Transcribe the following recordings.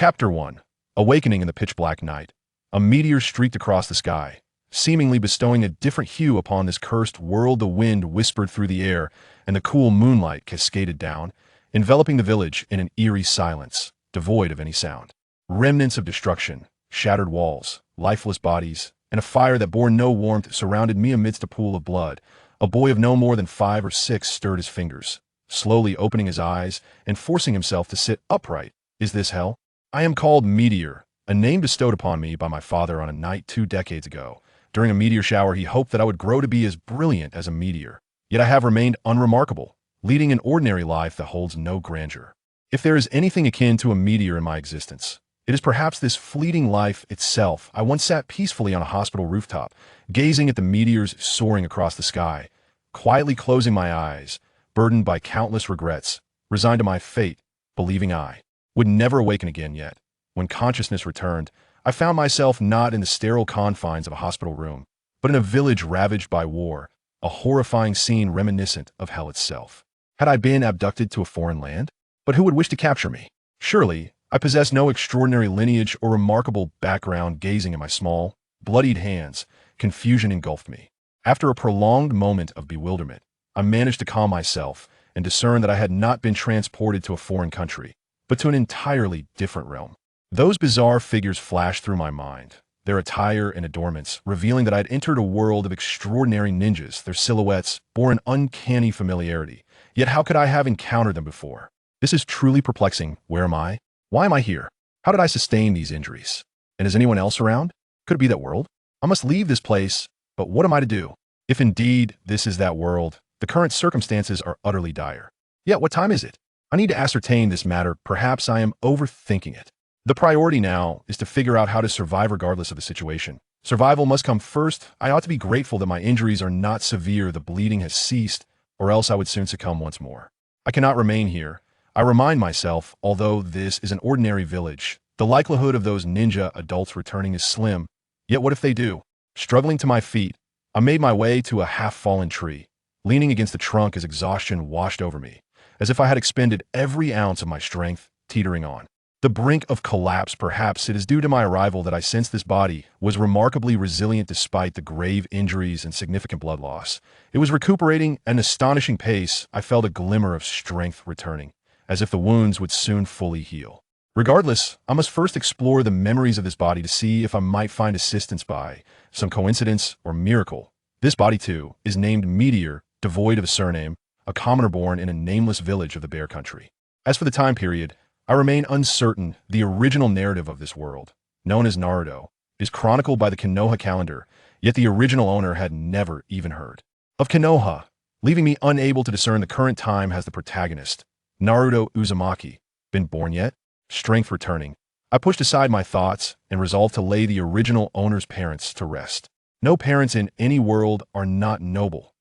Chapter 1. Awakening in the pitch-black night. A meteor streaked across the sky, seemingly bestowing a different hue upon this cursed world. The wind whispered through the air, and the cool moonlight cascaded down, enveloping the village in an eerie silence, devoid of any sound. Remnants of destruction, shattered walls, lifeless bodies, and a fire that bore no warmth surrounded me amidst a pool of blood. A boy of no more than 5 or 6 stirred his fingers, slowly opening his eyes and forcing himself to sit upright. Is this hell? I am called Meteor, a name bestowed upon me by my father on a night 2 decades ago. During a meteor shower, he hoped that I would grow to be as brilliant as a meteor. Yet I have remained unremarkable, leading an ordinary life that holds no grandeur. If there is anything akin to a meteor in my existence, it is perhaps this fleeting life itself. I once sat peacefully on a hospital rooftop, gazing at the meteors soaring across the sky, quietly closing my eyes, burdened by countless regrets, resigned to my fate, believing I would never awaken again. Yet, when consciousness returned, I found myself not in the sterile confines of a hospital room, but in a village ravaged by war, a horrifying scene reminiscent of hell itself. Had I been abducted to a foreign land? But who would wish to capture me? Surely, I possess no extraordinary lineage or remarkable background. Gazing at my small, bloodied hands, confusion engulfed me. After a prolonged moment of bewilderment, I managed to calm myself and discern that I had not been transported to a foreign country, but to an entirely different realm. Those bizarre figures flashed through my mind, their attire and adornments revealing that I had entered a world of extraordinary ninjas. Their silhouettes bore an uncanny familiarity, yet how could I have encountered them before? This is truly perplexing. Where am I? Why am I here? How did I sustain these injuries? And is anyone else around? Could it be that world? I must leave this place, but what am I to do? If indeed this is that world, the current circumstances are utterly dire. Yet what time is it? I need to ascertain this matter. Perhaps I am overthinking it. The priority now is to figure out how to survive regardless of the situation. Survival must come first. I ought to be grateful that my injuries are not severe, the bleeding has ceased, or else I would soon succumb once more. I cannot remain here. I remind myself, although this is an ordinary village, the likelihood of those ninja adults returning is slim. Yet what if they do? Struggling to my feet, I made my way to a half-fallen tree, leaning against the trunk as exhaustion washed over me, as if I had expended every ounce of my strength, teetering on the brink of collapse. Perhaps it is due to my arrival that I sensed this body was remarkably resilient despite the grave injuries and significant blood loss. It was recuperating at an astonishing pace. I felt a glimmer of strength returning, as if the wounds would soon fully heal. Regardless, I must first explore the memories of this body to see if I might find assistance by some coincidence or miracle. This body, too, is named Meteor, devoid of a surname, a commoner born in a nameless village of the Bear Country. As for the time period, I remain uncertain. The original narrative of this world, known as Naruto, is chronicled by the Konoha calendar, yet the original owner had never even heard of Konoha, leaving me unable to discern the current time. Has the protagonist, Naruto Uzumaki, been born yet? Strength returning, I pushed aside my thoughts and resolved to lay the original owner's parents to rest. No parents in any world are not noble.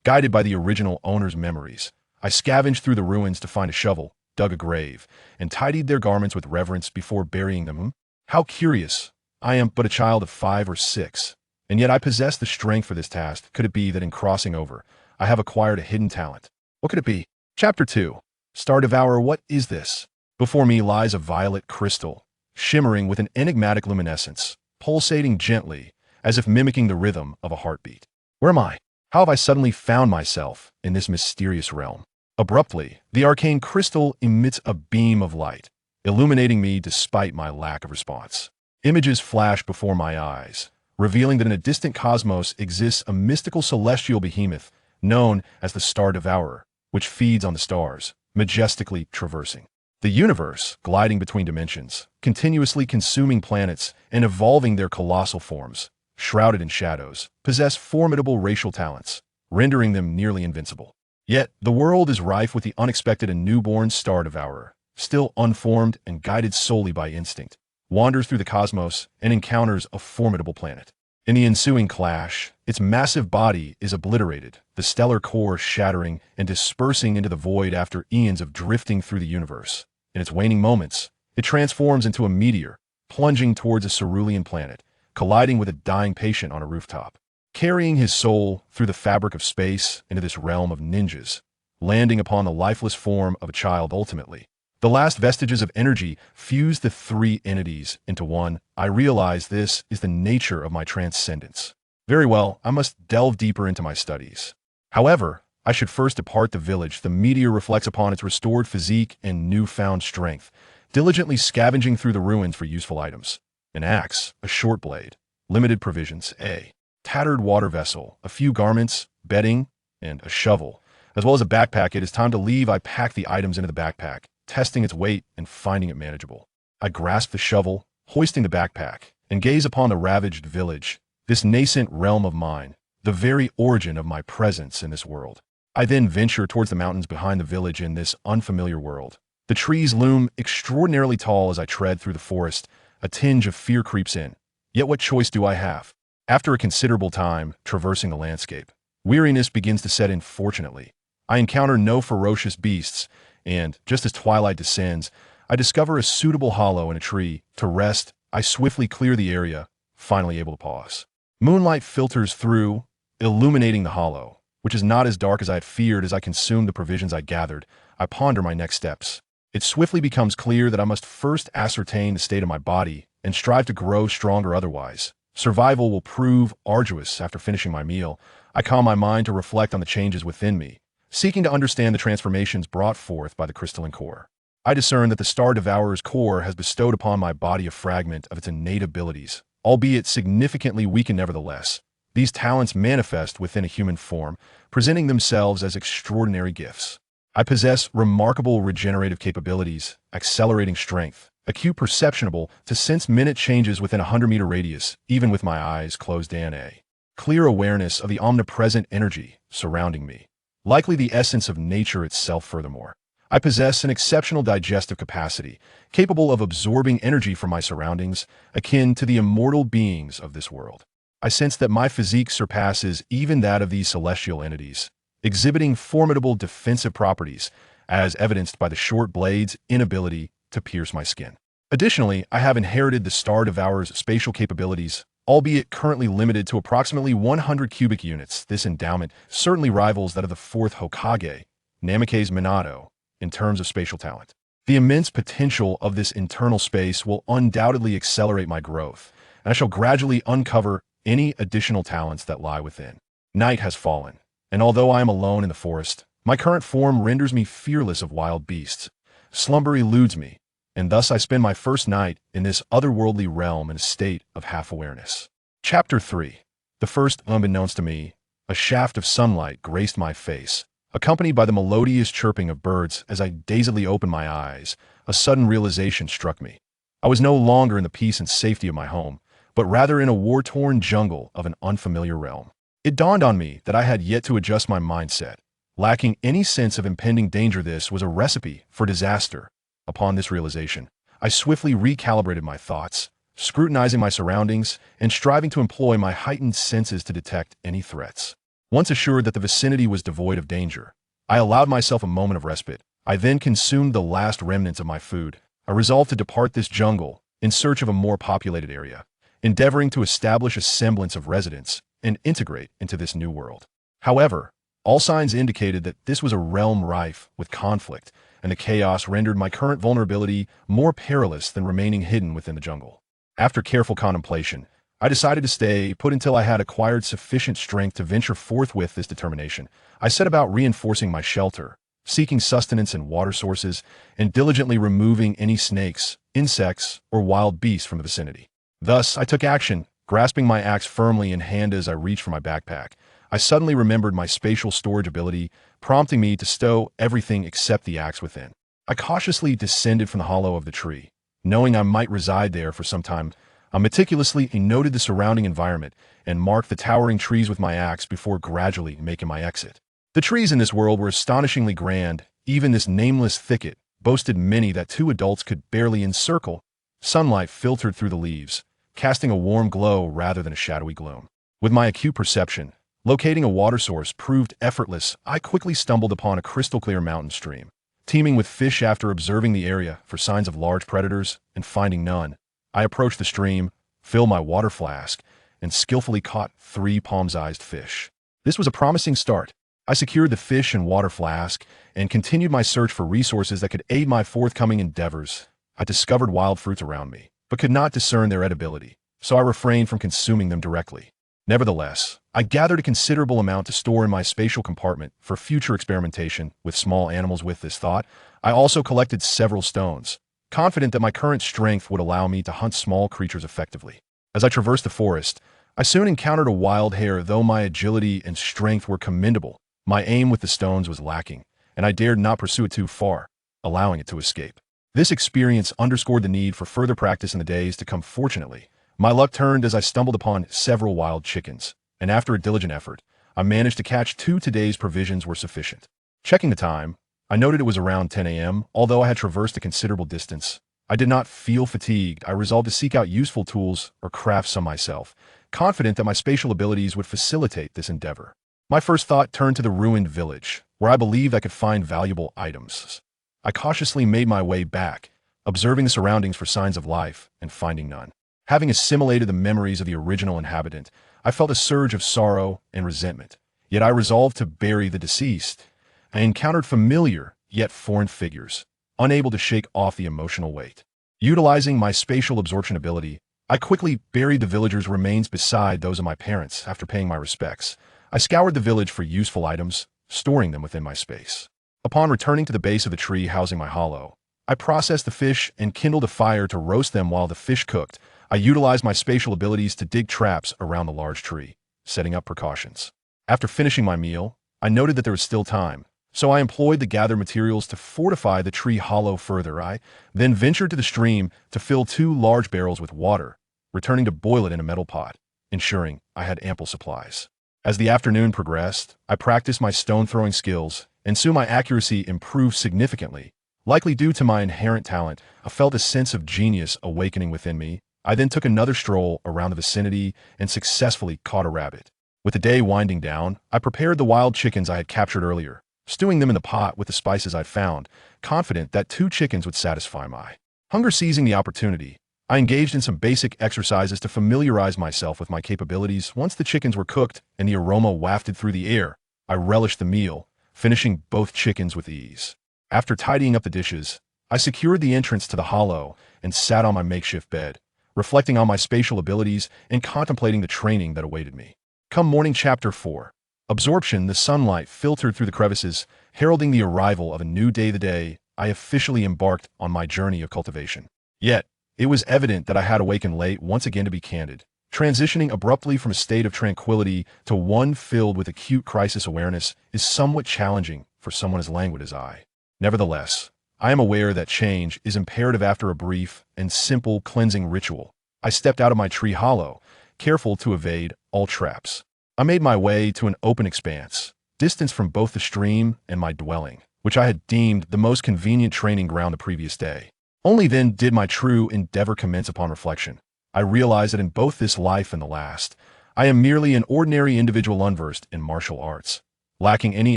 Guided by the original owner's memories, I scavenged through the ruins to find a shovel, dug a grave, and tidied their garments with reverence before burying them. How curious. I am but a child of 5 or 6, and yet I possess the strength for this task. Could it be that in crossing over, I have acquired a hidden talent? What could it be? Chapter 2. Devourer. What is this? Before me lies a violet crystal, shimmering with an enigmatic luminescence, pulsating gently, as if mimicking the rhythm of a heartbeat. Where am I? How have I suddenly found myself in this mysterious realm? Abruptly, the arcane crystal emits a beam of light, illuminating me despite my lack of response. Images flash before my eyes, revealing that in a distant cosmos exists a mystical celestial behemoth known as the Star Devourer, which feeds on the stars, majestically traversing the universe, gliding between dimensions, continuously consuming planets and evolving their colossal forms. Shrouded in shadows, possess formidable racial talents, rendering them nearly invincible. Yet, the world is rife with the unexpected. A newborn Star Devourer, still unformed and guided solely by instinct, wanders through the cosmos and encounters a formidable planet. In the ensuing clash, its massive body is obliterated, the stellar core shattering and dispersing into the void after eons of drifting through the universe. In its waning moments, it transforms into a meteor, plunging towards a cerulean planet, colliding with a dying patient on a rooftop, carrying his soul through the fabric of space into this realm of ninjas, landing upon the lifeless form of a child. Ultimately, The last vestiges of energy fused the three entities into one. I realize this is the nature of my transcendence. Very well, I must delve deeper into my studies. However, I should first depart the village. The meteor reflects upon its restored physique and newfound strength, diligently scavenging through the ruins for useful items. An axe, a short blade, limited provisions, a tattered water vessel, a few garments, bedding, and a shovel, as well as a backpack. It is time to leave. I pack the items into the backpack, testing its weight and finding it manageable. I grasp the shovel, hoisting the backpack, and gaze upon the ravaged village, this nascent realm of mine, the very origin of my presence in this world. I then venture towards the mountains behind the village in this unfamiliar world. The trees loom extraordinarily tall as I tread through the forest. A tinge of fear creeps in. Yet what choice do I have? After a considerable time traversing the landscape, weariness begins to set in. Fortunately, I encounter no ferocious beasts, and, just as twilight descends, I discover a suitable hollow in a tree. To rest, I swiftly clear the area, finally able to pause. Moonlight filters through, illuminating the hollow, which is not as dark as I had feared. As I consume the provisions I gathered, I ponder my next steps. It swiftly becomes clear that I must first ascertain the state of my body and strive to grow stronger. Otherwise, survival will prove arduous. After finishing my meal, I calm my mind to reflect on the changes within me, seeking to understand the transformations brought forth by the crystalline core. I discern that the Star Devourer's core has bestowed upon my body a fragment of its innate abilities, albeit significantly weakened. Nevertheless, these talents manifest within a human form, presenting themselves as extraordinary gifts. I possess remarkable regenerative capabilities, accelerating strength, acute perceptionable to sense minute changes within a 100-meter radius, even with my eyes closed, and a clear awareness of the omnipresent energy surrounding me, likely the essence of nature itself. Furthermore, I possess an exceptional digestive capacity, capable of absorbing energy from my surroundings, akin to the immortal beings of this world. I sense that my physique surpasses even that of these celestial entities, exhibiting formidable defensive properties, as evidenced by the short blade's inability to pierce my skin. Additionally, I have inherited the Star Devourer's spatial capabilities, albeit currently limited to approximately 100 cubic units. This endowment certainly rivals that of the fourth Hokage, Namake's Minato, in terms of spatial talent. The immense potential of this internal space will undoubtedly accelerate my growth, and I shall gradually uncover any additional talents that lie within. Night has fallen, and although I am alone in the forest, my current form renders me fearless of wild beasts. Slumber eludes me, and thus I spend my first night in this otherworldly realm in a state of half-awareness. Chapter 3. The first, unbeknownst to me, a shaft of sunlight graced my face, accompanied by the melodious chirping of birds. As I dazedly opened my eyes, a sudden realization struck me. I was no longer in the peace and safety of my home, but rather in a war-torn jungle of an unfamiliar realm. It dawned on me that I had yet to adjust my mindset. Lacking any sense of impending danger, this was a recipe for disaster. Upon this realization, I swiftly recalibrated my thoughts, scrutinizing my surroundings and striving to employ my heightened senses to detect any threats. Once assured that the vicinity was devoid of danger, I allowed myself a moment of respite. I then consumed the last remnants of my food. I resolved to depart this jungle in search of a more populated area, endeavoring to establish a semblance of residence and integrate into this new world. However, all signs indicated that this was a realm rife with conflict, and the chaos rendered my current vulnerability more perilous than remaining hidden within the jungle. After careful contemplation, I decided to stay put until I had acquired sufficient strength to venture forth. With this determination, I set about reinforcing my shelter, seeking sustenance in water sources, and diligently removing any snakes, insects, or wild beasts from the vicinity. Thus, I took action, grasping my axe firmly in hand. As I reached for my backpack, I suddenly remembered my spatial storage ability, prompting me to stow everything except the axe within. I cautiously descended from the hollow of the tree, knowing I might reside there for some time. I meticulously noted the surrounding environment and marked the towering trees with my axe before gradually making my exit. The trees in this world were astonishingly grand. Even this nameless thicket boasted many that two adults could barely encircle. Sunlight filtered through the leaves, casting a warm glow rather than a shadowy gloom. With my acute perception, locating a water source proved effortless. I quickly stumbled upon a crystal-clear mountain stream, teeming with fish. After observing the area for signs of large predators and finding none, I approached the stream, filled my water flask, and skillfully caught 3 palm-sized fish. This was a promising start. I secured the fish and water flask and continued my search for resources that could aid my forthcoming endeavors. I discovered wild fruits around me, but could not discern their edibility, so I refrained from consuming them directly. Nevertheless, I gathered a considerable amount to store in my spatial compartment for future experimentation with small animals. With this thought, I also collected several stones, confident that my current strength would allow me to hunt small creatures effectively. As I traversed the forest, I soon encountered a wild hare. Though my agility and strength were commendable, my aim with the stones was lacking, and I dared not pursue it too far, allowing it to escape. This experience underscored the need for further practice in the days to come. Fortunately, my luck turned as I stumbled upon several wild chickens, and after a diligent effort, I managed to catch two. Today's provisions were sufficient. Checking the time, I noted it was around 10 a.m. Although I had traversed a considerable distance, I did not feel fatigued. I resolved to seek out useful tools or craft some myself, confident that my spatial abilities would facilitate this endeavor. My first thought turned to the ruined village, where I believed I could find valuable items. I cautiously made my way back, observing the surroundings for signs of life and finding none. Having assimilated the memories of the original inhabitant, I felt a surge of sorrow and resentment. Yet I resolved to bury the deceased. I encountered familiar, yet foreign figures, unable to shake off the emotional weight. Utilizing my spatial absorption ability, I quickly buried the villagers' remains beside those of my parents. After paying my respects, I scoured the village for useful items, storing them within my space. Upon returning to the base of the tree housing my hollow, I processed the fish and kindled a fire to roast them. While the fish cooked, I utilized my spatial abilities to dig traps around the large tree, setting up precautions. After finishing my meal, I noted that there was still time, so I employed the gathered materials to fortify the tree hollow further. I then ventured to the stream to fill 2 large barrels with water, returning to boil it in a metal pot, ensuring I had ample supplies. As the afternoon progressed, I practiced my stone-throwing skills, and soon my accuracy improved significantly. Likely due to my inherent talent, I felt a sense of genius awakening within me. I then took another stroll around the vicinity and successfully caught a rabbit. With the day winding down, I prepared the wild chickens I had captured earlier, stewing them in the pot with the spices I'd found, confident that 2 chickens would satisfy my hunger. Seizing the opportunity, I engaged in some basic exercises to familiarize myself with my capabilities. Once the chickens were cooked and the aroma wafted through the air, I relished the meal, finishing both chickens with ease. After tidying up the dishes, I secured the entrance to the hollow and sat on my makeshift bed, reflecting on my spatial abilities and contemplating the training that awaited me. Come morning. Chapter 4. Absorption. The sunlight filtered through the crevices, heralding the arrival of a new day. The day I officially embarked on my journey of cultivation. Yet, it was evident that I had awakened late. Once again, to be candid, transitioning abruptly from a state of tranquility to one filled with acute crisis awareness is somewhat challenging for someone as languid as I. Nevertheless, I am aware that change is imperative. After a brief and simple cleansing ritual, I stepped out of my tree hollow, careful to evade all traps. I made my way to an open expanse, distance from both the stream and my dwelling, which I had deemed the most convenient training ground the previous day. Only then did my true endeavor commence. Upon reflection, I realized that in both this life and the last, I am merely an ordinary individual unversed in martial arts, lacking any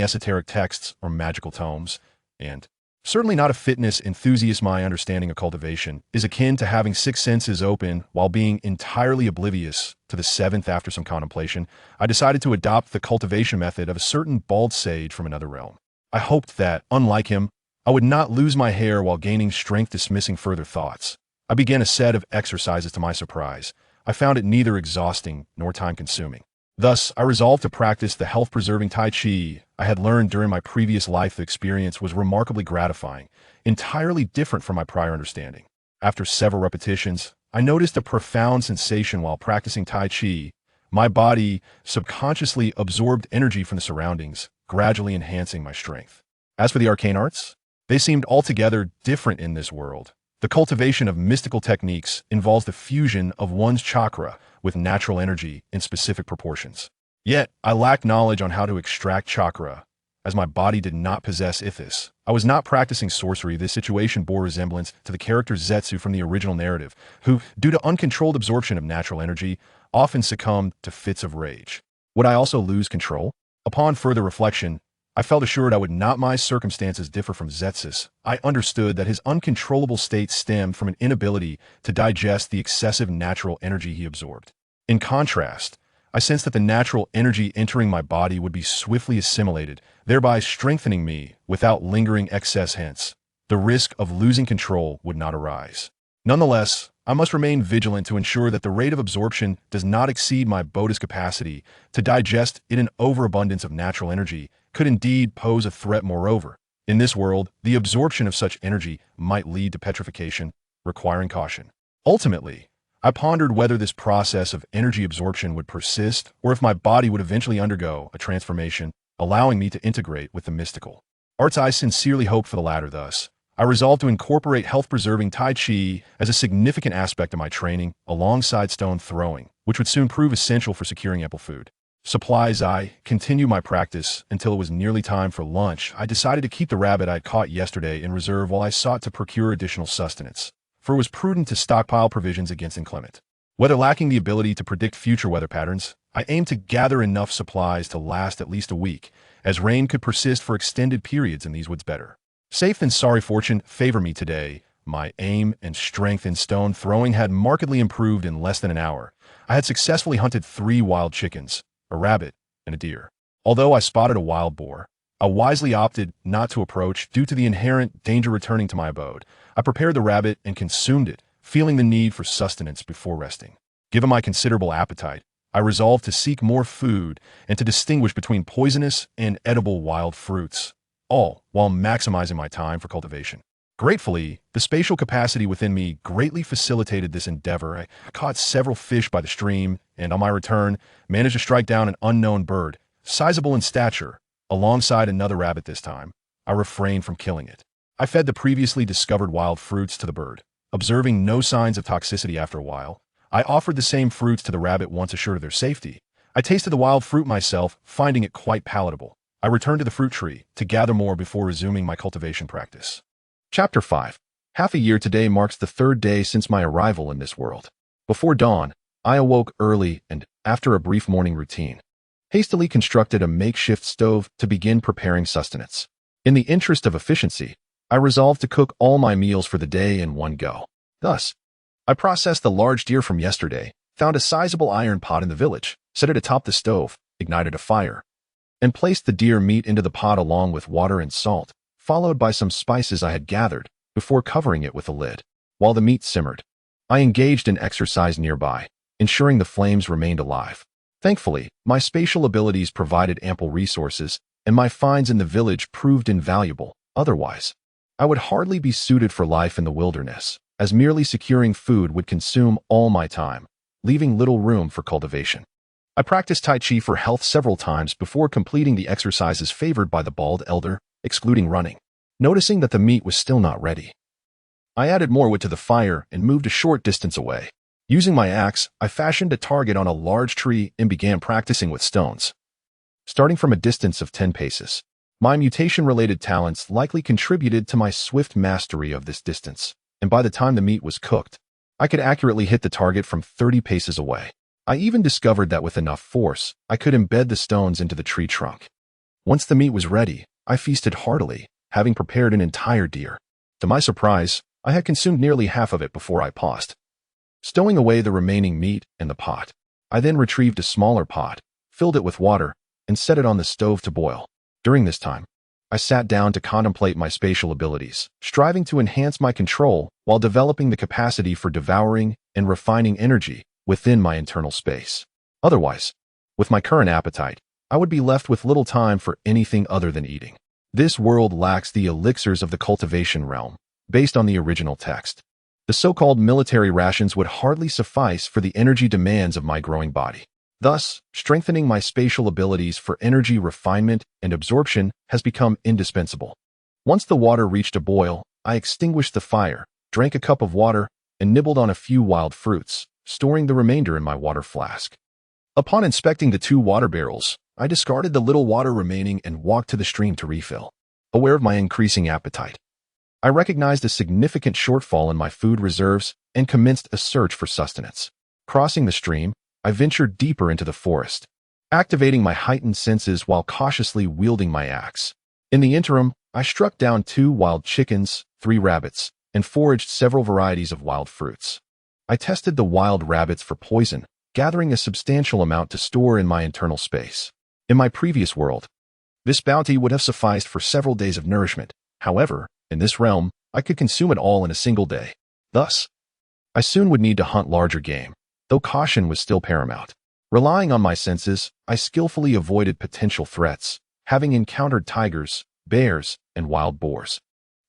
esoteric texts or magical tomes, and certainly not a fitness enthusiast. My understanding of cultivation is akin to having 6 senses open while being entirely oblivious to the 7th. After some contemplation, I decided to adopt the cultivation method of a certain bald sage from another realm. I hoped that, unlike him, I would not lose my hair while gaining strength. Dismissing further thoughts, I began a set of exercises. To my surprise, I found it neither exhausting nor time-consuming. Thus, I resolved to practice the health-preserving Tai Chi I had learned during my previous life. The experience was remarkably gratifying, entirely different from my prior understanding. After several repetitions, I noticed a profound sensation while practicing Tai Chi. My body subconsciously absorbed energy from the surroundings, gradually enhancing my strength. As for the arcane arts, they seemed altogether different in this world. The cultivation of mystical techniques involves the fusion of one's chakra with natural energy in specific proportions. Yet, I lacked knowledge on how to extract chakra, as my body did not possess ithis. I was not practicing sorcery. This situation bore resemblance to the character Zetsu from the original narrative, who, due to uncontrolled absorption of natural energy, often succumbed to fits of rage. Would I also lose control? Upon further reflection, I felt assured I would not. My circumstances differ from Zetsu's. I understood that his uncontrollable state stemmed from an inability to digest the excessive natural energy he absorbed. In contrast, I sensed that the natural energy entering my body would be swiftly assimilated, thereby strengthening me without lingering excess, hence, the risk of losing control would not arise. Nonetheless, I must remain vigilant to ensure that the rate of absorption does not exceed my body's capacity to digest it. An overabundance of natural energy could indeed pose a threat. Moreover, in this world, the absorption of such energy might lead to petrification, requiring caution. Ultimately, I pondered whether this process of energy absorption would persist or if my body would eventually undergo a transformation, allowing me to integrate with the mystical arts. I sincerely hoped for the latter. Thus, I resolved to incorporate health-preserving Tai Chi as a significant aspect of my training, alongside stone throwing, which would soon prove essential for securing ample food supplies. I continued my practice until it was nearly time for lunch. I decided to keep the rabbit I had caught yesterday in reserve while I sought to procure additional sustenance, for it was prudent to stockpile provisions against inclement weather. Lacking the ability to predict future weather patterns, I aimed to gather enough supplies to last at least a week, as rain could persist for extended periods in these woods. Better safe than sorry. Fortune favored me today. My aim and strength in stone throwing had markedly improved. In less than an hour, I had successfully hunted 3 wild chickens, a rabbit, and a deer. Although I spotted a wild boar, I wisely opted not to approach due to the inherent danger. Returning to my abode, I prepared the rabbit and consumed it, feeling the need for sustenance before resting. Given my considerable appetite, I resolved to seek more food and to distinguish between poisonous and edible wild fruits, all while maximizing my time for cultivation. Gratefully, the spatial capacity within me greatly facilitated this endeavor. I caught several fish by the stream, and on my return, managed to strike down an unknown bird, sizable in stature, alongside another rabbit. This time, I refrained from killing it. I fed the previously discovered wild fruits to the bird. Observing no signs of toxicity after a while, I offered the same fruits to the rabbit. Once assured of their safety, I tasted the wild fruit myself, finding it quite palatable. I returned to the fruit tree to gather more before resuming my cultivation practice. Chapter 5. Half a year today marks the 3rd day since my arrival in this world. Before dawn, I awoke early and, after a brief morning routine, hastily constructed a makeshift stove to begin preparing sustenance. In the interest of efficiency, I resolved to cook all my meals for the day in one go. Thus, I processed the large deer from yesterday, found a sizable iron pot in the village, set it atop the stove, ignited a fire, and placed the deer meat into the pot along with water and salt, followed by some spices I had gathered, before covering it with a lid. While the meat simmered, I engaged in exercise nearby, ensuring the flames remained alive. Thankfully, my spatial abilities provided ample resources, and my finds in the village proved invaluable. Otherwise, I would hardly be suited for life in the wilderness, as merely securing food would consume all my time, leaving little room for cultivation. I practiced Tai Chi for health several times before completing the exercises favored by the bald elder, excluding running. Noticing that the meat was still not ready, I added more wood to the fire and moved a short distance away. Using my axe, I fashioned a target on a large tree and began practicing with stones. Starting from a distance of 10 paces, my mutation-related talents likely contributed to my swift mastery of this distance, and by the time the meat was cooked, I could accurately hit the target from 30 paces away. I even discovered that with enough force, I could embed the stones into the tree trunk. Once the meat was ready, I feasted heartily, having prepared an entire deer. To my surprise, I had consumed nearly half of it before I paused. Stowing away the remaining meat in the pot, I then retrieved a smaller pot, filled it with water, and set it on the stove to boil. During this time, I sat down to contemplate my spatial abilities, striving to enhance my control while developing the capacity for devouring and refining energy within my internal space. Otherwise, with my current appetite, I would be left with little time for anything other than eating. This world lacks the elixirs of the cultivation realm, based on the original text. The so-called military rations would hardly suffice for the energy demands of my growing body. Thus, strengthening my spatial abilities for energy refinement and absorption has become indispensable. Once the water reached a boil, I extinguished the fire, drank a cup of water, and nibbled on a few wild fruits, storing the remainder in my water flask. Upon inspecting the 2 water barrels, I discarded the little water remaining and walked to the stream to refill. Aware of my increasing appetite, I recognized a significant shortfall in my food reserves and commenced a search for sustenance. Crossing the stream, I ventured deeper into the forest, activating my heightened senses while cautiously wielding my axe. In the interim, I struck down 2 wild chickens, 3 rabbits, and foraged several varieties of wild fruits. I tested the wild rabbits for poison, gathering a substantial amount to store in my internal space. In my previous world, this bounty would have sufficed for several days of nourishment. However, in this realm, I could consume it all in a single day. Thus, I soon would need to hunt larger game, though caution was still paramount. Relying on my senses, I skillfully avoided potential threats, having encountered tigers, bears, and wild boars,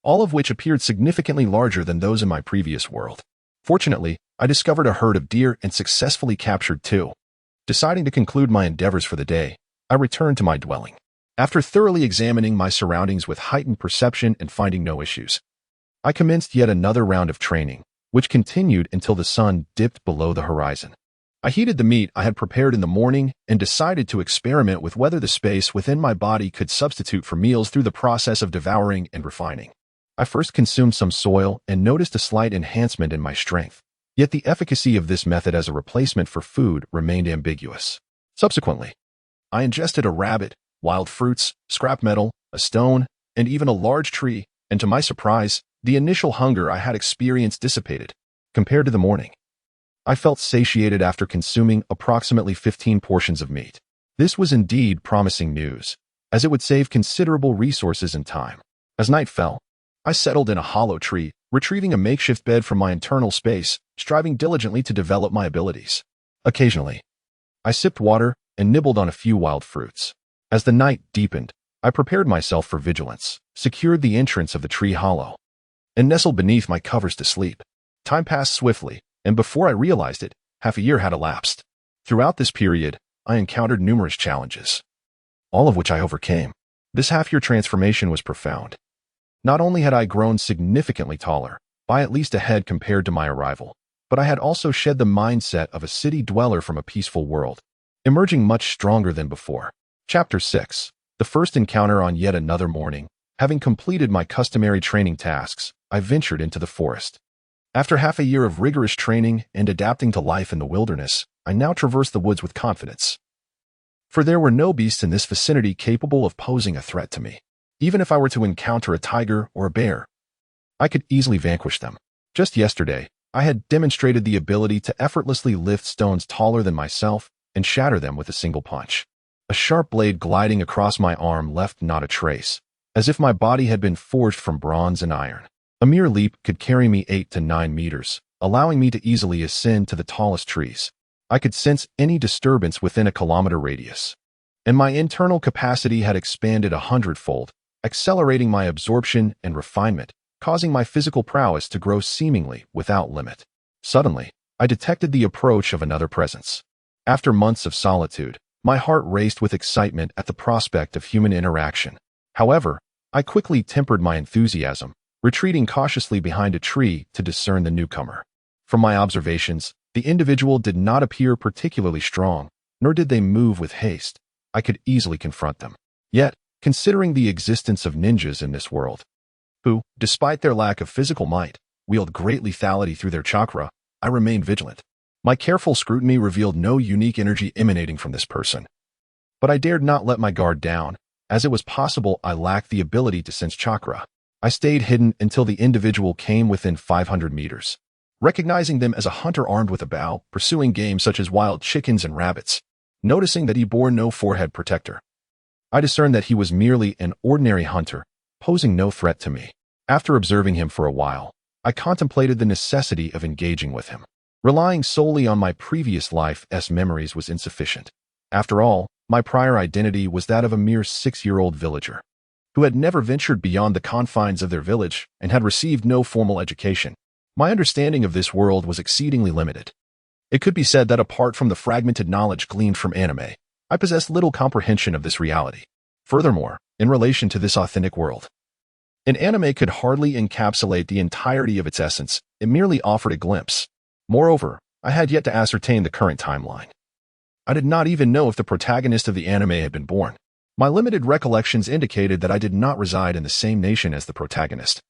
all of which appeared significantly larger than those in my previous world. Fortunately, I discovered a herd of deer and successfully captured two. Deciding to conclude my endeavors for the day, I returned to my dwelling. After thoroughly examining my surroundings with heightened perception and finding no issues, I commenced yet another round of training, which continued until the sun dipped below the horizon. I heated the meat I had prepared in the morning and decided to experiment with whether the space within my body could substitute for meals through the process of devouring and refining. I first consumed some soil and noticed a slight enhancement in my strength, yet the efficacy of this method as a replacement for food remained ambiguous. Subsequently, I ingested a rabbit, wild fruits, scrap metal, a stone, and even a large tree, and to my surprise, the initial hunger I had experienced dissipated. Compared to the morning, I felt satiated after consuming approximately 15 portions of meat. This was indeed promising news, as it would save considerable resources and time. As night fell, I settled in a hollow tree, retrieving a makeshift bed from my internal space, striving diligently to develop my abilities. Occasionally, I sipped water and nibbled on a few wild fruits. As the night deepened, I prepared myself for vigilance, secured the entrance of the tree hollow, and nestled beneath my covers to sleep. Time passed swiftly, and before I realized it, half a year had elapsed. Throughout this period, I encountered numerous challenges, all of which I overcame. This half-year transformation was profound. Not only had I grown significantly taller, by at least a head compared to my arrival, but I had also shed the mindset of a city dweller from a peaceful world, emerging much stronger than before. Chapter 6. The first encounter. On yet another morning, having completed my customary training tasks, I ventured into the forest. After half a year of rigorous training and adapting to life in the wilderness, I now traversed the woods with confidence. For there were no beasts in this vicinity capable of posing a threat to me. Even if I were to encounter a tiger or a bear, I could easily vanquish them. Just yesterday, I had demonstrated the ability to effortlessly lift stones taller than myself and shatter them with a single punch. A sharp blade gliding across my arm left not a trace, as if my body had been forged from bronze and iron. A mere leap could carry me 8 to 9 meters, allowing me to easily ascend to the tallest trees. I could sense any disturbance within a kilometer radius, and my internal capacity had expanded 100-fold, accelerating my absorption and refinement, causing my physical prowess to grow seemingly without limit. Suddenly, I detected the approach of another presence. After months of solitude, my heart raced with excitement at the prospect of human interaction. However, I quickly tempered my enthusiasm, retreating cautiously behind a tree to discern the newcomer. From my observations, the individual did not appear particularly strong, nor did they move with haste. I could easily confront them. Yet, considering the existence of ninjas in this world, who, despite their lack of physical might, wield great lethality through their chakra, I remained vigilant. My careful scrutiny revealed no unique energy emanating from this person. But I dared not let my guard down, as it was possible I lacked the ability to sense chakra. I stayed hidden until the individual came within 500 meters. Recognizing them as a hunter armed with a bow, pursuing game such as wild chickens and rabbits, noticing that he bore no forehead protector, I discerned that he was merely an ordinary hunter, posing no threat to me. After observing him for a while, I contemplated the necessity of engaging with him. Relying solely on my previous life's memories was insufficient. After all, my prior identity was that of a mere 6-year-old villager, who had never ventured beyond the confines of their village and had received no formal education. My understanding of this world was exceedingly limited. It could be said that apart from the fragmented knowledge gleaned from anime, I possessed little comprehension of this reality. Furthermore, in relation to this authentic world, an anime could hardly encapsulate the entirety of its essence. It merely offered a glimpse. Moreover, I had yet to ascertain the current timeline. I did not even know if the protagonist of the anime had been born. My limited recollections indicated that I did not reside in the same nation as the protagonist,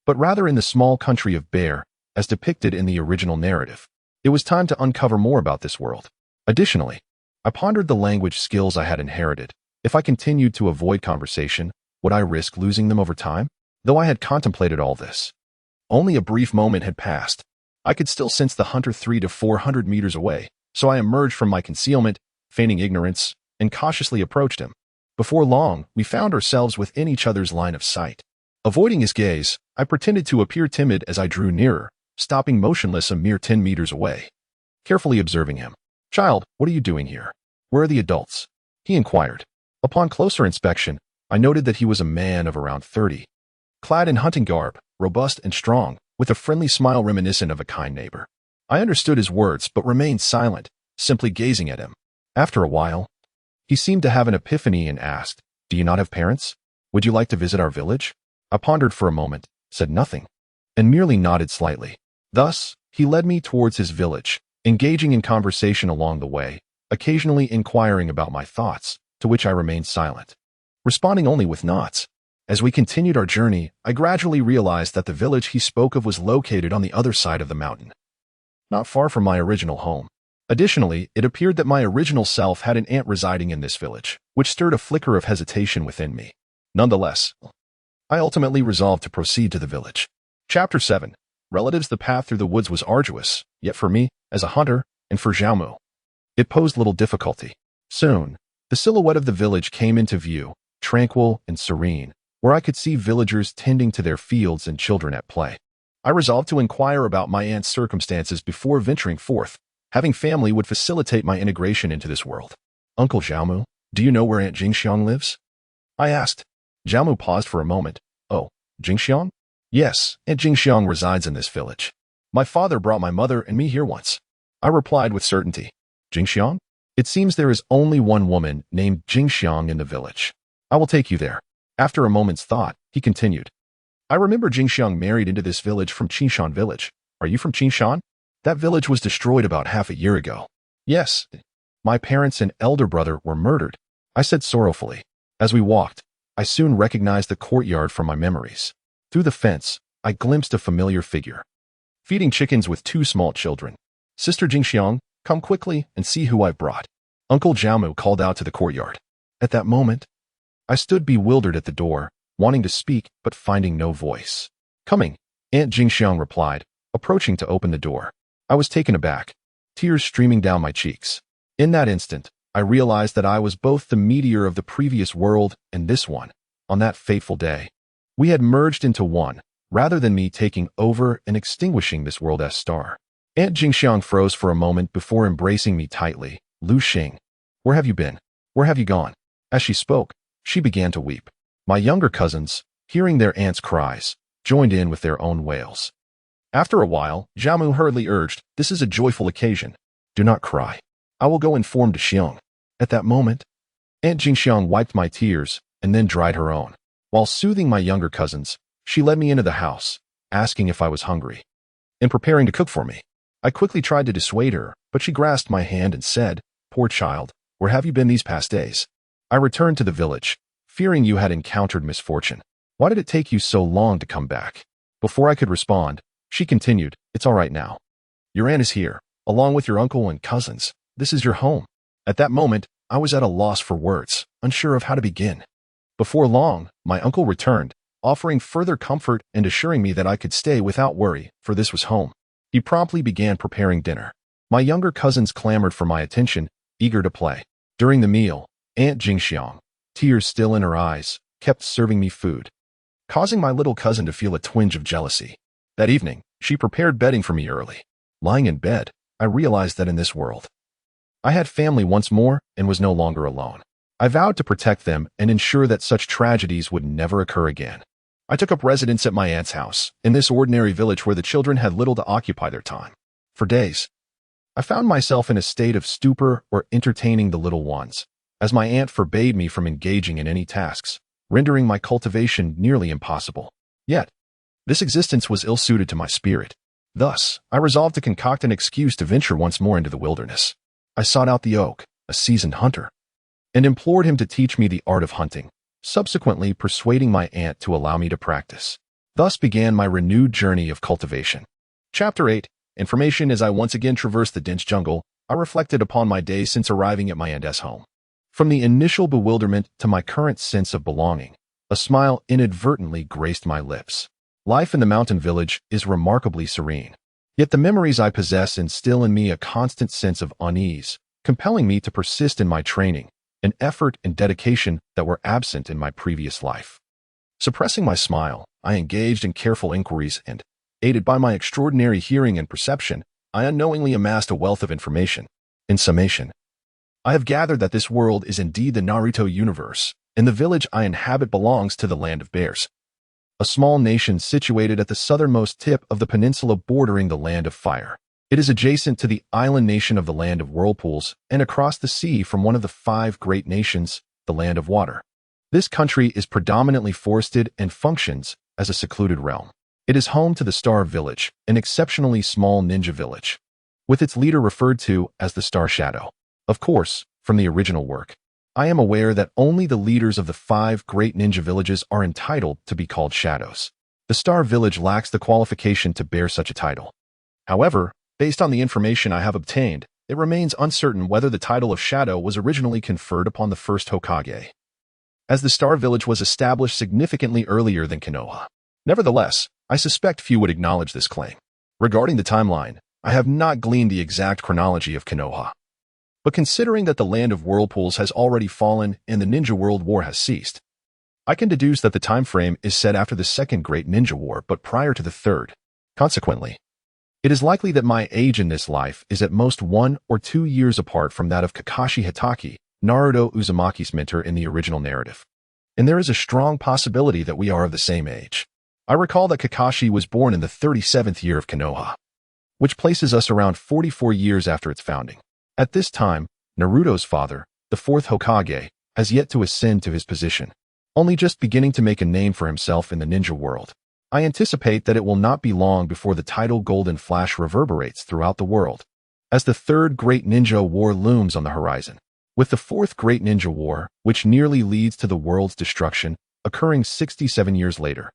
but rather in the small country of Bear, as depicted in the original narrative. It was time to uncover more about this world. Additionally, I pondered the language skills I had inherited. If I continued to avoid conversation, would I risk losing them over time? Though I had contemplated all this, only a brief moment had passed. I could still sense the hunter 300 to 400 meters away, so I emerged from my concealment, feigning ignorance, and cautiously approached him. Before long, we found ourselves within each other's line of sight. Avoiding his gaze, I pretended to appear timid as I drew nearer, stopping motionless a mere 10 meters away. Carefully observing him. "Child, what are you doing here? Where are the adults?" he inquired. Upon closer inspection, I noted that he was a man of around 30, clad in hunting garb, robust and strong, with a friendly smile reminiscent of a kind neighbor. I understood his words but remained silent, simply gazing at him. After a while, he seemed to have an epiphany and asked, "Do you not have parents? Would you like to visit our village?" I pondered for a moment, said nothing, and merely nodded slightly. Thus, he led me towards his village, engaging in conversation along the way, occasionally inquiring about my thoughts, to which I remained silent, responding only with nods. As we continued our journey, I gradually realized that the village he spoke of was located on the other side of the mountain, not far from my original home. Additionally, it appeared that my original self had an aunt residing in this village, which stirred a flicker of hesitation within me. Nonetheless, I ultimately resolved to proceed to the village. Chapter 7. Relatives. The path through the woods was arduous, yet for me, as a hunter, and for Xiaomu, it posed little difficulty. Soon, the silhouette of the village came into view, tranquil and serene, where I could see villagers tending to their fields and children at play. I resolved to inquire about my aunt's circumstances before venturing forth. Having family would facilitate my integration into this world. "Uncle Xiaomu, do you know where Aunt Jingxiang lives?" I asked. Xiaomu paused for a moment. "Oh, Jingxiang? Yes, Aunt Jingxiang resides in this village. My father brought my mother and me here once," I replied with certainty. "Jingxiang? It seems there is only one woman named Jingxiang in the village. I will take you there." After a moment's thought, he continued. "I remember Jingxiang married into this village from Qinshan village. Are you from Qinshan? That village was destroyed about half a year ago." "Yes. My parents and elder brother were murdered," I said sorrowfully. As we walked, I soon recognized the courtyard from my memories. Through the fence, I glimpsed a familiar figure, feeding chickens with 2 small children. "Sister Jingxiang, come quickly and see who I've brought," Uncle Xiaomu called out to the courtyard. At that moment, I stood bewildered at the door, wanting to speak but finding no voice. "Coming," Aunt Jingxiang replied, approaching to open the door. I was taken aback, tears streaming down my cheeks. In that instant, I realized that I was both the meteor of the previous world and this one. On that fateful day, we had merged into one, rather than me taking over and extinguishing this world as star. Aunt Jingxiang froze for a moment before embracing me tightly. "Lu Xing, where have you been? Where have you gone?" As she spoke, she began to weep. My younger cousins, hearing their aunt's cries, joined in with their own wails. After a while, Xiaomu hurriedly urged, "This is a joyful occasion. Do not cry. I will go inform Xiong." At that moment, Aunt Jingxiang wiped my tears and then dried her own. While soothing my younger cousins, she led me into the house, asking if I was hungry, and preparing to cook for me. I quickly tried to dissuade her, but she grasped my hand and said, "Poor child, where have you been these past days? I returned to the village, fearing you had encountered misfortune. Why did it take you so long to come back?" Before I could respond, she continued, "It's all right now. Your aunt is here, along with your uncle and cousins. This is your home." At that moment, I was at a loss for words, unsure of how to begin. Before long, my uncle returned, offering further comfort and assuring me that I could stay without worry, for this was home. He promptly began preparing dinner. My younger cousins clamored for my attention, eager to play. During the meal, Aunt Jingxiang, tears still in her eyes, kept serving me food, causing my little cousin to feel a twinge of jealousy. That evening, she prepared bedding for me early. Lying in bed, I realized that in this world, I had family once more and was no longer alone. I vowed to protect them and ensure that such tragedies would never occur again. I took up residence at my aunt's house, in this ordinary village where the children had little to occupy their time. For days, I found myself in a state of stupor or entertaining the little ones, as my aunt forbade me from engaging in any tasks, rendering my cultivation nearly impossible. Yet, this existence was ill-suited to my spirit. Thus, I resolved to concoct an excuse to venture once more into the wilderness. I sought out the oak, a seasoned hunter, and implored him to teach me the art of hunting, subsequently persuading my aunt to allow me to practice. Thus began my renewed journey of cultivation. Chapter 8. Information. As I once again traversed the dense jungle, I reflected upon my days since arriving at my aunt's home. From the initial bewilderment to my current sense of belonging, a smile inadvertently graced my lips. Life in the mountain village is remarkably serene. Yet the memories I possess instill in me a constant sense of unease, compelling me to persist in my training, an effort and dedication that were absent in my previous life. Suppressing my smile, I engaged in careful inquiries and, aided by my extraordinary hearing and perception, I unknowingly amassed a wealth of information. In summation, I have gathered that this world is indeed the Naruto universe, and the village I inhabit belongs to the Land of Bears, a small nation situated at the southernmost tip of the peninsula bordering the Land of Fire. It is adjacent to the island nation of the Land of Whirlpools and across the sea from one of the 5 great nations, the Land of Water. This country is predominantly forested and functions as a secluded realm. It is home to the Star Village, an exceptionally small ninja village, with its leader referred to as the Star Shadow. Of course, from the original work, I am aware that only the leaders of the 5 great ninja villages are entitled to be called shadows. The Star Village lacks the qualification to bear such a title. However, based on the information I have obtained, it remains uncertain whether the title of Shadow was originally conferred upon the first Hokage, as the Star Village was established significantly earlier than Konoha. Nevertheless, I suspect few would acknowledge this claim. Regarding the timeline, I have not gleaned the exact chronology of Konoha. But considering that the Land of Whirlpools has already fallen and the Ninja World War has ceased, I can deduce that the time frame is set after the Second Great Ninja War but prior to the Third. Consequently, it is likely that my age in this life is at most 1 or 2 years apart from that of Kakashi Hitaki, Naruto Uzumaki's mentor in the original narrative. And there is a strong possibility that we are of the same age. I recall that Kakashi was born in the 37th year of Konoha, which places us around 44 years after its founding. At this time, Naruto's father, the 4th Hokage, has yet to ascend to his position, only just beginning to make a name for himself in the ninja world. I anticipate that it will not be long before the title Golden Flash reverberates throughout the world, as the 3rd Great Ninja War looms on the horizon, with the 4th Great Ninja War, which nearly leads to the world's destruction, occurring 67 years later.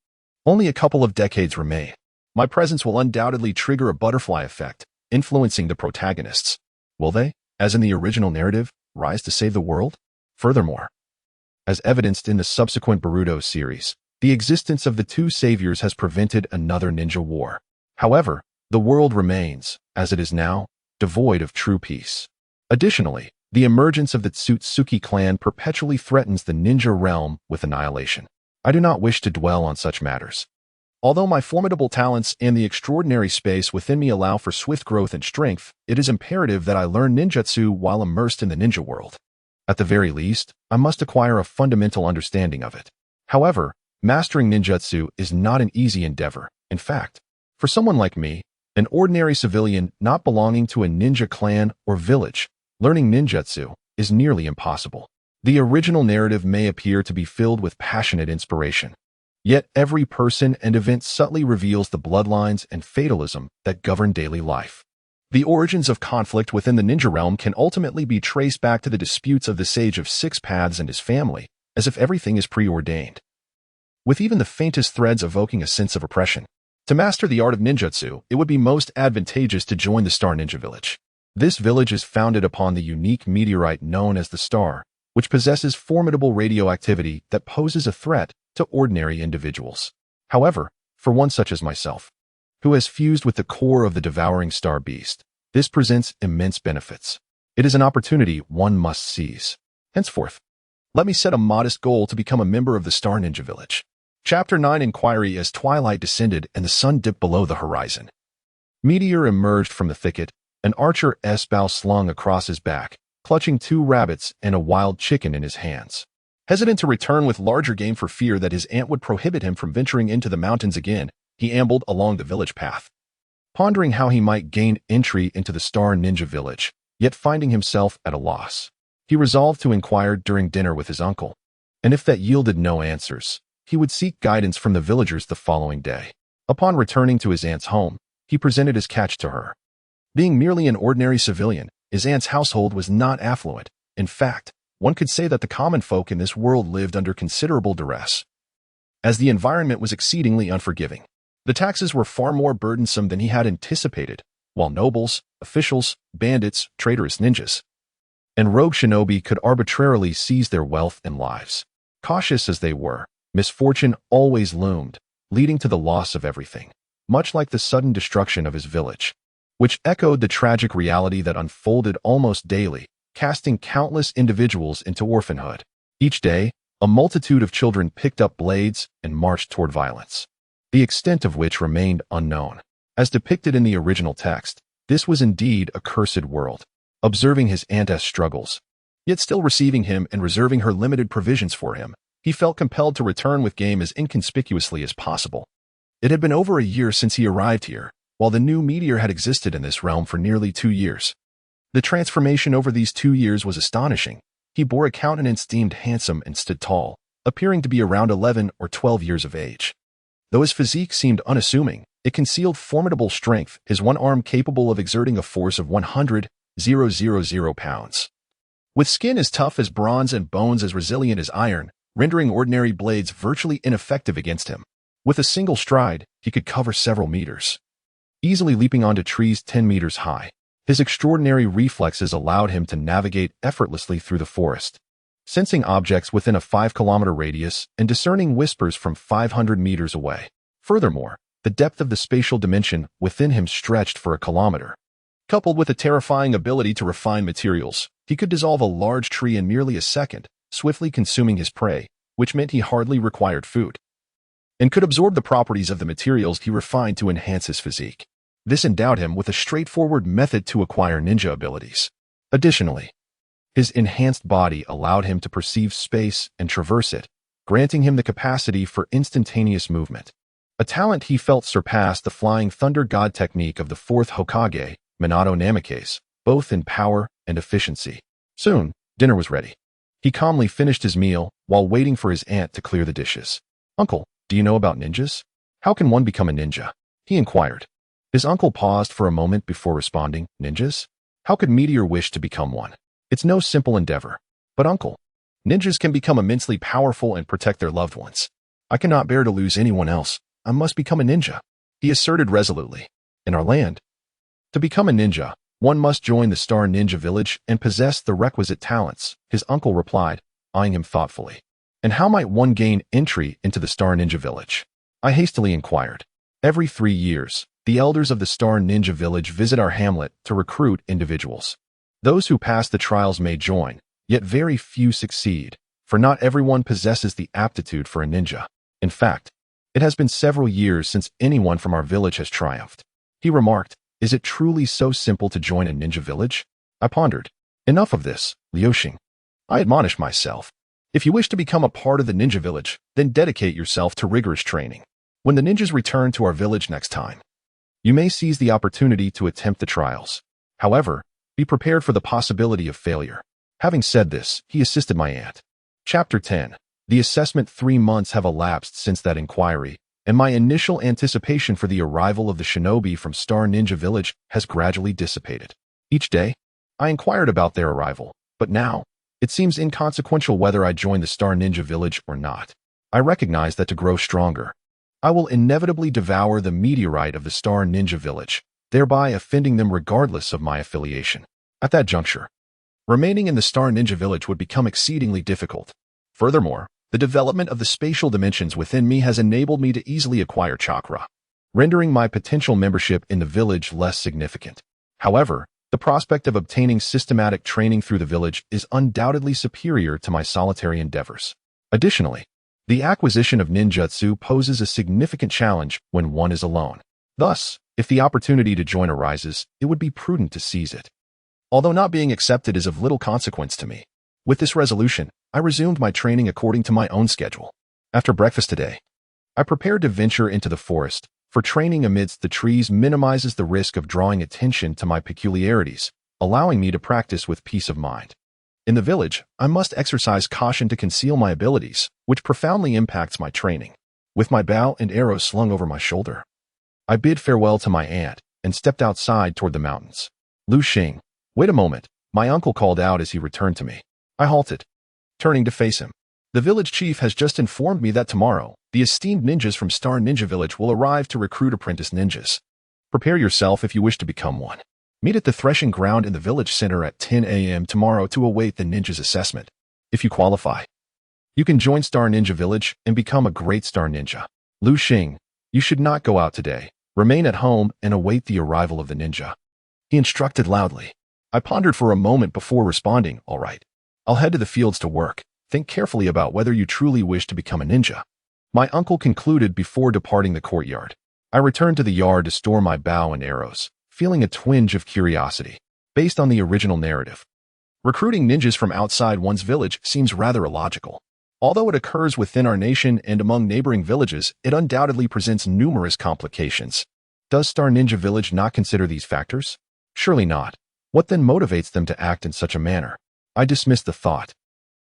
Only a couple of decades remain. My presence will undoubtedly trigger a butterfly effect, influencing the protagonists. Will they, as in the original narrative, rise to save the world? Furthermore, as evidenced in the subsequent Boruto series, the existence of the 2 saviors has prevented another ninja war. However, the world remains, as it is now, devoid of true peace. Additionally, the emergence of the Ōtsutsuki clan perpetually threatens the ninja realm with annihilation. I do not wish to dwell on such matters. Although my formidable talents and the extraordinary space within me allow for swift growth and strength, it is imperative that I learn ninjutsu while immersed in the ninja world. At the very least, I must acquire a fundamental understanding of it. However, mastering ninjutsu is not an easy endeavor. In fact, for someone like me, an ordinary civilian not belonging to a ninja clan or village, learning ninjutsu is nearly impossible. The original narrative may appear to be filled with passionate inspiration. Yet every person and event subtly reveals the bloodlines and fatalism that govern daily life. The origins of conflict within the ninja realm can ultimately be traced back to the disputes of the Sage of 6 Paths and his family, as if everything is preordained, with even the faintest threads evoking a sense of oppression. To master the art of ninjutsu, it would be most advantageous to join the Star Ninja Village. This village is founded upon the unique meteorite known as the Star, which possesses formidable radioactivity that poses a threat to ordinary individuals. However, for one such as myself, who has fused with the core of the devouring star beast, this presents immense benefits. It is an opportunity one must seize. Henceforth, let me set a modest goal to become a member of the Star Ninja Village. Chapter 9 Inquiry. As twilight descended and the sun dipped below the horizon, Meteor emerged from the thicket, an archer's bow slung across his back, clutching 2 rabbits and a wild chicken in his hands. Hesitant to return with larger game for fear that his aunt would prohibit him from venturing into the mountains again, he ambled along the village path, pondering how he might gain entry into the Star Ninja Village, yet finding himself at a loss. He resolved to inquire during dinner with his uncle, and if that yielded no answers, he would seek guidance from the villagers the following day. Upon returning to his aunt's home, he presented his catch to her. Being merely an ordinary civilian, his aunt's household was not affluent. In fact, one could say that the common folk in this world lived under considerable duress, as the environment was exceedingly unforgiving. The taxes were far more burdensome than he had anticipated, while nobles, officials, bandits, traitorous ninjas, and rogue shinobi could arbitrarily seize their wealth and lives. Cautious as they were, misfortune always loomed, leading to the loss of everything. much like the sudden destruction of his village, which echoed the tragic reality that unfolded almost daily, casting countless individuals into orphanhood. Each day, a multitude of children picked up blades and marched toward violence, the extent of which remained unknown. As depicted in the original text, this was indeed a cursed world. Observing his aunt's struggles, yet still receiving him and reserving her limited provisions for him, he felt compelled to return with game as inconspicuously as possible. It had been over a year since he arrived here, while the new meteor had existed in this realm for nearly 2 years. The transformation over these 2 years was astonishing. He bore a countenance deemed handsome and stood tall, appearing to be around 11 or 12 years of age. Though his physique seemed unassuming, it concealed formidable strength, his one arm capable of exerting a force of 100,000 pounds. With skin as tough as bronze and bones as resilient as iron, rendering ordinary blades virtually ineffective against him. With a single stride, he could cover several meters, easily leaping onto trees 10 meters high. His extraordinary reflexes allowed him to navigate effortlessly through the forest, sensing objects within a 5-kilometer radius and discerning whispers from 500 meters away. Furthermore, the depth of the spatial dimension within him stretched for a kilometer. Coupled with a terrifying ability to refine materials, he could dissolve a large tree in merely a second, swiftly consuming his prey, which meant he hardly required food, and could absorb the properties of the materials he refined to enhance his physique. This endowed him with a straightforward method to acquire ninja abilities. Additionally, his enhanced body allowed him to perceive space and traverse it, granting him the capacity for instantaneous movement, a talent he felt surpassed the flying thunder god technique of the 4th Hokage, Minato Namikaze, both in power and efficiency. Soon, dinner was ready. He calmly finished his meal while waiting for his aunt to clear the dishes. "Uncle, do you know about ninjas? How can one become a ninja?" he inquired. His uncle paused for a moment before responding. "Ninjas? How could Meteor wish to become one? It's no simple endeavor." "But uncle, ninjas can become immensely powerful and protect their loved ones. I cannot bear to lose anyone else. I must become a ninja," he asserted resolutely. "In our land, to become a ninja, one must join the Star Ninja Village and possess the requisite talents," his uncle replied, eyeing him thoughtfully. "And how might one gain entry into the Star Ninja Village?" I hastily inquired. "Every 3 years, the elders of the Star Ninja Village visit our hamlet to recruit individuals. Those who pass the trials may join, yet very few succeed, for not everyone possesses the aptitude for a ninja. In fact, it has been several years since anyone from our village has triumphed," he remarked. "Is it truly so simple to join a ninja village?" I pondered. Enough of this, Liuxing, I admonished myself. If you wish to become a part of the ninja village, then dedicate yourself to rigorous training. When the ninjas return to our village next time, you may seize the opportunity to attempt the trials. However, be prepared for the possibility of failure. Having said this, he assisted my aunt. Chapter 10. The assessment. 3 months have elapsed since that inquiry, and my initial anticipation for the arrival of the shinobi from Star Ninja Village has gradually dissipated. Each day, I inquired about their arrival, but now, it seems inconsequential whether I join the Star Ninja Village or not. I recognize that to grow stronger, I will inevitably devour the meteorite of the Star Ninja Village, thereby offending them regardless of my affiliation. At that juncture, remaining in the Star Ninja Village would become exceedingly difficult. Furthermore, the development of the spatial dimensions within me has enabled me to easily acquire chakra, rendering my potential membership in the village less significant. However, the prospect of obtaining systematic training through the village is undoubtedly superior to my solitary endeavors. Additionally, the acquisition of ninjutsu poses a significant challenge when one is alone. Thus, if the opportunity to join arises, it would be prudent to seize it. Although not being accepted is of little consequence to me, with this resolution, I resumed my training according to my own schedule. After breakfast today, I prepared to venture into the forest, for training amidst the trees minimizes the risk of drawing attention to my peculiarities, allowing me to practice with peace of mind. In the village, I must exercise caution to conceal my abilities, which profoundly impacts my training. With my bow and arrows slung over my shoulder, I bid farewell to my aunt and stepped outside toward the mountains. "Liuxing, wait a moment," my uncle called out as he returned to me. I halted, turning to face him. "The village chief has just informed me that tomorrow, the esteemed ninjas from Star Ninja Village will arrive to recruit apprentice ninjas. Prepare yourself if you wish to become one. Meet at the threshing ground in the village center at 10 a.m. tomorrow to await the ninjas' assessment. If you qualify, you can join Star Ninja Village and become a great Star Ninja." "Liuxing, you should not go out today," Remain at home and await the arrival of the ninja. He instructed loudly. I pondered for a moment before responding, all right. I'll head to the fields to work. Think carefully about whether you truly wish to become a ninja. My uncle concluded before departing the courtyard. I returned to the yard to store my bow and arrows, feeling a twinge of curiosity. Based on the original narrative, recruiting ninjas from outside one's village seems rather illogical. Although it occurs within our nation and among neighboring villages, it undoubtedly presents numerous complications. Does Star Ninja Village not consider these factors? Surely not. What then motivates them to act in such a manner? I dismissed the thought,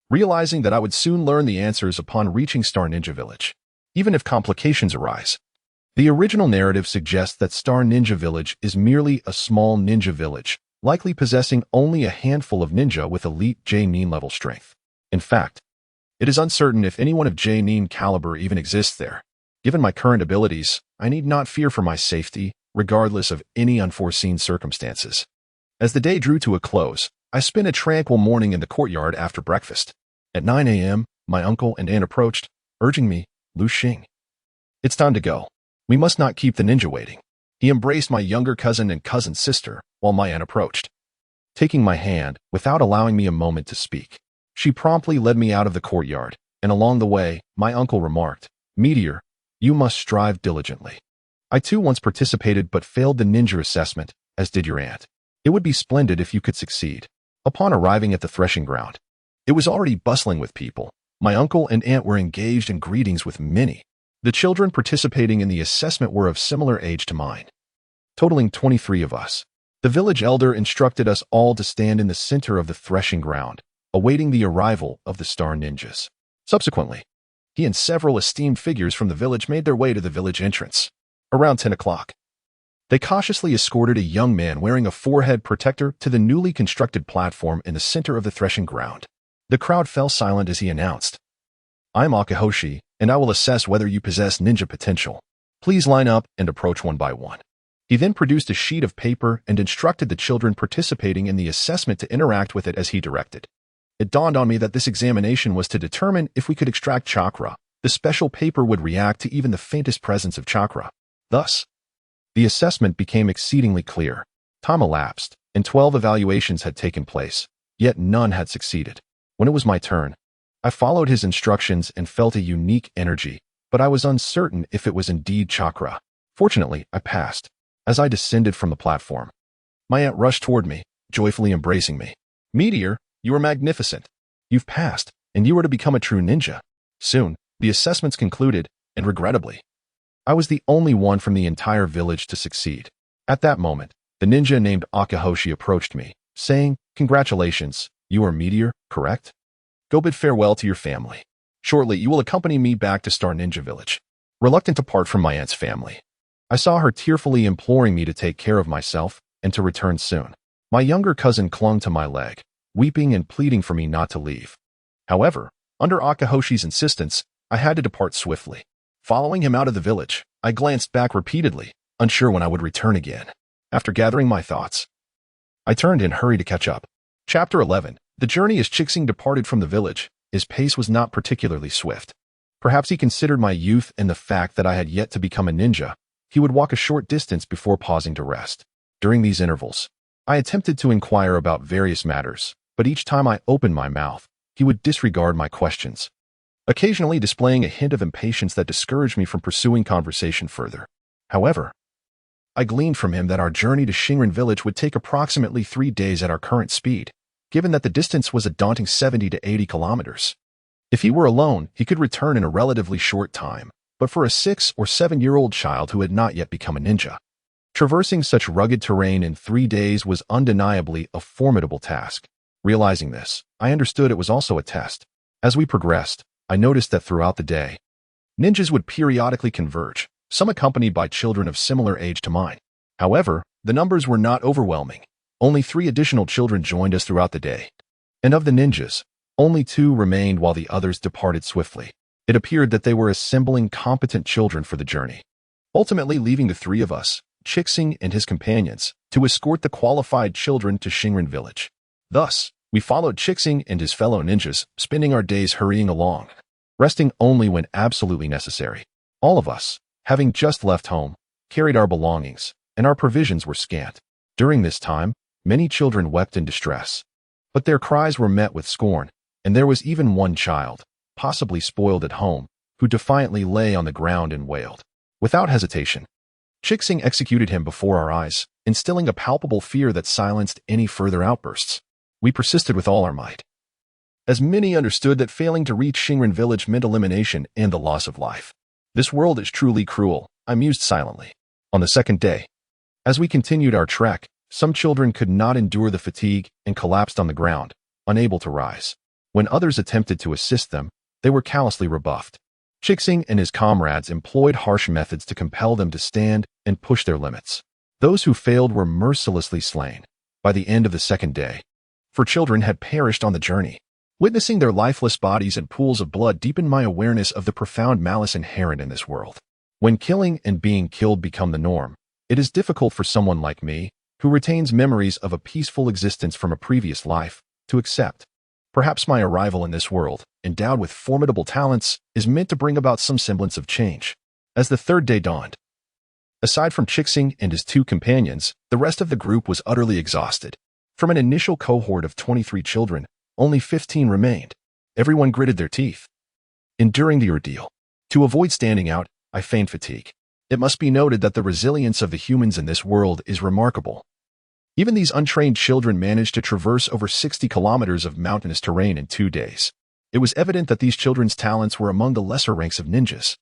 realizing that I would soon learn the answers upon reaching Star Ninja Village, even if complications arise. The original narrative suggests that Star Ninja Village is merely a small ninja village, likely possessing only a handful of ninja with elite J-Nin level strength. In fact, it is uncertain if anyone of J-Nin caliber even exists there. Given my current abilities, I need not fear for my safety, regardless of any unforeseen circumstances. As the day drew to a close, I spent a tranquil morning in the courtyard after breakfast. At 9 a.m., my uncle and aunt approached, urging me, Lu Xing. It's time to go. We must not keep the ninja waiting. He embraced my younger cousin and cousin sister, while my aunt approached. Taking my hand, without allowing me a moment to speak, she promptly led me out of the courtyard, and along the way, my uncle remarked, Meteor, you must strive diligently. I too once participated but failed the ninja assessment, as did your aunt. It would be splendid if you could succeed. Upon arriving at the threshing ground, it was already bustling with people. My uncle and aunt were engaged in greetings with many. The children participating in the assessment were of similar age to mine, totaling 23 of us. The village elder instructed us all to stand in the center of the threshing ground, awaiting the arrival of the Star Ninjas. Subsequently, he and several esteemed figures from the village made their way to the village entrance. Around 10 o'clock, they cautiously escorted a young man wearing a forehead protector to the newly constructed platform in the center of the threshing ground. The crowd fell silent as he announced, I'm Akahoshi, and I will assess whether you possess ninja potential. Please line up and approach one by one. He then produced a sheet of paper and instructed the children participating in the assessment to interact with it as he directed. It dawned on me that this examination was to determine if we could extract chakra. The special paper would react to even the faintest presence of chakra. Thus, the assessment became exceedingly clear. Time elapsed, and 12 evaluations had taken place, yet none had succeeded. When it was my turn, I followed his instructions and felt a unique energy, but I was uncertain if it was indeed chakra. Fortunately, I passed. As I descended from the platform, my aunt rushed toward me, joyfully embracing me. Meteor, you are magnificent. You've passed, and you are to become a true ninja. Soon, the assessments concluded, and regrettably, I was the only one from the entire village to succeed. At that moment, the ninja named Akahoshi approached me, saying, Congratulations, you are Meteor, correct? Go bid farewell to your family. Shortly, you will accompany me back to Star Ninja Village. Reluctant to part from my aunt's family, I saw her tearfully imploring me to take care of myself and to return soon. My younger cousin clung to my leg, weeping and pleading for me not to leave. However, under Akahoshi's insistence, I had to depart swiftly. Following him out of the village, I glanced back repeatedly, unsure when I would return again. After gathering my thoughts, I turned and hurried to catch up. Chapter 11. The journey as Chixing departed from the village, his pace was not particularly swift. Perhaps he considered my youth and the fact that I had yet to become a ninja. He would walk a short distance before pausing to rest. During these intervals, I attempted to inquire about various matters, but each time I opened my mouth, he would disregard my questions, occasionally displaying a hint of impatience that discouraged me from pursuing conversation further. However, I gleaned from him that our journey to Shinrin Village would take approximately 3 days at our current speed, given that the distance was a daunting 70 to 80 kilometers. If he were alone, he could return in a relatively short time, but for a 6 or 7-year-old child who had not yet become a ninja, traversing such rugged terrain in 3 days was undeniably a formidable task. Realizing this, I understood it was also a test. As we progressed, I noticed that throughout the day, ninjas would periodically converge, some accompanied by children of similar age to mine. However, the numbers were not overwhelming. Only 3 additional children joined us throughout the day. And of the ninjas, only 2 remained while the others departed swiftly. It appeared that they were assembling competent children for the journey, ultimately leaving the 3 of us, Chixing and his companions, to escort the qualified children to Shinrin Village. Thus, we followed Chixing and his fellow ninjas, spending our days hurrying along, resting only when absolutely necessary. All of us, having just left home, carried our belongings, and our provisions were scant. During this time, many children wept in distress. But their cries were met with scorn, and there was even one child, possibly spoiled at home, who defiantly lay on the ground and wailed. Without hesitation, Chixing executed him before our eyes, instilling a palpable fear that silenced any further outbursts. We persisted with all our might, as many understood that failing to reach Shinrin village meant elimination and the loss of life. This world is truly cruel, I mused silently. On the second day, as we continued our trek, some children could not endure the fatigue and collapsed on the ground, unable to rise. When others attempted to assist them, they were callously rebuffed. Chixing and his comrades employed harsh methods to compel them to stand and push their limits. Those who failed were mercilessly slain by the end of the second day, for children had perished on the journey. Witnessing their lifeless bodies and pools of blood deepened my awareness of the profound malice inherent in this world. When killing and being killed become the norm, it is difficult for someone like me, who retains memories of a peaceful existence from a previous life, to accept. Perhaps my arrival in this world, endowed with formidable talents, is meant to bring about some semblance of change. As the third day dawned, aside from Chixing and his two companions, the rest of the group was utterly exhausted. From an initial cohort of 23 children, only 15 remained. Everyone gritted their teeth, enduring the ordeal. To avoid standing out, I feigned fatigue. It must be noted that the resilience of the humans in this world is remarkable. Even these untrained children managed to traverse over 60 kilometers of mountainous terrain in 2 days. It was evident that these children's talents were among the lesser ranks of ninjas.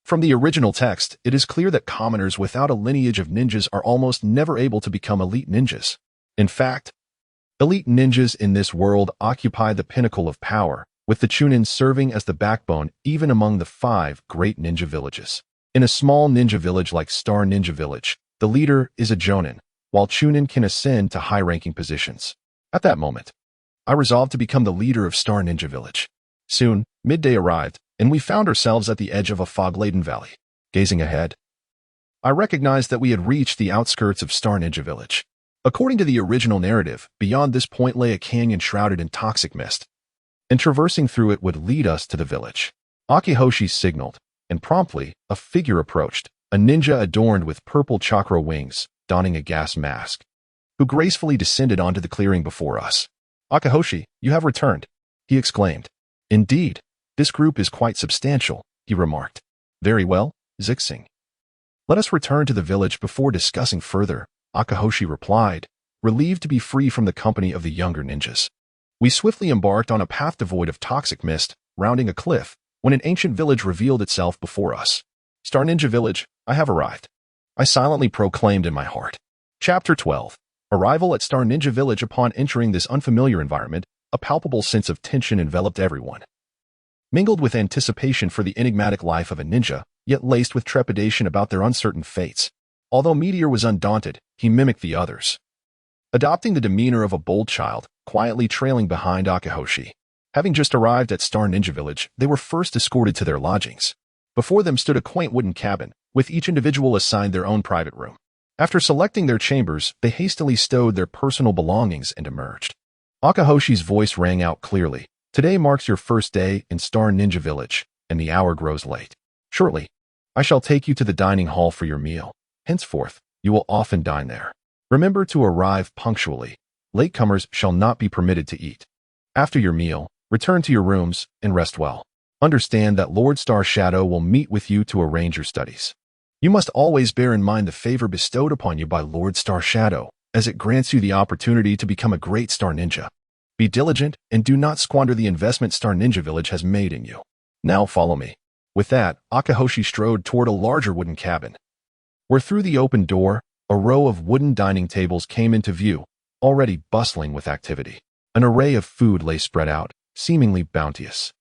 From the original text, it is clear that commoners without a lineage of ninjas are almost never able to become elite ninjas. In fact, elite ninjas in this world occupy the pinnacle of power, with the Chunin serving as the backbone even among the 5 great ninja villages. In a small ninja village like Star Ninja Village, the leader is a Jonin, while Chunin can ascend to high-ranking positions. At that moment, I resolved to become the leader of Star Ninja Village. Soon, midday arrived, and we found ourselves at the edge of a fog-laden valley. Gazing ahead, I recognized that we had reached the outskirts of Star Ninja Village. According to the original narrative, beyond this point lay a canyon shrouded in toxic mist, and traversing through it would lead us to the village. Akihoshi signaled, and promptly, a figure approached, a ninja adorned with purple chakra wings, donning a gas mask, who gracefully descended onto the clearing before us. "Akihoshi, you have returned," he exclaimed. "Indeed, this group is quite substantial," he remarked. "Very well, Zixing. Let us return to the village before discussing further," Akihoshi replied, relieved to be free from the company of the younger ninjas. We swiftly embarked on a path devoid of toxic mist, rounding a cliff, when an ancient village revealed itself before us. "Star Ninja Village, I have arrived," I silently proclaimed in my heart. Chapter 12. Arrival at Star Ninja Village. Upon entering this unfamiliar environment, a palpable sense of tension enveloped everyone. Mingled with anticipation for the enigmatic life of a ninja, yet laced with trepidation about their uncertain fates. Although Meteor was undaunted, he mimicked the others, adopting the demeanor of a bold child, quietly trailing behind Akihoshi. Having just arrived at Star Ninja Village, they were first escorted to their lodgings. Before them stood a quaint wooden cabin, with each individual assigned their own private room. After selecting their chambers, they hastily stowed their personal belongings and emerged. Akihoshi's voice rang out clearly. "Today marks your first day in Star Ninja Village, and the hour grows late. Shortly, I shall take you to the dining hall for your meal. Henceforth, you will often dine there. Remember to arrive punctually. Latecomers shall not be permitted to eat. After your meal, return to your rooms and rest well. Understand that Lord Star Shadow will meet with you to arrange your studies. You must always bear in mind the favor bestowed upon you by Lord Star Shadow, as it grants you the opportunity to become a great Star Ninja. Be diligent and do not squander the investment Star Ninja Village has made in you. Now follow me." With that, Akihoshi strode toward a larger wooden cabin, where through the open door, a row of wooden dining tables came into view, already bustling with activity. An array of food lay spread out, seemingly bounteous,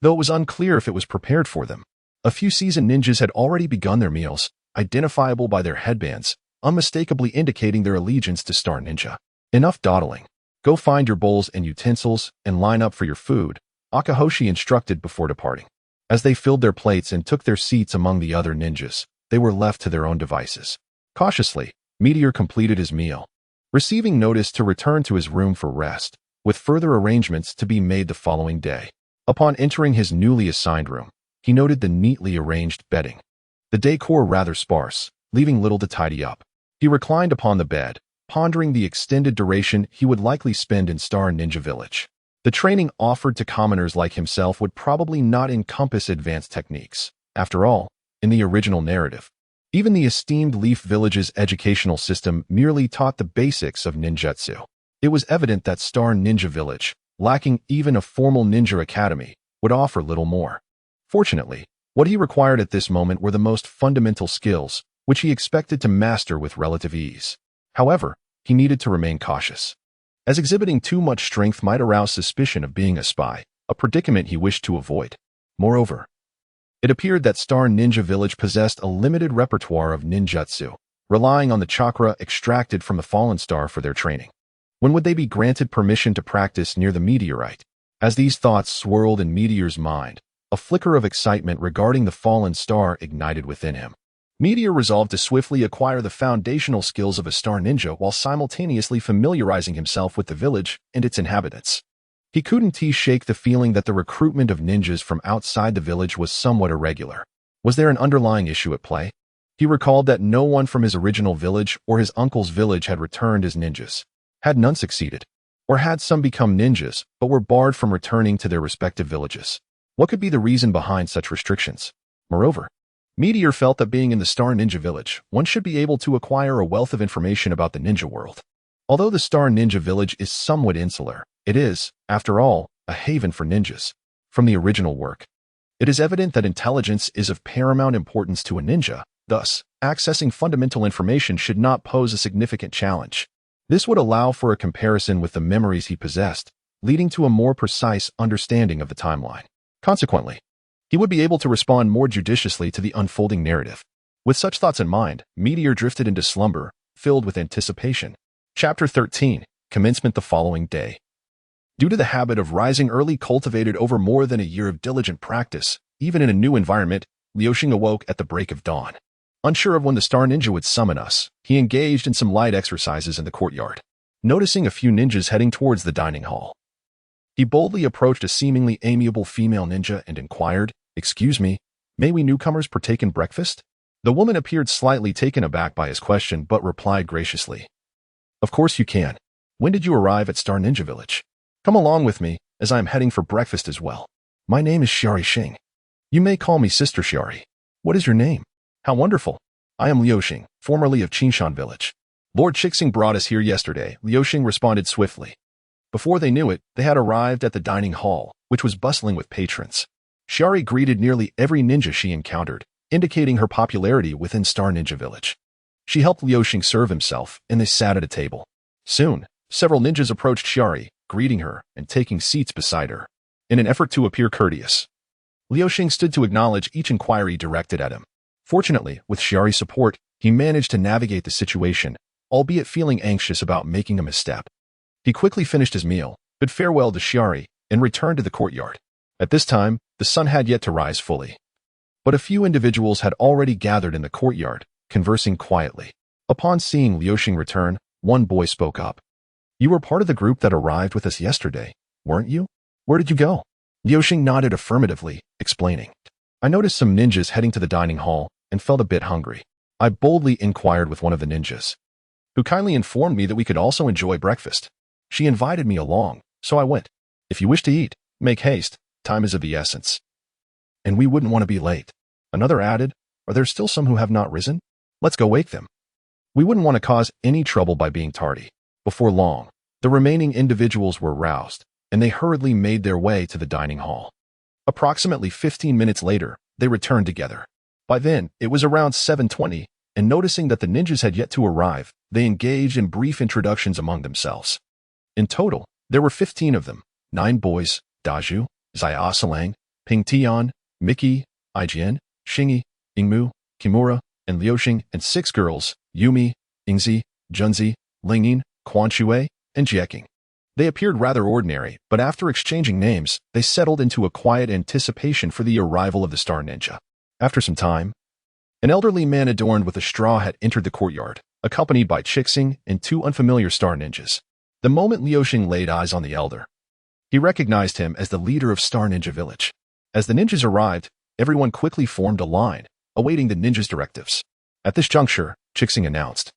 though it was unclear if it was prepared for them. A few seasoned ninjas had already begun their meals, identifiable by their headbands, unmistakably indicating their allegiance to Star Ninja. "Enough dawdling. Go find your bowls and utensils and line up for your food," Akihoshi instructed before departing. As they filled their plates and took their seats among the other ninjas, they were left to their own devices. Cautiously, Meteor completed his meal, receiving notice to return to his room for rest, with further arrangements to be made the following day. Upon entering his newly assigned room, he noted the neatly arranged bedding, the decor rather sparse, leaving little to tidy up. He reclined upon the bed, pondering the extended duration he would likely spend in Star Ninja Village. The training offered to commoners like himself would probably not encompass advanced techniques. After all, in the original narrative, even the esteemed Leaf Village's educational system merely taught the basics of ninjutsu. It was evident that Star Ninja Village, lacking even a formal ninja academy, would offer little more. Fortunately, what he required at this moment were the most fundamental skills, which he expected to master with relative ease. However, he needed to remain cautious, as exhibiting too much strength might arouse suspicion of being a spy, a predicament he wished to avoid. Moreover, it appeared that Star Ninja Village possessed a limited repertoire of ninjutsu, relying on the chakra extracted from the fallen star for their training. When would they be granted permission to practice near the meteorite? As these thoughts swirled in Meteor's mind, a flicker of excitement regarding the fallen star ignited within him. Meteor resolved to swiftly acquire the foundational skills of a star ninja while simultaneously familiarizing himself with the village and its inhabitants. He couldn't shake the feeling that the recruitment of ninjas from outside the village was somewhat irregular. Was there an underlying issue at play? He recalled that no one from his original village or his uncle's village had returned as ninjas. Had none succeeded? Or had some become ninjas, but were barred from returning to their respective villages? What could be the reason behind such restrictions? Moreover, Meteor felt that being in the Star Ninja Village, one should be able to acquire a wealth of information about the ninja world. Although the Star Ninja Village is somewhat insular, it is, after all, a haven for ninjas. From the original work, it is evident that intelligence is of paramount importance to a ninja. Thus, accessing fundamental information should not pose a significant challenge. This would allow for a comparison with the memories he possessed, leading to a more precise understanding of the timeline. Consequently, he would be able to respond more judiciously to the unfolding narrative. With such thoughts in mind, Meteor drifted into slumber, filled with anticipation. Chapter 13. Commencement the following day. Due to the habit of rising early cultivated over more than a year of diligent practice, even in a new environment, Liuxing awoke at the break of dawn. Unsure of when the Star Ninja would summon us, he engaged in some light exercises in the courtyard. Noticing a few ninjas heading towards the dining hall, he boldly approached a seemingly amiable female ninja and inquired, "Excuse me, may we newcomers partake in breakfast?" The woman appeared slightly taken aback by his question but replied graciously, "Of course you can. When did you arrive at Star Ninja Village? Come along with me, as I am heading for breakfast as well. My name is Xiari Xing. You may call me Sister Xiari. What is your name?" "How wonderful. I am Liuxing, formerly of Qinshan Village. Lord Chixing brought us here yesterday," Liuxing responded swiftly. Before they knew it, they had arrived at the dining hall, which was bustling with patrons. Xiari greeted nearly every ninja she encountered, indicating her popularity within Star Ninja Village. She helped Liuxing serve himself, and they sat at a table. Soon, several ninjas approached Xiari, greeting her and taking seats beside her. In an effort to appear courteous, Liuxing stood to acknowledge each inquiry directed at him. Fortunately, with Xiari's support, he managed to navigate the situation, albeit feeling anxious about making a misstep. He quickly finished his meal, bid farewell to Xiari, and returned to the courtyard. At this time, the sun had yet to rise fully. But a few individuals had already gathered in the courtyard, conversing quietly. Upon seeing Liuxing return, one boy spoke up. "You were part of the group that arrived with us yesterday, weren't you? Where did you go?" Liuxing nodded affirmatively, explaining, "I noticed some ninjas heading to the dining hall and felt a bit hungry. I boldly inquired with one of the ninjas, who kindly informed me that we could also enjoy breakfast. She invited me along, so I went. If you wish to eat, make haste, time is of the essence. And we wouldn't want to be late." Another added, "Are there still some who have not risen? Let's go wake them. We wouldn't want to cause any trouble by being tardy." Before long, the remaining individuals were roused, and they hurriedly made their way to the dining hall. Approximately 15 minutes later, they returned together. By then, it was around 7:20, and noticing that the ninjas had yet to arrive, they engaged in brief introductions among themselves. In total, there were 15 of them, 9 boys, Daju, Xiaosalang, Ping Tian, Miki, Aijian, Xingyi, Ingmu, Kimura, and Liuxing, and 6 girls, Yumi, Ingzi, Junzi, Lingyin, Quanshui, and Jieking. They appeared rather ordinary, but after exchanging names, they settled into a quiet anticipation for the arrival of the Star Ninja. After some time, an elderly man adorned with a straw hat entered the courtyard, accompanied by Chixing and 2 unfamiliar Star Ninjas. The moment Liuxing laid eyes on the elder, he recognized him as the leader of Star Ninja Village. As the ninjas arrived, everyone quickly formed a line, awaiting the ninjas' directives. At this juncture, Chixing announced,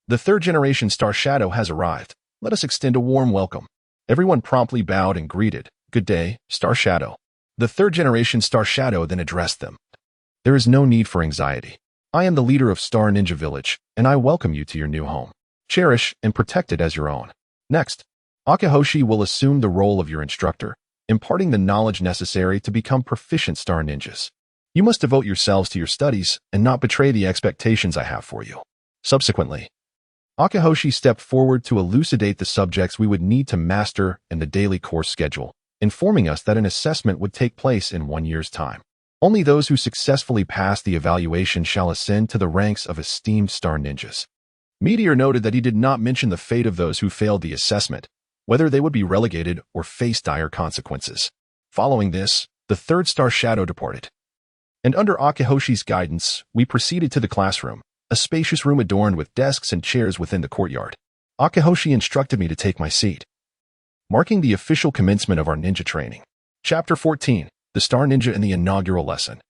"The third-generation Star Shadow has arrived. Let us extend a warm welcome." Everyone promptly bowed and greeted, "Good day, Star Shadow." The third-generation Star Shadow then addressed them. "There is no need for anxiety. I am the leader of Star Ninja Village, and I welcome you to your new home. Cherish and protect it as your own." Next, Akahoshi will assume the role of your instructor, imparting the knowledge necessary to become proficient Star Ninjas. You must devote yourselves to your studies and not betray the expectations I have for you. Subsequently, Akahoshi stepped forward to elucidate the subjects we would need to master in the daily course schedule, informing us that an assessment would take place in 1 year's time. Only those who successfully pass the evaluation shall ascend to the ranks of esteemed Star Ninjas. Meteor noted that he did not mention the fate of those who failed the assessment, whether they would be relegated or face dire consequences. Following this, the third Star Shadow departed. And under Akihoshi's guidance, we proceeded to the classroom, a spacious room adorned with desks and chairs within the courtyard. Akihoshi instructed me to take my seat, marking the official commencement of our ninja training. Chapter 14, The Star Ninja and the Inaugural Lesson.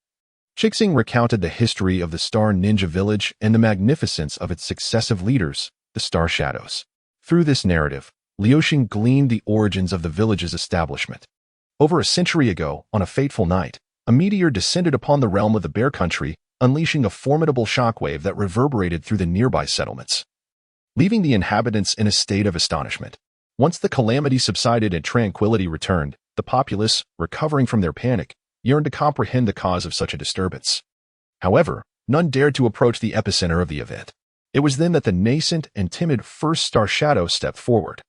Chixing recounted the history of the Star Ninja Village and the magnificence of its successive leaders, the Star Shadows. Through this narrative, Liuxing gleaned the origins of the village's establishment. Over a century ago, on a fateful night, a meteor descended upon the realm of the Bear Country, unleashing a formidable shockwave that reverberated through the nearby settlements, leaving the inhabitants in a state of astonishment. Once the calamity subsided and tranquility returned, the populace, recovering from their panic, yearned to comprehend the cause of such a disturbance. However, none dared to approach the epicenter of the event. It was then that the nascent and timid first Star Shadow stepped forward,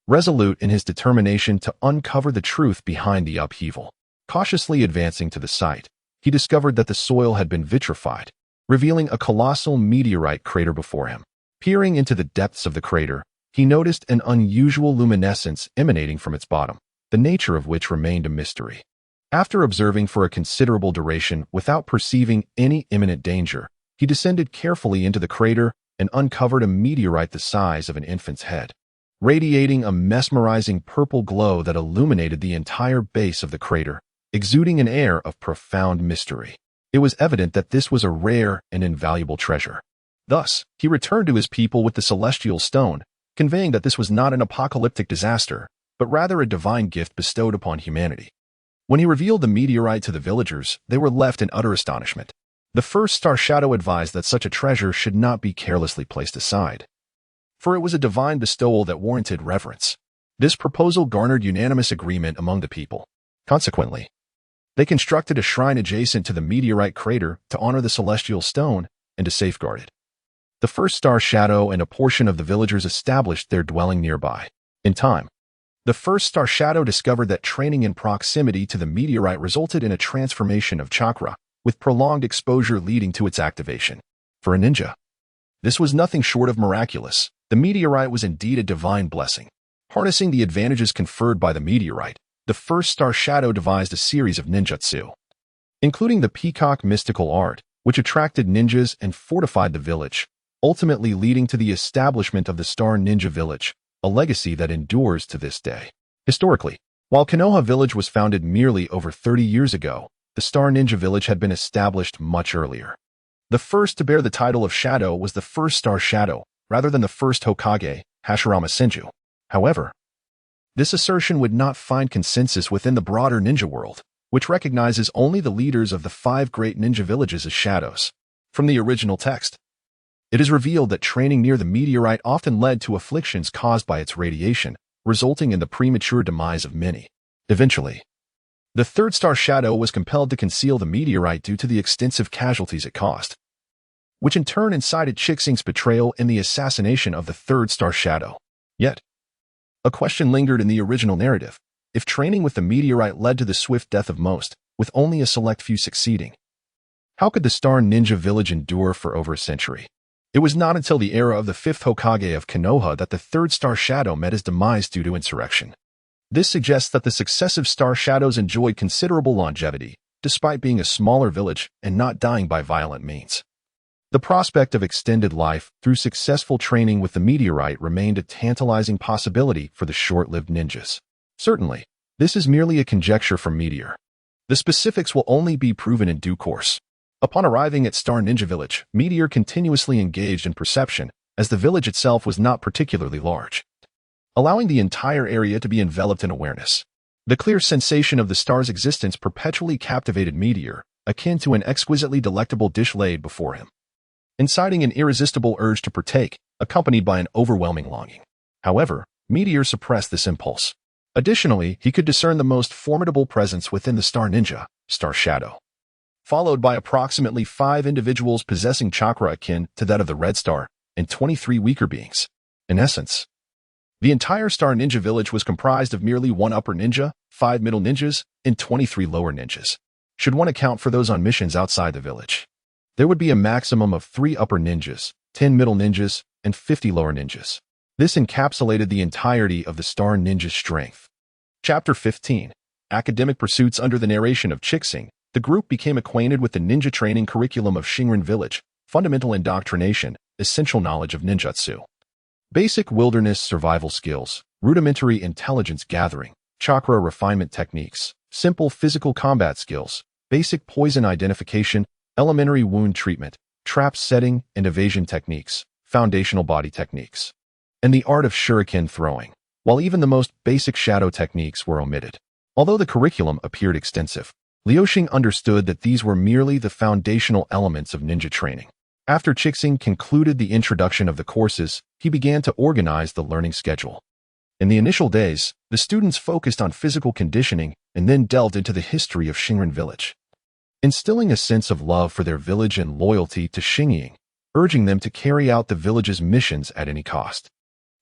resolute in his determination to uncover the truth behind the upheaval. Cautiously advancing to the site, he discovered that the soil had been vitrified, revealing a colossal meteorite crater before him. Peering into the depths of the crater, he noticed an unusual luminescence emanating from its bottom, the nature of which remained a mystery. After observing for a considerable duration without perceiving any imminent danger, he descended carefully into the crater and uncovered a meteorite the size of an infant's head, radiating a mesmerizing purple glow that illuminated the entire base of the crater, exuding an air of profound mystery. It was evident that this was a rare and invaluable treasure. Thus, he returned to his people with the celestial stone, conveying that this was not an apocalyptic disaster, but rather a divine gift bestowed upon humanity. When he revealed the meteorite to the villagers, they were left in utter astonishment. The first Star Shadow advised that such a treasure should not be carelessly placed aside, for it was a divine bestowal that warranted reverence. This proposal garnered unanimous agreement among the people. Consequently, they constructed a shrine adjacent to the meteorite crater to honor the celestial stone and to safeguard it. The first Star Shadow and a portion of the villagers established their dwelling nearby. In time, the first Star Shadow discovered that training in proximity to the meteorite resulted in a transformation of chakra, with prolonged exposure leading to its activation. For a ninja, this was nothing short of miraculous. The meteorite was indeed a divine blessing. Harnessing the advantages conferred by the meteorite, the first Star Shadow devised a series of ninjutsu, including the peacock mystical art, which attracted ninjas and fortified the village, ultimately leading to the establishment of the Star Ninja Village, a legacy that endures to this day. Historically, while Konoha Village was founded merely over 30 years ago, the Star Ninja Village had been established much earlier. The first to bear the title of Shadow was the first Star Shadow, rather than the first Hokage, Hashirama Senju. However, this assertion would not find consensus within the broader ninja world, which recognizes only the leaders of the 5 great ninja villages as shadows. From the original text, it is revealed that training near the meteorite often led to afflictions caused by its radiation, resulting in the premature demise of many. Eventually, the third Star Shadow was compelled to conceal the meteorite due to the extensive casualties it caused, which in turn incited Chixing's betrayal in the assassination of the third Star Shadow. Yet, a question lingered in the original narrative. If training with the meteorite led to the swift death of most, with only a select few succeeding, how could the Star Ninja Village endure for over a century? It was not until the era of the 5th Hokage of Konoha that the third Star Shadow met his demise due to insurrection. This suggests that the successive Star Shadows enjoyed considerable longevity, despite being a smaller village and not dying by violent means. The prospect of extended life through successful training with the meteorite remained a tantalizing possibility for the short-lived ninjas. Certainly, this is merely a conjecture from Meteor. The specifics will only be proven in due course. Upon arriving at Star Ninja Village, Meteor continuously engaged in perception, as the village itself was not particularly large, allowing the entire area to be enveloped in awareness. The clear sensation of the star's existence perpetually captivated Meteor, akin to an exquisitely delectable dish laid before him, inciting an irresistible urge to partake, accompanied by an overwhelming longing. However, Meteor suppressed this impulse. Additionally, he could discern the most formidable presence within the Star Ninja, Star Shadow, followed by approximately 5 individuals possessing chakra akin to that of the Red Star, and 23 weaker beings. In essence, the entire Star Ninja Village was comprised of merely 1 upper ninja, 5 middle ninjas, and 23 lower ninjas. Should one account for those on missions outside the village, there would be a maximum of 3 upper ninjas, 10 middle ninjas, and 50 lower ninjas. This encapsulated the entirety of the Star Ninja's strength. Chapter 15. Academic Pursuits. Under the narration of Chixing, the group became acquainted with the ninja training curriculum of Shinrin Village, fundamental indoctrination, essential knowledge of ninjutsu, basic wilderness survival skills, rudimentary intelligence gathering, chakra refinement techniques, simple physical combat skills, basic poison identification, elementary wound treatment, trap setting and evasion techniques, foundational body techniques, and the art of shuriken throwing, while even the most basic shadow techniques were omitted. Although the curriculum appeared extensive, Liuxing understood that these were merely the foundational elements of ninja training. After Chixing concluded the introduction of the courses, he began to organize the learning schedule. In the initial days, the students focused on physical conditioning and then delved into the history of Shinrin Village, instilling a sense of love for their village and loyalty to Xingying, urging them to carry out the village's missions at any cost.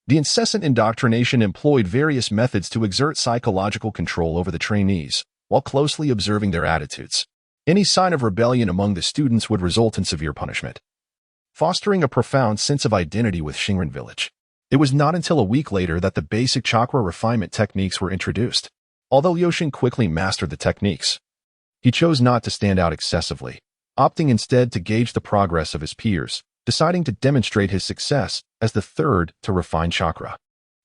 The incessant indoctrination employed various methods to exert psychological control over the trainees, while closely observing their attitudes. Any sign of rebellion among the students would result in severe punishment, fostering a profound sense of identity with Shinrin Village. It was not until a week later that the basic chakra refinement techniques were introduced. Although Liuxing quickly mastered the techniques, he chose not to stand out excessively, opting instead to gauge the progress of his peers, deciding to demonstrate his success as the third to refine chakra,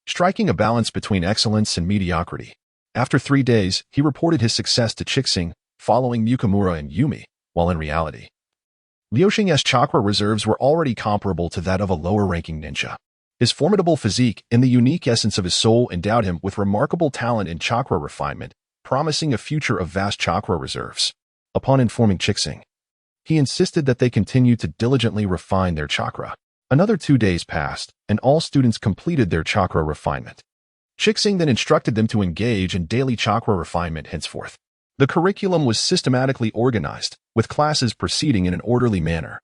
striking a balance between excellence and mediocrity. After 3 days, he reported his success to Chixing, following Mukamura and Yumi, while in reality, Liuxing's chakra reserves were already comparable to that of a lower-ranking ninja. His formidable physique and the unique essence of his soul endowed him with remarkable talent in chakra refinement, promising a future of vast chakra reserves. Upon informing Chixing, he insisted that they continue to diligently refine their chakra. Another 2 days passed, and all students completed their chakra refinement. Chixing then instructed them to engage in daily chakra refinement henceforth. The curriculum was systematically organized, with classes proceeding in an orderly manner,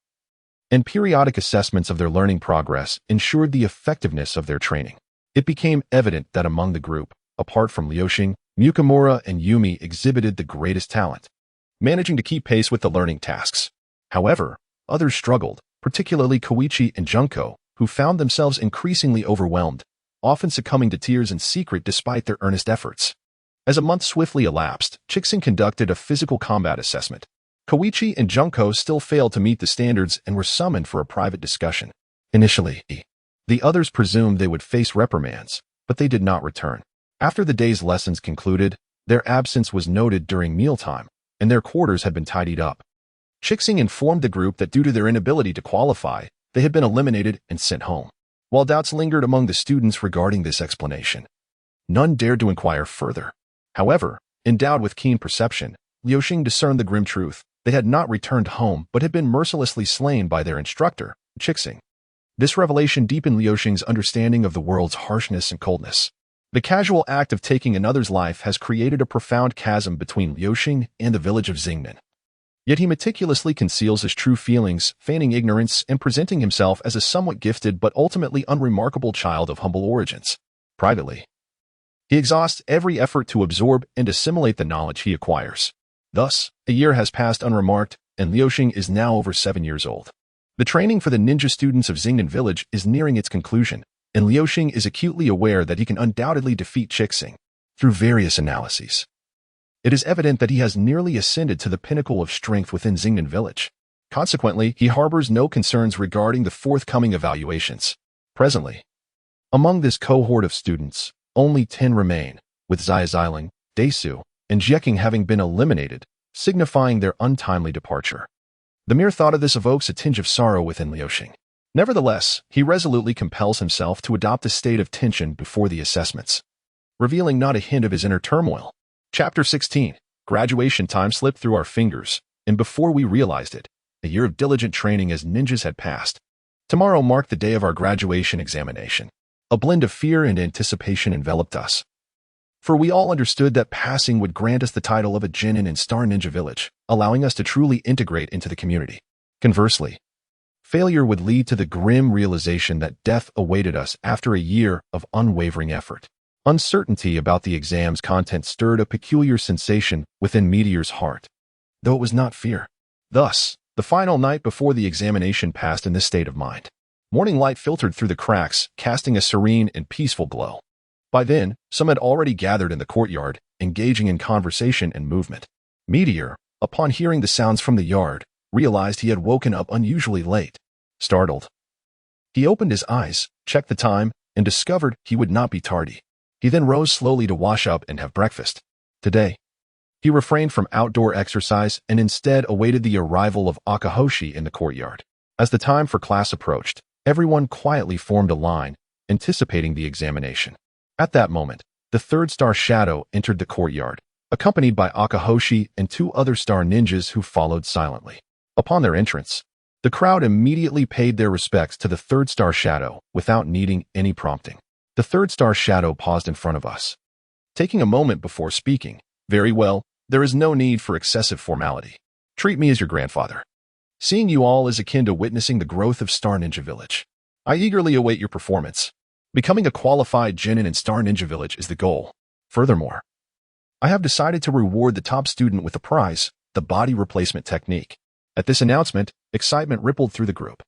and periodic assessments of their learning progress ensured the effectiveness of their training. It became evident that among the group, apart from Liuxing, Mukamura and Yumi exhibited the greatest talent, managing to keep pace with the learning tasks. However, others struggled, particularly Koichi and Junko, who found themselves increasingly overwhelmed, often succumbing to tears in secret despite their earnest efforts. As a month swiftly elapsed, Chixing conducted a physical combat assessment. Koichi and Junko still failed to meet the standards and were summoned for a private discussion. Initially, the others presumed they would face reprimands, but they did not return. After the day's lessons concluded, their absence was noted during mealtime, and their quarters had been tidied up. Chixing informed the group that due to their inability to qualify, they had been eliminated and sent home. While doubts lingered among the students regarding this explanation, none dared to inquire further. However, endowed with keen perception, Liuxing discerned the grim truth. They had not returned home but had been mercilessly slain by their instructor, Chixing. This revelation deepened Liuxing's understanding of the world's harshness and coldness. The casual act of taking another's life has created a profound chasm between Liuxing and the village of Xingnan. Yet he meticulously conceals his true feelings, feigning ignorance and presenting himself as a somewhat gifted but ultimately unremarkable child of humble origins. Privately, he exhausts every effort to absorb and assimilate the knowledge he acquires. Thus, a year has passed unremarked, and Liuxing is now over 7 years old. The training for the ninja students of Xingnan Village is nearing its conclusion, and Liuxing is acutely aware that he can undoubtedly defeat Chixing through various analyses. It is evident that he has nearly ascended to the pinnacle of strength within Xingnan Village. Consequently, he harbors no concerns regarding the forthcoming evaluations. Presently, among this cohort of students, only 10 remain, with Xiaoxiling, Daisu, and Jieking having been eliminated, signifying their untimely departure. The mere thought of this evokes a tinge of sorrow within Liuxing. Nevertheless, he resolutely compels himself to adopt a state of tension before the assessments, revealing not a hint of his inner turmoil. Chapter 16. Graduation time slipped through our fingers, and before we realized it, a year of diligent training as ninjas had passed. Tomorrow marked the day of our graduation examination. A blend of fear and anticipation enveloped us, for we all understood that passing would grant us the title of a Chunin in Star Ninja Village, allowing us to truly integrate into the community. Conversely, failure would lead to the grim realization that death awaited us after a year of unwavering effort. Uncertainty about the exam's content stirred a peculiar sensation within Meteor's heart, though it was not fear. Thus, the final night before the examination passed in this state of mind. Morning light filtered through the cracks, casting a serene and peaceful glow. By then, some had already gathered in the courtyard, engaging in conversation and movement. Meteor, upon hearing the sounds from the yard, realized he had woken up unusually late. Startled, he opened his eyes, checked the time, and discovered he would not be tardy. He then rose slowly to wash up and have breakfast. Today, he refrained from outdoor exercise and instead awaited the arrival of Akahoshi in the courtyard. As the time for class approached, everyone quietly formed a line, anticipating the examination. At that moment, the third star shadow entered the courtyard, accompanied by Akahoshi and two other star ninjas who followed silently. Upon their entrance, the crowd immediately paid their respects to the third star shadow without needing any prompting. The third star shadow paused in front of us, taking a moment before speaking. Very well, there is no need for excessive formality. Treat me as your grandfather. Seeing you all is akin to witnessing the growth of Star Ninja Village. I eagerly await your performance. Becoming a qualified Chunin in Star Ninja Village is the goal. Furthermore, I have decided to reward the top student with a prize, the body replacement technique. At this announcement, excitement rippled through the group,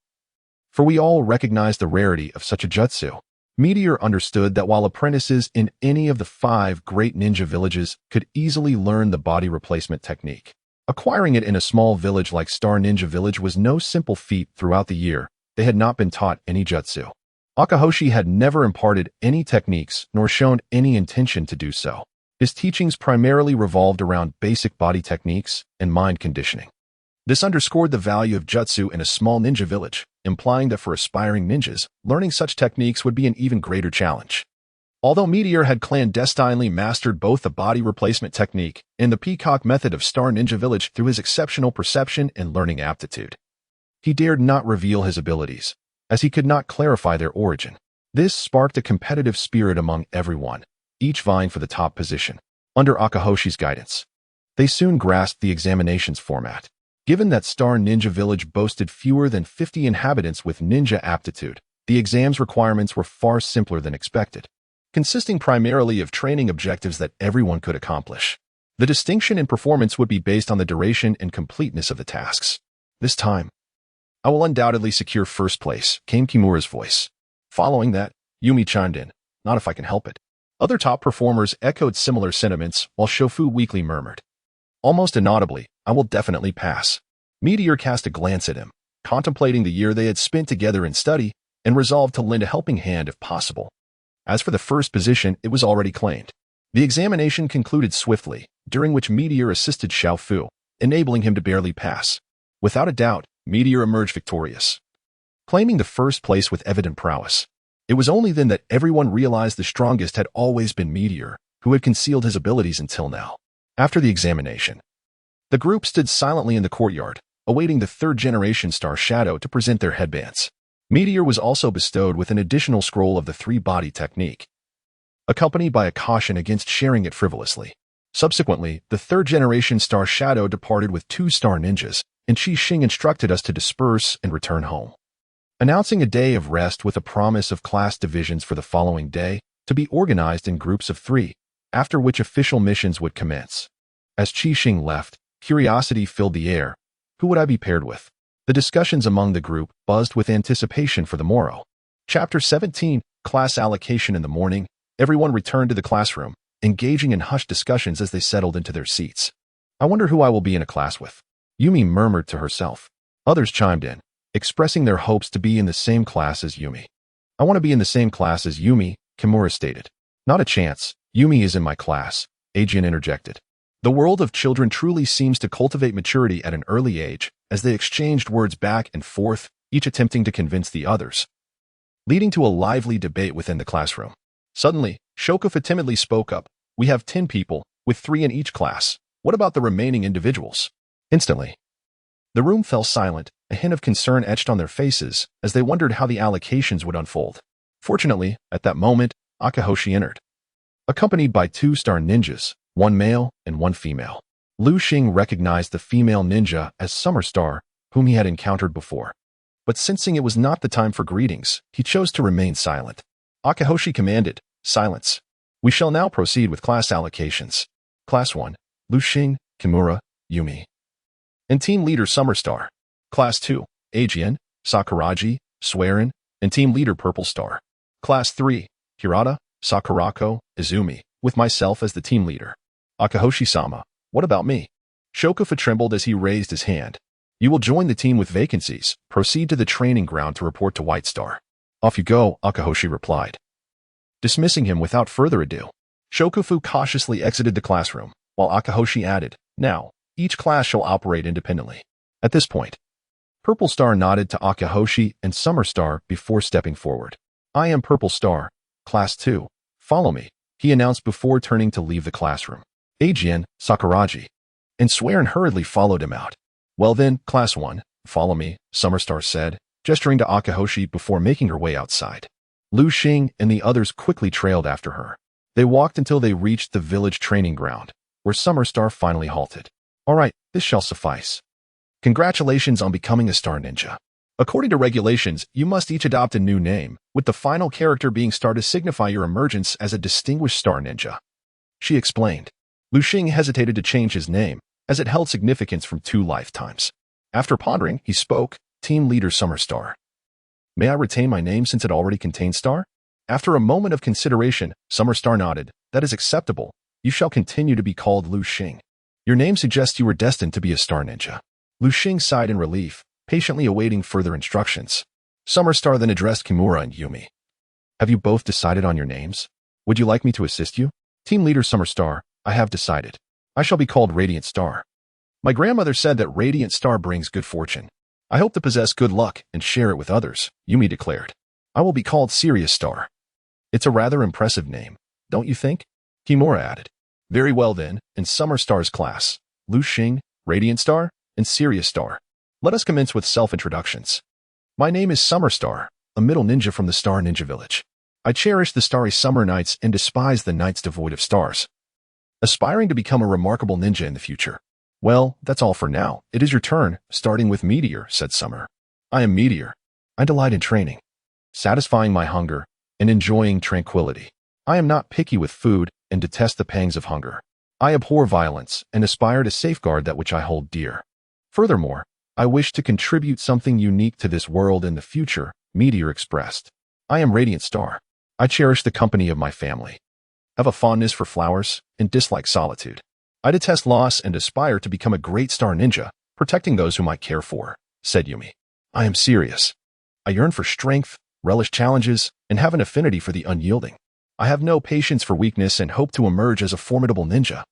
for we all recognized the rarity of such a jutsu. Meteor understood that while apprentices in any of the 5 great ninja villages could easily learn the body replacement technique, acquiring it in a small village like Star Ninja Village was no simple feat. Throughout the year, they had not been taught any jutsu. Akahoshi had never imparted any techniques nor shown any intention to do so. His teachings primarily revolved around basic body techniques and mind conditioning. This underscored the value of jutsu in a small ninja village, implying that for aspiring ninjas, learning such techniques would be an even greater challenge. Although Meteor had clandestinely mastered both the body replacement technique and the peacock method of Star Ninja Village through his exceptional perception and learning aptitude, he dared not reveal his abilities, as he could not clarify their origin. This sparked a competitive spirit among everyone, each vying for the top position. Under Akahoshi's guidance, they soon grasped the examination's format. Given that Star Ninja Village boasted fewer than 50 inhabitants with ninja aptitude, the exam's requirements were far simpler than expected, consisting primarily of training objectives that everyone could accomplish. The distinction in performance would be based on the duration and completeness of the tasks. This time, I will undoubtedly secure first place, came Kimura's voice. Following that, Yumi chimed in, not if I can help it. Other top performers echoed similar sentiments, while Shofu weakly murmured, almost inaudibly, I will definitely pass. Meteor cast a glance at him, contemplating the year they had spent together in study, and resolved to lend a helping hand if possible. As for the first position, it was already claimed. The examination concluded swiftly, during which Meteor assisted Xiaofu, enabling him to barely pass. Without a doubt, Meteor emerged victorious, claiming the first place with evident prowess. It was only then that everyone realized the strongest had always been Meteor, who had concealed his abilities until now. After the examination, the group stood silently in the courtyard, awaiting the third-generation Star Shadow to present their headbands. Meteor was also bestowed with an additional scroll of the 3-body technique, accompanied by a caution against sharing it frivolously. Subsequently, the third-generation Star Shadow departed with 2 star ninjas, and Qi Xing instructed us to disperse and return home, announcing a day of rest with a promise of class divisions for the following day, to be organized in groups of 3, after which official missions would commence. As Qi Xing left, curiosity filled the air. Who would I be paired with? The discussions among the group buzzed with anticipation for the morrow. Chapter 17, Class Allocation. In the morning, everyone returned to the classroom, engaging in hushed discussions as they settled into their seats. I wonder who I will be in a class with, Yumi murmured to herself. Others chimed in, expressing their hopes to be in the same class as Yumi. I want to be in the same class as Yumi, Kimura stated. Not a chance. Yumi is in my class, Ajian interjected. The world of children truly seems to cultivate maturity at an early age, as they exchanged words back and forth, each attempting to convince the others, leading to a lively debate within the classroom. Suddenly, Shokufu timidly spoke up. "We have 10 people, with 3 in each class. What about the remaining individuals?" Instantly, the room fell silent, a hint of concern etched on their faces as they wondered how the allocations would unfold. Fortunately, at that moment, Akahoshi entered, accompanied by 2 star ninjas, 1 male and 1 female. Lu Xing recognized the female ninja as Summer Star, whom he had encountered before. But sensing it was not the time for greetings, he chose to remain silent. Akahoshi commanded, "Silence. We shall now proceed with class allocations. Class 1, Lu Xing, Kimura, Yumi. And Team Leader Summer Star. Class 2, Ajian, Sakuragi, Swearin, and Team Leader Purple Star. Class 3, Hirata, Sakurako, Izumi, with myself as the team leader. Akahoshi-sama, what about me?" Shokufu trembled as he raised his hand. "You will join the team with vacancies. Proceed to the training ground to report to White Star." "Off you go," Akahoshi replied, dismissing him without further ado. Shokufu cautiously exited the classroom, while Akahoshi added, "Now, each class shall operate independently." At this point, Purple Star nodded to Akahoshi and Summer Star before stepping forward. "I am Purple Star, Class 2. Follow me," he announced before turning to leave the classroom. Ajian, Sakuragi, and Swearin hurriedly followed him out. "Well then, Class 1, follow me," Summer Star said, gesturing to Akahoshi before making her way outside. Lu Xing and the others quickly trailed after her. They walked until they reached the village training ground, where Summer Star finally halted. "All right, this shall suffice. Congratulations on becoming a Star Ninja. According to regulations, you must each adopt a new name, with the final character being Star to signify your emergence as a distinguished Star Ninja," she explained. Lu Xing hesitated to change his name, as it held significance from 2 lifetimes. After pondering, he spoke, "Team Leader Summer Star. May I retain my name since it already contains Star?" After a moment of consideration, Summer Star nodded. "That is acceptable. You shall continue to be called Lu Xing. Your name suggests you were destined to be a Star Ninja." Lu Xing sighed in relief, patiently awaiting further instructions. Summer Star then addressed Kimura and Yumi. "Have you both decided on your names? Would you like me to assist you?" "Team Leader Summer Star, I have decided. I shall be called Radiant Star. My grandmother said that Radiant Star brings good fortune. I hope to possess good luck and share it with others," Yumi declared. "I will be called Sirius Star. It's a rather impressive name, don't you think?" Kimura added. "Very well then, in Summer Star's class, Lu Xing, Radiant Star, and Sirius Star. Let us commence with self-introductions. My name is Summer Star, a middle ninja from the Star Ninja Village. I cherish the starry summer nights and despise the nights devoid of stars, aspiring to become a remarkable ninja in the future." "Well, that's all for now. It is your turn, starting with Meteor," said Summer. "I am Meteor. I delight in training, satisfying my hunger, and enjoying tranquility. I am not picky with food and detest the pangs of hunger. I abhor violence and aspire to safeguard that which I hold dear. Furthermore, I wish to contribute something unique to this world in the future," Meteor expressed. "I am Radiant Star. I cherish the company of my family, have a fondness for flowers, and dislike solitude. I detest loss and aspire to become a great Star Ninja, protecting those whom I care for," said Yumi. "I am serious. I yearn for strength, relish challenges, and have an affinity for the unyielding. I have no patience for weakness and hope to emerge as a formidable ninja.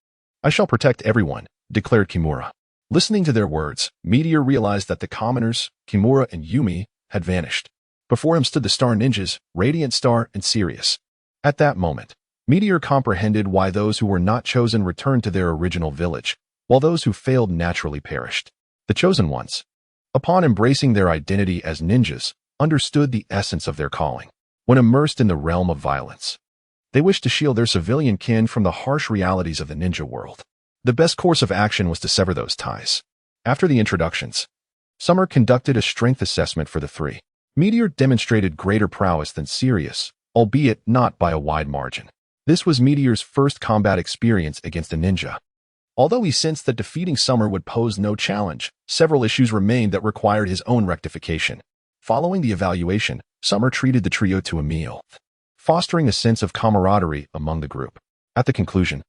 I shall protect everyone," declared Kimura. Listening to their words, Meteor realized that the commoners, Kimura and Yumi, had vanished. Before him stood the Star Ninjas, Radiant Star and Sirius. At that moment, Meteor comprehended why those who were not chosen returned to their original village, while those who failed naturally perished. The chosen ones, upon embracing their identity as ninjas, understood the essence of their calling. When immersed in the realm of violence, they wished to shield their civilian kin from the harsh realities of the ninja world. The best course of action was to sever those ties. After the introductions, Summer conducted a strength assessment for the 3. Meteor demonstrated greater prowess than Sirius, albeit not by a wide margin. This was Meteor's first combat experience against a ninja. Although he sensed that defeating Summer would pose no challenge, several issues remained that required his own rectification. Following the evaluation, Summer treated the trio to a meal, fostering a sense of camaraderie among the group. At the conclusion,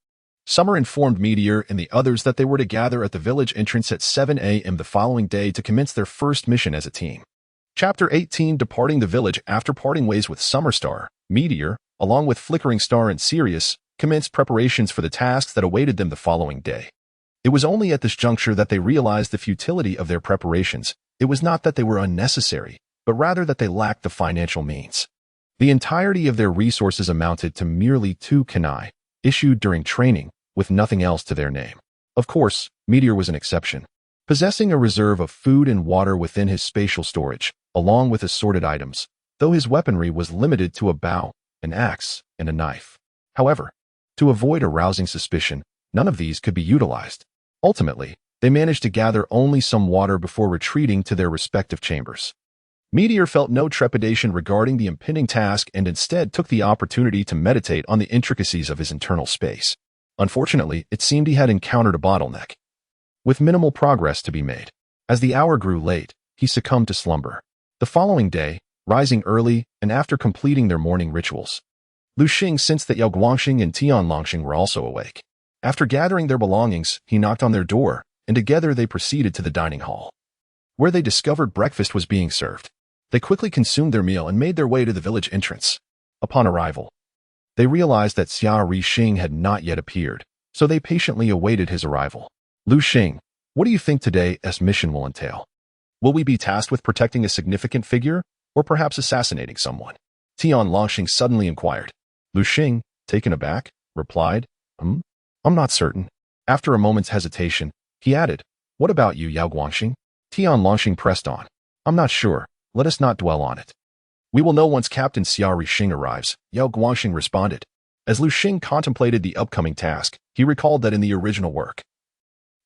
Summer informed Meteor and the others that they were to gather at the village entrance at 7 a.m. the following day to commence their first mission as a team. Chapter 18, Departing the Village. After parting ways with Summer Star, Meteor, along with Flickering Star and Sirius, commenced preparations for the tasks that awaited them the following day. It was only at this juncture that they realized the futility of their preparations. It was not that they were unnecessary, but rather that they lacked the financial means. The entirety of their resources amounted to merely 2 kunai, issued during training, with nothing else to their name. Of course, Meteor was an exception. Possessing a reserve of food and water within his spatial storage, along with assorted items, though his weaponry was limited to a bow, an axe, and a knife. However, to avoid arousing suspicion, none of these could be utilized. Ultimately, they managed to gather only some water before retreating to their respective chambers. Meteor felt no trepidation regarding the impending task and instead took the opportunity to meditate on the intricacies of his internal space. Unfortunately, it seemed he had encountered a bottleneck, with minimal progress to be made. As the hour grew late, he succumbed to slumber. The following day, rising early and after completing their morning rituals, Lu Xing sensed that Yao Guangxing and Tian Longxing were also awake. After gathering their belongings, he knocked on their door, and together they proceeded to the dining hall, where they discovered breakfast was being served. They quickly consumed their meal and made their way to the village entrance. Upon arrival, they realized that Xia Rixing had not yet appeared, so they patiently awaited his arrival. Lu Xing, what do you think today's mission will entail? Will we be tasked with protecting a significant figure, or perhaps assassinating someone? Tian Longxing suddenly inquired. Lu Xing, taken aback, replied, I'm not certain. After a moment's hesitation, he added, what about you, Yao Guangxing? Tian Longxing pressed on. I'm not sure. Let us not dwell on it. We will know once Captain Xia Rixing arrives, Yao Guangxing responded. As Lu Xing contemplated the upcoming task, he recalled that in the original work,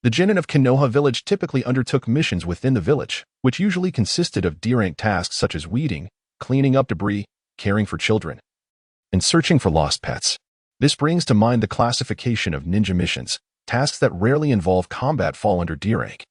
the genin of Konoha village typically undertook missions within the village, which usually consisted of D-rank tasks such as weeding, cleaning up debris, caring for children, and searching for lost pets. This brings to mind the classification of ninja missions. Tasks that rarely involve combat fall under D-rank,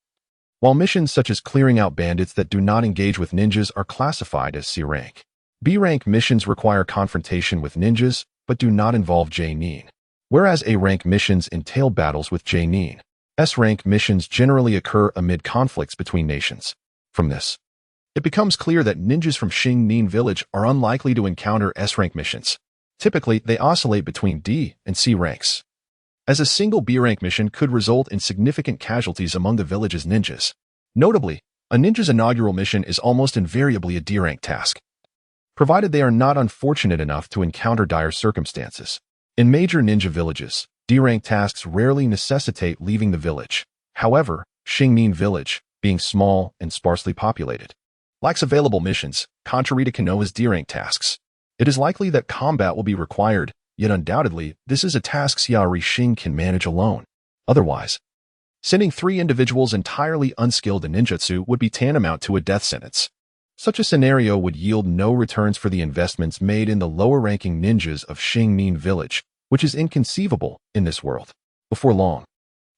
while missions such as clearing out bandits that do not engage with ninjas are classified as C-rank. B-rank missions require confrontation with ninjas, but do not involve J-nin, whereas A-rank missions entail battles with J-nin. S-rank missions generally occur amid conflicts between nations. From this, it becomes clear that ninjas from Xing-nin village are unlikely to encounter S-rank missions. Typically, they oscillate between D and C ranks, as a single B-rank mission could result in significant casualties among the village's ninjas. Notably, a ninja's inaugural mission is almost invariably a D-rank task, provided they are not unfortunate enough to encounter dire circumstances. In major ninja villages, D-rank tasks rarely necessitate leaving the village. However, Xingnin village, being small and sparsely populated, lacks available missions, contrary to Konoha's D-rank tasks. It is likely that combat will be required, yet undoubtedly, this is a task Xia Rixing can manage alone. Otherwise, sending 3 individuals entirely unskilled in ninjutsu would be tantamount to a death sentence. Such a scenario would yield no returns for the investments made in the lower-ranking ninjas of Xingnin village, which is inconceivable in this world. Before long,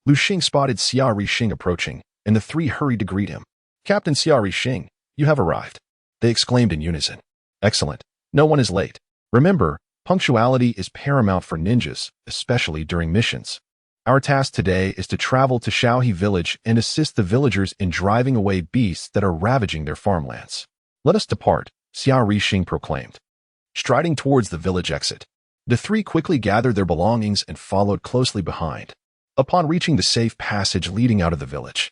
Lu Xing spotted Xia Rixing approaching, and the 3 hurried to greet him. Captain Xia Rixing, you have arrived, they exclaimed in unison. Excellent. No one is late. Remember, punctuality is paramount for ninjas, especially during missions. Our task today is to travel to Shaohe village and assist the villagers in driving away beasts that are ravaging their farmlands. Let us depart, Xia Rixing proclaimed. Striding towards the village exit, the 3 quickly gathered their belongings and followed closely behind. Upon reaching the safe passage leading out of the village,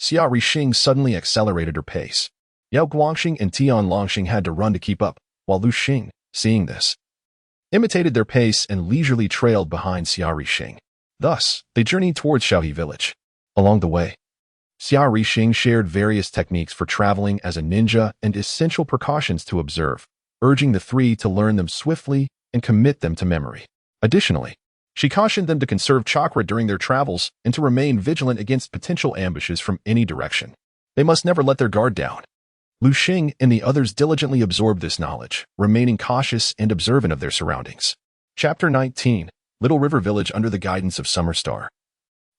Xia Rixing suddenly accelerated her pace. Yao Guangxing and Tian Longxing had to run to keep up, while Lu Xing, seeing this, imitated their pace and leisurely trailed behind Xia Rixing. Thus, they journeyed towards Shaohe village. Along the way, Xia Rixing shared various techniques for traveling as a ninja and essential precautions to observe, urging the 3 to learn them swiftly and commit them to memory. Additionally, she cautioned them to conserve chakra during their travels and to remain vigilant against potential ambushes from any direction. They must never let their guard down. Lu Xing and the others diligently absorbed this knowledge, remaining cautious and observant of their surroundings. Chapter 19, Little River Village under the guidance of Summerstar.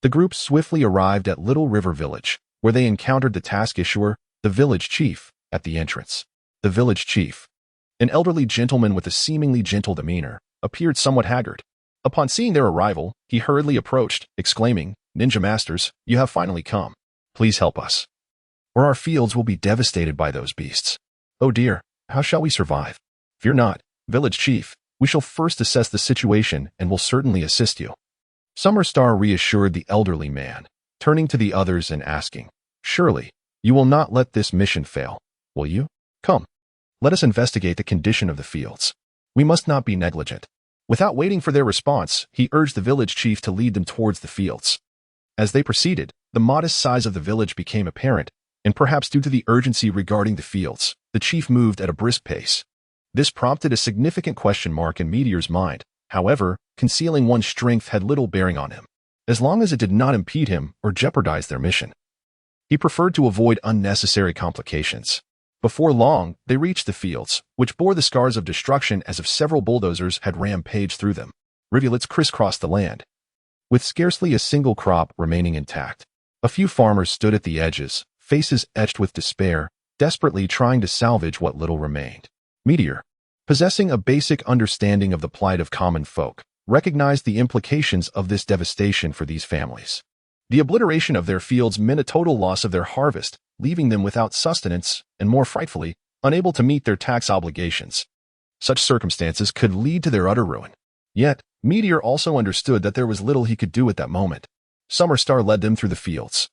The group swiftly arrived at Little River Village, where they encountered the task issuer, the village chief, at the entrance. The village chief, an elderly gentleman with a seemingly gentle demeanor, appeared somewhat haggard. Upon seeing their arrival, he hurriedly approached, exclaiming, "Ninja Masters, you have finally come. Please help us, or our fields will be devastated by those beasts. Oh dear, how shall we survive?" "Fear not, village chief, We shall first assess the situation and will certainly assist you. Summer Star reassured the elderly man, turning to the others and asking, "Surely, you will not let this mission fail, will you? Come, let us investigate the condition of the fields. We must not be negligent." Without waiting for their response, he urged the village chief to lead them towards the fields. As they proceeded, the modest size of the village became apparent, and perhaps due to the urgency regarding the fields, the chief moved at a brisk pace. This prompted a significant question mark in Meteor's mind. However, concealing one's strength had little bearing on him, as long as it did not impede him or jeopardize their mission. He preferred to avoid unnecessary complications. Before long, they reached the fields, which bore the scars of destruction as if several bulldozers had rampaged through them. Rivulets crisscrossed the land, with scarcely a single crop remaining intact. A few farmers stood at the edges, faces etched with despair, desperately trying to salvage what little remained. Meteor, possessing a basic understanding of the plight of common folk, recognized the implications of this devastation for these families. The obliteration of their fields meant a total loss of their harvest, leaving them without sustenance and, more frightfully, unable to meet their tax obligations. Such circumstances could lead to their utter ruin. Yet, Meteor also understood that there was little he could do at that moment. Summer Star led them through the fields,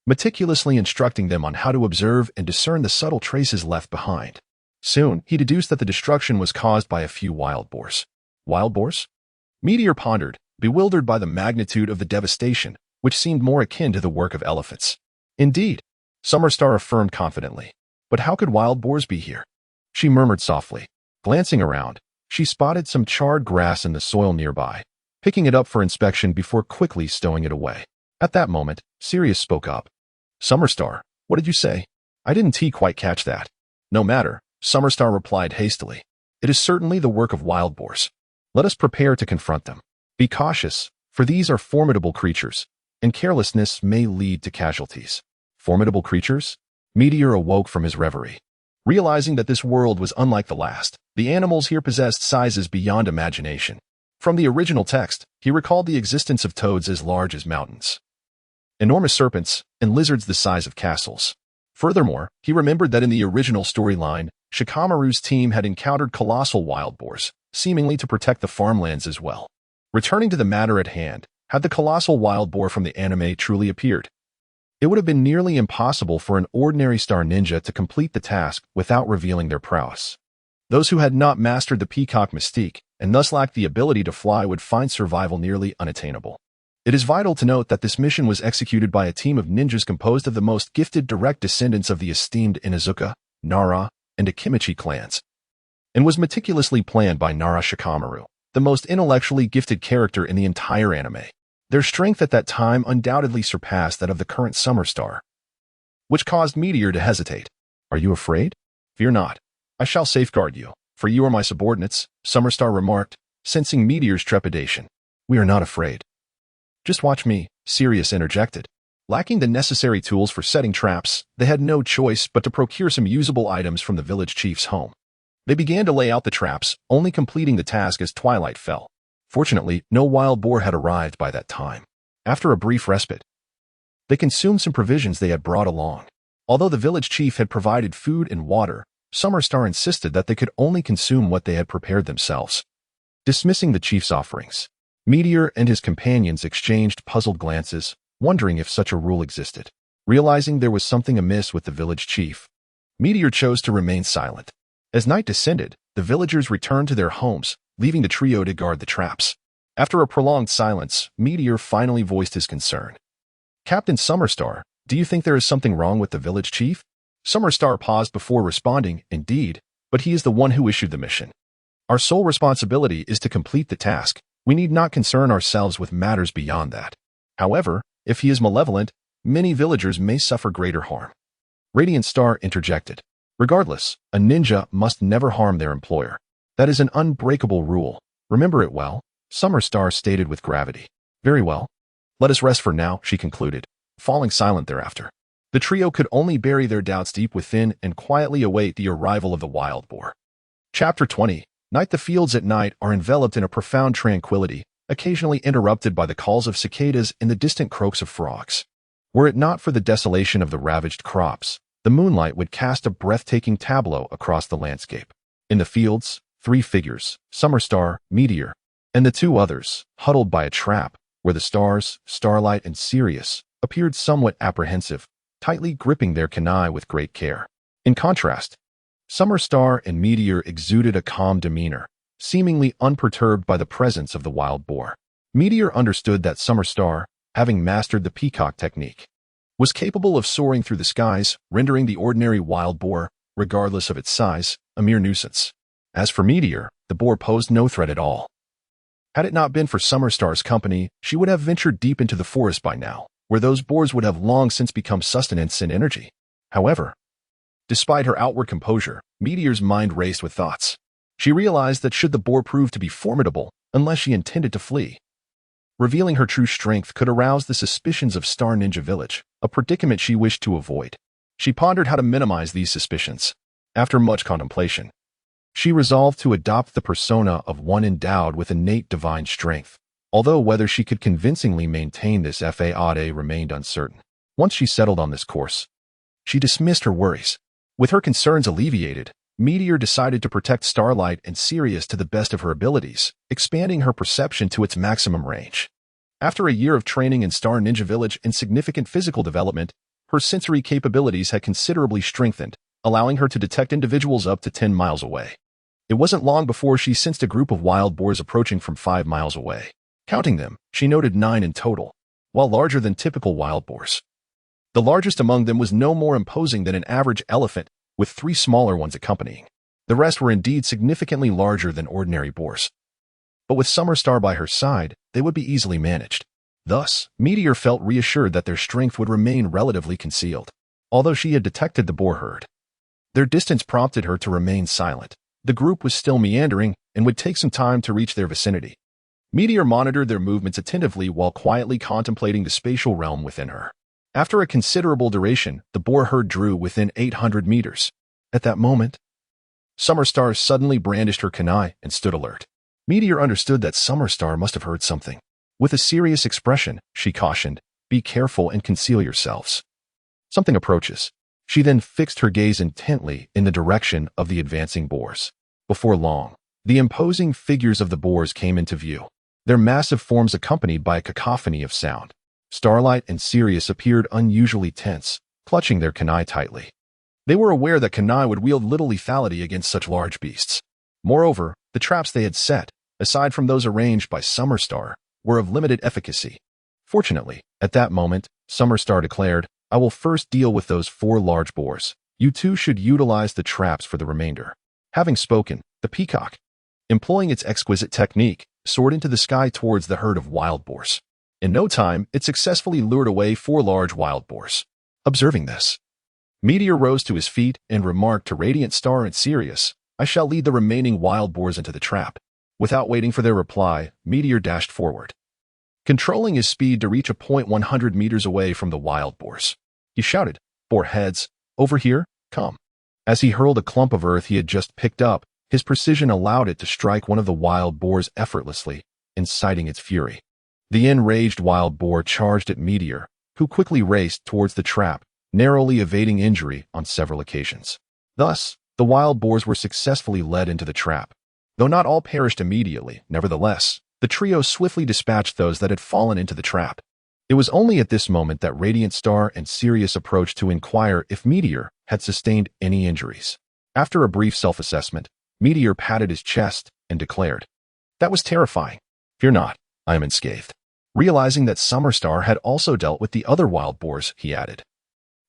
meticulously instructing them on how to observe and discern the subtle traces left behind. Soon, he deduced that the destruction was caused by a few wild boars. Wild boars? Meteor pondered, bewildered by the magnitude of the devastation, which seemed more akin to the work of elephants. Indeed, Summer Star affirmed confidently. But how could wild boars be here? She murmured softly. Glancing around, she spotted some charred grass in the soil nearby, picking it up for inspection before quickly stowing it away. At that moment, Sirius spoke up. "Summer Star, what did you say? I didn't quite catch that." "No matter," Summer Star replied hastily. "It is certainly the work of wild boars. Let us prepare to confront them. Be cautious, for these are formidable creatures, and carelessness may lead to casualties." Formidable creatures? Meteor awoke from his reverie. Realizing that this world was unlike the last, the animals here possessed sizes beyond imagination. From the original text, he recalled the existence of toads as large as mountains, enormous serpents, and lizards the size of castles. Furthermore, he remembered that in the original storyline, Shikamaru's team had encountered colossal wild boars, seemingly to protect the farmlands as well. Returning to the matter at hand, had the colossal wild boar from the anime truly appeared? It would have been nearly impossible for an ordinary star ninja to complete the task without revealing their prowess. Those who had not mastered the peacock mystique, and thus lacked the ability to fly, would find survival nearly unattainable. It is vital to note that this mission was executed by a team of ninjas composed of the most gifted direct descendants of the esteemed Inuzuka, Nara, and Akimichi clans, and was meticulously planned by Nara Shikamaru, the most intellectually gifted character in the entire anime. Their strength at that time undoubtedly surpassed that of the current Summer Star, which caused Meteor to hesitate. "Are you afraid? Fear not. I shall safeguard you, for you are my subordinates," Summer Star remarked, sensing Meteor's trepidation. "We are not afraid. Just watch me," Sirius interjected. Lacking the necessary tools for setting traps, they had no choice but to procure some usable items from the village chief's home. They began to lay out the traps, only completing the task as twilight fell. Fortunately, no wild boar had arrived by that time. After a brief respite, they consumed some provisions they had brought along. Although the village chief had provided food and water, Summer Star insisted that they could only consume what they had prepared themselves. Dismissing the chief's offerings, Meteor and his companions exchanged puzzled glances, wondering if such a rule existed. Realizing there was something amiss with the village chief, Meteor chose to remain silent. As night descended, the villagers returned to their homes, leaving the trio to guard the traps. After a prolonged silence, Meteor finally voiced his concern. "Captain Summer Star, do you think there is something wrong with the village chief?" Summer Star paused before responding. "Indeed, but he is the one who issued the mission. Our sole responsibility is to complete the task. We need not concern ourselves with matters beyond that. However, if he is malevolent, many villagers may suffer greater harm." Radiant Star interjected. "Regardless, a ninja must never harm their employer. That is an unbreakable rule. Remember it well," Summer Star stated with gravity. "Very well. Let us rest for now," she concluded, falling silent thereafter. The trio could only bury their doubts deep within and quietly await the arrival of the wild boar. Chapter 20. Night. The fields at night are enveloped in a profound tranquility, occasionally interrupted by the calls of cicadas and the distant croaks of frogs. Were it not for the desolation of the ravaged crops, the moonlight would cast a breathtaking tableau across the landscape. In the fields, three figures, Summer Star, Meteor, and the two others, huddled by a trap, where the stars, Starlight and Sirius, appeared somewhat apprehensive, tightly gripping their kunai with great care. In contrast, Summer Star and Meteor exuded a calm demeanor, seemingly unperturbed by the presence of the wild boar. Meteor understood that Summer Star, having mastered the peacock technique, was capable of soaring through the skies, rendering the ordinary wild boar, regardless of its size, a mere nuisance. As for Meteor, the boar posed no threat at all. Had it not been for Summer Star's company, she would have ventured deep into the forest by now, where those boars would have long since become sustenance and energy. However, despite her outward composure, Meteor's mind raced with thoughts. She realized that should the boar prove to be formidable, unless she intended to flee, revealing her true strength could arouse the suspicions of Star Ninja Village, a predicament she wished to avoid. She pondered how to minimize these suspicions. After much contemplation, she resolved to adopt the persona of one endowed with innate divine strength, although whether she could convincingly maintain this fade remained uncertain. Once she settled on this course, she dismissed her worries. With her concerns alleviated, Meteor decided to protect Starlight and Sirius to the best of her abilities, expanding her perception to its maximum range. After a year of training in Star Ninja Village and significant physical development, her sensory capabilities had considerably strengthened, allowing her to detect individuals up to 10 miles away. It wasn't long before she sensed a group of wild boars approaching from 5 miles away. Counting them, she noted 9 in total, while larger than typical wild boars. The largest among them was no more imposing than an average elephant, with 3 smaller ones accompanying. The rest were indeed significantly larger than ordinary boars. But with Summer Star by her side, they would be easily managed. Thus, Meteor felt reassured that their strength would remain relatively concealed. Although she had detected the boar herd, their distance prompted her to remain silent. The group was still meandering and would take some time to reach their vicinity. Meteor monitored their movements attentively while quietly contemplating the spatial realm within her. After a considerable duration, the boar herd drew within 800 meters. At that moment, Summer Star suddenly brandished her kunai and stood alert. Meteor understood that Summer Star must have heard something. With a serious expression, she cautioned, "Be careful and conceal yourselves. Something approaches." She then fixed her gaze intently in the direction of the advancing boars. Before long, the imposing figures of the boars came into view, their massive forms accompanied by a cacophony of sound. Starlight and Sirius appeared unusually tense, clutching their kunai tightly. They were aware that kunai would wield little lethality against such large beasts. Moreover, the traps they had set, aside from those arranged by Summer Star, were of limited efficacy. Fortunately, at that moment, Summer Star declared, "I will first deal with those 4 large boars. You two should utilize the traps for the remainder." Having spoken, the peacock, employing its exquisite technique, soared into the sky towards the herd of wild boars. In no time, it successfully lured away 4 large wild boars. Observing this, Meteor rose to his feet and remarked to Radiant Star and Sirius, "I shall lead the remaining wild boars into the trap." Without waiting for their reply, Meteor dashed forward, controlling his speed to reach a point 100 meters away from the wild boars. He shouted, "Boar heads, over here, come." As he hurled a clump of earth he had just picked up, his precision allowed it to strike one of the wild boars effortlessly, inciting its fury. The enraged wild boar charged at Meteor, who quickly raced towards the trap, narrowly evading injury on several occasions. Thus, the wild boars were successfully led into the trap. Though not all perished immediately, nevertheless, the trio swiftly dispatched those that had fallen into the trap. It was only at this moment that Radiant Star and Sirius approached to inquire if Meteor had sustained any injuries. After a brief self-assessment, Meteor patted his chest and declared, "That was terrifying. Fear not, I am unscathed." Realizing that Summer Star had also dealt with the other wild boars, he added,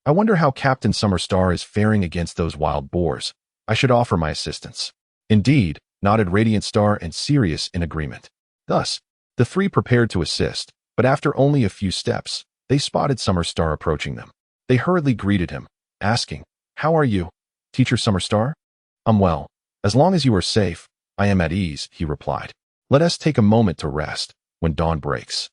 "I wonder how Captain Summer Star is faring against those wild boars. I should offer my assistance." "Indeed," nodded Radiant Star and Sirius in agreement. Thus, the 3 prepared to assist, but after only a few steps, they spotted Summer Star approaching them. They hurriedly greeted him, asking, "How are you, Teacher Summer Star?" "I'm well. As long as you are safe, I am at ease," he replied. "Let us take a moment to rest. When dawn breaks,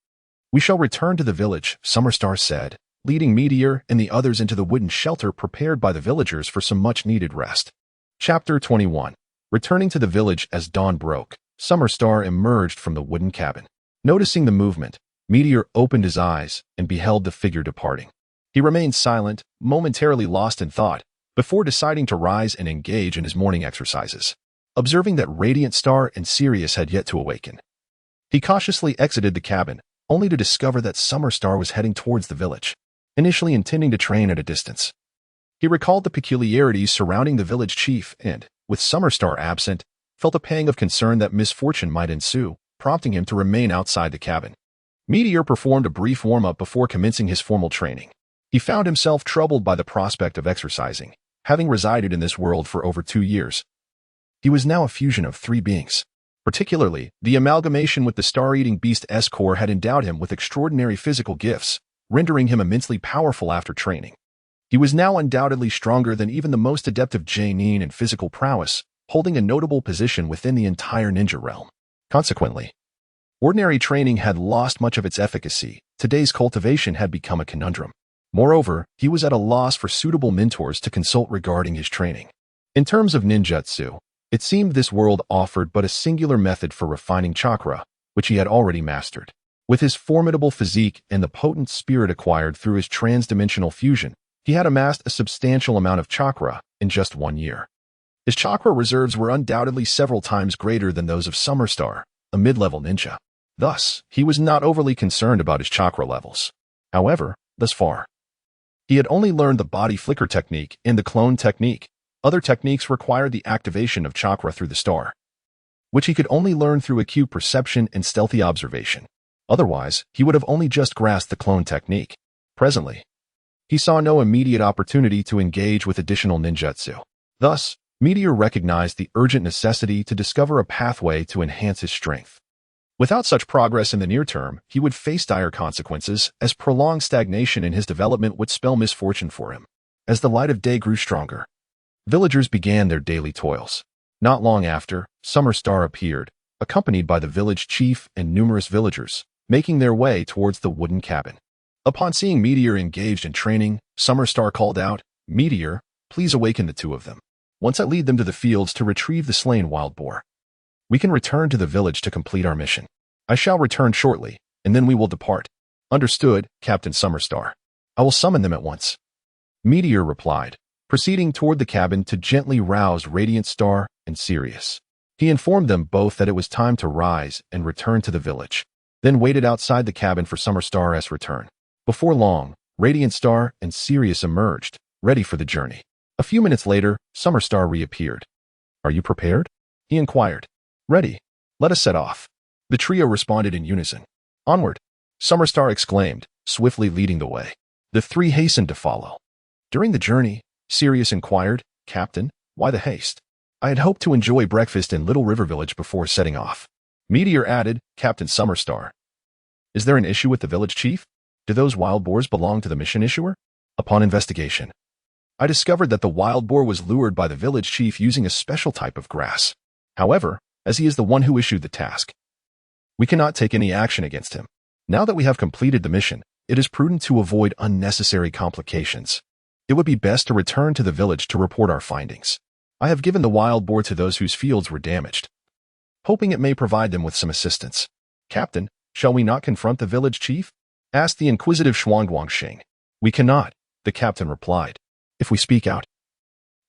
we shall return to the village," Summer Star said, leading Meteor and the others into the wooden shelter prepared by the villagers for some much-needed rest. Chapter 21. Returning to the village as dawn broke, Summer Star emerged from the wooden cabin. Noticing the movement, Meteor opened his eyes and beheld the figure departing. He remained silent, momentarily lost in thought, before deciding to rise and engage in his morning exercises. observing that Radiant Star and Sirius had yet to awaken. He cautiously exited the cabin, only to discover that Summer Star was heading towards the village, initially intending to train at a distance. He recalled the peculiarities surrounding the village chief and, with Summer Star absent, felt a pang of concern that misfortune might ensue, prompting him to remain outside the cabin. Meteor performed a brief warm-up before commencing his formal training. He found himself troubled by the prospect of exercising, having resided in this world for over 2 years. He was now a fusion of 3 beings. Particularly, the amalgamation with the star-eating beast S-Core had endowed him with extraordinary physical gifts, rendering him immensely powerful after training. He was now undoubtedly stronger than even the most adept of Chunin in physical prowess, holding a notable position within the entire ninja realm. Consequently, ordinary training had lost much of its efficacy. Today's cultivation had become a conundrum. Moreover, he was at a loss for suitable mentors to consult regarding his training. In terms of ninjutsu, it seemed this world offered but a singular method for refining chakra, which he had already mastered. With his formidable physique and the potent spirit acquired through his transdimensional fusion, he had amassed a substantial amount of chakra in just 1 year. His chakra reserves were undoubtedly several times greater than those of Summer Star, a mid-level ninja. Thus, he was not overly concerned about his chakra levels. However, thus far, he had only learned the body flicker technique and the clone technique. Other techniques required the activation of chakra through the star, which he could only learn through acute perception and stealthy observation. Otherwise, he would have only just grasped the clone technique. Presently, he saw no immediate opportunity to engage with additional ninjutsu. Thus, Meteor recognized the urgent necessity to discover a pathway to enhance his strength. Without such progress in the near term, he would face dire consequences, as prolonged stagnation in his development would spell misfortune for him. As the light of day grew stronger, villagers began their daily toils. Not long after, Summer Star appeared, accompanied by the village chief and numerous villagers, making their way towards the wooden cabin. Upon seeing Meteor engaged in training, Summer Star called out, "Meteor, please awaken the 2 of them. Once I lead them to the fields to retrieve the slain wild boar, we can return to the village to complete our mission. I shall return shortly, and then we will depart." "Understood, Captain Summer Star. I will summon them at once," Meteor replied, proceeding toward the cabin to gently rouse Radiant Star and Sirius. He informed them both that it was time to rise and return to the village, then waited outside the cabin for Summer Star's return. Before long, Radiant Star and Sirius emerged, ready for the journey. A few minutes later, Summer Star reappeared. "Are you prepared?" he inquired. "Ready. Let us set off." The trio responded in unison. "Onward!" Summer Star exclaimed, swiftly leading the way. The 3 hastened to follow. During the journey, Sirius inquired, "Captain, why the haste?" "I had hoped to enjoy breakfast in Little River Village before setting off." Meteor added, "Captain Summer Star, is there an issue with the village chief? Do those wild boars belong to the mission issuer?" "Upon investigation, I discovered that the wild boar was lured by the village chief using a special type of grass. However, as he is the one who issued the task, we cannot take any action against him. Now that we have completed the mission, it is prudent to avoid unnecessary complications. It would be best to return to the village to report our findings. I have given the wild boar to those whose fields were damaged, hoping it may provide them with some assistance." "Captain, shall we not confront the village chief?" asked the inquisitive Xuanguangxing. "We cannot," the captain replied. "If we speak out,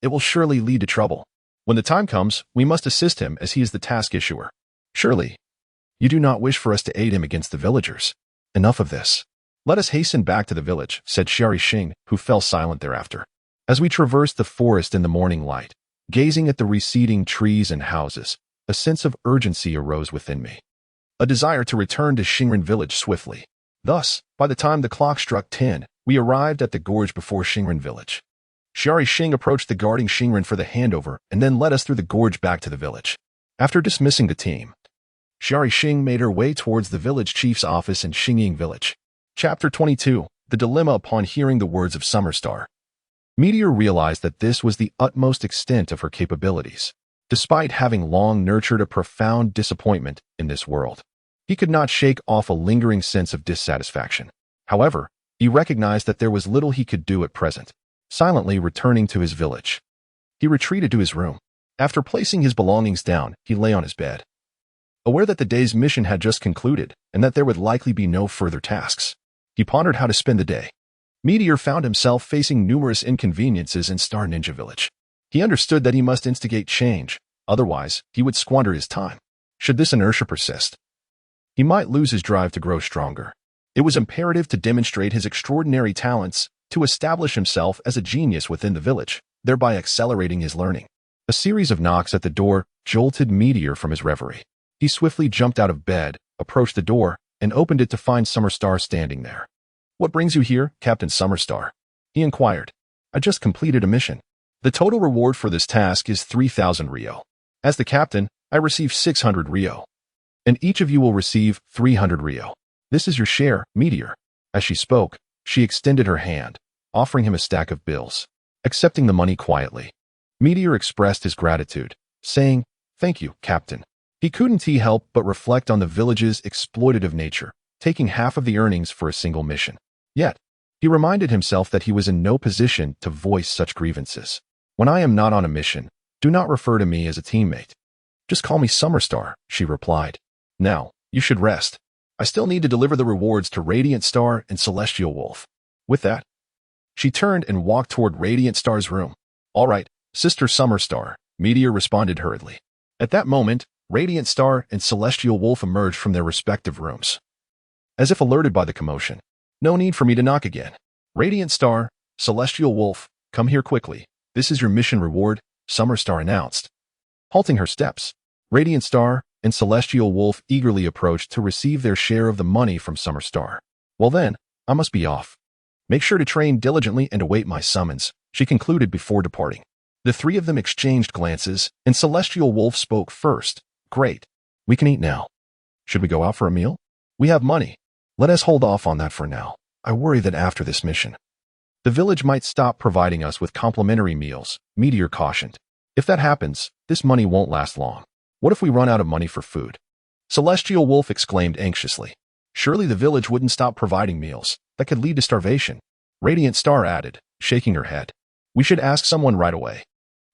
it will surely lead to trouble. When the time comes, we must assist him as he is the task issuer. Surely, you do not wish for us to aid him against the villagers. Enough of this. Let us hasten back to the village," said Xiari Xing, who fell silent thereafter. As we traversed the forest in the morning light, gazing at the receding trees and houses, a sense of urgency arose within me. A desire to return to Xingren village swiftly. Thus, by the time the clock struck 10, we arrived at the gorge before Xingren village. Xiari Xing approached the guarding Xingren for the handover and then led us through the gorge back to the village. After dismissing the team, Xiari Xing made her way towards the village chief's office in Xingying village. Chapter 22, The Dilemma upon hearing the words of Summer Star. Meteor realized that this was the utmost extent of her capabilities. Despite having long nurtured a profound disappointment in this world, he could not shake off a lingering sense of dissatisfaction. However, he recognized that there was little he could do at present. Silently returning to his village, he retreated to his room. After placing his belongings down, he lay on his bed, aware that the day's mission had just concluded and that there would likely be no further tasks. He pondered how to spend the day. Meteor found himself facing numerous inconveniences in Star Ninja Village. He understood that he must instigate change, Otherwise, he would squander his time. Should this inertia persist, he might lose his drive to grow stronger. It was imperative to demonstrate his extraordinary talents, to establish himself as a genius within the village, thereby accelerating his learning. A series of knocks at the door jolted Meteor from his reverie. He swiftly jumped out of bed, approached the door, and opened it to find Summerstar standing there. "What brings you here, Captain Summerstar?" he inquired. "I just completed a mission. The total reward for this task is 3,000 Rio. As the captain, I receive 600 Rio. And each of you will receive 300 Rio. This is your share, Meteor." As she spoke, she extended her hand, offering him a stack of bills. Accepting the money quietly, Meteor expressed his gratitude, saying, "Thank you, Captain." He couldn't help but reflect on the village's exploitative nature, taking half of the earnings for a single mission. Yet, he reminded himself that he was in no position to voice such grievances. "When I am not on a mission, do not refer to me as a teammate. Just call me Summerstar," she replied. "Now, you should rest. I still need to deliver the rewards to Radiant Star and Celestial Wolf." With that, she turned and walked toward Radiant Star's room. "All right, Sister Summerstar," Meteor responded hurriedly. At that moment, Radiant Star and Celestial Wolf emerged from their respective rooms. As if alerted by the commotion, "No need for me to knock again. Radiant Star, Celestial Wolf, come here quickly. This is your mission reward," Summerstar announced. Halting her steps, Radiant Star and Celestial Wolf eagerly approached to receive their share of the money from Summerstar. "Well then, I must be off. Make sure to train diligently and await my summons," she concluded before departing. The three of them exchanged glances, and Celestial Wolf spoke first. "Great. We can eat now. Should we go out for a meal? We have money. Let us hold off on that for now. I worry that after this mission, the village might stop providing us with complimentary meals," Meteor cautioned. "If that happens, this money won't last long. What if we run out of money for food?" Celestial Wolf exclaimed anxiously. "Surely the village wouldn't stop providing meals. That could lead to starvation," Radiant Star added, shaking her head. "We should ask someone right away.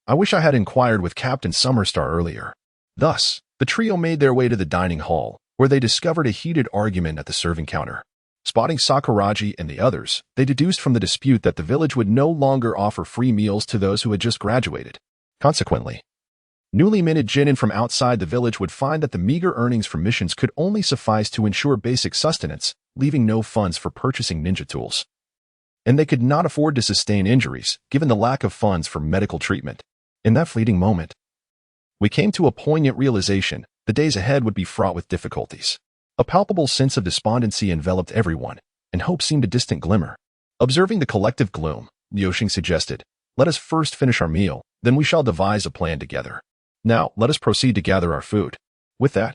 I wish I had inquired with Captain Summerstar earlier." Thus, the trio made their way to the dining hall, where they discovered a heated argument at the serving counter. Spotting Sakuragi and the others, they deduced from the dispute that the village would no longer offer free meals to those who had just graduated. Consequently, newly minted genin from outside the village would find that the meager earnings from missions could only suffice to ensure basic sustenance, leaving no funds for purchasing ninja tools. And they could not afford to sustain injuries, given the lack of funds for medical treatment. In that fleeting moment, we came to a poignant realization: the days ahead would be fraught with difficulties. A palpable sense of despondency enveloped everyone, and hope seemed a distant glimmer. Observing the collective gloom, Liuxing suggested, "Let us first finish our meal, then we shall devise a plan together. Now, let us proceed to gather our food." With that,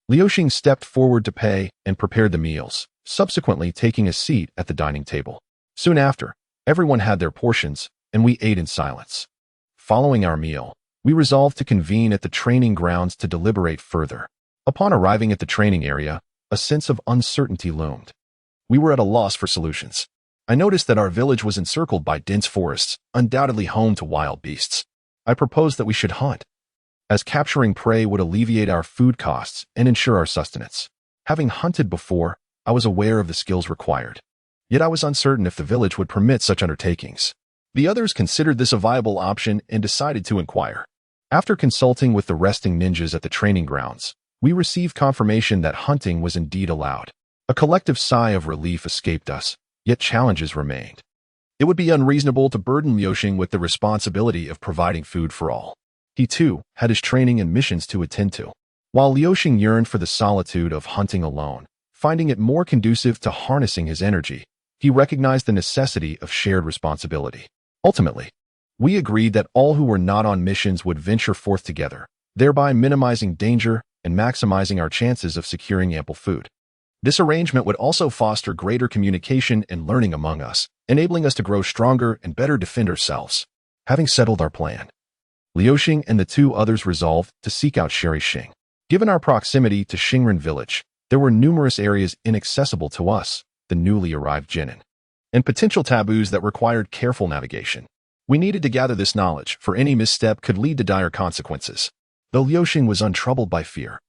Liuxing stepped forward to pay and prepared the meals, subsequently taking a seat at the dining table. Soon after, everyone had their portions, and we ate in silence. Following our meal, we resolved to convene at the training grounds to deliberate further. Upon arriving at the training area, a sense of uncertainty loomed. We were at a loss for solutions. I noticed that our village was encircled by dense forests, undoubtedly home to wild beasts. I proposed that we should hunt, as capturing prey would alleviate our food costs and ensure our sustenance. Having hunted before, I was aware of the skills required. Yet I was uncertain if the village would permit such undertakings. The others considered this a viable option and decided to inquire. After consulting with the resting ninjas at the training grounds, we received confirmation that hunting was indeed allowed. A collective sigh of relief escaped us, yet challenges remained. It would be unreasonable to burden Liuxing with the responsibility of providing food for all. He, too, had his training and missions to attend to. While Liuxing yearned for the solitude of hunting alone, finding it more conducive to harnessing his energy, he recognized the necessity of shared responsibility. Ultimately, we agreed that all who were not on missions would venture forth together, thereby minimizing danger and maximizing our chances of securing ample food. This arrangement would also foster greater communication and learning among us, enabling us to grow stronger and better defend ourselves. Having settled our plan, Liuxing and the two others resolved to seek out Sherry Xing. Given our proximity to Xingren village, there were numerous areas inaccessible to us, the newly arrived genin, and potential taboos that required careful navigation. We needed to gather this knowledge, for any misstep could lead to dire consequences. Though Liuxing was untroubled by fear,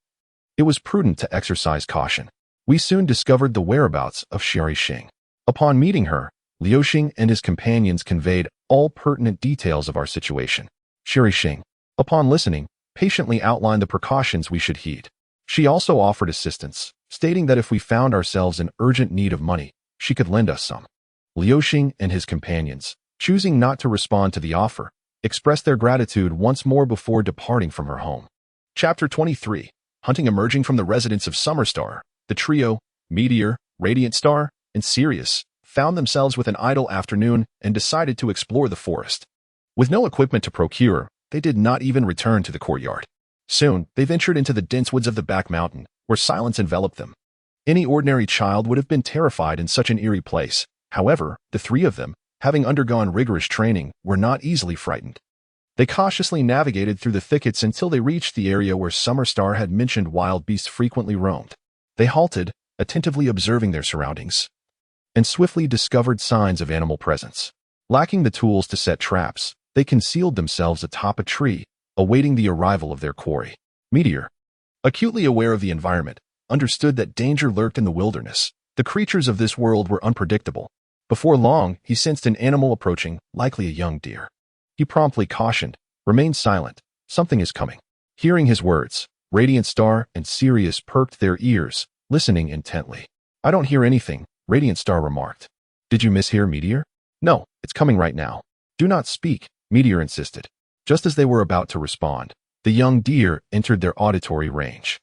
it was prudent to exercise caution. We soon discovered the whereabouts of Sherry Xing. Upon meeting her, Liuxing and his companions conveyed all pertinent details of our situation. Sherry Xing, upon listening, patiently outlined the precautions we should heed. She also offered assistance, stating that if we found ourselves in urgent need of money, she could lend us some. Liuxing and his companions, choosing not to respond to the offer, expressed their gratitude once more before departing from her home. Chapter 23. Hunting. Emerging from the residence of Summerstar, the trio, Meteor, Radiant Star, and Sirius, found themselves with an idle afternoon and decided to explore the forest. With no equipment to procure, they did not even return to the courtyard. Soon, they ventured into the dense woods of the back mountain, where silence enveloped them. Any ordinary child would have been terrified in such an eerie place. However, the three of them, having undergone rigorous training, were not easily frightened. They cautiously navigated through the thickets until they reached the area where Summerstar had mentioned wild beasts frequently roamed. They halted, attentively observing their surroundings, and swiftly discovered signs of animal presence. Lacking the tools to set traps, they concealed themselves atop a tree, awaiting the arrival of their quarry. Meteor, acutely aware of the environment, understood that danger lurked in the wilderness. The creatures of this world were unpredictable. Before long, he sensed an animal approaching, likely a young deer. He promptly cautioned, "Remain silent. Something is coming." Hearing his words, Radiant Star and Sirius perked their ears, listening intently. "I don't hear anything," Radiant Star remarked. "Did you mishear, Meteor?" "No, it's coming right now." "Do not speak," Meteor insisted. Just as they were about to respond, the young deer entered their auditory range.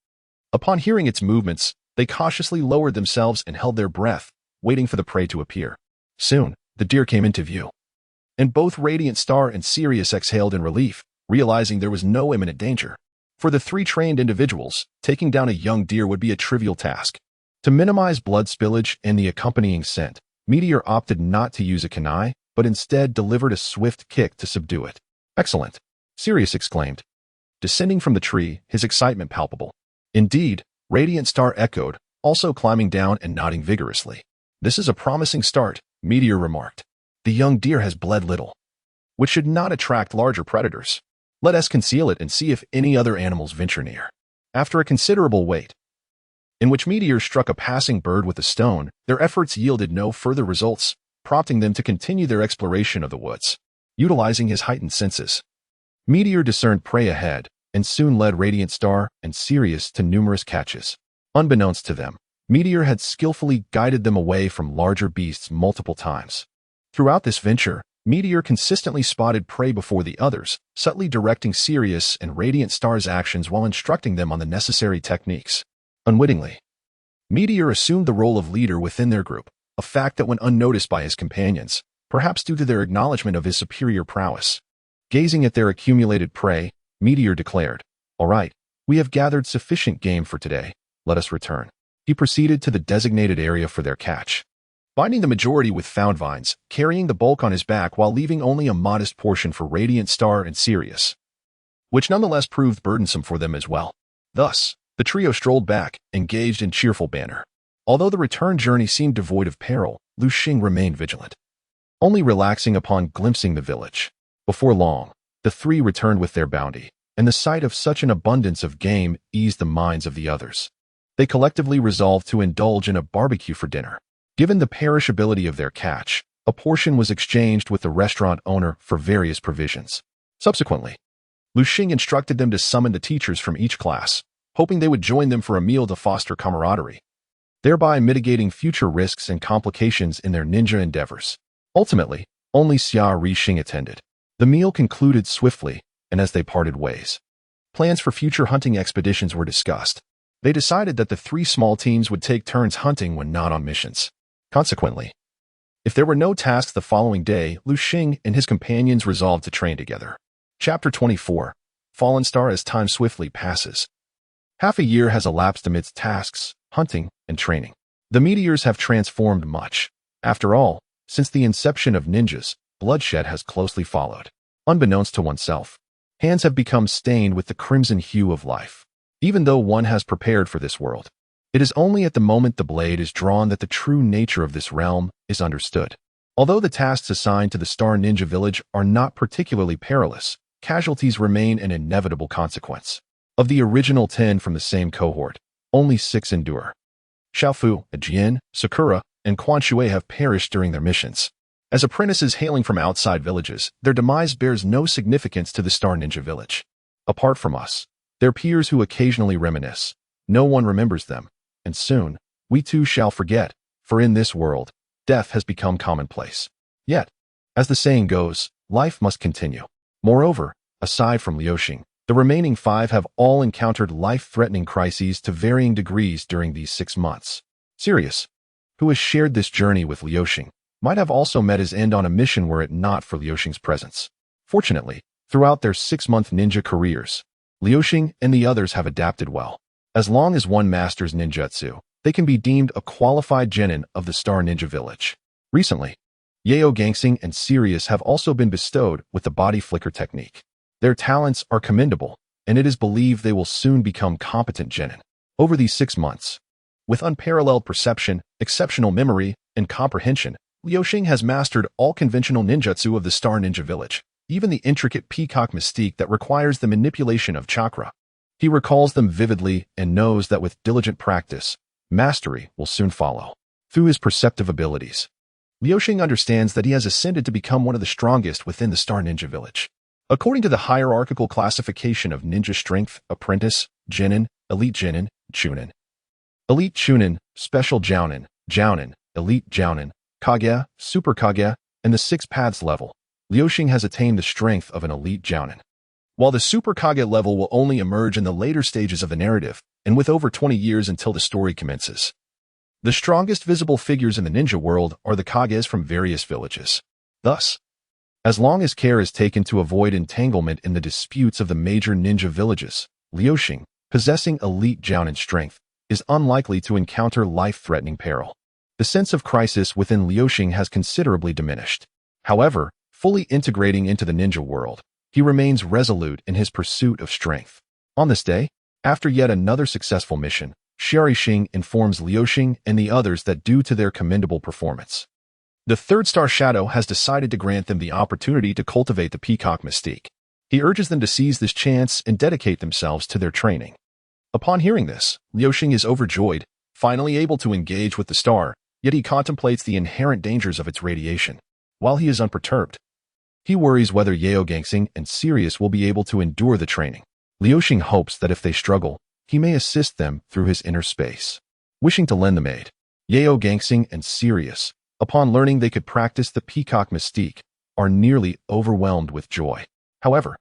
Upon hearing its movements, they cautiously lowered themselves and held their breath, waiting for the prey to appear. Soon, the deer came into view, and both Radiant Star and Sirius exhaled in relief, realizing there was no imminent danger. For the three trained individuals, taking down a young deer would be a trivial task. To minimize blood spillage and the accompanying scent, Meteor opted not to use a kunai, but instead delivered a swift kick to subdue it. "Excellent," Sirius exclaimed, descending from the tree, his excitement palpable. "Indeed," Radiant Star echoed, also climbing down and nodding vigorously. "This is a promising start," Meteor remarked. "The young deer has bled little, which should not attract larger predators. Let us conceal it and see if any other animals venture near." After a considerable wait, in which Meteor struck a passing bird with a stone, their efforts yielded no further results, prompting them to continue their exploration of the woods. Utilizing his heightened senses, Meteor discerned prey ahead and soon led Radiant Star and Sirius to numerous catches. Unbeknownst to them, Meteor had skillfully guided them away from larger beasts multiple times. Throughout this venture, Meteor consistently spotted prey before the others, subtly directing Sirius and Radiant Star's actions while instructing them on the necessary techniques. Unwittingly, Meteor assumed the role of leader within their group, a fact that went unnoticed by his companions, perhaps due to their acknowledgement of his superior prowess. Gazing at their accumulated prey, Meteor declared, "All right, we have gathered sufficient game for today. Let us return." He proceeded to the designated area for their catch, binding the majority with found vines, carrying the bulk on his back while leaving only a modest portion for Radiant Star and Sirius, which nonetheless proved burdensome for them as well. Thus, the trio strolled back, engaged in cheerful banter. Although the return journey seemed devoid of peril, Liuxing remained vigilant, only relaxing upon glimpsing the village. Before long, the three returned with their bounty, and the sight of such an abundance of game eased the minds of the others. They collectively resolved to indulge in a barbecue for dinner. Given the perishability of their catch, a portion was exchanged with the restaurant owner for various provisions. Subsequently, Liuxing instructed them to summon the teachers from each class, hoping they would join them for a meal to foster camaraderie, thereby mitigating future risks and complications in their ninja endeavors. Ultimately, only Xia Rixing attended. The meal concluded swiftly, and as they parted ways, plans for future hunting expeditions were discussed. They decided that the three small teams would take turns hunting when not on missions. Consequently, if there were no tasks the following day, Liuxing and his companions resolved to train together. Chapter 24. Fallen Star. As time swiftly passes, half a year has elapsed amidst tasks, hunting, and training. The meteors have transformed much. After all, since the inception of ninjas, bloodshed has closely followed. Unbeknownst to oneself, hands have become stained with the crimson hue of life. Even though one has prepared for this world, it is only at the moment the blade is drawn that the true nature of this realm is understood. Although the tasks assigned to the Star Ninja Village are not particularly perilous, casualties remain an inevitable consequence. Of the original 10 from the same cohort, only 6 endure. Xiaofu, Jian, Sakura, and Quan Shui have perished during their missions. As apprentices hailing from outside villages, their demise bears no significance to the Star Ninja Village. Apart from us, their peers who occasionally reminisce, no one remembers them, and soon, we too shall forget, for in this world, death has become commonplace. Yet, as the saying goes, life must continue. Moreover, aside from Liuxing, the remaining 5 have all encountered life-threatening crises to varying degrees during these 6 months. Sirius, who has shared this journey with Liuxing, might have also met his end on a mission were it not for Liuxing's presence. Fortunately, throughout their 6-month ninja careers, Liuxing and the others have adapted well. As long as one masters ninjutsu, they can be deemed a qualified genin of the Star Ninja Village. Recently, Yao Gangsing and Sirius have also been bestowed with the body flicker technique. Their talents are commendable, and it is believed they will soon become competent genin. Over these 6 months, with unparalleled perception, exceptional memory, and comprehension, Liuxing has mastered all conventional ninjutsu of the Star Ninja Village, even the intricate peacock mystique that requires the manipulation of chakra. He recalls them vividly and knows that with diligent practice, mastery will soon follow. Through his perceptive abilities, Liuxing understands that he has ascended to become one of the strongest within the Star Ninja Village. According to the hierarchical classification of ninja strength, apprentice, genin, elite genin, chunin. Elite chunin, special jounin, jounin, elite jounin, kage, super kage, and the 6 paths level, Liuxing has attained the strength of an elite jounin. While the super kage level will only emerge in the later stages of the narrative, and with over 20 years until the story commences. The strongest visible figures in the ninja world are the kages from various villages. Thus, as long as care is taken to avoid entanglement in the disputes of the major ninja villages, Liuxing, possessing elite jounin strength, is unlikely to encounter life-threatening peril. The sense of crisis within Liuxing has considerably diminished. However, fully integrating into the ninja world, he remains resolute in his pursuit of strength. On this day, after yet another successful mission, Shixing informs Liuxing and the others that due to their commendable performance, the 3rd Star Shadow has decided to grant them the opportunity to cultivate the peacock mystique. He urges them to seize this chance and dedicate themselves to their training. Upon hearing this, Liuxing is overjoyed, finally able to engage with the star, yet he contemplates the inherent dangers of its radiation. While he is unperturbed, he worries whether Yao Gangsing and Sirius will be able to endure the training. Liuxing hopes that if they struggle, he may assist them through his inner space. Wishing to lend them aid, Yao Gangsing and Sirius, upon learning they could practice the peacock mystique, are nearly overwhelmed with joy. However,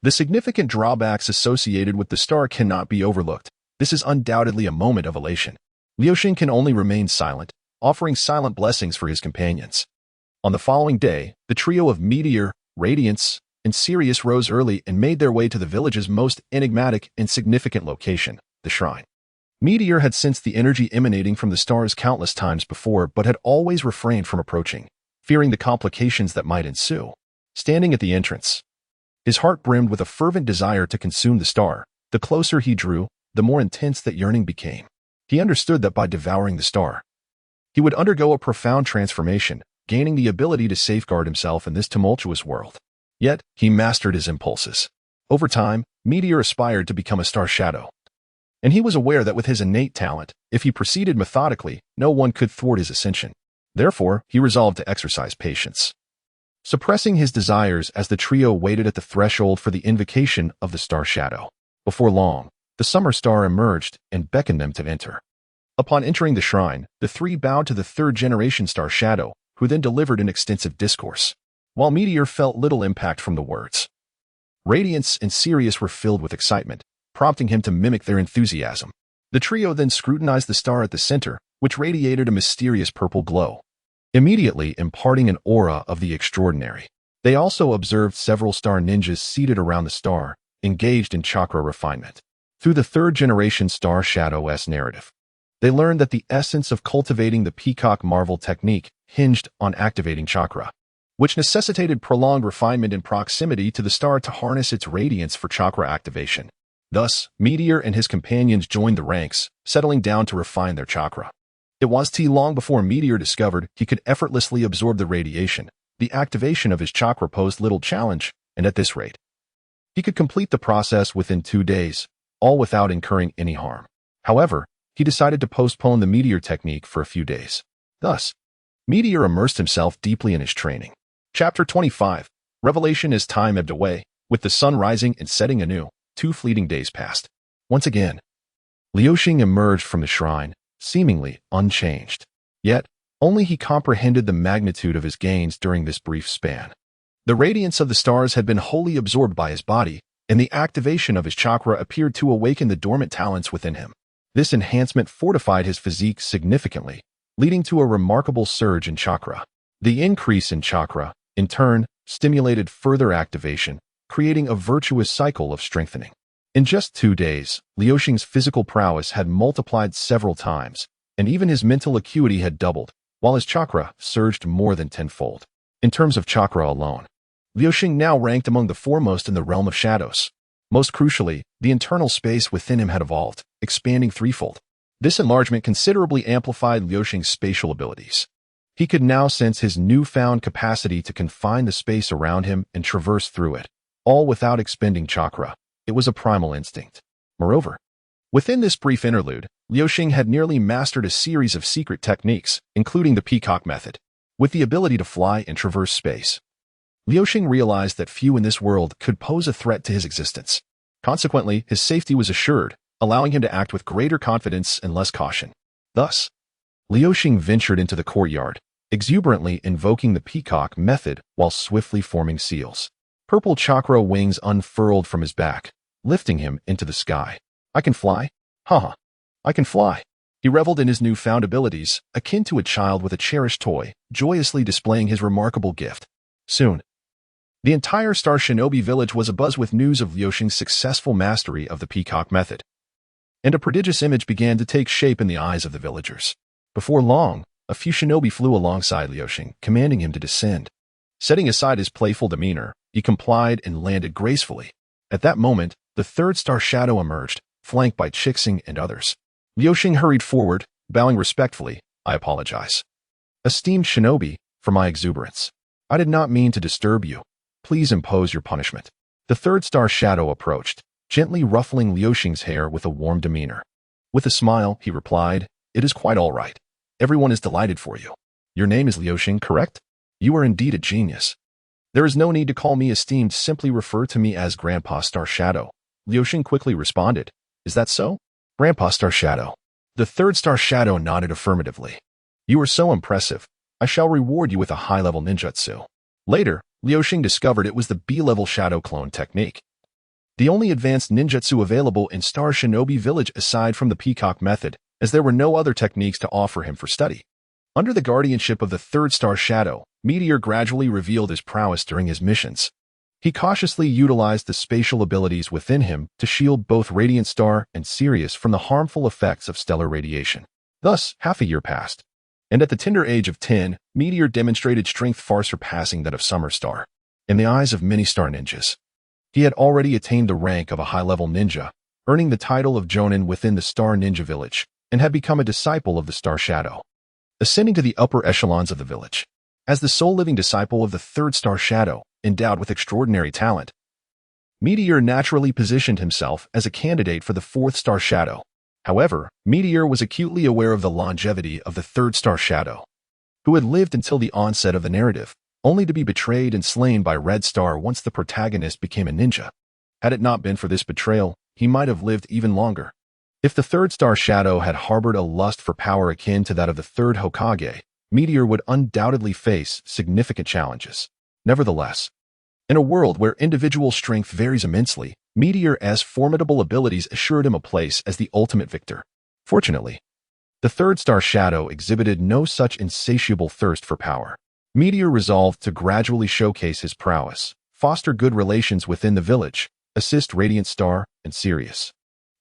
the significant drawbacks associated with the star cannot be overlooked. This is undoubtedly a moment of elation. Liuxing can only remain silent, offering silent blessings for his companions. On the following day, the trio of Meteor, Radiance, and Sirius rose early and made their way to the village's most enigmatic and significant location, the shrine. Meteor had sensed the energy emanating from the stars countless times before but had always refrained from approaching, fearing the complications that might ensue. Standing at the entrance, his heart brimmed with a fervent desire to consume the star. The closer he drew, the more intense that yearning became. He understood that by devouring the star, he would undergo a profound transformation, gaining the ability to safeguard himself in this tumultuous world. Yet, he mastered his impulses. Over time, Meteor aspired to become a Star Shadow. And he was aware that with his innate talent, if he proceeded methodically, no one could thwart his ascension. Therefore, he resolved to exercise patience. Suppressing his desires as the trio waited at the threshold for the invocation of the Star Shadow. Before long, the Summer Star emerged and beckoned them to enter. Upon entering the shrine, the 3 bowed to the 3rd-generation Star Shadow, who then delivered an extensive discourse. While Meteor felt little impact from the words, Radiance and Sirius were filled with excitement, prompting him to mimic their enthusiasm. The trio then scrutinized the star at the center, which radiated a mysterious purple glow, immediately imparting an aura of the extraordinary. They also observed several star ninjas seated around the star, engaged in chakra refinement. Through the 3rd-generation Star Shadow's narrative, they learned that the essence of cultivating the Peacock Marvel technique hinged on activating chakra, which necessitated prolonged refinement in proximity to the star to harness its radiance for chakra activation. Thus, Meteor and his companions joined the ranks, settling down to refine their chakra. It was long before Meteor discovered he could effortlessly absorb the radiation. The activation of his chakra posed little challenge, and at this rate, he could complete the process within 2 days, all without incurring any harm. However, he decided to postpone the Meteor technique for a few days. Thus, Meteor immersed himself deeply in his training. Chapter 25. Revelation. As time ebbed away, with the sun rising and setting anew, 2 fleeting days passed. Once again, Liuxing emerged from the shrine, seemingly unchanged. Yet, only he comprehended the magnitude of his gains during this brief span. The radiance of the stars had been wholly absorbed by his body, and the activation of his chakra appeared to awaken the dormant talents within him. This enhancement fortified his physique significantly, leading to a remarkable surge in chakra. The increase in chakra, in turn, stimulated further activation, creating a virtuous cycle of strengthening. In just 2 days, Liuxing's physical prowess had multiplied several times, and even his mental acuity had doubled, while his chakra surged more than tenfold. In terms of chakra alone, Liuxing now ranked among the foremost in the realm of shadows. Most crucially, the internal space within him had evolved, expanding threefold. This enlargement considerably amplified Liuxing's spatial abilities. He could now sense his newfound capacity to confine the space around him and traverse through it, all without expending chakra. It was a primal instinct. Moreover, within this brief interlude, Liuxing had nearly mastered a series of secret techniques, including the peacock method. With the ability to fly and traverse space, Liuxing realized that few in this world could pose a threat to his existence. Consequently, his safety was assured, allowing him to act with greater confidence and less caution. Thus, Liuxing ventured into the courtyard, exuberantly invoking the peacock method while swiftly forming seals. Purple chakra wings unfurled from his back, lifting him into the sky. I can fly? Haha. I can fly. He reveled in his newfound abilities, akin to a child with a cherished toy, joyously displaying his remarkable gift. Soon, the entire Star Shinobi village was abuzz with news of Liuxing's successful mastery of the peacock method, and a prodigious image began to take shape in the eyes of the villagers. Before long, a few shinobi flew alongside Liuxing, commanding him to descend. Setting aside his playful demeanor, he complied and landed gracefully. At that moment, the third star shadow emerged, flanked by Chixing and others. Liuxing hurried forward, bowing respectfully. I apologize, esteemed shinobi, for my exuberance. I did not mean to disturb you. Please impose your punishment. The third star shadow approached, gently ruffling Liuxing's hair with a warm demeanor. With a smile, he replied, It is quite all right. Everyone is delighted for you. Your name is Liuxing, correct? You are indeed a genius. There is no need to call me esteemed, simply refer to me as Grandpa Star Shadow. Liuxing quickly responded. Is that so? Grandpa Star Shadow. The third star shadow nodded affirmatively. You are so impressive. I shall reward you with a high-level ninjutsu. Later, Liuxing discovered it was the B-level shadow clone technique, the only advanced ninjutsu available in Star Shinobi Village aside from the peacock method, as there were no other techniques to offer him for study. Under the guardianship of the third star shadow, Meteor gradually revealed his prowess during his missions. He cautiously utilized the spatial abilities within him to shield both Radiant Star and Sirius from the harmful effects of stellar radiation. Thus, half a year passed, and at the tender age of 10, Meteor demonstrated strength far surpassing that of Summer Star. In the eyes of many star ninjas, he had already attained the rank of a high-level ninja, earning the title of Jonin within the Star Ninja Village, and had become a disciple of the Star Shadow, ascending to the upper echelons of the village. As the sole living disciple of the third star shadow, endowed with extraordinary talent, Meteor naturally positioned himself as a candidate for the fourth star shadow. However, Meteor was acutely aware of the longevity of the third star shadow, who had lived until the onset of the narrative, only to be betrayed and slain by Red Star once the protagonist became a ninja. Had it not been for this betrayal, he might have lived even longer. If the third star shadow had harbored a lust for power akin to that of the third Hokage, Meteor would undoubtedly face significant challenges. Nevertheless, in a world where individual strength varies immensely, Meteor's formidable abilities assured him a place as the ultimate victor. Fortunately, the third star shadow exhibited no such insatiable thirst for power. Meteor resolved to gradually showcase his prowess, foster good relations within the village, assist Radiant Star and Sirius,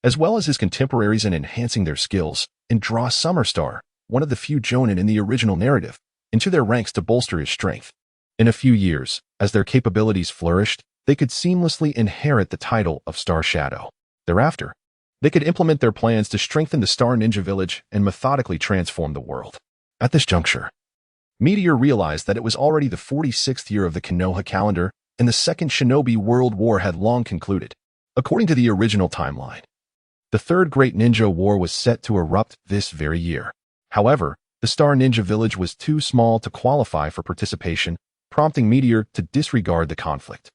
as well as his contemporaries in enhancing their skills, and draw Summer Star, one of the few Jonin in the original narrative, into their ranks to bolster his strength. In a few years, as their capabilities flourished, they could seamlessly inherit the title of Star Shadow. Thereafter, they could implement their plans to strengthen the Star Ninja Village and methodically transform the world. At this juncture, Meteor realized that it was already the 46th year of the Konoha calendar, and the Second Shinobi World War had long concluded. According to the original timeline, the Third Great Ninja War was set to erupt this very year. However, the Star Ninja Village was too small to qualify for participation, prompting Meteor to disregard the conflict.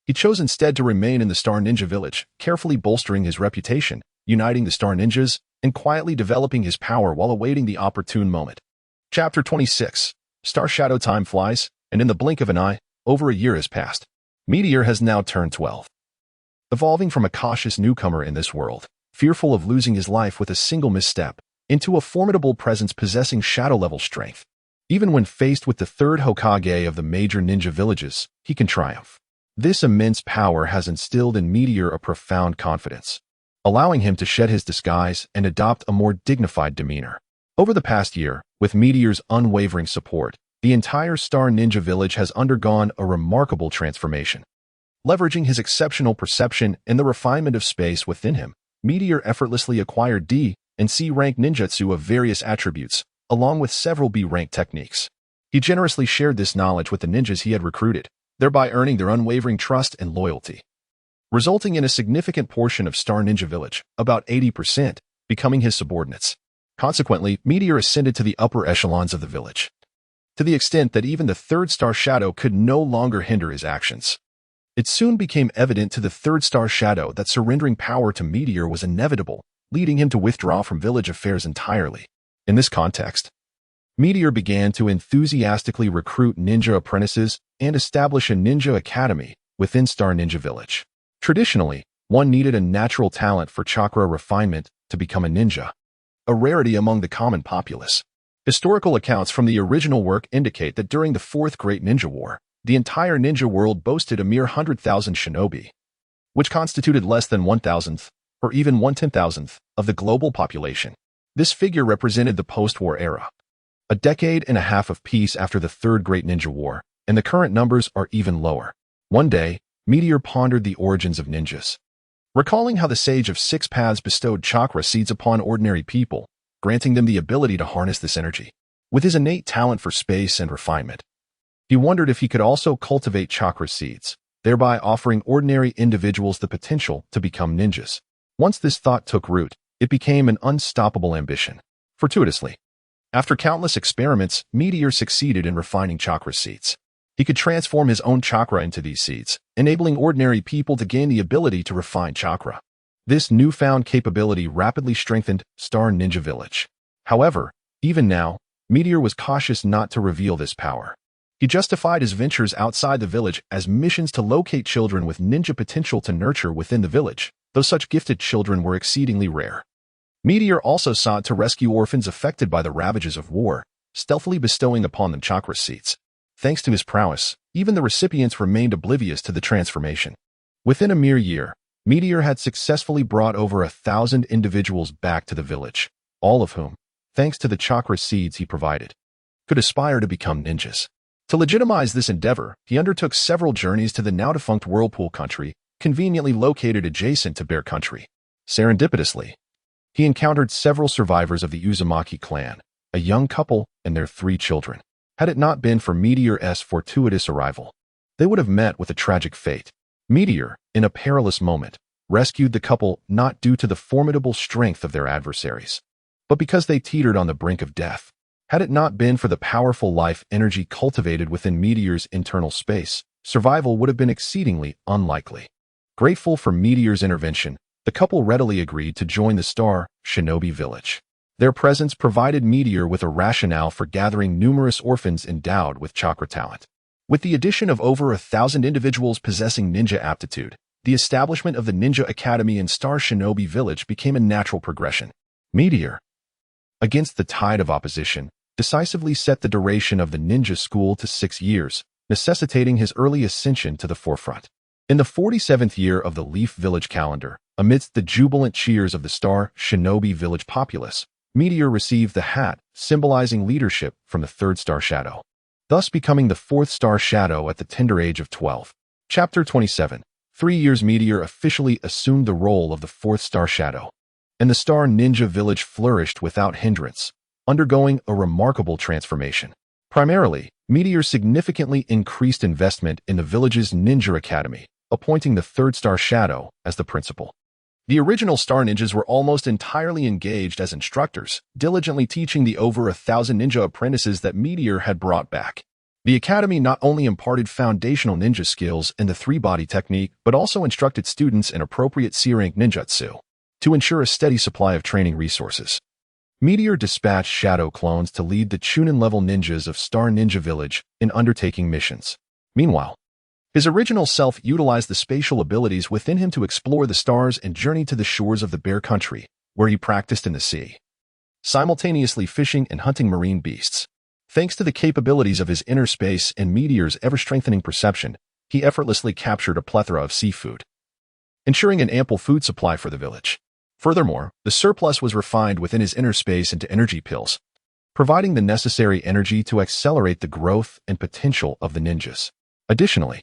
He chose instead to remain in the Star Ninja Village, carefully bolstering his reputation, uniting the Star Ninjas, and quietly developing his power while awaiting the opportune moment. Chapter 26. Star Shadow. Time flies, and in the blink of an eye, over a year has passed. Meteor has now turned 12. Evolving from a cautious newcomer in this world, fearful of losing his life with a single misstep, into a formidable presence possessing shadow-level strength. Even when faced with the third Hokage of the major ninja villages, he can triumph. This immense power has instilled in Meteor a profound confidence, allowing him to shed his disguise and adopt a more dignified demeanor. Over the past year, with Meteor's unwavering support, the entire Star Ninja Village has undergone a remarkable transformation. Leveraging his exceptional perception and the refinement of space within him, Meteor effortlessly acquired D and C rank ninjutsu of various attributes, along with several B rank techniques. He generously shared this knowledge with the ninjas he had recruited, thereby earning their unwavering trust and loyalty, resulting in a significant portion of Star Ninja Village, about 80%, becoming his subordinates. Consequently, Meteor ascended to the upper echelons of the village, to the extent that even the third Star Shadow could no longer hinder his actions. It soon became evident to the third Star Shadow that surrendering power to Meteor was inevitable, leading him to withdraw from village affairs entirely. In this context, Meteor began to enthusiastically recruit ninja apprentices and establish a ninja academy within Star Ninja Village. Traditionally, one needed a natural talent for chakra refinement to become a ninja, a rarity among the common populace. Historical accounts from the original work indicate that during the Fourth Great Ninja War, the entire ninja world boasted a mere 100,000 shinobi, which constituted less than 1,000th, or even 1/10,000th, of the global population. This figure represented the post-war era, a decade and a half of peace after the Third Great Ninja War, and the current numbers are even lower. One day, Meteor pondered the origins of ninjas. Recalling how the Sage of Six Paths bestowed chakra seeds upon ordinary people, granting them the ability to harness this energy. With his innate talent for space and refinement, he wondered if he could also cultivate chakra seeds, thereby offering ordinary individuals the potential to become ninjas. Once this thought took root, it became an unstoppable ambition. Fortuitously, after countless experiments, Meteor succeeded in refining chakra seeds. He could transform his own chakra into these seeds, enabling ordinary people to gain the ability to refine chakra. This newfound capability rapidly strengthened Star Ninja Village. However, even now, Meteor was cautious not to reveal this power. He justified his ventures outside the village as missions to locate children with ninja potential to nurture within the village, though such gifted children were exceedingly rare. Meteor also sought to rescue orphans affected by the ravages of war, stealthily bestowing upon them chakra seeds. Thanks to his prowess, even the recipients remained oblivious to the transformation. Within a mere year, Meteor had successfully brought over 1,000 individuals back to the village, all of whom, thanks to the chakra seeds he provided, could aspire to become ninjas. To legitimize this endeavor, he undertook several journeys to the now-defunct Whirlpool Country, conveniently located adjacent to Bear Country. Serendipitously, he encountered several survivors of the Uzumaki clan, a young couple and their 3 children. Had it not been for Meteor's fortuitous arrival, they would have met with a tragic fate. Meteor, in a perilous moment, rescued the couple not due to the formidable strength of their adversaries, but because they teetered on the brink of death. Had it not been for the powerful life energy cultivated within Meteor's internal space, survival would have been exceedingly unlikely. Grateful for Meteor's intervention, the couple readily agreed to join the Star Shinobi Village. Their presence provided Meteor with a rationale for gathering numerous orphans endowed with chakra talent. With the addition of over 1,000 individuals possessing ninja aptitude, the establishment of the Ninja Academy in Star Shinobi Village became a natural progression. Meteor, against the tide of opposition, decisively set the duration of the ninja school to 6 years, necessitating his early ascension to the forefront. In the 47th year of the Leaf Village calendar, amidst the jubilant cheers of the Star Shinobi Village populace, Meteor received the hat, symbolizing leadership from the third Star Shadow, thus becoming the 4th Star Shadow at the tender age of 12. Chapter 27. 3 years Meteor officially assumed the role of the 4th Star Shadow, and the Star Ninja Village flourished without hindrance, undergoing a remarkable transformation. Primarily, Meteor significantly increased investment in the village's Ninja Academy, appointing the 3rd Star Shadow as the principal. The original Star Ninjas were almost entirely engaged as instructors, diligently teaching the over 1,000 ninja apprentices that Meteor had brought back. The academy not only imparted foundational ninja skills in the three-body technique, but also instructed students in appropriate C-rank ninjutsu to ensure a steady supply of training resources. Meteor dispatched shadow clones to lead the Chunin-level ninjas of Star Ninja Village in undertaking missions. Meanwhile, his original self utilized the spatial abilities within him to explore the stars and journey to the shores of the Bear Country, where he practiced in the sea, simultaneously fishing and hunting marine beasts. Thanks to the capabilities of his inner space and Meteor's ever-strengthening perception, he effortlessly captured a plethora of seafood, ensuring an ample food supply for the village. Furthermore, the surplus was refined within his inner space into energy pills, providing the necessary energy to accelerate the growth and potential of the ninjas. Additionally,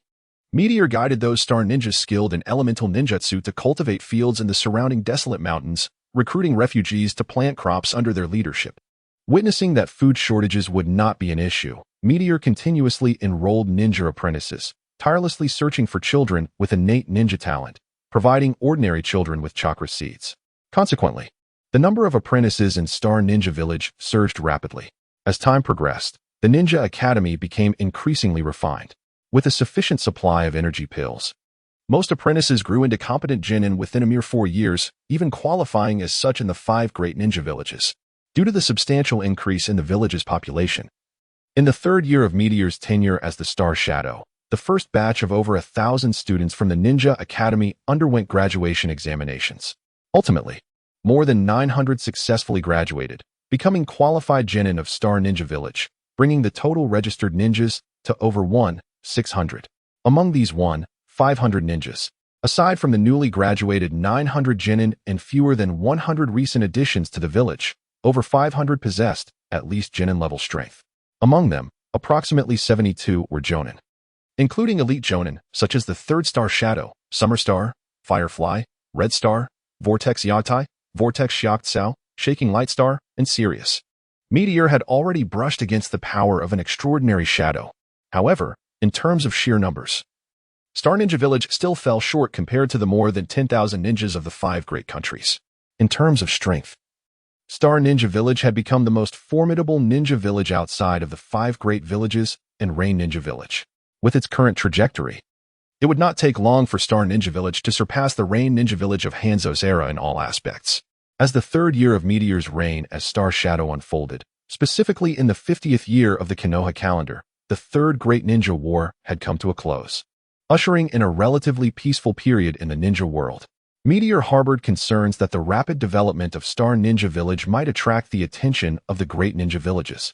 Meteor guided those star ninjas skilled in elemental ninjutsu to cultivate fields in the surrounding desolate mountains, recruiting refugees to plant crops under their leadership. Witnessing that food shortages would not be an issue, Meteor continuously enrolled ninja apprentices, tirelessly searching for children with innate ninja talent, providing ordinary children with chakra seeds. Consequently, the number of apprentices in Star Ninja Village surged rapidly. As time progressed, the Ninja Academy became increasingly refined, with a sufficient supply of energy pills. Most apprentices grew into competent genin within a mere 4 years, even qualifying as such in the 5 great ninja villages, due to the substantial increase in the village's population. In the 3rd year of Meteor's tenure as the Star Shadow, the first batch of over 1,000 students from the Ninja Academy underwent graduation examinations. Ultimately, more than 900 successfully graduated, becoming qualified genin of Star Ninja Village, bringing the total registered ninjas to over 1,600. Among these 1,500 ninjas, aside from the newly graduated 900 genin and fewer than 100 recent additions to the village, over 500 possessed at least genin level strength. Among them, approximately 72 were jonin, including elite jonin such as the 3rd Star Shadow, Summer Star, Firefly, Red Star, Vortex Yatai, Vortex Xiaotsao, Shaking Light Star, and Sirius. Meteor had already brushed against the power of an extraordinary shadow. However, in terms of sheer numbers, Star Ninja Village still fell short compared to the more than 10,000 ninjas of the 5 great countries. In terms of strength, Star Ninja Village had become the most formidable ninja village outside of the 5 great villages and Rain Ninja Village. With its current trajectory, it would not take long for Star Ninja Village to surpass the Rain Ninja Village of Hanzo's era in all aspects. As the 3rd year of Meteor's reign as Star Shadow unfolded, specifically in the 50th year of the Konoha calendar, the 3rd Great Ninja War had come to a close, ushering in a relatively peaceful period in the ninja world. Meteor harbored concerns that the rapid development of Star Ninja Village might attract the attention of the great ninja villages,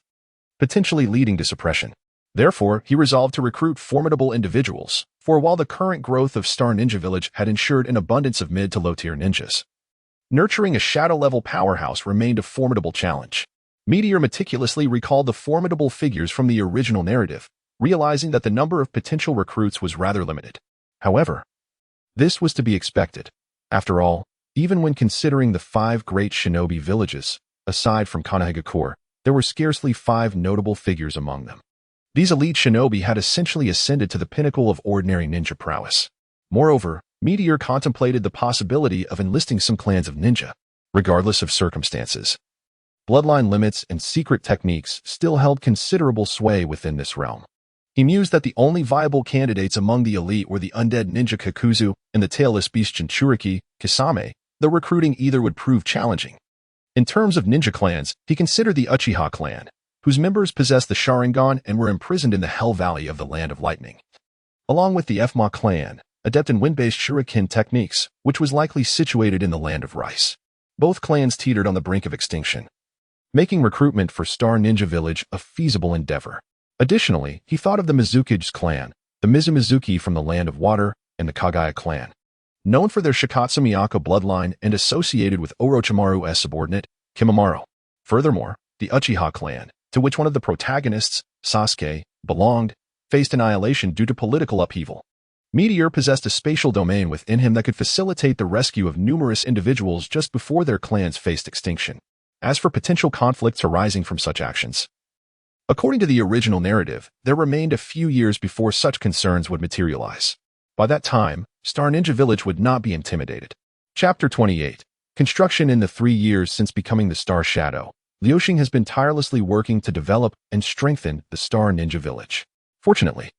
potentially leading to suppression. Therefore, he resolved to recruit formidable individuals, for while the current growth of Star Ninja Village had ensured an abundance of mid to low-tier ninjas, nurturing a shadow-level powerhouse remained a formidable challenge. Meteor meticulously recalled the formidable figures from the original narrative, realizing that the number of potential recruits was rather limited. However, this was to be expected. After all, even when considering the 5 great shinobi villages, aside from Konohagakure, there were scarcely 5 notable figures among them. These elite shinobi had essentially ascended to the pinnacle of ordinary ninja prowess. Moreover, Meteor contemplated the possibility of enlisting some clans of ninja, regardless of circumstances. Bloodline limits and secret techniques still held considerable sway within this realm. He mused that the only viable candidates among the elite were the undead ninja Kakuzu and the tailless beast Jinchuriki, Kisame, though recruiting either would prove challenging. In terms of ninja clans, he considered the Uchiha clan, whose members possessed the Sharingan and were imprisoned in the Hell Valley of the Land of Lightning, along with the Fma clan, adept in wind-based shuriken techniques, which was likely situated in the Land of Rice. Both clans teetered on the brink of extinction, making recruitment for Star Ninja Village a feasible endeavor. Additionally, he thought of the Mizukage clan, the Mizumizuki from the Land of Water, and the Kaguya clan, known for their Shikatsu Miyako bloodline and associated with Orochimaru's subordinate, Kimimaro. Furthermore, the Uchiha clan, to which one of the protagonists, Sasuke, belonged, faced annihilation due to political upheaval. Meteor possessed a spatial domain within him that could facilitate the rescue of numerous individuals just before their clans faced extinction. As for potential conflicts arising from such actions, according to the original narrative, there remained a few years before such concerns would materialize. By that time, Star Ninja Village would not be intimidated. Chapter 28. Construction. In the 3 years since becoming the Star Shadow, Liuxing has been tirelessly working to develop and strengthen the Star Ninja Village. Fortunately,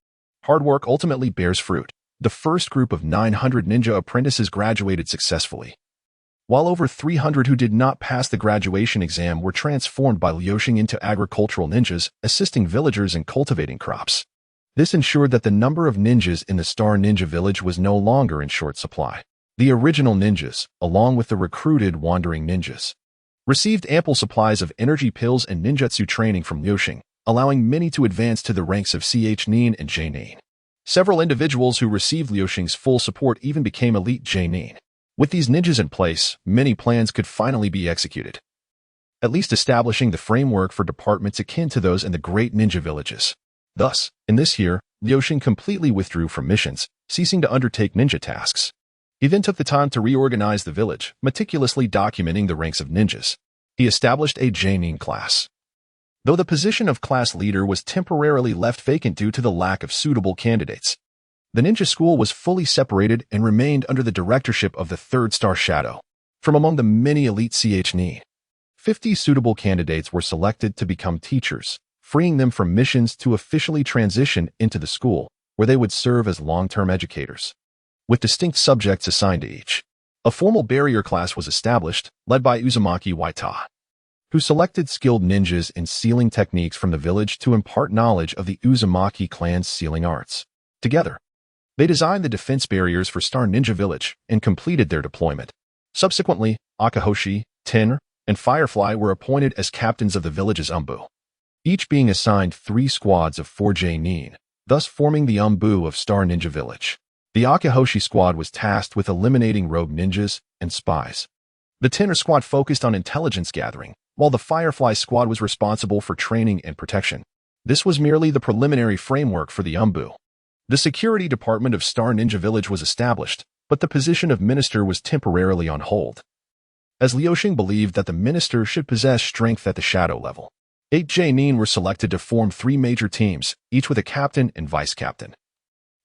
hard work ultimately bears fruit. The first group of 900 ninja apprentices graduated successfully, while over 300 who did not pass the graduation exam were transformed by Liuxing into agricultural ninjas, assisting villagers in cultivating crops. This ensured that the number of ninjas in the Star Ninja Village was no longer in short supply. The original ninjas, along with the recruited wandering ninjas, received ample supplies of energy pills and ninjutsu training from Liuxing, allowing many to advance to the ranks of Nin and Nin. Several individuals who received Liuxing's full support even became elite Nin. With these ninjas in place, many plans could finally be executed, at least establishing the framework for departments akin to those in the great ninja villages. Thus, in this year, Liuxing completely withdrew from missions, ceasing to undertake ninja tasks. He then took the time to reorganize the village, meticulously documenting the ranks of ninjas. He established a Nin class, though the position of class leader was temporarily left vacant due to the lack of suitable candidates. The ninja school was fully separated and remained under the directorship of the third star shadow. From among the many elite Nin, 50 suitable candidates were selected to become teachers, freeing them from missions to officially transition into the school, where they would serve as long-term educators, with distinct subjects assigned to each. A formal barrier class was established, led by Uzumaki Waita, who selected skilled ninjas in sealing techniques from the village to impart knowledge of the Uzumaki clan's sealing arts. Together, they designed the defense barriers for Star Ninja Village and completed their deployment. Subsequently, Akahoshi, Tenr, and Firefly were appointed as captains of the village's Umbu, each being assigned 3 squads of 4 Nin, thus forming the Umbu of Star Ninja Village. The Akahoshi squad was tasked with eliminating rogue ninjas and spies. The Tenr squad focused on intelligence gathering, while the Firefly squad was responsible for training and protection. This was merely the preliminary framework for the Umbu. The security department of Star Ninja Village was established, but the position of minister was temporarily on hold, as Liuxing believed that the minister should possess strength at the shadow level. 8 Nin were selected to form 3 major teams, each with a captain and vice-captain,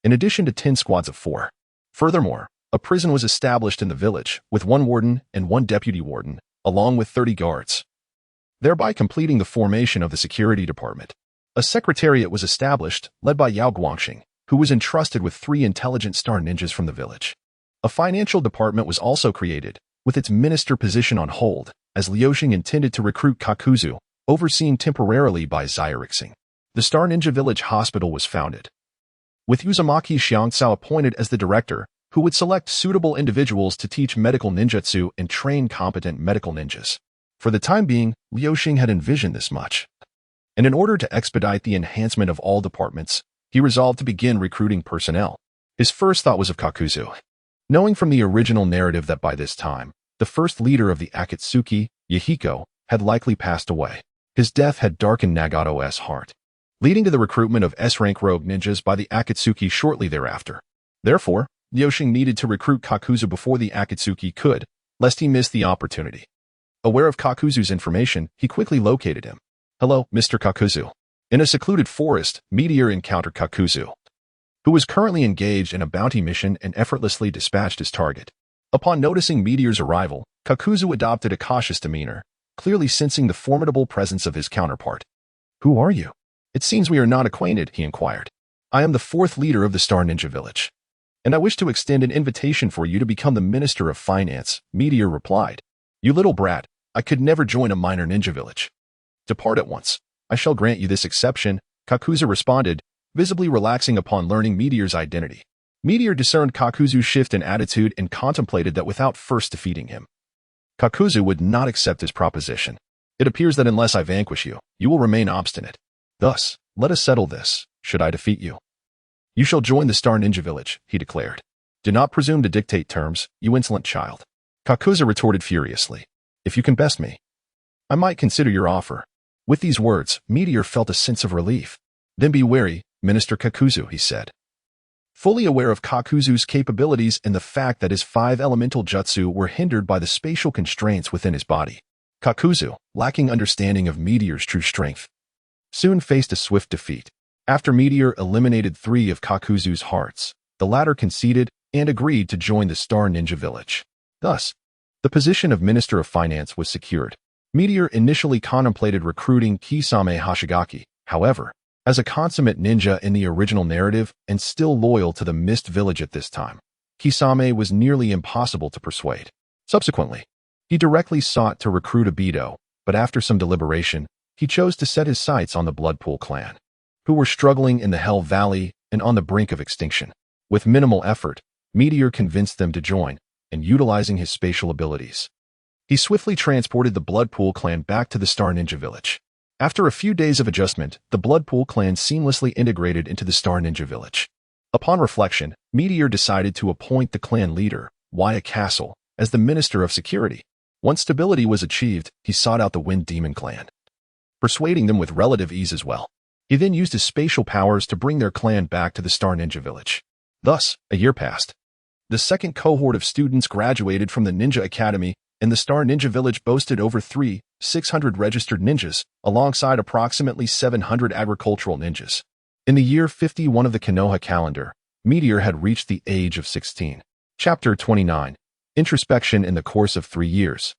in addition to 10 squads of 4. Furthermore, a prison was established in the village, with 1 warden and 1 deputy warden, along with 30 guards, thereby completing the formation of the security department. A secretariat was established, led by Yao Guangxing, who was entrusted with 3 intelligent star ninjas from the village. A financial department was also created, with its minister position on hold, as Liuxing intended to recruit Kakuzu, overseen temporarily by Xirixing. The Star Ninja Village Hospital was founded, with Uzumaki Xiangcao appointed as the director, who would select suitable individuals to teach medical ninjutsu and train competent medical ninjas. For the time being, Liuxing had envisioned this much, and in order to expedite the enhancement of all departments, he resolved to begin recruiting personnel. His first thought was of Kakuzu, knowing from the original narrative that by this time, the first leader of the Akatsuki, Yahiko, had likely passed away. His death had darkened Nagato's heart, leading to the recruitment of S-rank rogue ninjas by the Akatsuki shortly thereafter. Therefore, Liuxing needed to recruit Kakuzu before the Akatsuki could, lest he miss the opportunity. Aware of Kakuzu's information, he quickly located him. "Hello, Mr. Kakuzu." In a secluded forest, Meteor encountered Kakuzu, who was currently engaged in a bounty mission and effortlessly dispatched his target. Upon noticing Meteor's arrival, Kakuzu adopted a cautious demeanor, clearly sensing the formidable presence of his counterpart. "Who are you? It seems we are not acquainted," he inquired. "I am the 4th leader of the Star Ninja Village, and I wish to extend an invitation for you to become the Minister of Finance," Meteor replied. "You little brat, I could never join a minor ninja village. Depart at once. I shall grant you this exception," Kakuzu responded, visibly relaxing upon learning Meteor's identity. Meteor discerned Kakuzu's shift in attitude and contemplated that without first defeating him, Kakuzu would not accept his proposition. "It appears that unless I vanquish you, you will remain obstinate. Thus, let us settle this. Should I defeat you, you shall join the Star Ninja Village," he declared. "Do not presume to dictate terms, you insolent child." Kakuzu retorted furiously. "If you can best me, I might consider your offer." With these words, Meteor felt a sense of relief. "Then be wary, Minister Kakuzu," he said. Fully aware of Kakuzu's capabilities and the fact that his 5 elemental jutsu were hindered by the spatial constraints within his body, Kakuzu, lacking understanding of Meteor's true strength, soon faced a swift defeat. After Meteor eliminated 3 of Kakuzu's hearts, the latter conceded and agreed to join the Star Ninja Village. Thus, the position of Minister of Finance was secured. Meteor initially contemplated recruiting Kisame Hashigaki. However, As a consummate ninja in the original narrative and still loyal to the Mist Village at this time, Kisame was nearly impossible to persuade. Subsequently, he directly sought to recruit Obito, but after some deliberation, he chose to set his sights on the Bloodpool clan, who were struggling in the Hell Valley and on the brink of extinction. With minimal effort, Meteor convinced them to join, and utilizing his spatial abilities, he swiftly transported the Bloodpool clan back to the Star Ninja Village. After a few days of adjustment, the Bloodpool clan seamlessly integrated into the Star Ninja Village. Upon reflection, Meteor decided to appoint the clan leader, Wyatt Castle, as the Minister of Security. Once stability was achieved, he sought out the Wind Demon clan, persuading them with relative ease as well. He then used his spatial powers to bring their clan back to the Star Ninja Village. Thus, a year passed. The second cohort of students graduated from the Ninja Academy, and the Star Ninja Village boasted over 600 registered ninjas, alongside approximately 700 agricultural ninjas. In the year 51 of the Konoha calendar, Meteor had reached the age of 16. Chapter 29. Introspection. In the course of 3 years,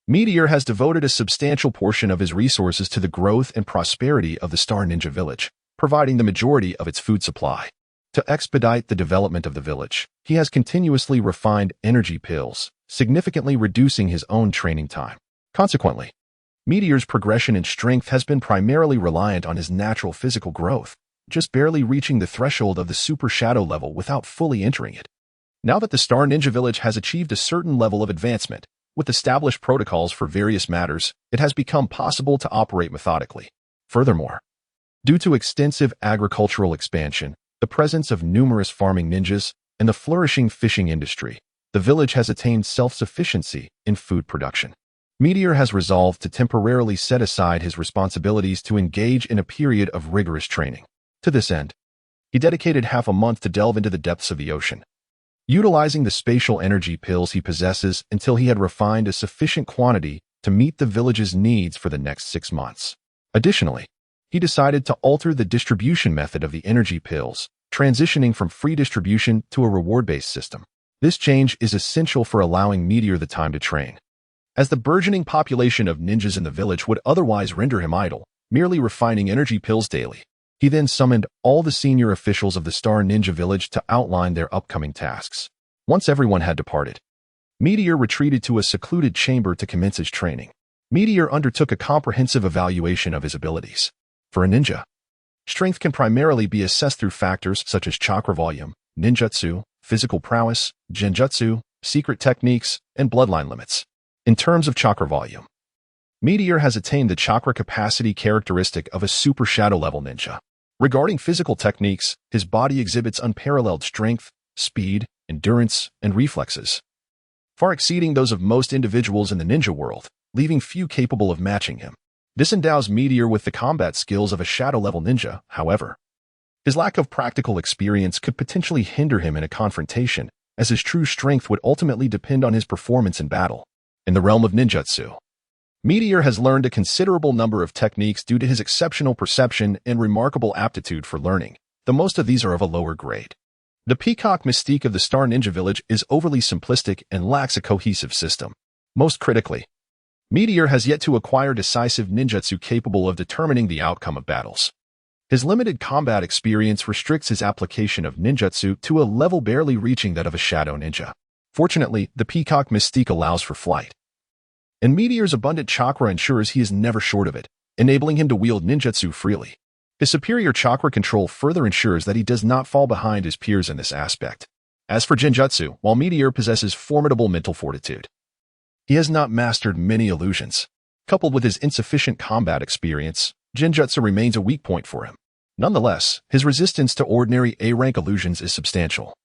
Meteor has devoted a substantial portion of his resources to the growth and prosperity of the Star Ninja Village, providing the majority of its food supply. To expedite the development of the village, he has continuously refined energy pills, significantly reducing his own training time. Consequently, Meteor's progression in strength has been primarily reliant on his natural physical growth, just barely reaching the threshold of the Super Shadow level without fully entering it. Now that the Star Ninja Village has achieved a certain level of advancement, with established protocols for various matters, it has become possible to operate methodically. Furthermore, due to extensive agricultural expansion, the presence of numerous farming ninjas, and the flourishing fishing industry, the village has attained self-sufficiency in food production. Meteor has resolved to temporarily set aside his responsibilities to engage in a period of rigorous training. To this end, he dedicated half a month to delve into the depths of the ocean, utilizing the spatial energy pills he possesses until he had refined a sufficient quantity to meet the village's needs for the next 6 months. Additionally, he decided to alter the distribution method of the energy pills, transitioning from free distribution to a reward-based system. This change is essential for allowing Meteor the time to train, as the burgeoning population of ninjas in the village would otherwise render him idle, merely refining energy pills daily. He then summoned all the senior officials of the Star Ninja Village to outline their upcoming tasks. Once everyone had departed, Meteor retreated to a secluded chamber to commence his training. Meteor undertook a comprehensive evaluation of his abilities. For a ninja, strength can primarily be assessed through factors such as chakra volume, ninjutsu, physical prowess, genjutsu, secret techniques, and bloodline limits. In terms of chakra volume, Meteor has attained the chakra capacity characteristic of a Super Shadow level ninja. Regarding physical techniques, his body exhibits unparalleled strength, speed, endurance, and reflexes, far exceeding those of most individuals in the ninja world, leaving few capable of matching him. This endows Meteor with the combat skills of a Shadow-level ninja. However, his lack of practical experience could potentially hinder him in a confrontation, as his true strength would ultimately depend on his performance in battle. In the realm of ninjutsu, Meteor has learned a considerable number of techniques due to his exceptional perception and remarkable aptitude for learning, though most of these are of a lower grade. The peacock mystique of the Star Ninja Village is overly simplistic and lacks a cohesive system. Most critically, Meteor has yet to acquire decisive ninjutsu capable of determining the outcome of battles. His limited combat experience restricts his application of ninjutsu to a level barely reaching that of a shadow ninja. Fortunately, the peacock mystique allows for flight, and Meteor's abundant chakra ensures he is never short of it, enabling him to wield ninjutsu freely. His superior chakra control further ensures that he does not fall behind his peers in this aspect. As for genjutsu, while Meteor possesses formidable mental fortitude, he has not mastered many illusions. Coupled with his insufficient combat experience, genjutsu remains a weak point for him. Nonetheless, his resistance to ordinary A-rank illusions is substantial,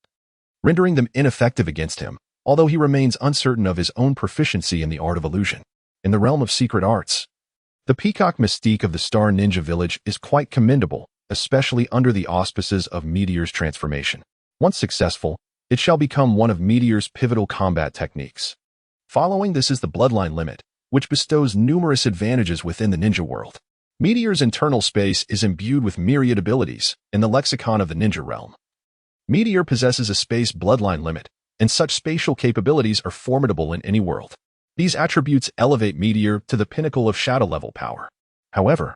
rendering them ineffective against him, although he remains uncertain of his own proficiency in the art of illusion. In the realm of secret arts, the peacock mystique of the Star Ninja Village is quite commendable, especially under the auspices of Meteor's transformation. Once successful, it shall become one of Meteor's pivotal combat techniques. Following this is the bloodline limit, which bestows numerous advantages within the ninja world. Meteor's internal space is imbued with myriad abilities in the lexicon of the ninja realm. Meteor possesses a space bloodline limit, and such spatial capabilities are formidable in any world. These attributes elevate Meteor to the pinnacle of shadow-level power. However,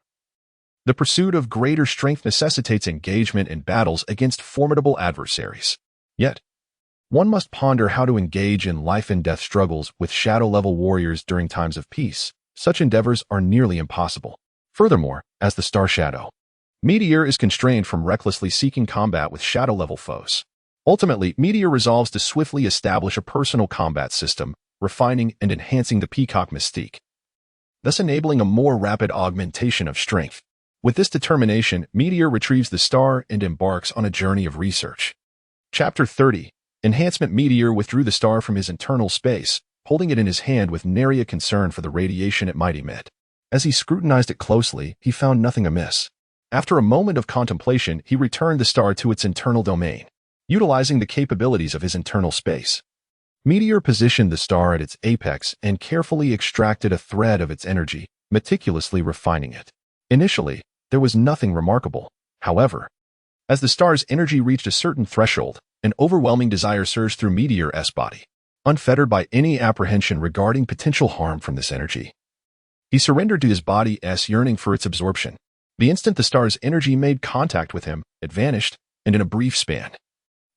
The pursuit of greater strength necessitates engagement in battles against formidable adversaries. Yet, one must ponder how to engage in life-and-death struggles with shadow-level warriors during times of peace. Such endeavors are nearly impossible. Furthermore, as the Star Shadow, Meteor is constrained from recklessly seeking combat with shadow-level foes. Ultimately, Meteor resolves to swiftly establish a personal combat system, refining and enhancing the peacock mystique, thus enabling a more rapid augmentation of strength. With this determination, Meteor retrieves the star and embarks on a journey of research. Chapter 30. Enhancement. Meteor withdrew the star from his internal space, holding it in his hand with nary a concern for the radiation it might emit. As he scrutinized it closely, he found nothing amiss. After a moment of contemplation, he returned the star to its internal domain, utilizing the capabilities of his internal space. Meteor positioned the star at its apex and carefully extracted a thread of its energy, meticulously refining it. Initially, there was nothing remarkable. However, as the star's energy reached a certain threshold, an overwhelming desire surged through Meteor's body. Unfettered by any apprehension regarding potential harm from this energy, he surrendered to his body's yearning for its absorption. The instant the star's energy made contact with him, it vanished, and in a brief span,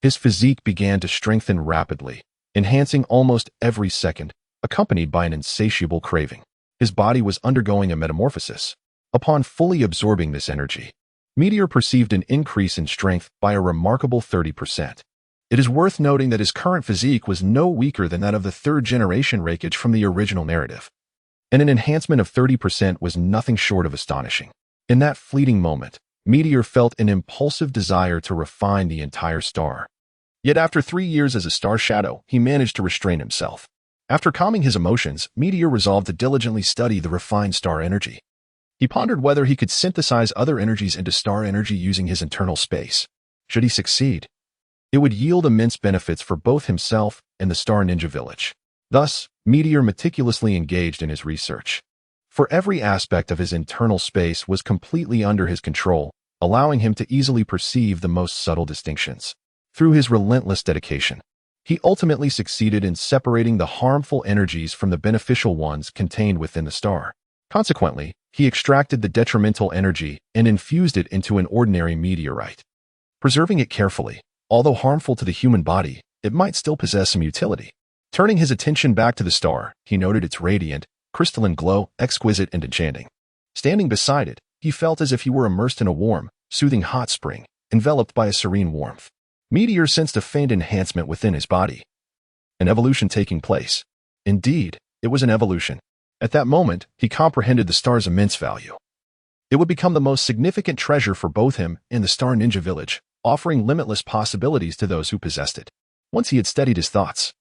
his physique began to strengthen rapidly, enhancing almost every second, accompanied by an insatiable craving. His body was undergoing a metamorphosis. Upon fully absorbing this energy, Meteor perceived an increase in strength by a remarkable 30%. It is worth noting that his current physique was no weaker than that of the third-generation Raikage from the original narrative, and an enhancement of 30% was nothing short of astonishing. In that fleeting moment, Meteor felt an impulsive desire to refine the entire star. Yet after 3 years as a star shadow, he managed to restrain himself. After calming his emotions, Meteor resolved to diligently study the refined star energy. He pondered whether he could synthesize other energies into star energy using his internal space. Should he succeed, it would yield immense benefits for both himself and the Star Ninja Village. Thus, Meteor meticulously engaged in his research. For every aspect of his internal space was completely under his control, allowing him to easily perceive the most subtle distinctions. Through his relentless dedication, he ultimately succeeded in separating the harmful energies from the beneficial ones contained within the star. Consequently, he extracted the detrimental energy and infused it into an ordinary meteorite. Preserving it carefully, although harmful to the human body, it might still possess some utility. Turning his attention back to the star, he noted its radiant, crystalline glow, exquisite and enchanting. Standing beside it, he felt as if he were immersed in a warm, soothing hot spring, enveloped by a serene warmth. Meteor sensed a faint enhancement within his body. An evolution taking place. Indeed, it was an evolution. At that moment, he comprehended the star's immense value. It would become the most significant treasure for both him and the Star Ninja Village, offering limitless possibilities to those who possessed it. Once he had steadied his thoughts,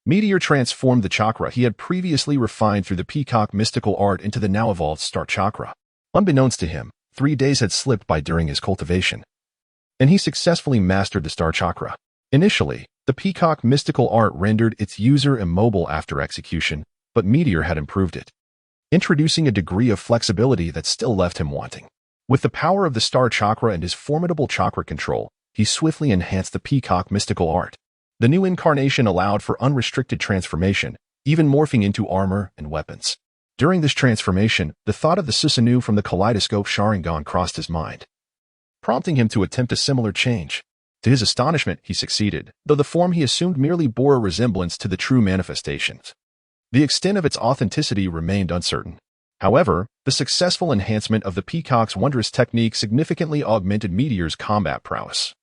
Meteor transformed the chakra he had previously refined through the peacock mystical art into the now-evolved Star Chakra. Unbeknownst to him, 3 days had slipped by during his cultivation, and he successfully mastered the Star Chakra. Initially, the peacock mystical art rendered its user immobile after execution, but Meteor had improved it, introducing a degree of flexibility that still left him wanting. With the power of the Star Chakra and his formidable chakra control, he swiftly enhanced the peacock mystical art. The new incarnation allowed for unrestricted transformation, even morphing into armor and weapons. During this transformation, the thought of the Susanoo from the kaleidoscope Sharingan crossed his mind, prompting him to attempt a similar change. To his astonishment, he succeeded, though the form he assumed merely bore a resemblance to the true manifestations. The extent of its authenticity remained uncertain. However, the successful enhancement of the peacock's wondrous technique significantly augmented Meteor's combat prowess,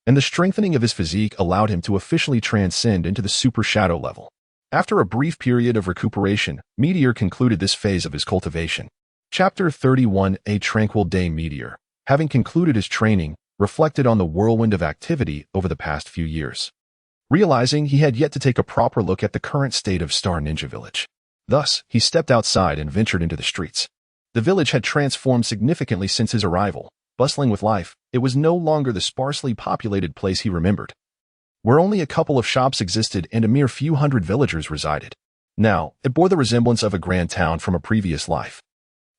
and the strengthening of his physique allowed him to officially transcend into the Super Shadow level. After a brief period of recuperation, Meteor concluded this phase of his cultivation. Chapter 31. A Tranquil Day. Meteor, having concluded his training, reflected on the whirlwind of activity over the past few years, realizing he had yet to take a proper look at the current state of Star Ninja Village. Thus, he stepped outside and ventured into the streets. The village had transformed significantly since his arrival. Bustling with life, it was no longer the sparsely populated place he remembered, where only a couple of shops existed and a mere few hundred villagers resided. Now, it bore the resemblance of a grand town from a previous life.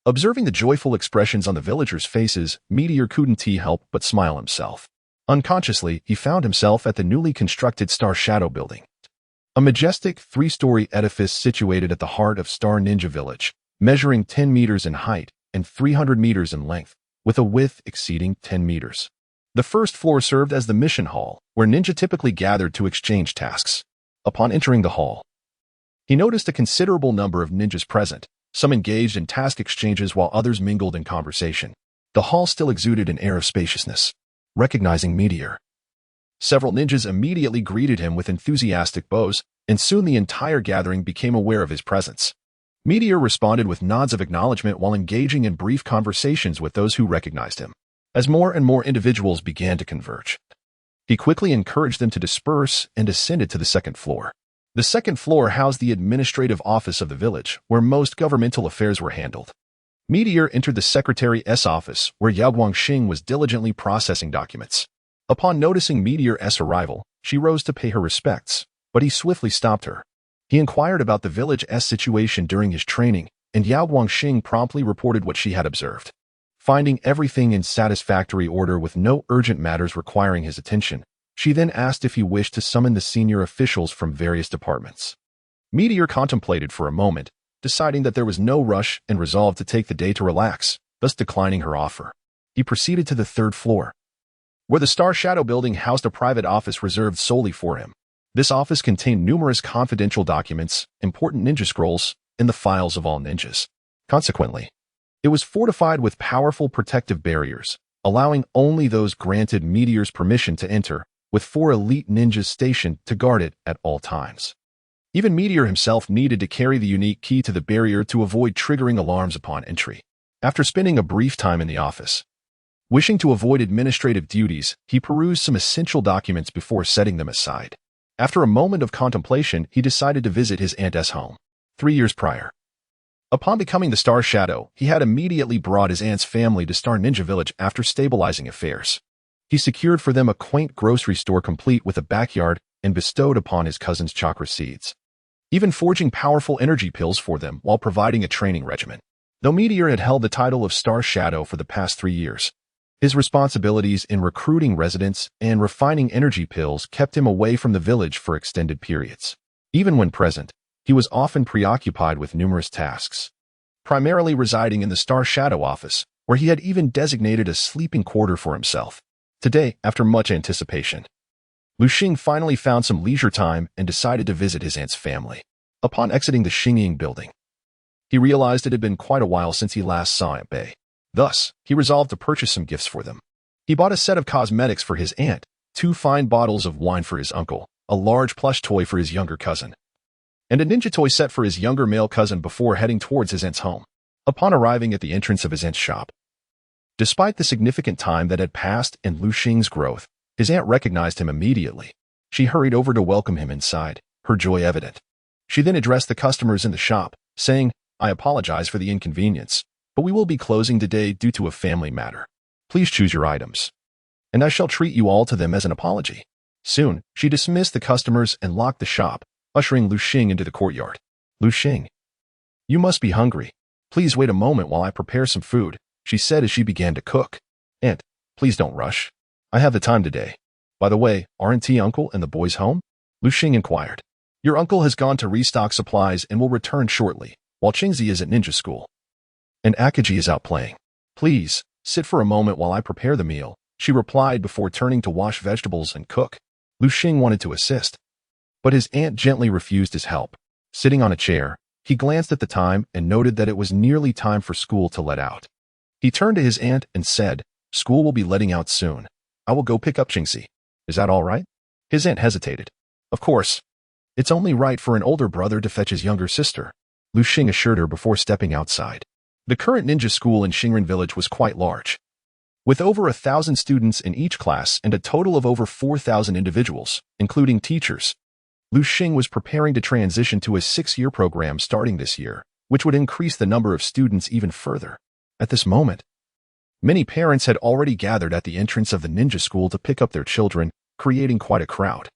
Observing the joyful expressions on the villagers' faces, Meteor couldn't help but smile himself. Unconsciously, he found himself at the newly constructed Star Shadow building, a majestic 3-story edifice situated at the heart of Star Ninja Village, measuring 10 meters in height and 300 meters in length. with a width exceeding 10 meters. The first floor served as the mission hall, where ninja typically gathered to exchange tasks. Upon entering the hall, he noticed a considerable number of ninjas present, some engaged in task exchanges while others mingled in conversation. The hall still exuded an air of spaciousness. Recognizing Meteor, several ninjas immediately greeted him with enthusiastic bows, and soon the entire gathering became aware of his presence. Meteor responded with nods of acknowledgement while engaging in brief conversations with those who recognized him. As more and more individuals began to converge, he quickly encouraged them to disperse and ascended to the second floor. The second floor housed the administrative office of the village, where most governmental affairs were handled. Meteor entered the secretary's office, where Yao Guangxing was diligently processing documents. Upon noticing Meteor's arrival, she rose to pay her respects, but he swiftly stopped her. He inquired about the village's situation during his training, and Yao Guangxing promptly reported what she had observed. Finding everything in satisfactory order with no urgent matters requiring his attention, she then asked if he wished to summon the senior officials from various departments. Meteor contemplated for a moment, deciding that there was no rush and resolved to take the day to relax, thus declining her offer. He proceeded to the third floor, where the Star Shadow building housed a private office reserved solely for him. This office contained numerous confidential documents, important ninja scrolls, and the files of all ninjas. Consequently, it was fortified with powerful protective barriers, allowing only those granted Meteor's permission to enter, with 4 elite ninjas stationed to guard it at all times. Even Meteor himself needed to carry the unique key to the barrier to avoid triggering alarms upon entry. After spending a brief time in the office, wishing to avoid administrative duties, he perused some essential documents before setting them aside. After a moment of contemplation, he decided to visit his aunt's home. 3 years prior, upon becoming the Star Shadow, he had immediately brought his aunt's family to Star Ninja Village after stabilizing affairs. He secured for them a quaint grocery store complete with a backyard and bestowed upon his cousins chakra seeds, even forging powerful energy pills for them while providing a training regimen. Though Meteor had held the title of Star Shadow for the past 3 years, his responsibilities in recruiting residents and refining energy pills kept him away from the village for extended periods. Even when present, he was often preoccupied with numerous tasks, primarily residing in the Star Shadow office, where he had even designated a sleeping quarter for himself. Today, after much anticipation, Lu Xing finally found some leisure time and decided to visit his aunt's family. Upon exiting the Xingying building, he realized it had been quite a while since he last saw Aunt Bei. Thus, he resolved to purchase some gifts for them. He bought a set of cosmetics for his aunt, 2 fine bottles of wine for his uncle, a large plush toy for his younger cousin, and a ninja toy set for his younger male cousin before heading towards his aunt's home. Upon arriving at the entrance of his aunt's shop, despite the significant time that had passed in Lu Xing's growth, his aunt recognized him immediately. She hurried over to welcome him inside, her joy evident. She then addressed the customers in the shop, saying, "I apologize for the inconvenience, but we will be closing today due to a family matter. Please choose your items, and I shall treat you all to them as an apology." Soon, she dismissed the customers and locked the shop, ushering Lu Xing into the courtyard. "Lu Xing, you must be hungry. Please wait a moment while I prepare some food," she said as she began to cook. "Aunt, please don't rush. I have the time today. By the way, aren't uncle and the boys home?" Lu Xing inquired. "Your uncle has gone to restock supplies and will return shortly, while Qingzi is at ninja school, and Akaji is out playing. Please, sit for a moment while I prepare the meal," she replied before turning to wash vegetables and cook. Lu Xing wanted to assist, but his aunt gently refused his help. Sitting on a chair, he glanced at the time and noted that it was nearly time for school to let out. He turned to his aunt and said, "School will be letting out soon. I will go pick up Qingzi. Is that all right?" His aunt hesitated. "Of course. It's only right for an older brother to fetch his younger sister," Lu Xing assured her before stepping outside. The current ninja school in Xingren Village was quite large, with over 1,000 students in each class and a total of over 4,000 individuals, including teachers. Lu Xing was preparing to transition to a 6-year program starting this year, which would increase the number of students even further. At this moment, many parents had already gathered at the entrance of the ninja school to pick up their children, creating quite a crowd.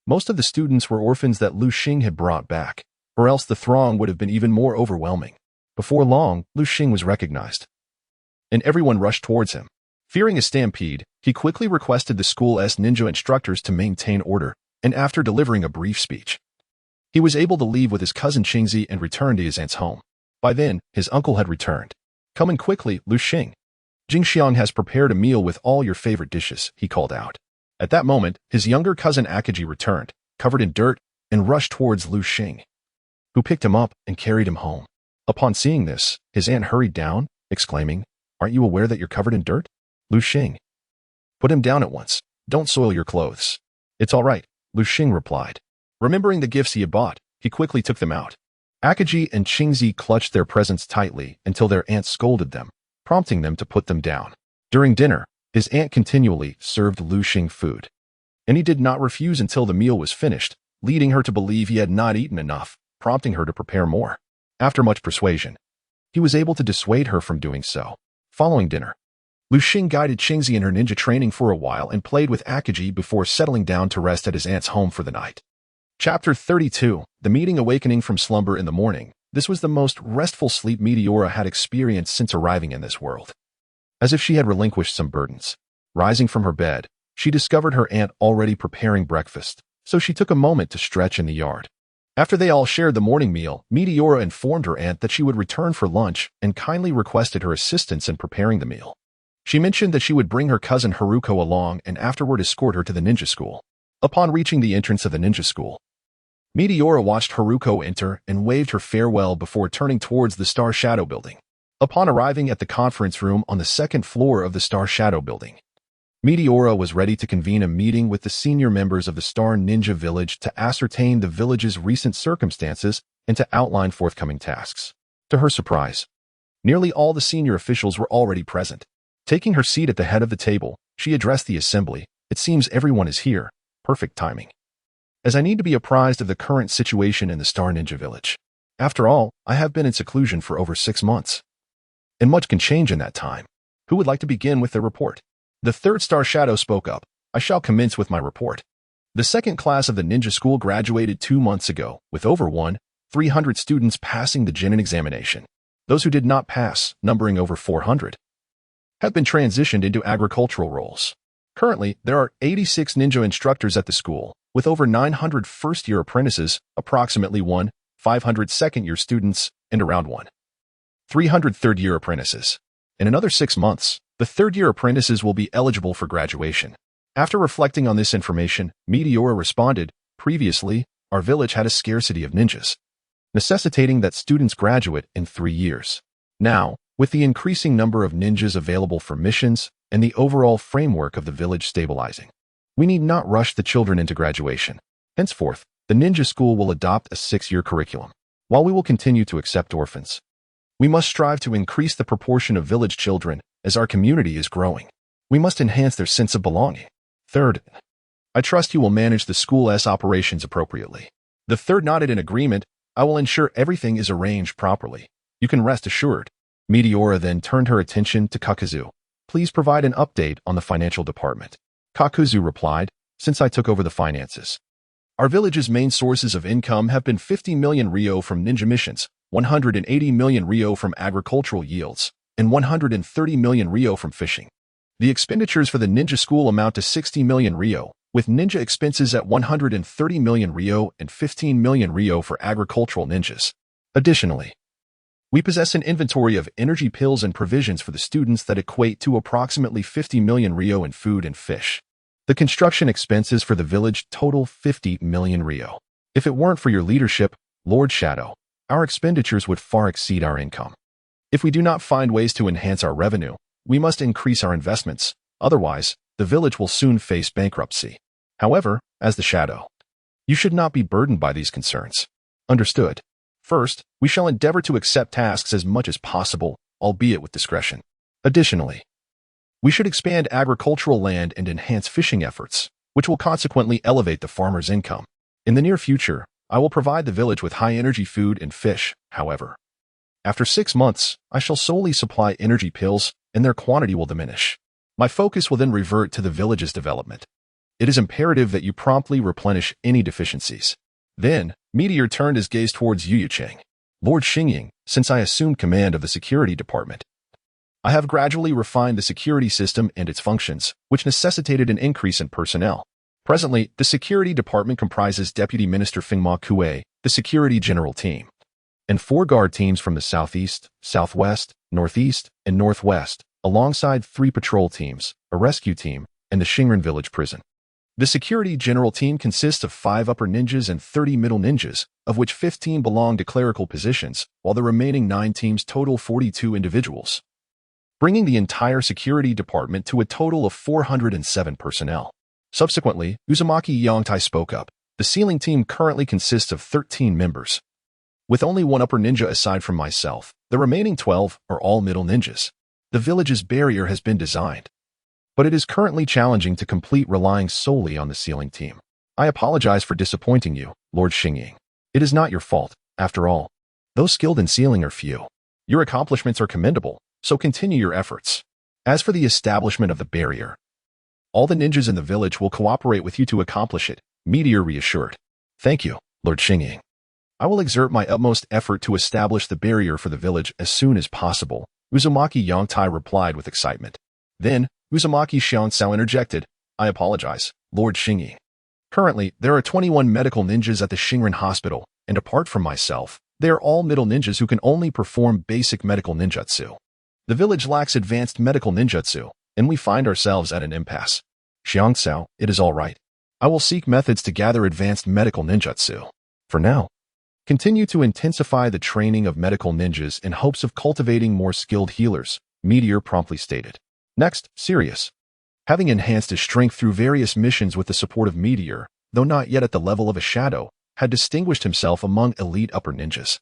Most of the students were orphans that Lu Xing had brought back, or else the throng would have been even more overwhelming. Before long, Lu Xing was recognized, and everyone rushed towards him. Fearing a stampede, he quickly requested the school's ninja instructors to maintain order, and after delivering a brief speech, he was able to leave with his cousin Qingzi and return to his aunt's home. By then, his uncle had returned. "Come in quickly, Lu Xing. Jingxiang has prepared a meal with all your favorite dishes, he called out. At that moment, his younger cousin Akaji returned, covered in dirt, and rushed towards Lu Xing, who picked him up and carried him home. Upon seeing this, his aunt hurried down, exclaiming, "Aren't you aware that you're covered in dirt? Lu Xing, put him down at once. Don't soil your clothes." "It's all right," Lu Xing replied. Remembering the gifts he had bought, he quickly took them out. Akaji and Qingzi clutched their presents tightly until their aunt scolded them, prompting them to put them down. During dinner, his aunt continually served Lu Xing food, and he did not refuse until the meal was finished, leading her to believe he had not eaten enough, prompting her to prepare more. After much persuasion, he was able to dissuade her from doing so. Following dinner, Lu Xing guided Qingzi in her ninja training for a while and played with Akaji before settling down to rest at his aunt's home for the night. Chapter 32, The Meeting Awakening from Slumber in the Morning. This was the most restful sleep Meteora had experienced since arriving in this world. As if she had relinquished some burdens. Rising from her bed, she discovered her aunt already preparing breakfast, so she took a moment to stretch in the yard. After they all shared the morning meal, Meteora informed her aunt that she would return for lunch and kindly requested her assistance in preparing the meal. She mentioned that she would bring her cousin Haruko along and afterward escort her to the ninja school. Upon reaching the entrance of the ninja school, Meteora watched Haruko enter and waved her farewell before turning towards the Star Shadow Building. Upon arriving at the conference room on the second floor of the Star Shadow Building, Meteora was ready to convene a meeting with the senior members of the Star Ninja Village to ascertain the village's recent circumstances and to outline forthcoming tasks. To her surprise, nearly all the senior officials were already present. Taking her seat at the head of the table, she addressed the assembly. "It seems everyone is here. Perfect timing, as I need to be apprised of the current situation in the Star Ninja Village. After all, I have been in seclusion for over 6 months, and much can change in that time. Who would like to begin with their report?" The third Star Shadow spoke up. "I shall commence with my report. The second class of the ninja school graduated 2 months ago, with over 300 students passing the Chunin examination. Those who did not pass, numbering over 400, have been transitioned into agricultural roles. Currently, there are 86 ninja instructors at the school, with over 900 first-year apprentices, approximately 500 second-year students, and around 300 third-year apprentices. In another 6 months, the third-year apprentices will be eligible for graduation." After reflecting on this information, Meteora responded, "Previously, our village had a scarcity of ninjas, necessitating that students graduate in 3 years. Now, with the increasing number of ninjas available for missions and the overall framework of the village stabilizing, we need not rush the children into graduation. Henceforth, the ninja school will adopt a 6-year curriculum. While we will continue to accept orphans, we must strive to increase the proportion of village children as our community is growing. We must enhance their sense of belonging. Third, I trust you will manage the school's operations appropriately." The third nodded in agreement. "I will ensure everything is arranged properly. You can rest assured." Meteora then turned her attention to Kakuzu. "Please provide an update on the financial department." Kakuzu replied, "Since I took over the finances, our village's main sources of income have been 50 million ryo from ninja missions, 180 million ryo from agricultural yields, and 130 million ryo from fishing. The expenditures for the ninja school amount to 60 million ryo, with ninja expenses at 130 million ryo and 15 million ryo for agricultural ninjas. Additionally, we possess an inventory of energy pills and provisions for the students that equate to approximately 50 million ryo in food and fish. The construction expenses for the village total 50 million ryo. If it weren't for your leadership, Lord Shadow, our expenditures would far exceed our income. If we do not find ways to enhance our revenue, we must increase our investments. Otherwise, the village will soon face bankruptcy. However, as the Shadow, you should not be burdened by these concerns. Understood. First, we shall endeavor to accept tasks as much as possible, albeit with discretion. Additionally, we should expand agricultural land and enhance fishing efforts, which will consequently elevate the farmer's income. In the near future, I will provide the village with high-energy food and fish. However, after 6 months, I shall solely supply energy pills, and their quantity will diminish. My focus will then revert to the village's development. It is imperative that you promptly replenish any deficiencies." Then, Meteor turned his gaze towards Yuyucheng. "Lord Xingying, since I assumed command of the security department, I have gradually refined the security system and its functions, which necessitated an increase in personnel. Presently, the security department comprises Deputy Minister Fingma Kue, the security general team, and 4 guard teams from the southeast, southwest, northeast, and northwest, alongside 3 patrol teams, a rescue team, and the Shinrin village prison. The security general team consists of 5 upper ninjas and 30 middle ninjas, of which 15 belong to clerical positions, while the remaining 9 teams total 42 individuals, bringing the entire security department to a total of 407 personnel. Subsequently, Uzumaki Yongtai spoke up. The sealing team currently consists of 13 members, with only 1 upper ninja aside from myself. The remaining 12 are all middle ninjas. The village's barrier has been designed, but it is currently challenging to complete relying solely on the sealing team. I apologize for disappointing you, Lord Xingying. It is not your fault, after all. Those skilled in sealing are few. Your accomplishments are commendable, so continue your efforts. As for the establishment of the barrier, all the ninjas in the village will cooperate with you to accomplish it, Meteor reassured. Thank you, Lord Xingying. I will exert my utmost effort to establish the barrier for the village as soon as possible, Uzumaki Yongtai replied with excitement. Then, Uzumaki Xiangsao interjected, I apologize, Lord Xingying. Currently, there are 21 medical ninjas at the Shinrin Hospital, and apart from myself, they are all middle ninjas who can only perform basic medical ninjutsu. The village lacks advanced medical ninjutsu, and we find ourselves at an impasse. Xiangsao, it is all right. I will seek methods to gather advanced medical ninjutsu. For now, continue to intensify the training of medical ninjas in hopes of cultivating more skilled healers, Meteor promptly stated. Next, Sirius. Having enhanced his strength through various missions with the support of Meteor, though not yet at the level of a shadow, had distinguished himself among elite upper ninjas.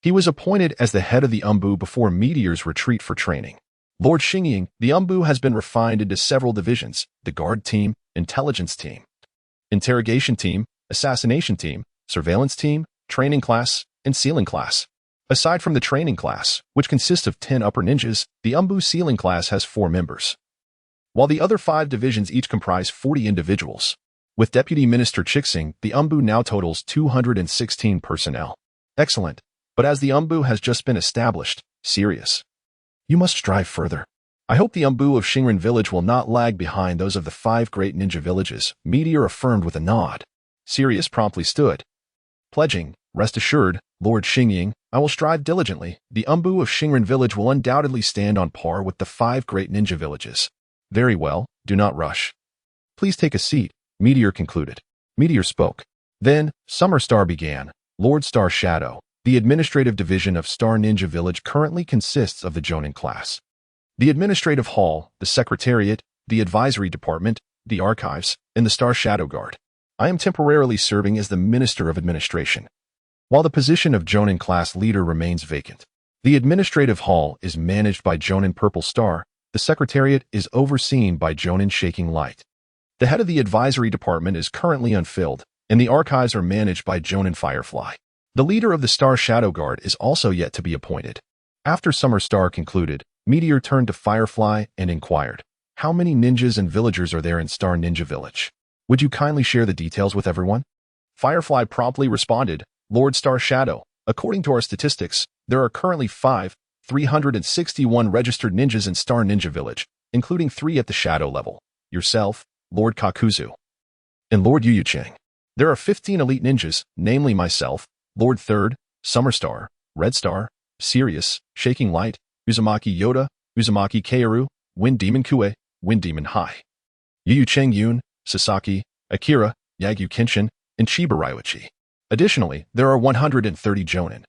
He was appointed as the head of the Umbu before Meteor's retreat for training. Lord Xingying, the Umbu has been refined into several divisions: the guard team, intelligence team, interrogation team, assassination team, surveillance team, training class, and sealing class. Aside from the training class, which consists of 10 upper ninjas, the Umbu sealing class has 4 members, while the other 5 divisions each comprise 40 individuals. With Deputy Minister Chixing, the Umbu now totals 216 personnel. Excellent. But as the Umbu has just been established, Sirius, you must strive further. I hope the Umbu of Shinrin Village will not lag behind those of the 5 great ninja villages, Meteor affirmed with a nod. Sirius promptly stood, pledging, rest assured, Lord Xingying, I will strive diligently. The Umbu of Shinrin Village will undoubtedly stand on par with the 5 great ninja villages. Very well, do not rush. Please take a seat, Meteor concluded. Meteor spoke. Then, Summer Star began. Lord Star Shadow, the administrative division of Star Ninja Village currently consists of the Jonin class, the administrative hall, the secretariat, the advisory department, the archives, and the Star Shadow Guard. I am temporarily serving as the Minister of Administration, while the position of Jonin class leader remains vacant. The administrative hall is managed by Jonin Purple Star, the secretariat is overseen by Jonin Shaking Light. The head of the advisory department is currently unfilled, and the archives are managed by Jonin Firefly. The leader of the Star Shadow Guard is also yet to be appointed. After Summer Star concluded, Meteor turned to Firefly and inquired, how many ninjas and villagers are there in Star Ninja Village? Would you kindly share the details with everyone? Firefly promptly responded, Lord Star Shadow, according to our statistics, there are currently 361 registered ninjas in Star Ninja Village, including 3 at the shadow level, yourself, Lord Kakuzu, and Lord Yuyucheng. There are 15 elite ninjas, namely myself, Lord Third, Summer Star, Red Star, Sirius, Shaking Light, Uzumaki Yoda, Uzumaki Kaoru, Wind Demon Kue, Wind Demon Hai, Yuyucheng Yun, Sasaki, Akira, Yagyu Kenshin, and Chiba Raiuchi. Additionally, there are 130 Jonin,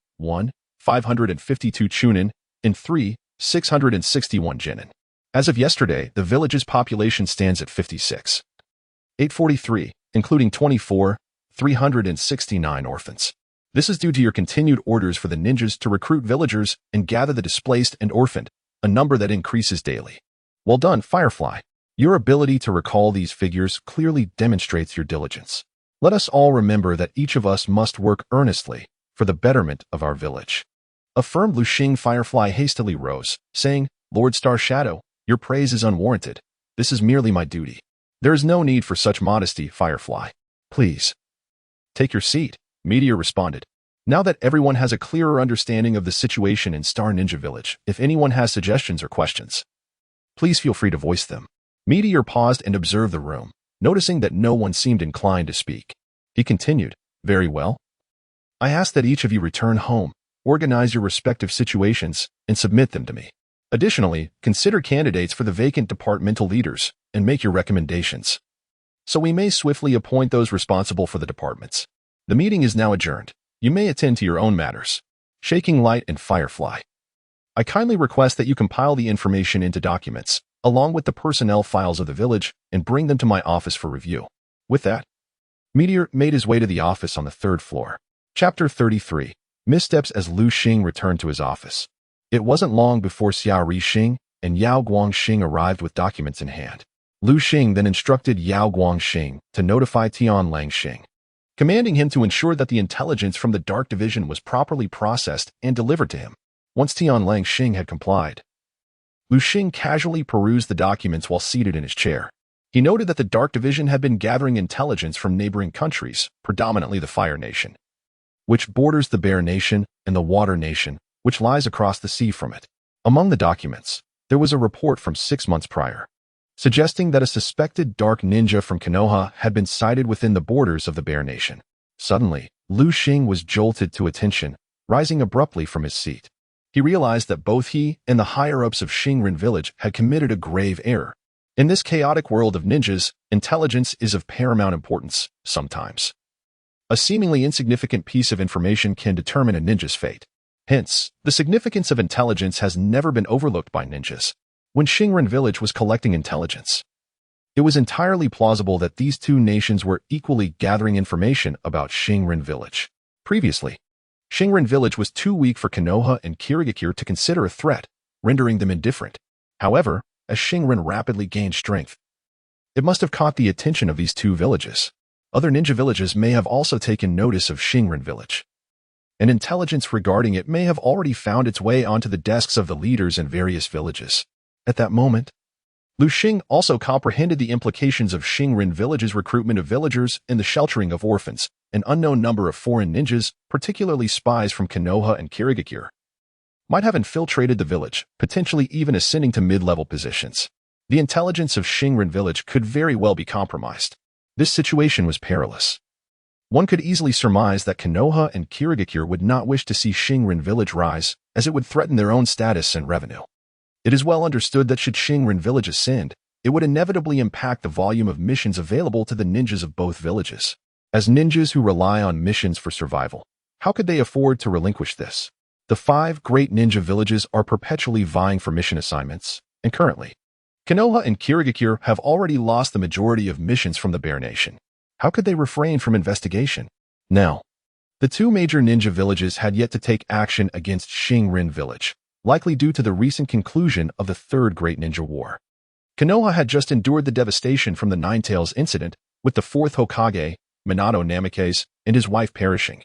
552 Chunin, and 661 Genin. As of yesterday, the village's population stands at 843, including 369 orphans. This is due to your continued orders for the ninjas to recruit villagers and gather the displaced and orphaned, a number that increases daily. Well done, Firefly. Your ability to recall these figures clearly demonstrates your diligence. Let us all remember that each of us must work earnestly for the betterment of our village. Affirmed Luxing. Firefly hastily rose, saying, Lord Star Shadow, your praise is unwarranted. This is merely my duty. There is no need for such modesty, Firefly. Please, take your seat, Meteor responded. Now that everyone has a clearer understanding of the situation in Star Ninja Village, if anyone has suggestions or questions, please feel free to voice them. Meteor paused and observed the room, noticing that no one seemed inclined to speak. He continued, Very well. I ask that each of you return home, organize your respective situations, and submit them to me. Additionally, consider candidates for the vacant departmental leaders and make your recommendations. So we may swiftly appoint those responsible for the departments. The meeting is now adjourned. You may attend to your own matters. Shaking Light and Firefly. I kindly request that you compile the information into documents, along with the personnel files of the village, and bring them to my office for review. With that, Meteor made his way to the office on the 3rd floor. Chapter 33. Missteps as Lu Xing returned to his office. It wasn't long before Xiao Ri Xing and Yao Guangxing arrived with documents in hand. Lu Xing then instructed Yao Guangxing to notify Tianlang Xing, commanding him to ensure that the intelligence from the Dark Division was properly processed and delivered to him. Once Tianlang Xing had complied, Lu Xing casually perused the documents while seated in his chair. He noted that the Dark Division had been gathering intelligence from neighboring countries, predominantly the Fire Nation, which borders the Bear Nation, and the Water Nation, which lies across the sea from it. Among the documents, there was a report from 6 months prior, suggesting that a suspected dark ninja from Konoha had been sighted within the borders of the Bear Nation. Suddenly, Lu Xing was jolted to attention, rising abruptly from his seat. He realized that both he and the higher-ups of Xingren Village had committed a grave error. In this chaotic world of ninjas, intelligence is of paramount importance, sometimes. A seemingly insignificant piece of information can determine a ninja's fate. Hence, the significance of intelligence has never been overlooked by ninjas. When Xingren Village was collecting intelligence, it was entirely plausible that these two nations were equally gathering information about Xingren Village. Previously, Xingren Village was too weak for Konoha and Kirigakure to consider a threat, rendering them indifferent. However, as Xingren rapidly gained strength, it must have caught the attention of these two villages. Other ninja villages may have also taken notice of Xingren Village, and intelligence regarding it may have already found its way onto the desks of the leaders in various villages. At that moment, Lu Xing also comprehended the implications of Xingren Village's recruitment of villagers and the sheltering of orphans. An unknown number of foreign ninjas, particularly spies from Konoha and Kirigakure, might have infiltrated the village, potentially even ascending to mid-level positions. The intelligence of Xingren Village could very well be compromised. This situation was perilous. One could easily surmise that Konoha and Kirigakure would not wish to see Xingren Village rise, as it would threaten their own status and revenue. It is well understood that should Xingren Village ascend, it would inevitably impact the volume of missions available to the ninjas of both villages. As ninjas who rely on missions for survival, how could they afford to relinquish this? The 5 great ninja villages are perpetually vying for mission assignments, and currently, Konoha and Kirigakure have already lost the majority of missions from the Bear Nation. How could they refrain from investigation? Now, the 2 major ninja villages had yet to take action against Xingren Village, likely due to the recent conclusion of the 3rd Great Ninja War. Konoha had just endured the devastation from the Ninetales incident, with the 4th Hokage, Minato Namikaze, and his wife perishing,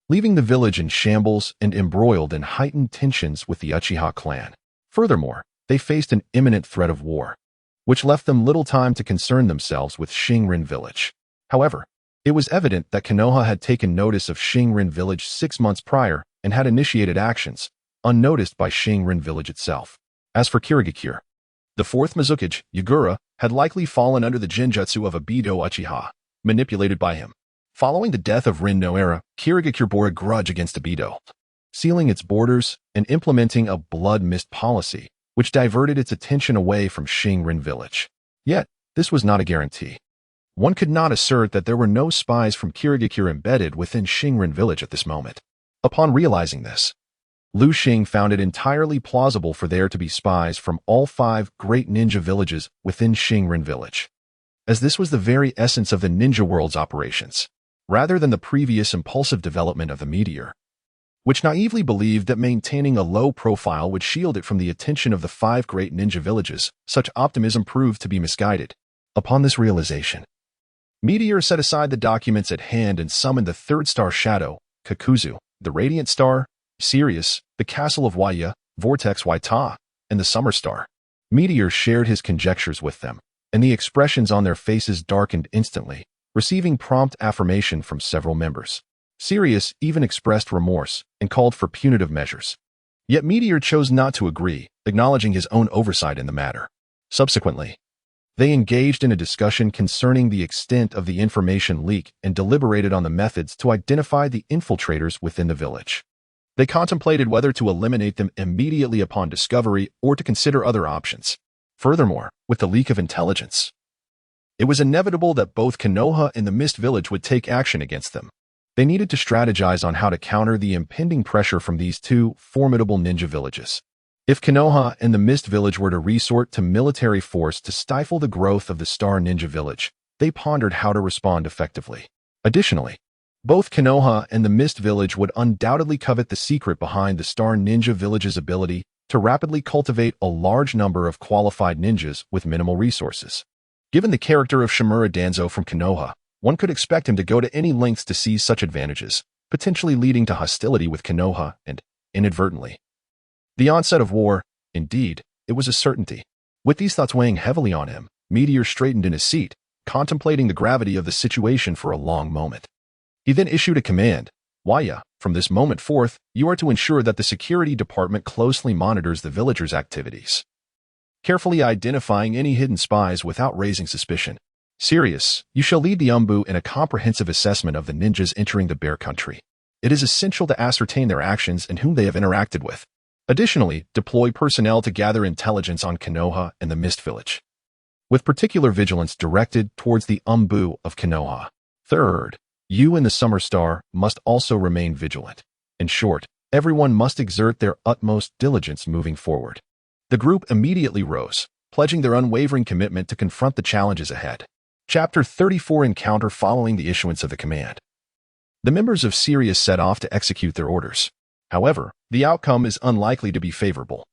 leaving the village in shambles and embroiled in heightened tensions with the Uchiha clan. Furthermore, they faced an imminent threat of war, which left them little time to concern themselves with Xingren Village. However, it was evident that Konoha had taken notice of Xingren Village 6 months prior and had initiated actions, unnoticed by Xingren Village itself. As for Kirigakure, the 4th Mizukage, Yagura, had likely fallen under the genjutsu of a Bido Uchiha, manipulated by him. Following the death of Rin Noera, Kirigakure bore a grudge against Abido, sealing its borders and implementing a blood mist policy, which diverted its attention away from Xingren Village. Yet, this was not a guarantee. One could not assert that there were no spies from Kirigakure embedded within Xingren Village at this moment. Upon realizing this, Lu Xing found it entirely plausible for there to be spies from all 5 great ninja villages within Xingren Village, as this was the very essence of the ninja world's operations, rather than the previous impulsive development of the meteor, which naively believed that maintaining a low profile would shield it from the attention of the 5 great ninja villages. Such optimism proved to be misguided. Upon this realization, Meteor set aside the documents at hand and summoned the 3rd star shadow, Kakuzu, the Radiant Star, Sirius, the Castle of Waya, Vortex Waita, and the Summer Star. Meteor shared his conjectures with them, and the expressions on their faces darkened instantly, receiving prompt affirmation from several members. Sirius even expressed remorse and called for punitive measures. Yet Meteor chose not to agree, acknowledging his own oversight in the matter. Subsequently, they engaged in a discussion concerning the extent of the information leak and deliberated on the methods to identify the infiltrators within the village. They contemplated whether to eliminate them immediately upon discovery or to consider other options. Furthermore, with the leak of intelligence, it was inevitable that both Konoha and the Mist Village would take action against them. They needed to strategize on how to counter the impending pressure from these two formidable ninja villages. If Konoha and the Mist Village were to resort to military force to stifle the growth of the Star Ninja Village, they pondered how to respond effectively. Additionally, both Konoha and the Mist Village would undoubtedly covet the secret behind the Star Ninja Village's ability to rapidly cultivate a large number of qualified ninjas with minimal resources. Given the character of Shimura Danzo from Konoha, one could expect him to go to any lengths to seize such advantages, potentially leading to hostility with Konoha and, inadvertently, the onset of war. Indeed, it was a certainty. With these thoughts weighing heavily on him, Meteor straightened in his seat, contemplating the gravity of the situation for a long moment. He then issued a command. Waya, from this moment forth, you are to ensure that the security department closely monitors the villagers' activities, carefully identifying any hidden spies without raising suspicion. Sirius, you shall lead the Umbu in a comprehensive assessment of the ninjas entering the Bear Country. It is essential to ascertain their actions and whom they have interacted with. Additionally, deploy personnel to gather intelligence on Konoha and the Mist Village, with particular vigilance directed towards the Umbu of Konoha. Third, you and the Summer Star must also remain vigilant. In short, everyone must exert their utmost diligence moving forward. The group immediately rose, pledging their unwavering commitment to confront the challenges ahead. Chapter 34 Encounter following the issuance of the command. The members of Sirius set off to execute their orders. However, the outcome is unlikely to be favorable,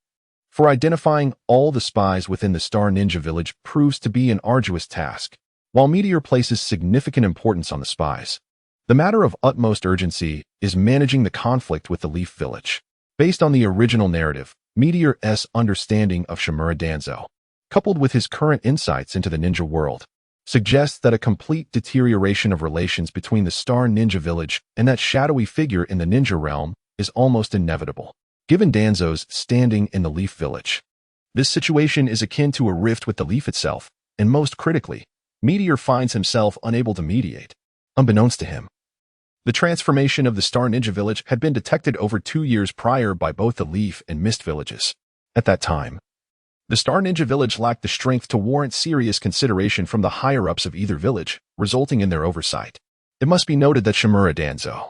for identifying all the spies within the Star Ninja Village proves to be an arduous task. While Meteor places significant importance on the spies, the matter of utmost urgency is managing the conflict with the Leaf Village. Based on the original narrative, Meteor's understanding of Shimura Danzo, coupled with his current insights into the ninja world, suggests that a complete deterioration of relations between the Star Ninja Village and that shadowy figure in the ninja realm is almost inevitable. Given Danzo's standing in the Leaf Village, this situation is akin to a rift with the Leaf itself, and most critically, Meteor finds himself unable to mediate. Unbeknownst to him, the transformation of the Star Ninja Village had been detected over 2 years prior by both the Leaf and Mist villages. At that time, the Star Ninja Village lacked the strength to warrant serious consideration from the higher-ups of either village, resulting in their oversight. It must be noted that Shimura Danzo,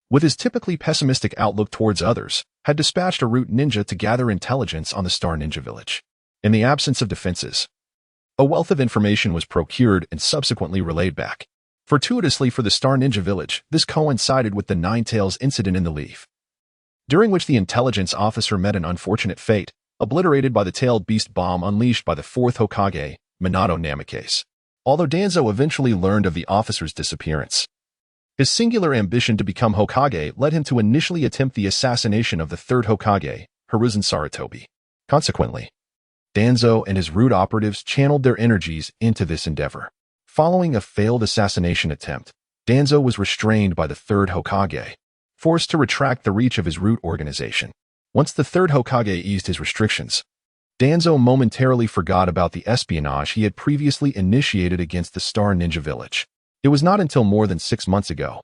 with his typically pessimistic outlook towards others, had dispatched a root ninja to gather intelligence on the Star Ninja Village. In the absence of defenses, a wealth of information was procured and subsequently relayed back. Fortuitously for the Star Ninja Village, this coincided with the Ninetales incident in the Leaf, during which the intelligence officer met an unfortunate fate, obliterated by the tailed beast bomb unleashed by the 4th Hokage, Minato Namikaze. Although Danzo eventually learned of the officer's disappearance, his singular ambition to become Hokage led him to initially attempt the assassination of the 3rd Hokage, Hiruzen Sarutobi. Consequently, Danzo and his root operatives channeled their energies into this endeavor. Following a failed assassination attempt, Danzo was restrained by the 3rd Hokage, forced to retract the reach of his root organization. Once the 3rd Hokage eased his restrictions, Danzo momentarily forgot about the espionage he had previously initiated against the Star Ninja Village. It was not until more than 6 months ago,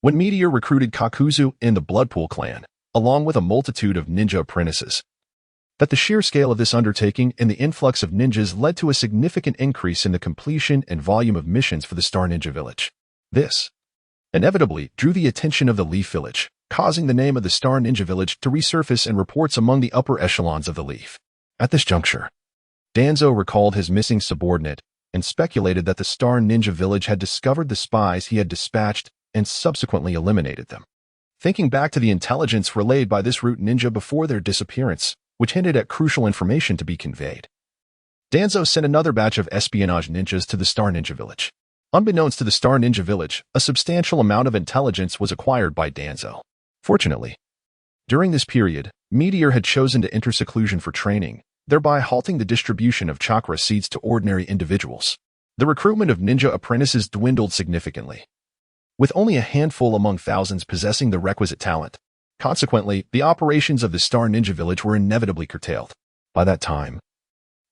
when Meteor recruited Kakuzu in the Bloodpool clan, along with a multitude of ninja apprentices, that the sheer scale of this undertaking and the influx of ninjas led to a significant increase in the completion and volume of missions for the Star Ninja Village. This inevitably drew the attention of the Leaf Village, causing the name of the Star Ninja Village to resurface in reports among the upper echelons of the Leaf. At this juncture, Danzo recalled his missing subordinate and speculated that the Star Ninja Village had discovered the spies he had dispatched and subsequently eliminated them. Thinking back to the intelligence relayed by this root ninja before their disappearance, which hinted at crucial information to be conveyed, Danzo sent another batch of espionage ninjas to the Star Ninja Village. Unbeknownst to the Star Ninja Village, a substantial amount of intelligence was acquired by Danzo. Fortunately, during this period, Meteor had chosen to enter seclusion for training, thereby halting the distribution of chakra seeds to ordinary individuals. The recruitment of ninja apprentices dwindled significantly, with only a handful among thousands possessing the requisite talent. Consequently, the operations of the Star Ninja Village were inevitably curtailed. By that time,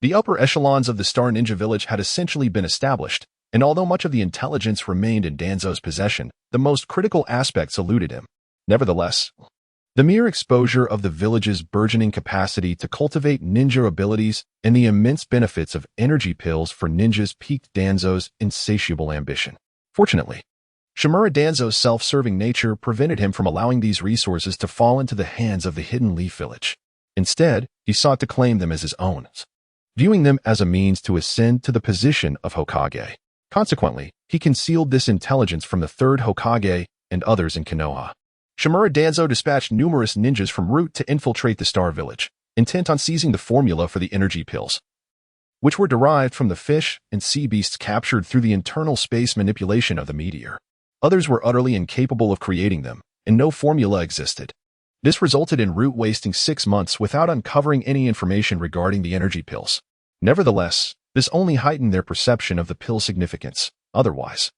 the upper echelons of the Star Ninja Village had essentially been established, and although much of the intelligence remained in Danzo's possession, the most critical aspects eluded him. Nevertheless, The mere exposure of the village's burgeoning capacity to cultivate ninja abilities and the immense benefits of energy pills for ninjas piqued Danzo's insatiable ambition. Fortunately, Shimura Danzo's self-serving nature prevented him from allowing these resources to fall into the hands of the Hidden Leaf Village. Instead, he sought to claim them as his own, viewing them as a means to ascend to the position of Hokage. Consequently, he concealed this intelligence from the third Hokage and others in Konoha. Shimura Danzo dispatched numerous ninjas from Route to infiltrate the Star Village, intent on seizing the formula for the energy pills, which were derived from the fish and sea beasts captured through the internal space manipulation of the meteor. Others were utterly incapable of creating them, and no formula existed. This resulted in Route wasting 6 months without uncovering any information regarding the energy pills. Nevertheless, this only heightened their perception of the pill's significance. Otherwise,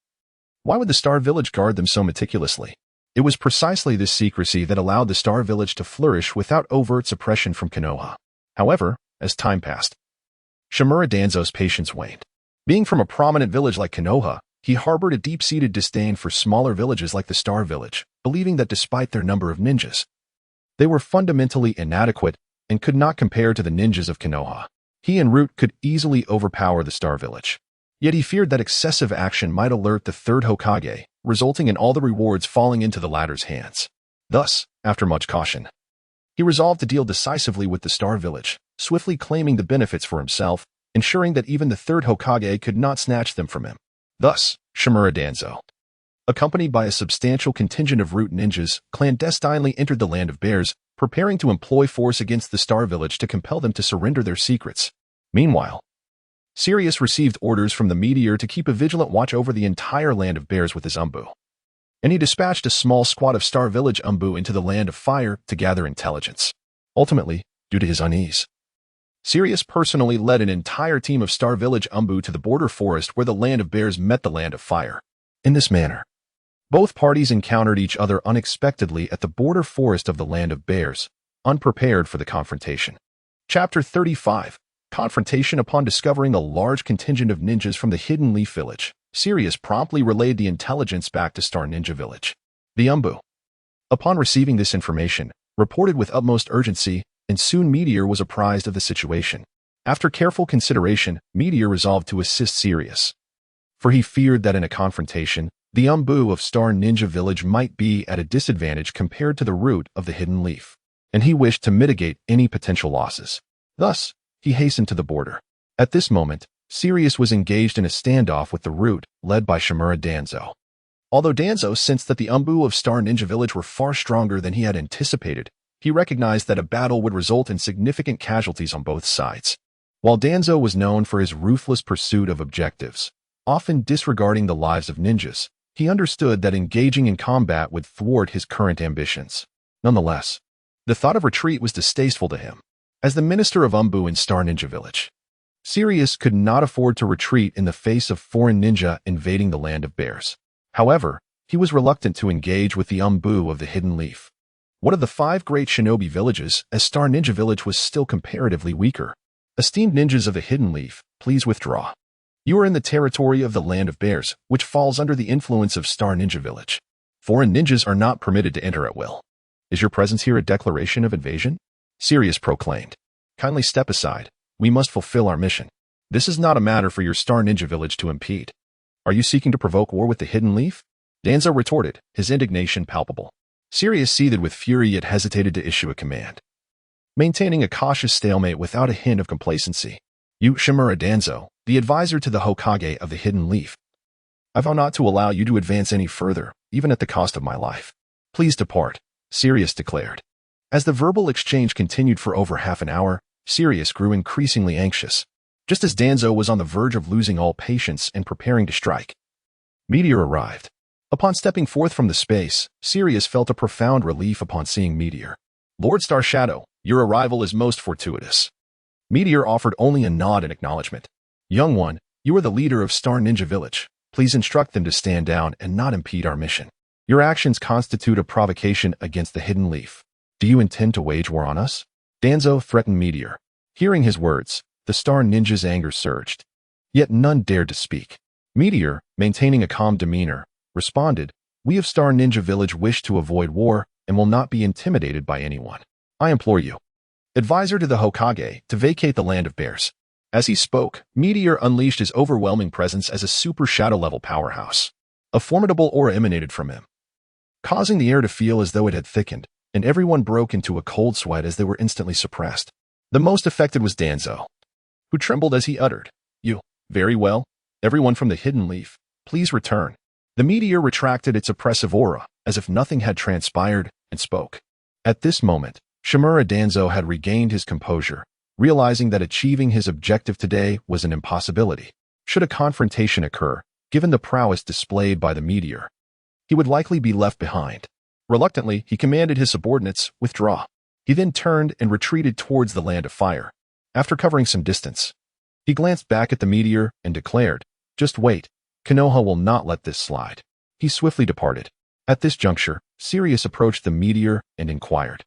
why would the Star Village guard them so meticulously? It was precisely this secrecy that allowed the Star Village to flourish without overt suppression from Konoha. However, as time passed, Shimura Danzo's patience waned. Being from a prominent village like Konoha, he harbored a deep-seated disdain for smaller villages like the Star Village, believing that despite their number of ninjas, they were fundamentally inadequate and could not compare to the ninjas of Konoha. He and Root could easily overpower the Star Village. Yet he feared that excessive action might alert the third Hokage, resulting in all the rewards falling into the latter's hands. Thus, after much caution, he resolved to deal decisively with the Star Village, swiftly claiming the benefits for himself, ensuring that even the third Hokage could not snatch them from him. Thus, Shimura Danzo, accompanied by a substantial contingent of Root ninjas, clandestinely entered the Land of Bears, preparing to employ force against the Star Village to compel them to surrender their secrets. Meanwhile, Sirius received orders from the meteor to keep a vigilant watch over the entire Land of Bears with his Umbu, and he dispatched a small squad of Star Village Umbu into the Land of Fire to gather intelligence. Ultimately, due to his unease, Sirius personally led an entire team of Star Village Umbu to the border forest where the Land of Bears met the Land of Fire. In this manner, both parties encountered each other unexpectedly at the border forest of the Land of Bears, unprepared for the confrontation. Chapter 35. Confrontation. Upon discovering a large contingent of ninjas from the Hidden Leaf Village, Sirius promptly relayed the intelligence back to Star Ninja Village. The Umbu, upon receiving this information, reported with utmost urgency, and soon Meteor was apprised of the situation. After careful consideration, Meteor resolved to assist Sirius, for he feared that in a confrontation, the Umbu of Star Ninja Village might be at a disadvantage compared to the Root of the Hidden Leaf, and he wished to mitigate any potential losses. Thus, he hastened to the border. At this moment, Sirius was engaged in a standoff with the Root, led by Shimura Danzo. Although Danzo sensed that the Umbu of Star Ninja Village were far stronger than he had anticipated, he recognized that a battle would result in significant casualties on both sides. While Danzo was known for his ruthless pursuit of objectives, often disregarding the lives of ninjas, he understood that engaging in combat would thwart his current ambitions. Nonetheless, the thought of retreat was distasteful to him. As the Minister of Umbu in Star Ninja Village, Sirius could not afford to retreat in the face of foreign ninja invading the Land of Bears. However, he was reluctant to engage with the Umbu of the Hidden Leaf, one of the 5 great shinobi villages, as Star Ninja Village was still comparatively weaker. Esteemed ninjas of the Hidden Leaf, please withdraw. You are in the territory of the Land of Bears, which falls under the influence of Star Ninja Village. Foreign ninjas are not permitted to enter at will. Is your presence here a declaration of invasion? Sirius proclaimed. Kindly step aside. We must fulfill our mission. This is not a matter for your Star Ninja Village to impede. Are you seeking to provoke war with the Hidden Leaf? Danzo retorted, his indignation palpable. Sirius seethed with fury yet hesitated to issue a command, maintaining a cautious stalemate without a hint of complacency. You, Shimura Danzo, the advisor to the Hokage of the Hidden Leaf, I vow not to allow you to advance any further, even at the cost of my life. Please depart, Sirius declared. As the verbal exchange continued for over half an hour, Sirius grew increasingly anxious. Just as Danzo was on the verge of losing all patience and preparing to strike, Meteor arrived. Upon stepping forth from the space, Sirius felt a profound relief upon seeing Meteor. Lord Star Shadow, your arrival is most fortuitous. Meteor offered only a nod in acknowledgement. Young one, you are the leader of Star Ninja Village. Please instruct them to stand down and not impede our mission. Your actions constitute a provocation against the Hidden Leaf. Do you intend to wage war on us? Danzo threatened Meteor. Hearing his words, the Star Ninja's anger surged. Yet none dared to speak. Meteor, maintaining a calm demeanor, responded, We of Star Ninja Village wish to avoid war, and will not be intimidated by anyone. I implore you, advisor to the Hokage, to vacate the land of bears. As he spoke, Meteor unleashed his overwhelming presence as a super shadow-level powerhouse. A formidable aura emanated from him, causing the air to feel as though it had thickened, and everyone broke into a cold sweat as they were instantly suppressed. The most affected was Danzo, who trembled as he uttered, "You, very well, everyone from the hidden leaf, please return." The meteor retracted its oppressive aura, as if nothing had transpired, and spoke. At this moment, Shimura Danzo had regained his composure, realizing that achieving his objective today was an impossibility. Should a confrontation occur, given the prowess displayed by the meteor, he would likely be left behind. Reluctantly, he commanded his subordinates, "Withdraw." He then turned and retreated towards the land of fire. After covering some distance, he glanced back at the meteor and declared, "Just wait. Konoha will not let this slide." He swiftly departed. At this juncture, Sirius approached the meteor and inquired,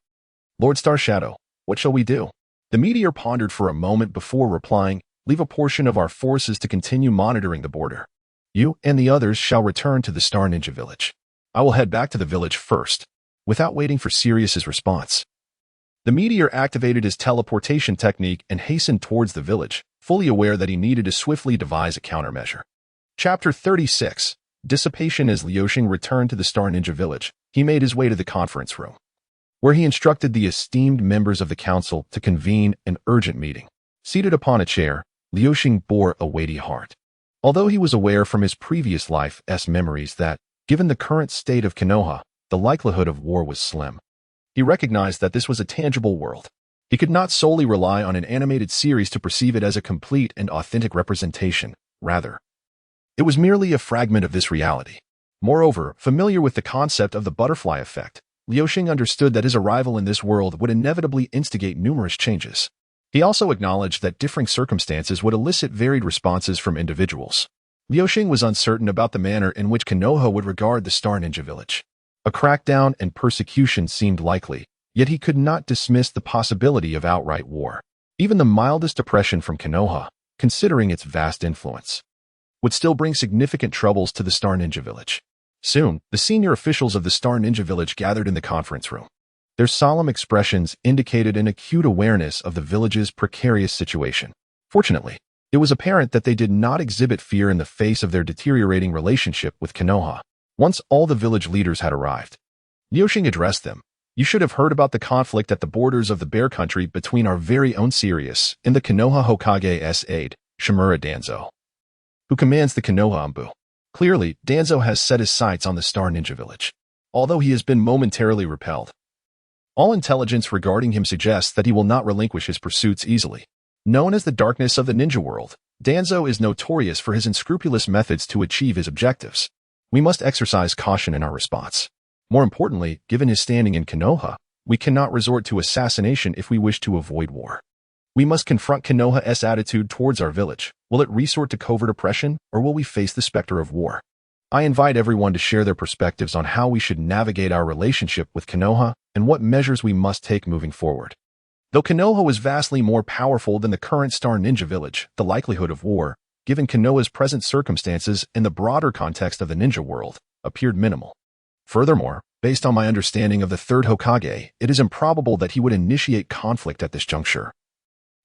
"Lord Star Shadow, what shall we do?" The meteor pondered for a moment before replying, "Leave a portion of our forces to continue monitoring the border. You and the others shall return to the Star Ninja Village. I will head back to the village first." Without waiting for Sirius's response, the meteor activated his teleportation technique and hastened towards the village, fully aware that he needed to swiftly devise a countermeasure. Chapter 36. Dissipation. As Liuxing returned to the Star Ninja Village, he made his way to the conference room, where he instructed the esteemed members of the council to convene an urgent meeting. Seated upon a chair, Liuxing bore a weighty heart. Although he was aware from his previous life's memories that, given the current state of Konoha, the likelihood of war was slim, he recognized that this was a tangible world. He could not solely rely on an animated series to perceive it as a complete and authentic representation. Rather, it was merely a fragment of this reality. Moreover, familiar with the concept of the butterfly effect, Liuxing understood that his arrival in this world would inevitably instigate numerous changes. He also acknowledged that differing circumstances would elicit varied responses from individuals. Liuxing was uncertain about the manner in which Konoha would regard the Star Ninja Village. A crackdown and persecution seemed likely, yet he could not dismiss the possibility of outright war. Even the mildest oppression from Konoha, considering its vast influence, would still bring significant troubles to the Star Ninja Village. Soon, the senior officials of the Star Ninja Village gathered in the conference room. Their solemn expressions indicated an acute awareness of the village's precarious situation. Fortunately, it was apparent that they did not exhibit fear in the face of their deteriorating relationship with Konoha. Once all the village leaders had arrived, Liuxing addressed them. "You should have heard about the conflict at the borders of the Bear Country between our very own Sirius and the Konoha Hokage's aide, Shimura Danzo, who commands the Konoha Anbu. Clearly, Danzo has set his sights on the Star Ninja Village, although he has been momentarily repelled. All intelligence regarding him suggests that he will not relinquish his pursuits easily. Known as the darkness of the ninja world, Danzo is notorious for his unscrupulous methods to achieve his objectives. We must exercise caution in our response. More importantly, given his standing in Konoha, we cannot resort to assassination if we wish to avoid war. We must confront Konoha's attitude towards our village. Will it resort to covert oppression, or will we face the specter of war?" I invite everyone to share their perspectives on how we should navigate our relationship with Konoha and what measures we must take moving forward. Though Konoha was vastly more powerful than the current Star Ninja Village, the likelihood of war, given Konoha's present circumstances and the broader context of the ninja world, appeared minimal. Furthermore, based on my understanding of the third Hokage, it is improbable that he would initiate conflict at this juncture.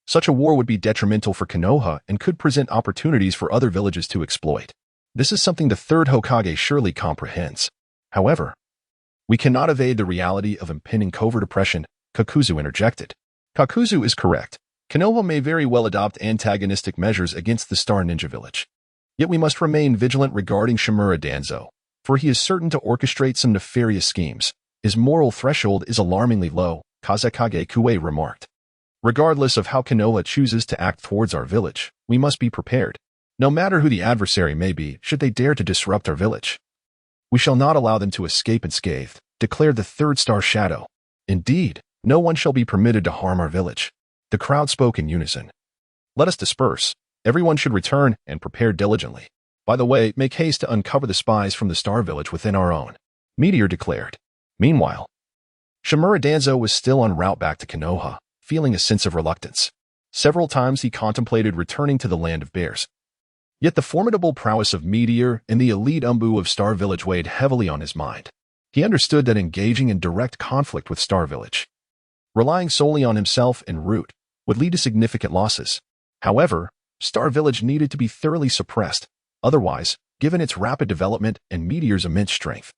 Such a war would be detrimental for Konoha and could present opportunities for other villages to exploit. This is something the third Hokage surely comprehends. However, we cannot evade the reality of impending covert oppression, Kakuzu interjected. Kakuzu is correct. Konoha may very well adopt antagonistic measures against the Star Ninja Village. Yet we must remain vigilant regarding Shimura Danzo, for he is certain to orchestrate some nefarious schemes. His moral threshold is alarmingly low, Kazekage Kue remarked. Regardless of how Konoha chooses to act towards our village, we must be prepared. No matter who the adversary may be, should they dare to disrupt our village, we shall not allow them to escape unscathed, declared the third Star Shadow. Indeed, no one shall be permitted to harm our village. The crowd spoke in unison. Let us disperse. Everyone should return and prepare diligently. By the way, make haste to uncover the spies from the Star Village within our own, Meteor declared. Meanwhile, Shimura Danzo was still en route back to Konoha, feeling a sense of reluctance. Several times he contemplated returning to the land of bears. Yet the formidable prowess of Meteor and the elite Umbu of Star Village weighed heavily on his mind. He understood that engaging in direct conflict with Star Village, relying solely on himself en route, would lead to significant losses. However, Star Village needed to be thoroughly suppressed, otherwise, given its rapid development and Meteor's immense strength,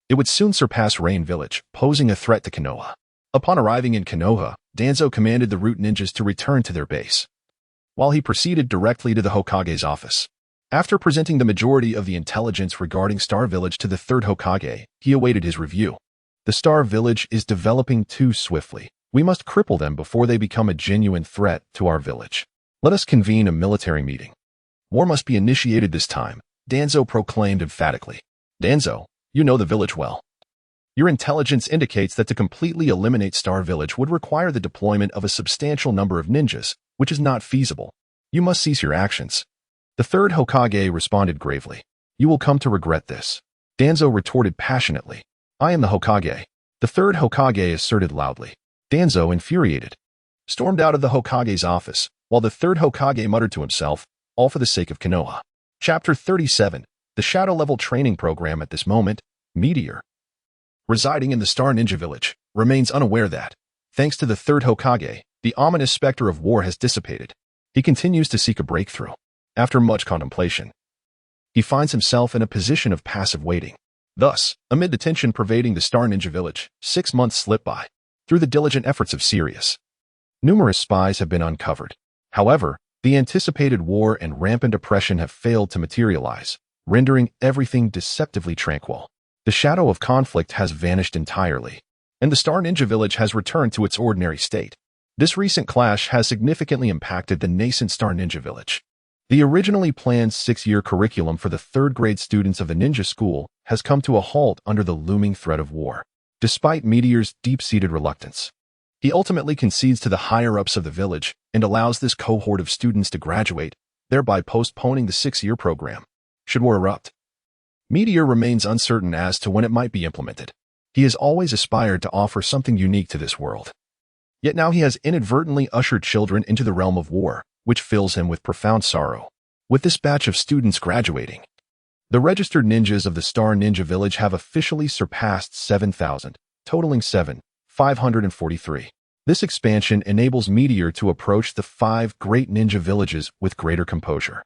it would soon surpass Rain Village, posing a threat to Konoha. Upon arriving in Konoha, Danzo commanded the root ninjas to return to their base, while he proceeded directly to the Hokage's office. After presenting the majority of the intelligence regarding Star Village to the third Hokage, he awaited his review. The Star Village is developing too swiftly. We must cripple them before they become a genuine threat to our village. Let us convene a military meeting. War must be initiated this time, Danzo proclaimed emphatically. Danzo, you know the village well. Your intelligence indicates that to completely eliminate Star Village would require the deployment of a substantial number of ninjas, which is not feasible. You must cease your actions. The third Hokage responded gravely. You will come to regret this. Danzo retorted passionately. I am the Hokage. The third Hokage asserted loudly. Danzo, infuriated, stormed out of the Hokage's office, while the third Hokage muttered to himself, all for the sake of Konoha. Chapter 37. The Shadow Level Training Program. At this moment, Meteor, residing in the Star Ninja Village, remains unaware that, thanks to the third Hokage, the ominous specter of war has dissipated. He continues to seek a breakthrough. After much contemplation, he finds himself in a position of passive waiting. Thus, amid the tension pervading the Star Ninja Village, 6 months slip by. Through the diligent efforts of Sirius, numerous spies have been uncovered. However, the anticipated war and rampant oppression have failed to materialize, rendering everything deceptively tranquil. The shadow of conflict has vanished entirely, and the Star Ninja Village has returned to its ordinary state. This recent clash has significantly impacted the nascent Star Ninja Village. The originally planned 6-year curriculum for the third-grade students of the ninja school has come to a halt under the looming threat of war. Despite Meteor's deep-seated reluctance, he ultimately concedes to the higher-ups of the village and allows this cohort of students to graduate, thereby postponing the 6-year program. Should war erupt, Meteor remains uncertain as to when it might be implemented. He has always aspired to offer something unique to this world. Yet now he has inadvertently ushered children into the realm of war, which fills him with profound sorrow. With this batch of students graduating, the registered ninjas of the Star Ninja Village have officially surpassed 7,000, totaling 7,543. This expansion enables Meteor to approach the 5 great ninja villages with greater composure.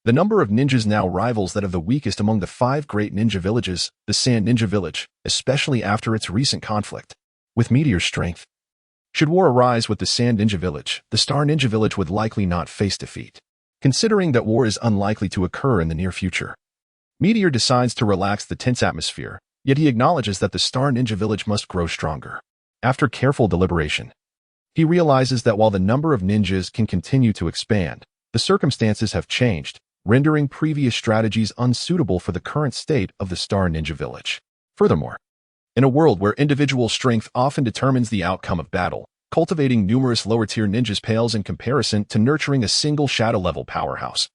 The number of ninjas now rivals that of the weakest among the 5 great ninja villages, the Sand Ninja Village, especially after its recent conflict with Meteor's strength. Should war arise with the Sand Ninja Village, the Star Ninja Village would likely not face defeat. Considering that war is unlikely to occur in the near future, Meteor decides to relax the tense atmosphere, yet he acknowledges that the Star Ninja Village must grow stronger. After careful deliberation, he realizes that while the number of ninjas can continue to expand, the circumstances have changed, rendering previous strategies unsuitable for the current state of the Star Ninja Village. Furthermore, in a world where individual strength often determines the outcome of battle, cultivating numerous lower-tier ninjas pales in comparison to nurturing a single shadow-level powerhouse,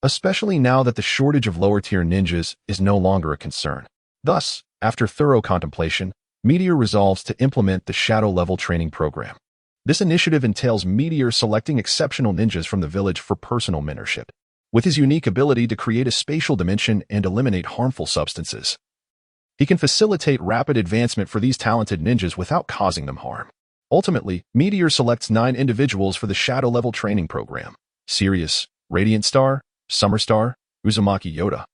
especially now that the shortage of lower-tier ninjas is no longer a concern. Thus, after thorough contemplation, Meteor resolves to implement the shadow-level training program. This initiative entails Meteor selecting exceptional ninjas from the village for personal mentorship. With his unique ability to create a spatial dimension and eliminate harmful substances, he can facilitate rapid advancement for these talented ninjas without causing them harm. Ultimately, Meteor selects 9 individuals for the shadow-level training program: Sirius, Radiant Star, Summer Star, Uzumaki Yoda,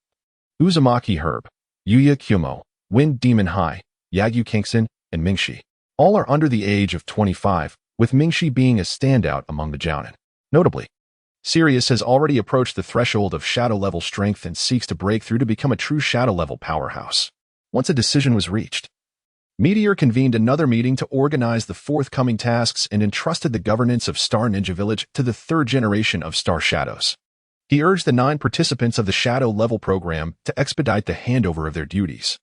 Uzumaki Herb, Yuya Kumo, Wind Demon High, Yagyu Kingston, and Mingshi. All are under the age of 25, with Mingshi being a standout among the Jounin. Notably, Sirius has already approached the threshold of shadow-level strength and seeks to break through to become a true shadow-level powerhouse. Once a decision was reached, Meteor convened another meeting to organize the forthcoming tasks and entrusted the governance of Star Ninja Village to the 3rd generation of Star Shadows. He urged the 9 participants of the Shadow Level program to expedite the handover of their duties,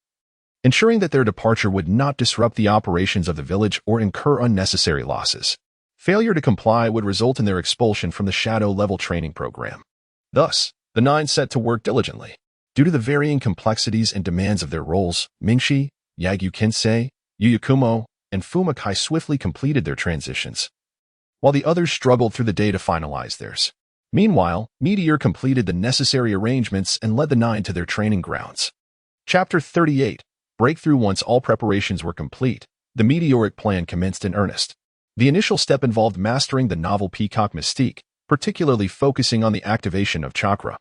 ensuring that their departure would not disrupt the operations of the village or incur unnecessary losses. Failure to comply would result in their expulsion from the Shadow Level training program. Thus, the 9 set to work diligently. Due to the varying complexities and demands of their roles, Mingshi, Yagyu Kinsei, Yuya Kumo, and Fumakai swiftly completed their transitions, while the others struggled through the day to finalize theirs. Meanwhile, Meteor completed the necessary arrangements and led the 9 to their training grounds. Chapter 38. breakthrough. Once all preparations were complete, the meteoric plan commenced in earnest. The initial step involved mastering the novel peacock mystique, particularly focusing on the activation of chakra.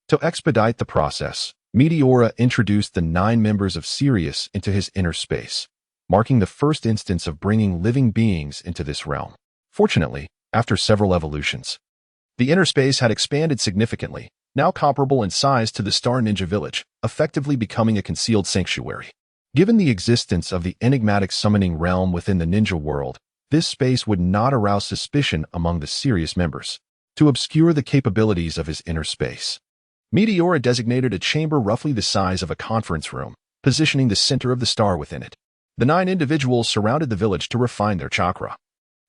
To expedite the process, Meteora introduced the 9 members of Sirius into his inner space, marking the first instance of bringing living beings into this realm. Fortunately, after several evolutions, the inner space had expanded significantly, now comparable in size to the Star Ninja Village, effectively becoming a concealed sanctuary. Given the existence of the enigmatic summoning realm within the ninja world, this space would not arouse suspicion among the Sirius members. To obscure the capabilities of his inner space, Meteora designated a chamber roughly the size of a conference room, positioning the center of the star within it. The 9 individuals surrounded the village to refine their chakra,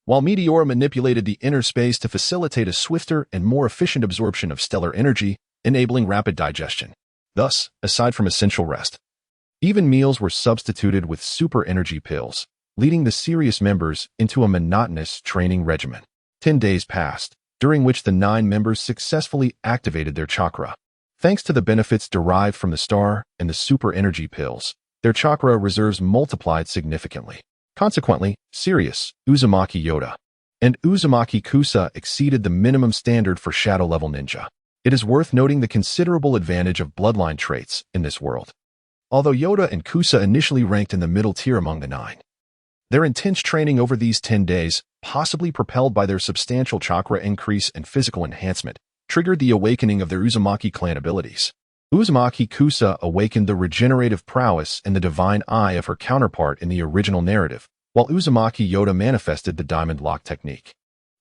while Meteora manipulated the inner space to facilitate a swifter and more efficient absorption of stellar energy, enabling rapid digestion. Thus, aside from essential rest, even meals were substituted with super energy pills, leading the Sirius members into a monotonous training regimen. 10 days passed, during which the 9 members successfully activated their chakra. Thanks to the benefits derived from the star and the super energy pills, their chakra reserves multiplied significantly. Consequently, Sirius, Uzumaki Yoda, and Uzumaki Kusa exceeded the minimum standard for shadow-level ninja. It is worth noting the considerable advantage of bloodline traits in this world. Although Yoda and Kusa initially ranked in the middle tier among the 9, their intense training over these 10 days, possibly propelled by their substantial chakra increase and physical enhancement, triggered the awakening of their Uzumaki clan abilities. Uzumaki Kusa awakened the regenerative prowess and the divine eye of her counterpart in the original narrative, while Uzumaki Yoda manifested the diamond lock technique,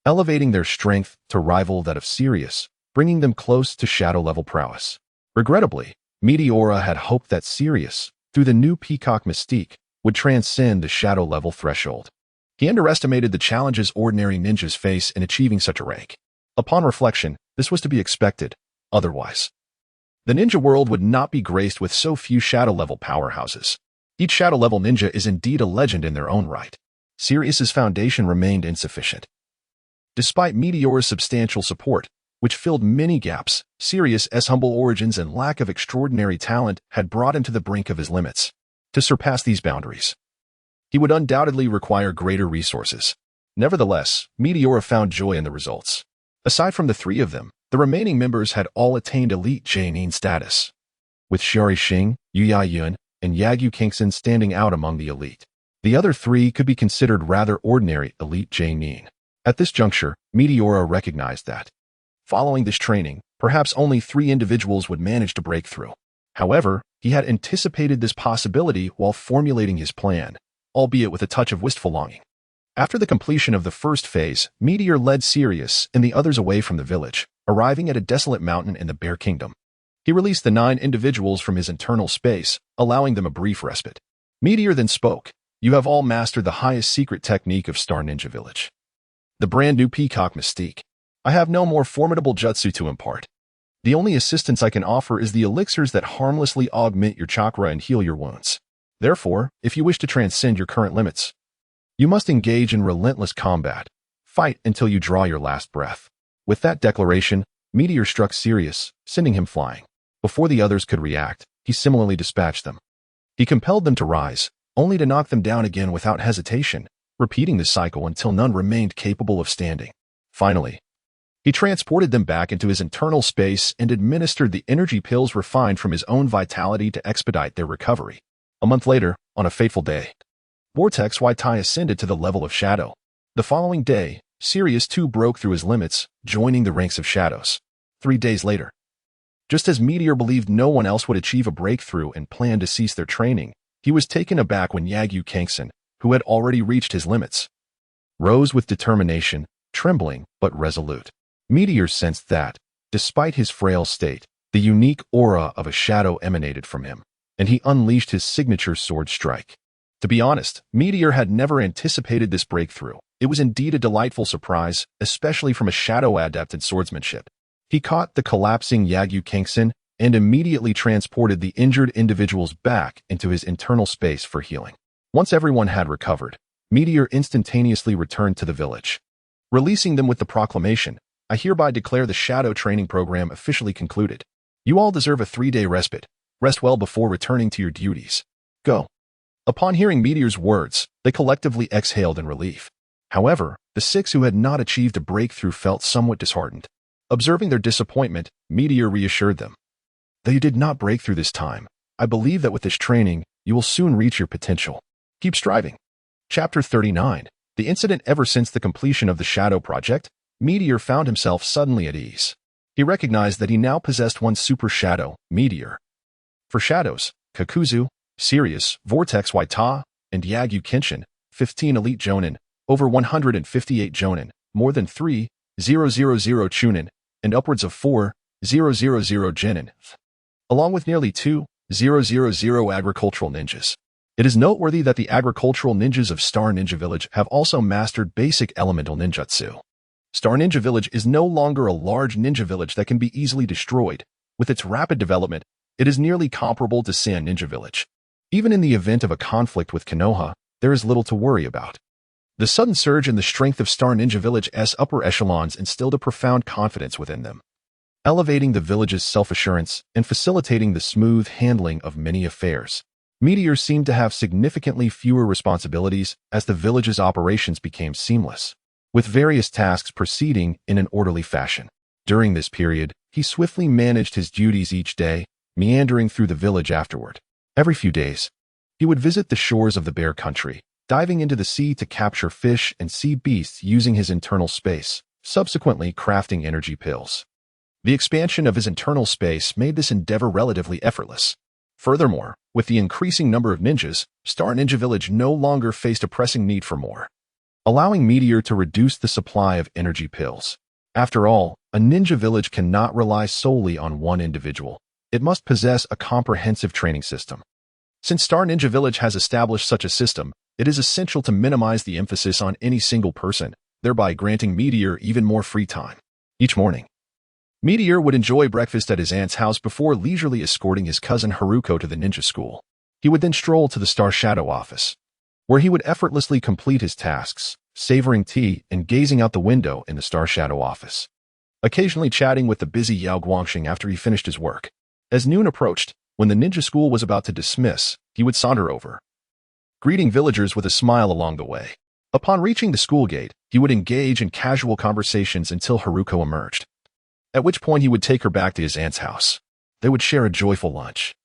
elevating their strength to rival that of Sirius, bringing them close to shadow-level prowess. Regrettably, Meteora had hoped that Sirius, through the new peacock mystique, would transcend the shadow-level threshold. He underestimated the challenges ordinary ninjas face in achieving such a rank. Upon reflection, this was to be expected. Otherwise, the ninja world would not be graced with so few shadow-level powerhouses. Each shadow-level ninja is indeed a legend in their own right. Sirius's foundation remained insufficient. Despite Meteor's substantial support, which filled many gaps, Sirius's humble origins and lack of extraordinary talent had brought him to the brink of his limits. To surpass these boundaries, he would undoubtedly require greater resources. Nevertheless, Meteora found joy in the results. Aside from the 3 of them, the remaining members had all attained elite Jonin status, with Shiori Xing, Yuya Yun, and Yagyu Kingson standing out among the elite. The other 3 could be considered rather ordinary elite Jonin. At this juncture, Meteora recognized that, following this training, perhaps only 3 individuals would manage to break through. However, he had anticipated this possibility while formulating his plan, albeit with a touch of wistful longing. After the completion of the first phase, Meteor led Sirius and the others away from the village, arriving at a desolate mountain in the Bear Kingdom. He released the 9 individuals from his internal space, allowing them a brief respite. Meteor then spoke. You have all mastered the highest secret technique of Star Ninja Village, the brand new peacock mystique. I have no more formidable jutsu to impart. The only assistance I can offer is the elixirs that harmlessly augment your chakra and heal your wounds. Therefore, if you wish to transcend your current limits, you must engage in relentless combat. Fight until you draw your last breath. With that declaration, Meteor struck Sirius, sending him flying. Before the others could react, he similarly dispatched them. He compelled them to rise, only to knock them down again without hesitation, repeating the cycle until none remained capable of standing. Finally, he transported them back into his internal space and administered the energy pills refined from his own vitality to expedite their recovery. A month later, on a fateful day, Vortex Waitai ascended to the level of Shadow. The following day, Sirius too broke through his limits, joining the ranks of Shadows. 3 days later, just as Meteor believed no one else would achieve a breakthrough and planned to cease their training, he was taken aback when Yagyu Kangson, who had already reached his limits, rose with determination, trembling but resolute. Meteor sensed that, despite his frail state, the unique aura of a shadow emanated from him, and he unleashed his signature sword strike. To be honest, Meteor had never anticipated this breakthrough. It was indeed a delightful surprise, especially from a shadow adept in swordsmanship. He caught the collapsing Yagyu Kangson and immediately transported the injured individuals back into his internal space for healing. Once everyone had recovered, Meteor instantaneously returned to the village, releasing them with the proclamation, I hereby declare the shadow training program officially concluded. You all deserve a 3-day respite. Rest well before returning to your duties. Go. Upon hearing Meteor's words, they collectively exhaled in relief. However, the 6 who had not achieved a breakthrough felt somewhat disheartened. Observing their disappointment, Meteor reassured them. "Though you did not break through this time, I believe that with this training, you will soon reach your potential. Keep striving." Chapter 39. The incident. Ever since the completion of the Shadow Project, Meteor found himself suddenly at ease. He recognized that he now possessed one super shadow, Meteor. For shadows, Kakuzu, Sirius, Vortex Waita, and Yagyu Kenshin, 15 Elite Jonin, over 158 Jonin, more than 3,000 Chunin, and upwards of 4,000 Genin, along with nearly 2,000 agricultural ninjas. It is noteworthy that the agricultural ninjas of Star Ninja Village have also mastered basic elemental ninjutsu. Star Ninja Village is no longer a large ninja village that can be easily destroyed. With its rapid development, it is nearly comparable to Sand Ninja Village. Even in the event of a conflict with Konoha, there is little to worry about. The sudden surge in the strength of Star Ninja Village's upper echelons instilled a profound confidence within them, elevating the village's self-assurance and facilitating the smooth handling of many affairs. Meteor seemed to have significantly fewer responsibilities as the village's operations became seamless, with various tasks proceeding in an orderly fashion. During this period, he swiftly managed his duties each day, meandering through the village afterward. Every few days, he would visit the shores of the Bear Country, diving into the sea to capture fish and sea beasts using his internal space, subsequently crafting energy pills. The expansion of his internal space made this endeavor relatively effortless. Furthermore, with the increasing number of ninjas, Star Ninja Village no longer faced a pressing need for more, allowing Meteor to reduce the supply of energy pills. After all, a ninja village cannot rely solely on one individual. It must possess a comprehensive training system. Since Star Ninja Village has established such a system, it is essential to minimize the emphasis on any single person, thereby granting Meteor even more free time. Each morning, Meteor would enjoy breakfast at his aunt's house before leisurely escorting his cousin Haruko to the ninja school. He would then stroll to the Star Shadow office, where he would effortlessly complete his tasks, savoring tea and gazing out the window in the Star Shadow office, occasionally chatting with the busy Yao Guangxing after he finished his work. As noon approached, when the ninja school was about to dismiss, he would saunter over, greeting villagers with a smile along the way. Upon reaching the school gate, he would engage in casual conversations until Haruko emerged, at which point he would take her back to his aunt's house. They would share a joyful lunch,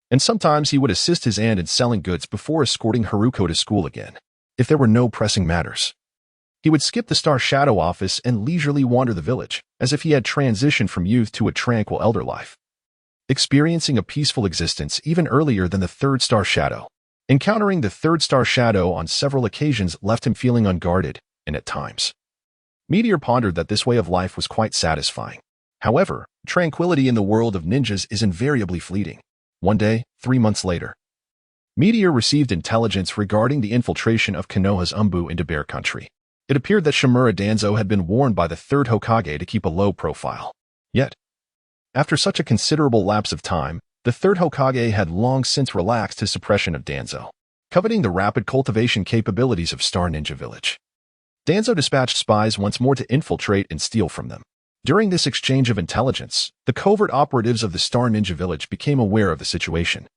and sometimes he would assist his aunt in selling goods before escorting Haruko to school again. If there were no pressing matters, he would skip the Star Shadow office and leisurely wander the village, as if he had transitioned from youth to a tranquil elder life, experiencing a peaceful existence even earlier than the third Star Shadow. Encountering the third Star Shadow on several occasions left him feeling unguarded, and at times, Meteor pondered that this way of life was quite satisfying. However, tranquility in the world of ninjas is invariably fleeting. One day, 3 months later, Meteor received intelligence regarding the infiltration of Konoha's Umbu into Bear Country. It appeared that Shimura Danzo had been warned by the third Hokage to keep a low profile. Yet, after such a considerable lapse of time, the third Hokage had long since relaxed his suppression of Danzo, coveting the rapid cultivation capabilities of Star Ninja Village. Danzo dispatched spies once more to infiltrate and steal from them. During this exchange of intelligence, the covert operatives of the Star Ninja Village became aware of the situation.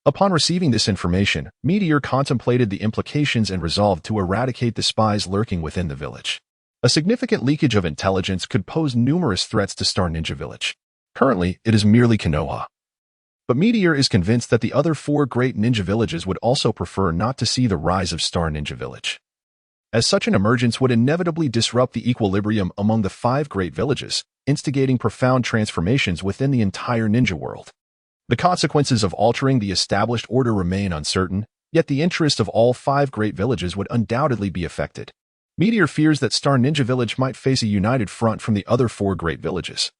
Upon receiving this information, Meteor contemplated the implications and resolved to eradicate the spies lurking within the village. A significant leakage of intelligence could pose numerous threats to Star Ninja Village. Currently, it is merely Konoha, but Meteor is convinced that the other 4 great ninja villages would also prefer not to see the rise of Star Ninja Village, as such an emergence would inevitably disrupt the equilibrium among the 5 great villages, instigating profound transformations within the entire ninja world. The consequences of altering the established order remain uncertain, yet the interests of all 5 great villages would undoubtedly be affected. Meteor fears that Star Ninja Village might face a united front from the other 4 great villages.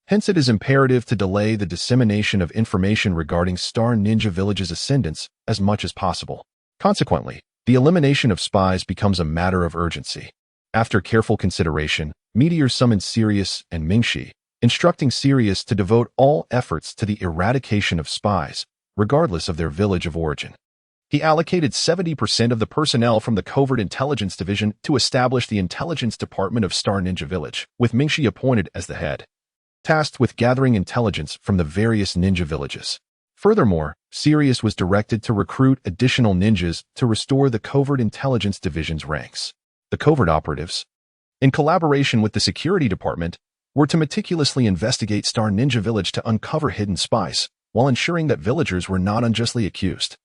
Hence, it is imperative to delay the dissemination of information regarding Star Ninja Village's ascendance as much as possible. Consequently, the elimination of spies becomes a matter of urgency. After careful consideration, Meteor summoned Sirius and Mingxi, instructing Sirius to devote all efforts to the eradication of spies, regardless of their village of origin. He allocated 70% of the personnel from the Covert Intelligence Division to establish the Intelligence Department of Star Ninja Village, with Mingxi appointed as the head, tasked with gathering intelligence from the various ninja villages. Furthermore, Sirius was directed to recruit additional ninjas to restore the Covert Intelligence Division's ranks. The covert operatives, in collaboration with the security department, were to meticulously investigate Star Ninja Village to uncover hidden spies, while ensuring that villagers were not unjustly accused.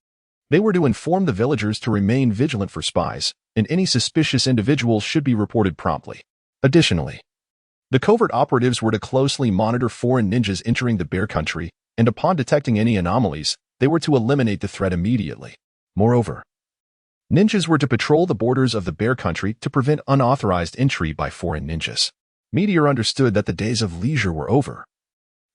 They were to inform the villagers to remain vigilant for spies, and any suspicious individuals should be reported promptly. Additionally, the covert operatives were to closely monitor foreign ninjas entering the Bear Country, and upon detecting any anomalies, they were to eliminate the threat immediately. Moreover, ninjas were to patrol the borders of the Bear Country to prevent unauthorized entry by foreign ninjas. Meteor understood that the days of leisure were over,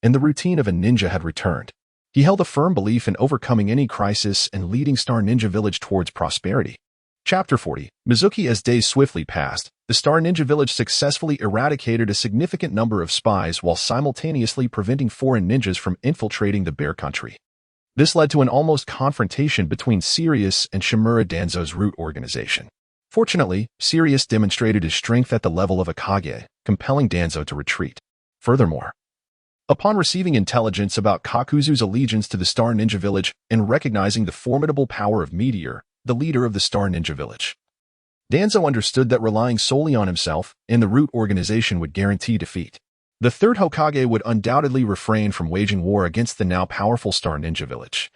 and the routine of a ninja had returned. He held a firm belief in overcoming any crisis and leading Star Ninja Village towards prosperity. Chapter 40. Mizuki. As days swiftly passed, the Star Ninja Village successfully eradicated a significant number of spies while simultaneously preventing foreign ninjas from infiltrating the Bear Country. This led to an almost confrontation between Sirius and Shimura Danzo's root organization. Fortunately, Sirius demonstrated his strength at the level of a Kage, compelling Danzo to retreat. Furthermore, upon receiving intelligence about Kakuzu's allegiance to the Star Ninja Village and recognizing the formidable power of Meteor, the leader of the Star Ninja Village, Danzo understood that relying solely on himself and the root organization would guarantee defeat. The third Hokage would undoubtedly refrain from waging war against the now powerful Star Ninja Village,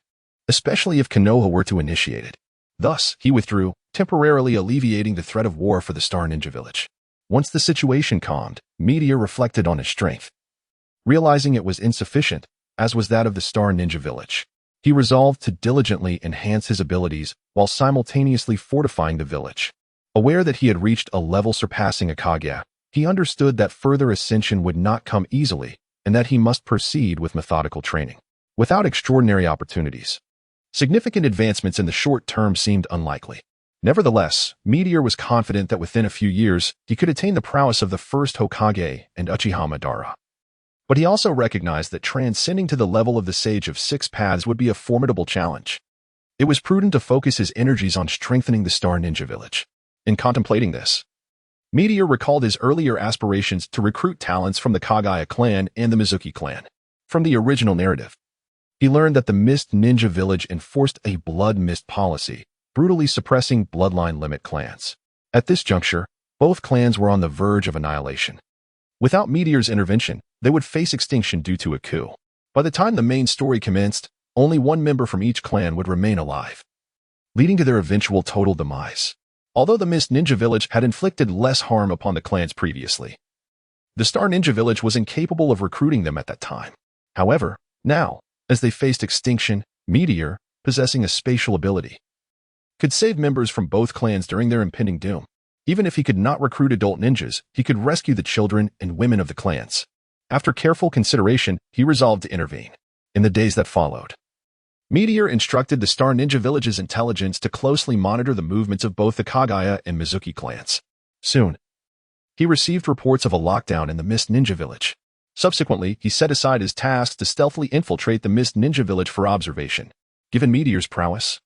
especially if Konoha were to initiate it. Thus, he withdrew, temporarily alleviating the threat of war for the Star Ninja Village. Once the situation calmed, Meteor reflected on his strength. Realizing it was insufficient, as was that of the Star Ninja Village, he resolved to diligently enhance his abilities while simultaneously fortifying the village. Aware that he had reached a level surpassing a Kaguya, he understood that further ascension would not come easily and that he must proceed with methodical training. Without extraordinary opportunities, significant advancements in the short term seemed unlikely. Nevertheless, Meteor was confident that within a few years he could attain the prowess of the first Hokage and Uchiha Madara. But he also recognized that transcending to the level of the Sage of Six Paths would be a formidable challenge. It was prudent to focus his energies on strengthening the Star Ninja Village. In contemplating this, Meteor recalled his earlier aspirations to recruit talents from the Kaguya clan and the Mizuki clan. From the original narrative, he learned that the Mist Ninja Village enforced a blood mist policy, brutally suppressing bloodline limit clans. At this juncture, both clans were on the verge of annihilation. Without Meteor's intervention, they would face extinction due to a coup. By the time the main story commenced, only one member from each clan would remain alive, leading to their eventual total demise. Although the Mist Ninja Village had inflicted less harm upon the clans previously, the Star Ninja Village was incapable of recruiting them at that time. However, now, as they faced extinction, Meteor, possessing a spatial ability, could save members from both clans during their impending doom. Even if he could not recruit adult ninjas, he could rescue the children and women of the clans. After careful consideration, he resolved to intervene. In the days that followed, Meteor instructed the Star Ninja Village's intelligence to closely monitor the movements of both the Kaguya and Mizuki clans. Soon, he received reports of a lockdown in the Mist Ninja Village. Subsequently, he set aside his tasks to stealthily infiltrate the Mist Ninja Village for observation. Given Meteor's prowess,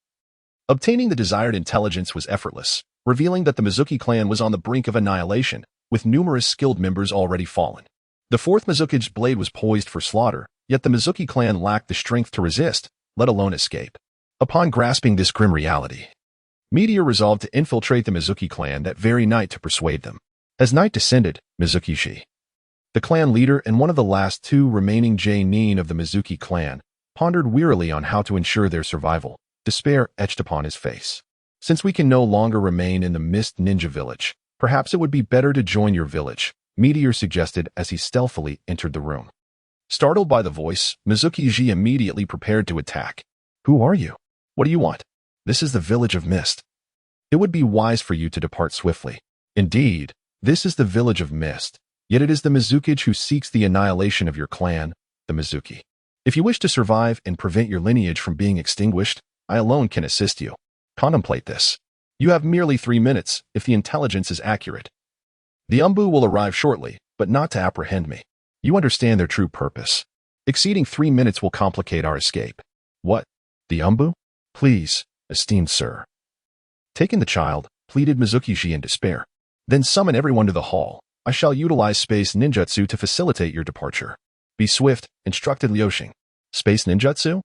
obtaining the desired intelligence was effortless, revealing that the Mizuki clan was on the brink of annihilation, with numerous skilled members already fallen. The fourth Mizuki's blade was poised for slaughter, yet the Mizuki clan lacked the strength to resist, let alone escape. Upon grasping this grim reality, Meteor resolved to infiltrate the Mizuki clan that very night to persuade them. As night descended, Mizuki-shi, the clan leader and one of the last two remaining J-nin of the Mizuki clan, pondered wearily on how to ensure their survival. Despair etched upon his face. Since we can no longer remain in the Mist Ninja Village, perhaps it would be better to join your village, Meteor suggested as he stealthily entered the room. Startled by the voice, Mizuki-ji immediately prepared to attack. Who are you? What do you want? This is the village of Mist. It would be wise for you to depart swiftly. Indeed, this is the village of Mist, yet it is the Mizuki who seeks the annihilation of your clan, the Mizuki. If you wish to survive and prevent your lineage from being extinguished, I alone can assist you. Contemplate this. You have merely 3 minutes, if the intelligence is accurate. The Umbu will arrive shortly, but not to apprehend me. You understand their true purpose. Exceeding 3 minutes will complicate our escape. What? The Umbu? Please, esteemed sir. Taking the child, pleaded Mizuki-ji in despair. Then summon everyone to the hall. I shall utilize space ninjutsu to facilitate your departure. Be swift, instructed Liuxing. Space ninjutsu?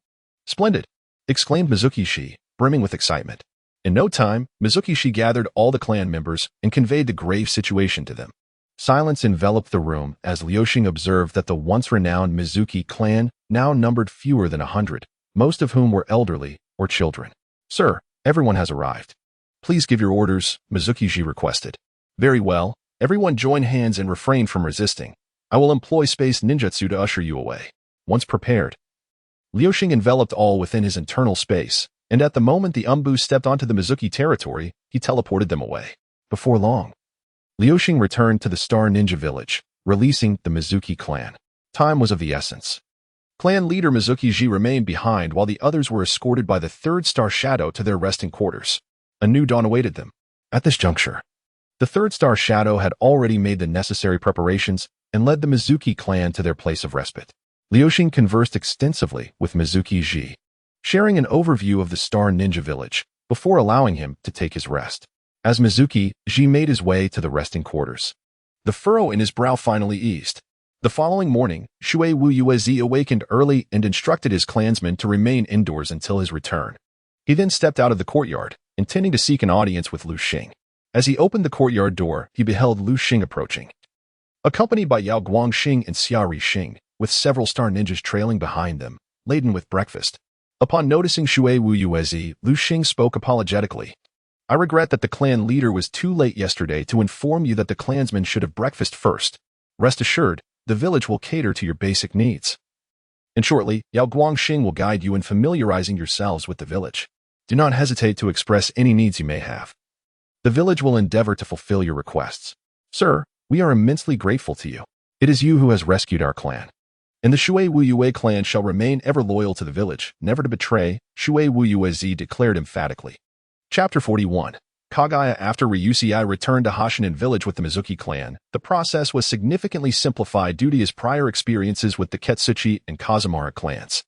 Splendid! Exclaimed Mizuki-shi, brimming with excitement. In no time, Mizuki-shi gathered all the clan members and conveyed the grave situation to them. Silence enveloped the room as Liuxing observed that the once-renowned Mizuki clan now numbered fewer than 100, most of whom were elderly or children. Sir, everyone has arrived. Please give your orders, Mizuki-shi requested. Very well, everyone join hands and refrain from resisting. I will employ space ninjutsu to usher you away. Once prepared. Liuxing enveloped all within his internal space, and at the moment the Umbu stepped onto the Mizuki territory, he teleported them away. Before long, Liuxing returned to the Star Ninja Village, releasing the Mizuki clan. Time was of the essence. Clan leader Mizuki-ji remained behind while the others were escorted by the third Star Shadow to their resting quarters. A new dawn awaited them. At this juncture, the third Star Shadow had already made the necessary preparations and led the Mizuki clan to their place of respite. Liuxing conversed extensively with Mizuki-ji, sharing an overview of the Star Ninja Village before allowing him to take his rest. As Mizuki-ji made his way to the resting quarters, the furrow in his brow finally eased. The following morning, Shui Wuyuezi awakened early and instructed his clansmen to remain indoors until his return. He then stepped out of the courtyard, intending to seek an audience with Liuxing. As he opened the courtyard door, he beheld Liuxing approaching, accompanied by Yao Guangxing and Xiari Xing, with several star ninjas trailing behind them, laden with breakfast. Upon noticing Shui Wuyuezi, Liuxing spoke apologetically. I regret that the clan leader was too late yesterday to inform you that the clansmen should have breakfast first. Rest assured, the village will cater to your basic needs. And shortly, Yao Guangxing will guide you in familiarizing yourselves with the village. Do not hesitate to express any needs you may have. The village will endeavor to fulfill your requests. Sir, we are immensely grateful to you. It is you who has rescued our clan. And the Shui Wuyue clan shall remain ever loyal to the village, never to betray, Shui Wuyuezi declared emphatically. Chapter 41. Kaguya. After Ryusei returned to Hoshinin village with the Mizuki clan, the process was significantly simplified due to his prior experiences with the Ketsuchi and Kazumara clans.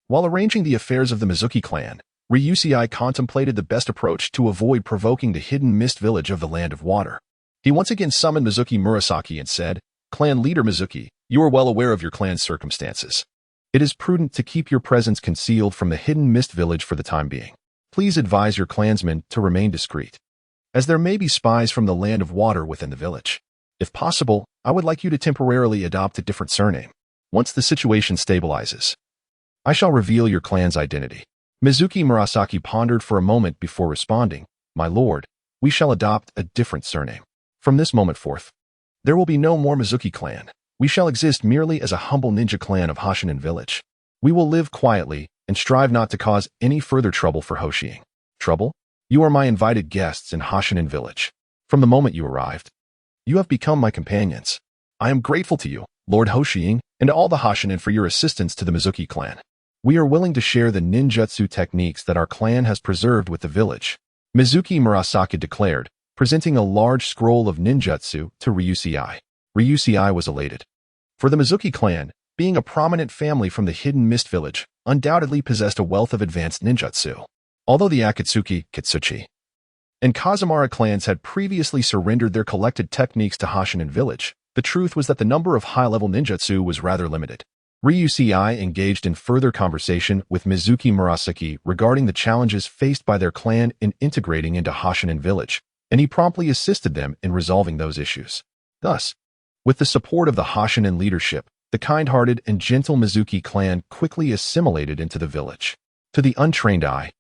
While arranging the affairs of the Mizuki clan, Ryusei contemplated the best approach to avoid provoking the hidden mist village of the Land of Water. He once again summoned Mizuki Murasaki and said, Clan leader Mizuki, you are well aware of your clan's circumstances. It is prudent to keep your presence concealed from the hidden mist village for the time being. Please advise your clansmen to remain discreet, as there may be spies from the Land of Water within the village. If possible, I would like you to temporarily adopt a different surname. Once the situation stabilizes, I shall reveal your clan's identity. Mizuki Murasaki pondered for a moment before responding, My lord, we shall adopt a different surname. From this moment forth, there will be no more Mizuki clan. We shall exist merely as a humble ninja clan of Hoshinin village. We will live quietly and strive not to cause any further trouble for Hoshiing. Trouble? You are my invited guests in Hoshinin village. From the moment you arrived, you have become my companions. I am grateful to you, Lord Hoshiing, and all the Hoshinin for your assistance to the Mizuki clan. We are willing to share the ninjutsu techniques that our clan has preserved with the village, Mizuki Murasaki declared, presenting a large scroll of ninjutsu to Ryusei. Ryusei was elated. For the Mizuki clan, being a prominent family from the hidden mist village, undoubtedly possessed a wealth of advanced ninjutsu. Although the Akatsuki, Kitsuchi, and Kazumara clans had previously surrendered their collected techniques to Hoshinin village, the truth was that the number of high-level ninjutsu was rather limited. Ryusei engaged in further conversation with Mizuki Murasaki regarding the challenges faced by their clan in integrating into Hoshinin village, and he promptly assisted them in resolving those issues. Thus, with the support of the Hoshinin leadership, the kind-hearted and gentle Mizuki clan quickly assimilated into the village. To the untrained eye,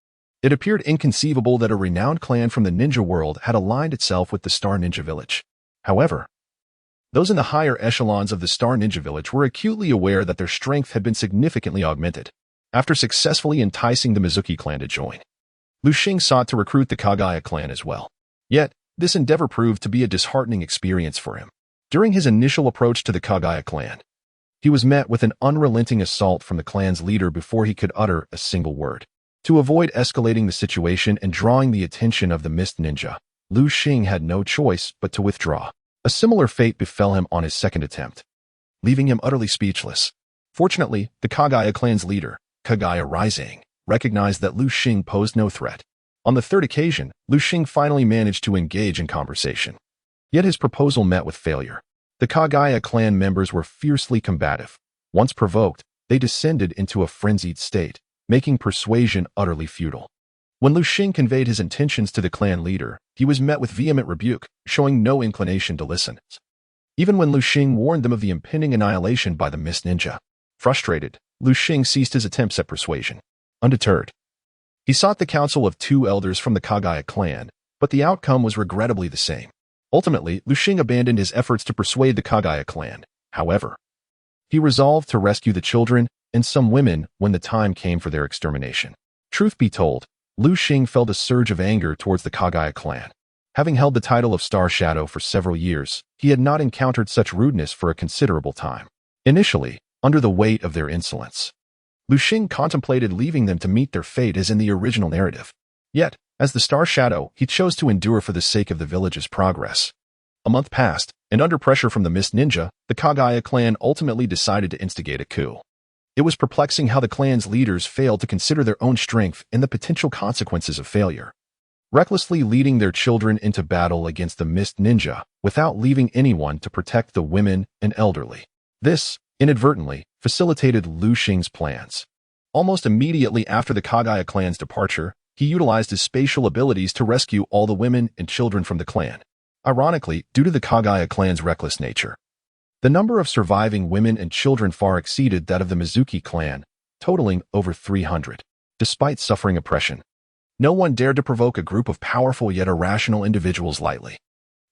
it appeared inconceivable that a renowned clan from the ninja world had aligned itself with the Star Ninja Village. However, those in the higher echelons of the Star Ninja Village were acutely aware that their strength had been significantly augmented. After successfully enticing the Mizuki clan to join, Liuxing sought to recruit the Kaguya clan as well. Yet, this endeavor proved to be a disheartening experience for him. During his initial approach to the Kaguya clan, he was met with an unrelenting assault from the clan's leader before he could utter a single word. To avoid escalating the situation and drawing the attention of the Mist Ninja, Liuxing had no choice but to withdraw. A similar fate befell him on his second attempt, leaving him utterly speechless. Fortunately, the Kaguya clan's leader, Kaguya Rising, recognized that Liuxing posed no threat. On the third occasion, Liuxing finally managed to engage in conversation. Yet his proposal met with failure. The Kaguya clan members were fiercely combative. Once provoked, they descended into a frenzied state, making persuasion utterly futile. When Lu Xing conveyed his intentions to the clan leader, he was met with vehement rebuke, showing no inclination to listen. Even when Lu Xing warned them of the impending annihilation by the Mist Ninja. Frustrated, Lu Xing ceased his attempts at persuasion. Undeterred, he sought the counsel of two elders from the Kaguya clan, but the outcome was regrettably the same. Ultimately, Lu Xing abandoned his efforts to persuade the Kaguya clan. However, he resolved to rescue the children and some women when the time came for their extermination. Truth be told, Lu Xing felt a surge of anger towards the Kaguya clan. Having held the title of Star Shadow for several years, he had not encountered such rudeness for a considerable time. Initially, under the weight of their insolence, Lu Xing contemplated leaving them to meet their fate as in the original narrative. Yet, as the Star Shadow, he chose to endure for the sake of the village's progress. A month passed, and under pressure from the Mist Ninja, the Kaguya clan ultimately decided to instigate a coup. It was perplexing how the clan's leaders failed to consider their own strength and the potential consequences of failure. Recklessly leading their children into battle against the Mist Ninja without leaving anyone to protect the women and elderly. This, inadvertently, facilitated Lu Xing's plans. Almost immediately after the Kaguya clan's departure, he utilized his spatial abilities to rescue all the women and children from the clan. Ironically, due to the Kaguya clan's reckless nature, the number of surviving women and children far exceeded that of the Mizuki clan, totaling over 300. Despite suffering oppression, no one dared to provoke a group of powerful yet irrational individuals lightly.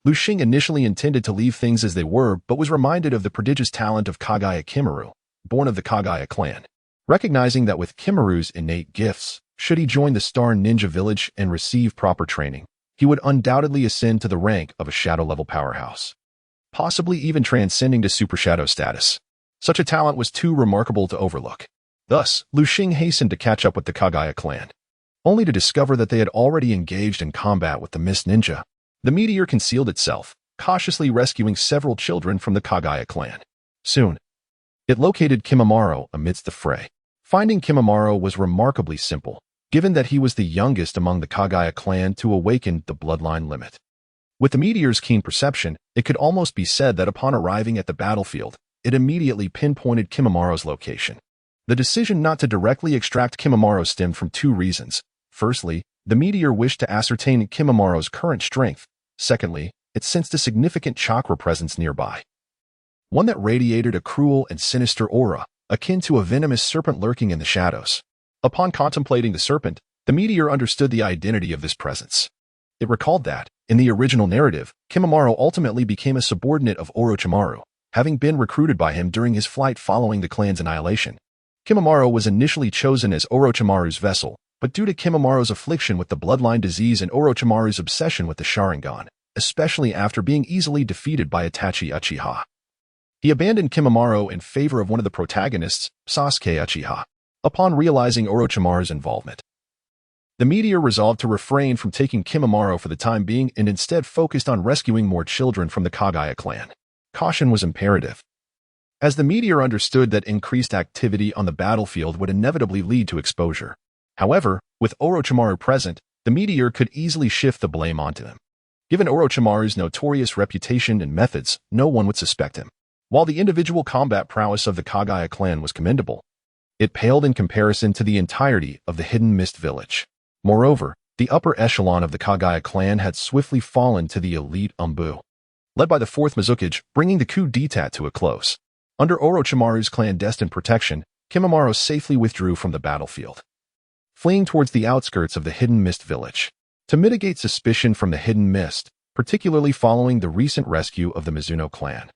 Lu Xing initially intended to leave things as they were, but was reminded of the prodigious talent of Kaguya Kimaru, born of the Kaguya clan. Recognizing that with Kimaru's innate gifts, should he join the Star Ninja Village and receive proper training, he would undoubtedly ascend to the rank of a shadow-level powerhouse, possibly even transcending to Super Shadow status. Such a talent was too remarkable to overlook. Thus, Lu Xing hastened to catch up with the Kaguya clan, only to discover that they had already engaged in combat with the Mist Ninja. The meteor concealed itself, cautiously rescuing several children from the Kaguya clan. Soon, it located Kimimaro amidst the fray. Finding Kimimaro was remarkably simple, given that he was the youngest among the Kaguya clan to awaken the bloodline limit. With the meteor's keen perception, it could almost be said that upon arriving at the battlefield, it immediately pinpointed Kimimaro's location. The decision not to directly extract Kimimaro stemmed from two reasons. Firstly, the meteor wished to ascertain Kimimaro's current strength. Secondly, it sensed a significant chakra presence nearby, one that radiated a cruel and sinister aura, akin to a venomous serpent lurking in the shadows. Upon contemplating the serpent, the meteor understood the identity of this presence. It recalled that, in the original narrative, Kimimaro ultimately became a subordinate of Orochimaru, having been recruited by him during his flight following the clan's annihilation. Kimimaro was initially chosen as Orochimaru's vessel, but due to Kimimaro's affliction with the bloodline disease and Orochimaru's obsession with the Sharingan, especially after being easily defeated by Itachi Uchiha, he abandoned Kimimaro in favor of one of the protagonists, Sasuke Uchiha. Upon realizing Orochimaru's involvement, the meteor resolved to refrain from taking Kimimaro for the time being and instead focused on rescuing more children from the Kaguya clan. Caution was imperative, as the meteor understood that increased activity on the battlefield would inevitably lead to exposure. However, with Orochimaru present, the meteor could easily shift the blame onto him. Given Orochimaru's notorious reputation and methods, no one would suspect him. While the individual combat prowess of the Kaguya clan was commendable, it paled in comparison to the entirety of the Hidden Mist Village. Moreover, the upper echelon of the Kaguya clan had swiftly fallen to the elite Umbu, led by the 4th Mizukage, bringing the coup d'etat to a close. Under Orochimaru's clandestine protection, Kimimaro safely withdrew from the battlefield, fleeing towards the outskirts of the Hidden Mist Village. To mitigate suspicion from the Hidden Mist, particularly following the recent rescue of the Mizuno clan,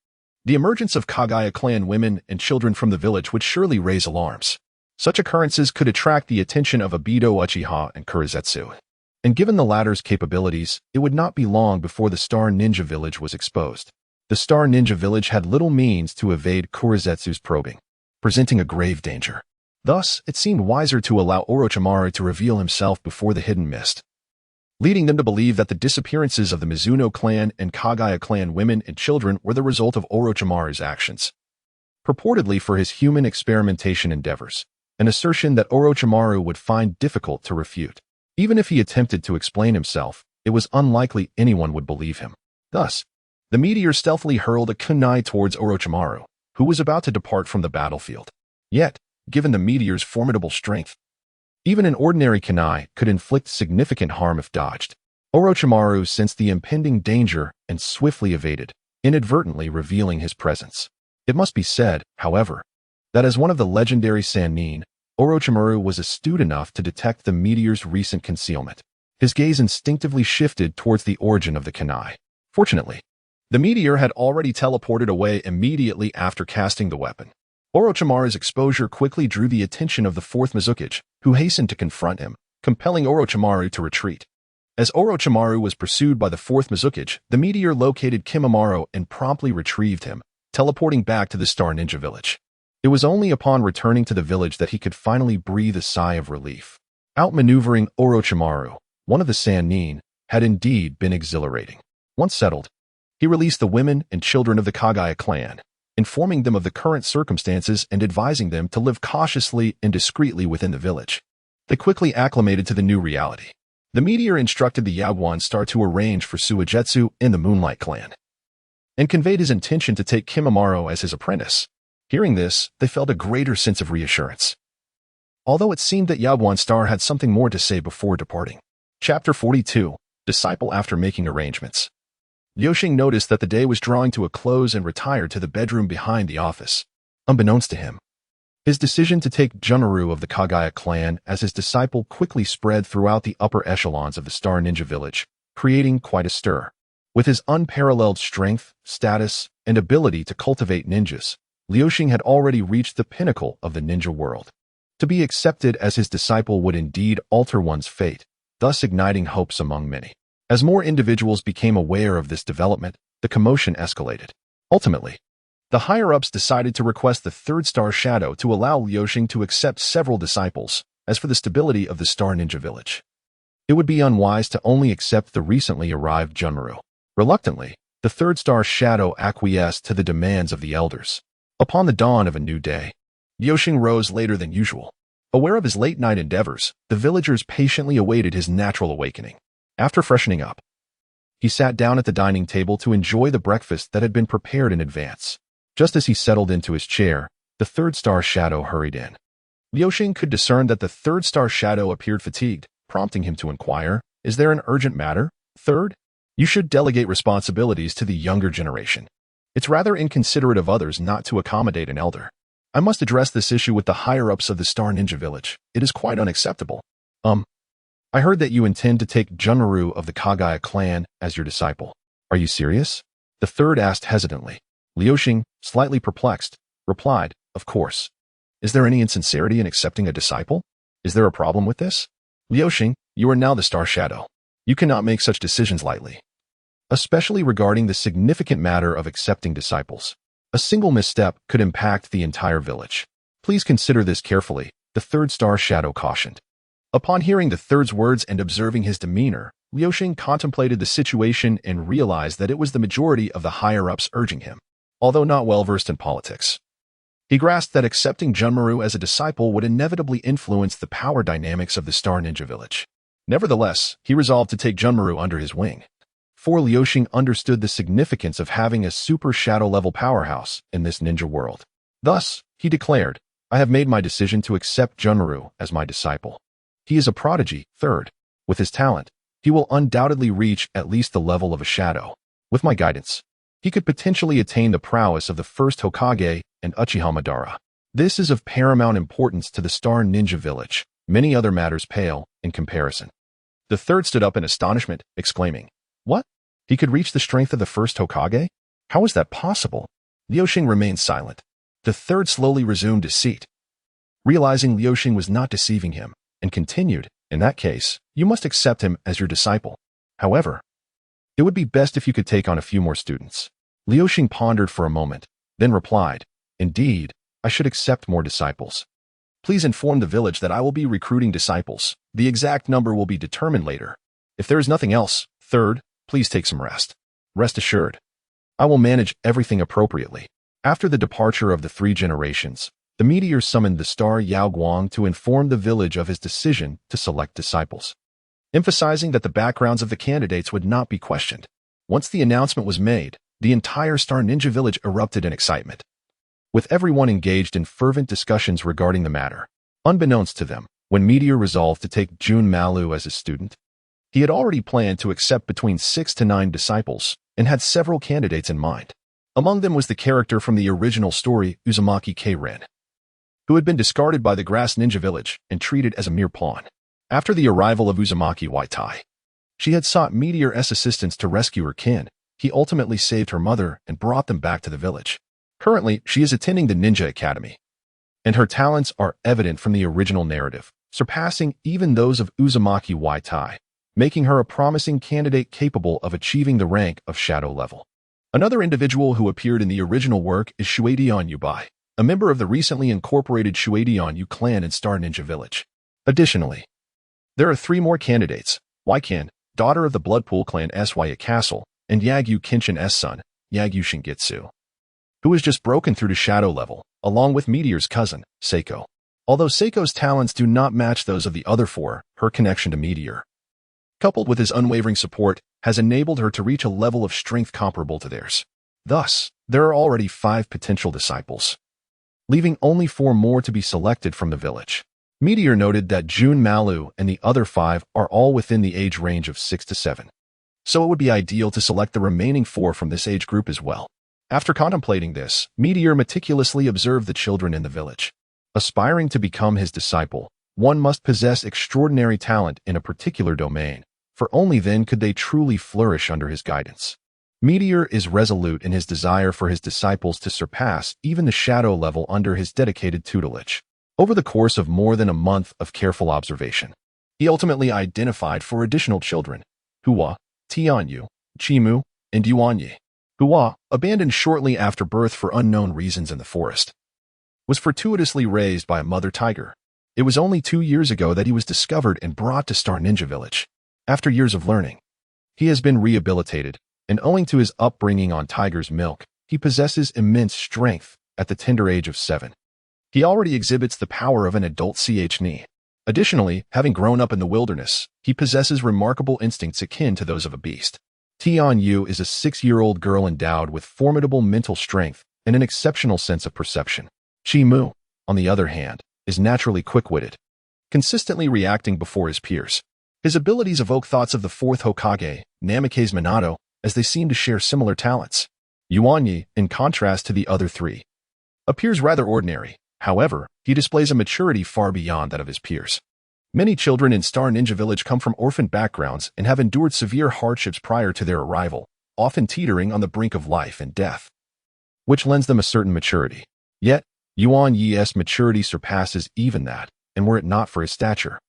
the emergence of Kaguya clan women and children from the village would surely raise alarms. Such occurrences could attract the attention of Obito Uchiha and Kurizetsu, and given the latter's capabilities, it would not be long before the Star Ninja Village was exposed. The Star Ninja Village had little means to evade Kurizetsu's probing, presenting a grave danger. Thus, it seemed wiser to allow Orochimaru to reveal himself before the Hidden Mist, leading them to believe that the disappearances of the Mizuno clan and Kaguya clan women and children were the result of Orochimaru's actions, purportedly for his human experimentation endeavors, an assertion that Orochimaru would find difficult to refute. Even if he attempted to explain himself, it was unlikely anyone would believe him. Thus, the meteor stealthily hurled a kunai towards Orochimaru, who was about to depart from the battlefield. Yet, given the meteor's formidable strength, Even an ordinary kunai could inflict significant harm if dodged. Orochimaru sensed the impending danger and swiftly evaded, inadvertently revealing his presence. It must be said, however, that as one of the legendary Sannin, Orochimaru was astute enough to detect the meteor's recent concealment. His gaze instinctively shifted towards the origin of the kunai. Fortunately, the meteor had already teleported away immediately after casting the weapon. Orochimaru's exposure quickly drew the attention of the fourth Mizukage, who hastened to confront him, compelling Orochimaru to retreat. As Orochimaru was pursued by the fourth Mizukage, the meteor located Kimimaro and promptly retrieved him, teleporting back to the Star Ninja village. It was only upon returning to the village that he could finally breathe a sigh of relief. Outmaneuvering Orochimaru, one of the Sannin, had indeed been exhilarating. Once settled, he released the women and children of the Kaguya clan, informing them of the current circumstances and advising them to live cautiously and discreetly within the village. They quickly acclimated to the new reality. The meteor instructed the Yaguan Star to arrange for Suigetsu in the Moonlight clan, and conveyed his intention to take Kimimaro as his apprentice. Hearing this, they felt a greater sense of reassurance, although it seemed that Yaguan Star had something more to say before departing. Chapter 42, Disciple After Making Arrangements. Liuxing noticed that the day was drawing to a close and retired to the bedroom behind the office. Unbeknownst to him, his decision to take Junaru of the Kaguya clan as his disciple quickly spread throughout the upper echelons of the Star Ninja village, creating quite a stir. With his unparalleled strength, status, and ability to cultivate ninjas, Liuxing had already reached the pinnacle of the ninja world. To be accepted as his disciple would indeed alter one's fate, thus igniting hopes among many. As more individuals became aware of this development, the commotion escalated. Ultimately, the higher-ups decided to request the third Star Shadow to allow Liuxing to accept several disciples, as for the stability of the Star Ninja village. It would be unwise to only accept the recently arrived Junmaru. Reluctantly, the third Star Shadow acquiesced to the demands of the elders. Upon the dawn of a new day, Liuxing rose later than usual. Aware of his late-night endeavors, the villagers patiently awaited his natural awakening. After freshening up, he sat down at the dining table to enjoy the breakfast that had been prepared in advance. Just as he settled into his chair, the third Star Shadow hurried in. Liuxing could discern that the third Star Shadow appeared fatigued, prompting him to inquire, "Is there an urgent matter, Third? You should delegate responsibilities to the younger generation. It's rather inconsiderate of others not to accommodate an elder. I must address this issue with the higher-ups of the Star Ninja village. It is quite unacceptable. I heard that you intend to take Junmaru of the Kaguya clan as your disciple. Are you serious? The third asked hesitantly. Liuxing, slightly perplexed, replied, Of course. Is there any insincerity in accepting a disciple? Is there a problem with this? Liuxing, you are now the Star Shadow. You cannot make such decisions lightly, especially regarding the significant matter of accepting disciples. A single misstep could impact the entire village. Please consider this carefully, the third Star Shadow cautioned. Upon hearing the third's words and observing his demeanor, Liuxing contemplated the situation and realized that it was the majority of the higher-ups urging him. Although not well-versed in politics, he grasped that accepting Junmaru as a disciple would inevitably influence the power dynamics of the Star Ninja village. Nevertheless, he resolved to take Junmaru under his wing. For Liuxing understood the significance of having a super shadow-level powerhouse in this ninja world. Thus, he declared, I have made my decision to accept Junmaru as my disciple. He is a prodigy, third. With his talent, he will undoubtedly reach at least the level of a shadow. With my guidance, he could potentially attain the prowess of the first Hokage and Uchiha Madara. This is of paramount importance to the Star Ninja village. Many other matters pale in comparison. The third stood up in astonishment, exclaiming, What? He could reach the strength of the first Hokage? How is that possible? Liuxing remained silent. The third slowly resumed his seat, realizing Liuxing was not deceiving him, and continued, In that case, you must accept him as your disciple. However, it would be best if you could take on a few more students. Liuxing pondered for a moment, then replied, Indeed, I should accept more disciples. Please inform the village that I will be recruiting disciples. The exact number will be determined later. If there is nothing else, third, please take some rest. Rest assured, I will manage everything appropriately. After the departure of the three generations, the meteor summoned the Star Yaoguang to inform the village of his decision to select disciples, emphasizing that the backgrounds of the candidates would not be questioned. Once the announcement was made, the entire Star Ninja village erupted in excitement, with everyone engaged in fervent discussions regarding the matter. Unbeknownst to them, when Meteor resolved to take Jun Malu as his student. He had already planned to accept between 6 to 9 disciples and had several candidates in mind. Among them was the character from the original story, Uzumaki Keirin, who had been discarded by the Grass Ninja Village and treated as a mere pawn. After the arrival of Uzumaki Waitai, she had sought Meteor's assistance to rescue her kin. He ultimately saved her mother and brought them back to the village. Currently, she is attending the Ninja Academy, and her talents are evident from the original narrative, surpassing even those of Uzumaki Waitai, making her a promising candidate capable of achieving the rank of Shadow level. Another individual who appeared in the original work is Shueidian Yubai, a member of the recently incorporated Shueidian Yu clan in Star Ninja Village. Additionally, there are 3 more candidates: Waikan, daughter of the Bloodpool clan Sya Castle, and Yagyu Kenshin's son, Yagyu Shingitsu, who has just broken through to Shadow level, along with Meteor's cousin, Seiko. Although Seiko's talents do not match those of the other 4, her connection to Meteor, coupled with his unwavering support, has enabled her to reach a level of strength comparable to theirs. Thus, there are already 5 potential disciples, leaving only 4 more to be selected from the village. Meteor noted that Jun Malu and the other 5 are all within the age range of 6 to 7, so it would be ideal to select the remaining 4 from this age group as well. After contemplating this, Meteor meticulously observed the children in the village. Aspiring to become his disciple, one must possess extraordinary talent in a particular domain, for only then could they truly flourish under his guidance. Meteor is resolute in his desire for his disciples to surpass even the Shadow level under his dedicated tutelage. Over the course of more than a month of careful observation, he ultimately identified 4 additional children: Hua, Tianyu, Chimu, and Yuanyi. Hua, abandoned shortly after birth for unknown reasons in the forest, was fortuitously raised by a mother tiger. It was only 2 years ago that he was discovered and brought to Star Ninja Village. After years of learning, he has been rehabilitated, and owing to his upbringing on tiger's milk, he possesses immense strength at the tender age of 7. He already exhibits the power of an adult Chni. Additionally, having grown up in the wilderness, he possesses remarkable instincts akin to those of a beast. Tianyu is a 6-year-old girl endowed with formidable mental strength and an exceptional sense of perception. Chimu, on the other hand, is naturally quick-witted, consistently reacting before his peers. His abilities evoke thoughts of the 4th Hokage, Namikaze Minato, as they seem to share similar talents. Yuanyi, in contrast to the other 3, appears rather ordinary. However, he displays a maturity far beyond that of his peers. Many children in Star Ninja Village come from orphaned backgrounds and have endured severe hardships prior to their arrival, often teetering on the brink of life and death, which lends them a certain maturity. Yet, Yuanyi's maturity surpasses even that, and were it not for his stature,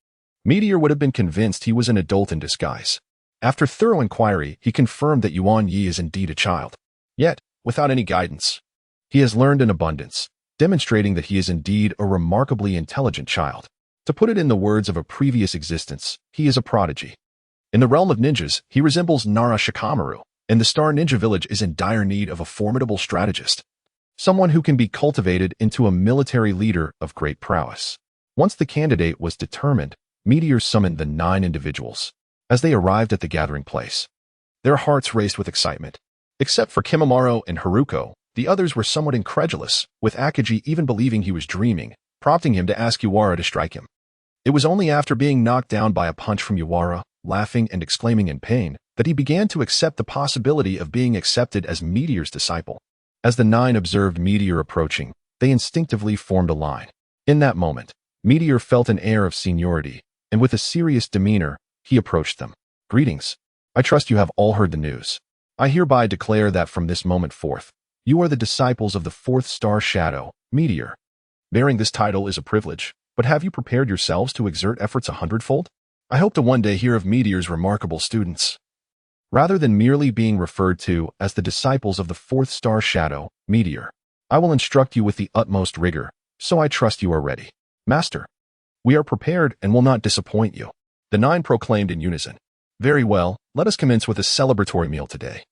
Meteor would have been convinced he was an adult in disguise. After thorough inquiry, he confirmed that Yuanyi is indeed a child. Yet, without any guidance, he has learned in abundance, demonstrating that he is indeed a remarkably intelligent child. To put it in the words of a previous existence, he is a prodigy. In the realm of ninjas, he resembles Nara Shikamaru, and the Star Ninja Village is in dire need of a formidable strategist, someone who can be cultivated into a military leader of great prowess. Once the candidate was determined, Meteor summoned the 9 individuals. As they arrived at the gathering place, their hearts raced with excitement. Except for Kimimaro and Haruko, the others were somewhat incredulous, with Akagi even believing he was dreaming, prompting him to ask Yuara to strike him. It was only after being knocked down by a punch from Yuara, laughing and exclaiming in pain, that he began to accept the possibility of being accepted as Meteor's disciple. As the 9 observed Meteor approaching, they instinctively formed a line. In that moment, Meteor felt an air of seniority, and with a serious demeanor, he approached them. "Greetings. I trust you have all heard the news. I hereby declare that from this moment forth, you are the disciples of the 4th star Shadow, Meteor. Bearing this title is a privilege, but have you prepared yourselves to exert efforts 100-fold? I hope to one day hear of Meteor's remarkable students. Rather than merely being referred to as the disciples of the 4th star Shadow, Meteor, I will instruct you with the utmost rigor, so I trust you are ready. Master, we are prepared and will not disappoint you," the 9 proclaimed in unison. "Very well, let us commence with a celebratory meal today.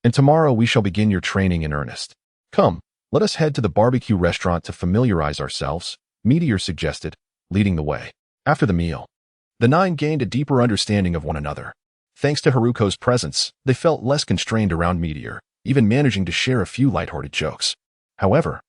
And tomorrow we shall begin your training in earnest. Come, let us head to the barbecue restaurant to familiarize ourselves," Meteor suggested, leading the way. After the meal, the 9 gained a deeper understanding of one another. Thanks to Haruko's presence, they felt less constrained around Meteor, even managing to share a few lighthearted jokes. However,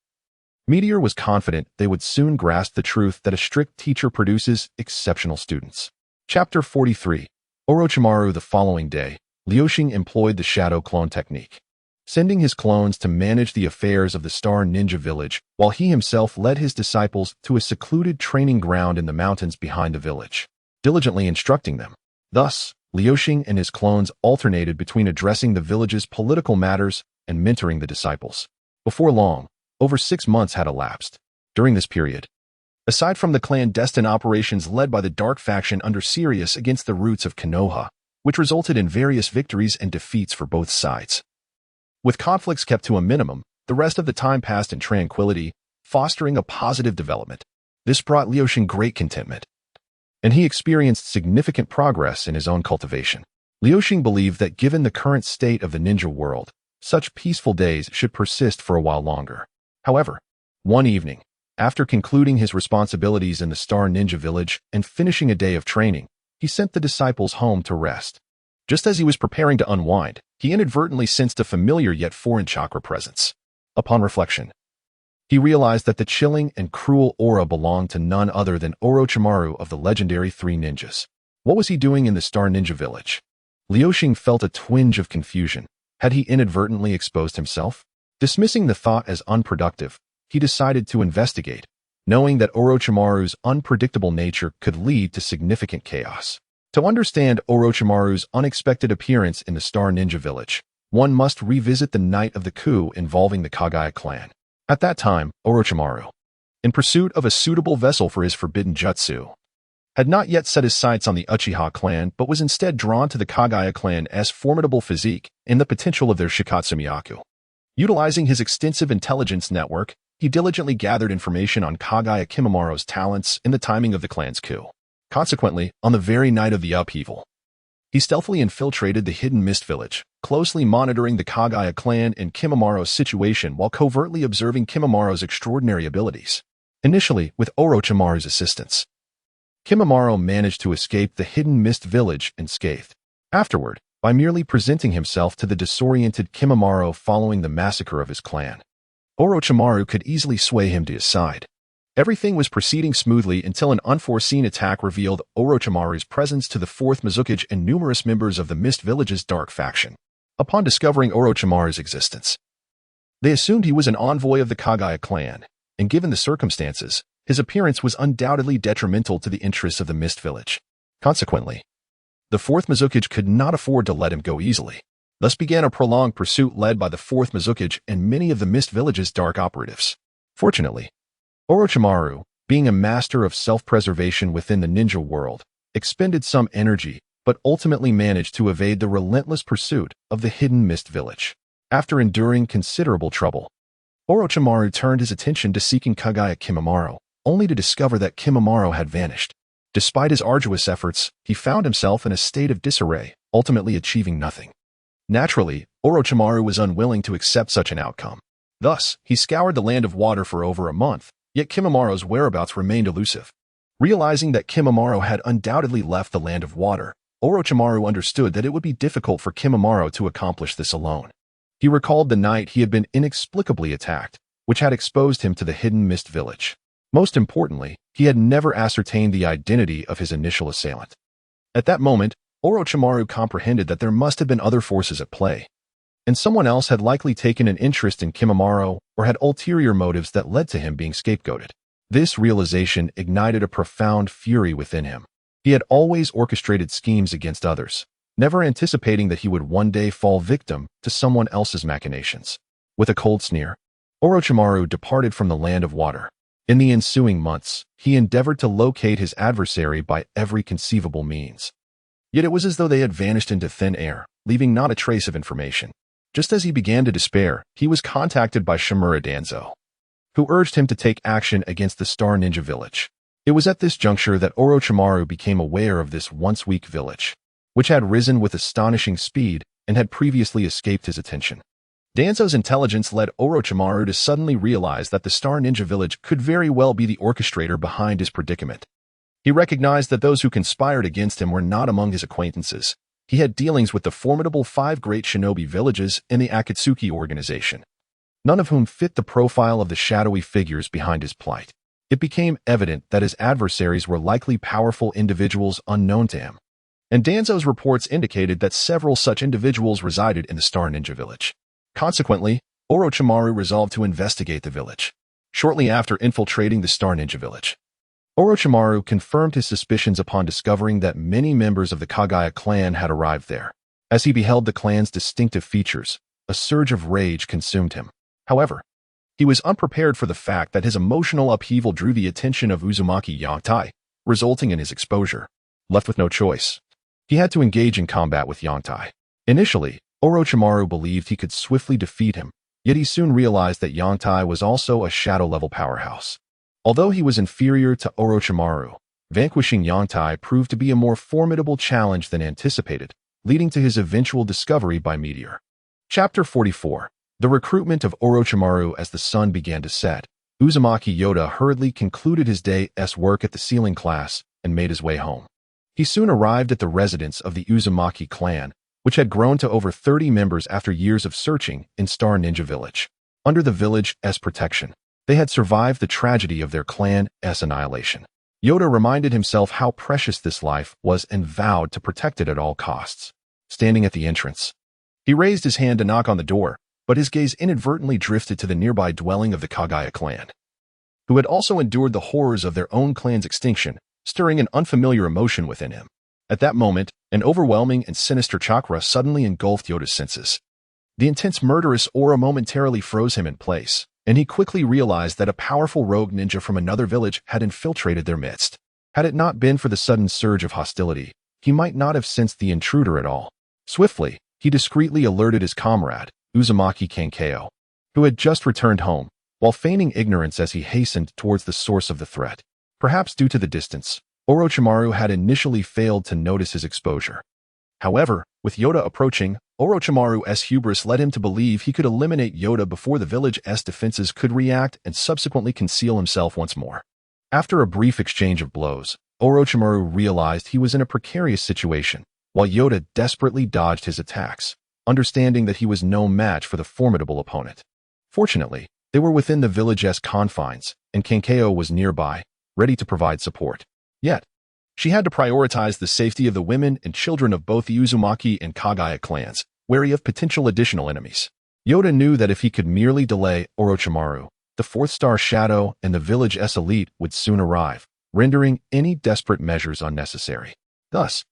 Meteor was confident they would soon grasp the truth that a strict teacher produces exceptional students. Chapter 43. Orochimaru. The following day, Liuxing employed the shadow clone technique, sending his clones to manage the affairs of the Star Ninja Village, while he himself led his disciples to a secluded training ground in the mountains behind the village, diligently instructing them. Thus, Liuxing and his clones alternated between addressing the village's political matters and mentoring the disciples. Before long, over 6 months had elapsed. During this period, aside from the clandestine operations led by the Dark Faction under Sirius against the roots of Konoha, which resulted in various victories and defeats for both sides, with conflicts kept to a minimum, the rest of the time passed in tranquility, fostering a positive development. This brought Liuxing great contentment, and he experienced significant progress in his own cultivation. Liuxing believed that given the current state of the ninja world, such peaceful days should persist for a while longer. However, one evening, after concluding his responsibilities in the Star Ninja Village and finishing a day of training, he sent the disciples home to rest. Just as he was preparing to unwind, he inadvertently sensed a familiar yet foreign chakra presence. Upon reflection, he realized that the chilling and cruel aura belonged to none other than Orochimaru of the legendary Three Ninjas. What was he doing in the Star Ninja Village? Liuxing felt a twinge of confusion. Had he inadvertently exposed himself? Dismissing the thought as unproductive, he decided to investigate, knowing that Orochimaru's unpredictable nature could lead to significant chaos. To understand Orochimaru's unexpected appearance in the Star Ninja Village, one must revisit the night of the coup involving the Kaguya clan. At that time, Orochimaru, in pursuit of a suitable vessel for his forbidden jutsu, had not yet set his sights on the Uchiha clan but was instead drawn to the Kaguya clan's formidable physique and the potential of their Shikatsu Myaku. Utilizing his extensive intelligence network, he diligently gathered information on Kaguya Kimimura's talents and the timing of the clan's coup. Consequently, on the very night of the upheaval, he stealthily infiltrated the hidden Mist Village, closely monitoring the Kaguya clan and Kimimura's situation while covertly observing Kimimura's extraordinary abilities. Initially, with Orochimaru's assistance, Kimimura managed to escape the hidden Mist Village unscathed. Afterward, by merely presenting himself to the disoriented Kimimura following the massacre of his clan, Orochimaru could easily sway him to his side. Everything was proceeding smoothly until an unforeseen attack revealed Orochimaru's presence to the Fourth Mizukage and numerous members of the Mist Village's Dark Faction. Upon discovering Orochimaru's existence, they assumed he was an envoy of the Kaguya clan, and given the circumstances, his appearance was undoubtedly detrimental to the interests of the Mist Village. Consequently, the Fourth Mizukage could not afford to let him go easily. Thus began a prolonged pursuit led by the Fourth Mizukage and many of the Mist Village's dark operatives. Fortunately, Orochimaru, being a master of self-preservation within the ninja world, expended some energy but ultimately managed to evade the relentless pursuit of the hidden Mist Village. After enduring considerable trouble, Orochimaru turned his attention to seeking Kaguya Kimimura, only to discover that Kimimura had vanished. Despite his arduous efforts, he found himself in a state of disarray, ultimately achieving nothing. Naturally, Orochimaru was unwilling to accept such an outcome. Thus, he scoured the land of water for over a month, yet Kimimura's whereabouts remained elusive. Realizing that Kimimura had undoubtedly left the land of water, Orochimaru understood that it would be difficult for Kimimura to accomplish this alone. He recalled the night he had been inexplicably attacked, which had exposed him to the hidden Mist Village. Most importantly, he had never ascertained the identity of his initial assailant. At that moment, Orochimaru comprehended that there must have been other forces at play, and someone else had likely taken an interest in Kimimura or had ulterior motives that led to him being scapegoated. This realization ignited a profound fury within him. He had always orchestrated schemes against others, never anticipating that he would one day fall victim to someone else's machinations. With a cold sneer, Orochimaru departed from the land of water. In the ensuing months, he endeavored to locate his adversary by every conceivable means. Yet it was as though they had vanished into thin air, leaving not a trace of information. Just as he began to despair, he was contacted by Shimura Danzo, who urged him to take action against the Star Ninja Village. It was at this juncture that Orochimaru became aware of this once weak village, which had risen with astonishing speed and had previously escaped his attention. Danzo's intelligence led Orochimaru to suddenly realize that the Star Ninja Village could very well be the orchestrator behind his predicament. He recognized that those who conspired against him were not among his acquaintances. He had dealings with the formidable 5 great shinobi villages and the Akatsuki organization. none of whom fit the profile of the shadowy figures behind his plight. It became evident that his adversaries were likely powerful individuals unknown to him, and Danzo's reports indicated that several such individuals resided in the Star Ninja Village. Consequently, Orochimaru resolved to investigate the village. Shortly after infiltrating the Star Ninja Village, Orochimaru confirmed his suspicions upon discovering that many members of the Kaguya clan had arrived there. As he beheld the clan's distinctive features, a surge of rage consumed him. However, he was unprepared for the fact that his emotional upheaval drew the attention of Uzumaki Yongtai, resulting in his exposure. Left with no choice, he had to engage in combat with Yongtai. Initially, Orochimaru believed he could swiftly defeat him, yet he soon realized that Yongtai was also a shadow-level powerhouse. Although he was inferior to Orochimaru, vanquishing Yongtai proved to be a more formidable challenge than anticipated, leading to his eventual discovery by Meteor. Chapter 44. The recruitment of Orochimaru. As the sun began to set, Uzumaki Yoda hurriedly concluded his day's work at the sealing class and made his way home. He soon arrived at the residence of the Uzumaki clan, which had grown to over 30 members after years of searching in Star Ninja Village. Under the village's protection, they had survived the tragedy of their clan's annihilation. Yoda reminded himself how precious this life was and vowed to protect it at all costs. Standing at the entrance, he raised his hand to knock on the door, but his gaze inadvertently drifted to the nearby dwelling of the Kaguya clan, who had also endured the horrors of their own clan's extinction, stirring an unfamiliar emotion within him. At that moment, an overwhelming and sinister chakra suddenly engulfed Yoda's senses. The intense murderous aura momentarily froze him in place, and he quickly realized that a powerful rogue ninja from another village had infiltrated their midst. Had it not been for the sudden surge of hostility, he might not have sensed the intruder at all. Swiftly, he discreetly alerted his comrade, Uzumaki Kankeo, who had just returned home, while feigning ignorance as he hastened towards the source of the threat. Perhaps due to the distance, Orochimaru had initially failed to notice his exposure. However, with Yoda approaching, Orochimaru's hubris led him to believe he could eliminate Yoda before the village's defenses could react and subsequently conceal himself once more. After a brief exchange of blows, Orochimaru realized he was in a precarious situation, while Yoda desperately dodged his attacks, understanding that he was no match for the formidable opponent. Fortunately, they were within the village's confines, and Kankeo was nearby, ready to provide support. Yet, she had to prioritize the safety of the women and children of both the Uzumaki and Kaguya clans, wary of potential additional enemies. Yoda knew that if he could merely delay Orochimaru, the fourth star shadow and the village's elite would soon arrive, rendering any desperate measures unnecessary. Thus,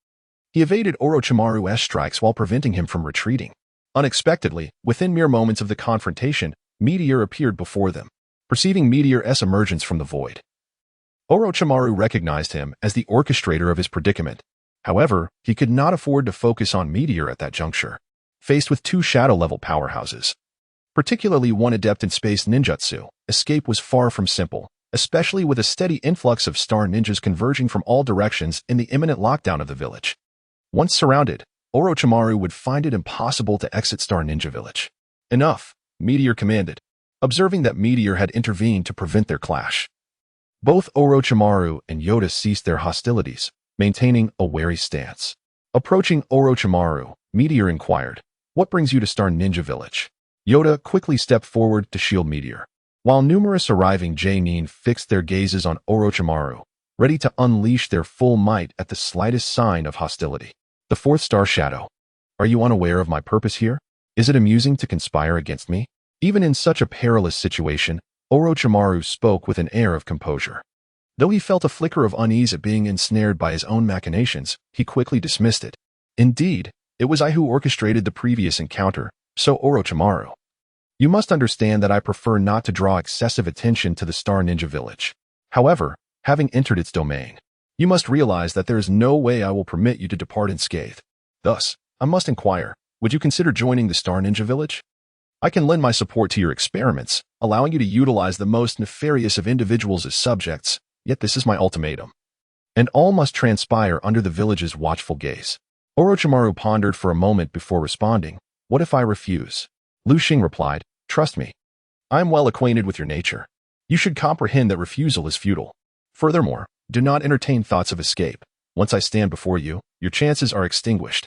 he evaded Orochimaru's strikes while preventing him from retreating. Unexpectedly, within mere moments of the confrontation, Meteor appeared before them. Perceiving Meteor's emergence from the void, Orochimaru recognized him as the orchestrator of his predicament. However, he could not afford to focus on Meteor at that juncture. Faced with two shadow-level powerhouses, particularly one adept in space ninjutsu, escape was far from simple, especially with a steady influx of star ninjas converging from all directions in the imminent lockdown of the village. Once surrounded, Orochimaru would find it impossible to exit Star Ninja Village. Enough, Meteor commanded, observing that Meteor had intervened to prevent their clash. Both Orochimaru and Yoda ceased their hostilities, maintaining a wary stance. Approaching Orochimaru, Meteor inquired, "What brings you to Star Ninja Village?" Yoda quickly stepped forward to shield Meteor, while numerous arriving Jonin fixed their gazes on Orochimaru, ready to unleash their full might at the slightest sign of hostility. The fourth star shadow. Are you unaware of my purpose here? Is it amusing to conspire against me? Even in such a perilous situation, Orochimaru spoke with an air of composure. Though he felt a flicker of unease at being ensnared by his own machinations, he quickly dismissed it. Indeed, it was I who orchestrated the previous encounter, so Orochimaru. You must understand that I prefer not to draw excessive attention to the Star Ninja Village. However, having entered its domain, you must realize that there is no way I will permit you to depart unscathed. Thus, I must inquire, would you consider joining the Star Ninja Village? I can lend my support to your experiments, allowing you to utilize the most nefarious of individuals as subjects, yet this is my ultimatum. And all must transpire under the village's watchful gaze. Orochimaru pondered for a moment before responding, "What if I refuse?" Lu Xing replied, "Trust me. I am well acquainted with your nature. You should comprehend that refusal is futile. Furthermore, do not entertain thoughts of escape. Once I stand before you, your chances are extinguished."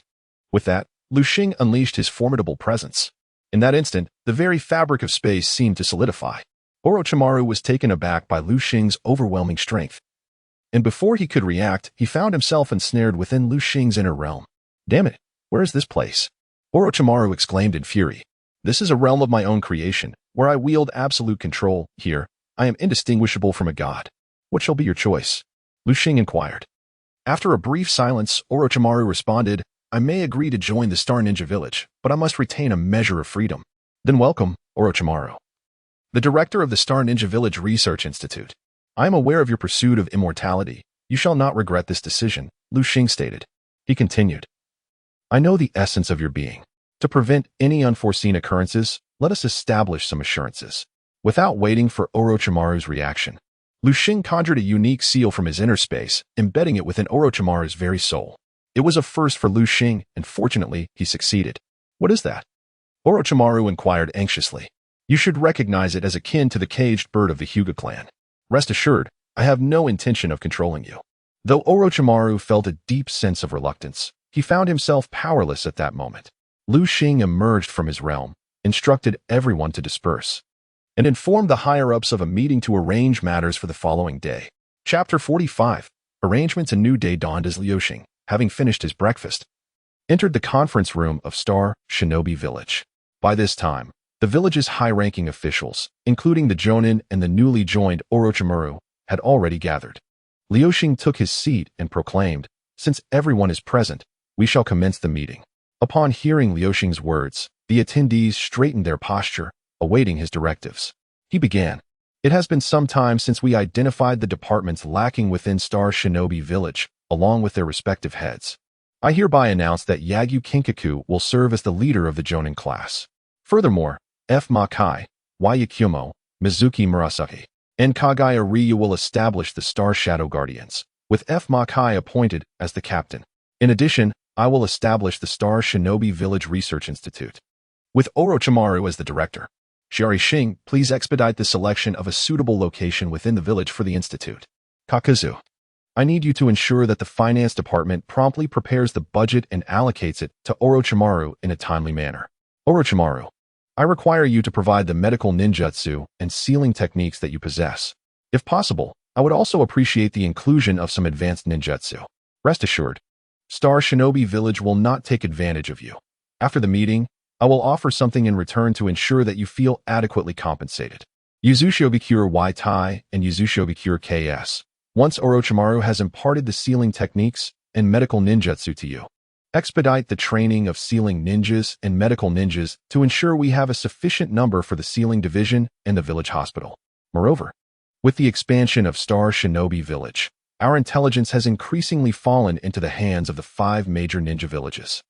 With that, Lu Xing unleashed his formidable presence. In that instant, the very fabric of space seemed to solidify. Orochimaru was taken aback by Lu Xing's overwhelming strength. And before he could react, he found himself ensnared within Lu Xing's inner realm. Damn it, where is this place? Orochimaru exclaimed in fury. This is a realm of my own creation, where I wield absolute control. Here, I am indistinguishable from a god. What shall be your choice? Lu Xing inquired. After a brief silence, Orochimaru responded, I may agree to join the Star Ninja Village, but I must retain a measure of freedom. Then welcome, Orochimaru. The director of the Star Ninja Village Research Institute. I am aware of your pursuit of immortality. You shall not regret this decision, Lu Xing stated. He continued. I know the essence of your being. To prevent any unforeseen occurrences, let us establish some assurances. Without waiting for Orochimaru's reaction, Lu Xing conjured a unique seal from his inner space, embedding it within Orochimaru's very soul. It was a first for Lu Xing, and fortunately, he succeeded. What is that? Orochimaru inquired anxiously. You should recognize it as akin to the caged bird of the Hyuga clan. Rest assured, I have no intention of controlling you. Though Orochimaru felt a deep sense of reluctance, he found himself powerless at that moment. Lu Xing emerged from his realm, instructed everyone to disperse, and informed the higher-ups of a meeting to arrange matters for the following day. Chapter 45. Arrangements. A new day dawned as Liu Xing, having finished his breakfast, entered the conference room of Star Shinobi Village. By this time, the village's high-ranking officials, including the Jonin and the newly joined Orochimaru, had already gathered. Liu Xing took his seat and proclaimed, Since everyone is present, we shall commence the meeting. Upon hearing Liu Xing's words, the attendees straightened their posture, awaiting his directives. He began. It has been some time since we identified the departments lacking within Star Shinobi Village, along with their respective heads. I hereby announce that Yagyu Kinkaku will serve as the leader of the Jonin class. Furthermore, F. Makai, Yakumo, Mizuki Murasaki, and Kaguya Ryu will establish the Star Shadow Guardians, with F. Makai appointed as the captain. In addition, I will establish the Star Shinobi Village Research Institute, with Orochimaru as the director. Shiari Xing, please expedite the selection of a suitable location within the village for the institute. Kakazu, I need you to ensure that the finance department promptly prepares the budget and allocates it to Orochimaru in a timely manner. Orochimaru, I require you to provide the medical ninjutsu and sealing techniques that you possess. If possible, I would also appreciate the inclusion of some advanced ninjutsu. Rest assured, Star Shinobi Village will not take advantage of you. After the meeting, I will offer something in return to ensure that you feel adequately compensated. Yuzushobikure Y Tai and Yuzushobikure KS. Once Orochimaru has imparted the sealing techniques and medical ninjutsu to you, expedite the training of sealing ninjas and medical ninjas to ensure we have a sufficient number for the sealing division and the village hospital. Moreover, with the expansion of Star Shinobi Village, our intelligence has increasingly fallen into the hands of the 5 major ninja villages.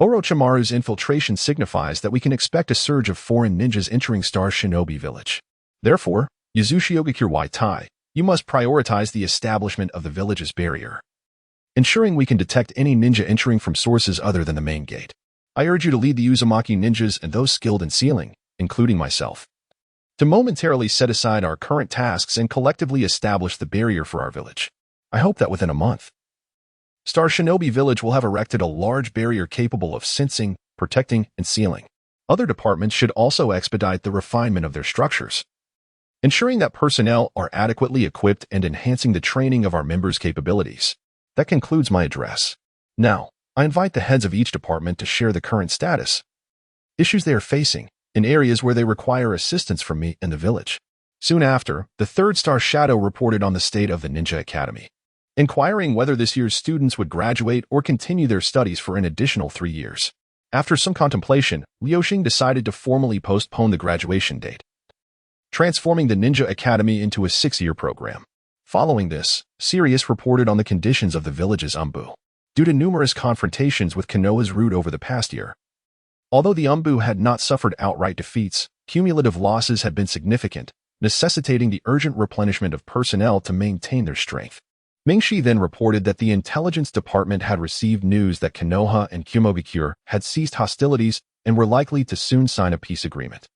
Orochimaru's infiltration signifies that we can expect a surge of foreign ninjas entering Star Shinobi Village. Therefore, Yuzushiyogakure Y Tai, you must prioritize the establishment of the village's barrier, ensuring we can detect any ninja entering from sources other than the main gate. I urge you to lead the Uzumaki ninjas and those skilled in sealing, including myself, to momentarily set aside our current tasks and collectively establish the barrier for our village. I hope that within a month, Star Shinobi Village will have erected a large barrier capable of sensing, protecting, and sealing. Other departments should also expedite the refinement of their structures, ensuring that personnel are adequately equipped and enhancing the training of our members' capabilities. That concludes my address. Now, I invite the heads of each department to share the current status, issues they are facing, and areas where they require assistance from me and the village. Soon after, the 3rd Star Shadow reported on the state of the Ninja Academy, inquiring whether this year's students would graduate or continue their studies for an additional 3 years. After some contemplation, Liu Xing decided to formally postpone the graduation date, transforming the Ninja Academy into a 6-year program. Following this, Sirius reported on the conditions of the village's Umbu. Due to numerous confrontations with Konoha's route over the past year, although the Umbu had not suffered outright defeats, cumulative losses had been significant, necessitating the urgent replenishment of personnel to maintain their strength. Mingxi then reported that the intelligence department had received news that Konoha and Kumobikure had ceased hostilities and were likely to soon sign a peace agreement,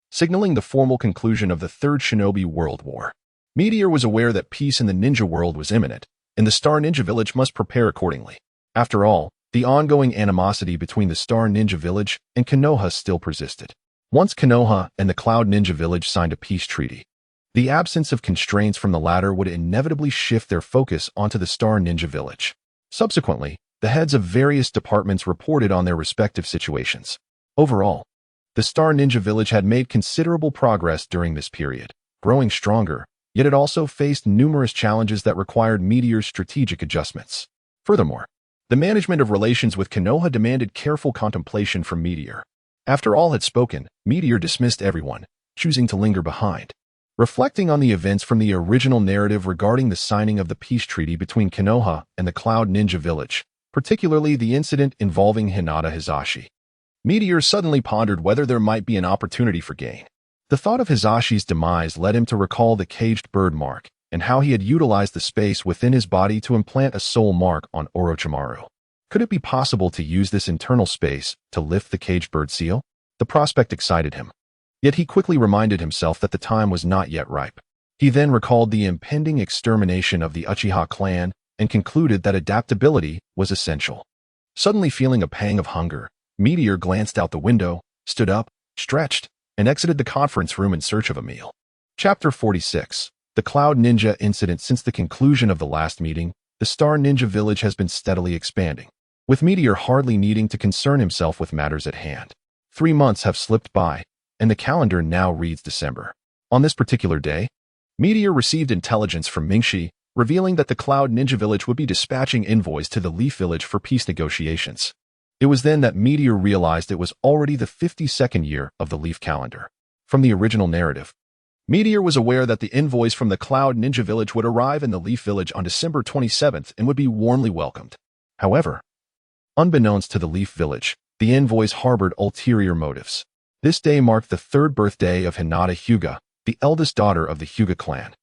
signaling the formal conclusion of the 3rd Shinobi World War. Meteor was aware that peace in the ninja world was imminent, and the Star Ninja Village must prepare accordingly. After all, the ongoing animosity between the Star Ninja Village and Konoha still persisted. Once Konoha and the Cloud Ninja Village signed a peace treaty, the absence of constraints from the latter would inevitably shift their focus onto the Star Ninja Village. Subsequently, the heads of various departments reported on their respective situations. Overall, the Star Ninja Village had made considerable progress during this period, growing stronger, yet it also faced numerous challenges that required Meteor's strategic adjustments. Furthermore, the management of relations with Konoha demanded careful contemplation from Meteor. After all had spoken, Meteor dismissed everyone, choosing to linger behind. Reflecting on the events from the original narrative regarding the signing of the peace treaty between Konoha and the Cloud Ninja Village, particularly the incident involving Hinata Hisashi, Meteor suddenly pondered whether there might be an opportunity for gain. The thought of Hisashi's demise led him to recall the caged bird mark and how he had utilized the space within his body to implant a soul mark on Orochimaru. Could it be possible to use this internal space to lift the caged bird seal? The prospect excited him. Yet he quickly reminded himself that the time was not yet ripe. He then recalled the impending extermination of the Uchiha clan and concluded that adaptability was essential. Suddenly feeling a pang of hunger, Meteor glanced out the window, stood up, stretched, and exited the conference room in search of a meal. Chapter 46. The Cloud Ninja Incident. Since the conclusion of the last meeting, the Star Ninja Village has been steadily expanding, with Meteor hardly needing to concern himself with matters at hand. 3 months have slipped by, and the calendar now reads December. On this particular day, Meteor received intelligence from Mingxi, revealing that the Cloud Ninja Village would be dispatching envoys to the Leaf Village for peace negotiations. It was then that Meteor realized it was already the 52nd year of the Leaf calendar. From the original narrative, Meteor was aware that the envoys from the Cloud Ninja Village would arrive in the Leaf Village on December 27th and would be warmly welcomed. However, unbeknownst to the Leaf Village, the envoys harbored ulterior motives. This day marked the 3rd birthday of Hinata Hyuga, the eldest daughter of the Hyuga clan.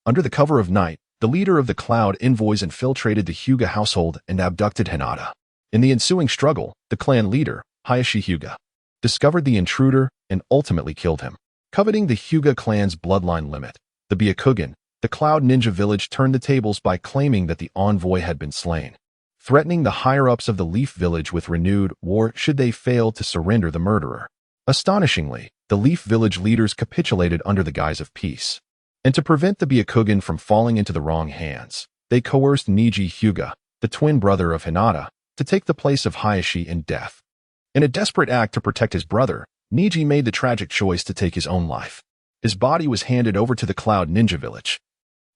Under the cover of night, the leader of the Cloud envoys infiltrated the Hyuga household and abducted Hinata. In the ensuing struggle, the clan leader, Hayashi Hyuga, discovered the intruder and ultimately killed him. Coveting the Hyuga clan's bloodline limit, the Byakugan, the Cloud Ninja Village turned the tables by claiming that the envoy had been slain, threatening the higher-ups of the Leaf Village with renewed war should they fail to surrender the murderer. Astonishingly, the Leaf Village leaders capitulated under the guise of peace. And to prevent the Byakugan from falling into the wrong hands, they coerced Neji Hyuga, the twin brother of Hinata, to take the place of Hayashi in death. In a desperate act to protect his brother, Neji made the tragic choice to take his own life. His body was handed over to the Cloud Ninja Village,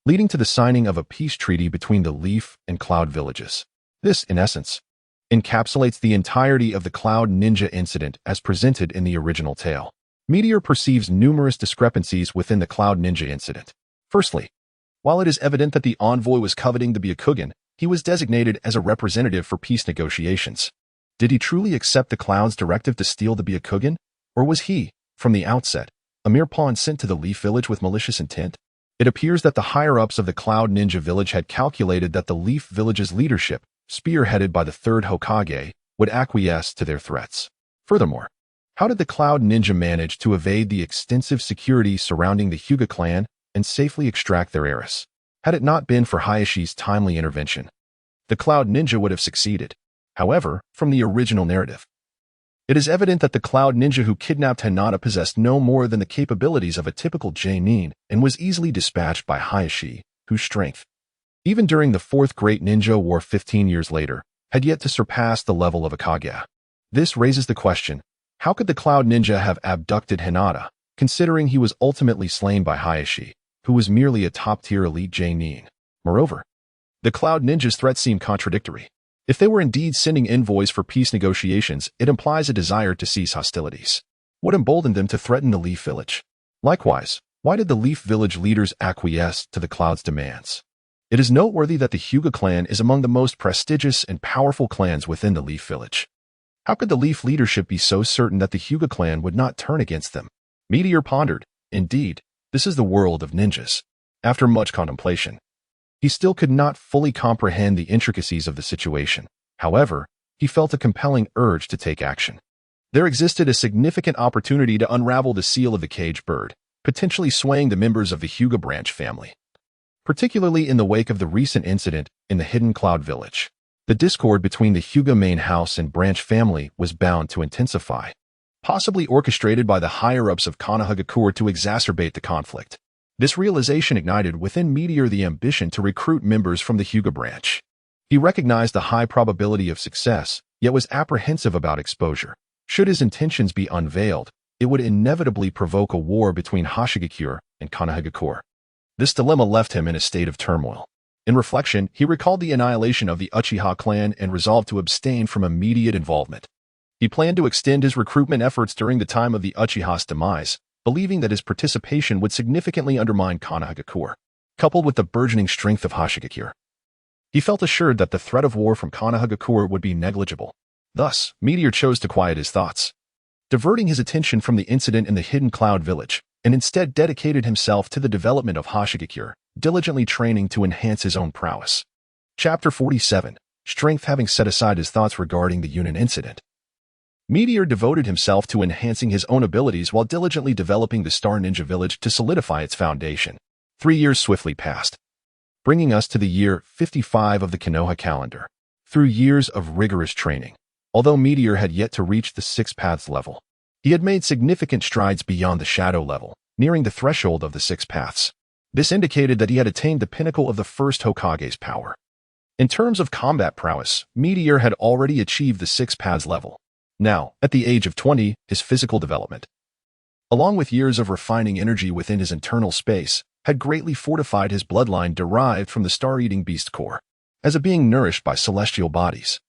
leading to the signing of a peace treaty between the Leaf and Cloud villages. This, in essence, encapsulates the entirety of the Cloud Ninja incident as presented in the original tale. Meteor perceives numerous discrepancies within the Cloud Ninja incident. Firstly, while it is evident that the envoy was coveting the Byakugan, he was designated as a representative for peace negotiations. Did he truly accept the Cloud's directive to steal the Byakugan? Or was he, from the outset, a mere pawn sent to the Leaf Village with malicious intent? It appears that the higher-ups of the Cloud Ninja Village had calculated that the Leaf Village's leadership, spearheaded by the 3rd Hokage, would acquiesce to their threats. Furthermore, how did the Cloud Ninja manage to evade the extensive security surrounding the Hyuga clan and safely extract their heiress? Had it not been for Hayashi's timely intervention, the Cloud Ninja would have succeeded. However, from the original narrative, it is evident that the Cloud Ninja who kidnapped Hinata possessed no more than the capabilities of a typical Genin and was easily dispatched by Hayashi, whose strength, even during the 4th Great Ninja War 15 years later, had yet to surpass the level of a Kaguya. This raises the question, how could the Cloud Ninja have abducted Hinata, considering he was ultimately slain by Hayashi, who was merely a top-tier elite Genin? Moreover, the Cloud Ninja's threats seem contradictory. If they were indeed sending envoys for peace negotiations, it implies a desire to cease hostilities. What emboldened them to threaten the Leaf Village? Likewise, why did the Leaf Village leaders acquiesce to the Cloud's demands? It is noteworthy that the Hyuga clan is among the most prestigious and powerful clans within the Leaf Village. How could the Leaf leadership be so certain that the Hyuga clan would not turn against them? Meteor pondered. Indeed, this is the world of ninjas. After much contemplation, he still could not fully comprehend the intricacies of the situation. However, he felt a compelling urge to take action. There existed a significant opportunity to unravel the seal of the caged bird, potentially swaying the members of the Hyuga branch family. Particularly in the wake of the recent incident in the Hidden Cloud Village, the discord between the Hyuga main house and branch family was bound to intensify. possibly orchestrated by the higher-ups of Konohagakure to exacerbate the conflict. This realization ignited within Meteor the ambition to recruit members from the Hyuga branch. He recognized the high probability of success, yet was apprehensive about exposure. Should his intentions be unveiled, it would inevitably provoke a war between Hashigakure and Konohagakure. This dilemma left him in a state of turmoil. In reflection, he recalled the annihilation of the Uchiha clan and resolved to abstain from immediate involvement. He planned to extend his recruitment efforts during the time of the Uchiha's demise, believing that his participation would significantly undermine Konohagakure. Coupled with the burgeoning strength of Hashigakure, he felt assured that the threat of war from Konohagakure would be negligible. Thus, Meteor chose to quiet his thoughts, diverting his attention from the incident in the Hidden Cloud Village, and instead dedicated himself to the development of Hashigakure, diligently training to enhance his own prowess. Chapter 47. Strength. Having set aside his thoughts regarding the Chunin incident, Meteor devoted himself to enhancing his own abilities while diligently developing the Star Ninja Village to solidify its foundation. 3 years swiftly passed, bringing us to the year 55 of the Konoha calendar. Through years of rigorous training, although Meteor had yet to reach the 6 paths level, he had made significant strides beyond the shadow level, nearing the threshold of the 6 paths. This indicated that he had attained the pinnacle of the first Hokage's power. In terms of combat prowess, Meteor had already achieved the 6 paths level. Now, at the age of 20, his physical development, along with years of refining energy within his internal space, had greatly fortified his bloodline derived from the star-eating beast core. As a being nourished by celestial bodies,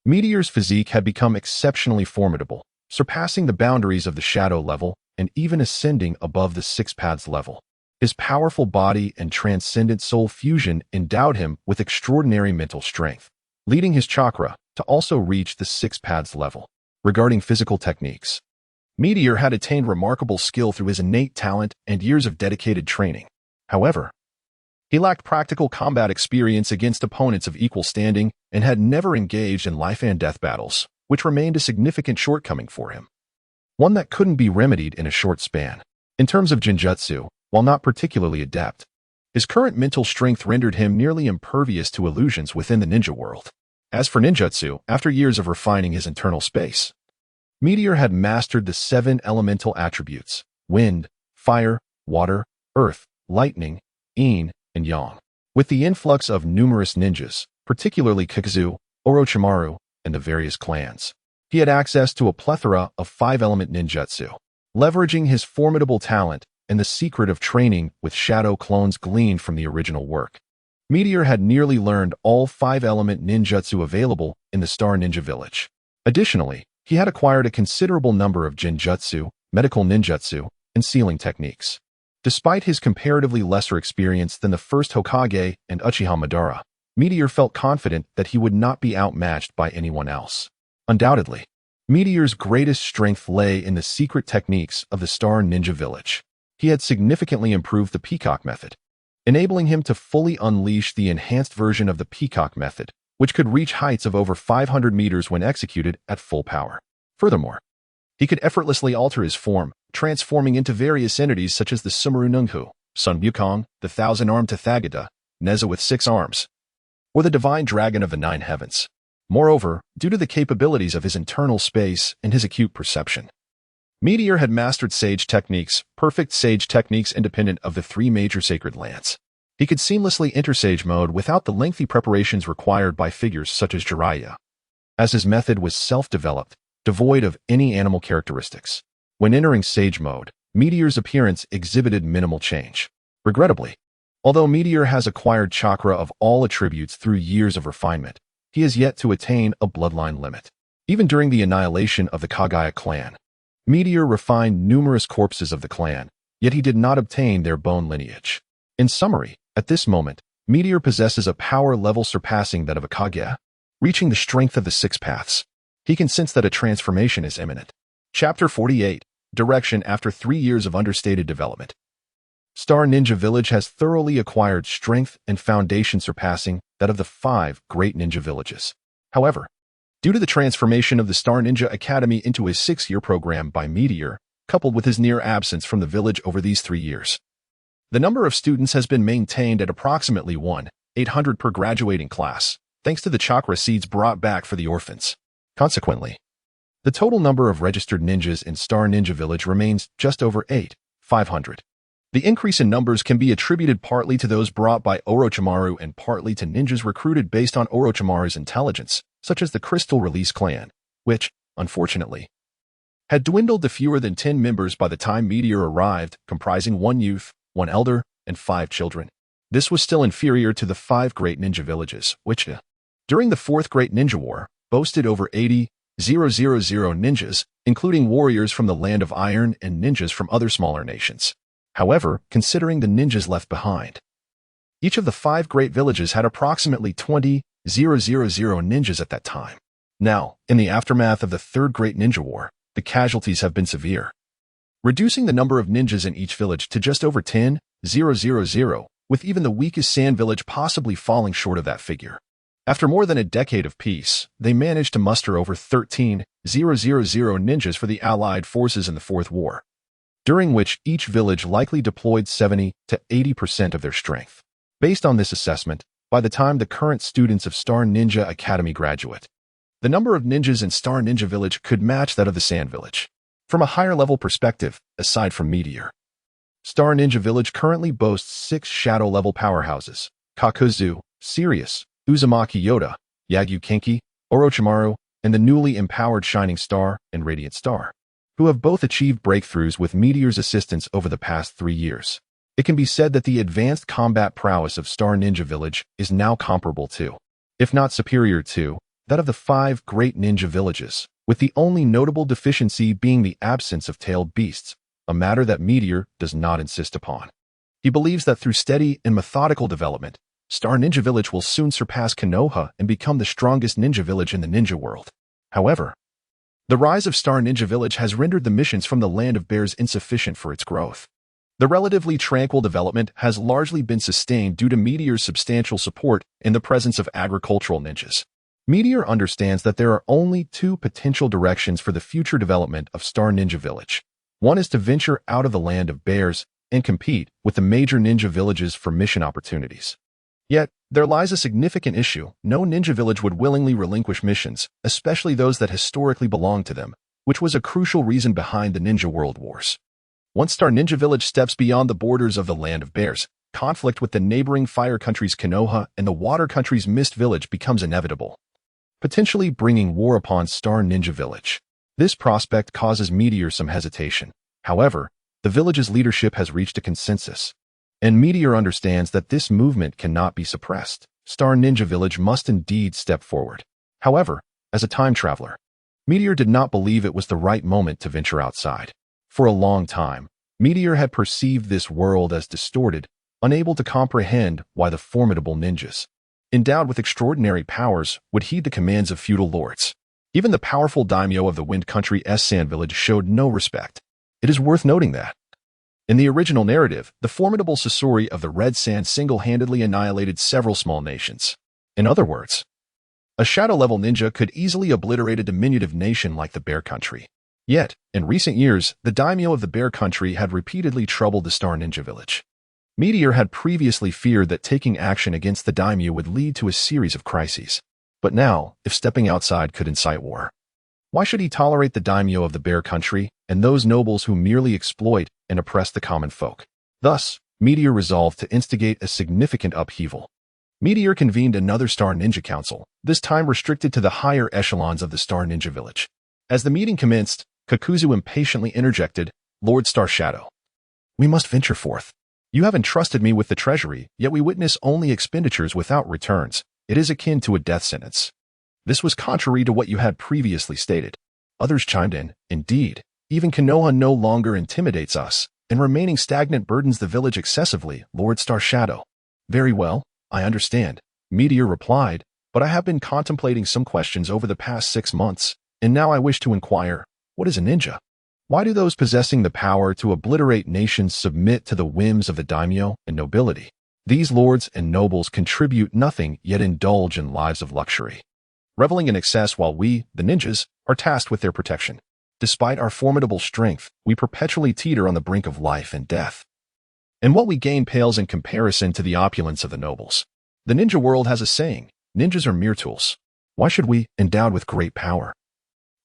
Meteor's physique had become exceptionally formidable, surpassing the boundaries of the shadow level and even ascending above the 6 paths level. His powerful body and transcendent soul fusion endowed him with extraordinary mental strength, leading his chakra to also reach the 6 paths level. Regarding physical techniques, Meteor had attained remarkable skill through his innate talent and years of dedicated training. However, he lacked practical combat experience against opponents of equal standing and had never engaged in life-and-death battles, which remained a significant shortcoming for him, one that couldn't be remedied in a short span. In terms of Jinjutsu, while not particularly adept, his current mental strength rendered him nearly impervious to illusions within the ninja world. As for ninjutsu, after years of refining his internal space, Meteor had mastered the 7 elemental attributes: wind, fire, water, earth, lightning, yin, and yang. With the influx of numerous ninjas, particularly Kikuzu, Orochimaru, and the various clans, he had access to a plethora of 5-element ninjutsu. Leveraging his formidable talent and the secret of training with shadow clones gleaned from the original work, Meteor had nearly learned all 5-element ninjutsu available in the Star Ninja Village. Additionally, he had acquired a considerable number of genjutsu, medical ninjutsu, and sealing techniques. Despite his comparatively lesser experience than the first Hokage and Uchiha Madara, Meteor felt confident that he would not be outmatched by anyone else. Undoubtedly, Meteor's greatest strength lay in the secret techniques of the Star Ninja Village. He had significantly improved the Peacock method, enabling him to fully unleash the enhanced version of the Peacock method, which could reach heights of over 500 meters when executed at full power. Furthermore, he could effortlessly alter his form, transforming into various entities such as the Sumaru Nunghu, Sun Wukong, the 1,000-armed Tathagata, Neza with 6 arms, or the divine dragon of the 9 heavens. Moreover, due to the capabilities of his internal space and his acute perception, Meteor had mastered sage techniques, perfect sage techniques independent of the 3 major sacred lands. He could seamlessly enter sage mode without the lengthy preparations required by figures such as Jiraiya, as his method was self-developed, devoid of any animal characteristics. When entering sage mode, Meteor's appearance exhibited minimal change. Regrettably, although Meteor has acquired chakra of all attributes through years of refinement, he has yet to attain a bloodline limit. Even during the annihilation of the Kaguya clan, Meteor refined numerous corpses of the clan, yet he did not obtain their bone lineage. In summary, at this moment, Meteor possesses a power level surpassing that of a Kaguya, reaching the strength of the 6 paths. He can sense that a transformation is imminent. Chapter 48. Direction. After 3 years of understated development, Star Ninja Village has thoroughly acquired strength and foundation surpassing that of the 5 great ninja villages. However, due to the transformation of the Star Ninja Academy into a 6-year program by Meteor, coupled with his near absence from the village over these 3 years, the number of students has been maintained at approximately 1,800 per graduating class, thanks to the chakra seeds brought back for the orphans. Consequently, The total number of registered ninjas in Star Ninja Village remains just over 8,500. The increase in numbers can be attributed partly to those brought by Orochimaru and partly to ninjas recruited based on Orochimaru's intelligence, such as the Crystal Release Clan, which, unfortunately, had dwindled to fewer than 10 members by the time Meteor arrived, comprising 1 youth, 1 elder, and 5 children. This was still inferior to the 5 great ninja villages, which, during the 4th Great Ninja War, boasted over 80,000 ninjas, including warriors from the Land of Iron and ninjas from other smaller nations. However, considering the ninjas left behind, each of the 5 great villages had approximately 20,000 ninjas at that time. Now, in the aftermath of the 3rd Great Ninja War, the casualties have been severe, reducing the number of ninjas in each village to just over 10,000, with even the weakest sand village possibly falling short of that figure. After more than a decade of peace, they managed to muster over 13,000 ninjas for the Allied forces in the Fourth War, during which each village likely deployed 70 to 80% of their strength. Based on this assessment, by the time the current students of Star Ninja Academy graduate, the number of ninjas in Star Ninja Village could match that of the Sand Village. From a higher-level perspective, aside from Meteor, Star Ninja Village currently boasts 6 shadow-level powerhouses: Kakuzu, Sirius, Uzumaki Yoda, Yagyu Kenki, Orochimaru, and the newly empowered Shining Star and Radiant Star, who have both achieved breakthroughs with Meteor's assistance over the past 3 years. It can be said that the advanced combat prowess of Star Ninja Village is now comparable to, if not superior to, that of the 5 great ninja villages, with the only notable deficiency being the absence of tailed beasts, a matter that Meteor does not insist upon. He believes that through steady and methodical development, Star Ninja Village will soon surpass Konoha and become the strongest ninja village in the ninja world. However, the rise of Star Ninja Village has rendered the missions from the Land of Bears insufficient for its growth. The relatively tranquil development has largely been sustained due to Meteor's substantial support in the presence of agricultural ninjas. Meteor understands that there are only 2 potential directions for the future development of Star Ninja Village. One is to venture out of the Land of Bears and compete with the major ninja villages for mission opportunities. Yet, there lies a significant issue. No ninja village would willingly relinquish missions, especially those that historically belonged to them, which was a crucial reason behind the Ninja World Wars. Once Star Ninja Village steps beyond the borders of the Land of Bears, conflict with the neighboring fire countries Konoha and the water countries Mist Village becomes inevitable, potentially bringing war upon Star Ninja Village. This prospect causes Meteor some hesitation. However, the village's leadership has reached a consensus, and Meteor understands that this movement cannot be suppressed. Star Ninja Village must indeed step forward. However, as a time traveler, Meteor did not believe it was the right moment to venture outside. For a long time, Meteor had perceived this world as distorted, unable to comprehend why the formidable ninjas, endowed with extraordinary powers, would heed the commands of feudal lords. Even the powerful daimyo of the Wind Country Sand Village showed no respect. It is worth noting that, in the original narrative, the formidable Sasori of the Red Sand single-handedly annihilated several small nations. In other words, a shadow-level ninja could easily obliterate a diminutive nation like the Bear Country. Yet, in recent years, the daimyo of the Bear Country had repeatedly troubled the Star Ninja Village. Meteor had previously feared that taking action against the daimyo would lead to a series of crises. But now, if stepping outside could incite war, why should he tolerate the daimyo of the Bear Country and those nobles who merely exploit and oppress the common folk? Thus, Meteor resolved to instigate a significant upheaval. Meteor convened another Star Ninja Council, this time restricted to the higher echelons of the Star Ninja Village. As the meeting commenced, Kakuzu impatiently interjected, "Lord Star Shadow, we must venture forth. You have entrusted me with the treasury, yet we witness only expenditures without returns. It is akin to a death sentence." This was contrary to what you had previously stated. Others chimed in, "Indeed, even Konoha no longer intimidates us, and remaining stagnant burdens the village excessively, Lord Star Shadow." "Very well, I understand," Meteor replied, "but I have been contemplating some questions over the past 6 months, and now I wish to inquire, what is a ninja? Why do those possessing the power to obliterate nations submit to the whims of the daimyo and nobility? These lords and nobles contribute nothing yet indulge in lives of luxury, reveling in excess while we, the ninjas, are tasked with their protection. Despite our formidable strength, we perpetually teeter on the brink of life and death. And what we gain pales in comparison to the opulence of the nobles. The ninja world has a saying, ninjas are mere tools. Why should we, endowed with great power,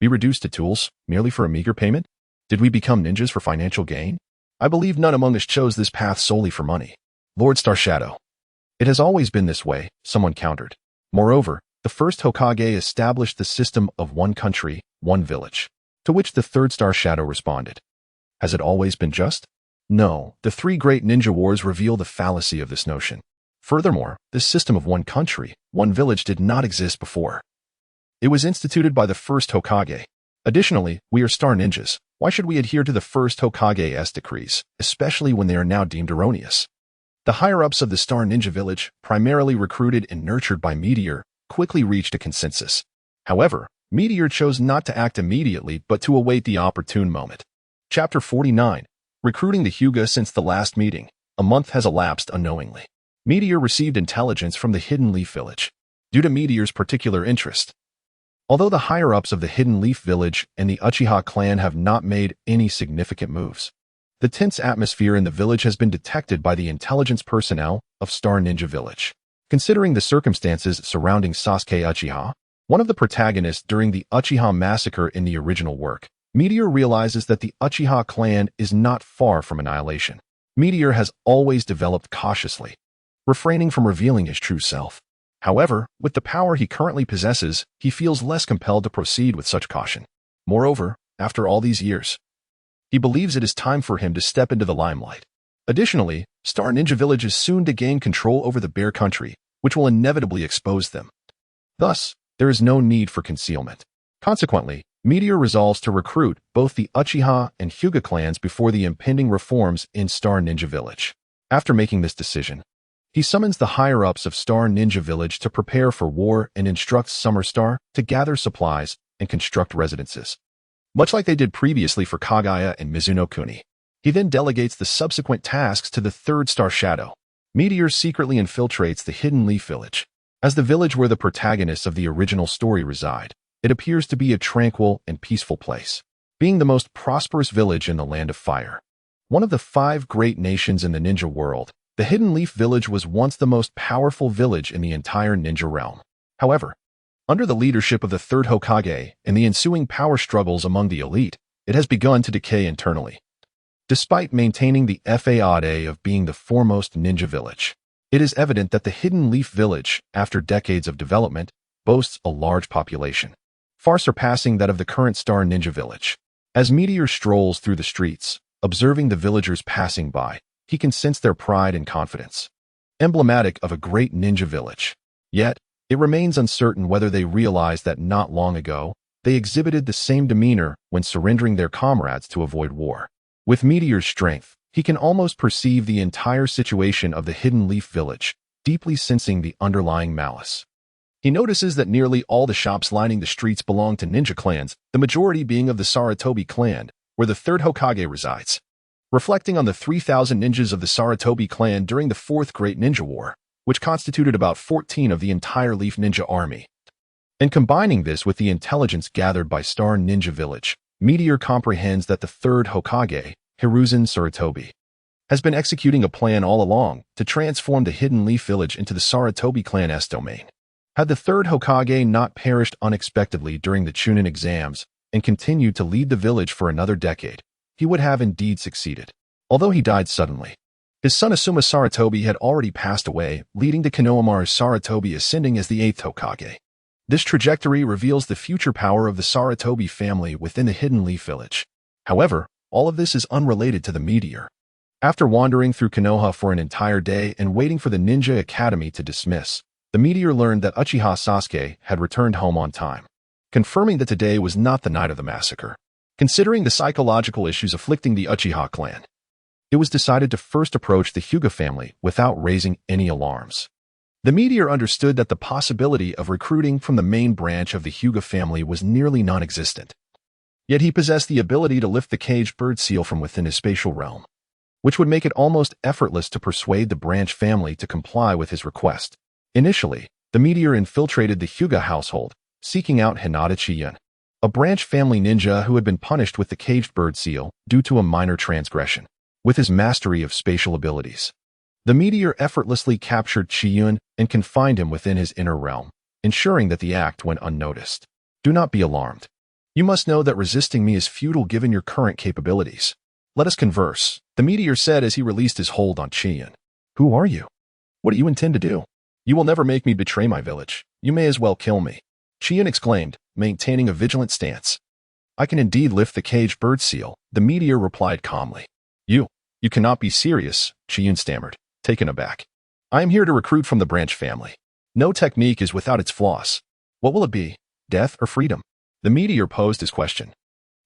Be reduced to tools, merely for a meager payment? Did we become ninjas for financial gain? I believe none among us chose this path solely for money. Lord Starshadow. It has always been this way, someone countered. Moreover, the first Hokage established the system of one country, one village. To which the third Starshadow responded. Has it always been just? No, the three great ninja wars reveal the fallacy of this notion. Furthermore, this system of one country, one village did not exist before. It was instituted by the first Hokage. Additionally, we are star ninjas. Why should we adhere to the first Hokage's decrees, especially when they are now deemed erroneous? The higher-ups of the Star Ninja Village, primarily recruited and nurtured by Meteor, quickly reached a consensus. However, Meteor chose not to act immediately but to await the opportune moment. Chapter 49. Recruiting the Hyuga since the last meeting. A month has elapsed unknowingly. Meteor received intelligence from the Hidden Leaf Village. Due to Meteor's particular interest, although the higher-ups of the Hidden Leaf Village and the Uchiha clan have not made any significant moves, the tense atmosphere in the village has been detected by the intelligence personnel of Star Ninja Village. Considering the circumstances surrounding Sasuke Uchiha, one of the protagonists during the Uchiha massacre in the original work, Meteor realizes that the Uchiha clan is not far from annihilation. Meteor has always developed cautiously, refraining from revealing his true self. However, with the power he currently possesses, he feels less compelled to proceed with such caution. Moreover, after all these years, he believes it is time for him to step into the limelight. Additionally, Star Ninja Village is soon to gain control over the Bear Country, which will inevitably expose them. Thus, there is no need for concealment. Consequently, Meteor resolves to recruit both the Uchiha and Hyuga clans before the impending reforms in Star Ninja Village. After making this decision, he summons the higher-ups of Star Ninja Village to prepare for war and instructs Summer Star to gather supplies and construct residences, much like they did previously for Kaguya and Mizuno Kuni. He then delegates the subsequent tasks to the third Star Shadow. Meteor secretly infiltrates the Hidden Leaf Village. As the village where the protagonists of the original story reside, it appears to be a tranquil and peaceful place, being the most prosperous village in the Land of Fire. One of the 5 great nations in the ninja world, the Hidden Leaf Village was once the most powerful village in the entire ninja realm. However, under the leadership of the third Hokage and the ensuing power struggles among the elite, it has begun to decay internally. Despite maintaining the facade of being the foremost ninja village, it is evident that the Hidden Leaf Village, after decades of development, boasts a large population, far surpassing that of the current Star Ninja Village. As Meteor strolls through the streets, observing the villagers passing by, he can sense their pride and confidence, emblematic of a great ninja village. Yet, it remains uncertain whether they realize that not long ago, they exhibited the same demeanor when surrendering their comrades to avoid war. With Meteor's strength, he can almost perceive the entire situation of the Hidden Leaf Village, deeply sensing the underlying malice. He notices that nearly all the shops lining the streets belong to ninja clans, the majority being of the Sarutobi clan, where the third Hokage resides. Reflecting on the 3,000 ninjas of the Sarutobi clan during the Fourth Great Ninja War, which constituted about 14 of the entire Leaf Ninja army, and combining this with the intelligence gathered by Star Ninja Village, Meteor comprehends that the third Hokage, Hiruzen Sarutobi, has been executing a plan all along to transform the Hidden Leaf Village into the Sarutobi clan's domain. Had the third Hokage not perished unexpectedly during the Chunin exams and continued to lead the village for another decade, he would have indeed succeeded. Although he died suddenly, his son Asuma Sarutobi had already passed away, leading to Konohamaru Sarutobi ascending as the 8th Hokage. This trajectory reveals the future power of the Sarutobi family within the Hidden Leaf Village. However, all of this is unrelated to the Meteor. After wandering through Konoha for an entire day and waiting for the Ninja Academy to dismiss, the Meteor learned that Uchiha Sasuke had returned home on time, confirming that today was not the night of the massacre. Considering the psychological issues afflicting the Uchiha clan, it was decided to first approach the Hyuga family without raising any alarms. The Meteor understood that the possibility of recruiting from the main branch of the Hyuga family was nearly non-existent. Yet he possessed the ability to lift the caged bird seal from within his spatial realm, which would make it almost effortless to persuade the branch family to comply with his request. Initially, the Meteor infiltrated the Hyuga household, seeking out Hinata Chiyun, a branch family ninja who had been punished with the caged bird seal due to a minor transgression. With his mastery of spatial abilities, the Meteor effortlessly captured Chiyun and confined him within his inner realm, ensuring that the act went unnoticed. Do not be alarmed. You must know that resisting me is futile given your current capabilities. Let us converse, the meteor said as he released his hold on Chunin. Who are you? What do you intend to do? You will never make me betray my village. You may as well kill me. Chunin exclaimed, maintaining a vigilant stance. I can indeed lift the caged bird seal, the meteor replied calmly. You cannot be serious, Chunin stammered, taken aback. I am here to recruit from the branch family. No technique is without its flaws. What will it be, death or freedom? The meteor posed his question.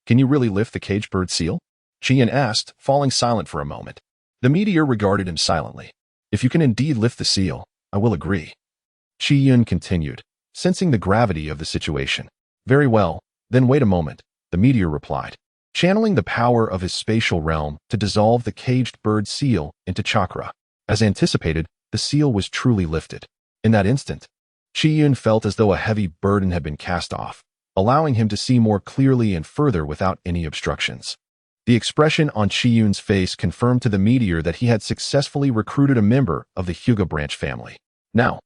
Can you really lift the caged bird seal? Chunin asked, falling silent for a moment. The meteor regarded him silently. If you can indeed lift the seal, I will agree. Chunin continued, sensing the gravity of the situation. Very well, then wait a moment, the meteor replied, channeling the power of his spatial realm to dissolve the caged bird seal into chakra. As anticipated, the seal was truly lifted. In that instant, Chunin felt as though a heavy burden had been cast off, allowing him to see more clearly and further without any obstructions. The expression on Chunin's face confirmed to the meteor that he had successfully recruited a member of the Hyuga branch family. Now,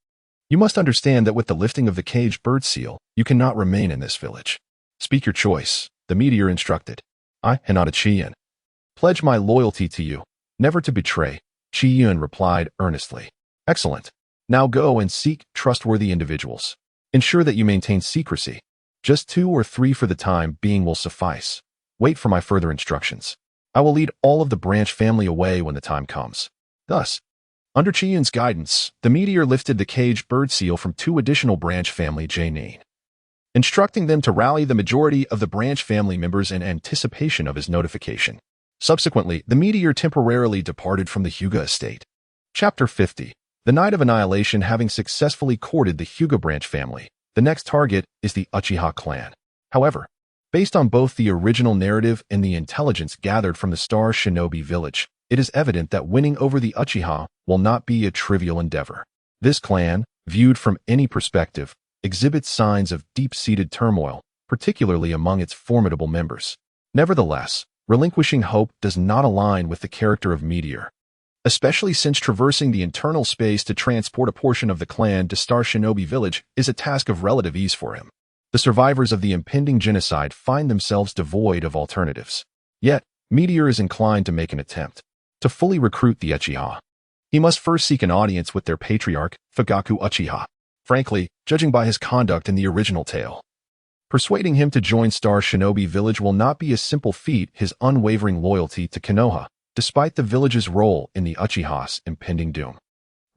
you must understand that with the lifting of the caged bird seal, you cannot remain in this village. Speak your choice, the meteor instructed. I, Hinata Chunin, pledge my loyalty to you, never to betray, Chunin replied earnestly. Excellent. Now go and seek trustworthy individuals. Ensure that you maintain secrecy. Just 2 or 3 for the time being will suffice. Wait for my further instructions. I will lead all of the branch family away when the time comes. Thus, under Chunin's guidance, the meteor lifted the caged bird seal from 2 additional branch family Chunin, instructing them to rally the majority of the branch family members in anticipation of his notification. Subsequently, the meteor temporarily departed from the Hyuga estate. Chapter 50. The Night of Annihilation. Having successfully courted the Hyuga branch family, the next target is the Uchiha clan. However, based on both the original narrative and the intelligence gathered from the Star Shinobi village, it is evident that winning over the Uchiha will not be a trivial endeavor. This clan, viewed from any perspective, exhibits signs of deep-seated turmoil, particularly among its formidable members. Nevertheless, relinquishing hope does not align with the character of Meteor, especially since traversing the internal space to transport a portion of the clan to Star Shinobi village is a task of relative ease for him. The survivors of the impending genocide find themselves devoid of alternatives. Yet, Meteor is inclined to make an attempt to fully recruit the Uchiha. He must first seek an audience with their patriarch, Fugaku Uchiha. Frankly, judging by his conduct in the original tale, persuading him to join Star Shinobi village will not be a simple feat. His unwavering loyalty to Konoha, despite the village's role in the Uchiha's impending doom,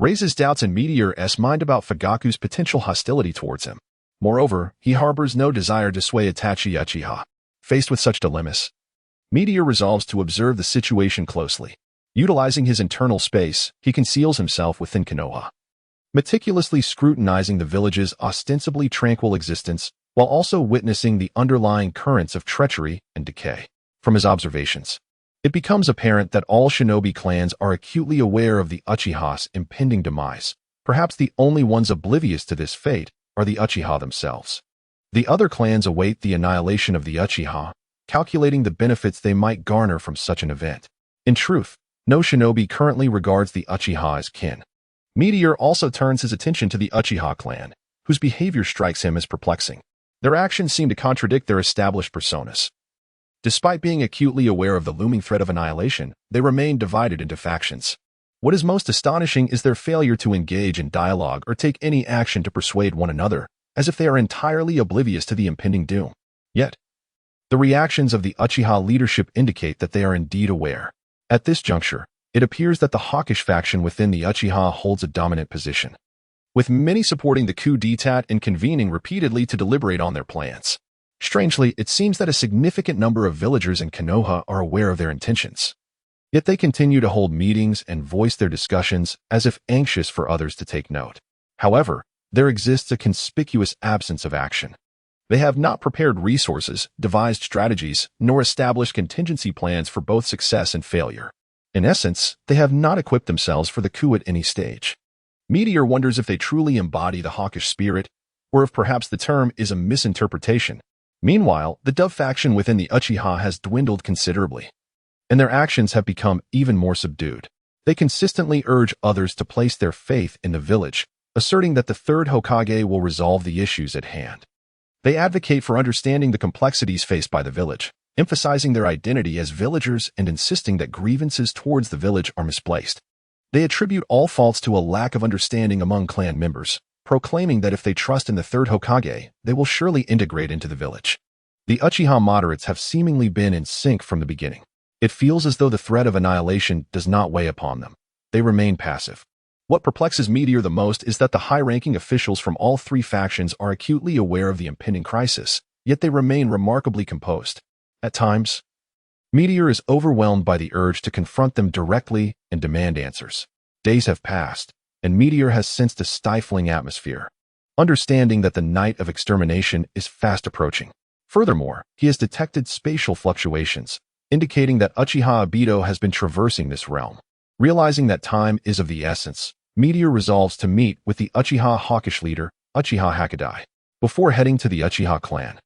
raises doubts in Meteor's mind about Fugaku's potential hostility towards him. Moreover, he harbors no desire to sway Itachi Uchiha. Faced with such dilemmas, Meteor resolves to observe the situation closely. Utilizing his internal space, he conceals himself within Konoha, meticulously scrutinizing the village's ostensibly tranquil existence while also witnessing the underlying currents of treachery and decay. From his observations, it becomes apparent that all shinobi clans are acutely aware of the Uchiha's impending demise. Perhaps the only ones oblivious to this fate are the Uchiha themselves. The other clans await the annihilation of the Uchiha, calculating the benefits they might garner from such an event. In truth, no shinobi currently regards the Uchiha as kin. Meteor also turns his attention to the Uchiha clan, whose behavior strikes him as perplexing. Their actions seem to contradict their established personas. Despite being acutely aware of the looming threat of annihilation, they remain divided into factions. What is most astonishing is their failure to engage in dialogue or take any action to persuade one another, as if they are entirely oblivious to the impending doom. Yet, the reactions of the Uchiha leadership indicate that they are indeed aware. At this juncture, it appears that the hawkish faction within the Uchiha holds a dominant position, with many supporting the coup d'etat and convening repeatedly to deliberate on their plans. Strangely, it seems that a significant number of villagers in Konoha are aware of their intentions. Yet they continue to hold meetings and voice their discussions as if anxious for others to take note. However, there exists a conspicuous absence of action. They have not prepared resources, devised strategies, nor established contingency plans for both success and failure. In essence, they have not equipped themselves for the coup at any stage. Meteor wonders if they truly embody the hawkish spirit, or if perhaps the term is a misinterpretation. Meanwhile, the Dove faction within the Uchiha has dwindled considerably, and their actions have become even more subdued. They consistently urge others to place their faith in the village, asserting that the third Hokage will resolve the issues at hand. They advocate for understanding the complexities faced by the village, emphasizing their identity as villagers and insisting that grievances towards the village are misplaced. They attribute all faults to a lack of understanding among clan members, proclaiming that if they trust in the third Hokage, they will surely integrate into the village. The Uchiha moderates have seemingly been in sync from the beginning. It feels as though the threat of annihilation does not weigh upon them. They remain passive. What perplexes Meteor the most is that the high-ranking officials from all three factions are acutely aware of the impending crisis, yet they remain remarkably composed. At times, Meteor is overwhelmed by the urge to confront them directly and demand answers. Days have passed, and Meteor has sensed a stifling atmosphere, understanding that the night of extermination is fast approaching. Furthermore, he has detected spatial fluctuations, indicating that Uchiha Obito has been traversing this realm. Realizing that time is of the essence, Meteor resolves to meet with the Uchiha hawkish leader, Uchiha Hakudai. Before heading to the Uchiha clan,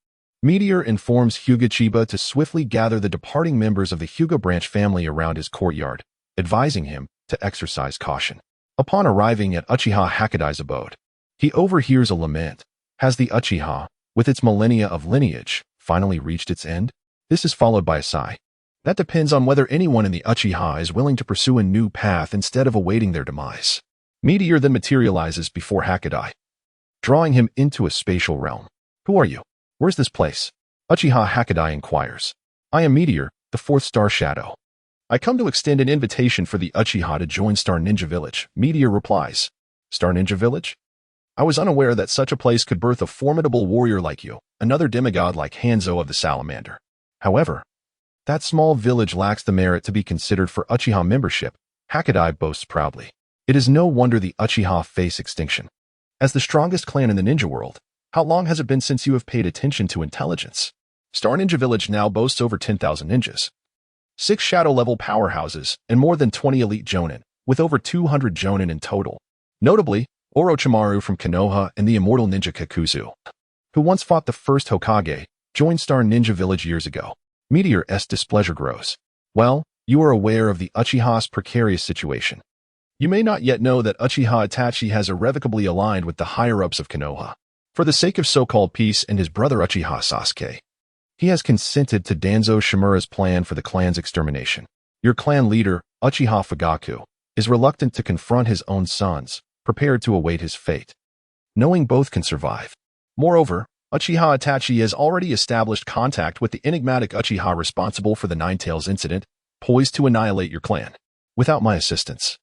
Meteor informs Hyuga Chiba to swiftly gather the departing members of the Hyuga branch family around his courtyard, advising him to exercise caution. Upon arriving at Uchiha Hakudai's abode, he overhears a lament. Has the Uchiha, with its millennia of lineage, finally reached its end? This is followed by a sigh. That depends on whether anyone in the Uchiha is willing to pursue a new path instead of awaiting their demise. Meteor then materializes before Hakudai, drawing him into a spatial realm. Who are you? Where's this place? Uchiha Hakudai inquires. I am Meteor, the fourth star shadow. I come to extend an invitation for the Uchiha to join Star Ninja Village. Meteor replies. Star Ninja Village? I was unaware that such a place could birth a formidable warrior like you, another demigod like Hanzo of the Salamander. However, that small village lacks the merit to be considered for Uchiha membership, Hakudai boasts proudly. It is no wonder the Uchiha face extinction. As the strongest clan in the ninja world, how long has it been since you have paid attention to intelligence? Star Ninja Village now boasts over 10,000 ninjas, 6 shadow-level powerhouses, and more than 20 elite jonin, with over 200 jonin in total. Notably, Orochimaru from Konoha and the immortal ninja Kakuzu, who once fought the first Hokage, joined Star Ninja Village years ago. Meteor's displeasure grows. Well, you are aware of the Uchiha's precarious situation. You may not yet know that Uchiha Itachi has irrevocably aligned with the higher-ups of Konoha. For the sake of so-called peace and his brother Uchiha Sasuke, he has consented to Danzo Shimura's plan for the clan's extermination. Your clan leader, Uchiha Fugaku, is reluctant to confront his own sons, prepared to await his fate, knowing both can survive. Moreover, Uchiha Itachi has already established contact with the enigmatic Uchiha responsible for the Nine-Tails incident, poised to annihilate your clan. Without my assistance,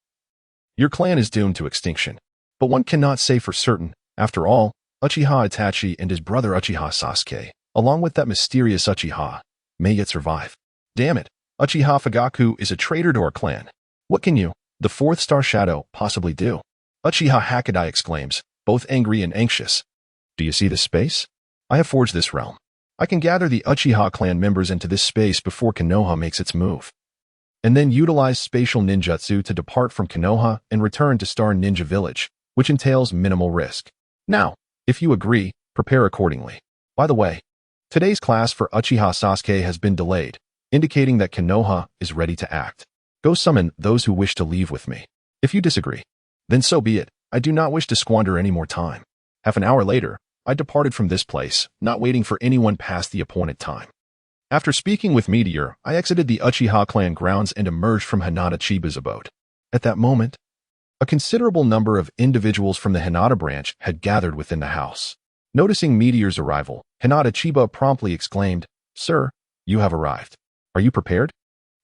your clan is doomed to extinction. But one cannot say for certain. After all, Uchiha Itachi and his brother Uchiha Sasuke, along with that mysterious Uchiha, may yet survive. Damn it, Uchiha Fugaku is a traitor to our clan. What can you, the fourth star shadow, possibly do? Uchiha Hakudai exclaims, both angry and anxious. Do you see this space? I have forged this realm. I can gather the Uchiha clan members into this space before Konoha makes its move, and then utilize spatial ninjutsu to depart from Konoha and return to Star Ninja Village, which entails minimal risk. Now, if you agree, prepare accordingly. By the way, today's class for Uchiha Sasuke has been delayed, indicating that Konoha is ready to act. Go summon those who wish to leave with me. If you disagree, then so be it. I do not wish to squander any more time. Half an hour later, I departed from this place, not waiting for anyone past the appointed time. After speaking with Meteor, I exited the Uchiha clan grounds and emerged from Hinata Chiba's abode. At that moment, a considerable number of individuals from the Hinata branch had gathered within the house. Noticing Meteor's arrival, Hinata Chiba promptly exclaimed, Sir, you have arrived. Are you prepared?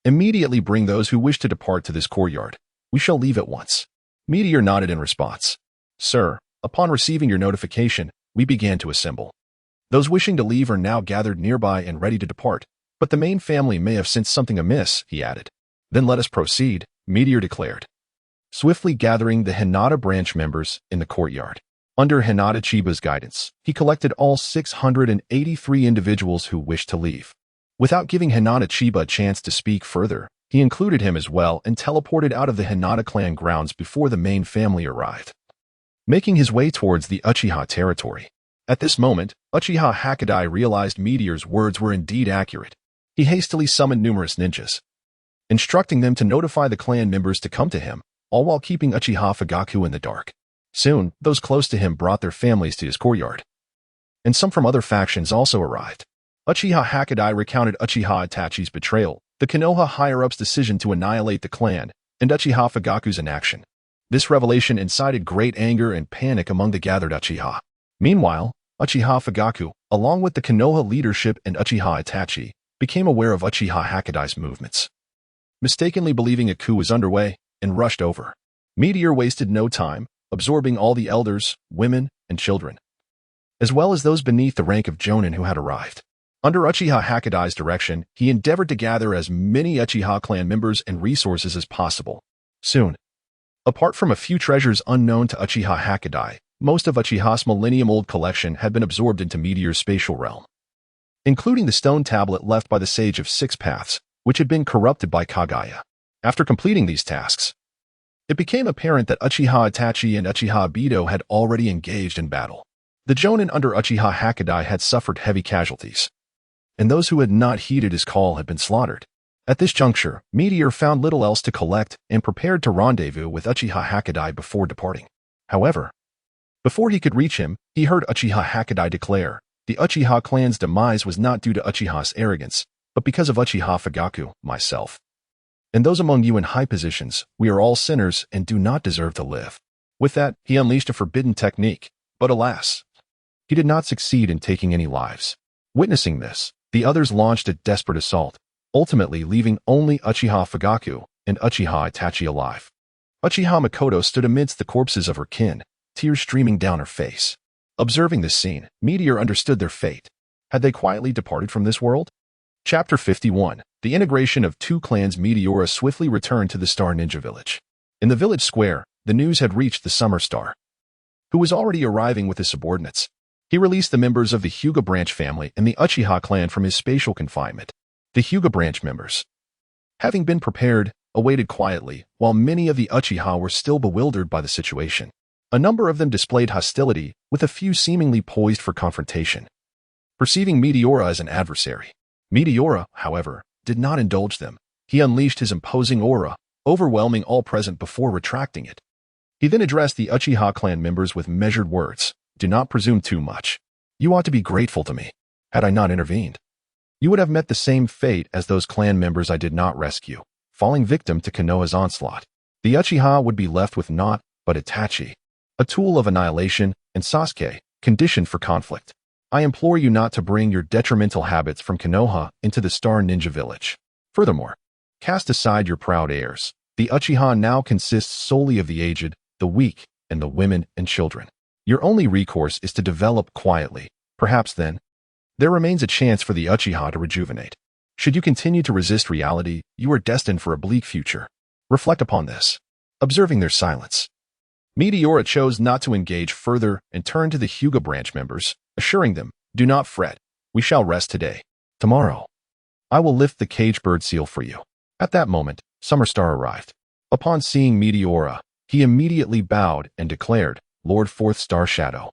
Immediately bring those who wish to depart to this courtyard. We shall leave at once. Meteor nodded in response. Sir, upon receiving your notification, we began to assemble. Those wishing to leave are now gathered nearby and ready to depart, but the main family may have sensed something amiss, he added. Then let us proceed, Meteor declared, swiftly gathering the Hinata branch members in the courtyard. Under Hinata Chiba's guidance, he collected all 683 individuals who wished to leave. Without giving Hinata Chiba a chance to speak further, he included him as well and teleported out of the Hinata clan grounds before the main family arrived, making his way towards the Uchiha territory. At this moment, Uchiha Hakudai realized Meteor's words were indeed accurate. He hastily summoned numerous ninjas, instructing them to notify the clan members to come to him, all while keeping Uchiha Fugaku in the dark. Soon, those close to him brought their families to his courtyard. and some from other factions also arrived. Uchiha Hakudai recounted Uchiha Itachi's betrayal, the Konoha higher-up's decision to annihilate the clan, and Uchiha Fugaku's inaction. This revelation incited great anger and panic among the gathered Uchiha. Meanwhile, Uchiha Fugaku, along with the Konoha leadership and Uchiha Itachi, became aware of Uchiha Hakudai's movements. Mistakenly believing a coup was underway, and rushed over. Meteor wasted no time, absorbing all the elders, women, and children, as well as those beneath the rank of Jonin who had arrived. Under Uchiha Hakudai's direction, he endeavored to gather as many Uchiha clan members and resources as possible. Soon, apart from a few treasures unknown to Uchiha Hakudai, most of Uchiha's millennium-old collection had been absorbed into Meteor's spatial realm, including the stone tablet left by the Sage of Six Paths, which had been corrupted by Kaguya. After completing these tasks, it became apparent that Uchiha Itachi and Uchiha Obito had already engaged in battle. The Jonin under Uchiha Hakudai had suffered heavy casualties, and those who had not heeded his call had been slaughtered. At this juncture, Meteor found little else to collect and prepared to rendezvous with Uchiha Hakudai before departing. However, before he could reach him, he heard Uchiha Hakudai declare, the Uchiha clan's demise was not due to Uchiha's arrogance, but because of Uchiha Fugaku, myself, and those among you in high positions. We are all sinners and do not deserve to live. With that, he unleashed a forbidden technique, but alas, he did not succeed in taking any lives. Witnessing this, the others launched a desperate assault, ultimately leaving only Uchiha Fugaku and Uchiha Itachi alive. Uchiha Makoto stood amidst the corpses of her kin, tears streaming down her face. Observing this scene, Meteor understood their fate. Had they quietly departed from this world? Chapter 51. The integration of two clans. Meteora swiftly returned to the Star Ninja Village. In the village square, the news had reached the Summer Star, who was already arriving with his subordinates. He released the members of the Hyuga branch family and the Uchiha clan from his spatial confinement. The Hyuga branch members, having been prepared, awaited quietly, while many of the Uchiha were still bewildered by the situation. A number of them displayed hostility, with a few seemingly poised for confrontation, perceiving Meteora as an adversary. Meteora, however, did not indulge them. He unleashed his imposing aura, overwhelming all present before retracting it. He then addressed the Uchiha clan members with measured words. Do not presume too much. You ought to be grateful to me. Had I not intervened, you would have met the same fate as those clan members I did not rescue, falling victim to Konoha's onslaught. The Uchiha would be left with naught but Itachi, a tool of annihilation, and Sasuke, conditioned for conflict. I implore you not to bring your detrimental habits from Konoha into the Star Ninja Village. Furthermore, cast aside your proud airs. The Uchiha now consists solely of the aged, the weak, and the women and children. Your only recourse is to develop quietly. Perhaps then, there remains a chance for the Uchiha to rejuvenate. Should you continue to resist reality, you are destined for a bleak future. Reflect upon this. Observing their silence, Meteora chose not to engage further and turned to the Hyuga branch members, assuring them, do not fret. We shall rest today. Tomorrow, I will lift the cage bird seal for you. At that moment, Summer Star arrived. Upon seeing Meteora, he immediately bowed and declared, Lord Fourth Star Shadow,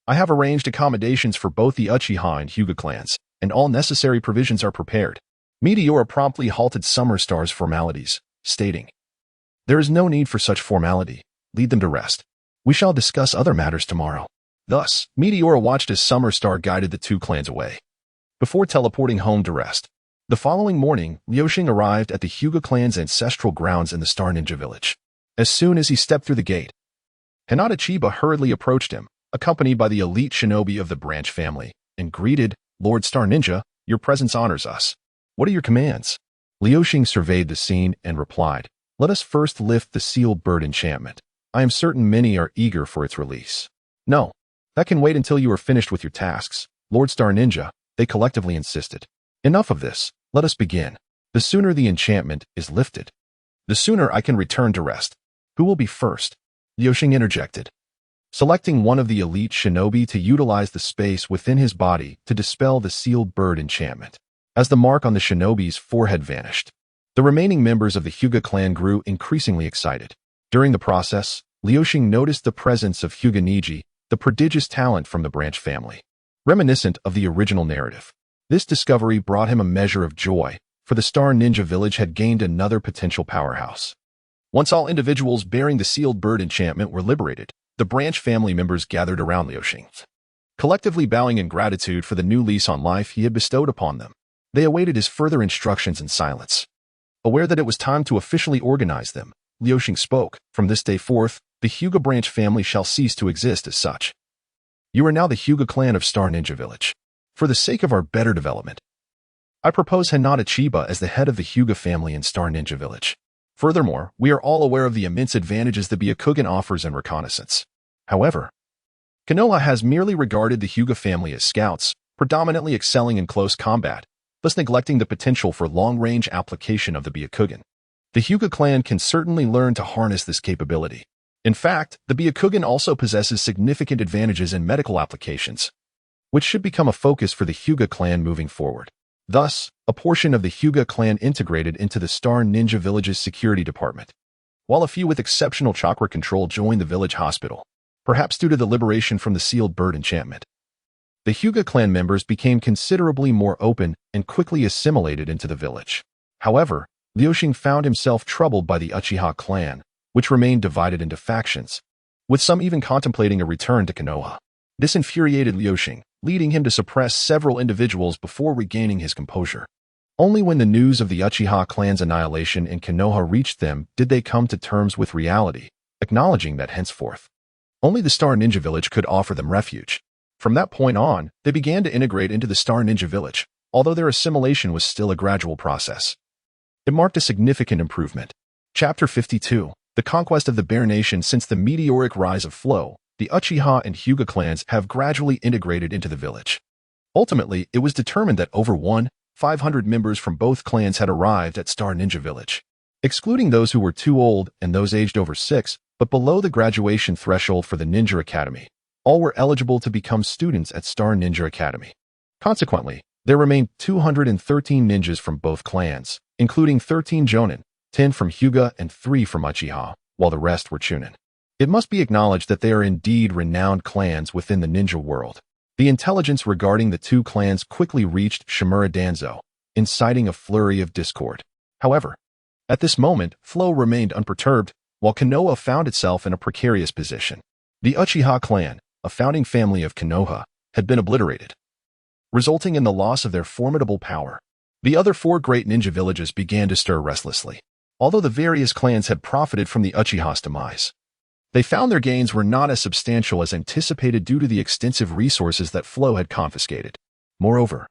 I have arranged accommodations for both the Uchiha and Hyuga clans, and all necessary provisions are prepared. Meteora promptly halted Summer Star's formalities, stating, there is no need for such formality. Lead them to rest. We shall discuss other matters tomorrow. Thus, Meteora watched as Summer Star guided the two clans away, before teleporting home to rest. The following morning, Liuxing arrived at the Hyuga clan's ancestral grounds in the Star Ninja Village. As soon as he stepped through the gate, Hinata Chiba hurriedly approached him, accompanied by the elite shinobi of the branch family, and greeted, Lord Star Ninja, your presence honors us. What are your commands? Liuxing surveyed the scene and replied, let us first lift the sealed bird enchantment. I am certain many are eager for its release. No, that can wait until you are finished with your tasks, Lord Star Ninja, they collectively insisted. Enough of this, let us begin. The sooner the enchantment is lifted, the sooner I can return to rest. Who will be first? Liuxing interjected, selecting one of the elite shinobi to utilize the space within his body to dispel the sealed bird enchantment. As the mark on the shinobi's forehead vanished, the remaining members of the Hyuga clan grew increasingly excited. During the process, Liuxing noticed the presence of Hyuga Niji, the prodigious talent from the branch family, reminiscent of the original narrative. This discovery brought him a measure of joy, for the Star Ninja Village had gained another potential powerhouse. Once all individuals bearing the sealed bird enchantment were liberated, the branch family members gathered around Liuxing. collectively bowing in gratitude for the new lease on life he had bestowed upon them. They awaited his further instructions in silence. Aware that it was time to officially organize them, Liuxing spoke, "From this day forth, the Hyuga branch family shall cease to exist as such. You are now the Hyuga clan of Star Ninja Village. For the sake of our better development, I propose Hinata Chiba as the head of the Hyuga family in Star Ninja Village. Furthermore, we are all aware of the immense advantages the Byakugan offers in reconnaissance. However, Konoha has merely regarded the Hyuga family as scouts, predominantly excelling in close combat, thus neglecting the potential for long-range application of the Byakugan. The Hyuga clan can certainly learn to harness this capability. In fact, the Byakugan also possesses significant advantages in medical applications, which should become a focus for the Hyuga clan moving forward. Thus, a portion of the Hyuga clan integrated into the Star Ninja Village's security department, while a few with exceptional chakra control joined the village hospital, perhaps due to the liberation from the sealed bird enchantment. The Hyuga clan members became considerably more open and quickly assimilated into the village. However, Liuxing found himself troubled by the Uchiha clan, which remained divided into factions, with some even contemplating a return to Konoha. This infuriated Liuxing, leading him to suppress several individuals before regaining his composure. Only when the news of the Uchiha clan's annihilation in Konoha reached them did they come to terms with reality, acknowledging that henceforth, only the Star Ninja Village could offer them refuge. From that point on, they began to integrate into the Star Ninja Village, although their assimilation was still a gradual process. It marked a significant improvement. Chapter 52. The Conquest of the Bear Nation. Since the meteoric rise of Flow, the Uchiha and Hyuga clans have gradually integrated into the village. Ultimately, it was determined that over 500 members from both clans had arrived at Star Ninja Village, excluding those who were too old and those aged over 6, but below the graduation threshold for the Ninja Academy. All were eligible to become students at Star Ninja Academy. Consequently, there remained 213 ninjas from both clans, including 13 Jonin, 10 from Hyuga and 3 from Uchiha, while the rest were Chunin. It must be acknowledged that they are indeed renowned clans within the ninja world. The intelligence regarding the two clans quickly reached Shimura Danzo, inciting a flurry of discord. However, at this moment, Flow remained unperturbed, while Konoha found itself in a precarious position. The Uchiha clan, a founding family of Konoha, had been obliterated, resulting in the loss of their formidable power. The other 4 great ninja villages began to stir restlessly. Although the various clans had profited from the Uchiha's demise, they found their gains were not as substantial as anticipated due to the extensive resources that Flow had confiscated. Moreover,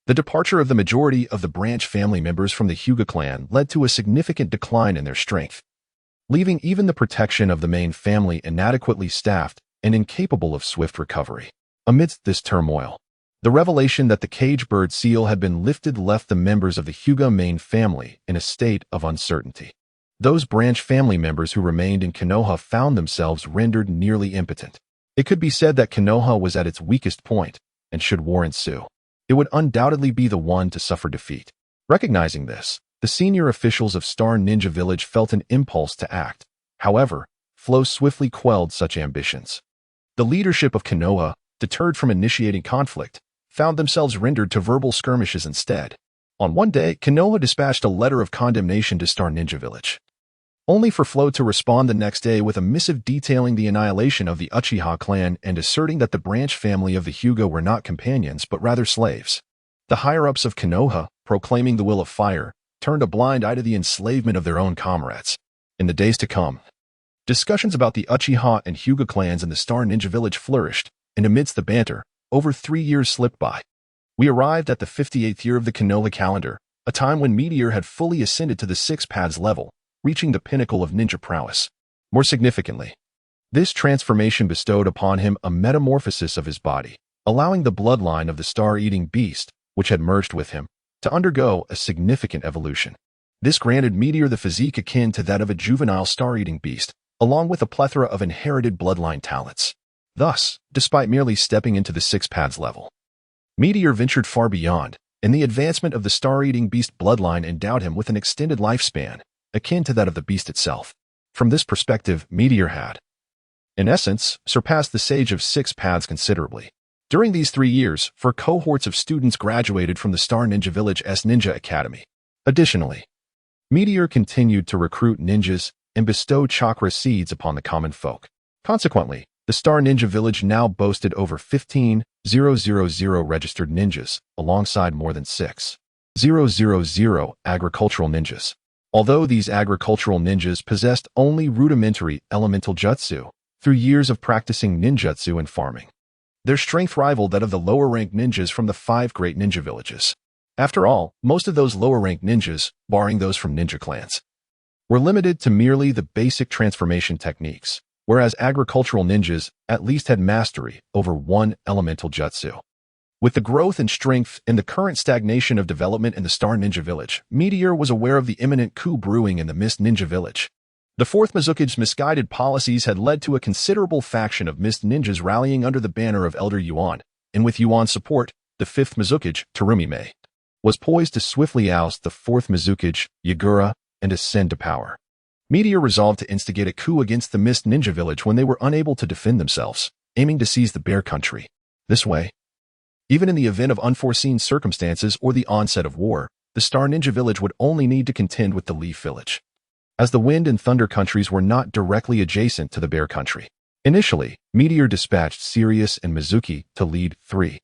the departure of the majority of the branch family members from the Hyuga clan led to a significant decline in their strength, leaving even the protection of the main family inadequately staffed and incapable of swift recovery. Amidst this turmoil, the revelation that the cage bird seal had been lifted left the members of the Hyuga main family in a state of uncertainty. Those branch family members who remained in Konoha found themselves rendered nearly impotent. It could be said that Konoha was at its weakest point, and should war ensue, it would undoubtedly be the one to suffer defeat. Recognizing this, the senior officials of Star Ninja Village felt an impulse to act. However, Flow swiftly quelled such ambitions. The leadership of Konoha, deterred from initiating conflict, found themselves rendered to verbal skirmishes instead. On one day, Konoha dispatched a letter of condemnation to Star Ninja Village, only for Flow to respond the next day with a missive detailing the annihilation of the Uchiha clan and asserting that the branch family of the Hyuga were not companions but rather slaves. The higher-ups of Konoha, proclaiming the will of fire, turned a blind eye to the enslavement of their own comrades. In the days to come, discussions about the Uchiha and Hyuga clans in the Star Ninja Village flourished, and amidst the banter, over 3 years slipped by. We arrived at the 58th year of the Konoha calendar, a time when Meteor had fully ascended to the 6 paths level, reaching the pinnacle of ninja prowess. More significantly, this transformation bestowed upon him a metamorphosis of his body, allowing the bloodline of the star-eating beast, which had merged with him, to undergo a significant evolution. This granted Meteor the physique akin to that of a juvenile star-eating beast, along with a plethora of inherited bloodline talents. Thus, despite merely stepping into the 6 paths level, Meteor ventured far beyond, and the advancement of the star-eating beast bloodline endowed him with an extended lifespan, akin to that of the beast itself. From this perspective, Meteor had, in essence, surpassed the Sage of 6 Paths considerably. During these 3 years, 4 cohorts of students graduated from the Star Ninja Village's Ninja Academy. Additionally, Meteor continued to recruit ninjas and bestow chakra seeds upon the common folk. Consequently, The Star Ninja Village now boasted over 15,000 registered ninjas, alongside more than 6,000 agricultural ninjas. Although these agricultural ninjas possessed only rudimentary elemental jutsu, through years of practicing ninjutsu and farming, their strength rivaled that of the lower-ranked ninjas from the 5 great ninja villages. After all, most of those lower-ranked ninjas, barring those from ninja clans, were limited to merely the basic transformation techniques, whereas agricultural ninjas at least had mastery over one elemental jutsu. With the growth and strength and the current stagnation of development in the Star Ninja Village, Meteor was aware of the imminent coup brewing in the Mist Ninja Village. The Fourth Mizuki's misguided policies had led to a considerable faction of Mist Ninjas rallying under the banner of Elder Yuan, and with Yuan's support, the Fifth Mizuki, Terumi-mei, was poised to swiftly oust the Fourth Mizuki, Yagura, and ascend to power. Meteor resolved to instigate a coup against the Mist Ninja Village when they were unable to defend themselves, aiming to seize the Bear Country. This way, even in the event of unforeseen circumstances or the onset of war, the Star Ninja Village would only need to contend with the Leaf Village, as the Wind and Thunder countries were not directly adjacent to the Bear Country. Initially, Meteor dispatched Sirius and Mizuki to lead 3,000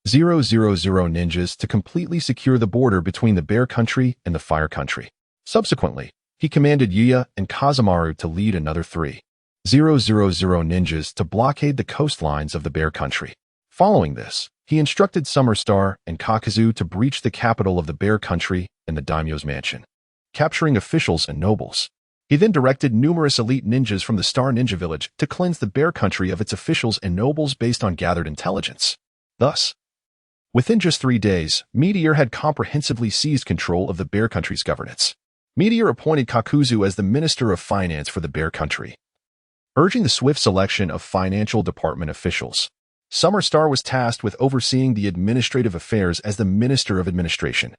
ninjas to completely secure the border between the Bear Country and the Fire Country. Subsequently, he commanded Yuya and Kazamaru to lead another 3,000 ninjas to blockade the coastlines of the Bear Country. Following this, he instructed Summer Star and Kakazu to breach the capital of the Bear Country and the daimyo's mansion, capturing officials and nobles. He then directed numerous elite ninjas from the Star Ninja Village to cleanse the Bear Country of its officials and nobles based on gathered intelligence. Thus, within just 3 days, Meteor had comprehensively seized control of the Bear Country's governance. Meteor appointed Kakuzu as the Minister of Finance for the Bear Country, urging the swift selection of financial department officials. Summer Star was tasked with overseeing the administrative affairs as the Minister of Administration,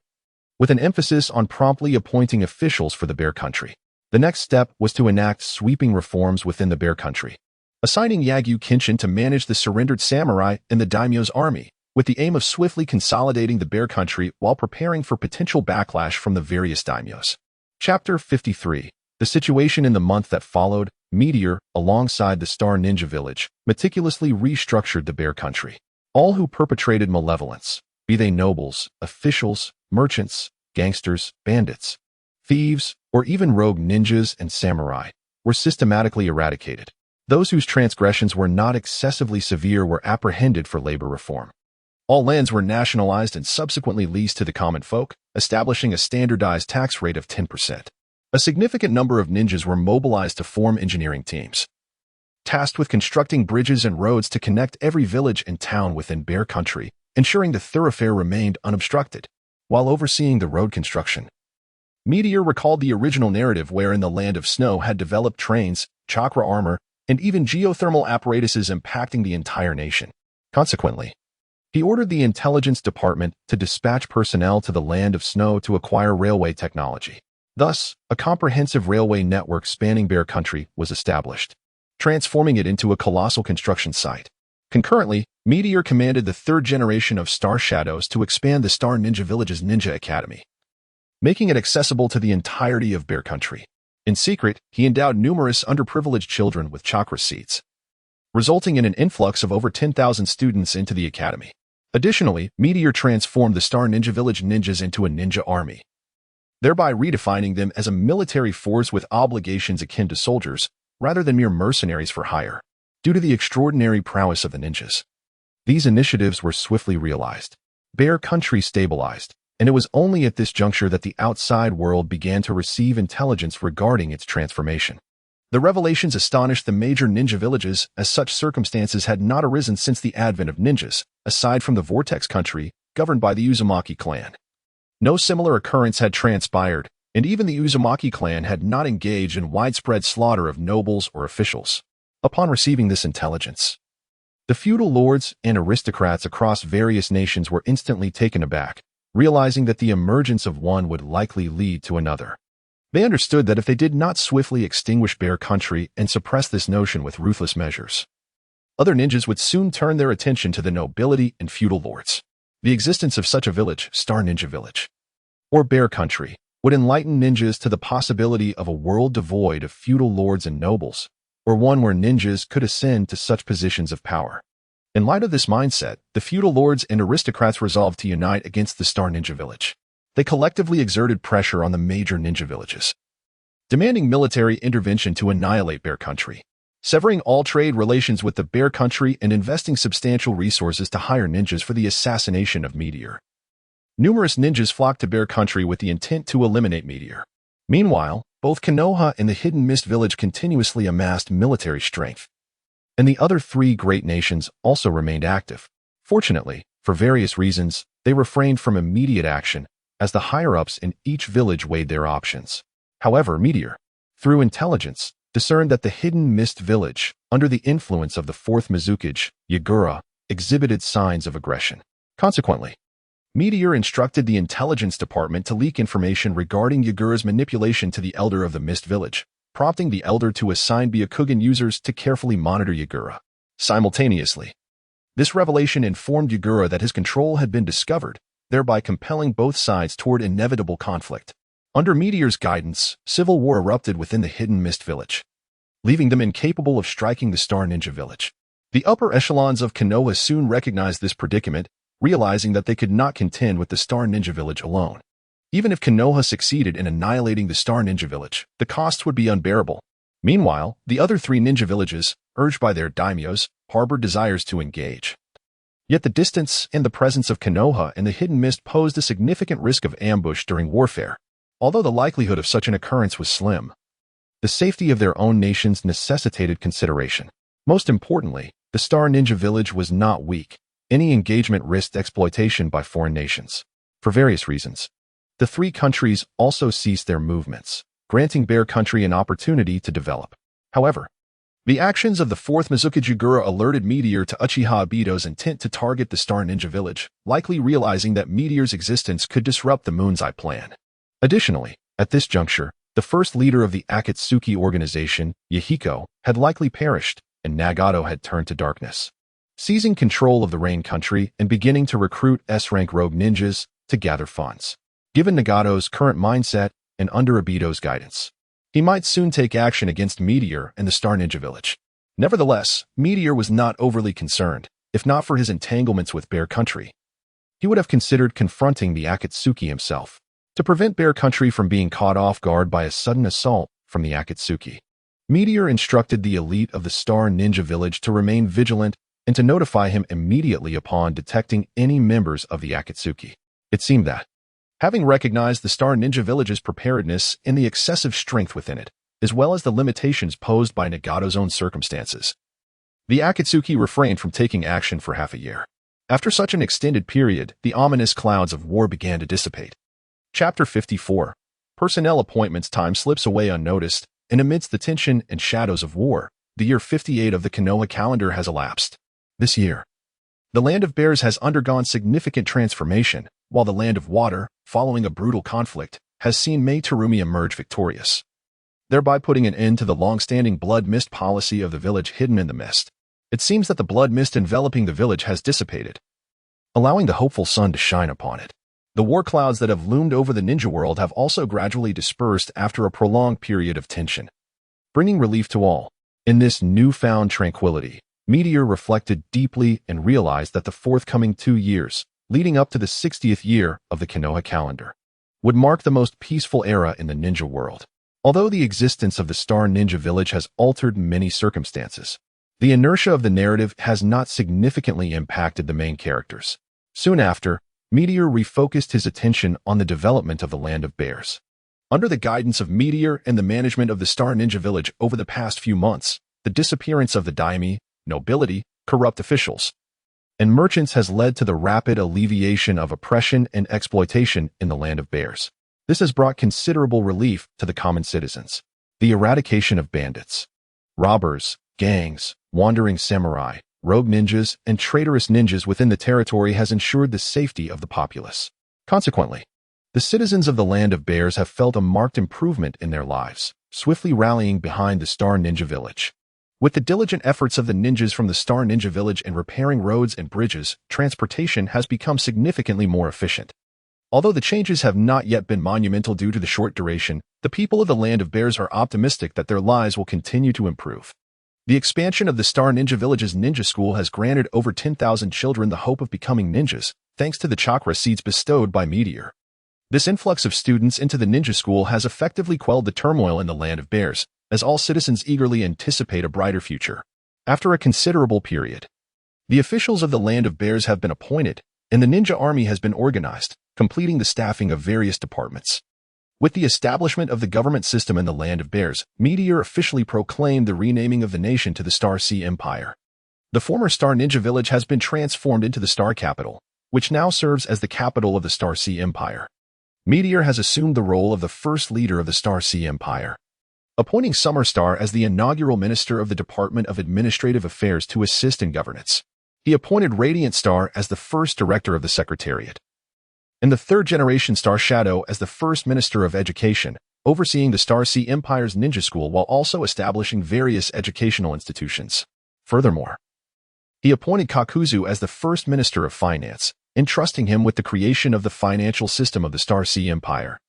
with an emphasis on promptly appointing officials for the Bear Country. The next step was to enact sweeping reforms within the Bear Country, assigning Yagyu Kenshin to manage the surrendered samurai in the daimyo's army, with the aim of swiftly consolidating the Bear Country while preparing for potential backlash from the various daimyos. Chapter 53. The situation in the month that followed, Meteor, alongside the Star Ninja Village, meticulously restructured the Bear Country. All who perpetrated malevolence, be they nobles, officials, merchants, gangsters, bandits, thieves, or even rogue ninjas and samurai, were systematically eradicated. Those whose transgressions were not excessively severe were apprehended for labor reform. All lands were nationalized and subsequently leased to the common folk, establishing a standardized tax rate of 10%. A significant number of ninjas were mobilized to form engineering teams, tasked with constructing bridges and roads to connect every village and town within Bear Country, ensuring the thoroughfare remained unobstructed. While overseeing the road construction, Meteor recalled the original narrative wherein the Land of Snow had developed trains, chakra armor, and even geothermal apparatuses impacting the entire nation. Consequently, he ordered the intelligence department to dispatch personnel to the Land of Snow to acquire railway technology. Thus, a comprehensive railway network spanning Bear Country was established, transforming it into a colossal construction site. Concurrently, Meteor commanded the 3rd generation of Star Shadows to expand the Star Ninja Village's Ninja Academy, making it accessible to the entirety of Bear Country. In secret, he endowed numerous underprivileged children with chakra seeds, resulting in an influx of over 10,000 students into the academy. Additionally, Meteor transformed the Star Ninja Village ninjas into a ninja army, thereby redefining them as a military force with obligations akin to soldiers, rather than mere mercenaries for hire. Due to the extraordinary prowess of the ninjas, these initiatives were swiftly realized. Bear Country stabilized, and it was only at this juncture that the outside world began to receive intelligence regarding its transformation. The revelations astonished the major ninja villages, as such circumstances had not arisen since the advent of ninjas, aside from the Vortex Country, governed by the Uzumaki clan. No similar occurrence had transpired, and even the Uzumaki clan had not engaged in widespread slaughter of nobles or officials. Upon receiving this intelligence, the feudal lords and aristocrats across various nations were instantly taken aback, realizing that the emergence of one would likely lead to another. They understood that if they did not swiftly extinguish Bear Country and suppress this notion with ruthless measures, other ninjas would soon turn their attention to the nobility and feudal lords. The existence of such a village, Star Ninja Village, or Bear Country, would enlighten ninjas to the possibility of a world devoid of feudal lords and nobles, or one where ninjas could ascend to such positions of power. In light of this mindset, the feudal lords and aristocrats resolved to unite against the Star Ninja Village. They collectively exerted pressure on the major ninja villages, demanding military intervention to annihilate Bear Country, severing all trade relations with the Bear Country and investing substantial resources to hire ninjas for the assassination of Meteor. Numerous ninjas flocked to Bear Country with the intent to eliminate Meteor. Meanwhile, both Konoha and the Hidden Mist Village continuously amassed military strength, and the other three great nations also remained active. Fortunately, for various reasons, they refrained from immediate action as the higher-ups in each village weighed their options. However, Meteor, through intelligence, discerned that the Hidden Mist Village, under the influence of the fourth Mizukage, Yagura, exhibited signs of aggression. Consequently, Meteor instructed the intelligence department to leak information regarding Yagura's manipulation to the elder of the Mist Village, prompting the elder to assign Byakugan users to carefully monitor Yagura. Simultaneously, this revelation informed Yagura that his control had been discovered, thereby compelling both sides toward inevitable conflict. Under Meteor's guidance, civil war erupted within the Hidden Mist Village, leaving them incapable of striking the Star Ninja Village. The upper echelons of Konoha soon recognized this predicament, realizing that they could not contend with the Star Ninja Village alone. Even if Konoha succeeded in annihilating the Star Ninja Village, the costs would be unbearable. Meanwhile, the other three ninja villages, urged by their daimyos, harbored desires to engage. Yet the distance and the presence of Konoha and the Hidden Mist posed a significant risk of ambush during warfare. Although the likelihood of such an occurrence was slim, the safety of their own nations necessitated consideration. Most importantly, the Star Ninja Village was not weak. Any engagement risked exploitation by foreign nations. For various reasons, the three countries also ceased their movements, granting Bear Country an opportunity to develop. However, the actions of the fourth Mizukage Yagura alerted Meteor to Uchiha Obito's intent to target the Star Ninja Village, likely realizing that Meteor's existence could disrupt the Moon's Eye plan. Additionally, at this juncture, the first leader of the Akatsuki organization, Yahiko, had likely perished, and Nagato had turned to darkness, seizing control of the Rain Country and beginning to recruit S-rank rogue ninjas to gather funds. Given Nagato's current mindset and under Obito's guidance, he might soon take action against Meteor and the Star Ninja Village. Nevertheless, Meteor was not overly concerned. If not for his entanglements with Bear Country, he would have considered confronting the Akatsuki himself, to prevent Bear Country from being caught off guard by a sudden assault from the Akatsuki. Meteor instructed the elite of the Star Ninja Village to remain vigilant and to notify him immediately upon detecting any members of the Akatsuki. It seemed that, having recognized the Star Ninja Village's preparedness and the excessive strength within it, as well as the limitations posed by Nagato's own circumstances, the Akatsuki refrained from taking action for half a year. After such an extended period, the ominous clouds of war began to dissipate. Chapter 54. Personnel appointments. Time slips away unnoticed, and amidst the tension and shadows of war, the year 58 of the Konoha calendar has elapsed. This year, the Land of Bears has undergone significant transformation, while the Land of Water, following a brutal conflict, has seen Mei Terumi emerge victorious, thereby putting an end to the long-standing blood mist policy of the village hidden in the mist. It seems that the blood mist enveloping the village has dissipated, allowing the hopeful sun to shine upon it. The war clouds that have loomed over the ninja world have also gradually dispersed after a prolonged period of tension, bringing relief to all. In this newfound tranquility, Meteor reflected deeply and realized that the forthcoming 2 years, leading up to the 60th year of the Konoha calendar, would mark the most peaceful era in the ninja world. Although the existence of the Star Ninja Village has altered many circumstances, the inertia of the narrative has not significantly impacted the main characters. Soon after, Meteor refocused his attention on the development of the Land of Bears. Under the guidance of Meteor and the management of the Star Ninja Village over the past few months, the disappearance of the daimyo, nobility, corrupt officials, and merchants has led to the rapid alleviation of oppression and exploitation in the Land of Bears. This has brought considerable relief to the common citizens. The eradication of bandits, robbers, gangs, wandering samurai, rogue ninjas, and traitorous ninjas within the territory has ensured the safety of the populace. Consequently, the citizens of the Land of Bears have felt a marked improvement in their lives, swiftly rallying behind the Star Ninja Village. With the diligent efforts of the ninjas from the Star Ninja Village in repairing roads and bridges, transportation has become significantly more efficient. Although the changes have not yet been monumental due to the short duration, the people of the Land of Bears are optimistic that their lives will continue to improve. The expansion of the Star Ninja Village's ninja school has granted over 10,000 children the hope of becoming ninjas, thanks to the chakra seeds bestowed by Meteor. This influx of students into the ninja school has effectively quelled the turmoil in the Land of Bears, as all citizens eagerly anticipate a brighter future. After a considerable period, the officials of the Land of Bears have been appointed, and the ninja army has been organized, completing the staffing of various departments. With the establishment of the government system in the Land of Bears, Meteor officially proclaimed the renaming of the nation to the Star Sea Empire. The former Star Ninja Village has been transformed into the Star Capital, which now serves as the capital of the Star Sea Empire. Meteor has assumed the role of the first leader of the Star Sea Empire, appointing Summer Star as the inaugural minister of the Department of Administrative Affairs to assist in governance. He appointed Radiant Star as the first director of the Secretariat, and the third-generation Star Shadow as the first Minister of Education, overseeing the Star Sea Empire's ninja school while also establishing various educational institutions. Furthermore, he appointed Kakuzu as the first Minister of Finance, entrusting him with the creation of the financial system of the Star Sea Empire,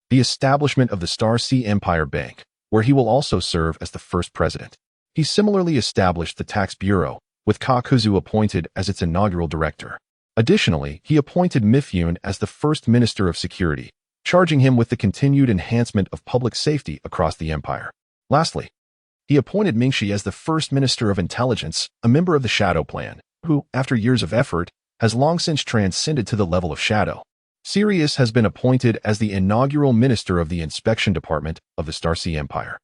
the establishment of the Star Sea Empire Bank, where he will also serve as the first president. He similarly established the Tax Bureau, with Kakuzu appointed as its inaugural director. Additionally, he appointed Mifune as the first Minister of Security, charging him with the continued enhancement of public safety across the empire. Lastly, he appointed Mingxi as the first Minister of Intelligence, a member of the Shadow Plan, who, after years of effort, has long since transcended to the level of Shadow. Sirius has been appointed as the inaugural Minister of the Inspection Department of the Star Sea Empire,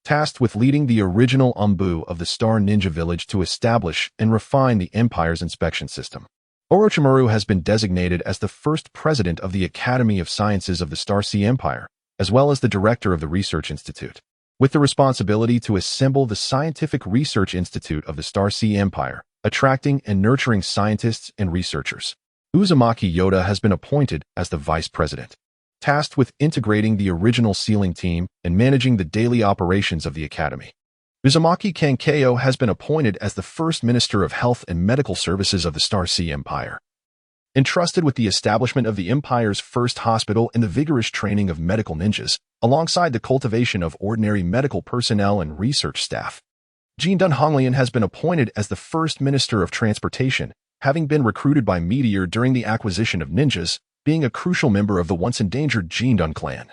tasked with leading the original Umbu of the Star Ninja Village to establish and refine the Empire's inspection system. Orochimaru has been designated as the first president of the Academy of Sciences of the Star Sea Empire, as well as the director of the Research Institute, with the responsibility to assemble the Scientific Research Institute of the Star Sea Empire, attracting and nurturing scientists and researchers. Uzumaki Yoda has been appointed as the vice president, tasked with integrating the original sealing team and managing the daily operations of the academy. Uzumaki Kankeo has been appointed as the first Minister of Health and Medical Services of the Star Sea Empire, entrusted with the establishment of the Empire's first hospital and the vigorous training of medical ninjas, alongside the cultivation of ordinary medical personnel and research staff. Jindun Honglian has been appointed as the first Minister of Transportation, having been recruited by Meteor during the acquisition of ninjas, being a crucial member of the once-endangered Jindun clan.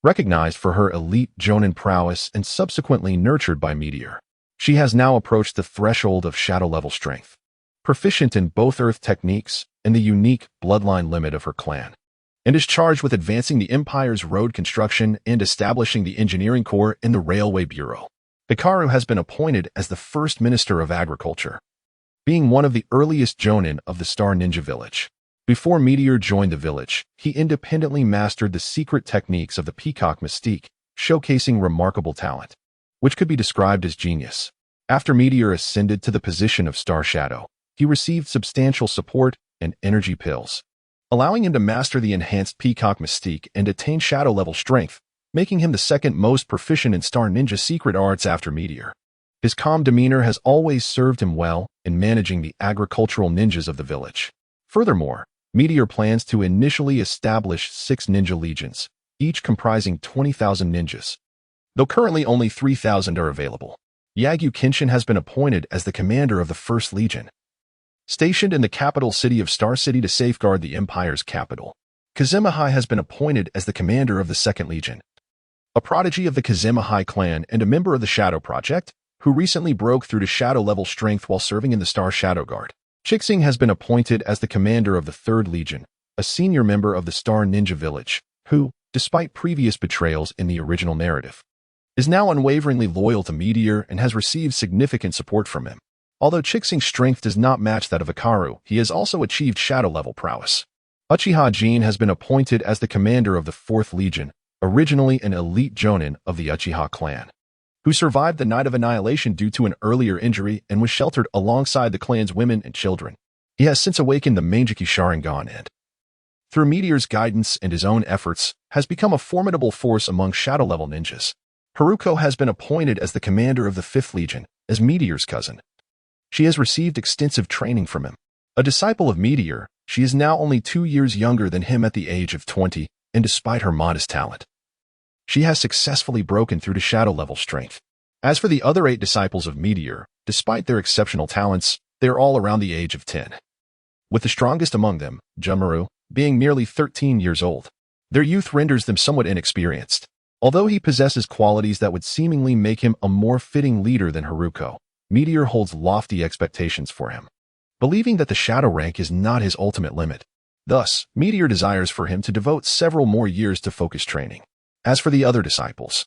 Recognized for her elite Jonin prowess and subsequently nurtured by Meteor, she has now approached the threshold of shadow-level strength, proficient in both earth techniques and the unique bloodline limit of her clan, and is charged with advancing the Empire's road construction and establishing the engineering corps in the Railway Bureau. Hikaru has been appointed as the first Minister of Agriculture, being one of the earliest Jonin of the Star Ninja Village. Before Meteor joined the village, he independently mastered the secret techniques of the Peacock Mystique, showcasing remarkable talent, which could be described as genius. After Meteor ascended to the position of Star Shadow, he received substantial support and energy pills, allowing him to master the enhanced Peacock Mystique and attain shadow-level strength, making him the second most proficient in Star Ninja secret arts after Meteor. His calm demeanor has always served him well in managing the agricultural ninjas of the village. Furthermore, Meteor plans to initially establish 6 ninja legions, each comprising 20,000 ninjas, though currently only 3,000 are available. Yagyu Kenshin has been appointed as the commander of the First Legion, stationed in the capital city of Star City to safeguard the Empire's capital. Kazemahai has been appointed as the commander of the Second Legion, a prodigy of the Kazemahai clan and a member of the Shadow Project, who recently broke through to shadow-level strength while serving in the Star Shadow Guard. Chixing has been appointed as the commander of the Third Legion, a senior member of the Star Ninja Village, who, despite previous betrayals in the original narrative, is now unwaveringly loyal to Meteor and has received significant support from him. Although Chixing's strength does not match that of Hikaru, he has also achieved shadow-level prowess. Uchiha Jin has been appointed as the commander of the Fourth Legion, originally an elite Jonin of the Uchiha clan, who survived the Night of Annihilation due to an earlier injury and was sheltered alongside the clan's women and children. He has since awakened the Mangeki Sharingan and, through Meteor's guidance and his own efforts, has become a formidable force among shadow-level ninjas. Haruko has been appointed as the commander of the Fifth Legion, as Meteor's cousin. She has received extensive training from him. A disciple of Meteor, she is now only 2 years younger than him at the age of 20, and despite her modest talent, she has successfully broken through to shadow-level strength. As for the other 8 disciples of Meteor, despite their exceptional talents, they are all around the age of 10. With the strongest among them, Jumaru, being merely 13 years old. Their youth renders them somewhat inexperienced. Although he possesses qualities that would seemingly make him a more fitting leader than Haruko, Meteor holds lofty expectations for him, believing that the shadow rank is not his ultimate limit. Thus, Meteor desires for him to devote several more years to focused training. As for the other disciples,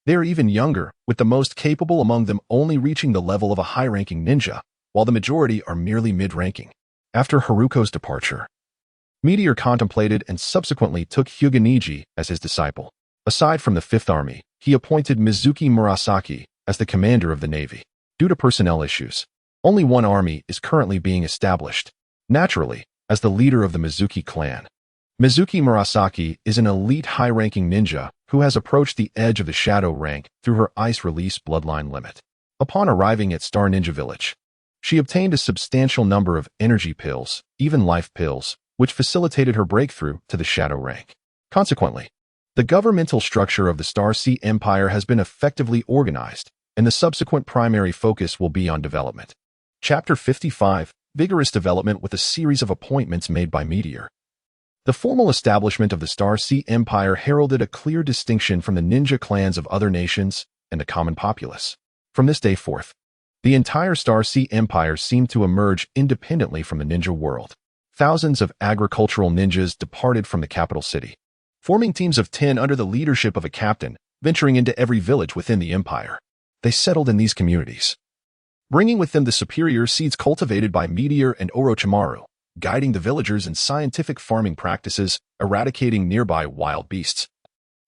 they are even younger, with the most capable among them only reaching the level of a high-ranking ninja, while the majority are merely mid-ranking. After Haruko's departure, Meteor contemplated and subsequently took Hyuga as his disciple. Aside from the Fifth Army, he appointed Mizuki Murasaki as the commander of the Navy. Due to personnel issues, only one army is currently being established. Naturally, as the leader of the Mizuki clan, Mizuki Murasaki is an elite high-ranking ninja who has approached the edge of the shadow rank through her ice release bloodline limit. Upon arriving at Star Ninja Village, she obtained a substantial number of energy pills, even life pills, which facilitated her breakthrough to the shadow rank. Consequently, the governmental structure of the Star Sea Empire has been effectively organized, and the subsequent primary focus will be on development. Chapter 55, Vigorous Development with a series of appointments made by Meteor. The formal establishment of the Star Sea Empire heralded a clear distinction from the ninja clans of other nations and the common populace. From this day forth, the entire Star Sea Empire seemed to emerge independently from the ninja world. Thousands of agricultural ninjas departed from the capital city, forming teams of 10 under the leadership of a captain, venturing into every village within the empire. They settled in these communities, bringing with them the superior seeds cultivated by Meteor and Orochimaru, guiding the villagers in scientific farming practices, eradicating nearby wild beasts,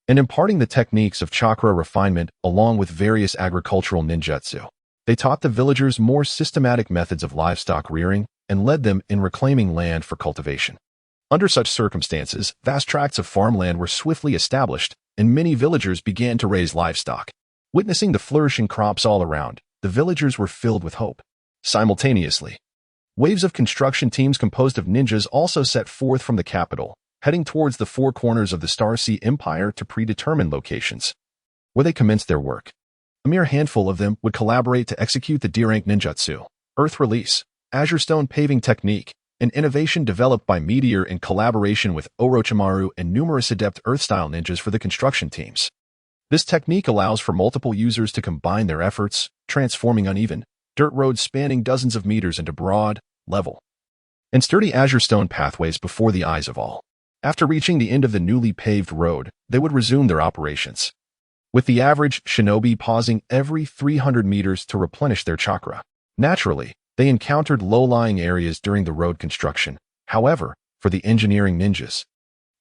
and imparting the techniques of chakra refinement along with various agricultural ninjutsu. They taught the villagers more systematic methods of livestock rearing and led them in reclaiming land for cultivation. Under such circumstances, vast tracts of farmland were swiftly established, and many villagers began to raise livestock. Witnessing the flourishing crops all around, the villagers were filled with hope. Simultaneously, waves of construction teams composed of ninjas also set forth from the capital, heading towards the 4 corners of the Star Sea Empire to predetermined locations, where they commenced their work. A mere handful of them would collaborate to execute the D-rank ninjutsu, earth release, azure stone paving technique, an innovation developed by Meteor in collaboration with Orochimaru and numerous adept earth-style ninjas for the construction teams. This technique allows for multiple users to combine their efforts, transforming uneven dirt roads spanning dozens of meters into broad, level, and sturdy azure stone pathways before the eyes of all. After reaching the end of the newly paved road, they would resume their operations, with the average shinobi pausing every 300 meters to replenish their chakra. Naturally, they encountered low-lying areas during the road construction. However, for the engineering ninjas,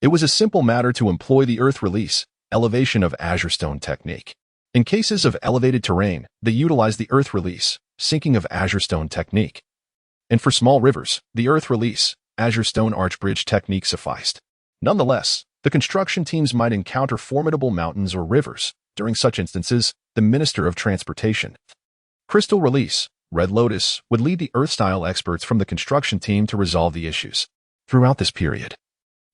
it was a simple matter to employ the earth release, elevation of azure stone technique. In cases of elevated terrain, they utilized the earth release, sinking of azure stone technique. And for small rivers, the earth release, azure stone arch bridge technique sufficed. Nonetheless, the construction teams might encounter formidable mountains or rivers. During such instances, the Minister of Transportation, Crystal Release, Red Lotus, would lead the earth-style experts from the construction team to resolve the issues. Throughout this period,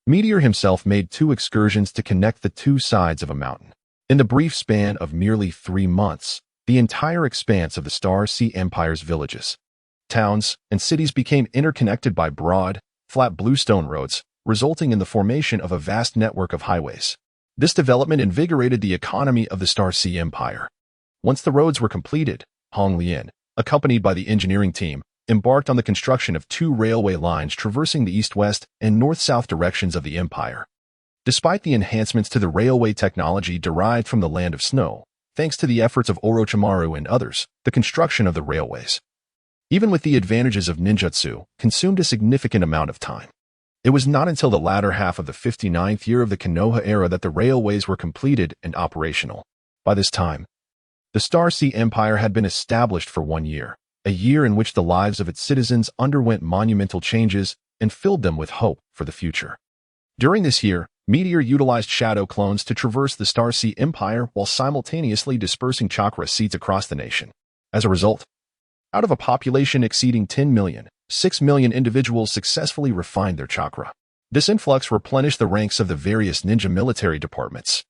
Meteor himself made 2 excursions to connect the 2 sides of a mountain. In the brief span of merely 3 months, the entire expanse of the Star Sea Empire's villages, towns, and cities became interconnected by broad, flat bluestone roads, resulting in the formation of a vast network of highways. This development invigorated the economy of the Star Sea Empire. Once the roads were completed, Hong Lian, accompanied by the engineering team, embarked on the construction of 2 railway lines traversing the east-west and north-south directions of the empire. Despite the enhancements to the railway technology derived from the Land of Snow, thanks to the efforts of Orochimaru and others, the construction of the railways, even with the advantages of ninjutsu, consumed a significant amount of time. It was not until the latter half of the 59th year of the Konoha era that the railways were completed and operational. By this time, the Star Sea Empire had been established for 1 year, a year in which the lives of its citizens underwent monumental changes and filled them with hope for the future. During this year, Meteor utilized shadow clones to traverse the Star Sea Empire while simultaneously dispersing chakra seeds across the nation. As a result, out of a population exceeding 10 million, 6 million individuals successfully refined their chakra. This influx replenished the ranks of the various ninja military departments,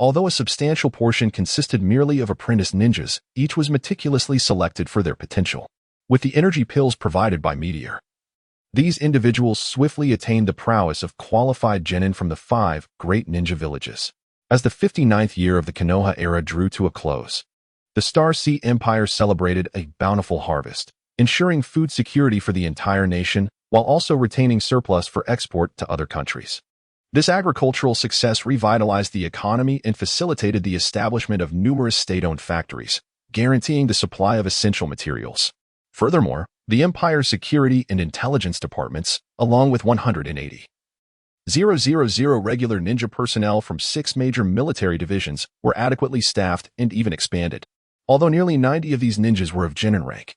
Although a substantial portion consisted merely of apprentice ninjas, each was meticulously selected for their potential. With the energy pills provided by Meteor, these individuals swiftly attained the prowess of qualified genin from the 5 great ninja villages. As the 59th year of the Konoha era drew to a close, the Star Sea Empire celebrated a bountiful harvest, ensuring food security for the entire nation while also retaining surplus for export to other countries. This agricultural success revitalized the economy and facilitated the establishment of numerous state-owned factories, guaranteeing the supply of essential materials. Furthermore, the Empire's security and intelligence departments, along with 180,000 regular ninja personnel from 6 major military divisions, were adequately staffed and even expanded. Although nearly 90 of these ninjas were of genin rank,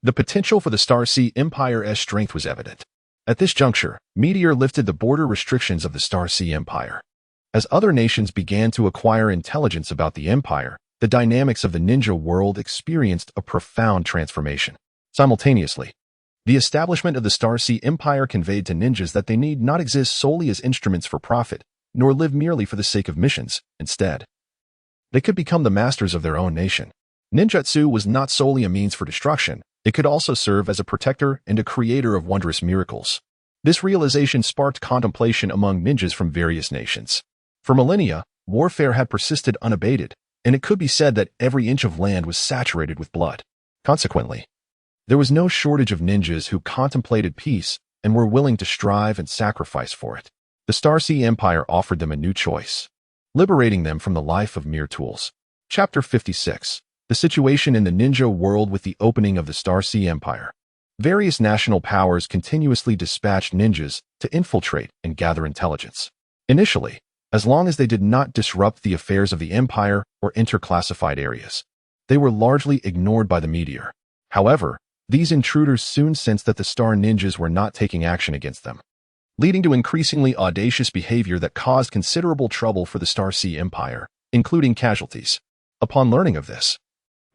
the potential for the Star Sea Empire's strength was evident. At this juncture, Meteor lifted the border restrictions of the Star Sea Empire. As other nations began to acquire intelligence about the Empire, the dynamics of the ninja world experienced a profound transformation. Simultaneously, the establishment of the Star Sea Empire conveyed to ninjas that they need not exist solely as instruments for profit, nor live merely for the sake of missions. Instead, they could become the masters of their own nation. Ninjutsu was not solely a means for destruction. It could also serve as a protector and a creator of wondrous miracles. This realization sparked contemplation among ninjas from various nations. For millennia, warfare had persisted unabated, and it could be said that every inch of land was saturated with blood. Consequently, there was no shortage of ninjas who contemplated peace and were willing to strive and sacrifice for it. The Star Sea Empire offered them a new choice, liberating them from the life of mere tools. Chapter 56. The situation in the ninja world with the opening of the Star Sea Empire. Various national powers continuously dispatched ninjas to infiltrate and gather intelligence. Initially, as long as they did not disrupt the affairs of the Empire or enter classified areas, they were largely ignored by the Meteor. However, these intruders soon sensed that the Star Ninjas were not taking action against them, leading to increasingly audacious behavior that caused considerable trouble for the Star Sea Empire, including casualties. Upon learning of this,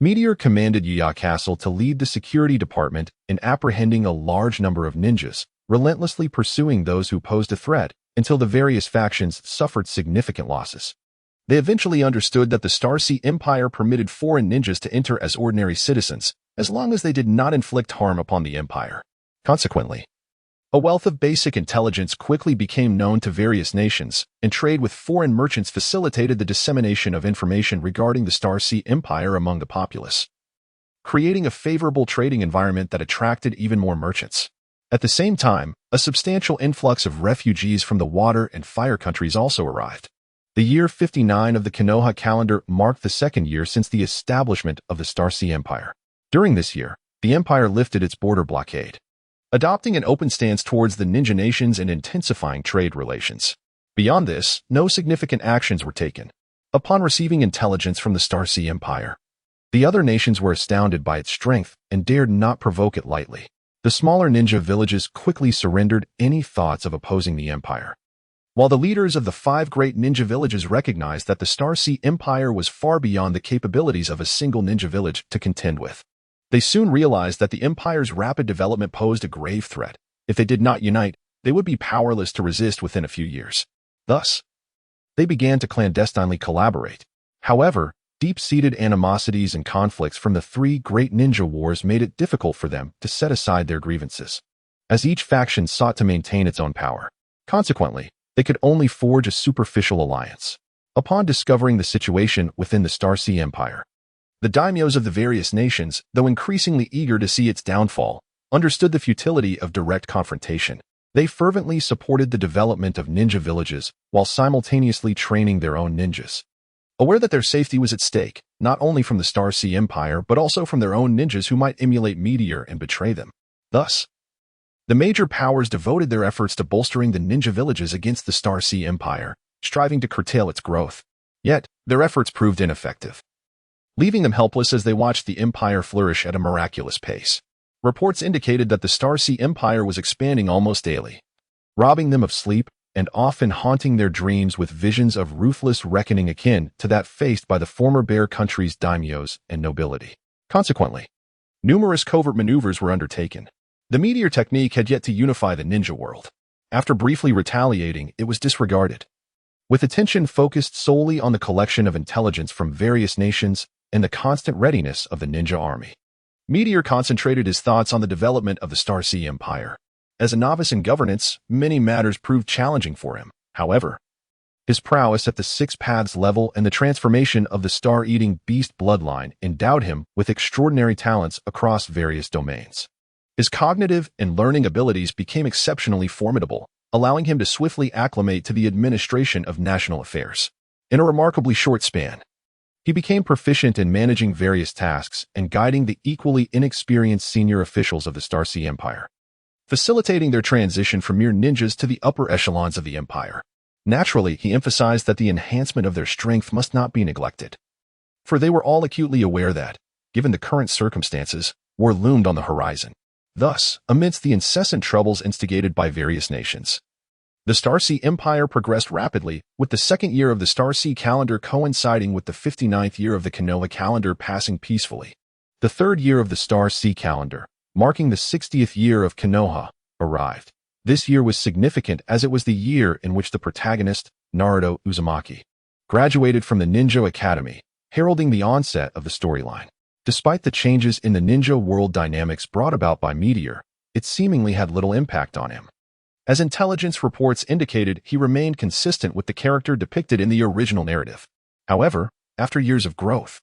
Meteor commanded Yuya Castle to lead the security department in apprehending a large number of ninjas, relentlessly pursuing those who posed a threat until the various factions suffered significant losses. They eventually understood that the Star Sea Empire permitted foreign ninjas to enter as ordinary citizens, as long as they did not inflict harm upon the Empire. Consequently, a wealth of basic intelligence quickly became known to various nations, and trade with foreign merchants facilitated the dissemination of information regarding the Star Sea Empire among the populace, creating a favorable trading environment that attracted even more merchants. At the same time, a substantial influx of refugees from the water and fire countries also arrived. The year 59 of the Konoha calendar marked the second year since the establishment of the Star Sea Empire. During this year, the Empire lifted its border blockade, adopting an open stance towards the ninja nations and intensifying trade relations. Beyond this, no significant actions were taken. Upon receiving intelligence from the Star Sea Empire, the other nations were astounded by its strength and dared not provoke it lightly. The smaller ninja villages quickly surrendered any thoughts of opposing the Empire, while the leaders of the 5 great ninja villages recognized that the Star Sea Empire was far beyond the capabilities of a single ninja village to contend with. They soon realized that the Empire's rapid development posed a grave threat. If they did not unite, they would be powerless to resist within a few years. Thus, they began to clandestinely collaborate. However, deep-seated animosities and conflicts from the 3 great ninja wars made it difficult for them to set aside their grievances, as each faction sought to maintain its own power. Consequently, they could only forge a superficial alliance. Upon discovering the situation within the Star Sea Empire, the daimyos of the various nations, though increasingly eager to see its downfall, understood the futility of direct confrontation. They fervently supported the development of ninja villages while simultaneously training their own ninjas. Aware that their safety was at stake, not only from the Star Sea Empire but also from their own ninjas who might emulate Meteor and betray them. Thus, the major powers devoted their efforts to bolstering the ninja villages against the Star Sea Empire, striving to curtail its growth. Yet, their efforts proved ineffective, leaving them helpless as they watched the Empire flourish at a miraculous pace. Reports indicated that the Star Sea Empire was expanding almost daily, robbing them of sleep and often haunting their dreams with visions of ruthless reckoning akin to that faced by the former Bear Country's daimyos and nobility. Consequently, numerous covert maneuvers were undertaken. The meteor technique had yet to unify the ninja world. After briefly retaliating, it was disregarded. with attention focused solely on the collection of intelligence from various nations and the constant readiness of the ninja army. Meteor concentrated his thoughts on the development of the Star Sea Empire. As a novice in governance, many matters proved challenging for him. However, his prowess at the Six Paths level and the transformation of the star-eating beast bloodline endowed him with extraordinary talents across various domains. His cognitive and learning abilities became exceptionally formidable, allowing him to swiftly acclimate to the administration of national affairs. In a remarkably short span, he became proficient in managing various tasks and guiding the equally inexperienced senior officials of the Star Sea Empire, facilitating their transition from mere ninjas to the upper echelons of the empire. Naturally, he emphasized that the enhancement of their strength must not be neglected, for they were all acutely aware that, given the current circumstances, war loomed on the horizon. Thus, amidst the incessant troubles instigated by various nations, the Star Sea Empire progressed rapidly, with the second year of the Star Sea calendar coinciding with the 59th year of the Konoha calendar passing peacefully. The third year of the Star Sea calendar, marking the 60th year of Konoha, arrived. This year was significant as it was the year in which the protagonist, Naruto Uzumaki, graduated from the Ninja Academy, heralding the onset of the storyline. Despite the changes in the ninja world dynamics brought about by Meteor, it seemingly had little impact on him. As intelligence reports indicated, he remained consistent with the character depicted in the original narrative. However, after years of growth,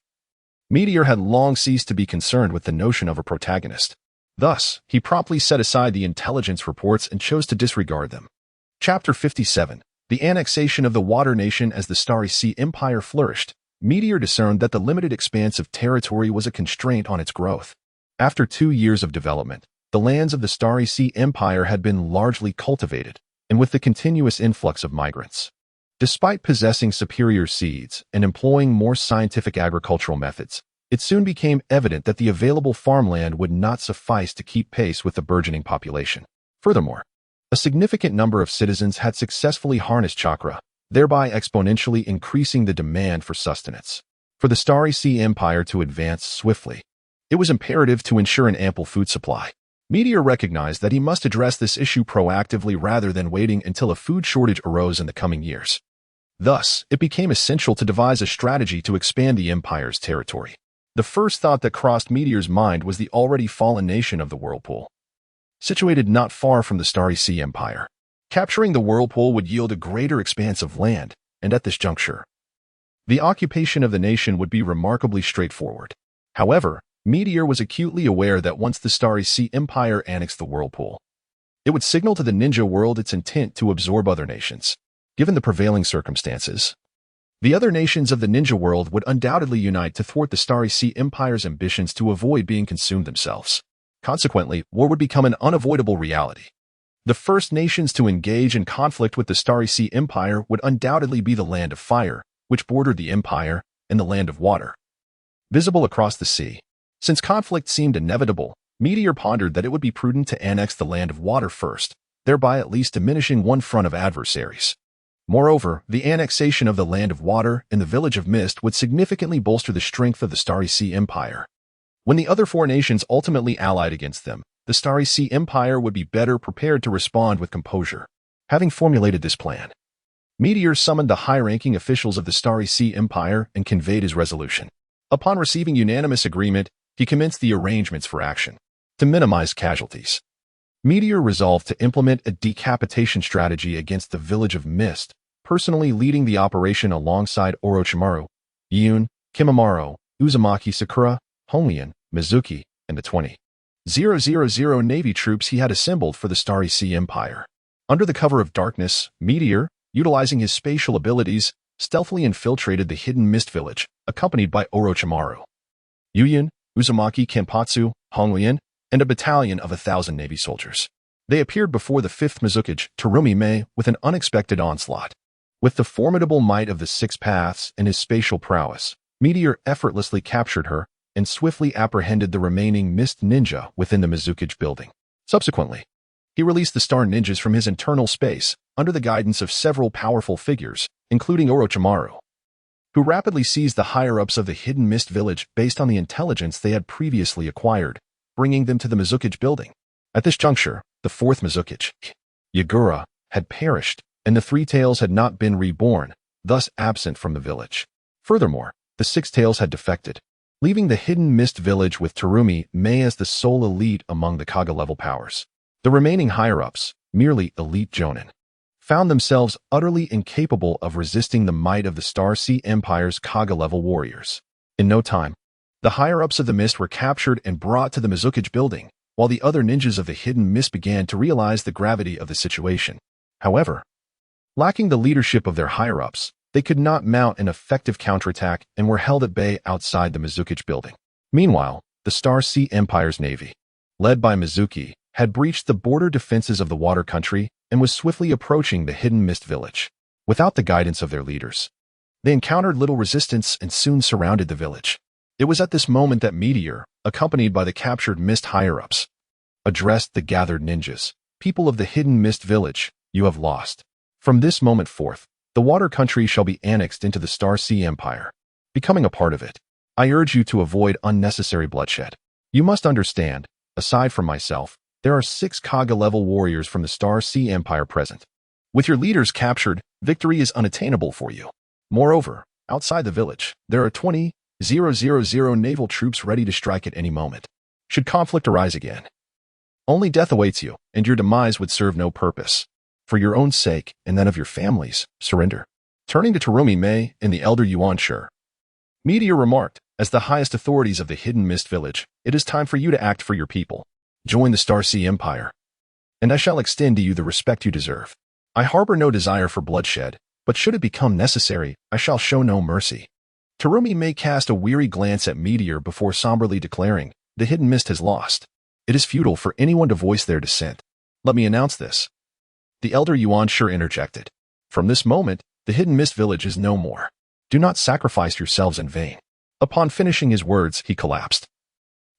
Meteor had long ceased to be concerned with the notion of a protagonist. Thus, he promptly set aside the intelligence reports and chose to disregard them. Chapter 57. The annexation of the Water Nation. As the Starry Sea Empire flourished, Meteor discerned that the limited expanse of territory was a constraint on its growth. After 2 years of development, the lands of the Starry Sea Empire had been largely cultivated, and with the continuous influx of migrants. Despite possessing superior seeds and employing more scientific agricultural methods, it soon became evident that the available farmland would not suffice to keep pace with the burgeoning population. Furthermore, a significant number of citizens had successfully harnessed chakra, thereby exponentially increasing the demand for sustenance. For the Starry Sea Empire to advance swiftly, it was imperative to ensure an ample food supply. Meteor recognized that he must address this issue proactively rather than waiting until a food shortage arose in the coming years. Thus, it became essential to devise a strategy to expand the empire's territory. The first thought that crossed Meteor's mind was the already fallen nation of the Whirlpool, situated not far from the Starry Sea Empire. Capturing the Whirlpool would yield a greater expanse of land, and at this juncture, the occupation of the nation would be remarkably straightforward. However, Meteor was acutely aware that once the Starry Sea Empire annexed the Whirlpool, it would signal to the ninja world its intent to absorb other nations. Given the prevailing circumstances, the other nations of the ninja world would undoubtedly unite to thwart the Starry Sea Empire's ambitions to avoid being consumed themselves. Consequently, war would become an unavoidable reality. The first nations to engage in conflict with the Starry Sea Empire would undoubtedly be the Land of Fire, which bordered the Empire, and the Land of Water, visible across the sea. Since conflict seemed inevitable, Meteor pondered that it would be prudent to annex the Land of Water first, thereby at least diminishing one front of adversaries. Moreover, the annexation of the Land of Water and the Village of Mist would significantly bolster the strength of the Starry Sea Empire. When the other 4 nations ultimately allied against them, the Starry Sea Empire would be better prepared to respond with composure. Having formulated this plan, Meteor summoned the high-ranking officials of the Starry Sea Empire and conveyed his resolution. Upon receiving unanimous agreement, he commenced the arrangements for action. To minimize casualties, Meteor resolved to implement a decapitation strategy against the Village of Mist, personally leading the operation alongside Orochimaru, Yun, Kimimaro, Uzumaki Sakura, Honglian, Mizuki, and the 20,000 Navy troops he had assembled for the Starry Sea Empire. Under the cover of darkness, Meteor, utilizing his spatial abilities, stealthily infiltrated the hidden Mist Village, accompanied by Orochimaru, Yuyin, Uzumaki Kenpatsu, Honglian, and a battalion of 1,000 Navy soldiers. They appeared before the 5th Mizukage, Terumi Mei, with an unexpected onslaught. With the formidable might of the 6 Paths and his spatial prowess, Meteor effortlessly captured her and swiftly apprehended the remaining Mist Ninja within the Mizukage building. Subsequently, he released the Star Ninjas from his internal space under the guidance of several powerful figures, including Orochimaru, who rapidly seized the higher-ups of the hidden Mist Village based on the intelligence they had previously acquired, bringing them to the Mizukage building. At this juncture, the 4th Mizukage, Yagura, had perished, and the 3 Tails had not been reborn, thus absent from the village. Furthermore, the Six Tails had defected, leaving the Hidden Mist Village with Terumi Mei as the sole elite among the Kaga-level powers. The remaining higher-ups, merely elite jonin, found themselves utterly incapable of resisting the might of the Star Sea Empire's Kaga-level warriors. In no time, the higher-ups of the mist were captured and brought to the Mizukage building, while the other ninjas of the Hidden Mist began to realize the gravity of the situation. However, lacking the leadership of their higher-ups, they could not mount an effective counterattack and were held at bay outside the Mizukage building. Meanwhile, the Star Sea Empire's navy, led by Mizuki, had breached the border defenses of the water country and was swiftly approaching the Hidden Mist Village. Without the guidance of their leaders, they encountered little resistance and soon surrounded the village. It was at this moment that Meteor, accompanied by the captured Mist higher-ups, addressed the gathered ninjas. People of the Hidden Mist Village, you have lost. From this moment forth, the water country shall be annexed into the Star Sea Empire, becoming a part of it. I urge you to avoid unnecessary bloodshed. You must understand, aside from myself, there are 6 Kaga-level warriors from the Star Sea Empire present. With your leaders captured, victory is unattainable for you. Moreover, outside the village, there are 20,000 naval troops ready to strike at any moment. Should conflict arise again, only death awaits you, and your demise would serve no purpose. For your own sake, and that of your families, surrender. Turning to Terumi Mei and the elder Yuan Shi, Meteor remarked, as the highest authorities of the Hidden Mist Village, it is time for you to act for your people. Join the Star Sea Empire, and I shall extend to you the respect you deserve. I harbor no desire for bloodshed, but should it become necessary, I shall show no mercy. Terumi Mei cast a weary glance at Meteor before somberly declaring, the Hidden Mist has lost. It is futile for anyone to voice their dissent. Let me announce this. The elder Yuan Shi interjected. From this moment, the Hidden Mist Village is no more. Do not sacrifice yourselves in vain. Upon finishing his words, he collapsed.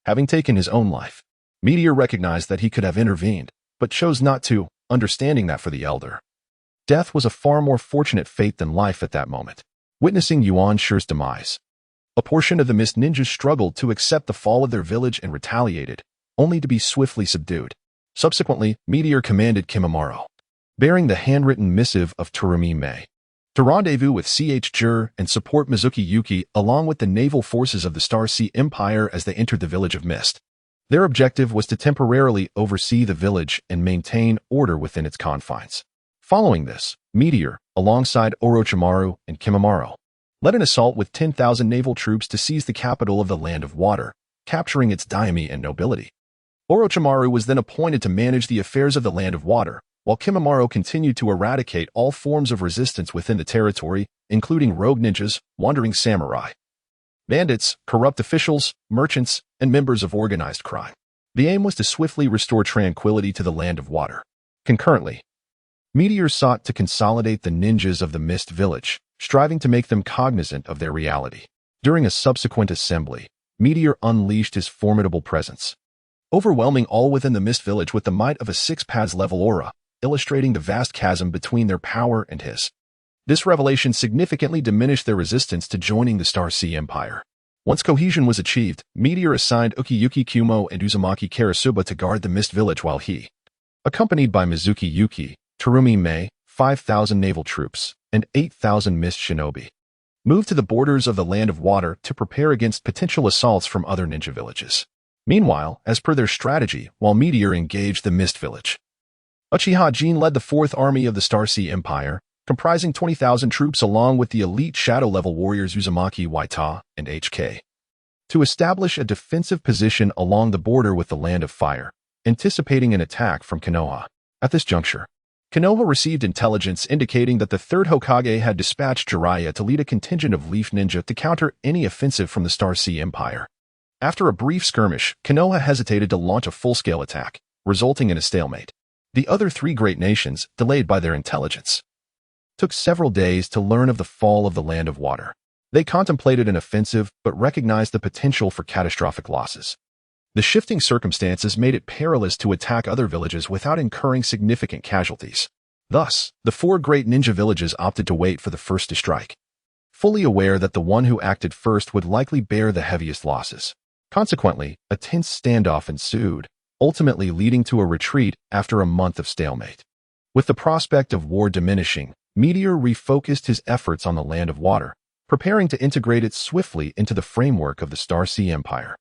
Having taken his own life, Meteor recognized that he could have intervened, but chose not to, understanding that for the elder, death was a far more fortunate fate than life at that moment. Witnessing Yuan Shi's demise, a portion of the Mist Ninjas struggled to accept the fall of their village and retaliated, only to be swiftly subdued. Subsequently, Meteor commanded Kimimaro, bearing the handwritten missive of Terumi Mei, to rendezvous with Ch Jur and support Mizuki Yuki along with the naval forces of the Star Sea Empire as they entered the village of Mist. Their objective was to temporarily oversee the village and maintain order within its confines. Following this, Meteor, alongside Orochimaru and Kimimaro, led an assault with 10,000 naval troops to seize the capital of the Land of Water, capturing its daimyo and nobility. Orochimaru was then appointed to manage the affairs of the Land of Water, while Kimimaro continued to eradicate all forms of resistance within the territory, including rogue ninjas, wandering samurai, bandits, corrupt officials, merchants, and members of organized crime. The aim was to swiftly restore tranquility to the Land of Water. Concurrently, Meteor sought to consolidate the ninjas of the Mist Village, striving to make them cognizant of their reality. During a subsequent assembly, Meteor unleashed his formidable presence, overwhelming all within the Mist Village with the might of a 6 level aura, illustrating the vast chasm between their power and his. This revelation significantly diminished their resistance to joining the Star Sea Empire. Once cohesion was achieved, Meteor assigned Ukiyuki Kumo and Uzumaki Karasuba to guard the Mist Village while he, accompanied by Mizuki Yuki, Terumi Mei, 5,000 naval troops, and 8,000 Mist shinobi, moved to the borders of the Land of Water to prepare against potential assaults from other ninja villages. Meanwhile, as per their strategy, while Meteor engaged the Mist Village, Uchiha Jin led the 4th Army of the Star Sea Empire, comprising 20,000 troops along with the elite shadow-level warriors Uzumaki Waita and HK, to establish a defensive position along the border with the Land of Fire, anticipating an attack from Konoha. At this juncture, Konoha received intelligence indicating that the 3rd Hokage had dispatched Jiraiya to lead a contingent of Leaf Ninja to counter any offensive from the Star Sea Empire. After a brief skirmish, Konoha hesitated to launch a full-scale attack, resulting in a stalemate. The other 3 great nations, delayed by their intelligence, took several days to learn of the fall of the Land of Water. They contemplated an offensive but recognized the potential for catastrophic losses. The shifting circumstances made it perilous to attack other villages without incurring significant casualties. Thus, the 4 great ninja villages opted to wait for the first to strike, fully aware that the one who acted first would likely bear the heaviest losses. Consequently, a tense standoff ensued, ultimately leading to a retreat after a month of stalemate. With the prospect of war diminishing, Meteor refocused his efforts on the Land of Water, preparing to integrate it swiftly into the framework of the Star Sea Empire,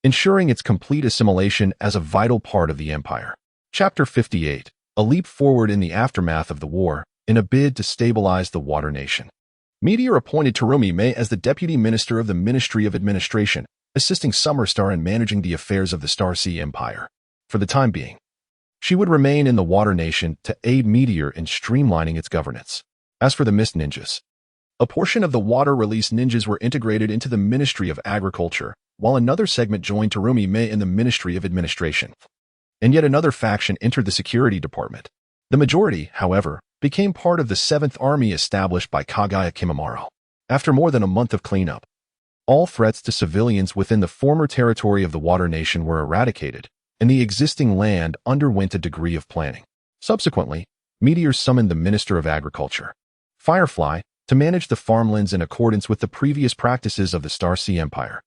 ensuring its complete assimilation as a vital part of the empire. Chapter 58. A leap forward in the aftermath of the war, in a bid to stabilize the Water Nation. Meteor appointed Terumi Mei as the Deputy Minister of the Ministry of Administration, assisting Summer Star in managing the affairs of the Star Sea Empire. For the time being, she would remain in the Water Nation to aid Meteor in streamlining its governance. As for the Mist Ninjas, a portion of the Water Release Ninjas were integrated into the Ministry of Agriculture, while another segment joined Terumi Mei in the Ministry of Administration. And yet another faction entered the Security Department. The majority, however, became part of the 7th Army established by Kaguya Ōtsutsuki. After more than a month of cleanup, all threats to civilians within the former territory of the Water Nation were eradicated, and the existing land underwent a degree of planning. Subsequently, Meteor summoned the Minister of Agriculture, Firefly, to manage the farmlands in accordance with the previous practices of the Star Sea Empire,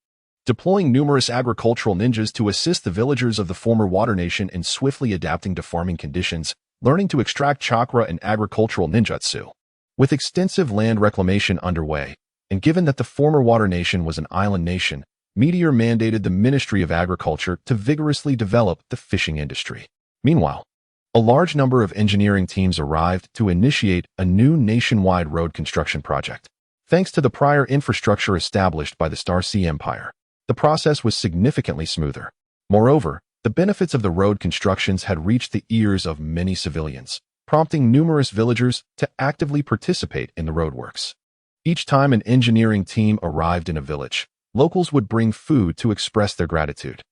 deploying numerous agricultural ninjas to assist the villagers of the former Water Nation in swiftly adapting to farming conditions, learning to extract chakra and agricultural ninjutsu. With extensive land reclamation underway, and given that the former Water Nation was an island nation, Meteor mandated the Ministry of Agriculture to vigorously develop the fishing industry. Meanwhile, a large number of engineering teams arrived to initiate a new nationwide road construction project. Thanks to the prior infrastructure established by the Star Sea Empire, the process was significantly smoother. Moreover, the benefits of the road constructions had reached the ears of many civilians, prompting numerous villagers to actively participate in the roadworks. Each time an engineering team arrived in a village, locals would bring food to express their gratitude,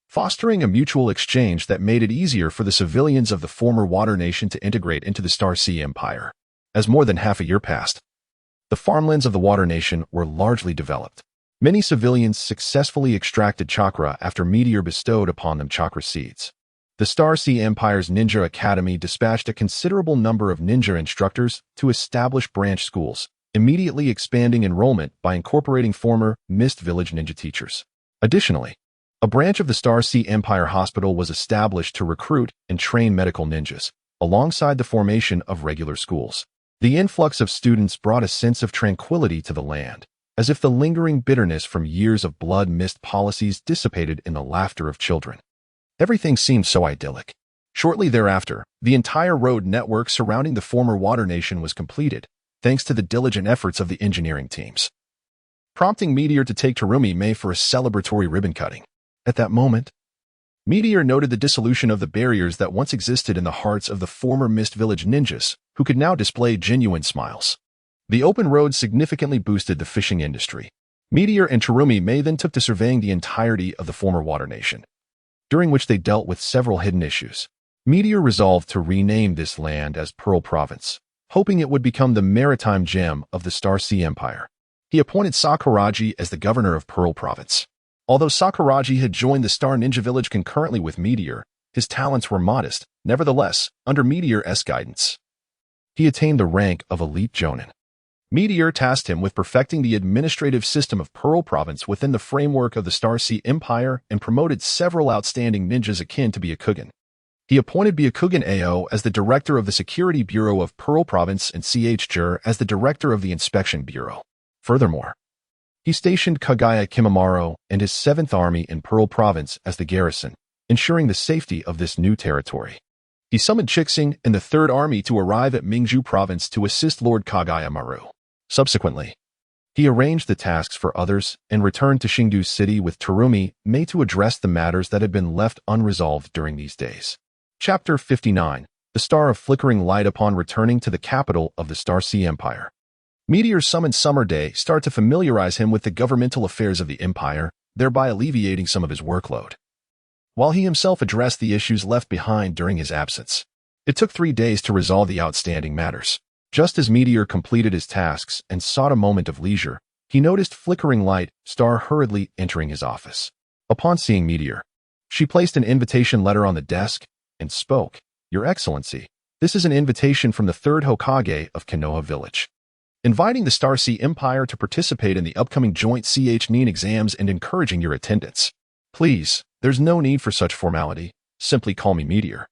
fostering a mutual exchange that made it easier for the civilians of the former Water Nation to integrate into the Star Sea Empire. As more than half a year passed, the farmlands of the Water Nation were largely developed. Many civilians successfully extracted chakra after Meteor bestowed upon them chakra seeds. The Star Sea Empire's Ninja Academy dispatched a considerable number of ninja instructors to establish branch schools, immediately expanding enrollment by incorporating former Mist Village ninja teachers. Additionally, a branch of the Star Sea Empire Hospital was established to recruit and train medical ninjas, alongside the formation of regular schools. The influx of students brought a sense of tranquility to the land, as if the lingering bitterness from years of blood mist policies dissipated in the laughter of children. Everything seemed so idyllic. Shortly thereafter, the entire road network surrounding the former Water Nation was completed, thanks to the diligent efforts of the engineering teams, prompting Meteor to take Terumi Mei for a celebratory ribbon cutting. At that moment, Meteor noted the dissolution of the barriers that once existed in the hearts of the former Mist Village ninjas, who could now display genuine smiles. The open road significantly boosted the fishing industry. Meteor and Terumi Mei then took to surveying the entirety of the former Water Nation, during which they dealt with several hidden issues. Meteor resolved to rename this land as Pearl Province, hoping it would become the maritime gem of the Star Sea Empire. He appointed Sakuragi as the governor of Pearl Province. Although Sakuragi had joined the Star Ninja Village concurrently with Meteor, his talents were modest. Nevertheless, under Meteor's guidance, he attained the rank of Elite Jonin. Meteor tasked him with perfecting the administrative system of Pearl Province within the framework of the Star Sea Empire and promoted several outstanding ninjas akin to Byakugan. He appointed Byakugan Ao as the director of the Security Bureau of Pearl Province and Jur as the director of the Inspection Bureau. Furthermore, he stationed Kaguya Ōtsutsuki and his 7th Army in Pearl Province as the garrison, ensuring the safety of this new territory. He summoned Chixing and the 3rd Army to arrive at Mingju Province to assist Lord Kaguya Maru. Subsequently, he arranged the tasks for others and returned to Shingdu City with Terumi Mei to address the matters that had been left unresolved during these days. Chapter 59. The Star of Flickering Light. Upon returning to the capital of the Star Sea Empire, Meteor summoned Summer Day Star to familiarize him with the governmental affairs of the Empire, thereby alleviating some of his workload, while he himself addressed the issues left behind during his absence. It took 3 days to resolve the outstanding matters. Just as Meteor completed his tasks and sought a moment of leisure, he noticed Flickering Light Star hurriedly entering his office. Upon seeing Meteor, she placed an invitation letter on the desk and spoke, "Your Excellency, this is an invitation from the 3rd Hokage of Konoha Village, inviting the Star Sea Empire to participate in the upcoming joint Chunin exams and encouraging your attendance. Please, there's no need for such formality. Simply call me Meteor."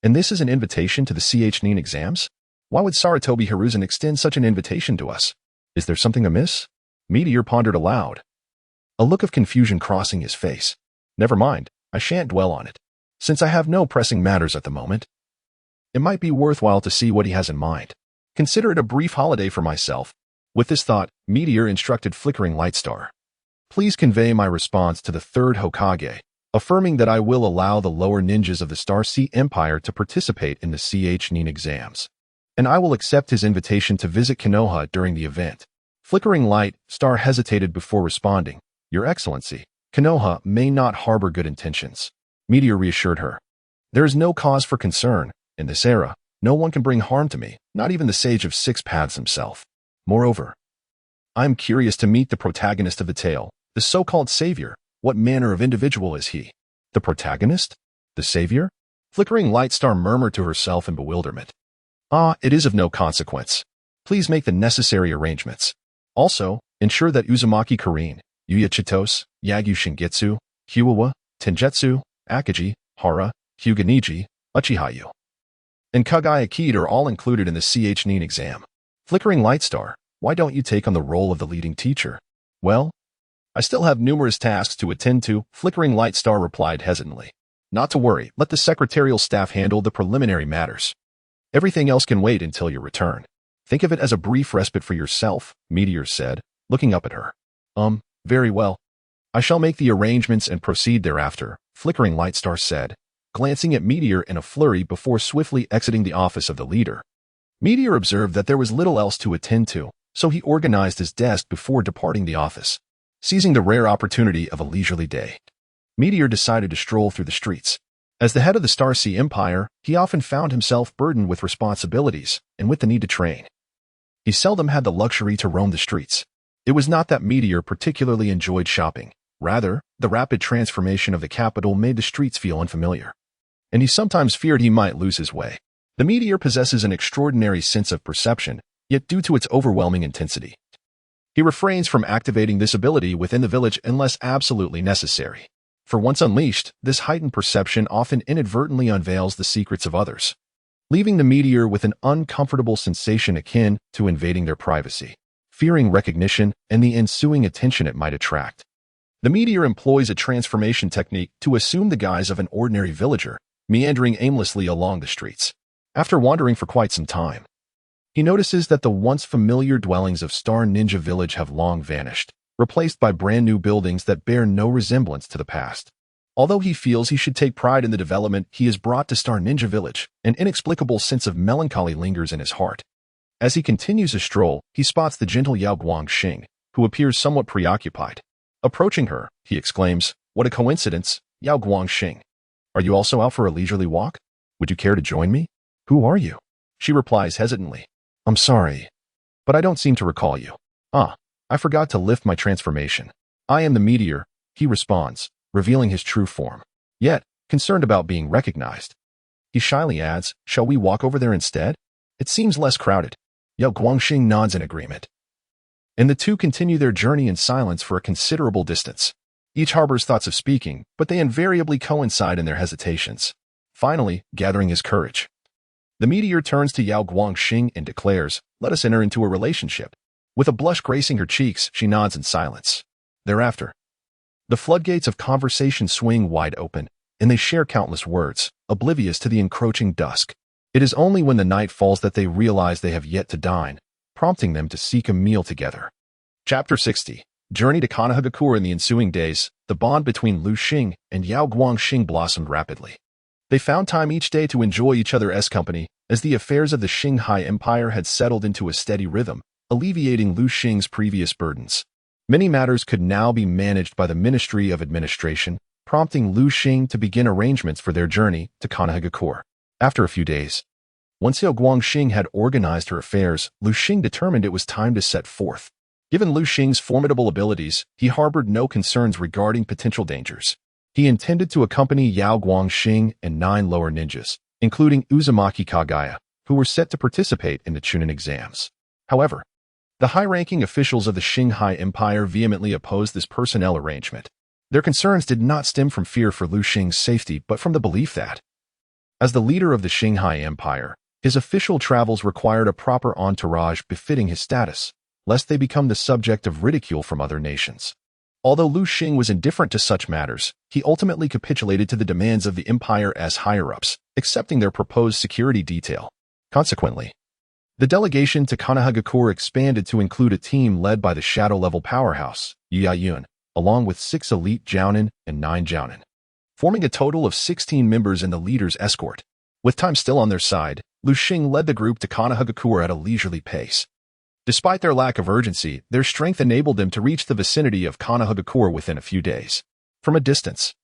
"And this is an invitation to the Chunin exams?" Why would Saratobi Hiruzen extend such an invitation to us? Is there something amiss? Meteor pondered aloud, a look of confusion crossing his face. Never mind, I shan't dwell on it. Since I have no pressing matters at the moment, it might be worthwhile to see what he has in mind. Consider it a brief holiday for myself. With this thought, Meteor instructed Flickering Lightstar. Please convey my response to the third Hokage, affirming that I will allow the lower ninjas of the Star Sea Empire to participate in the Chunin exams. And I will accept his invitation to visit Konoha during the event. Flickering Lightstar hesitated before responding. Your Excellency, Konoha may not harbor good intentions. Meteor reassured her. There is no cause for concern. In this era, no one can bring harm to me, not even the Sage of Six Paths himself. Moreover, I am curious to meet the protagonist of the tale, the so-called savior. What manner of individual is he? The protagonist? The savior? Flickering Lightstar murmured to herself in bewilderment. Ah, it is of no consequence. Please make the necessary arrangements. Also, ensure that Uzumaki Karin, Yuya Chitose, Yagyu Shingitsu, Huawa, Tenjetsu, Akagi, Hara, Hyuganiji, Uchihayu, and Kaguya Kid are all included in the Chunin exam. Flickering Lightstar, why don't you take on the role of the leading teacher? Well, I still have numerous tasks to attend to, Flickering Lightstar replied hesitantly. Not to worry, let the secretarial staff handle the preliminary matters. Everything else can wait until your return. Think of it as a brief respite for yourself, Meteor said, looking up at her. Very well. I shall make the arrangements and proceed thereafter, Flickering Lightstar said, glancing at Meteor in a flurry before swiftly exiting the office of the leader. Meteor observed that there was little else to attend to, so he organized his desk before departing the office. Seizing the rare opportunity of a leisurely day, Meteor decided to stroll through the streets. As the head of the Star Sea Empire, he often found himself burdened with responsibilities and with the need to train. He seldom had the luxury to roam the streets. It was not that Meteor particularly enjoyed shopping. Rather, the rapid transformation of the capital made the streets feel unfamiliar, and he sometimes feared he might lose his way. The Meteor possesses an extraordinary sense of perception, yet due to its overwhelming intensity, he refrains from activating this ability within the village unless absolutely necessary. For once unleashed, this heightened perception often inadvertently unveils the secrets of others, leaving the Meteor with an uncomfortable sensation akin to invading their privacy, fearing recognition and the ensuing attention it might attract. The Meteor employs a transformation technique to assume the guise of an ordinary villager, meandering aimlessly along the streets. After wandering for quite some time, he notices that the once familiar dwellings of Star Ninja Village have long vanished, replaced by brand new buildings that bear no resemblance to the past. Although he feels he should take pride in the development he has brought to Star Ninja Village, an inexplicable sense of melancholy lingers in his heart. As he continues his stroll, he spots the gentle Yao Guangxing, who appears somewhat preoccupied. Approaching her, he exclaims, "What a coincidence, Yao Guangxing. Are you also out for a leisurely walk? Would you care to join me?" "Who are you?" She replies hesitantly. "I'm sorry, but I don't seem to recall you." "Ah, I forgot to lift my transformation. I am the Meteor," he responds, revealing his true form. Yet, concerned about being recognized, he shyly adds, "Shall we walk over there instead? It seems less crowded." Yao Guangxing nods in agreement, and the two continue their journey in silence for a considerable distance. Each harbors thoughts of speaking, but they invariably coincide in their hesitations. Finally, gathering his courage, the Meteor turns to Yao Guangxing and declares, "Let us enter into a relationship." With a blush gracing her cheeks, she nods in silence. Thereafter, the floodgates of conversation swing wide open, and they share countless words, oblivious to the encroaching dusk. It is only when the night falls that they realize they have yet to dine, prompting them to seek a meal together. Chapter 60. Journey to Konohagakure. In the ensuing days, the bond between Lu Xing and Yao Guangxing blossomed rapidly. They found time each day to enjoy each other's company, as the affairs of the Qinghai Empire had settled into a steady rhythm, alleviating Lu Xing's previous burdens. Many matters could now be managed by the Ministry of Administration, prompting Lu Xing to begin arrangements for their journey to Konohagakure. After a few days, once Yao Guangxing had organized her affairs, Lu Xing determined it was time to set forth. Given Lu Xing's formidable abilities, he harbored no concerns regarding potential dangers. He intended to accompany Yao Guangxing and 9 lower ninjas, including Uzumaki Kaguya, who were set to participate in the Chunin exams. However, the high-ranking officials of the Qinghai Empire vehemently opposed this personnel arrangement. Their concerns did not stem from fear for Lu Xing's safety, but from the belief that, as the leader of the Qinghai Empire, His official travels required a proper entourage befitting his status, lest they become the subject of ridicule from other nations. Although Lu Xing was indifferent to such matters, he ultimately capitulated to the demands of the empire as higher-ups, accepting their proposed security detail. Consequently, the delegation to Konohagakure expanded to include a team led by the shadow-level powerhouse, Yuyun, along with 6 elite jounin and 9 jounin, forming a total of 16 members in the leader's escort. With time still on their side, Lu Xing led the group to Konohagakure at a leisurely pace. Despite their lack of urgency, their strength enabled them to reach the vicinity of Konohagakure within a few days. From a distance,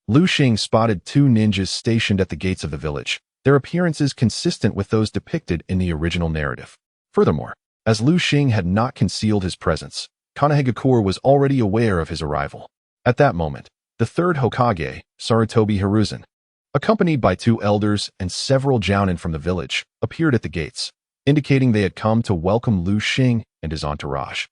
Lu Xing spotted 2 ninjas stationed at the gates of the village, their appearances consistent with those depicted in the original narrative. Furthermore, as Lu Xing had not concealed his presence, Konohagakure was already aware of his arrival. At that moment, the 3rd Hokage, Sarutobi Hiruzen, accompanied by 2 elders and several jounin from the village, appeared at the gates, indicating they had come to welcome Lu Xing and his entourage.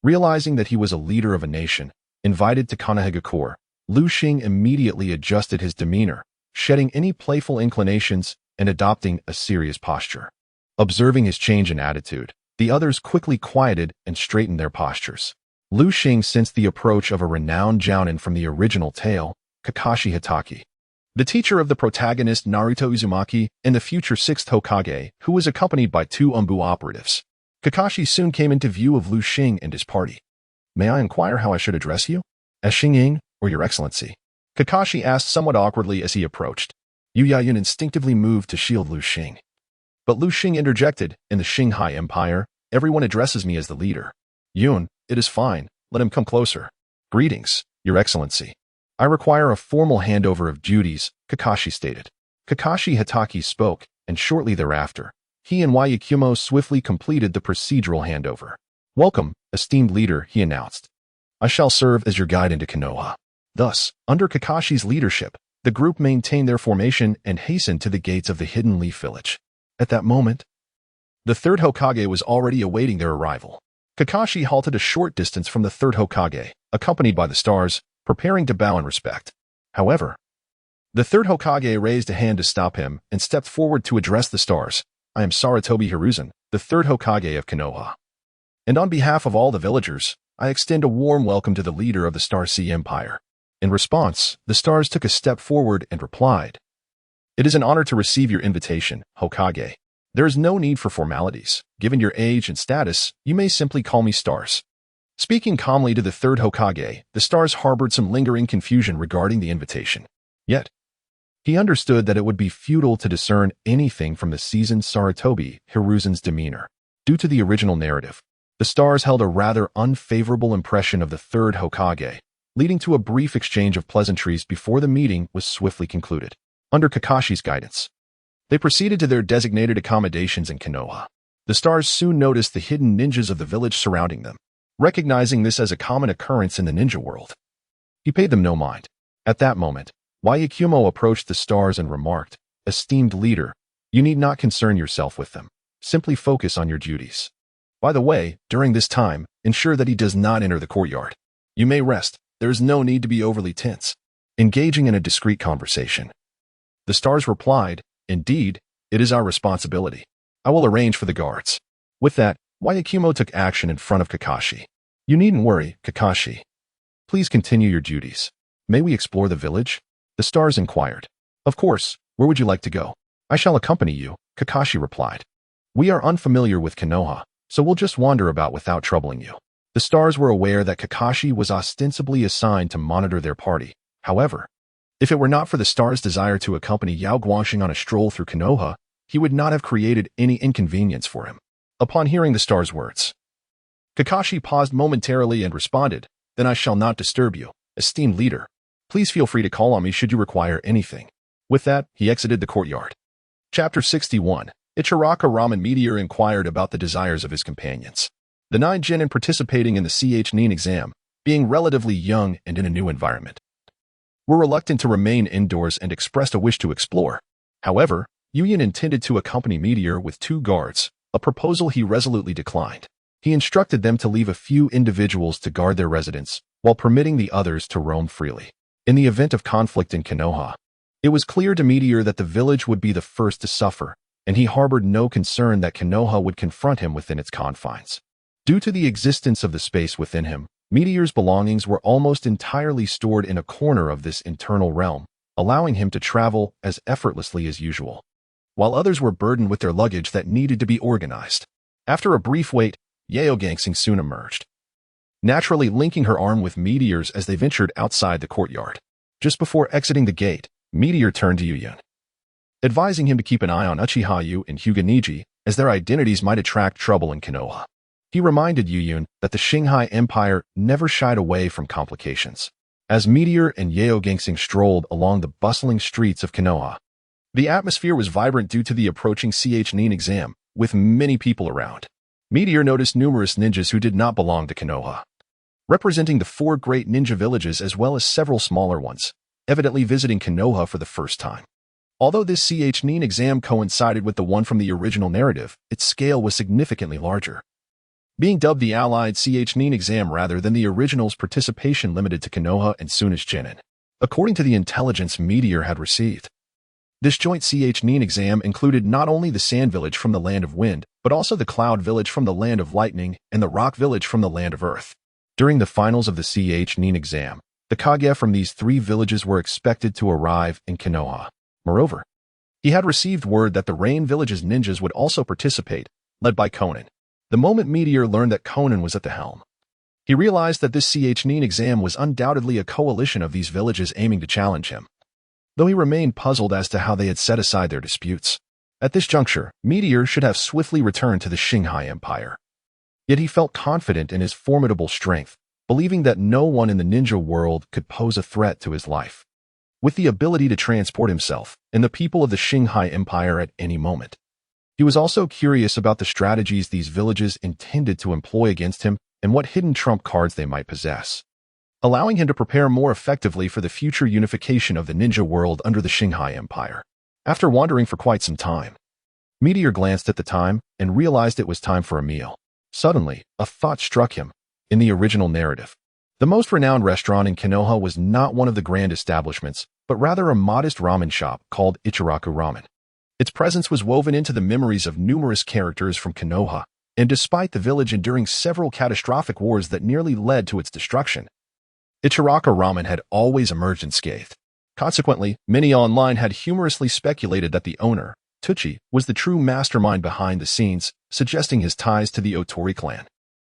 Realizing that he was a leader of a nation, invited to Konohagakure, Lu Xing immediately adjusted his demeanor, shedding any playful inclinations and adopting a serious posture. Observing his change in attitude, the others quickly quieted and straightened their postures. Lu Xing sensed the approach of a renowned jounin from the original tale, Kakashi Hatake, the teacher of the protagonist Naruto Uzumaki and the future 6th Hokage, who was accompanied by 2 Umbu operatives. Kakashi soon came into view of Lu Xing and his party. "May I inquire how I should address you? As Xing or Your Excellency?" Kakashi asked somewhat awkwardly as he approached. Yuyun instinctively moved to shield Lu Xing. But Lu Xing interjected, "In the Qinghai Empire, everyone addresses me as the leader. Yun, it is fine, let him come closer." "Greetings, Your Excellency. I require a formal handover of duties," Kakashi stated. Kakashi Hatake spoke, and shortly thereafter, he and Yakumo swiftly completed the procedural handover. "Welcome, esteemed leader," he announced. "I shall serve as your guide into Konoha." Thus, under Kakashi's leadership, the group maintained their formation and hastened to the gates of the Hidden Leaf Village. At that moment, the 3rd Hokage was already awaiting their arrival. Kakashi halted a short distance from the 3rd Hokage, accompanied by the stars, preparing to bow in respect. However, the 3rd Hokage raised a hand to stop him and stepped forward to address the stars. "I am Sarutobi Hiruzen, the 3rd Hokage of Konoha. And on behalf of all the villagers, I extend a warm welcome to the leader of the Star Sea Empire." In response, the stars took a step forward and replied, "It is an honor to receive your invitation, Hokage. There is no need for formalities. Given your age and status, you may simply call me Stars." Speaking calmly to the 3rd Hokage, the stars harbored some lingering confusion regarding the invitation. Yet, he understood that it would be futile to discern anything from the seasoned Sarutobi Hiruzen's demeanor. Due to the original narrative, the stars held a rather unfavorable impression of the 3rd Hokage, leading to a brief exchange of pleasantries before the meeting was swiftly concluded. Under Kakashi's guidance, they proceeded to their designated accommodations in Konoha. The stars soon noticed the hidden ninjas of the village surrounding them. Recognizing this as a common occurrence in the ninja world, he paid them no mind. At that moment, Yakumo approached the stars and remarked, "Esteemed leader, you need not concern yourself with them. Simply focus on your duties. By the way, during this time, ensure that he does not enter the courtyard. You may rest. There is no need to be overly tense." Engaging in a discreet conversation, the stars replied, "Indeed, it is our responsibility. I will arrange for the guards." With that, Yakumo took action in front of Kakashi. "You needn't worry, Kakashi. Please continue your duties." "May we explore the village?" the stars inquired. "Of course, where would you like to go?" "I shall accompany you," Kakashi replied. "We are unfamiliar with Konoha, so we'll just wander about without troubling you." The stars were aware that Kakashi was ostensibly assigned to monitor their party. However, if it were not for the stars' desire to accompany Yao Guangxing on a stroll through Konoha, he would not have created any inconvenience for him. Upon hearing the stars' words, Kakashi paused momentarily and responded, "Then I shall not disturb you, esteemed leader. Please feel free to call on me should you require anything." With that, he exited the courtyard. Chapter 61. Ichiraka Ramen Meteor inquired about the desires of his companions. The 9 genin participating in the Chunin exam, being relatively young and in a new environment, were reluctant to remain indoors and expressed a wish to explore. However, Yuyun intended to accompany Meteor with 2 guards, a proposal he resolutely declined. He instructed them to leave a few individuals to guard their residence, while permitting the others to roam freely. In the event of conflict in Konoha, it was clear to Meteor that the village would be the first to suffer, and he harbored no concern that Konoha would confront him within its confines. Due to the existence of the space within him, Meteor's belongings were almost entirely stored in a corner of this internal realm, allowing him to travel as effortlessly as usual, while others were burdened with their luggage that needed to be organized. After a brief wait, Yaogangsing soon emerged, naturally linking her arm with Meteor's as they ventured outside the courtyard. Just before exiting the gate, Meteor turned to Yuyun, advising him to keep an eye on Uchiha and Hyuga as their identities might attract trouble in Konoha. He reminded Yuyun that the Qinghai Empire never shied away from complications. As Meteor and Yaogangsing strolled along the bustling streets of Konoha, the atmosphere was vibrant due to the approaching Chunin exam, with many people around. Meteor noticed numerous ninjas who did not belong to Konoha, representing the 4 great ninja villages as well as several smaller ones, evidently visiting Konoha for the first time. Although this Chunin exam coincided with the one from the original narrative, its scale was significantly larger, being dubbed the Allied Chunin exam rather than the original's participation limited to Konoha and Suna's Chunin. According to the intelligence Meteor had received, this joint Chunin exam included not only the Sand Village from the Land of Wind, but also the Cloud Village from the Land of Lightning and the Rock Village from the Land of Earth. During the finals of the Chunin exam, the Kage from these 3 villages were expected to arrive in Konoha. Moreover, he had received word that the Rain Village's ninjas would also participate, led by Conan. The moment Meteor learned that Conan was at the helm, he realized that this Chunin exam was undoubtedly a coalition of these villages aiming to challenge him, though he remained puzzled as to how they had set aside their disputes. At this juncture, Meteor should have swiftly returned to the Qinghai Empire. Yet he felt confident in his formidable strength, believing that no one in the ninja world could pose a threat to his life, with the ability to transport himself and the people of the Qinghai Empire at any moment. He was also curious about the strategies these villages intended to employ against him and what hidden trump cards they might possess, allowing him to prepare more effectively for the future unification of the ninja world under the Qinghai Empire. After wandering for quite some time, Meteor glanced at the time and realized it was time for a meal. Suddenly, a thought struck him. In the original narrative, the most renowned restaurant in Konoha was not one of the grand establishments, but rather a modest ramen shop called Ichiraku Ramen. Its presence was woven into the memories of numerous characters from Konoha, and despite the village enduring several catastrophic wars that nearly led to its destruction, Ichiraku Ramen had always emerged unscathed. Consequently, many online had humorously speculated that the owner, Tucci, was the true mastermind behind the scenes, suggesting his ties to the Otori clan.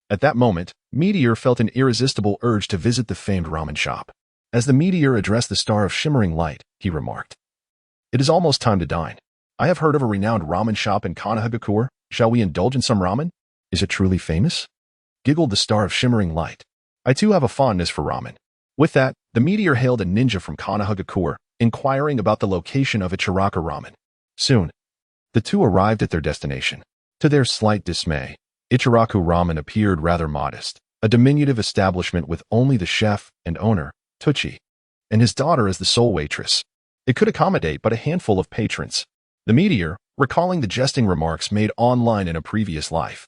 At that moment, Meteor felt an irresistible urge to visit the famed ramen shop. As the Meteor addressed the star of shimmering light, he remarked, "It is almost time to dine. I have heard of a renowned ramen shop in Kanahagakure. Shall we indulge in some ramen? Is it truly famous?" Giggled the star of shimmering light. "I too have a fondness for ramen." With that, the Meteor hailed a ninja from Kanahagakure, inquiring about the location of Ichiraku Ramen. Soon, the two arrived at their destination. To their slight dismay, Ichiraku Ramen appeared rather modest, a diminutive establishment with only the chef and owner, Tucci, and his daughter as the sole waitress. It could accommodate but a handful of patrons. The Meteor, recalling the jesting remarks made online in a previous life,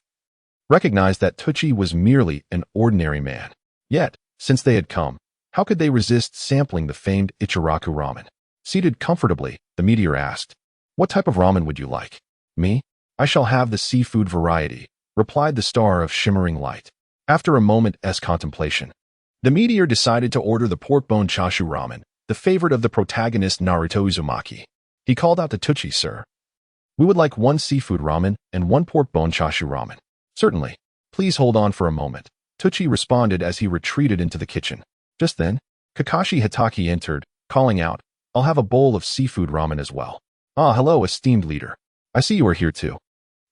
recognized that Tucci was merely an ordinary man. Yet, since they had come, how could they resist sampling the famed Ichiraku Ramen? Seated comfortably, the Meteor asked, "What type of ramen would you like?" "Me? I shall have the seafood variety," replied the star of shimmering light. After a moment's contemplation, the Meteor decided to order the pork bone chashu ramen, the favorite of the protagonist Naruto Uzumaki. He called out to Tucci, "Sir, we would like 1 seafood ramen and 1 pork bone chashu ramen." "Certainly. Please hold on for a moment," Tucci responded as he retreated into the kitchen. Just then, Kakashi Hitaki entered, calling out, "I'll have a bowl of seafood ramen as well." "Ah, hello, esteemed leader. I see you are here too."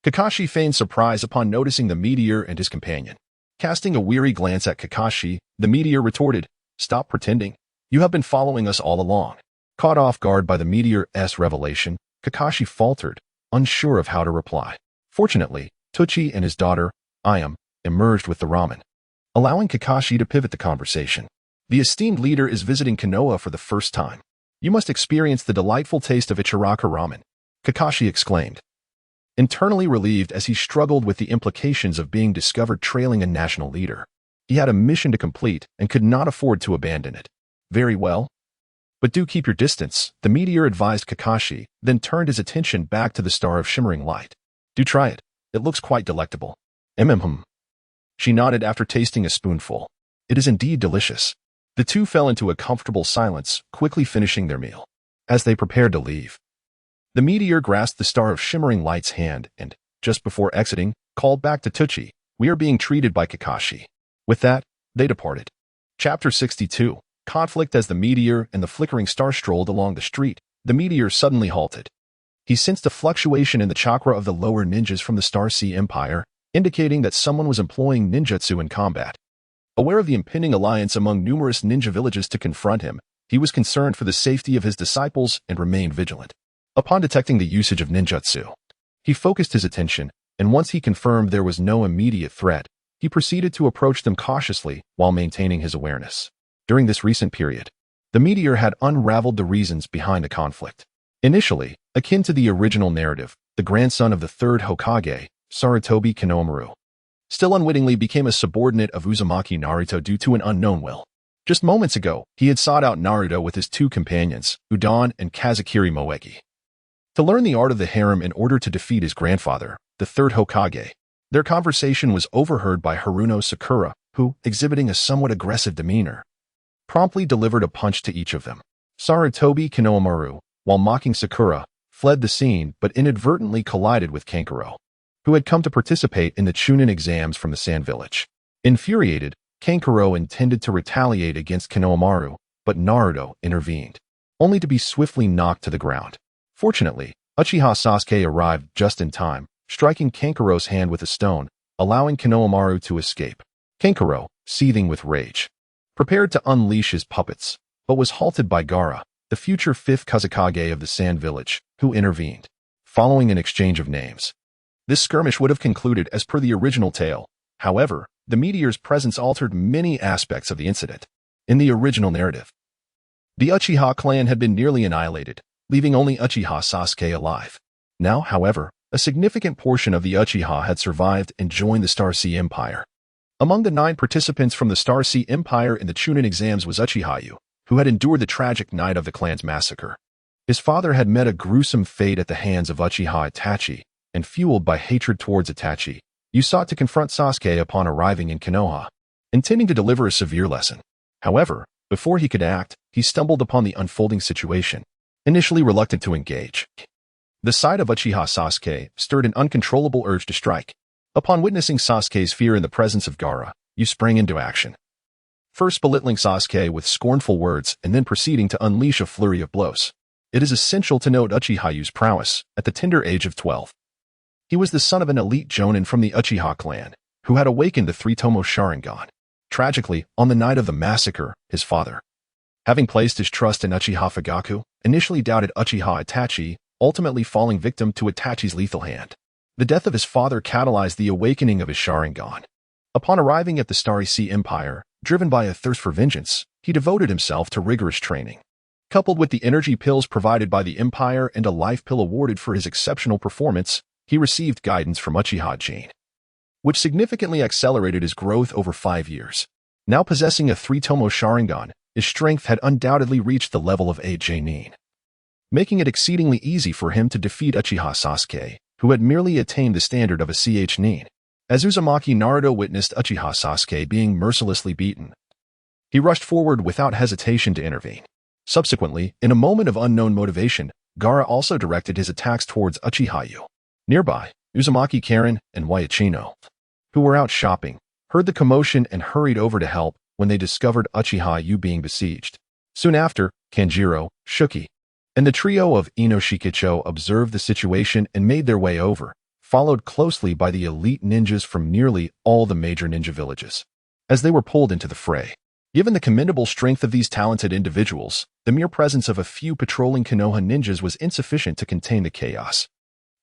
Kakashi feigned surprise upon noticing the Meteor and his companion. Casting a weary glance at Kakashi, the Meteor retorted, "Stop pretending. You have been following us all along." Caught off guard by the Meteor's revelation, Kakashi faltered, unsure of how to reply. Fortunately, Tucci and his daughter, Ayam, emerged with the ramen, allowing Kakashi to pivot the conversation. "The esteemed leader is visiting Konoha for the first time. You must experience the delightful taste of Ichiraku Ramen," Kakashi exclaimed, internally relieved as he struggled with the implications of being discovered trailing a national leader. He had a mission to complete and could not afford to abandon it. "Very well. But do keep your distance, the meteor advised Kakashi, then turned his attention back to the star of shimmering light. Do try it. It looks quite delectable. She nodded after tasting a spoonful. It is indeed delicious. The two fell into a comfortable silence, quickly finishing their meal. As they prepared to leave, the meteor grasped the star of shimmering light's hand and, just before exiting, called back to Tucci, "We are being treated by Kakashi." With that, they departed. Chapter 62. Conflict. As the meteor and the flickering star strolled along the street, the meteor suddenly halted. He sensed a fluctuation in the chakra of the lower ninjas from the Star Sea Empire, indicating that someone was employing ninjutsu in combat. Aware of the impending alliance among numerous ninja villages to confront him, he was concerned for the safety of his disciples and remained vigilant. Upon detecting the usage of ninjutsu, he focused his attention, and once he confirmed there was no immediate threat, he proceeded to approach them cautiously while maintaining his awareness. During this recent period, the meteor had unraveled the reasons behind the conflict. Initially, akin to the original narrative, the grandson of the third Hokage, Sarutobi Kinomaru, still unwittingly became a subordinate of Uzumaki Naruto due to an unknown will. Just moments ago, he had sought out Naruto with his two companions, Udon and Kazukiri Moegi, to learn the art of the harem in order to defeat his grandfather, the third Hokage. Their conversation was overheard by Haruno Sakura, who, exhibiting a somewhat aggressive demeanor, promptly delivered a punch to each of them. Sarutobi Kinomaru, while mocking Sakura, fled the scene but inadvertently collided with Kankuro, who had come to participate in the Chunin exams from the Sand Village. Infuriated, Kankuro intended to retaliate against Kinomaru, but Naruto intervened, only to be swiftly knocked to the ground. Fortunately, Uchiha Sasuke arrived just in time, striking Kankuro's hand with a stone, allowing Kinomaru to escape. Kankuro, seething with rage, prepared to unleash his puppets, but was halted by Gaara, the future fifth Kazekage of the Sand Village, who intervened. Following an exchange of names, this skirmish would have concluded as per the original tale. However, the meteor's presence altered many aspects of the incident. In the original narrative, the Uchiha clan had been nearly annihilated, leaving only Uchiha Sasuke alive. Now, however, a significant portion of the Uchiha had survived and joined the Star Sea Empire. Among the 9 participants from the Star Sea Empire in the Chunin exams was Uchiha, who had endured the tragic night of the clan's massacre. His father had met a gruesome fate at the hands of Uchiha Itachi, and fueled by hatred towards Itachi, you sought to confront Sasuke upon arriving in Konoha, intending to deliver a severe lesson. However, before he could act, he stumbled upon the unfolding situation, initially reluctant to engage. The sight of Uchiha Sasuke stirred an uncontrollable urge to strike. Upon witnessing Sasuke's fear in the presence of Gaara, you sprang into action, first belittling Sasuke with scornful words and then proceeding to unleash a flurry of blows. It is essential to note Uchiha's prowess at the tender age of 12. He was the son of an elite jonin from the Uchiha clan, who had awakened the three-tomo Sharingan. Tragically, on the night of the massacre, his father, having placed his trust in Uchiha Fugaku, initially doubted Uchiha Itachi, ultimately falling victim to Itachi's lethal hand. The death of his father catalyzed the awakening of his Sharingan. Upon arriving at the Starry Sea Empire, driven by a thirst for vengeance, he devoted himself to rigorous training. Coupled with the energy pills provided by the Empire and a life pill awarded for his exceptional performance, he received guidance from Uchiha Jin, which significantly accelerated his growth over 5 years. Now possessing a three-tomo Sharingan, his strength had undoubtedly reached the level of a Jonin, making it exceedingly easy for him to defeat Uchiha Sasuke, who had merely attained the standard of a Nin. As Uzumaki Naruto witnessed Uchiha Sasuke being mercilessly beaten, he rushed forward without hesitation to intervene. Subsequently, in a moment of unknown motivation, Gaara also directed his attacks towards Uchiha. Nearby, Uzumaki Karen and Waichino, who were out shopping, heard the commotion and hurried over to help when they discovered Uchiha being besieged. Soon after, Kanjiro, Shuki, and the trio of Inoshikicho observed the situation and made their way over, followed closely by the elite ninjas from nearly all the major ninja villages. As they were pulled into the fray, given the commendable strength of these talented individuals, the mere presence of a few patrolling Konoha ninjas was insufficient to contain the chaos.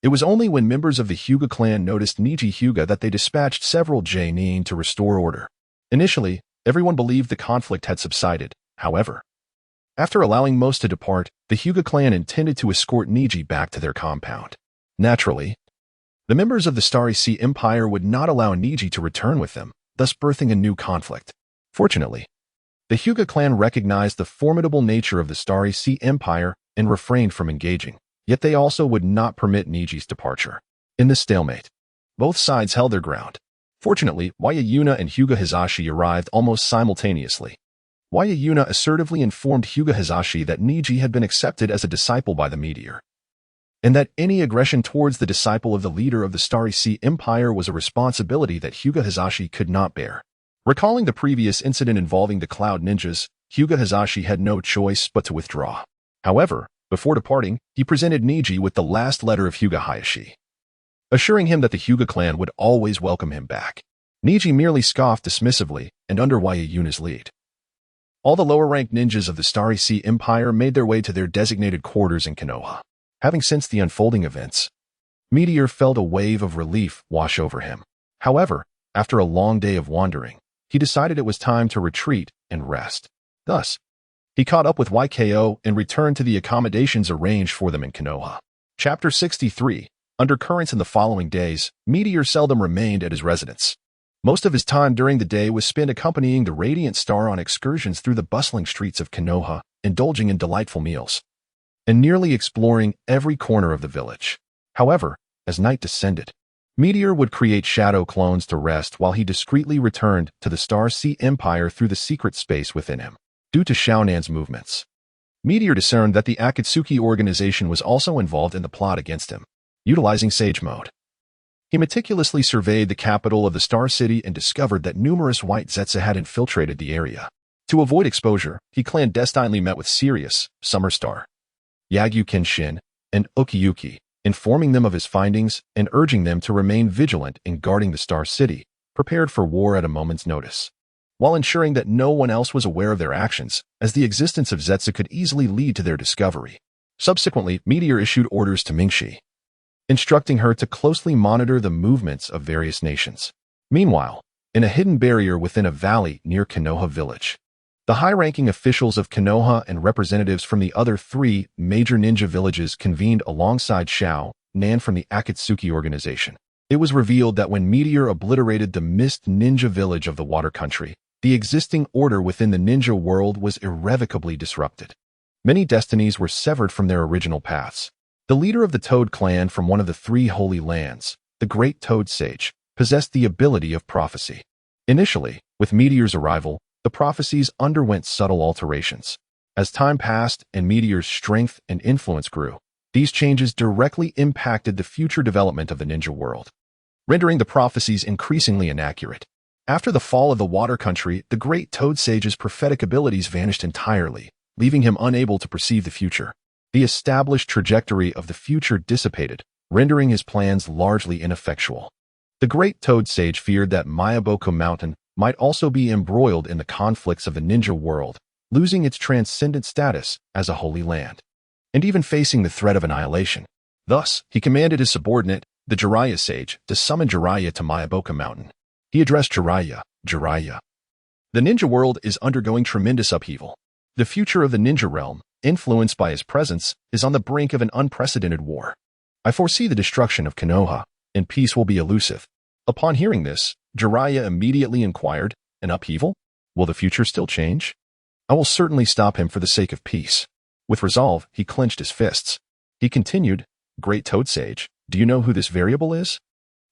It was only when members of the Hyuga clan noticed Niji Hyuga that they dispatched several Jonin to restore order. Initially, everyone believed the conflict had subsided. However, after allowing most to depart, the Hyuga clan intended to escort Niji back to their compound. Naturally, the members of the Starry Sea Empire would not allow Niji to return with them, thus birthing a new conflict. Fortunately, The Hyuga clan recognized the formidable nature of the Starry Sea Empire and refrained from engaging, yet they also would not permit Niji's departure. In this stalemate, both sides held their ground. Fortunately, Yayuna and Hyuga Hizashi arrived almost simultaneously. Yayuna assertively informed Hyuga Hizashi that Niji had been accepted as a disciple by the meteor, and that any aggression towards the disciple of the leader of the Starry Sea Empire was a responsibility that Hyuga Hizashi could not bear. Recalling the previous incident involving the Cloud Ninjas, Hyuga Hizashi had no choice but to withdraw. However, before departing, he presented Niji with the last letter of Hyuga Hayashi, assuring him that the Hyuga clan would always welcome him back. Niji merely scoffed dismissively, and under Yayuna's lead, all the lower-ranked ninjas of the Starry Sea Empire made their way to their designated quarters in Konoha. Having sensed the unfolding events, Meteor felt a wave of relief wash over him. However, after a long day of wandering, he decided it was time to retreat and rest. Thus, he caught up with YKO and returned to the accommodations arranged for them in Konoha. Chapter 63. Undercurrents. In the following days, Meteor seldom remained at his residence. Most of his time during the day was spent accompanying the Radiant Star on excursions through the bustling streets of Konoha, indulging in delightful meals, and nearly exploring every corner of the village. However, as night descended, Meteor would create shadow clones to rest while he discreetly returned to the Star Sea Empire through the secret space within him. Due to Xiaonan's movements, Meteor discerned that the Akatsuki organization was also involved in the plot against him. Utilizing Sage Mode, he meticulously surveyed the capital of the Star City and discovered that numerous white Zetsu had infiltrated the area. To avoid exposure, he clandestinely met with Sirius, Summerstar, Yagyu Kenshin, and Ukiyuki, informing them of his findings and urging them to remain vigilant in guarding the Star City, prepared for war at a moment's notice, while ensuring that no one else was aware of their actions, as the existence of Zetsu could easily lead to their discovery. Subsequently, Meteor issued orders to Mingxi, instructing her to closely monitor the movements of various nations. Meanwhile, in a hidden barrier within a valley near Konoha village, the high-ranking officials of Konoha and representatives from the other 3 major ninja villages convened alongside Xiao Nan from the Akatsuki organization. It was revealed that when Meteor obliterated the Mist Ninja village of the Water Country, the existing order within the ninja world was irrevocably disrupted. Many destinies were severed from their original paths. The leader of the Toad clan from one of the 3 Holy Lands, the Great Toad Sage, possessed the ability of prophecy. Initially, with Meteor's arrival, the prophecies underwent subtle alterations. As time passed and Meteor's strength and influence grew, these changes directly impacted the future development of the ninja world, rendering the prophecies increasingly inaccurate. After the fall of the Water Country, the Great Toad Sage's prophetic abilities vanished entirely, leaving him unable to perceive the future. The established trajectory of the future dissipated, rendering his plans largely ineffectual. The Great Toad Sage feared that Mayaboku Mountain might also be embroiled in the conflicts of the ninja world, losing its transcendent status as a holy land, and even facing the threat of annihilation. Thus, he commanded his subordinate, the Jiraiya Sage, to summon Jiraiya to Mayaboku Mountain. He addressed Jiraiya, "Jiraiya, the ninja world is undergoing tremendous upheaval. The future of the ninja realm, influenced by his presence, is on the brink of an unprecedented war. I foresee the destruction of Konoha, and peace will be elusive." Upon hearing this, Jiraiya immediately inquired, "An upheaval? Will the future still change? I will certainly stop him for the sake of peace." With resolve, he clenched his fists. He continued, "Great Toad Sage, do you know who this variable is?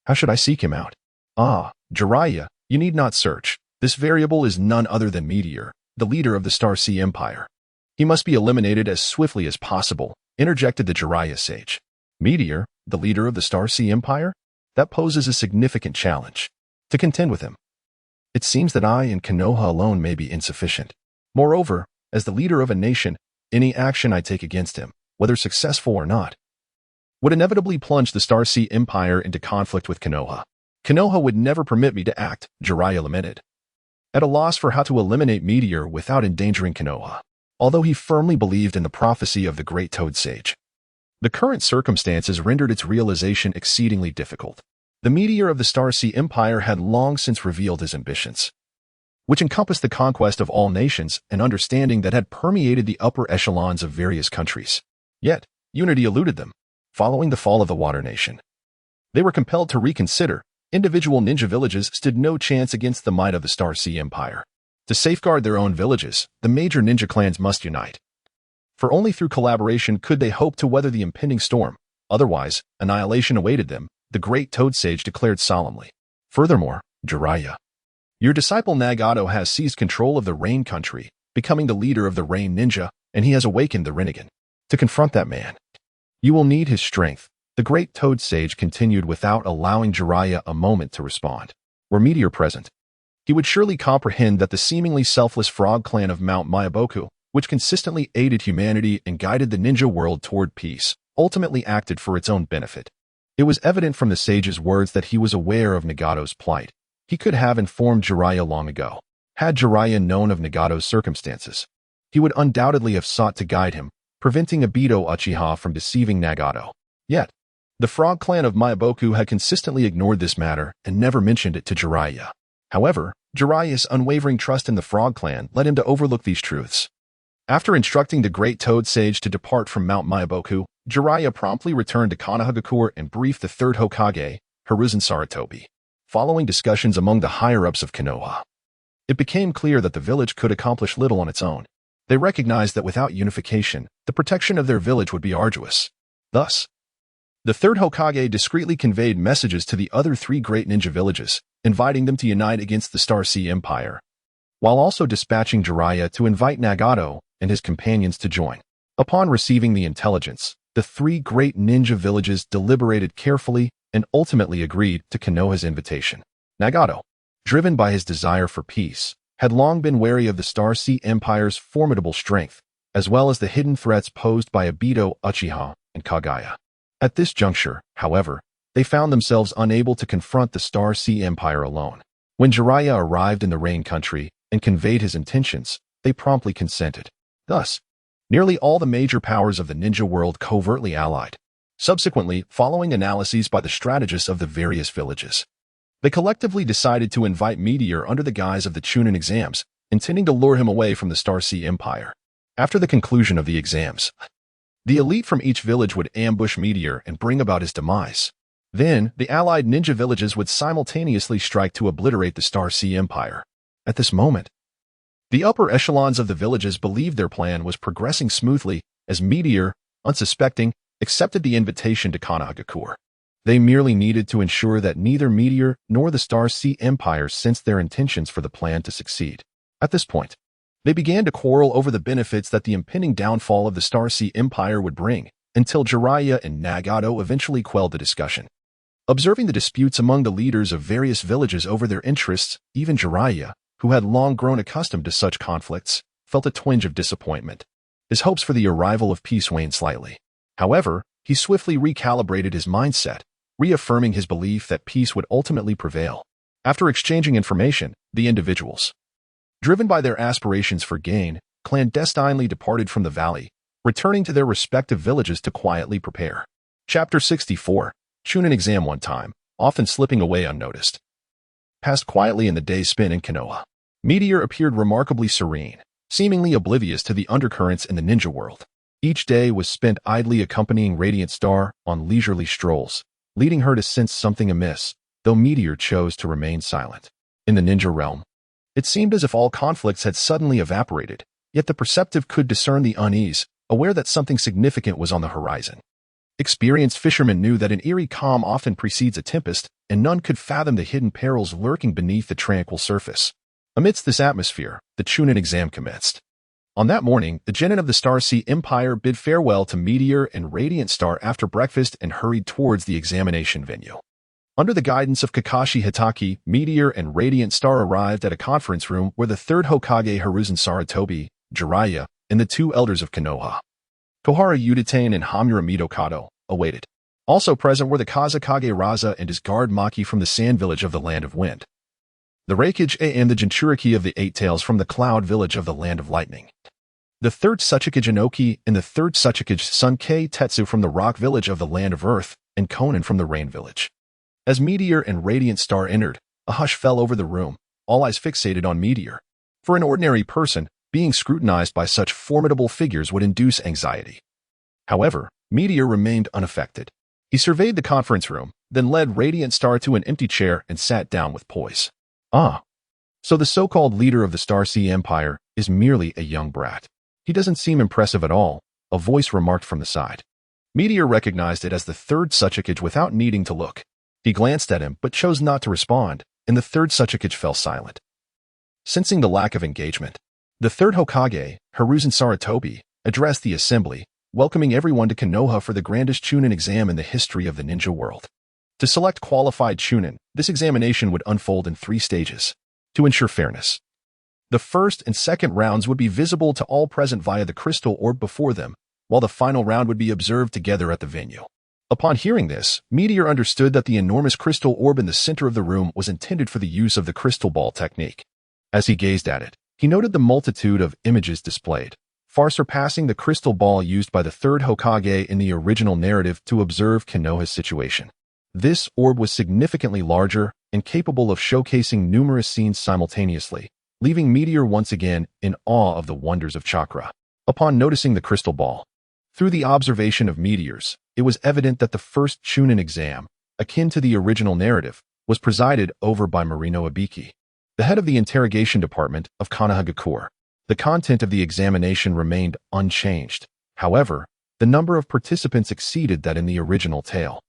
How should I seek him out?" "Ah, Jiraiya, you need not search. This variable is none other than Meteor, the leader of the Star Sea Empire. He must be eliminated as swiftly as possible," interjected the Jiraiya Sage. "Meteor, the leader of the Star Sea Empire? That poses a significant challenge. To contend with him, it seems that I and Konoha alone may be insufficient. Moreover, as the leader of a nation, any action I take against him, whether successful or not, would inevitably plunge the Star Sea Empire into conflict with Konoha. Konoha would never permit me to act," Jiraiya lamented, at a loss for how to eliminate Meteor without endangering Konoha. Although he firmly believed in the prophecy of the Great Toad Sage, the current circumstances rendered its realization exceedingly difficult. The Meteor of the Star Sea Empire had long since revealed his ambitions, which encompassed the conquest of all nations, an understanding that had permeated the upper echelons of various countries. Yet, unity eluded them. Following the fall of the Water Nation, they were compelled to reconsider. Individual ninja villages stood no chance against the might of the Star Sea Empire. To safeguard their own villages, the major ninja clans must unite. For only through collaboration could they hope to weather the impending storm. Otherwise, annihilation awaited them, the great Toad Sage declared solemnly. Furthermore, Jiraiya, your disciple Nagato has seized control of the Rain Country, becoming the leader of the Rain Ninja, and he has awakened the Rinnegan. To confront that man, you will need his strength, the great Toad Sage continued without allowing Jiraiya a moment to respond. Were Meteor present, he would surely comprehend that the seemingly selfless frog clan of Mount Myaboku, which consistently aided humanity and guided the ninja world toward peace, ultimately acted for its own benefit. It was evident from the sage's words that he was aware of Nagato's plight. He could have informed Jiraiya long ago. Had Jiraiya known of Nagato's circumstances, he would undoubtedly have sought to guide him, preventing Obito Uchiha from deceiving Nagato. Yet, the frog clan of Myaboku had consistently ignored this matter and never mentioned it to Jiraiya. However, Jiraiya's unwavering trust in the frog clan led him to overlook these truths. After instructing the great Toad Sage to depart from Mount Myaboku, Jiraiya promptly returned to Konohagakure and briefed the third Hokage, Hiruzen Sarutobi. Following discussions among the higher-ups of Konoha, it became clear that the village could accomplish little on its own. They recognized that without unification, the protection of their village would be arduous. Thus, the third Hokage discreetly conveyed messages to the other three great ninja villages, inviting them to unite against the Star Sea Empire, while also dispatching Jiraiya to invite Nagato and his companions to join. Upon receiving the intelligence, the three great ninja villages deliberated carefully and ultimately agreed to Konoha's invitation. Nagato, driven by his desire for peace, had long been wary of the Star Sea Empire's formidable strength, as well as the hidden threats posed by Obito Uchiha and Kaguya. At this juncture, however, they found themselves unable to confront the Star Sea Empire alone. When Jiraiya arrived in the Rain Country and conveyed his intentions, they promptly consented. Thus, nearly all the major powers of the ninja world covertly allied. Subsequently, following analyses by the strategists of the various villages, they collectively decided to invite Meteor under the guise of the Chunin exams, intending to lure him away from the Star Sea Empire. After the conclusion of the exams, the elite from each village would ambush Meteor and bring about his demise. Then, the allied ninja villages would simultaneously strike to obliterate the Star Sea Empire. At this moment, the upper echelons of the villages believed their plan was progressing smoothly as Meteor, unsuspecting, accepted the invitation to Konohagakure. They merely needed to ensure that neither Meteor nor the Star Sea Empire sensed their intentions for the plan to succeed. At this point, they began to quarrel over the benefits that the impending downfall of the Star Sea Empire would bring, until Jiraiya and Nagato eventually quelled the discussion. Observing the disputes among the leaders of various villages over their interests, even Jiraiya, who had long grown accustomed to such conflicts, felt a twinge of disappointment. His hopes for the arrival of peace waned slightly. However, he swiftly recalibrated his mindset, reaffirming his belief that peace would ultimately prevail. After exchanging information, the individuals, driven by their aspirations for gain, clandestinely departed from the valley, returning to their respective villages to quietly prepare. Chapter 64. Chunin exam one time, often slipping away unnoticed. Passed quietly in the days spent in Konoha. Meteor appeared remarkably serene, seemingly oblivious to the undercurrents in the ninja world. Each day was spent idly accompanying Radiant Star on leisurely strolls, leading her to sense something amiss, though Meteor chose to remain silent. In the ninja realm, it seemed as if all conflicts had suddenly evaporated, yet the perceptive could discern the unease, aware that something significant was on the horizon. Experienced fishermen knew that an eerie calm often precedes a tempest, and none could fathom the hidden perils lurking beneath the tranquil surface. Amidst this atmosphere, the Chunin exam commenced. On that morning, the genin of the Star Sea Empire bid farewell to Meteor and Radiant Star after breakfast and hurried towards the examination venue. Under the guidance of Kakashi Hitaki, Meteor and Radiant Star arrived at a conference room where the third Hokage Hiruzen Sarutobi, Jiraiya, and the two elders of Konoha, Kohara Udatain and Hamura Midokado, awaited. Also present were the Kazakage Raza and his guard Maki from the Sand Village of the Land of Wind, the Reikage and the Jinchuriki of the Eight Tails from the Cloud Village of the Land of Lightning, the third Tsuchikage Inoki and the third Tsuchikage Sunkei Tetsu from the Rock Village of the Land of Earth, and Conan from the Rain Village. As Meteor and Radiant Star entered, a hush fell over the room, all eyes fixated on Meteor. For an ordinary person, being scrutinized by such formidable figures would induce anxiety. However, Meteor remained unaffected. He surveyed the conference room, then led Radiant Star to an empty chair and sat down with poise. "Ah, So the so-called leader of the Star Sea Empire is merely a young brat. He doesn't seem impressive at all, a voice remarked from the side. Meteor recognized it as the third Suchikage without needing to look. He glanced at him but chose not to respond, and the third Suchikage fell silent. Sensing the lack of engagement, the third Hokage, Hiruzen Sarutobi, addressed the assembly, welcoming everyone to Konoha for the grandest Chunin exam in the history of the ninja world. To select qualified Chunin, this examination would unfold in 3 stages. To ensure fairness, the first and second rounds would be visible to all present via the crystal orb before them, while the final round would be observed together at the venue. Upon hearing this, Meteor understood that the enormous crystal orb in the center of the room was intended for the use of the crystal ball technique. As he gazed at it, he noted the multitude of images displayed, far surpassing the crystal ball used by the third Hokage in the original narrative to observe Konoha's situation. This orb was significantly larger and capable of showcasing numerous scenes simultaneously, leaving Meteor once again in awe of the wonders of chakra. Upon noticing the crystal ball, through the observation of Meteors, it was evident that the first Chunin exam, akin to the original narrative, was presided over by Marino Ibiki, the head of the interrogation department of Konohagakure. The content of the examination remained unchanged. However, the number of participants exceeded that in the original tale,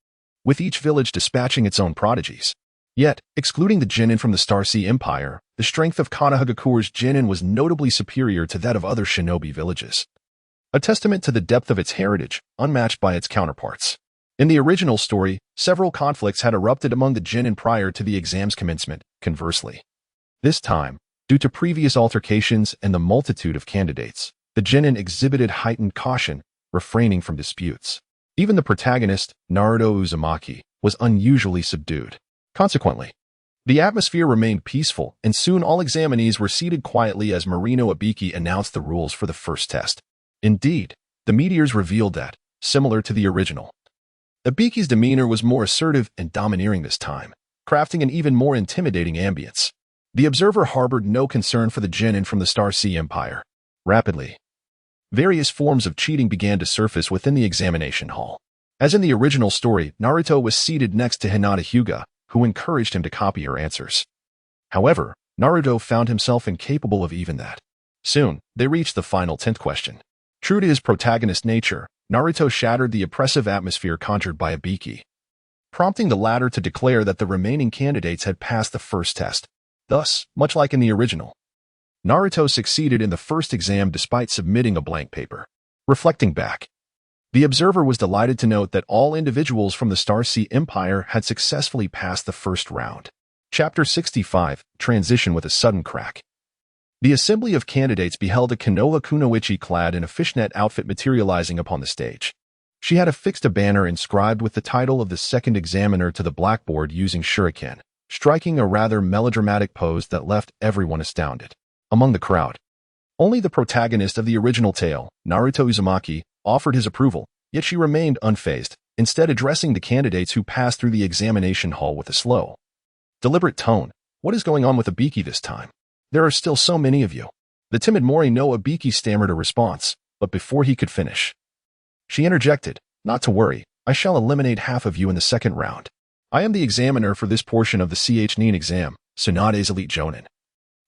with each village dispatching its own prodigies. Yet, excluding the Genin from the Star Sea Empire, the strength of Konohagakure's Genin was notably superior to that of other shinobi villages, a testament to the depth of its heritage, unmatched by its counterparts. In the original story, several conflicts had erupted among the Genin prior to the exam's commencement. Conversely, this time, due to previous altercations and the multitude of candidates, the Genin exhibited heightened caution, refraining from disputes. Even the protagonist, Naruto Uzumaki, was unusually subdued. Consequently, the atmosphere remained peaceful, and soon all examinees were seated quietly as Marino Ibiki announced the rules for the first test. Indeed, the meteors revealed that, similar to the original, Ibiki's demeanor was more assertive and domineering this time, crafting an even more intimidating ambience. The observer harbored no concern for the Genin from the Star Sea Empire. Rapidly, various forms of cheating began to surface within the examination hall. As in the original story, Naruto was seated next to Hinata Hyuga, who encouraged him to copy her answers. However, Naruto found himself incapable of even that. Soon, they reached the final 10th question. True to his protagonist nature, Naruto shattered the oppressive atmosphere conjured by Ibiki, prompting the latter to declare that the remaining candidates had passed the first test. Thus, much like in the original, Naruto succeeded in the first exam despite submitting a blank paper. Reflecting back, the observer was delighted to note that all individuals from the Star Sea Empire had successfully passed the first round. Chapter 65, Transition with a Sudden Crack. The assembly of candidates beheld a Konoha kunoichi clad in a fishnet outfit materializing upon the stage. She had affixed a banner inscribed with the title of the second examiner to the blackboard using shuriken, striking a rather melodramatic pose that left everyone astounded. Among the crowd, only the protagonist of the original tale, Naruto Uzumaki, offered his approval, yet she remained unfazed, instead addressing the candidates who passed through the examination hall with a slow, deliberate tone. What is going on with Ibiki this time? There are still so many of you. The timid Mori no Ibiki stammered a response, but before he could finish, she interjected, "Not to worry, I shall eliminate half of you in the second round. I am the examiner for this portion of the Chunin exam, Tsunade's Elite Jonin,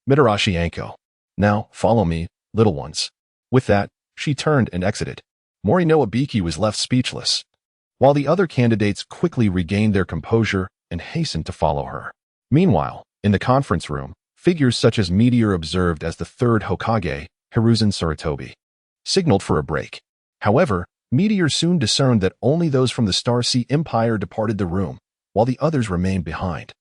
Mitarashi Anko. Now, follow me, little ones." With that, she turned and exited. Mori no Ibiki was left speechless, while the other candidates quickly regained their composure and hastened to follow her. Meanwhile, in the conference room, figures such as Meteor observed as the third Hokage, Hiruzen Sarutobi, signaled for a break. However, Meteor soon discerned that only those from the Star Sea Empire departed the room, while the others remained behind,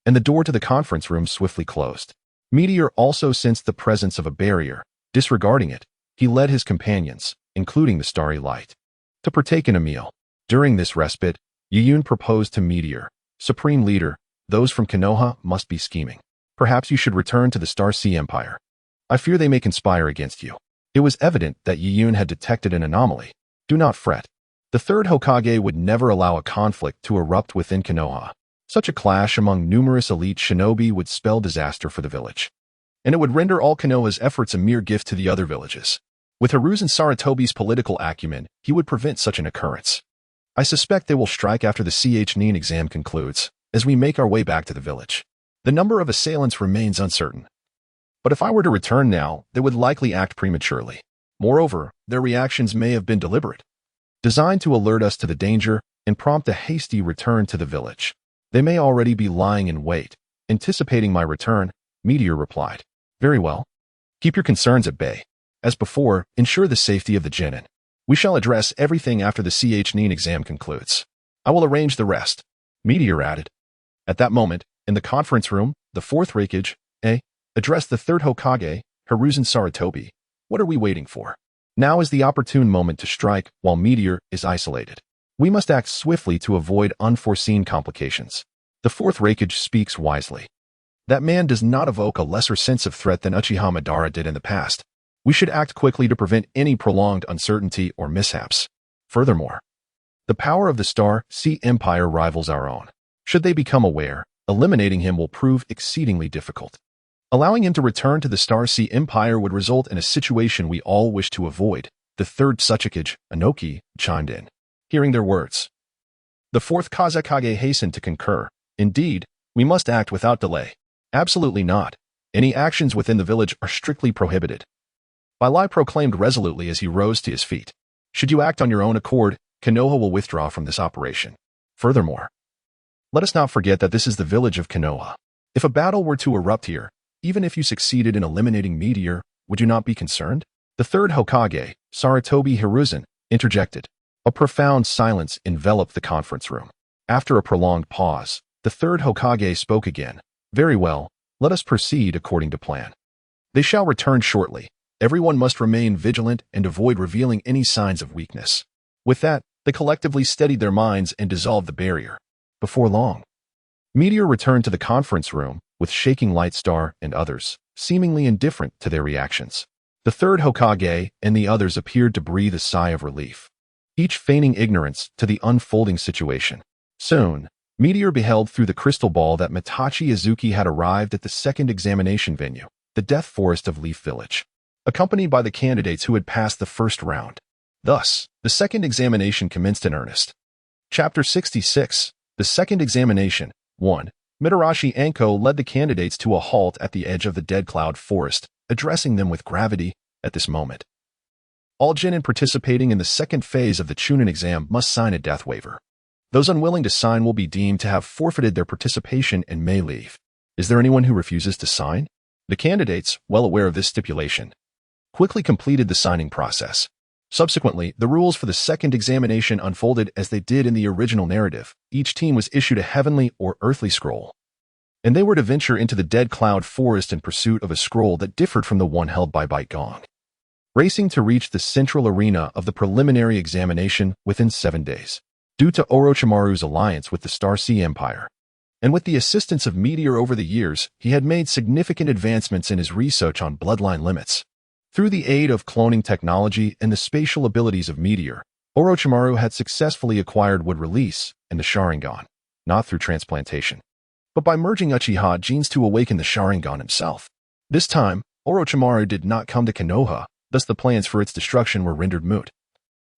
and the door to the conference room swiftly closed. Meteor also sensed the presence of a barrier. Disregarding it, he led his companions, including the Starry Light, to partake in a meal. During this respite, Yuyun proposed to Meteor, "Supreme Leader, those from Konoha must be scheming. Perhaps you should return to the Star Sea Empire. I fear they may conspire against you." It was evident that Yuyun had detected an anomaly. "Do not fret. The third Hokage would never allow a conflict to erupt within Konoha. Such a clash among numerous elite shinobi would spell disaster for the village, and it would render all Konoha's efforts a mere gift to the other villages. With Hiruzen Sarutobi's political acumen, he would prevent such an occurrence. I suspect they will strike after the Chunin exam concludes, as we make our way back to the village." The number of assailants remains uncertain. But if I were to return now, they would likely act prematurely. Moreover, their reactions may have been deliberate, designed to alert us to the danger and prompt a hasty return to the village. They may already be lying in wait, anticipating my return, Meteor replied. Very well. Keep your concerns at bay. As before, ensure the safety of the Chunin. We shall address everything after the Chunin exam concludes. I will arrange the rest, Meteor added. At that moment, in the conference room, the fourth Raikage, addressed the third Hokage, Hiruzen Sarutobi. What are we waiting for? Now is the opportune moment to strike while Meteor is isolated. We must act swiftly to avoid unforeseen complications. The fourth Raikage speaks wisely. That man does not evoke a lesser sense of threat than Uchiha Madara did in the past. We should act quickly to prevent any prolonged uncertainty or mishaps. Furthermore, the power of the Star Sea Empire rivals our own. Should they become aware, eliminating him will prove exceedingly difficult. Allowing him to return to the Star Sea Empire would result in a situation we all wish to avoid. The third Tsuchikage, Inoki, chimed in. Hearing their words, the fourth Kazekage hastened to concur. Indeed, we must act without delay. Absolutely not. Any actions within the village are strictly prohibited. Bailai proclaimed resolutely as he rose to his feet. Should you act on your own accord, Konoha will withdraw from this operation. Furthermore, let us not forget that this is the village of Konoha. If a battle were to erupt here, even if you succeeded in eliminating Meteor, would you not be concerned? The third Hokage, Sarutobi Hiruzen, interjected. A profound silence enveloped the conference room. After a prolonged pause, the third Hokage spoke again. Very well, let us proceed according to plan. They shall return shortly. Everyone must remain vigilant and avoid revealing any signs of weakness. With that, they collectively steadied their minds and dissolved the barrier. Before long, Meteor returned to the conference room with Shaking Light Star and others, seemingly indifferent to their reactions. The third Hokage and the others appeared to breathe a sigh of relief, each feigning ignorance to the unfolding situation. Soon, Meteor beheld through the crystal ball that Mitachi Izuki had arrived at the second examination venue, the Death Forest of Leaf Village, accompanied by the candidates who had passed the first round. Thus, the second examination commenced in earnest. Chapter 66, The Second Examination, 1. Mitarashi Anko led the candidates to a halt at the edge of the Dead Cloud Forest, addressing them with gravity. At this moment, all Chunin participating in the second phase of the Chunin exam must sign a death waiver. Those unwilling to sign will be deemed to have forfeited their participation and may leave. Is there anyone who refuses to sign? The candidates, well aware of this stipulation, quickly completed the signing process. Subsequently, the rules for the second examination unfolded as they did in the original narrative. Each team was issued a heavenly or earthly scroll, and they were to venture into the Dead Cloud Forest in pursuit of a scroll that differed from the one held by Bite Gong, racing to reach the central arena of the preliminary examination within 7 days. Due to Orochimaru's alliance with the Star Sea Empire, and with the assistance of Meteor over the years, he had made significant advancements in his research on bloodline limits. Through the aid of cloning technology and the spatial abilities of Meteor, Orochimaru had successfully acquired Wood Release and the Sharingan, not through transplantation, but by merging Uchiha genes to awaken the Sharingan himself. This time, Orochimaru did not come to Konoha, thus the plans for its destruction were rendered moot,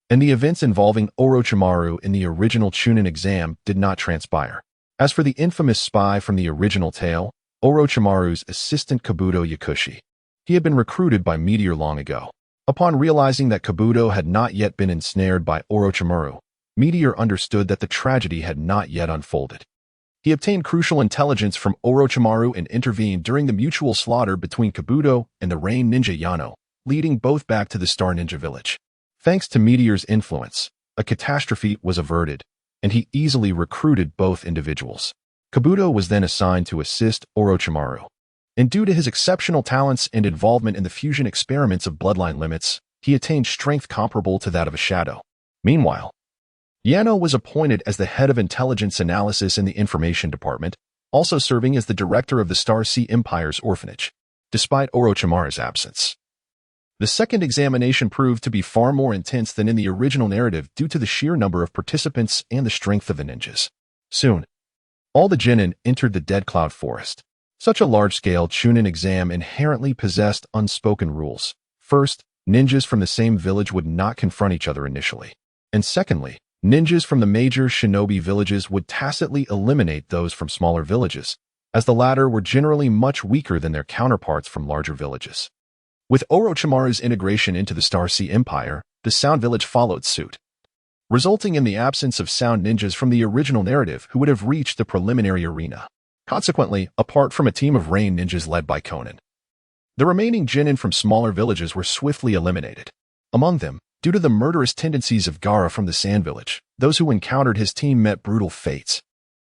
and the events involving Orochimaru in the original Chunin exam did not transpire. As for the infamous spy from the original tale, Orochimaru's assistant Kabuto Yakushi, he had been recruited by Meteor long ago. Upon realizing that Kabuto had not yet been ensnared by Orochimaru, Meteor understood that the tragedy had not yet unfolded. He obtained crucial intelligence from Orochimaru and intervened during the mutual slaughter between Kabuto and the Rain Ninja Yano, leading both back to the Star Ninja Village. Thanks to Meteor's influence, a catastrophe was averted, and he easily recruited both individuals. Kabuto was then assigned to assist Orochimaru, and due to his exceptional talents and involvement in the fusion experiments of bloodline limits, he attained strength comparable to that of a shadow. Meanwhile, Yano was appointed as the head of intelligence analysis in the information department, also serving as the director of the Star Sea Empire's orphanage, despite Orochimaru's absence. The second examination proved to be far more intense than in the original narrative due to the sheer number of participants and the strength of the ninjas. Soon, all the Chunin entered the Dead Cloud Forest. Such a large-scale Chunin exam inherently possessed unspoken rules. First, ninjas from the same village would not confront each other initially. And secondly, ninjas from the major shinobi villages would tacitly eliminate those from smaller villages, as the latter were generally much weaker than their counterparts from larger villages. With Orochimaru's integration into the Star Sea Empire, the Sound Village followed suit, resulting in the absence of sound ninjas from the original narrative who would have reached the preliminary arena. Consequently, apart from a team of rain ninjas led by Conan, the remaining genin from smaller villages were swiftly eliminated. Among them, due to the murderous tendencies of Gaara from the Sand Village, those who encountered his team met brutal fates.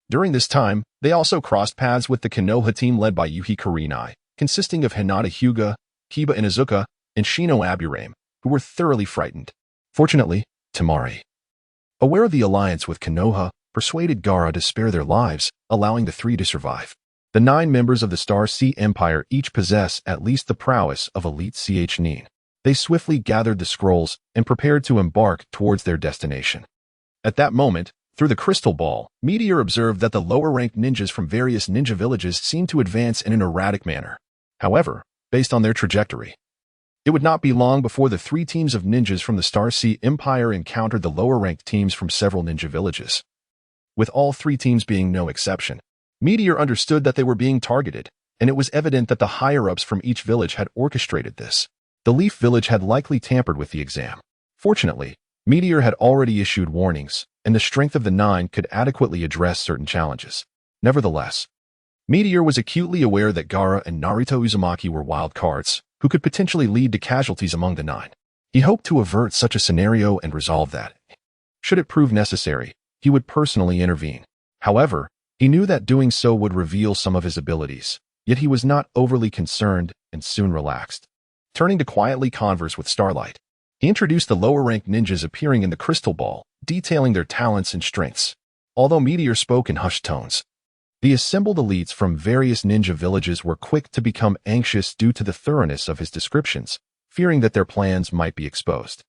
During this time, they also crossed paths with the Konoha team led by Yuhi Kurenai, consisting of Hinata Hyuga, Kiba Inuzuka, and Shino Aburame, who were thoroughly frightened. Fortunately, Temari, aware of the alliance with Konoha, persuaded Gaara to spare their lives, allowing the three to survive. The 9 members of the Star Sea Empire each possess at least the prowess of elite Chunin. They swiftly gathered the scrolls and prepared to embark towards their destination. At that moment, through the crystal ball, Meteor observed that the lower-ranked ninjas from various ninja villages seemed to advance in an erratic manner. However, based on their trajectory, it would not be long before the 3 teams of ninjas from the Star Sea Empire encountered the lower-ranked teams from several ninja villages. With all 3 teams being no exception, Meteor understood that they were being targeted, and it was evident that the higher-ups from each village had orchestrated this. The Leaf Village had likely tampered with the exam. Fortunately, Meteor had already issued warnings, and the strength of the 9 could adequately address certain challenges. Nevertheless, Meteor was acutely aware that Gaara and Naruto Uzumaki were wild cards, who could potentially lead to casualties among the 9. He hoped to avert such a scenario and resolve that, should it prove necessary, he would personally intervene. However, he knew that doing so would reveal some of his abilities, yet he was not overly concerned and soon relaxed. Turning to quietly converse with Starlight, he introduced the lower-ranked ninjas appearing in the crystal ball, detailing their talents and strengths. Although Meteor spoke in hushed tones, the assembled elites from various ninja villages were quick to become anxious due to the thoroughness of his descriptions, fearing that their plans might be exposed.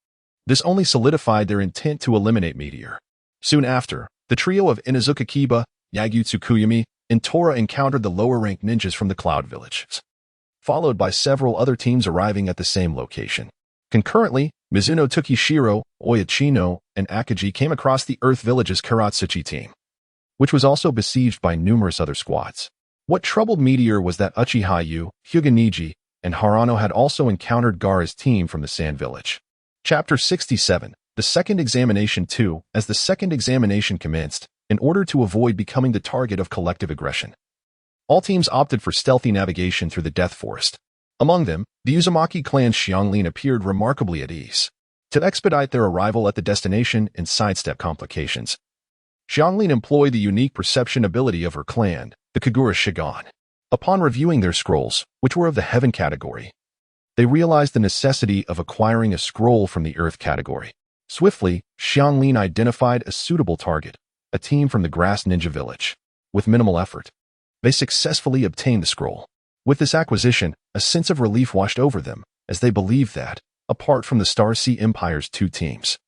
This only solidified their intent to eliminate Meteor. Soon after, the trio of Inuzuka Kiba, Yagyu Tsukuyami, and Tora encountered the lower-ranked ninjas from the Cloud Village, followed by several other teams arriving at the same location. Concurrently, Mizuno Tukishiro, Oyachino, and Akaji came across the Earth Village's Karatsuchi team, which was also besieged by numerous other squads. What troubled Meteor was that Uchihayu, Hyuganiji, and Harano had also encountered Gaara's team from the Sand Village. Chapter 67, The Second Examination 2. As the second examination commenced, in order to avoid becoming the target of collective aggression, all teams opted for stealthy navigation through the Death Forest. Among them, the Uzumaki clan's Xianglin appeared remarkably at ease. To expedite their arrival at the destination and sidestep complications, Xianglin employed the unique perception ability of her clan, the Kagura Shigan. Upon reviewing their scrolls, which were of the Heaven category, they realized the necessity of acquiring a scroll from the Earth category. Swiftly, Xianglin identified a suitable target, a team from the Grass Ninja Village. With minimal effort, they successfully obtained the scroll. With this acquisition, a sense of relief washed over them, as they believed that, apart from the Star Sea Empire's 2 teams,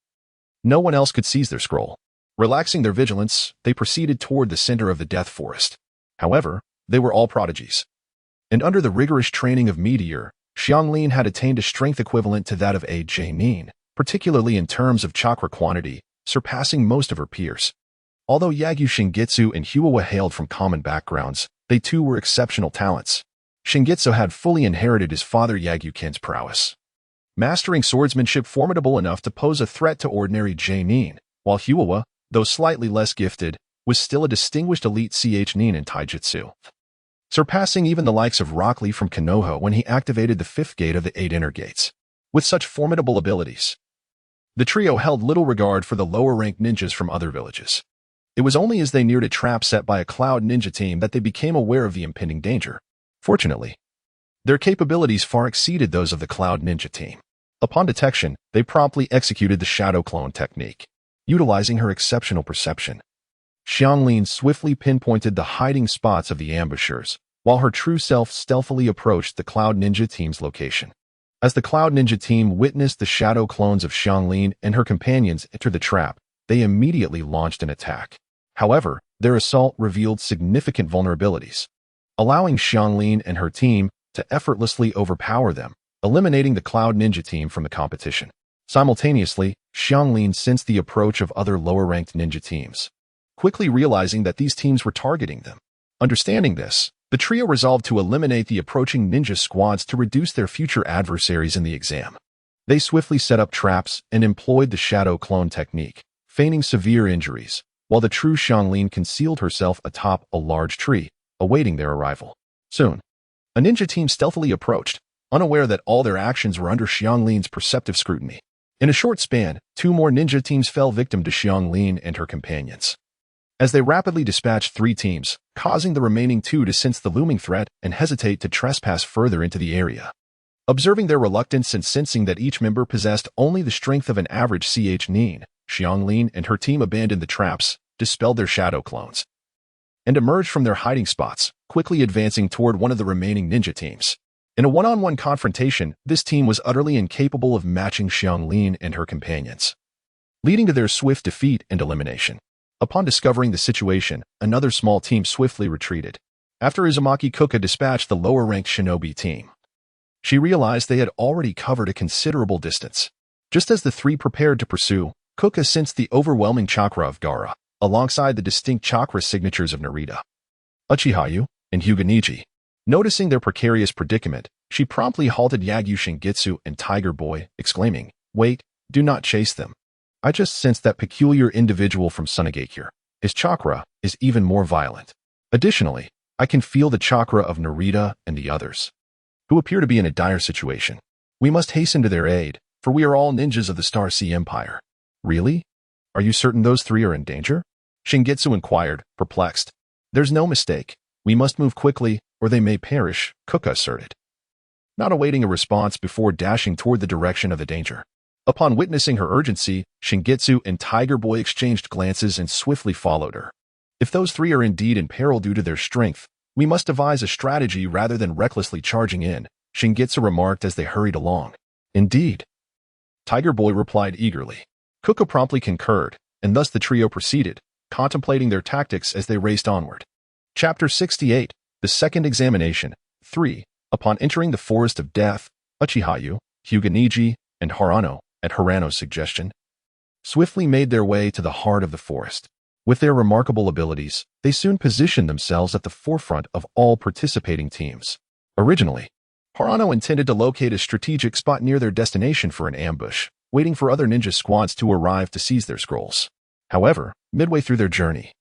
no one else could seize their scroll. Relaxing their vigilance, they proceeded toward the center of the Death Forest. However, they were all prodigies, and under the rigorous training of Meteor, Xianglin had attained a strength equivalent to that of a Jainin, particularly in terms of chakra quantity, surpassing most of her peers. Although Yagyu Shingitsu and Huawa hailed from common backgrounds, they too were exceptional talents. Shingitsu had fully inherited his father Yagyu-ken's prowess, mastering swordsmanship formidable enough to pose a threat to ordinary Jainin, while Huawa, though slightly less gifted, was still a distinguished elite Nin in taijutsu, surpassing even the likes of Rock Lee from Konoha when he activated the 5th gate of the 8 inner gates. With such formidable abilities, the trio held little regard for the lower-ranked ninjas from other villages. It was only as they neared a trap set by a Cloud Ninja team that they became aware of the impending danger. Fortunately, their capabilities far exceeded those of the Cloud Ninja team. Upon detection, they promptly executed the Shadow Clone technique. Utilizing her exceptional perception, Xianglin swiftly pinpointed the hiding spots of the ambushers, while her true self stealthily approached the Cloud Ninja team's location. As the Cloud Ninja team witnessed the shadow clones of Xianglin and her companions enter the trap, they immediately launched an attack. However, their assault revealed significant vulnerabilities, allowing Xianglin and her team to effortlessly overpower them, eliminating the Cloud Ninja team from the competition. Simultaneously, Xianglin sensed the approach of other lower-ranked ninja teams. Quickly realizing that these teams were targeting them, Understanding this, the trio resolved to eliminate the approaching ninja squads to reduce their future adversaries in the exam. They swiftly set up traps and employed the shadow clone technique, feigning severe injuries, while the true Xianglin concealed herself atop a large tree, awaiting their arrival. Soon, a ninja team stealthily approached, unaware that all their actions were under Xianglin's perceptive scrutiny. In a short span, 2 more ninja teams fell victim to Xianglin and her companions. As they rapidly dispatched 3 teams, causing the remaining 2 to sense the looming threat and hesitate to trespass further into the area. Observing their reluctance and sensing that each member possessed only the strength of an average Nin, Xianglin and her team abandoned the traps, dispelled their shadow clones, and emerged from their hiding spots, quickly advancing toward one of the remaining ninja teams. In a one-on-one confrontation, this team was utterly incapable of matching Xianglin and her companions, leading to their swift defeat and elimination. Upon discovering the situation, another small team swiftly retreated. After Uzumaki Kuka dispatched the lower-ranked shinobi team, she realized they had already covered a considerable distance. Just as the 3 prepared to pursue, Kuka sensed the overwhelming chakra of Gaara, alongside the distinct chakra signatures of Narita, Uchihayu, and Hyuga. Noticing their precarious predicament, she promptly halted Yagyu Shingitsu and Tiger Boy, exclaiming, "Wait, do not chase them. I just sensed that peculiar individual from Sunagakure. His chakra is even more violent. Additionally, I can feel the chakra of Narita and the others, who appear to be in a dire situation. We must hasten to their aid, for we are all ninjas of the Star Sea Empire." "Really? Are you certain those 3 are in danger?" Shingitsu inquired, perplexed. "There's no mistake. We must move quickly, or they may perish," Kuka asserted, not awaiting a response before dashing toward the direction of the danger. Upon witnessing her urgency, Shingitsu and Tiger Boy exchanged glances and swiftly followed her. "If those 3 are indeed in peril due to their strength, we must devise a strategy rather than recklessly charging in," Shingitsu remarked as they hurried along. "Indeed," Tiger Boy replied eagerly. Kuka promptly concurred, and thus the trio proceeded, contemplating their tactics as they raced onward. Chapter 68, The Second Examination, 3. Upon entering the Forest of Death, Uchihayu, Hyuga, and Harano, at Harano's suggestion, swiftly made their way to the heart of the forest. With their remarkable abilities, they soon positioned themselves at the forefront of all participating teams. Originally, Harano intended to locate a strategic spot near their destination for an ambush, waiting for other ninja squads to arrive to seize their scrolls. However, midway through their journey,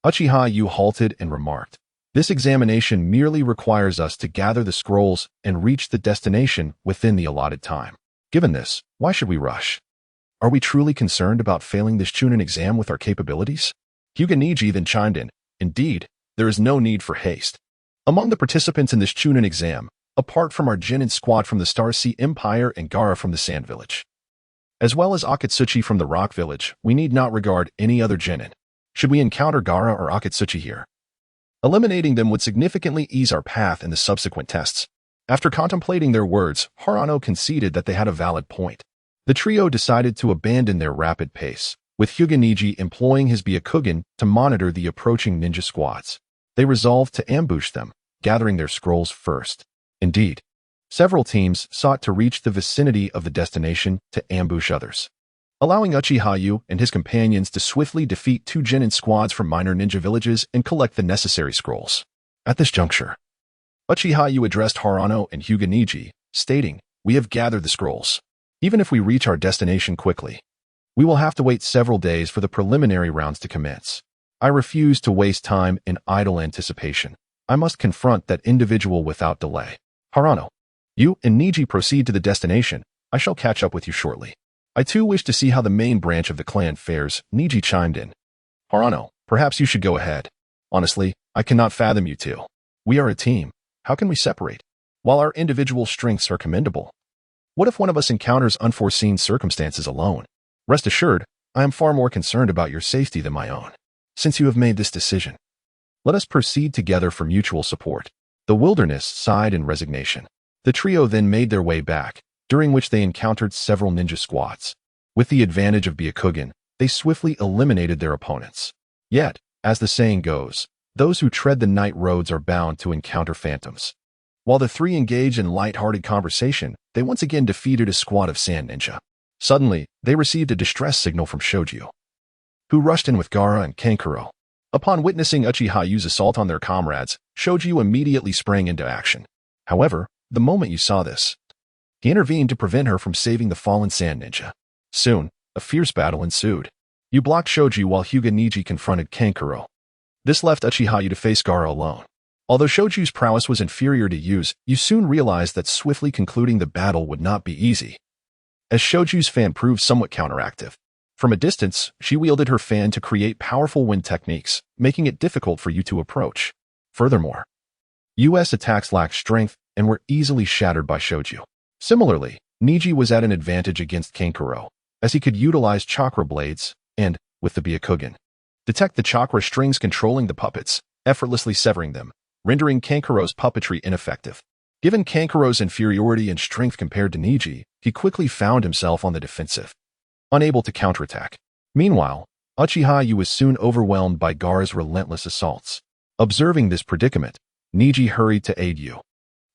Uchihayu halted and remarked, "This examination merely requires us to gather the scrolls and reach the destination within the allotted time. Given this, why should we rush? Are we truly concerned about failing this Chunin exam with our capabilities?" Hyuga then chimed in, "Indeed, there is no need for haste. Among the participants in this Chunin exam, apart from our Genin squad from the Star Sea Empire and Gaara from the Sand Village, as well as Akatsuchi from the Rock Village, we need not regard any other Genin. Should we encounter Gaara or Akatsuchi here, eliminating them would significantly ease our path in the subsequent tests." After contemplating their words, Harano conceded that they had a valid point. The trio decided to abandon their rapid pace, with Hyuga employing his Byakugan to monitor the approaching ninja squads. They resolved to ambush them, gathering their scrolls first. Indeed, several teams sought to reach the vicinity of the destination to ambush others, allowing Uchihayu and his companions to swiftly defeat 2 Genin squads from minor ninja villages and collect the necessary scrolls. At this juncture, Uchihayu addressed Harano and Hyuga, stating, "We have gathered the scrolls. Even if we reach our destination quickly, we will have to wait several days for the preliminary rounds to commence. I refuse to waste time in idle anticipation. I must confront that individual without delay. Harano, you and Niji proceed to the destination. I shall catch up with you shortly. I too wish to see how the main branch of the clan fares," Niji chimed in. "Harano, perhaps you should go ahead. Honestly, I cannot fathom you two. We are a team. How can we separate? While our individual strengths are commendable, what if one of us encounters unforeseen circumstances alone? Rest assured, I am far more concerned about your safety than my own. Since you have made this decision, let us proceed together for mutual support." The wilderness sighed in resignation. The trio then made their way back, during which they encountered several ninja squads. With the advantage of Byakugan, they swiftly eliminated their opponents. Yet, as the saying goes, those who tread the night roads are bound to encounter phantoms. While the 3 engaged in light-hearted conversation, they once again defeated a squad of sand ninja. Suddenly, they received a distress signal from Shoju, who rushed in with Gaara and Kankuro. Upon witnessing Uchihayu's assault on their comrades, Shoju immediately sprang into action. However, the moment you saw this, he intervened to prevent her from saving the fallen sand ninja. Soon, a fierce battle ensued. You blocked Shoju while Hyuga Niji confronted Kankuro. This left Uchihayu to face Gaara alone. Although Shoju's prowess was inferior to Yu's, you soon realized that swiftly concluding the battle would not be easy, as Shoju's fan proved somewhat counteractive. From a distance, she wielded her fan to create powerful wind techniques, making it difficult for you to approach. Furthermore, Yu's attacks lacked strength and were easily shattered by Shoju. Similarly, Niji was at an advantage against Kankuro, as he could utilize chakra blades and, with the Byakugan, detect the chakra strings controlling the puppets, effortlessly severing them, rendering Kankuro's puppetry ineffective. Given Kankuro's inferiority in strength compared to Niji, he quickly found himself on the defensive, unable to counterattack. Meanwhile, Uchihayu was soon overwhelmed by Gaara's relentless assaults. Observing this predicament, Niji hurried to aid Yu.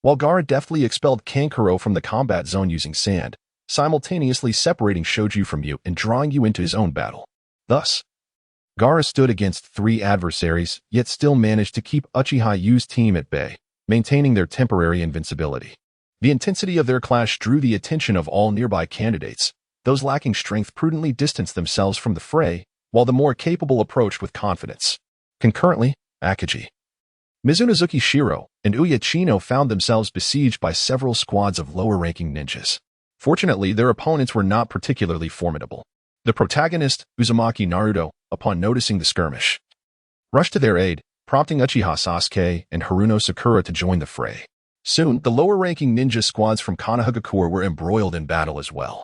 While Gaara deftly expelled Kankuro from the combat zone using sand, simultaneously separating Shoju from Yu and drawing Yu into his own battle. Thus, Gaara stood against 3 adversaries, yet still managed to keep Uchihayu's team at bay, maintaining their temporary invincibility. The intensity of their clash drew the attention of all nearby candidates. Those lacking strength prudently distanced themselves from the fray, while the more capable approached with confidence. Concurrently, Akagi, Mizunozuki Shiro, and Uyachino found themselves besieged by several squads of lower-ranking ninjas. Fortunately, their opponents were not particularly formidable. The protagonist, Uzumaki Naruto, upon noticing the skirmish, rushed to their aid, prompting Uchiha Sasuke and Haruno Sakura to join the fray. Soon, the lower-ranking ninja squads from Konohagakure were embroiled in battle as well.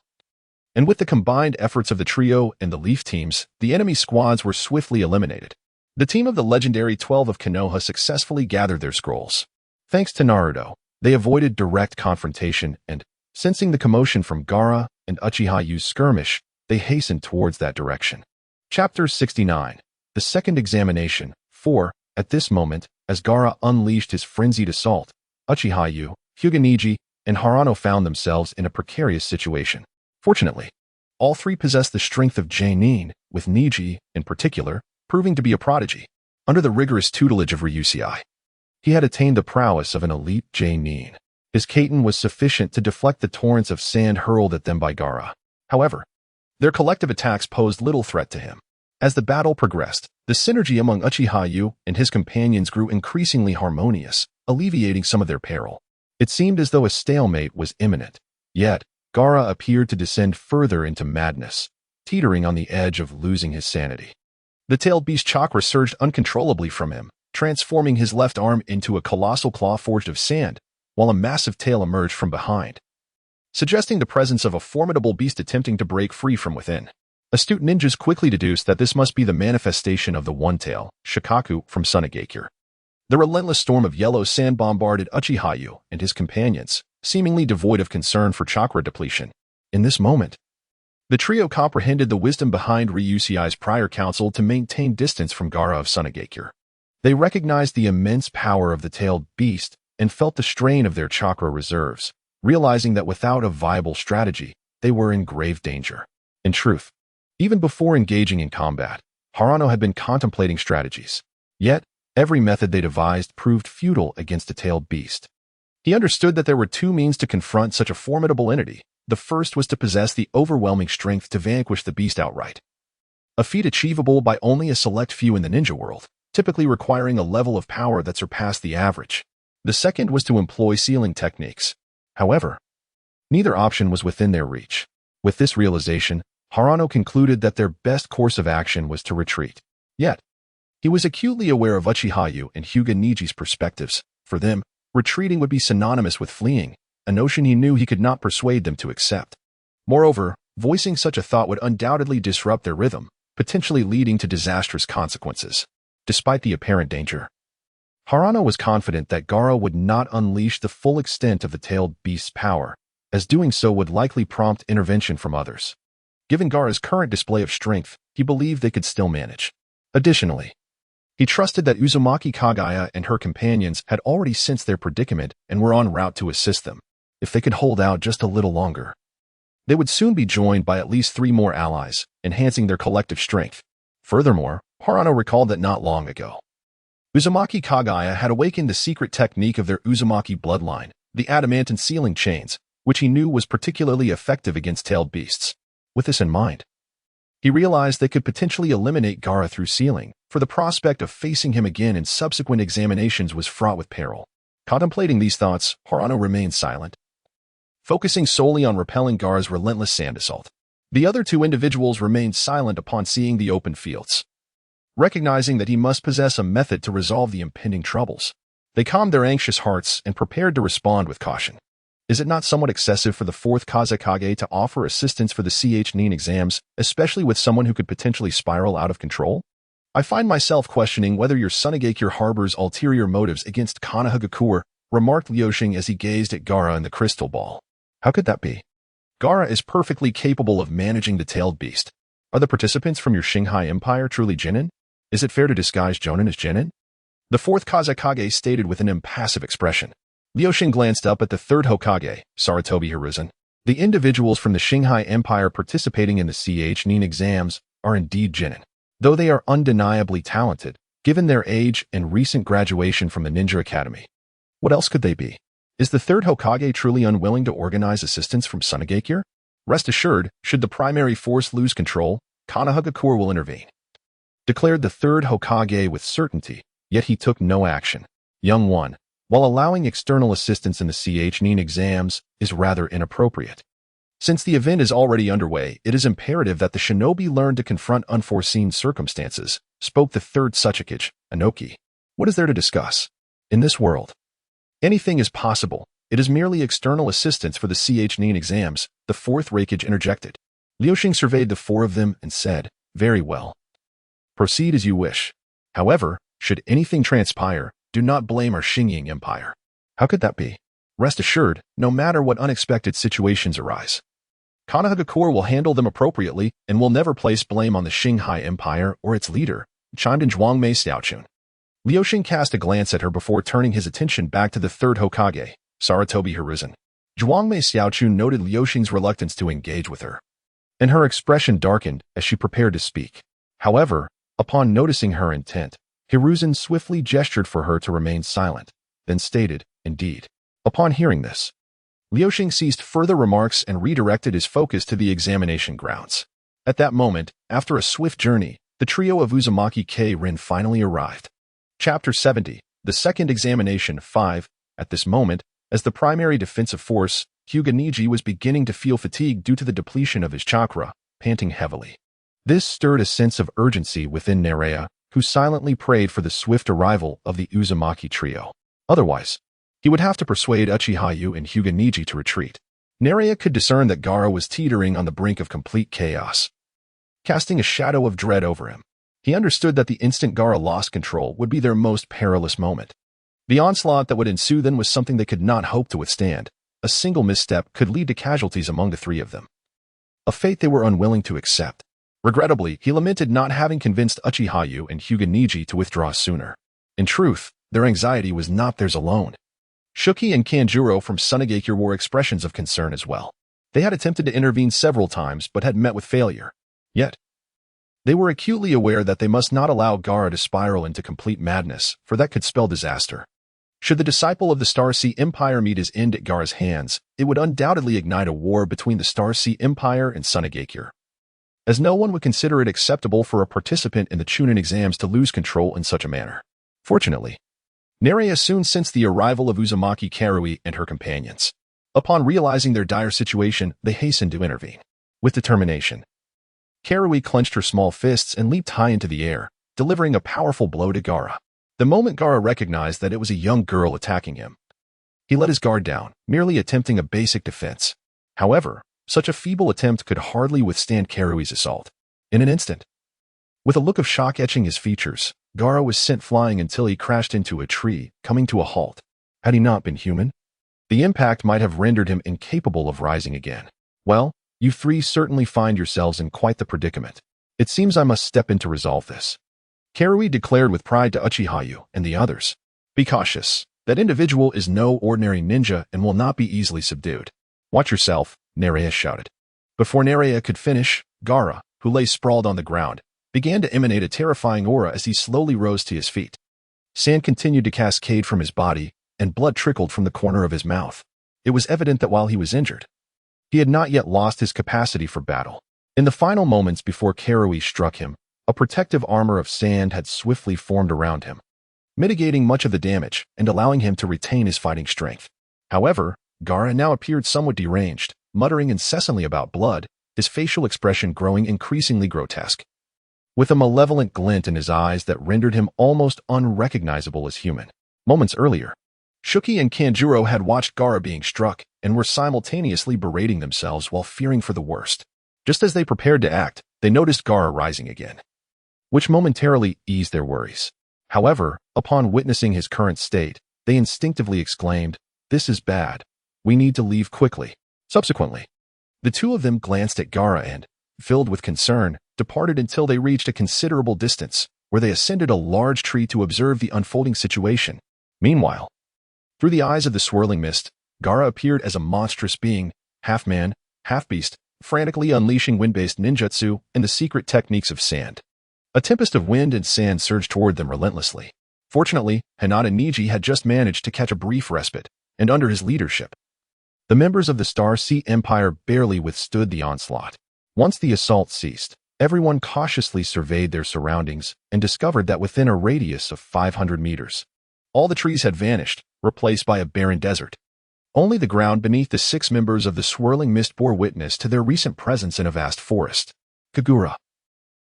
And with the combined efforts of the trio and the Leaf teams, the enemy squads were swiftly eliminated. The team of the legendary 12 of Konoha successfully gathered their scrolls. Thanks to Naruto, they avoided direct confrontation and, sensing the commotion from Gaara and Uchihayu's skirmish, they hastened towards that direction. Chapter 69. The Second Examination. 4. At this moment, as Gaara unleashed his frenzied assault, Uchihayu, Hyuga Niji, and Harano found themselves in a precarious situation. Fortunately, all 3 possessed the strength of Genin, with Niji, in particular, proving to be a prodigy. Under the rigorous tutelage of Ryusei, he had attained the prowess of an elite Genin. His Kaiten was sufficient to deflect the torrents of sand hurled at them by Gaara. However, their collective attacks posed little threat to him. As the battle progressed, the synergy among Uchihayu and his companions grew increasingly harmonious, alleviating some of their peril. It seemed as though a stalemate was imminent. Yet, Gaara appeared to descend further into madness, teetering on the edge of losing his sanity. The tailed beast chakra surged uncontrollably from him, transforming his left arm into a colossal claw forged of sand, while a massive tail emerged from behind, suggesting the presence of a formidable beast attempting to break free from within. Astute ninjas quickly deduced that this must be the manifestation of the one-tail, Shikaku, from Sunagakure. The relentless storm of yellow sand bombarded Uchihayu and his companions, seemingly devoid of concern for chakra depletion. In this moment, the trio comprehended the wisdom behind Ryusei's prior counsel to maintain distance from Gaara of Sunagakure. They recognized the immense power of the tailed beast and felt the strain of their chakra reserves, realizing that without a viable strategy, they were in grave danger. In truth, even before engaging in combat, Harano had been contemplating strategies. Yet, every method they devised proved futile against a tailed beast. He understood that there were 2 means to confront such a formidable entity. The first was to possess the overwhelming strength to vanquish the beast outright, a feat achievable by only a select few in the ninja world, typically requiring a level of power that surpassed the average. The second was to employ sealing techniques. However, neither option was within their reach. With this realization, Harano concluded that their best course of action was to retreat. Yet, he was acutely aware of Uchihayu and Hyuga Niji's perspectives. For them, retreating would be synonymous with fleeing, a notion he knew he could not persuade them to accept. Moreover, voicing such a thought would undoubtedly disrupt their rhythm, potentially leading to disastrous consequences. Despite the apparent danger, Harano was confident that Gaara would not unleash the full extent of the tailed beast's power, as doing so would likely prompt intervention from others. Given Gaara's current display of strength, he believed they could still manage. Additionally, he trusted that Uzumaki Kaguya and her companions had already sensed their predicament and were en route to assist them. If they could hold out just a little longer, they would soon be joined by at least 3 more allies, enhancing their collective strength. Furthermore, Harano recalled that not long ago, Uzumaki Kaguya had awakened the secret technique of their Uzumaki bloodline, the adamantine sealing chains, which he knew was particularly effective against tailed beasts. With this in mind, he realized they could potentially eliminate Gaara through sealing, for the prospect of facing him again in subsequent examinations was fraught with peril. Contemplating these thoughts, Harano remained silent, focusing solely on repelling Gaara's relentless sand assault. The other two individuals remained silent upon seeing the open fields. Recognizing that he must possess a method to resolve the impending troubles, they calmed their anxious hearts and prepared to respond with caution. Is it not somewhat excessive for the fourth Kazekage to offer assistance for the Chunin exams, especially with someone who could potentially spiral out of control? I find myself questioning whether your Sunagakure harbors ulterior motives against Konohagakure, remarked Liuxing as he gazed at Gaara in the crystal ball. How could that be? Gaara is perfectly capable of managing the tailed beast. Are the participants from your Shanghai Empire truly Genin? Is it fair to disguise Jonin as Genin? The fourth Kazekage stated with an impassive expression. Liuxing glanced up at the third Hokage, Sarutobi Hiruzen. The individuals from the Shanghai Empire participating in the Chunin exams are indeed Genin, though they are undeniably talented, given their age and recent graduation from the Ninja Academy. What else could they be? Is the third Hokage truly unwilling to organize assistance from Sunagakure? Rest assured, should the primary force lose control, Konohagakure will intervene, declared the third Hokage with certainty, yet he took no action. Young one, while allowing external assistance in the Chunin exams is rather inappropriate. Since the event is already underway, it is imperative that the shinobi learn to confront unforeseen circumstances, spoke the third Tsuchikage, Anoki. What is there to discuss? In this world, anything is possible. It is merely external assistance for the Chunin exams, the fourth Raikage interjected. Liuxing surveyed the four of them and said, very well. Proceed as you wish. However, should anything transpire, do not blame our Xingying Empire. How could that be? Rest assured, no matter what unexpected situations arise, Konohagakure will handle them appropriately and will never place blame on the Shanghai Empire or its leader, chimed in Zhuangmei Xiaochun. Liuxing cast a glance at her before turning his attention back to the third Hokage, Sarutobi Hiruzen. Zhuangmei Xiaochun noted Liuxing's reluctance to engage with her, and her expression darkened as she prepared to speak. However, upon noticing her intent, Hiruzen swiftly gestured for her to remain silent, then stated, indeed. Upon hearing this, Liuxing ceased further remarks and redirected his focus to the examination grounds. At that moment, after a swift journey, the trio of Uzumaki Rin finally arrived. Chapter 70, the second examination 5. At this moment, as the primary defensive force, Hyuga Niji was beginning to feel fatigue due to the depletion of his chakra, panting heavily. This stirred a sense of urgency within Nerea, who silently prayed for the swift arrival of the Uzumaki trio. Otherwise, he would have to persuade Uchihayu and Hyuga Niji to retreat. Nerea could discern that Gaara was teetering on the brink of complete chaos, casting a shadow of dread over him. He understood that the instant Gaara lost control would be their most perilous moment. The onslaught that would ensue then was something they could not hope to withstand. A single misstep could lead to casualties among the three of them, a fate they were unwilling to accept. Regrettably, he lamented not having convinced Uchihayu and Hyuga Niji to withdraw sooner. In truth, their anxiety was not theirs alone. Shuki and Kanjuro from Sunagakure wore expressions of concern as well. They had attempted to intervene several times but had met with failure. Yet, they were acutely aware that they must not allow Gaara to spiral into complete madness, for that could spell disaster. Should the disciple of the Star Sea Empire meet his end at Gaara's hands, it would undoubtedly ignite a war between the Star Sea Empire and Sunagakure, as no one would consider it acceptable for a participant in the Chunin exams to lose control in such a manner. Fortunately, Nerea soon sensed the arrival of Uzumaki Karui and her companions. Upon realizing their dire situation, they hastened to intervene. With determination, Karui clenched her small fists and leaped high into the air, delivering a powerful blow to Gaara. The moment Gaara recognized that it was a young girl attacking him, he let his guard down, merely attempting a basic defense. However, such a feeble attempt could hardly withstand Karui's assault. In an instant, with a look of shock etching his features, Gaara was sent flying until he crashed into a tree, coming to a halt. Had he not been human, the impact might have rendered him incapable of rising again. Well, you three certainly find yourselves in quite the predicament. It seems I must step in to resolve this, Karui declared with pride to Uchihayu and the others. Be cautious. That individual is no ordinary ninja and will not be easily subdued. Watch yourself, Nerea shouted. Before Nerea could finish, Gaara, who lay sprawled on the ground, began to emanate a terrifying aura as he slowly rose to his feet. Sand continued to cascade from his body, and blood trickled from the corner of his mouth. It was evident that while he was injured, he had not yet lost his capacity for battle. In the final moments before Karui struck him, a protective armor of sand had swiftly formed around him, mitigating much of the damage and allowing him to retain his fighting strength. However, Gaara now appeared somewhat deranged, muttering incessantly about blood, his facial expression growing increasingly grotesque, with a malevolent glint in his eyes that rendered him almost unrecognizable as human. Moments earlier, Shuki and Kanjuro had watched Gaara being struck and were simultaneously berating themselves while fearing for the worst. Just as they prepared to act, they noticed Gaara rising again, which momentarily eased their worries. However, upon witnessing his current state, they instinctively exclaimed, "This is bad. We need to leave quickly." Subsequently, the two of them glanced at Gaara and, filled with concern, departed until they reached a considerable distance, where they ascended a large tree to observe the unfolding situation. Meanwhile, through the eyes of the swirling mist, Gaara appeared as a monstrous being, half man, half beast, frantically unleashing wind-based ninjutsu and the secret techniques of sand. A tempest of wind and sand surged toward them relentlessly. Fortunately, Hinata Niji had just managed to catch a brief respite, and under his leadership, the members of the Star Sea Empire barely withstood the onslaught. Once the assault ceased, everyone cautiously surveyed their surroundings and discovered that within a radius of 500 meters, all the trees had vanished, replaced by a barren desert. Only the ground beneath the 6 members of the swirling mist bore witness to their recent presence in a vast forest. Kagura.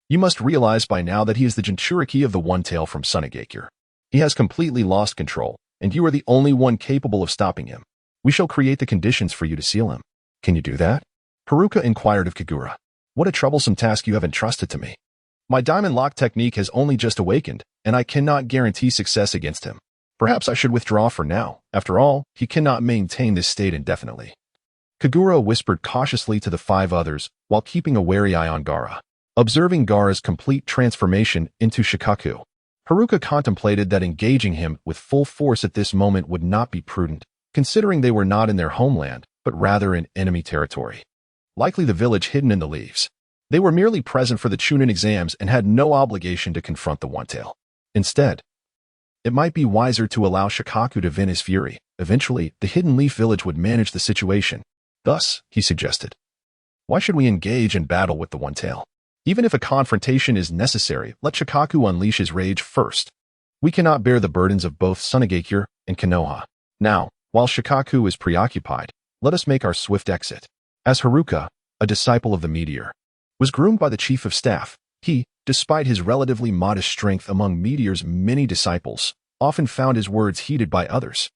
You must realize by now that he is the Jinchuriki of the One-Tail from Sunagakure. He has completely lost control, and you are the only one capable of stopping him. We shall create the conditions for you to seal him. Can you do that? Haruka inquired of Kagura. What a troublesome task you have entrusted to me. My diamond lock technique has only just awakened, and I cannot guarantee success against him. Perhaps I should withdraw for now. After all, he cannot maintain this state indefinitely. Kagura whispered cautiously to the 5 others while keeping a wary eye on Gaara. Observing Gaara's complete transformation into Shikaku, Haruka contemplated that engaging him with full force at this moment would not be prudent, considering they were not in their homeland, but rather in enemy territory. Likely the village hidden in the leaves. They were merely present for the Chunin exams and had no obligation to confront the One-Tail. Instead, it might be wiser to allow Shikaku to vent his fury. Eventually, the Hidden Leaf Village would manage the situation. Thus, he suggested, why should we engage in battle with the One-Tail? Even if a confrontation is necessary, let Shikaku unleash his rage first. We cannot bear the burdens of both Sunagakure and Konoha. Now, while Shikaku is preoccupied, let us make our swift exit. As Haruka, a disciple of the meteor, was groomed by the chief of staff, he, despite his relatively modest strength among Meteor's many disciples, often found his words heeded by others.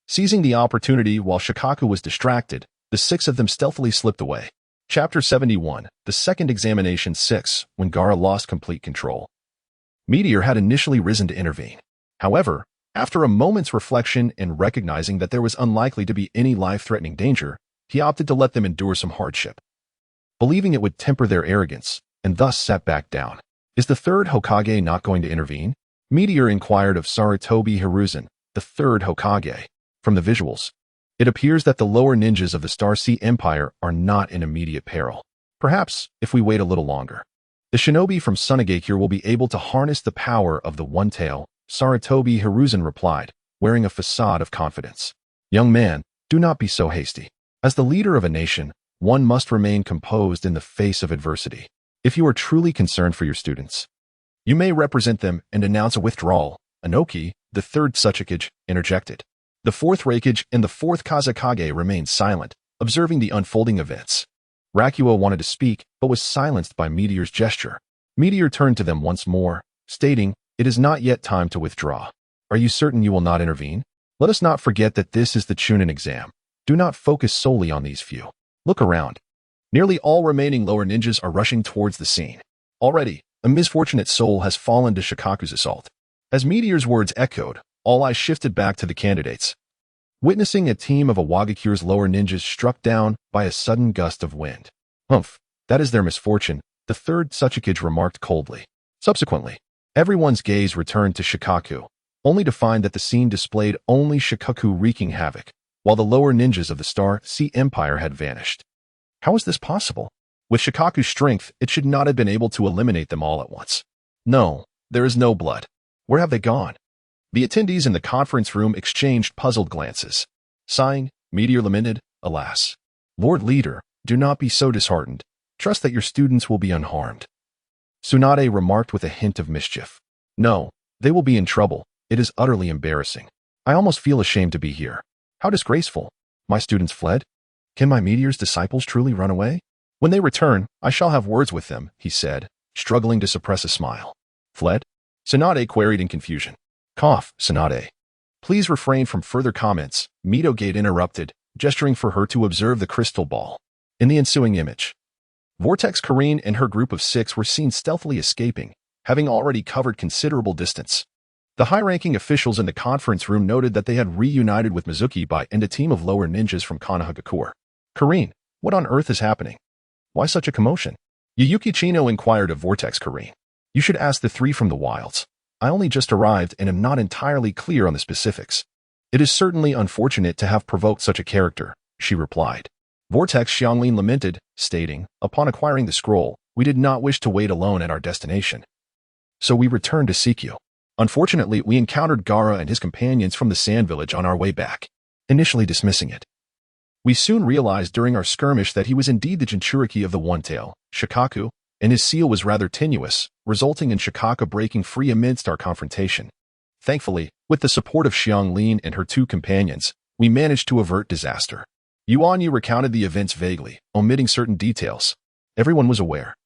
Seizing the opportunity while Shikaku was distracted, the 6 of them stealthily slipped away. Chapter 71, The Second Examination 6, when Gaara lost complete control. Meteor had initially risen to intervene. However, after a moment's reflection and recognizing that there was unlikely to be any life-threatening danger, he opted to let them endure some hardship, believing it would temper their arrogance, and thus sat back down. Is the 3rd Hokage not going to intervene? Meteor inquired of Sarutobi Hiruzen, the 3rd Hokage. From the visuals, it appears that the lower ninjas of the Star Sea Empire are not in immediate peril. Perhaps, if we wait a little longer, the shinobi from Sunagakure will be able to harness the power of the One-Tail, Sarutobi Hiruzen replied, wearing a facade of confidence. Young man, do not be so hasty. As the leader of a nation, one must remain composed in the face of adversity. If you are truly concerned for your students, you may represent them and announce a withdrawal. Anoki, the 3rd Tsuchikage, interjected. The 4th Reikage and the 4th Kazekage remained silent, observing the unfolding events. Rakuo wanted to speak, but was silenced by Meteor's gesture. Meteor turned to them once more, stating, it is not yet time to withdraw. Are you certain you will not intervene? Let us not forget that this is the Chunin exam. Do not focus solely on these few. Look around. Nearly all remaining lower ninjas are rushing towards the scene. Already, a misfortunate soul has fallen to Shikaku's assault. As Meteor's words echoed, all eyes shifted back to the candidates, witnessing a team of Awagakure's lower ninjas struck down by a sudden gust of wind. Humph, that is their misfortune, the 3rd Tsuchikage remarked coldly. Subsequently, everyone's gaze returned to Shikaku, only to find that the scene displayed only Shikaku wreaking havoc, while the lower ninjas of the Star Sea Empire had vanished. How is this possible? With Shikaku's strength, it should not have been able to eliminate them all at once. No, there is no blood. Where have they gone? The attendees in the conference room exchanged puzzled glances. Sighing, Meteor lamented, alas. Lord Leader, do not be so disheartened. Trust that your students will be unharmed. Tsunade remarked with a hint of mischief. No, they will be in trouble. It is utterly embarrassing. I almost feel ashamed to be here. How disgraceful. My students fled? Can my Meteor's disciples truly run away? When they return, I shall have words with them, he said, struggling to suppress a smile. Fled? Tsunade queried in confusion. Cough, Tsunade. Please refrain from further comments, Midogate interrupted, gesturing for her to observe the crystal ball. In the ensuing image, Vortex Karine and her group of 6 were seen stealthily escaping, having already covered considerable distance. The high-ranking officials in the conference room noted that they had reunited with Mizuki and a team of lower ninjas from Konohagakure. Karine, what on earth is happening? Why such a commotion? Yuyuki Chino inquired of Vortex Karine. You should ask the 3 from the wilds. I only just arrived and am not entirely clear on the specifics. It is certainly unfortunate to have provoked such a character, she replied. Vortex Xianglin lamented, stating, upon acquiring the scroll, we did not wish to wait alone at our destination. So we returned to seek you. Unfortunately, we encountered Gaara and his companions from the Sand Village on our way back, initially dismissing it. We soon realized during our skirmish that he was indeed the Jinchuriki of the One-Tail, Shikaku, and his seal was rather tenuous, resulting in Shikaku breaking free amidst our confrontation. Thankfully, with the support of Xianglin and her 2 companions, we managed to avert disaster. Yuan Yu recounted the events vaguely, omitting certain details. Everyone was aware.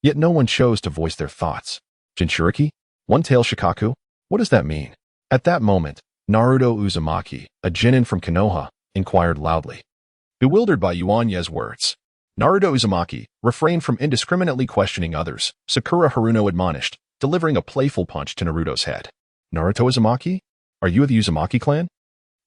Yet no one chose to voice their thoughts. Jinchuriki? One-Tail Shikaku? What does that mean? At that moment, Naruto Uzumaki, a genin from Konoha, inquired loudly. Bewildered by Yuan Ye's words, Naruto Uzumaki refrained from indiscriminately questioning others, Sakura Haruno admonished, delivering a playful punch to Naruto's head. Naruto Uzumaki? Are you of the Uzumaki clan?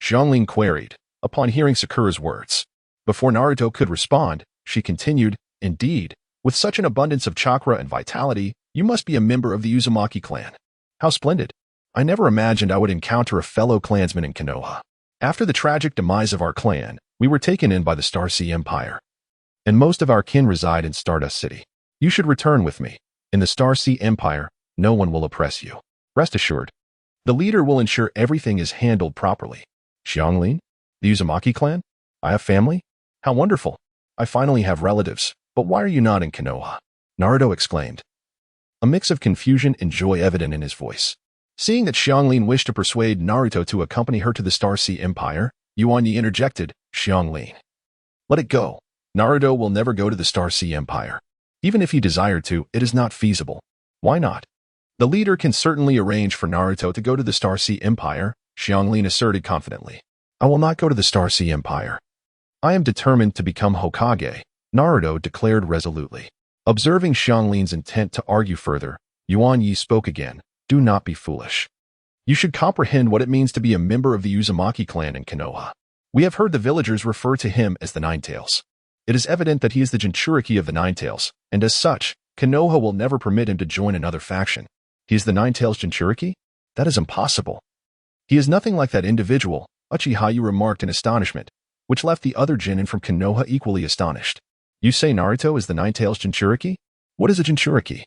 Xianglin queried, upon hearing Sakura's words. Before Naruto could respond, she continued, indeed, with such an abundance of chakra and vitality, you must be a member of the Uzumaki clan. How splendid. I never imagined I would encounter a fellow clansman in Konoha. After the tragic demise of our clan, we were taken in by the Star Sea Empire. And most of our kin reside in Stardust City. You should return with me. In the Star Sea Empire, no one will oppress you. Rest assured. The leader will ensure everything is handled properly. Xianglin? The Uzumaki clan? I have family? How wonderful. I finally have relatives, but why are you not in Konoha? Naruto exclaimed. A mix of confusion and joy evident in his voice. Seeing that Xianglin wished to persuade Naruto to accompany her to the Star Sea Empire, Yuan Yi interjected, Xianglin. Let it go. Naruto will never go to the Star Sea Empire. Even if he desired to, it is not feasible. Why not? The leader can certainly arrange for Naruto to go to the Star Sea Empire, Xianglin asserted confidently. I will not go to the Star Sea Empire. I am determined to become Hokage, Naruto declared resolutely. Observing Xianglin's intent to argue further, Yuan Yi spoke again, do not be foolish. You should comprehend what it means to be a member of the Uzumaki clan in Konoha. We have heard the villagers refer to him as the Nine-Tails. It is evident that he is the Jinchuriki of the Nine-Tails, and as such, Konoha will never permit him to join another faction. He is the Nine-Tails Jinchuriki? That is impossible. He is nothing like that individual, Uchihayu remarked in astonishment, which left the other genin from Konoha equally astonished. You say Naruto is the Nine-Tails Jinchuriki? What is a Jinchuriki?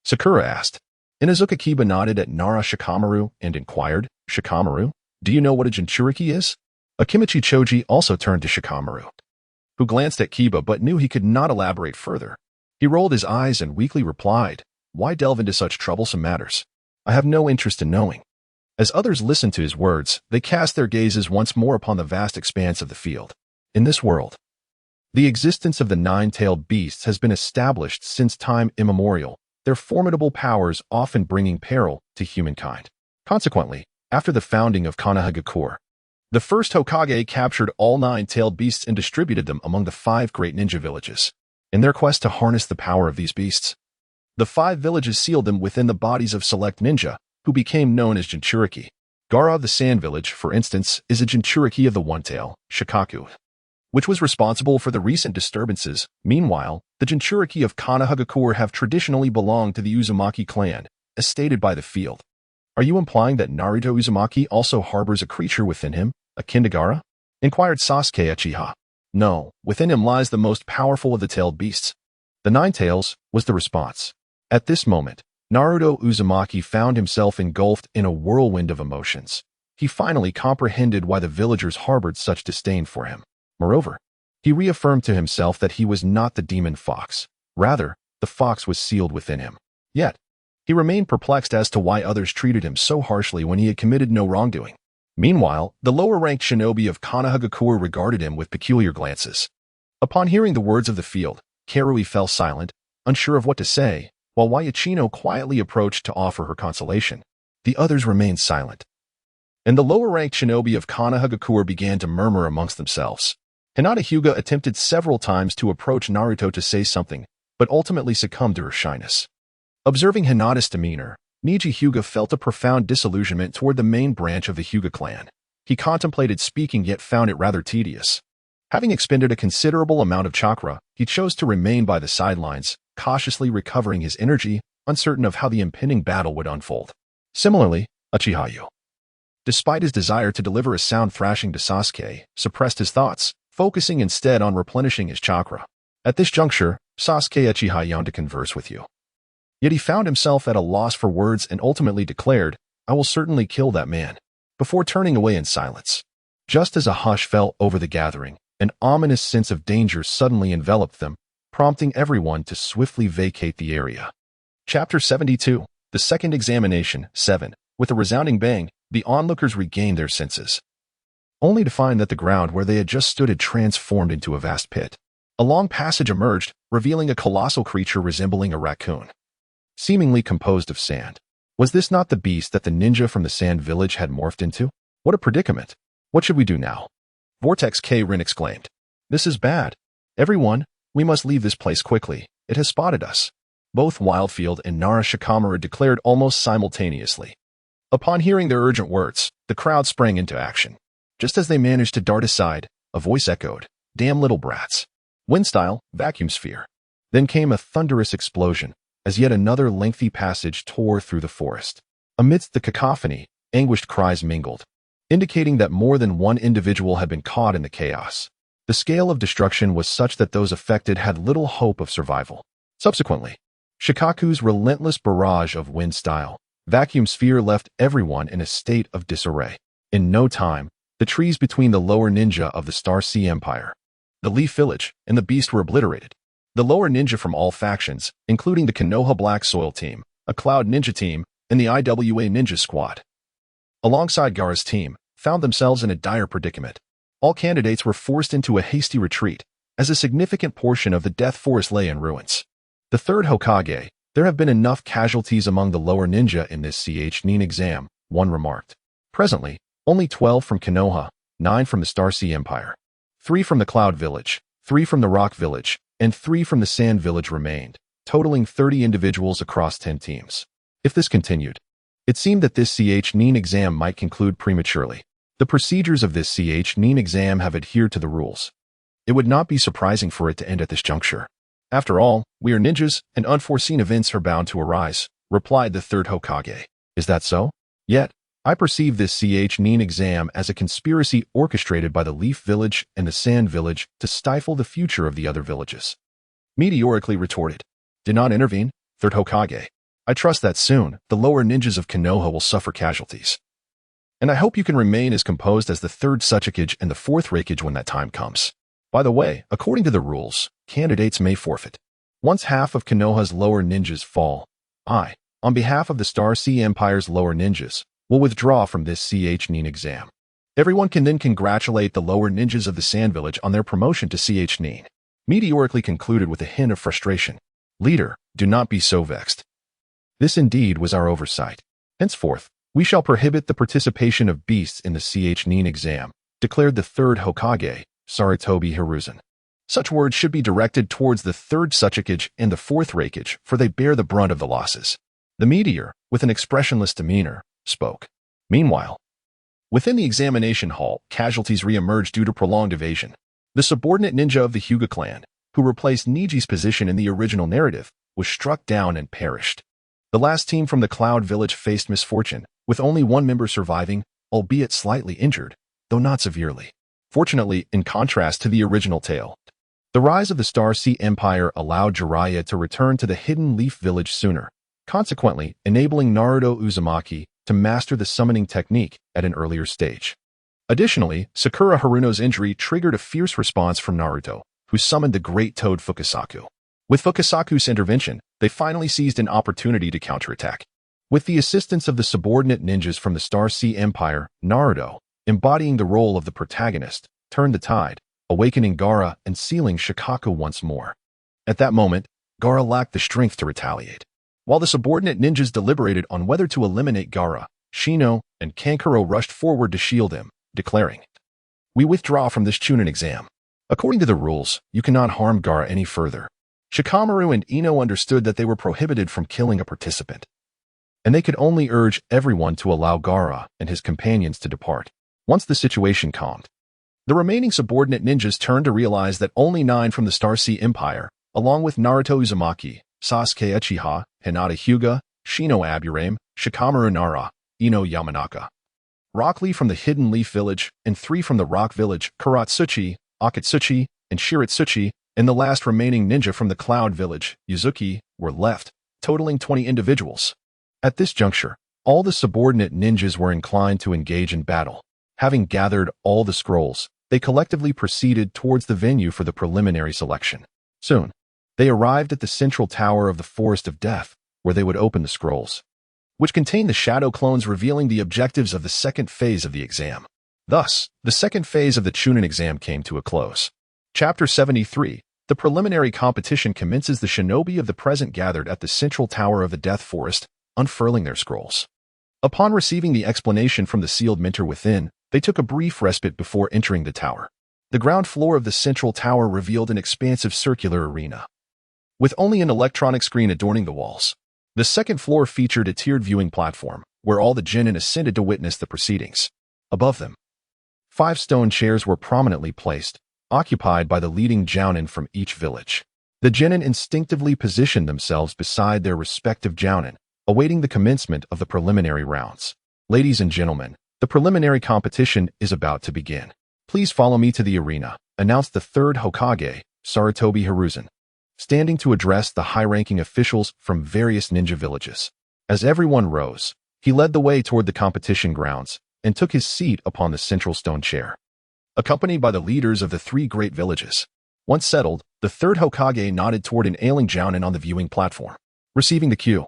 Sakura asked. Inazuka Kiba nodded at Nara Shikamaru and inquired, Shikamaru, do you know what a Jinchuriki is? Akimichi Choji also turned to Shikamaru, who glanced at Kiba but knew he could not elaborate further. He rolled his eyes and weakly replied, why delve into such troublesome matters? I have no interest in knowing. As others listened to his words, they cast their gazes once more upon the vast expanse of the field. In this world, the existence of the nine-tailed beasts has been established since time immemorial, their formidable powers often bringing peril to humankind. Consequently, after the founding of Konohagakure, the first Hokage captured all nine-tailed beasts and distributed them among the 5 great ninja villages. In their quest to harness the power of these beasts, the 5 villages sealed them within the bodies of select ninja, who became known as Jinchuriki. Gaara of the Sand Village, for instance, is a Jinchuriki of the One-Tail, Shikaku, which was responsible for the recent disturbances. Meanwhile, the Jinchuriki of Konohagakure have traditionally belonged to the Uzumaki clan, as stated by the field. Are you implying that Naruto Uzumaki also harbors a creature within him, akin to Gaara? Inquired Sasuke Uchiha. No, within him lies the most powerful of the tailed beasts. The Nine Tails was the response. At this moment, Naruto Uzumaki found himself engulfed in a whirlwind of emotions. He finally comprehended why the villagers harbored such disdain for him. Moreover, he reaffirmed to himself that he was not the demon fox. Rather, the fox was sealed within him. Yet, he remained perplexed as to why others treated him so harshly when he had committed no wrongdoing. Meanwhile, the lower-ranked shinobi of Konohagakure regarded him with peculiar glances. Upon hearing the words of the field, Karui fell silent, unsure of what to say, while Waichino quietly approached to offer her consolation. The others remained silent. And the lower-ranked shinobi of Konohagakure began to murmur amongst themselves. Hinata Hyuga attempted several times to approach Naruto to say something, but ultimately succumbed to her shyness. Observing Hinata's demeanor, Neji Hyuga felt a profound disillusionment toward the main branch of the Hyuga clan. He contemplated speaking yet found it rather tedious. Having expended a considerable amount of chakra, he chose to remain by the sidelines, cautiously recovering his energy, uncertain of how the impending battle would unfold. Similarly, Uchihayu, despite his desire to deliver a sound thrashing to Sasuke, suppressed his thoughts, focusing instead on replenishing his chakra. At this juncture, Sasuke Uchiha to converse with you. Yet he found himself at a loss for words and ultimately declared, "I will certainly kill that man," before turning away in silence. Just as a hush fell over the gathering, an ominous sense of danger suddenly enveloped them, prompting everyone to swiftly vacate the area. Chapter 72, The Second Examination, 7. With a resounding bang, the onlookers regained their senses, only to find that the ground where they had just stood had transformed into a vast pit. A long passage emerged, revealing a colossal creature resembling a raccoon, seemingly composed of sand. Was this not the beast that the ninja from the sand village had morphed into? What a predicament! What should we do now? Vortex K-Rin exclaimed. This is bad. Everyone, we must leave this place quickly. It has spotted us. Both Wildfield and Nara Shikamaru declared almost simultaneously. Upon hearing their urgent words, the crowd sprang into action. Just as they managed to dart aside, a voice echoed, "Damn little brats." Wind-style, vacuum sphere. Then came a thunderous explosion, as yet another lengthy passage tore through the forest. Amidst the cacophony, anguished cries mingled, indicating that more than one individual had been caught in the chaos. The scale of destruction was such that those affected had little hope of survival. Subsequently, Shikaku's relentless barrage of wind-style, vacuum sphere left everyone in a state of disarray. In no time, the trees between the lower ninja of the Star Sea Empire, the Leaf Village, and the Beast were obliterated. The lower ninja from all factions, including the Konoha Black Soil Team, a Cloud Ninja Team, and the IWA Ninja Squad, alongside Gaara's team, found themselves in a dire predicament. All candidates were forced into a hasty retreat, as a significant portion of the Death Forest lay in ruins. The third Hokage, there have been enough casualties among the lower ninja in this Chunin exam, one remarked. Presently, only 12 from Konoha, 9 from the Star Sea Empire, 3 from the Cloud Village, 3 from the Rock Village, and 3 from the Sand Village remained, totaling 30 individuals across 10 teams. If this continued, it seemed that this Chunin exam might conclude prematurely. The procedures of this Chunin exam have adhered to the rules. It would not be surprising for it to end at this juncture. After all, we are ninjas, and unforeseen events are bound to arise, replied the third Hokage. Is that so? Yet, I perceive this Chunin exam as a conspiracy orchestrated by the Leaf Village and the Sand Village to stifle the future of the other villages. Meteorically retorted. Do not intervene, third Hokage. I trust that soon, the lower ninjas of Konoha will suffer casualties. And I hope you can remain as composed as the third Tsuchikage and the fourth Raikage when that time comes. By the way, according to the rules, candidates may forfeit. Once half of Konoha's lower ninjas fall, I, on behalf of the Star Sea Empire's lower ninjas, will withdraw from this Chunin exam. Everyone can then congratulate the lower ninjas of the Sand Village on their promotion to Chunin. Meteorically concluded with a hint of frustration. Leader, do not be so vexed. This indeed was our oversight. Henceforth, we shall prohibit the participation of beasts in the Chunin exam, declared the third Hokage, Sarutobi Hiruzen. Such words should be directed towards the third Tsuchikage and the fourth Raikage, for they bear the brunt of the losses. The meteor, with an expressionless demeanor, spoke. Meanwhile, within the examination hall, casualties re-emerged due to prolonged evasion. The subordinate ninja of the Hyuga clan, who replaced Niji's position in the original narrative, was struck down and perished. The last team from the Cloud Village faced misfortune, with only one member surviving, albeit slightly injured, though not severely. Fortunately, in contrast to the original tale, The rise of the Star Sea Empire allowed Jiraiya to return to the Hidden Leaf Village sooner, consequently enabling Naruto Uzumaki to master the summoning technique at an earlier stage. Additionally, Sakura Haruno's injury triggered a fierce response from Naruto, who summoned the Great Toad Fukasaku. With Fukasaku's intervention, they finally seized an opportunity to counterattack. With the assistance of the subordinate ninjas from the Star Sea Empire, Naruto, embodying the role of the protagonist, turned the tide, awakening Gaara and sealing Shikaku once more. At that moment, Gaara lacked the strength to retaliate. While the subordinate ninjas deliberated on whether to eliminate Gaara, Shino and Kankuro rushed forward to shield him, declaring, "We withdraw from this Chunin exam. According to the rules, you cannot harm Gaara any further." Shikamaru and Ino understood that they were prohibited from killing a participant, and they could only urge everyone to allow Gaara and his companions to depart. Once the situation calmed, the remaining subordinate ninjas turned to realize that only 9 from the Star Sea Empire, along with Naruto Uzumaki, Sasuke Uchiha, Hinata Hyuga, Shino Aburame, Shikamaru Nara, Ino Yamanaka, Rock Lee from the Hidden Leaf Village, and 3 from the Rock Village, Kuratsuchi, Akatsuchi, and Shiratsuchi, and the last remaining ninja from the Cloud Village, Yuzuki, were left, totaling 20 individuals. At this juncture, all the subordinate ninjas were inclined to engage in battle. Having gathered all the scrolls, they collectively proceeded towards the venue for the preliminary selection. Soon, they arrived at the central tower of the Forest of Death, where they would open the scrolls, which contained the shadow clones revealing the objectives of the second phase of the exam. Thus, the second phase of the Chunin exam came to a close. Chapter 73. The preliminary competition commences. The shinobi of the present gathered at the central tower of the Death Forest, unfurling their scrolls. Upon receiving the explanation from the sealed mentor within, they took a brief respite before entering the tower. The ground floor of the central tower revealed an expansive circular arena, with only an electronic screen adorning the walls. The second floor featured a tiered viewing platform, where all the genin ascended to witness the proceedings. Above them, 5 stone chairs were prominently placed, occupied by the leading jounin from each village. The genin instinctively positioned themselves beside their respective jounin, awaiting the commencement of the preliminary rounds. Ladies and gentlemen, the preliminary competition is about to begin. Please follow me to the arena, announced the third Hokage, Sarutobi Hiruzen, standing to address the high-ranking officials from various ninja villages. As everyone rose, he led the way toward the competition grounds and took his seat upon the central stone chair, accompanied by the leaders of the 3 great villages. Once settled, the third Hokage nodded toward an ailing jounin on the viewing platform. Receiving the cue,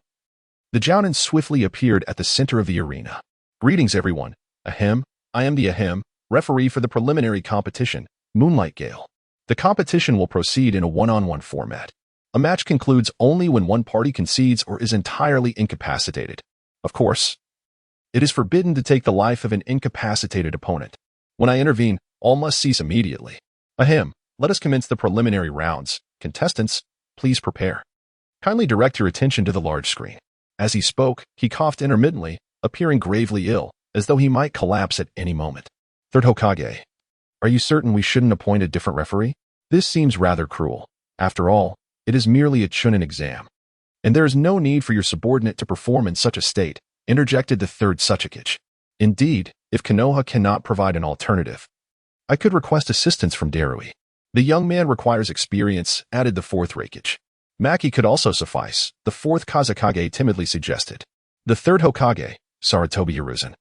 the jounin swiftly appeared at the center of the arena. "Greetings, everyone. Ahem, I am the referee for the preliminary competition, Moonlight Gale. The competition will proceed in a one-on-one format. A match concludes only when one party concedes or is entirely incapacitated. Of course, it is forbidden to take the life of an incapacitated opponent. When I intervene, all must cease immediately. Let us commence the preliminary rounds. Contestants, please prepare. Kindly direct your attention to the large screen." As he spoke, he coughed intermittently, appearing gravely ill, as though he might collapse at any moment. "Third Hokage, are you certain we shouldn't appoint a different referee? This seems rather cruel. After all, it is merely a Chunin exam, and there is no need for your subordinate to perform in such a state," interjected the third Tsuchikage. "Indeed, if Konoha cannot provide an alternative, I could request assistance from Darui. The young man requires experience," added the fourth Raikage. "Maki could also suffice," the fourth Kazekage timidly suggested. The third Hokage, Sarutobi Hiruzen,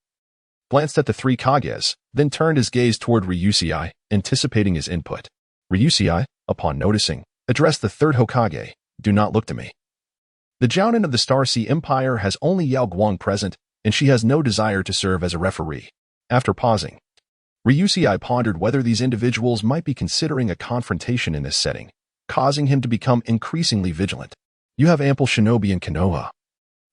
glanced at the 3 Kages, then turned his gaze toward Ryusei, anticipating his input. Ryusei, upon noticing, addressed the third Hokage, "Do not look to me. The jounin of the Star Sea Empire has only Yao Guang present, and she has no desire to serve as a referee." After pausing, Ryusei pondered whether these individuals might be considering a confrontation in this setting, causing him to become increasingly vigilant. "You have ample shinobi in Konoha.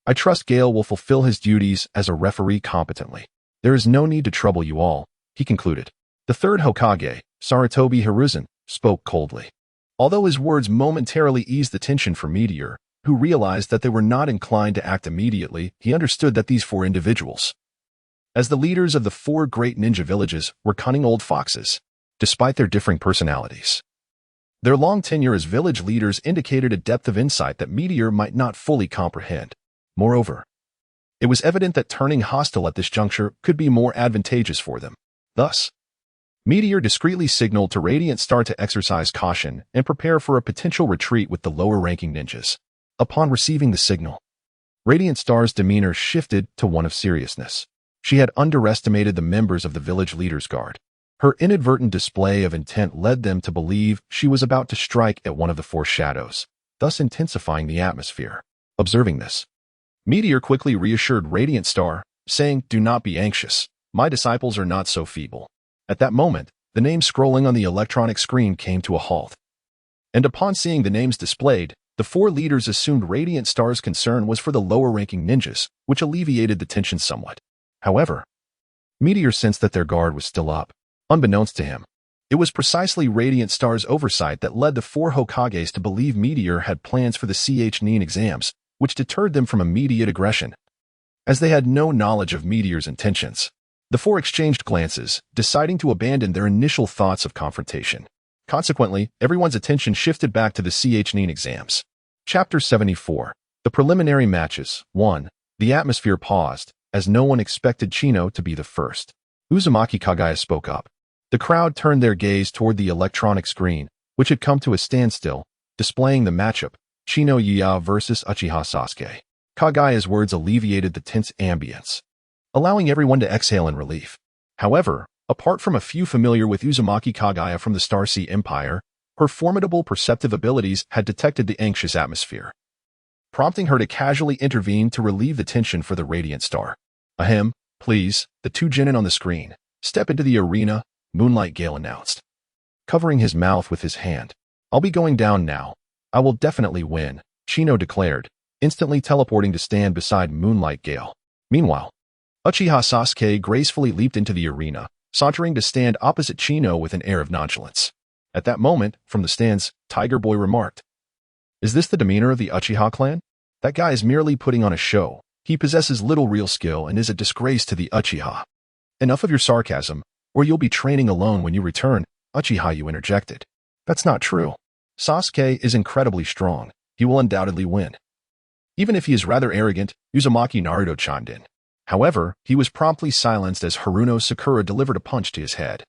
I trust Gale will fulfill his duties as a referee competently. There is no need to trouble you all," he concluded. The third Hokage, Sarutobi Hiruzen, spoke coldly. Although his words momentarily eased the tension for Meteor, who realized that they were not inclined to act immediately, he understood that these 4 individuals, as the leaders of the 4 great ninja villages, were cunning old foxes, despite their differing personalities. Their long tenure as village leaders indicated a depth of insight that Meteor might not fully comprehend. Moreover, it was evident that turning hostile at this juncture could be more advantageous for them. Thus, Meteor discreetly signaled to Radiant Star to exercise caution and prepare for a potential retreat with the lower-ranking ninjas. Upon receiving the signal, Radiant Star's demeanor shifted to one of seriousness. She had underestimated the members of the village leader's guard. Her inadvertent display of intent led them to believe she was about to strike at one of the four shadows, thus intensifying the atmosphere. Observing this, Meteor quickly reassured Radiant Star, saying, "Do not be anxious. My disciples are not so feeble." At that moment, the names scrolling on the electronic screen came to a halt. And upon seeing the names displayed, the four leaders assumed Radiant Star's concern was for the lower-ranking ninjas, which alleviated the tension somewhat. However, Meteor sensed that their guard was still up. Unbeknownst to him, it was precisely Radiant Star's oversight that led the four Hokages to believe Meteor had plans for the Chunin exams, which deterred them from immediate aggression. As they had no knowledge of Meteor's intentions, the four exchanged glances, deciding to abandon their initial thoughts of confrontation. Consequently, everyone's attention shifted back to the Chunin exams. Chapter 74. The Preliminary Matches. 1. The atmosphere paused, as no one expected Chino to be the first. Uzumaki Kaguya spoke up. The crowd turned their gaze toward the electronic screen, which had come to a standstill, displaying the matchup, Chino Yuya versus Uchiha Sasuke. Kaguya's words alleviated the tense ambience, allowing everyone to exhale in relief. However, apart from a few familiar with Uzumaki Kaguya from the Star Sea Empire, her formidable perceptive abilities had detected the anxious atmosphere, prompting her to casually intervene to relieve the tension for the Radiant Star. "Ahem, please," the two genin on the screen. "Step into the arena," Moonlight Gale announced, covering his mouth with his hand. "I'll be going down now. I will definitely win," Chino declared, instantly teleporting to stand beside Moonlight Gale. Meanwhile, Uchiha Sasuke gracefully leaped into the arena, sauntering to stand opposite Chino with an air of nonchalance. At that moment, from the stands, Tiger Boy remarked, "Is this the demeanor of the Uchiha clan? That guy is merely putting on a show. He possesses little real skill and is a disgrace to the Uchiha." "Enough of your sarcasm, or you'll be training alone when you return," Uchiha Yu interjected. "That's not true. Sasuke is incredibly strong. He will undoubtedly win." Even if he is rather arrogant, Uzumaki Naruto chimed in. However, he was promptly silenced as Haruno Sakura delivered a punch to his head,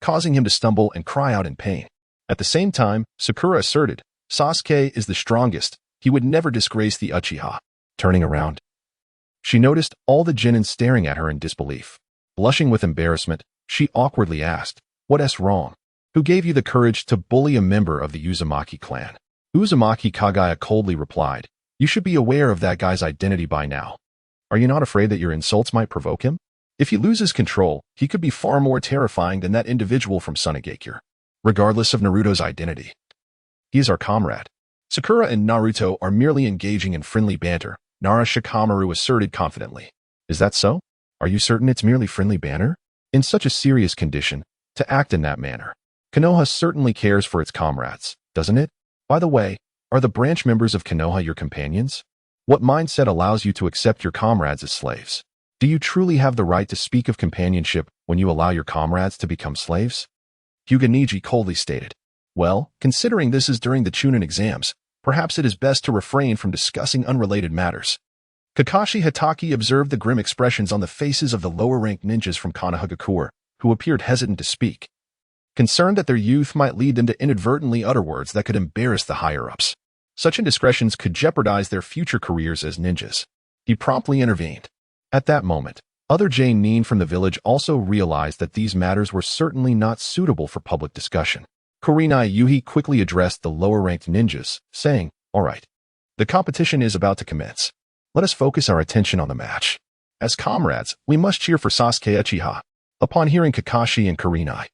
causing him to stumble and cry out in pain. At the same time, Sakura asserted, "Sasuke is the strongest. He would never disgrace the Uchiha." Turning around, she noticed all the genin staring at her in disbelief. Blushing with embarrassment, she awkwardly asked, "What's wrong? Who gave you the courage to bully a member of the Uzumaki clan?" Uzumaki Kaguya coldly replied, "You should be aware of that guy's identity by now. Are you not afraid that your insults might provoke him? If he loses control, he could be far more terrifying than that individual from Sunagakure. Regardless of Naruto's identity, he is our comrade." Sakura and Naruto are merely engaging in friendly banter, Nara Shikamaru asserted confidently. "Is that so? Are you certain it's merely friendly banter? In such a serious condition, to act in that manner. Konoha certainly cares for its comrades, doesn't it? By the way, are the branch members of Konoha your companions? What mindset allows you to accept your comrades as slaves? Do you truly have the right to speak of companionship when you allow your comrades to become slaves?" Hyuga Niji coldly stated. "Well, considering this is during the Chunin exams, perhaps it is best to refrain from discussing unrelated matters." Kakashi Hatake observed the grim expressions on the faces of the lower-ranked ninjas from Konohagakure, who appeared hesitant to speak, concerned that their youth might lead them to inadvertently utter words that could embarrass the higher-ups. Such indiscretions could jeopardize their future careers as ninjas. He promptly intervened. At that moment, other genin from the village also realized that these matters were certainly not suitable for public discussion. Kurenai Yuhi quickly addressed the lower-ranked ninjas, saying, "All right, the competition is about to commence. Let us focus our attention on the match. As comrades, we must cheer for Sasuke Uchiha." Upon hearing Kakashi and Kurenai,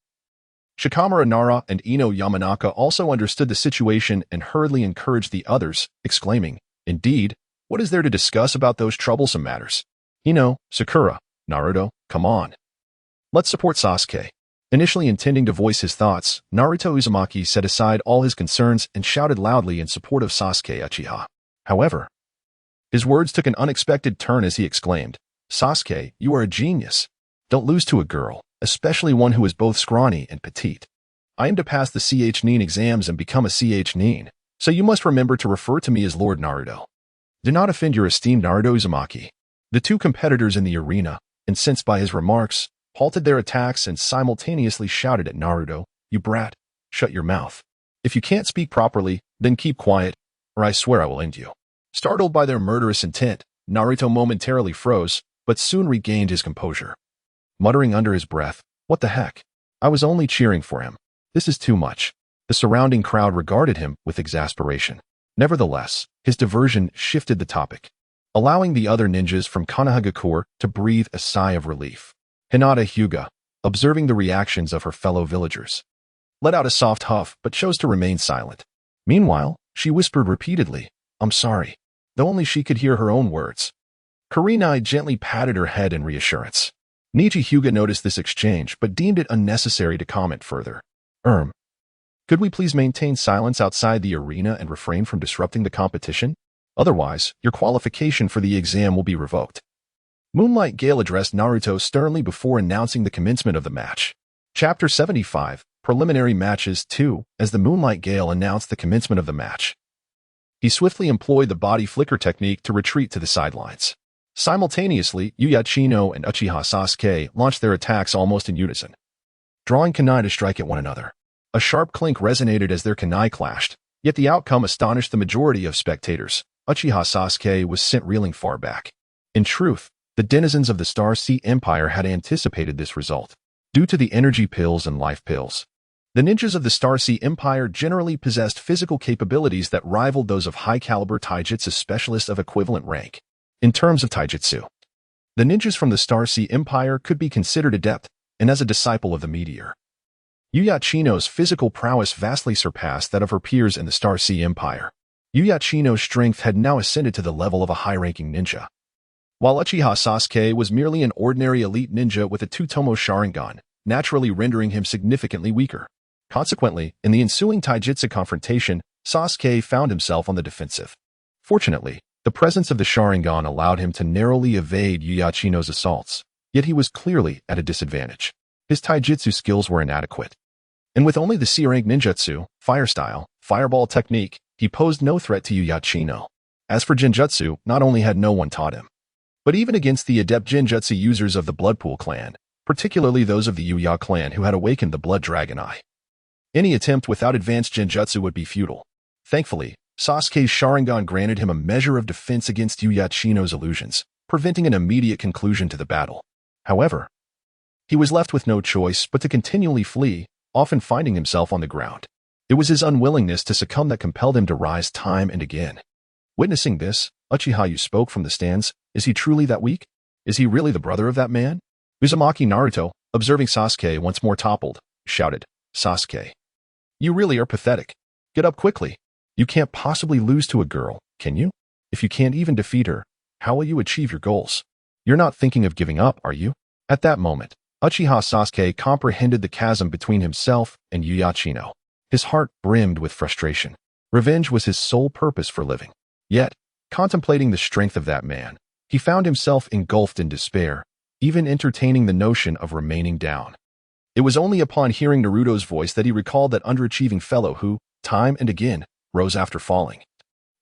Shikamaru Nara and Ino Yamanaka also understood the situation and hurriedly encouraged the others, exclaiming, "Indeed, what is there to discuss about those troublesome matters? Ino, Sakura, Naruto, come on. Let's support Sasuke." Initially intending to voice his thoughts, Naruto Uzumaki set aside all his concerns and shouted loudly in support of Sasuke Uchiha. However, his words took an unexpected turn as he exclaimed, "Sasuke, you are a genius. Don't lose to a girl, especially one who is both scrawny and petite. I am to pass the Chunin exams and become a Chunin, so you must remember to refer to me as Lord Naruto. Do not offend your esteemed Naruto Uzumaki." The two competitors in the arena, incensed by his remarks, halted their attacks and simultaneously shouted at Naruto, "You brat, shut your mouth. If you can't speak properly, then keep quiet, or I swear I will end you." Startled by their murderous intent, Naruto momentarily froze, but soon regained his composure. Muttering under his breath, "What the heck? I was only cheering for him. This is too much." The surrounding crowd regarded him with exasperation. Nevertheless, his diversion shifted the topic, allowing the other ninjas from Konohagakure to breathe a sigh of relief. Hinata Hyuga, observing the reactions of her fellow villagers, let out a soft huff but chose to remain silent. Meanwhile, she whispered repeatedly, "I'm sorry," though only she could hear her own words. Kurenai gently patted her head in reassurance. Nichi Hyuga noticed this exchange but deemed it unnecessary to comment further. Could we please maintain silence outside the arena and refrain from disrupting the competition? Otherwise, your qualification for the exam will be revoked." Moonlight Gale addressed Naruto sternly before announcing the commencement of the match. Chapter 75, Preliminary Matches 2, as the Moonlight Gale announced the commencement of the match. He swiftly employed the body flicker technique to retreat to the sidelines. Simultaneously, Yuyachino and Uchiha Sasuke launched their attacks almost in unison, drawing kunai to strike at one another. A sharp clink resonated as their kunai clashed, yet the outcome astonished the majority of spectators. Uchiha Sasuke was sent reeling far back. In truth, the denizens of the Star Sea Empire had anticipated this result, due to the energy pills and life pills. The ninjas of the Star Sea Empire generally possessed physical capabilities that rivaled those of high-caliber taijutsu specialists of equivalent rank. In terms of taijutsu, the ninjas from the Star Sea Empire could be considered adept, and as a disciple of the meteor. Yuyachino's physical prowess vastly surpassed that of her peers in the Star Sea Empire. Yuyachino's strength had now ascended to the level of a high-ranking ninja, while Uchiha Sasuke was merely an ordinary elite ninja with a two-tomo Sharingan, naturally rendering him significantly weaker. Consequently, in the ensuing taijutsu confrontation, Sasuke found himself on the defensive. Fortunately, the presence of the Sharingan allowed him to narrowly evade Yuyachino's assaults, yet he was clearly at a disadvantage. His taijutsu skills were inadequate, and with only the C-rank ninjutsu, fire style, fireball technique, he posed no threat to Yuyachino. As for genjutsu, not only had no one taught him, but even against the adept genjutsu users of the Bloodpool clan, particularly those of the Yuya clan who had awakened the Blood Dragon Eye, any attempt without advanced genjutsu would be futile. Thankfully, Sasuke's Sharingan granted him a measure of defense against Yuyachino's illusions, preventing an immediate conclusion to the battle. However, he was left with no choice but to continually flee, often finding himself on the ground. It was his unwillingness to succumb that compelled him to rise time and again. Witnessing this, Uchiha spoke from the stands. Is he truly that weak? Is he really the brother of that man? Uzumaki Naruto, observing Sasuke once more toppled, shouted, "Sasuke, you really are pathetic. Get up quickly. You can't possibly lose to a girl, can you? If you can't even defeat her, how will you achieve your goals? You're not thinking of giving up, are you?" At that moment, Uchiha Sasuke comprehended the chasm between himself and Yuyachino. His heart brimmed with frustration. Revenge was his sole purpose for living. Yet, contemplating the strength of that man, he found himself engulfed in despair, even entertaining the notion of remaining down. It was only upon hearing Naruto's voice that he recalled that underachieving fellow who, time and again, rose after falling,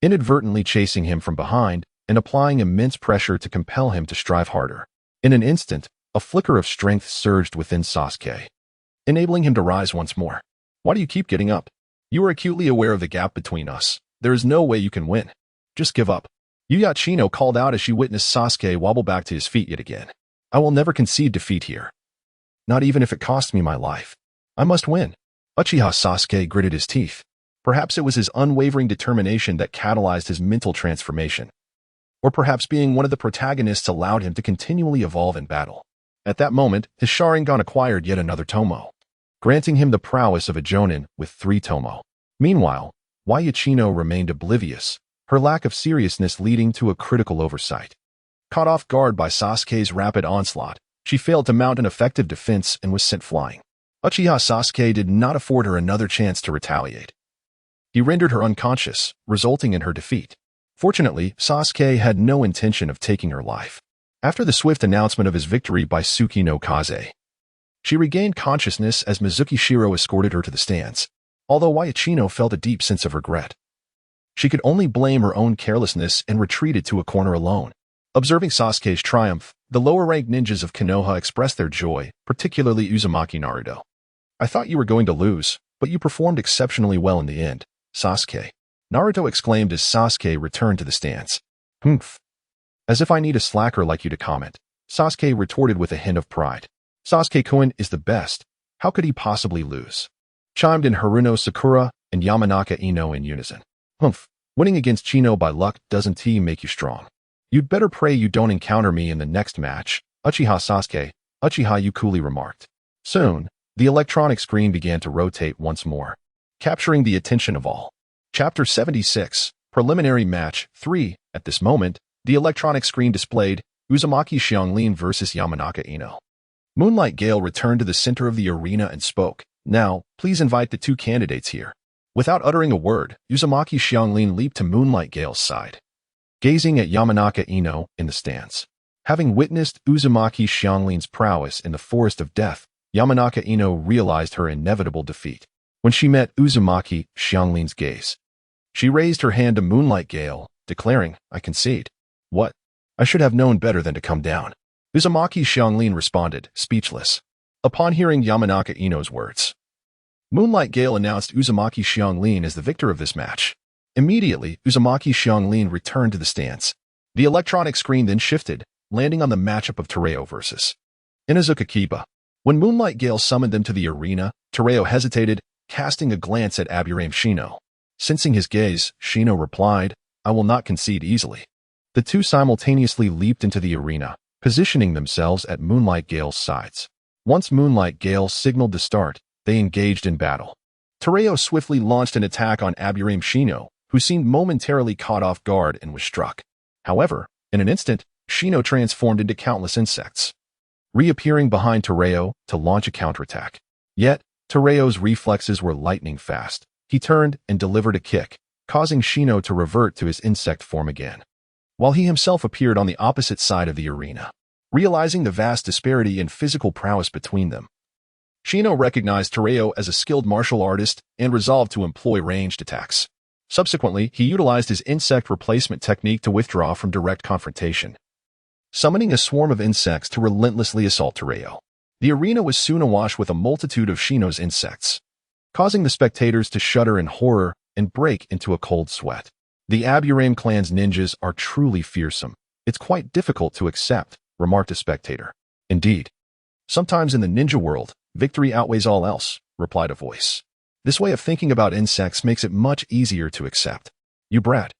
inadvertently chasing him from behind and applying immense pressure to compel him to strive harder. In an instant, a flicker of strength surged within Sasuke, enabling him to rise once more. "Why do you keep getting up? You are acutely aware of the gap between us. There is no way you can win. Just give up." Yuyachino called out as she witnessed Sasuke wobble back to his feet yet again. "I will never concede defeat here. Not even if it costs me my life. I must win." Uchiha Sasuke gritted his teeth. Perhaps it was his unwavering determination that catalyzed his mental transformation. Or perhaps being one of the protagonists allowed him to continually evolve in battle. At that moment, his Sharingan acquired yet another tomo, granting him the prowess of a Jonin with 3 tomo. Meanwhile, Yuyachino remained oblivious, her lack of seriousness leading to a critical oversight. Caught off guard by Sasuke's rapid onslaught, she failed to mount an effective defense and was sent flying. Uchiha Sasuke did not afford her another chance to retaliate. He rendered her unconscious, resulting in her defeat. Fortunately, Sasuke had no intention of taking her life. After the swift announcement of his victory by Tsuki no Kaze, she regained consciousness as Mizuki Shiro escorted her to the stands, although Yuyachino felt a deep sense of regret. She could only blame her own carelessness and retreated to a corner alone. Observing Sasuke's triumph, the lower-ranked ninjas of Konoha expressed their joy, particularly Uzumaki Naruto. I thought you were going to lose, but you performed exceptionally well in the end, Sasuke. Naruto exclaimed as Sasuke returned to the stands. Humph. As if I need a slacker like you to comment, Sasuke retorted with a hint of pride. Sasuke-kun is the best. How could he possibly lose? Chimed in Haruno Sakura and Yamanaka Ino in unison. Humph. Winning against Chino by luck doesn't make you strong. You'd better pray you don't encounter me in the next match, Uchiha Sasuke, Uchiha you coolly remarked. Soon, the electronic screen began to rotate once more, capturing the attention of all. Chapter 76, Preliminary Match 3. At this moment, the electronic screen displayed Uzumaki Xianglin versus Yamanaka Ino. Moonlight Gale returned to the center of the arena and spoke. Now, please invite the two candidates here. Without uttering a word, Uzumaki Xianglin leaped to Moonlight Gale's side, gazing at Yamanaka Ino in the stands. Having witnessed Uzumaki Xianglin's prowess in the Forest of Death, Yamanaka Ino realized her inevitable defeat. When she met Uzumaki Xianglin's gaze, she raised her hand to Moonlight Gale, declaring, I concede. What? I should have known better than to come down. Uzumaki Xianglin responded, speechless. Upon hearing Yamanaka Ino's words, Moonlight Gale announced Uzumaki Xianglin as the victor of this match. Immediately, Uzumaki Xianglin returned to the stands. The electronic screen then shifted, landing on the matchup of Tereo versus Inuzuka Kiba. When Moonlight Gale summoned them to the arena, Tereo hesitated, casting a glance at Aburame Shino. Sensing his gaze, Shino replied, I will not concede easily. The two simultaneously leaped into the arena, positioning themselves at Moonlight Gale's sides. Once Moonlight Gale signaled the start, they engaged in battle. Tereo swiftly launched an attack on Aburame Shino, who seemed momentarily caught off guard and was struck. However, in an instant, Shino transformed into countless insects, reappearing behind Tereo to launch a counterattack. Yet, Tereo's reflexes were lightning fast. He turned and delivered a kick, causing Shino to revert to his insect form again, while he himself appeared on the opposite side of the arena. Realizing the vast disparity in physical prowess between them, Shino recognized Tereo as a skilled martial artist and resolved to employ ranged attacks. Subsequently, he utilized his insect replacement technique to withdraw from direct confrontation, summoning a swarm of insects to relentlessly assault Tereo. The arena was soon awash with a multitude of Shino's insects, causing the spectators to shudder in horror and break into a cold sweat. The Aburame clan's ninjas are truly fearsome. It's quite difficult to accept, remarked a spectator. Indeed. Sometimes in the ninja world, victory outweighs all else, replied a voice. This way of thinking about insects makes it much easier to accept. You brat,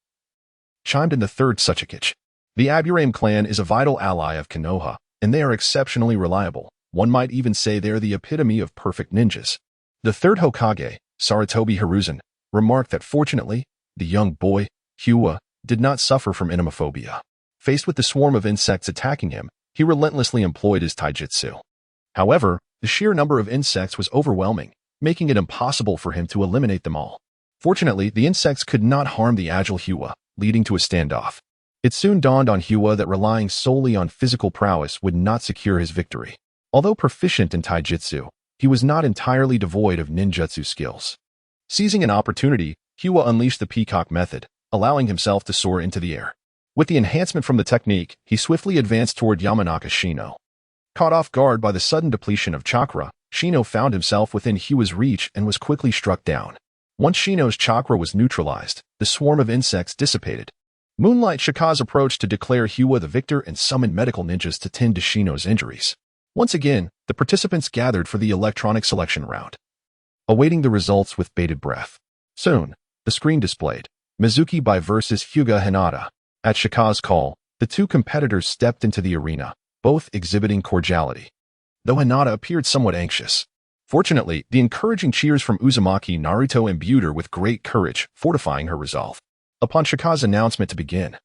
chimed in the third Tsuchikage. The Aburame clan is a vital ally of Konoha, and they are exceptionally reliable. One might even say they are the epitome of perfect ninjas. The third Hokage, Sarutobi Hiruzen, remarked that fortunately, the young boy, Hyuga, did not suffer from entomophobia. Faced with the swarm of insects attacking him, he relentlessly employed his taijutsu. However, the sheer number of insects was overwhelming, making it impossible for him to eliminate them all. Fortunately, the insects could not harm the agile Hyuga, leading to a standoff. It soon dawned on Hyuga that relying solely on physical prowess would not secure his victory. Although proficient in taijutsu, he was not entirely devoid of ninjutsu skills. Seizing an opportunity, Hyuga unleashed the peacock method, allowing himself to soar into the air. With the enhancement from the technique, he swiftly advanced toward Yamanaka Shino. Caught off guard by the sudden depletion of chakra, Shino found himself within Hyuga's reach and was quickly struck down. Once Shino's chakra was neutralized, the swarm of insects dissipated. Moonlight Shikaze approached to declare Hyuga the victor and summoned medical ninjas to tend to Shino's injuries. Once again, the participants gathered for the electronic selection round, awaiting the results with bated breath. Soon, the screen displayed Mizuki by versus Hyuga Hinata. At Shikaze's call, the two competitors stepped into the arena, both exhibiting cordiality, though Hinata appeared somewhat anxious. Fortunately, the encouraging cheers from Uzumaki Naruto imbued her with great courage, fortifying her resolve. Upon Shikaze's announcement to begin,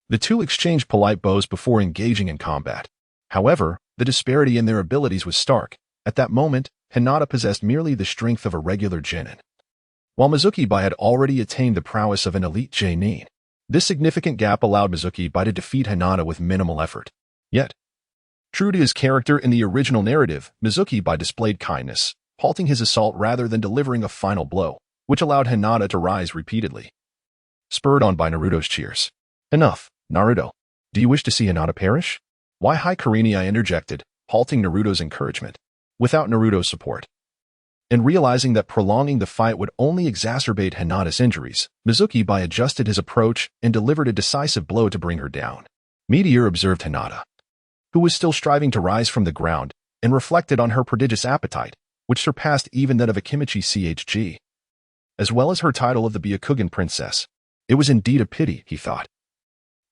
the two exchanged polite bows before engaging in combat. However, the disparity in their abilities was stark. At that moment, Hinata possessed merely the strength of a regular genin, while Mizuki-bai had already attained the prowess of an elite genin. This significant gap allowed Mizuki-bai to defeat Hinata with minimal effort. Yet, true to his character in the original narrative, Mizuki-bai displayed kindness, halting his assault rather than delivering a final blow, which allowed Hinata to rise repeatedly. Spurred on by Naruto's cheers. Enough, Naruto. Do you wish to see Hinata perish? Why Hikarini? I interjected, halting Naruto's encouragement. Without Naruto's support. And realizing that prolonging the fight would only exacerbate Hinata's injuries, Mizuki adjusted his approach and delivered a decisive blow to bring her down. Meteor observed Hinata, who was still striving to rise from the ground, and reflected on her prodigious appetite, which surpassed even that of a Kimichi Chg, as well as her title of the Byakugan princess. It was indeed a pity, he thought.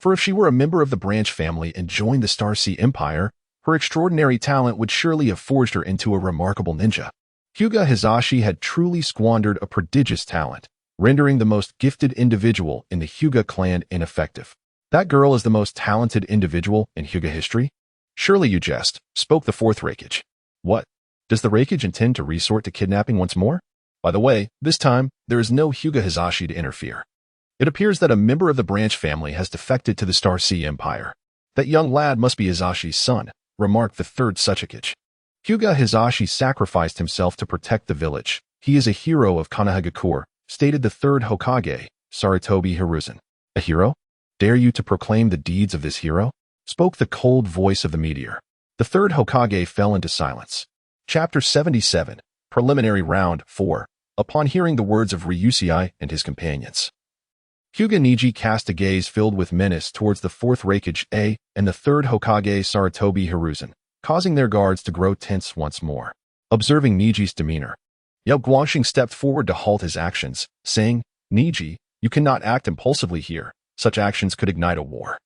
For if she were a member of the branch family and joined the Star Sea Empire, her extraordinary talent would surely have forged her into a remarkable ninja. Hyuga Hizashi had truly squandered a prodigious talent, rendering the most gifted individual in the Hyuga clan ineffective. That girl is the most talented individual in Hyuga history? Surely you jest, spoke the fourth Raikage. What? Does the Raikage intend to resort to kidnapping once more? By the way, this time, there is no Hyuga Hizashi to interfere. It appears that a member of the branch family has defected to the Star Sea Empire. That young lad must be Hizashi's son, remarked the third Tsuchikage. Hyuga Hizashi sacrificed himself to protect the village. He is a hero of Konohagakure, stated the third Hokage, Sarutobi Hiruzen. A hero? Dare you to proclaim the deeds of this hero? Spoke the cold voice of the meteor. The third Hokage fell into silence. Chapter 77, Preliminary Round 4. Upon hearing the words of Ryusei and his companions, Hyuga Niji cast a gaze filled with menace towards the fourth Raikage A and the third Hokage Sarutobi Hiruzen, causing their guards to grow tense once more. Observing Niji's demeanor, Yao Guangxing stepped forward to halt his actions, saying, Niji, you cannot act impulsively here. Such actions could ignite a war.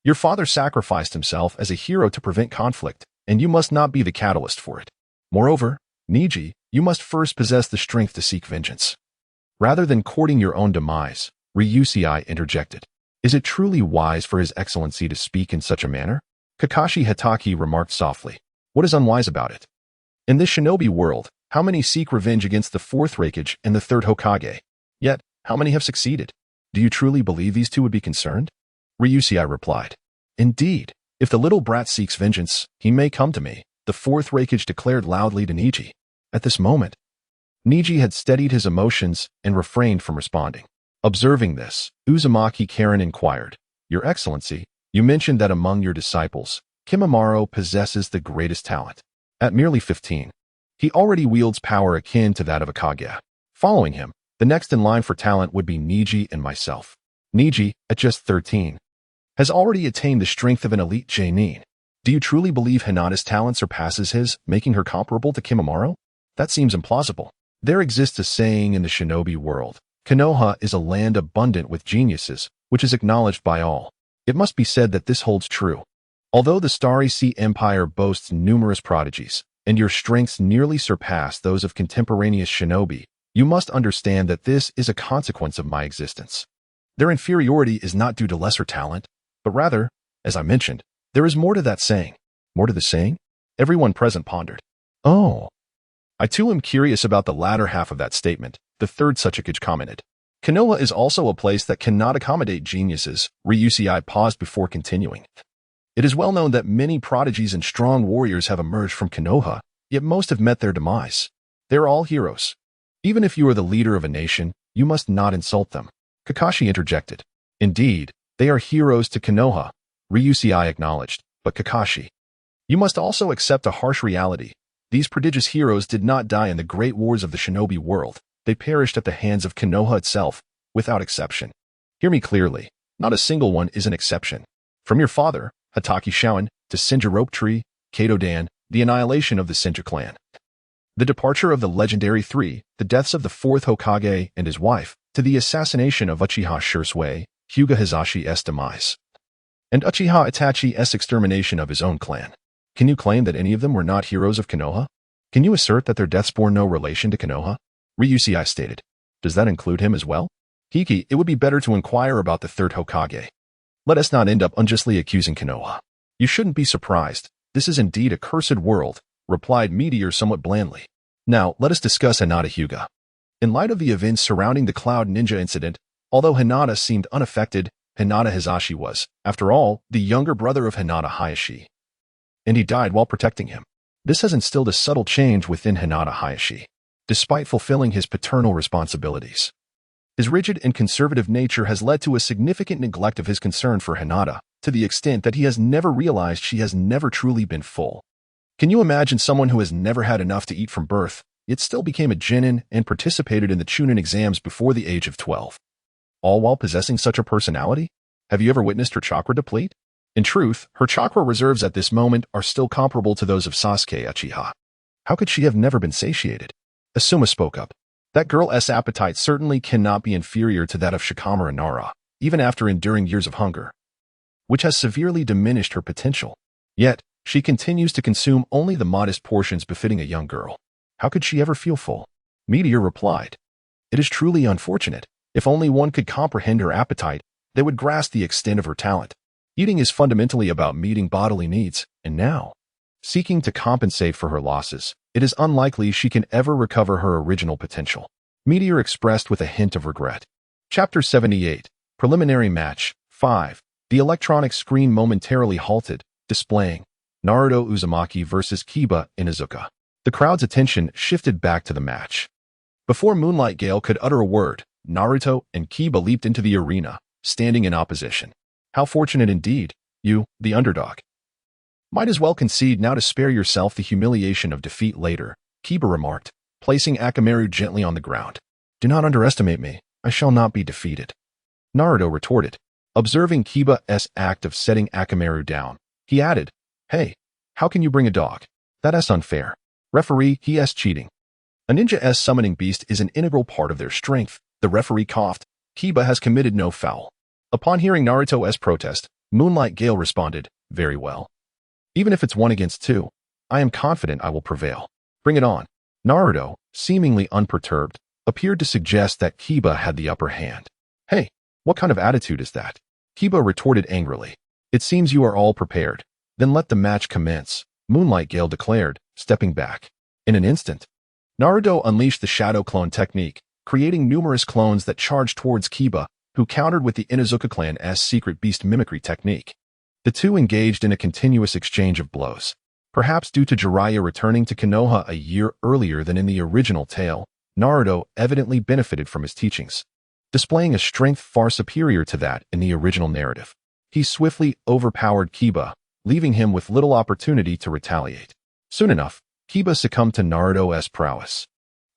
Your father sacrificed himself as a hero to prevent conflict, and you must not be the catalyst for it. Moreover, Niji, you must first possess the strength to seek vengeance. Rather than courting your own demise, Ryusei interjected. Is it truly wise for His Excellency to speak in such a manner? Kakashi Hatake remarked softly. What is unwise about it? In this shinobi world, how many seek revenge against the fourth Raikage and the third Hokage? Yet, how many have succeeded? Do you truly believe these two would be concerned? Ryusei replied. Indeed, if the little brat seeks vengeance, he may come to me, the fourth Raikage declared loudly to Niji. At this moment, Niji had steadied his emotions and refrained from responding. Observing this, Uzumaki Karen inquired, Your Excellency, you mentioned that among your disciples, Kimimaro possesses the greatest talent. At merely 15, he already wields power akin to that of a Kaguya. Following him, the next in line for talent would be Niji and myself. Niji, at just 13, has already attained the strength of an elite Genin. Do you truly believe Hinata's talent surpasses his, making her comparable to Kimimaro? That seems implausible. There exists a saying in the shinobi world, Konoha is a land abundant with geniuses, which is acknowledged by all. It must be said that this holds true. Although the Starry Sea Empire boasts numerous prodigies, and your strengths nearly surpass those of contemporaneous shinobi, you must understand that this is a consequence of my existence. Their inferiority is not due to lesser talent, but rather, as I mentioned, there is more to that saying. More to the saying? Everyone present pondered. Oh. I too am curious about the latter half of that statement, the third Tsuchikage commented. Konoha is also a place that cannot accommodate geniuses. Ryusei paused before continuing. It is well known that many prodigies and strong warriors have emerged from Konoha, yet most have met their demise. They are all heroes. Even if you are the leader of a nation, you must not insult them. Kakashi interjected. Indeed, they are heroes to Konoha, Ryusei acknowledged, but Kakashi, you must also accept a harsh reality. These prodigious heroes did not die in the great wars of the shinobi world. They perished at the hands of Konoha itself, without exception. Hear me clearly, not a single one is an exception. From your father, Hatake Shouen, to Senja Rope Tree, Kato Dan, the annihilation of the Senja clan. The departure of the legendary three, the deaths of the fourth Hokage and his wife, to the assassination of Uchiha Shursui, Hyuga Hizashi's demise, and Uchiha Itachi's extermination of his own clan. Can you claim that any of them were not heroes of Konoha? Can you assert that their deaths bore no relation to Konoha? Ryusei stated. Does that include him as well? Hiki, it would be better to inquire about the third Hokage. Let us not end up unjustly accusing Konoha. You shouldn't be surprised. This is indeed a cursed world, replied Meteor somewhat blandly. Now, let us discuss Hinata Hyuga. In light of the events surrounding the Cloud Ninja incident, although Hinata seemed unaffected, Hinata Hizashi was, after all, the younger brother of Hinata Hayashi. And he died while protecting him. This has instilled a subtle change within Hinata Hayashi, despite fulfilling his paternal responsibilities. His rigid and conservative nature has led to a significant neglect of his concern for Hinata, to the extent that he has never realized she has never truly been full. Can you imagine someone who has never had enough to eat from birth, yet still became a Chunin and participated in the Chunin exams before the age of 12? All while possessing such a personality? Have you ever witnessed her chakra deplete? In truth, her chakra reserves at this moment are still comparable to those of Sasuke Uchiha. How could she have never been satiated? Asuma spoke up. That girl's appetite certainly cannot be inferior to that of Shikamaru Nara, even after enduring years of hunger, which has severely diminished her potential. Yet, she continues to consume only the modest portions befitting a young girl. How could she ever feel full? Meteor replied. It is truly unfortunate. If only one could comprehend her appetite, they would grasp the extent of her talent. Eating is fundamentally about meeting bodily needs, and now, seeking to compensate for her losses, it is unlikely she can ever recover her original potential. Meteor expressed with a hint of regret. Chapter 78, Preliminary Match, 5. The electronic screen momentarily halted, displaying Naruto Uzumaki versus Kiba Inuzuka. The crowd's attention shifted back to the match. Before Moonlight Gale could utter a word, Naruto and Kiba leaped into the arena, standing in opposition. How fortunate indeed, you, the underdog. Might as well concede now to spare yourself the humiliation of defeat later, Kiba remarked, placing Akamaru gently on the ground. Do not underestimate me. I shall not be defeated. Naruto retorted. Observing Kiba's act of setting Akamaru down, he added, Hey, how can you bring a dog? That's unfair. Referee, he's cheating. A ninja's summoning beast is an integral part of their strength. The referee coughed. Kiba has committed no foul. Upon hearing Naruto's protest, Moonlight Gale responded, Very well. Even if it's 1 against 2, I am confident I will prevail. Bring it on. Naruto, seemingly unperturbed, appeared to suggest that Kiba had the upper hand. Hey, what kind of attitude is that? Kiba retorted angrily. It seems you are all prepared. Then let the match commence, Moonlight Gale declared, stepping back. In an instant, Naruto unleashed the shadow clone technique, creating numerous clones that charged towards Kiba, who countered with the Inuzuka clan's secret beast mimicry technique. The two engaged in a continuous exchange of blows. Perhaps due to Jiraiya returning to Konoha a year earlier than in the original tale, Naruto evidently benefited from his teachings, displaying a strength far superior to that in the original narrative. He swiftly overpowered Kiba, leaving him with little opportunity to retaliate. Soon enough, Kiba succumbed to Naruto's prowess.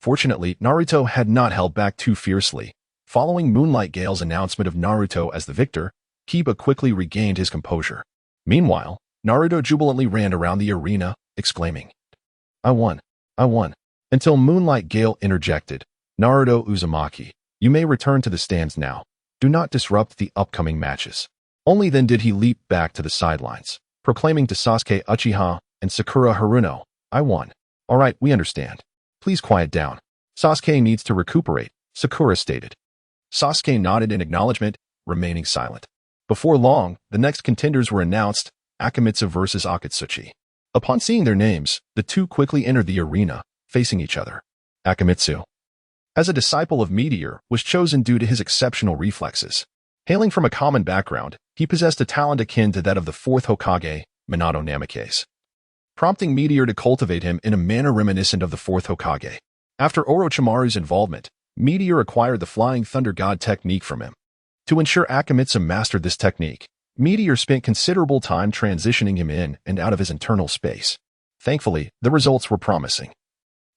Fortunately, Naruto had not held back too fiercely. Following Moonlight Gale's announcement of Naruto as the victor, Kiba quickly regained his composure. Meanwhile, Naruto jubilantly ran around the arena, exclaiming, I won, until Moonlight Gale interjected, Naruto Uzumaki, you may return to the stands now. Do not disrupt the upcoming matches. Only then did he leap back to the sidelines, proclaiming to Sasuke Uchiha and Sakura Haruno, I won. All right, we understand. Please quiet down. Sasuke needs to recuperate, Sakura stated. Sasuke nodded in acknowledgement, remaining silent. Before long, the next contenders were announced, Akamitsu versus Akatsuchi. Upon seeing their names, the two quickly entered the arena, facing each other. Akamitsu, as a disciple of Meteor, was chosen due to his exceptional reflexes. Hailing from a common background, he possessed a talent akin to that of the fourth Hokage, Minato Namikaze, prompting Meteor to cultivate him in a manner reminiscent of the fourth Hokage. After Orochimaru's involvement, Meteor acquired the Flying Thunder God technique from him. To ensure Akamitsu mastered this technique, Meteor spent considerable time transitioning him in and out of his internal space. Thankfully, the results were promising.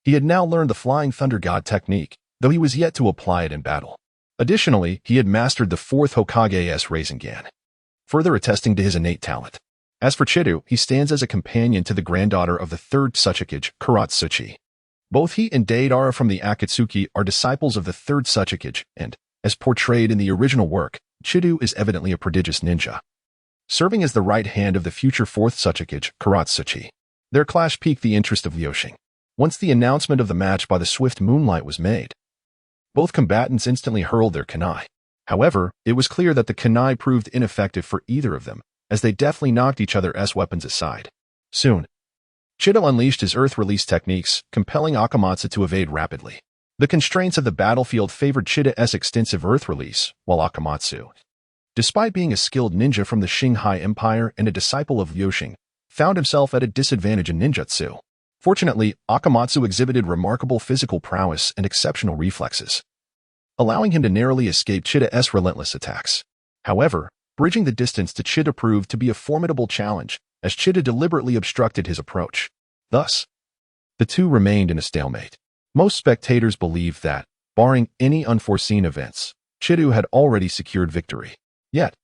He had now learned the Flying Thunder God technique, though he was yet to apply it in battle. Additionally, he had mastered the fourth Hokage's Rasengan, further attesting to his innate talent. As for Chidu, he stands as a companion to the granddaughter of the third Tsuchikage, Kuratsuchi. Both he and Deidara from the Akatsuki are disciples of the third Tsuchikage, and, as portrayed in the original work, Chidu is evidently a prodigious ninja, serving as the right hand of the future fourth Tsuchikage, Kuratsuchi. Their clash piqued the interest of Liuxing. Once the announcement of the match by the swift moonlight was made, both combatants instantly hurled their kunai. However, it was clear that the kunai proved ineffective for either of them, as they deftly knocked each other's weapons aside. Soon, Chido unleashed his earth release techniques, compelling Akamatsu to evade rapidly. The constraints of the battlefield favored Chida's extensive earth release, while Akamatsu, despite being a skilled ninja from the Qinghai Empire and a disciple of Liuxing, found himself at a disadvantage in ninjutsu. Fortunately, Akamatsu exhibited remarkable physical prowess and exceptional reflexes. allowing him to narrowly escape Chida's relentless attacks. However, bridging the distance to Chida proved to be a formidable challenge, as Chida deliberately obstructed his approach. Thus, the two remained in a stalemate. Most spectators believed that, barring any unforeseen events, Chida had already secured victory. Yet,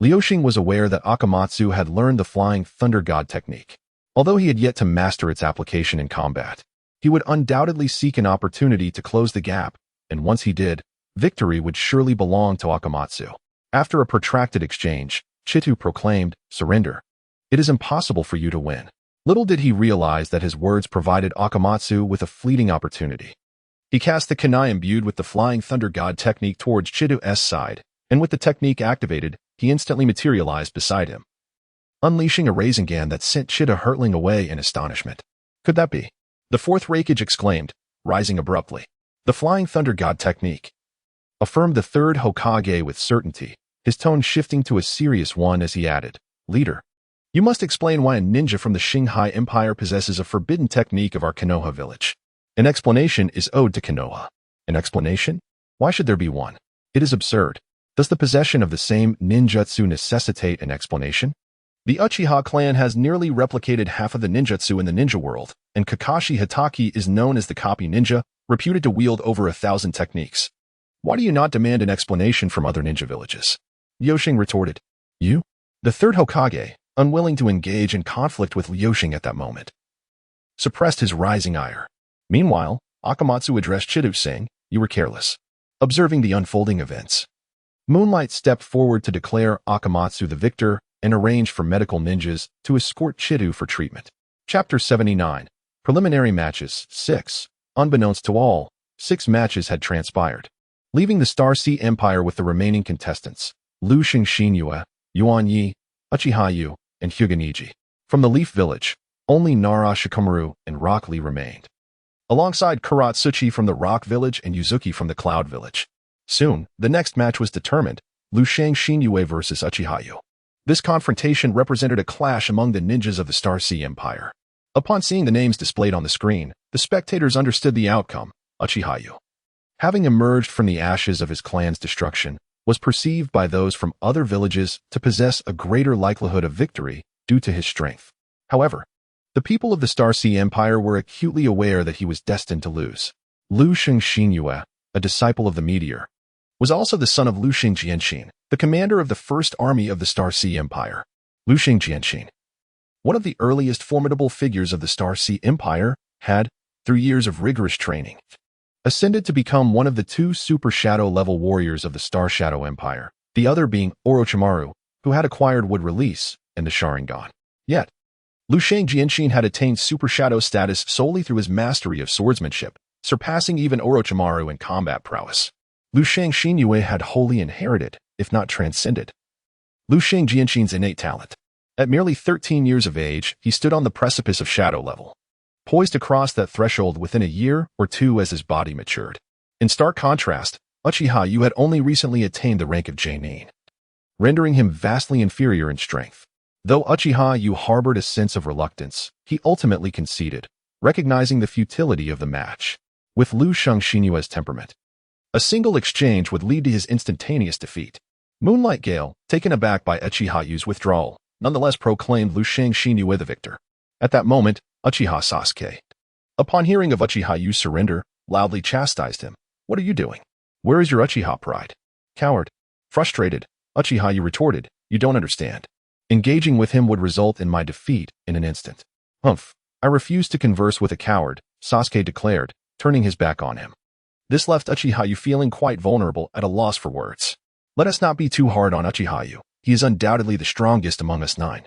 Liuxing was aware that Akamatsu had learned the Flying Thunder God technique. Although he had yet to master its application in combat, he would undoubtedly seek an opportunity to close the gap, and once he did, victory would surely belong to Akamatsu. After a protracted exchange, Chitu proclaimed, "Surrender. It is impossible for you to win." Little did he realize that his words provided Akamatsu with a fleeting opportunity. He cast the kunai imbued with the Flying Thunder God technique towards Chitu's side, and with the technique activated, he instantly materialized beside him, unleashing a Rasengan that sent Chida hurtling away in astonishment. Could that be? The fourth Raikage exclaimed, rising abruptly. The Flying Thunder God technique, affirmed the third Hokage with certainty, his tone shifting to a serious one as he added, "Leader, you must explain why a ninja from the Qinghai Empire possesses a forbidden technique of our Konoha village. An explanation is owed to Konoha." An explanation? Why should there be one? It is absurd. Does the possession of the same ninjutsu necessitate an explanation? The Uchiha clan has nearly replicated half of the ninjutsu in the ninja world, and Kakashi Hatake is known as the copy ninja, reputed to wield over 1,000 techniques. Why do you not demand an explanation from other ninja villages? Liuxing retorted. You? The third Hokage, unwilling to engage in conflict with Liuxing at that moment, suppressed his rising ire. Meanwhile, Akamatsu addressed Chidu, saying, "You were careless." Observing the unfolding events, Moonlight stepped forward to declare Akamatsu the victor and arranged for medical ninjas to escort Chidu for treatment. Chapter 79. Preliminary Matches 6. Unbeknownst to all, 6 matches had transpired, leaving the Star Sea Empire with the remaining contestants, Liuxing Xinyue, Yuan Yi, Uchiha Yu, and Hyuganiji. From the Leaf Village, only Nara Shikamaru and Rock Lee remained, alongside Kuratsuchi from the Rock Village and Yuzuki from the Cloud Village. Soon, the next match was determined, Liuxing Xinyue versus Uchiha Yu. This confrontation represented a clash among the ninjas of the Star Sea Empire. Upon seeing the names displayed on the screen, the spectators understood the outcome. Uchiha Yu, having emerged from the ashes of his clan's destruction, was perceived by those from other villages to possess a greater likelihood of victory due to his strength. However, the people of the Star Sea Empire were acutely aware that he was destined to lose. Liuxing Xinyue, a disciple of the meteor, was also the son of Liuxing Jianxin, the commander of the First Army of the Star Sea Empire. Liuxing Jianxin, one of the earliest formidable figures of the Star Sea Empire, had, through years of rigorous training, ascended to become one of the 2 Super Shadow-level warriors of the Star Shadow Empire, the other being Orochimaru, who had acquired Wood Release and the Sharingan. Yet, Liuxing Jianxin had attained Super Shadow status solely through his mastery of swordsmanship, surpassing even Orochimaru in combat prowess. Liuxing Xinyue had wholly inherited, if not transcended, Liuxing Jianxin's innate talent. At merely 13 years of age, he stood on the precipice of shadow level, poised to cross that threshold within a year or 2 as his body matured. In stark contrast, Uchiha Yu had only recently attained the rank of Genin, rendering him vastly inferior in strength. Though Uchiha Yu harbored a sense of reluctance, he ultimately conceded, recognizing the futility of the match. With Liuxing Xinyue's temperament, a single exchange would lead to his instantaneous defeat. Moonlight Gale, taken aback by Uchiha Yu's withdrawal, nonetheless proclaimed Liuxing Xinyue the victor. At that moment, Uchiha Sasuke, upon hearing of Uchiha Yu's surrender, loudly chastised him. "What are you doing? Where is your Uchiha pride?" "Coward." Frustrated, Uchiha Yu retorted, "You don't understand. Engaging with him would result in my defeat in an instant." "Humph. I refuse to converse with a coward," Sasuke declared, turning his back on him. This left Uchiha Yu feeling quite vulnerable, at a loss for words. Let us not be too hard on Uchiha Yu. He is undoubtedly the strongest among us 9.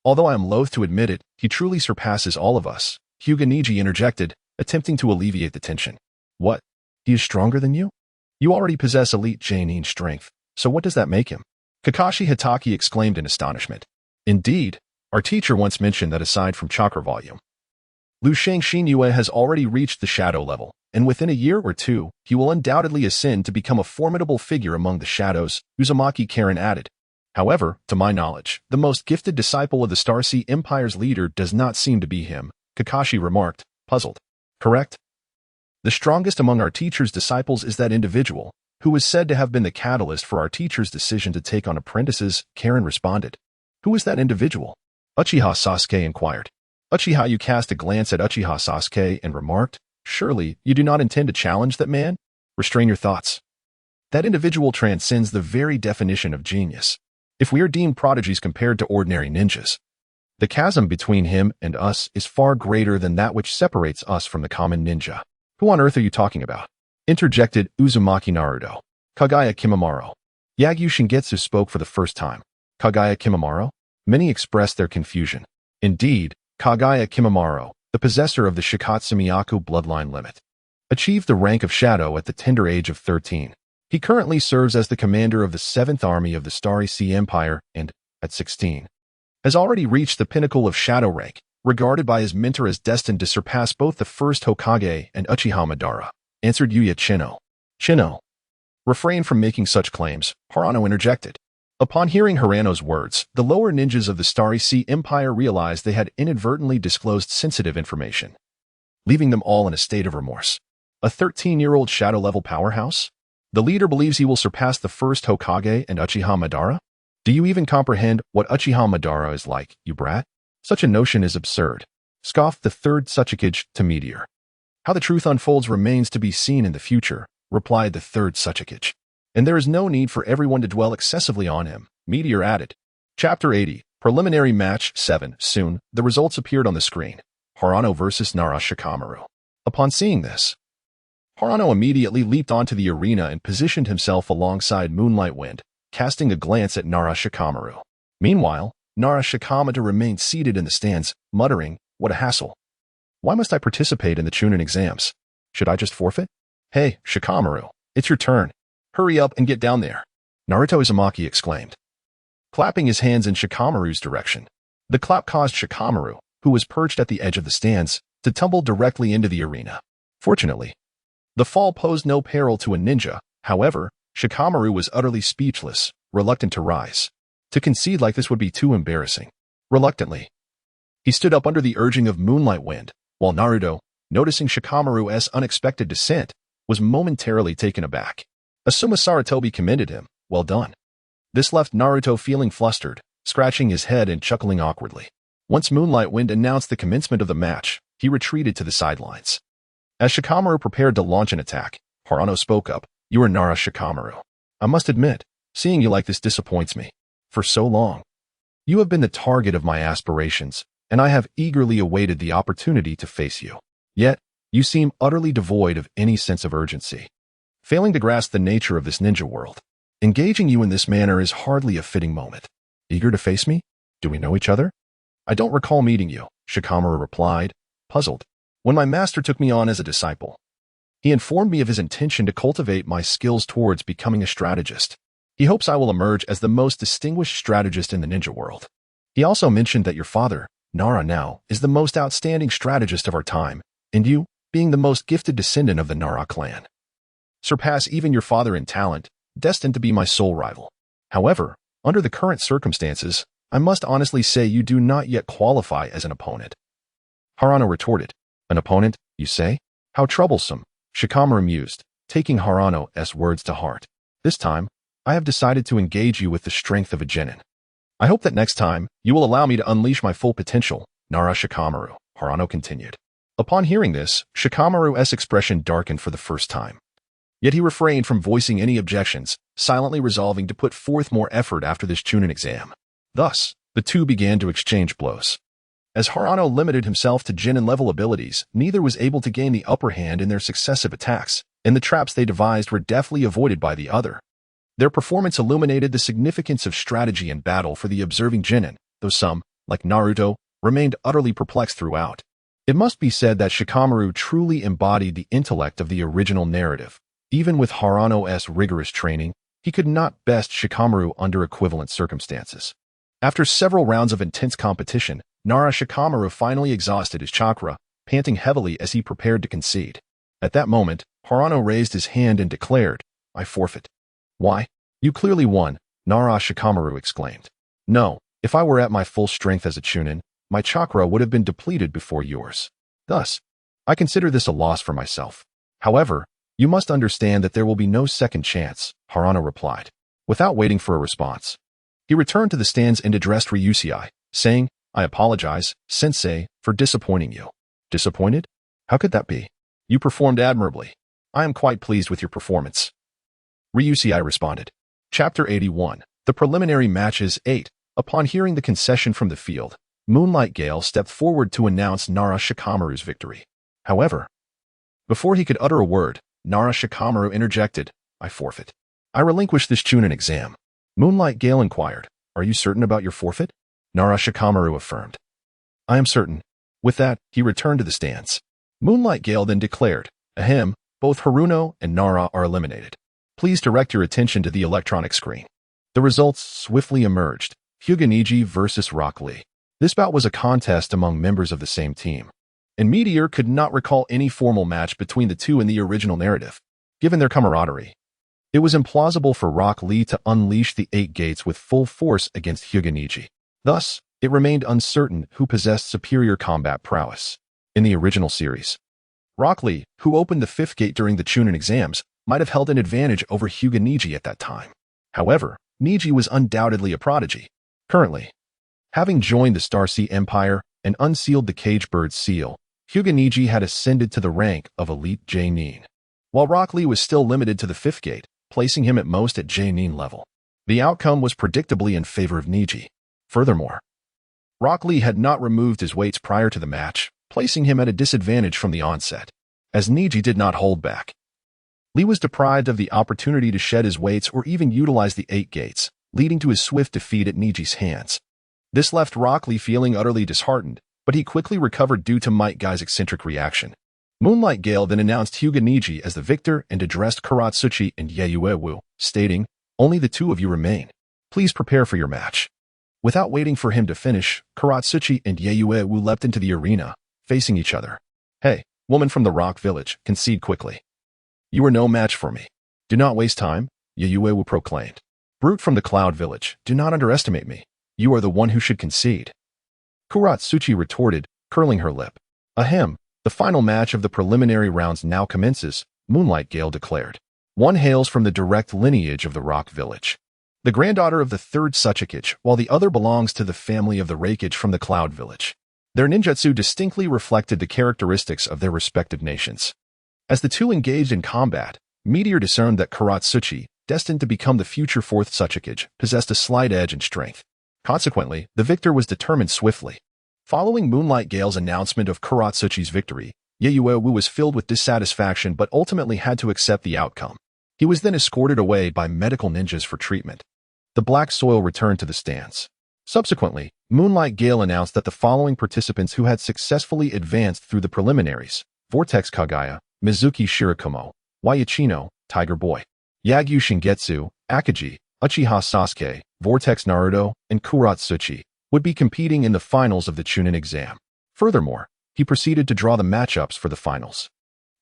Although I am loath to admit it, he truly surpasses all of us, Hyuganiji interjected, attempting to alleviate the tension. "What? He is stronger than you? You already possess elite Genin strength, so what does that make him?" Kakashi Hatake exclaimed in astonishment. "Indeed, our teacher once mentioned that aside from chakra volume, Liuxing Xinyue has already reached the shadow level, and within a year or 2, he will undoubtedly ascend to become a formidable figure among the shadows," Uzumaki Karen added. "However, to my knowledge, the most gifted disciple of the Star Sea Empire's leader does not seem to be him," Kakashi remarked, puzzled. "Correct? The strongest among our teacher's disciples is that individual, who was said to have been the catalyst for our teacher's decision to take on apprentices, Karen responded. Who is that individual? Uchiha Sasuke inquired. Uchiha Yu cast a glance at Uchiha Sasuke and remarked, surely you do not intend to challenge that man? Restrain your thoughts. That individual transcends the very definition of genius. If we are deemed prodigies compared to ordinary ninjas, the chasm between him and us is far greater than that which separates us from the common ninja. Who on earth are you talking about? Interjected Uzumaki Naruto. Kaguya Kimimaro. Yagyu Shingetsu spoke for the first time. Kaguya Kimimaro? Many expressed their confusion. Indeed, Kaguya Kimimaro, the possessor of the Shikatsu Miyako bloodline limit, achieved the rank of Shadow at the tender age of 13. He currently serves as the commander of the 7th Army of the Starry Sea Empire and, at 16, has already reached the pinnacle of Shadow rank, regarded by his mentor as destined to surpass both the first Hokage and Uchiha Madara, answered Yuya Chino. Chino. Refrain from making such claims, Harano interjected. Upon hearing Harano's words, the lower ninjas of the Starry Sea Empire realized they had inadvertently disclosed sensitive information, leaving them all in a state of remorse. A 13-year-old shadow-level powerhouse? The leader believes he will surpass the first Hokage and Uchiha Madara? Do you even comprehend what Uchiha Madara is like, you brat? Such a notion is absurd, scoffed the third Tsuchikage to Meteor. How the truth unfolds remains to be seen in the future, replied the third Tsuchikage. And there is no need for everyone to dwell excessively on him, Meteor added. Chapter 80, Preliminary Match 7. Soon, the results appeared on the screen. Harano versus Nara Shikamaru. Upon seeing this, Harano immediately leaped onto the arena and positioned himself alongside Moonlight Wind, casting a glance at Nara Shikamaru. Meanwhile, Nara Shikamaru remained seated in the stands, muttering, what a hassle. Why must I participate in the Chunin exams? Should I just forfeit? Hey, Shikamaru, it's your turn. Hurry up and get down there, Naruto Uzumaki exclaimed, clapping his hands in Shikamaru's direction. The clap caused Shikamaru, who was perched at the edge of the stands, to tumble directly into the arena. Fortunately, the fall posed no peril to a ninja. However, Shikamaru was utterly speechless, reluctant to rise. To concede like this would be too embarrassing. Reluctantly, he stood up under the urging of Moonlight Wind, while Naruto, noticing Shikamaru's unexpected descent, was momentarily taken aback. Asuma Sarutobi commended him. Well done. This left Naruto feeling flustered, scratching his head and chuckling awkwardly. Once Moonlight Wind announced the commencement of the match, he retreated to the sidelines. As Shikamaru prepared to launch an attack, Harano spoke up. You are Nara Shikamaru. I must admit, seeing you like this disappoints me. For so long, you have been the target of my aspirations, and I have eagerly awaited the opportunity to face you. Yet, you seem utterly devoid of any sense of urgency, failing to grasp the nature of this ninja world. Engaging you in this manner is hardly a fitting moment. Eager to face me? Do we know each other? I don't recall meeting you, Shikamaru replied, puzzled. When my master took me on as a disciple, he informed me of his intention to cultivate my skills towards becoming a strategist. He hopes I will emerge as the most distinguished strategist in the ninja world. He also mentioned that your father, Nara now, is the most outstanding strategist of our time, and you, being the most gifted descendant of the Nara clan, surpass even your father in talent, destined to be my sole rival. However, under the current circumstances, I must honestly say you do not yet qualify as an opponent. Harano retorted. An opponent, you say? How troublesome, Shikamaru mused, taking Harano's words to heart. This time, I have decided to engage you with the strength of a genin. I hope that next time, you will allow me to unleash my full potential, Nara Shikamaru, Harano continued. Upon hearing this, Shikamaru's expression darkened for the first time. Yet he refrained from voicing any objections, silently resolving to put forth more effort after this Chunin exam. Thus, the two began to exchange blows. As Harano limited himself to genin-level abilities, neither was able to gain the upper hand in their successive attacks, and the traps they devised were deftly avoided by the other. Their performance illuminated the significance of strategy in battle for the observing genin, though some, like Naruto, remained utterly perplexed throughout. It must be said that Shikamaru truly embodied the intellect of the original narrative. Even with Harano's rigorous training, he could not best Shikamaru under equivalent circumstances. After several rounds of intense competition, Nara Shikamaru finally exhausted his chakra, panting heavily as he prepared to concede. At that moment, Harano raised his hand and declared, I forfeit. Why? You clearly won, Nara Shikamaru exclaimed. No, if I were at my full strength as a Chunin, my chakra would have been depleted before yours. Thus, I consider this a loss for myself. However, You must understand that there will be no second chance, Harano replied. Without waiting for a response, he returned to the stands and addressed Ryusei, saying, I apologize, sensei, for disappointing you. Disappointed? How could that be? You performed admirably. I am quite pleased with your performance. Ryusei responded. Chapter 81. The Preliminary Matches 8. Upon hearing the concession from the field, Moonlight Gale stepped forward to announce Nara Shikamaru's victory. However, before he could utter a word, Nara Shikamaru interjected, I forfeit. I relinquish this Chunin exam. Moonlight Gale inquired, Are you certain about your forfeit? Nara Shikamaru affirmed. I am certain. With that, he returned to the stands. Moonlight Gale then declared, Ahem, both Haruno and Nara are eliminated. Please direct your attention to the electronic screen. The results swiftly emerged. Hyuga versus Rock Lee. This bout was a contest among members of the same team, and Meteor could not recall any formal match between the two in the original narrative. Given their camaraderie, it was implausible for Rock Lee to unleash the 8 gates with full force against Hyuga. Thus, it remained uncertain who possessed superior combat prowess. In the original series, Rock Lee, who opened the 5th gate during the Chunin exams, might have held an advantage over Hyuga at that time. However, Niji was undoubtedly a prodigy. Currently, having joined the Star Sea Empire and unsealed the Cage Bird's seal, Hyuga had ascended to the rank of Elite J-Nin, while Rock Lee was still limited to the 5th gate, placing him at most at J-Nin level. The outcome was predictably in favor of Niji. Furthermore, Rock Lee had not removed his weights prior to the match, placing him at a disadvantage from the onset, as Niji did not hold back. Lee was deprived of the opportunity to shed his weights or even utilize the 8 gates, leading to his swift defeat at Niji's hands. This left Rock Lee feeling utterly disheartened, but he quickly recovered due to Might Guy's eccentric reaction. Moonlight Gale then announced Hyuga as the victor and addressed Kuratsuchi and Yayuewu, stating, Only the 2 of you remain. Please prepare for your match. Without waiting for him to finish, Kuratsuchi and Yayuewu leapt into the arena, facing each other. Hey, woman from the Rock Village, concede quickly. You are no match for me. Do not waste time, Yayuewu proclaimed. Brute from the Cloud Village, do not underestimate me. You are the one who should concede. Kuratsuchi retorted, curling her lip. Ahem, the final match of the preliminary rounds now commences, Moonlight Gale declared. One hails from the direct lineage of the Rock Village, the granddaughter of the 3rd Tsuchikage, while the other belongs to the family of the Reikage from the Cloud Village. Their ninjutsu distinctly reflected the characteristics of their respective nations. As the two engaged in combat, Meteor discerned that Kuratsuchi, destined to become the future 4th Tsuchikage, possessed a slight edge in strength. Consequently, the victor was determined swiftly. Following Moonlight Gale's announcement of Kuratsuchi's victory, Yayuewu was filled with dissatisfaction but ultimately had to accept the outcome. He was then escorted away by medical ninjas for treatment. The Black Soil returned to the stands. Subsequently, Moonlight Gale announced that the following participants who had successfully advanced through the preliminaries: Vortex Kaguya, Mizuki Shirakumo, Waiichino, Tiger Boy, Yagyu Shingetsu, Akagi, Uchiha Sasuke, Vortex Naruto, and Kuratsuchi, would be competing in the finals of the Chunin exam. Furthermore, he proceeded to draw the matchups for the finals.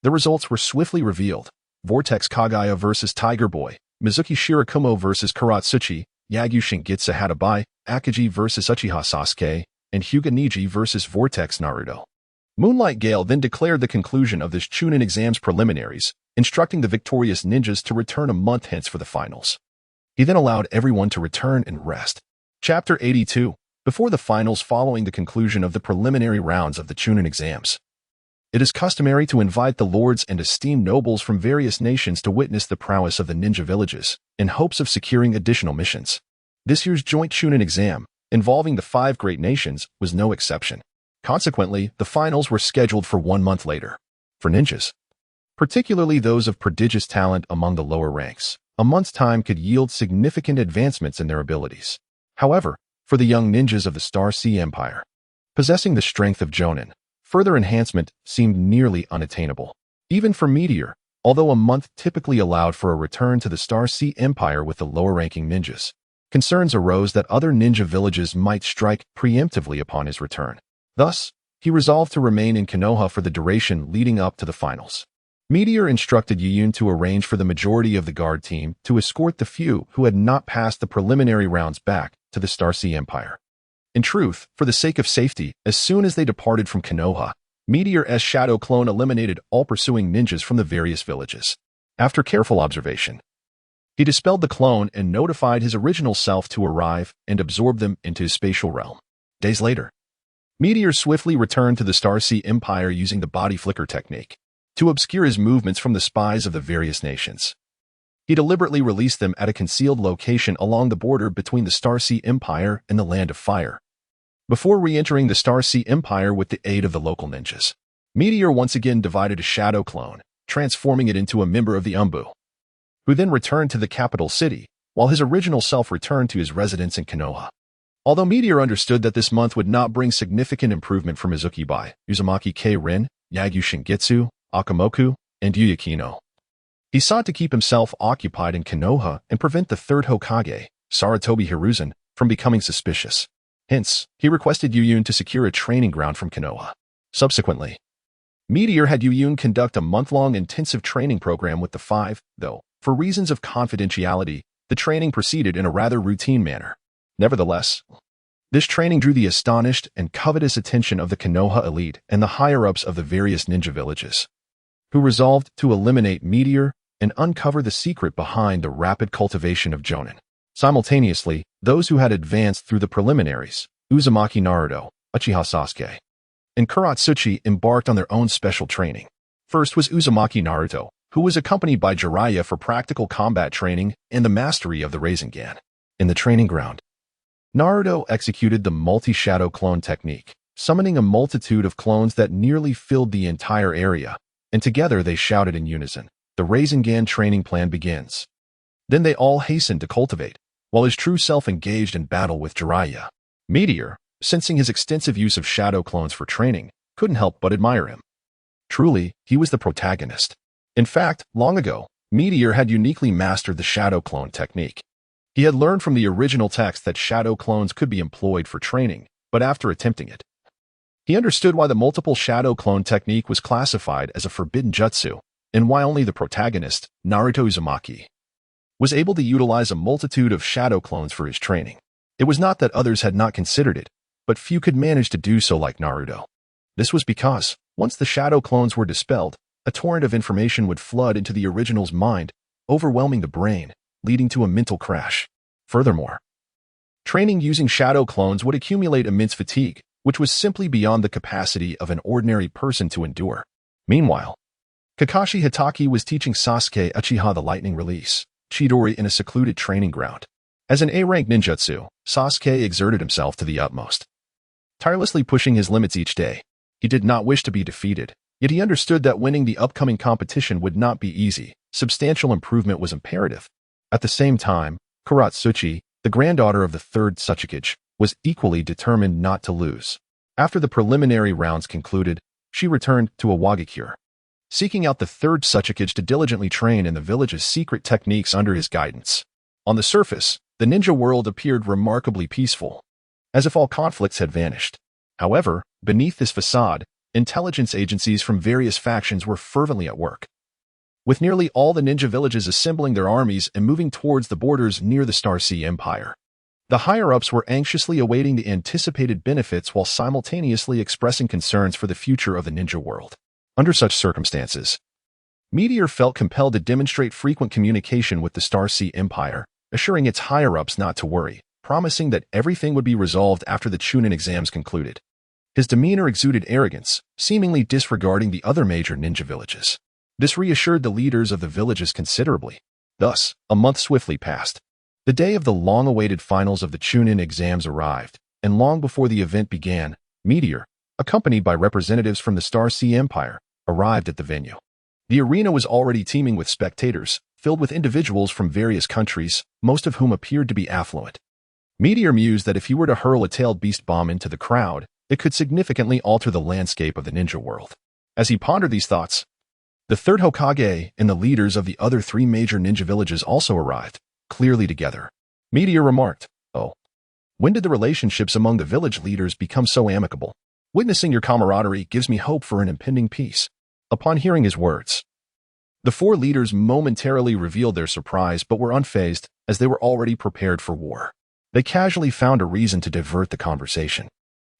The results were swiftly revealed: Vortex Kaguya versus Tiger Boy, Mizuki Shirakumo versus Kuratsuchi, Yagyu Shingetsu Hatabai, Akagi versus Uchiha Sasuke, and Hyuga versus Vortex Naruto. Moonlight Gale then declared the conclusion of this Chunin exam's preliminaries, instructing the victorious ninjas to return a month hence for the finals. He then allowed everyone to return and rest. Chapter 82. Before the finals following the conclusion of the preliminary rounds of the Chunin exams, it is customary to invite the lords and esteemed nobles from various nations to witness the prowess of the ninja villages, in hopes of securing additional missions. This year's joint Chunin exam, involving the 5 great nations, was no exception. Consequently, the finals were scheduled for 1 month later. For ninjas, particularly those of prodigious talent among the lower ranks, a month's time could yield significant advancements in their abilities. However, for the young ninjas of the Star Sea Empire, possessing the strength of Jonin, further enhancement seemed nearly unattainable. Even for Meteor, although a month typically allowed for a return to the Star Sea Empire with the lower-ranking ninjas, concerns arose that other ninja villages might strike preemptively upon his return. Thus, he resolved to remain in Konoha for the duration leading up to the finals. Meteor instructed Yuyun to arrange for the majority of the guard team to escort the few who had not passed the preliminary rounds back to the Star Sea Empire. In truth, for the sake of safety, as soon as they departed from Konoha, Meteor's shadow clone eliminated all pursuing ninjas from the various villages. After careful observation, he dispelled the clone and notified his original self to arrive and absorb them into his spatial realm. Days later, Meteor swiftly returned to the Starry Empire using the body flicker technique to obscure his movements from the spies of the various nations. He deliberately released them at a concealed location along the border between the Starry Empire and the Land of Fire, before re-entering the Starry Empire with the aid of the local ninjas. Meteor once again divided a shadow clone, transforming it into a member of the Umbu, who then returned to the capital city, while his original self returned to his residence in Konoha. Although Meteor understood that this month would not bring significant improvement for Mizuki by Uzumaki K-Rin, Yagyu Shingitsu, Akamoku, and Yuyakino, he sought to keep himself occupied in Konoha and prevent the third Hokage, Sarutobi Hiruzen, from becoming suspicious. Hence, he requested Yuyun to secure a training ground from Konoha. Subsequently, Meteor had Yuyun conduct a month-long intensive training program with the five, though, for reasons of confidentiality, the training proceeded in a rather routine manner. Nevertheless, this training drew the astonished and covetous attention of the Konoha elite and the higher-ups of the various ninja villages, who resolved to eliminate Meteor and uncover the secret behind the rapid cultivation of Jonin. Simultaneously, those who had advanced through the preliminaries, Uzumaki Naruto, Uchiha Sasuke, and Kuratsuchi embarked on their own special training. First was Uzumaki Naruto, who was accompanied by Jiraiya for practical combat training and the mastery of the Rasengan. In the training ground, Naruto executed the multi-shadow clone technique, summoning a multitude of clones that nearly filled the entire area, and together they shouted in unison, "The Rasengan training plan begins." Then they all hastened to cultivate, while his true self engaged in battle with Jiraiya. Meteor, sensing his extensive use of shadow clones for training, couldn't help but admire him. Truly, he was the protagonist. In fact, long ago, Meteor had uniquely mastered the shadow clone technique. He had learned from the original text that shadow clones could be employed for training, but after attempting it, he understood why the multiple shadow clone technique was classified as a forbidden jutsu, and why only the protagonist, Naruto Uzumaki, was able to utilize a multitude of shadow clones for his training. It was not that others had not considered it, but few could manage to do so like Naruto. This was because, once the shadow clones were dispelled, a torrent of information would flood into the original's mind, overwhelming the brain, leading to a mental crash. Furthermore, training using shadow clones would accumulate immense fatigue, which was simply beyond the capacity of an ordinary person to endure. Meanwhile, Kakashi Hatake was teaching Sasuke Uchiha the lightning release, Chidori, in a secluded training ground. As an A-rank ninjutsu, Sasuke exerted himself to the utmost, tirelessly pushing his limits each day. He did not wish to be defeated, yet he understood that winning the upcoming competition would not be easy. Substantial improvement was imperative. At the same time, Kuratsuchi, the granddaughter of the third Tsuchikage, was equally determined not to lose. After the preliminary rounds concluded, she returned to Awagakure, seeking out the third Tsuchikage to diligently train in the village's secret techniques under his guidance. On the surface, the ninja world appeared remarkably peaceful, as if all conflicts had vanished. However, beneath this facade, intelligence agencies from various factions were fervently at work, with nearly all the ninja villages assembling their armies and moving towards the borders near the Starry Empire. The higher-ups were anxiously awaiting the anticipated benefits while simultaneously expressing concerns for the future of the ninja world. Under such circumstances, Meteor felt compelled to demonstrate frequent communication with the Starry Empire, assuring its higher-ups not to worry, promising that everything would be resolved after the Chunin exams concluded. His demeanor exuded arrogance, seemingly disregarding the other major ninja villages. This reassured the leaders of the villages considerably. Thus, a month swiftly passed. The day of the long-awaited finals of the Chunin exams arrived, and long before the event began, Meteor, accompanied by representatives from the Starry Empire, arrived at the venue. The arena was already teeming with spectators, filled with individuals from various countries, most of whom appeared to be affluent. Meteor mused that if he were to hurl a tailed beast bomb into the crowd, it could significantly alter the landscape of the ninja world. As he pondered these thoughts, the third Hokage and the leaders of the other three major ninja villages also arrived, clearly together. Meteor remarked, "Oh, when did the relationships among the village leaders become so amicable? Witnessing your camaraderie gives me hope for an impending peace." Upon hearing his words, the four leaders momentarily revealed their surprise but were unfazed, as they were already prepared for war. They casually found a reason to divert the conversation.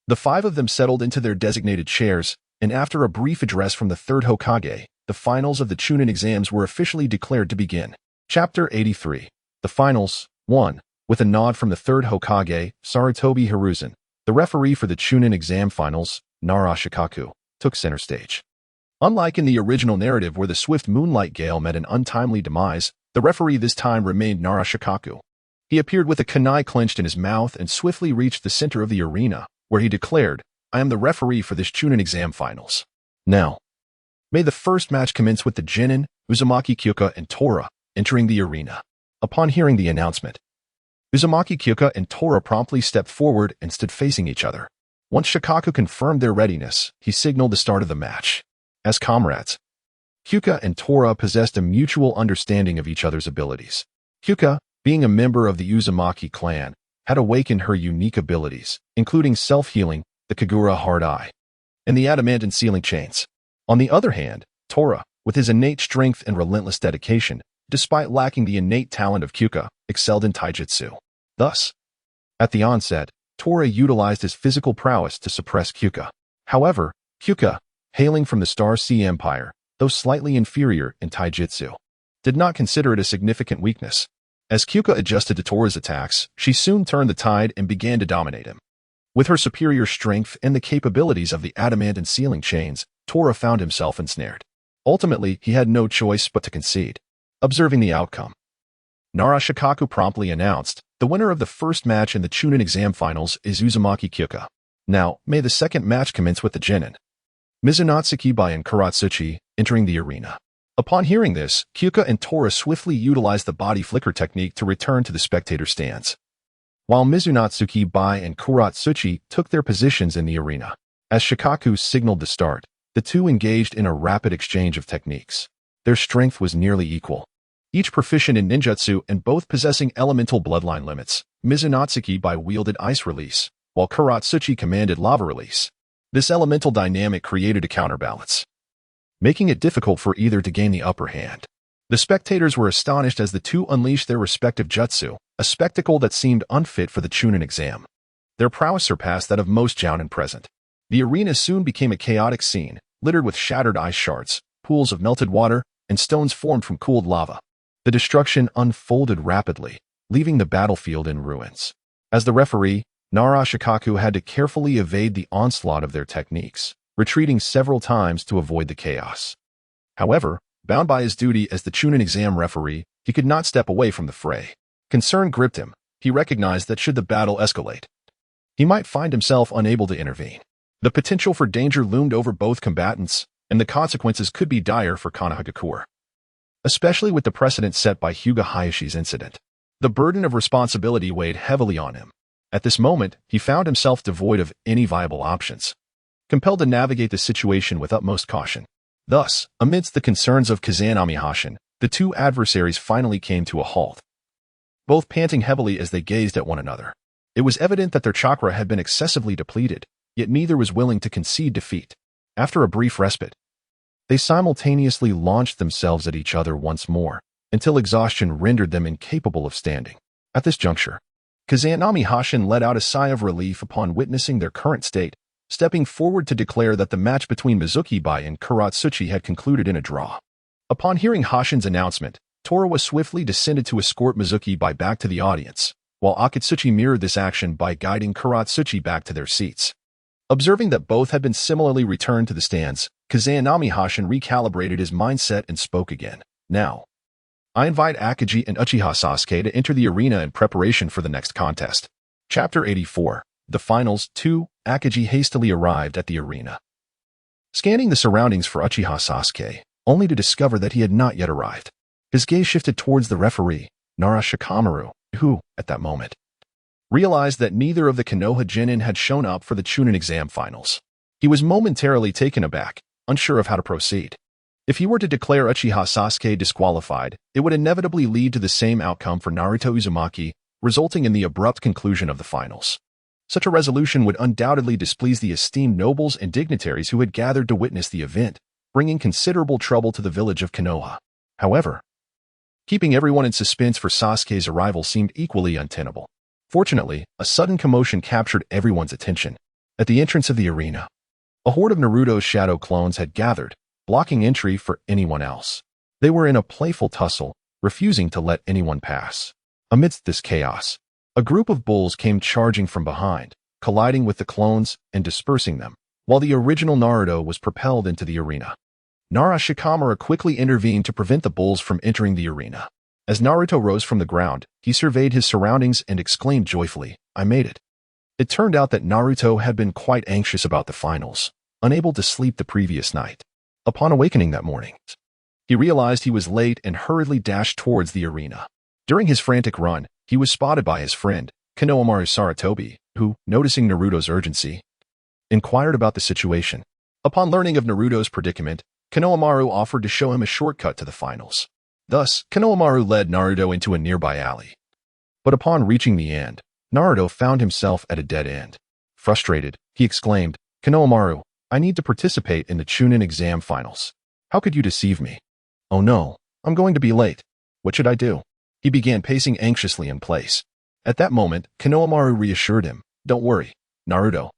The five of them settled into their designated chairs, and after a brief address from the third Hokage, the finals of the Chunin exams were officially declared to begin. Chapter 83. The Finals 1. With a nod from the third Hokage, Sarutobi Hiruzen, the referee for the Chunin exam finals, Nara Shikaku, took center stage. Unlike in the original narrative where the swift moonlight gale met an untimely demise, the referee this time remained Nara Shikaku. He appeared with a kunai clenched in his mouth and swiftly reached the center of the arena, where he declared, "I am the referee for this Chunin exam finals. Now, may the first match commence with the Genin, Uzumaki Kyuka, and Tora entering the arena." Upon hearing the announcement, Uzumaki Kyuka and Tora promptly stepped forward and stood facing each other. Once Shikaku confirmed their readiness, he signaled the start of the match. As comrades, Kyuka and Tora possessed a mutual understanding of each other's abilities. Kyuka, being a member of the Uzumaki clan, had awakened her unique abilities, including self-healing, the Kagura Hard Eye, and the adamantine sealing chains. On the other hand, Tora, with his innate strength and relentless dedication, despite lacking the innate talent of Kyuka, excelled in taijutsu. Thus, at the onset, Tora utilized his physical prowess to suppress Kyuka. However, Kyuka, hailing from the Star Sea Empire, though slightly inferior in taijutsu, did not consider it a significant weakness. As Kyuka adjusted to Tora's attacks, she soon turned the tide and began to dominate him. With her superior strength and the capabilities of the adamantine sealing chains, Tora found himself ensnared. Ultimately, he had no choice but to concede. Observing the outcome, Nara Shikaku promptly announced, "The winner of the first match in the Chunin exam finals is Uzumaki Kyuka. Now, may the second match commence with the Genin, Mizunatsuki by Enrolling, entering the arena." Upon hearing this, Kyuka and Tora swiftly utilized the body flicker technique to return to the spectator stands, while Mizunatsuki Bai and Kuratsuchi took their positions in the arena. As Shikaku signaled the start, the two engaged in a rapid exchange of techniques. Their strength was nearly equal, each proficient in ninjutsu and both possessing elemental bloodline limits. Mizunatsuki Bai wielded ice release, while Kuratsuchi commanded lava release. This elemental dynamic created a counterbalance, making it difficult for either to gain the upper hand. The spectators were astonished as the two unleashed their respective jutsu, a spectacle that seemed unfit for the Chunin exam. Their prowess surpassed that of most jounin present. The arena soon became a chaotic scene, littered with shattered ice shards, pools of melted water, and stones formed from cooled lava. The destruction unfolded rapidly, leaving the battlefield in ruins. As the referee, Nara Shikaku had to carefully evade the onslaught of their techniques, retreating several times to avoid the chaos. However, bound by his duty as the Chunin exam referee, he could not step away from the fray. Concern gripped him. He recognized that should the battle escalate, he might find himself unable to intervene. The potential for danger loomed over both combatants, and the consequences could be dire for Konohagakure, especially with the precedent set by Hyuga Hayashi's incident. The burden of responsibility weighed heavily on him. At this moment, he found himself devoid of any viable options, compelled to navigate the situation with utmost caution. Thus, amidst the concerns of Kazanami Hashin, the two adversaries finally came to a halt, both panting heavily as they gazed at one another. It was evident that their chakra had been excessively depleted, yet neither was willing to concede defeat. After a brief respite, they simultaneously launched themselves at each other once more, until exhaustion rendered them incapable of standing. At this juncture, Kazanami Hashin let out a sigh of relief upon witnessing their current state, stepping forward to declare that the match between Mizuki Bai and Kuratsuchi had concluded in a draw. Upon hearing Hashin's announcement, Tora swiftly descended to escort Mizuki Bai back to the audience, while Akatsuchi mirrored this action by guiding Kuratsuchi back to their seats. Observing that both had been similarly returned to the stands, Kazanami Hashin recalibrated his mindset and spoke again. "Now, I invite Akagi and Uchiha Sasuke to enter the arena in preparation for the next contest." Chapter 84. The Finals 2. Akagi hastily arrived at the arena, scanning the surroundings for Uchiha Sasuke, only to discover that he had not yet arrived. His gaze shifted towards the referee, Nara Shikamaru, who, at that moment, realized that neither of the Konoha Genin had shown up for the Chunin exam finals. He was momentarily taken aback, unsure of how to proceed. If he were to declare Uchiha Sasuke disqualified, it would inevitably lead to the same outcome for Naruto Uzumaki, resulting in the abrupt conclusion of the finals. Such a resolution would undoubtedly displease the esteemed nobles and dignitaries who had gathered to witness the event, bringing considerable trouble to the village of Konoha. However, keeping everyone in suspense for Sasuke's arrival seemed equally untenable. Fortunately, a sudden commotion captured everyone's attention. At the entrance of the arena, A horde of Naruto's shadow clones had gathered, blocking entry for anyone else. They were in a playful tussle, refusing to let anyone pass. Amidst this chaos, a group of bulls came charging from behind, colliding with the clones and dispersing them, while the original Naruto was propelled into the arena. Nara Shikamaru quickly intervened to prevent the bulls from entering the arena. As Naruto rose from the ground, he surveyed his surroundings and exclaimed joyfully, "I made it." It turned out that Naruto had been quite anxious about the finals, unable to sleep the previous night. Upon awakening that morning, he realized he was late and hurriedly dashed towards the arena. During his frantic run, he was spotted by his friend, Konohamaru Sarutobi, who, noticing Naruto's urgency, inquired about the situation. Upon learning of Naruto's predicament, Konohamaru offered to show him a shortcut to the finals. Thus, Konohamaru led Naruto into a nearby alley. But upon reaching the end, Naruto found himself at a dead end. Frustrated, he exclaimed, "Konohamaru, I need to participate in the Chunin exam finals. How could you deceive me? Oh no, I'm going to be late. What should I do?" He began pacing anxiously in place. At that moment, Konohamaru reassured him, "Don't worry, Naruto.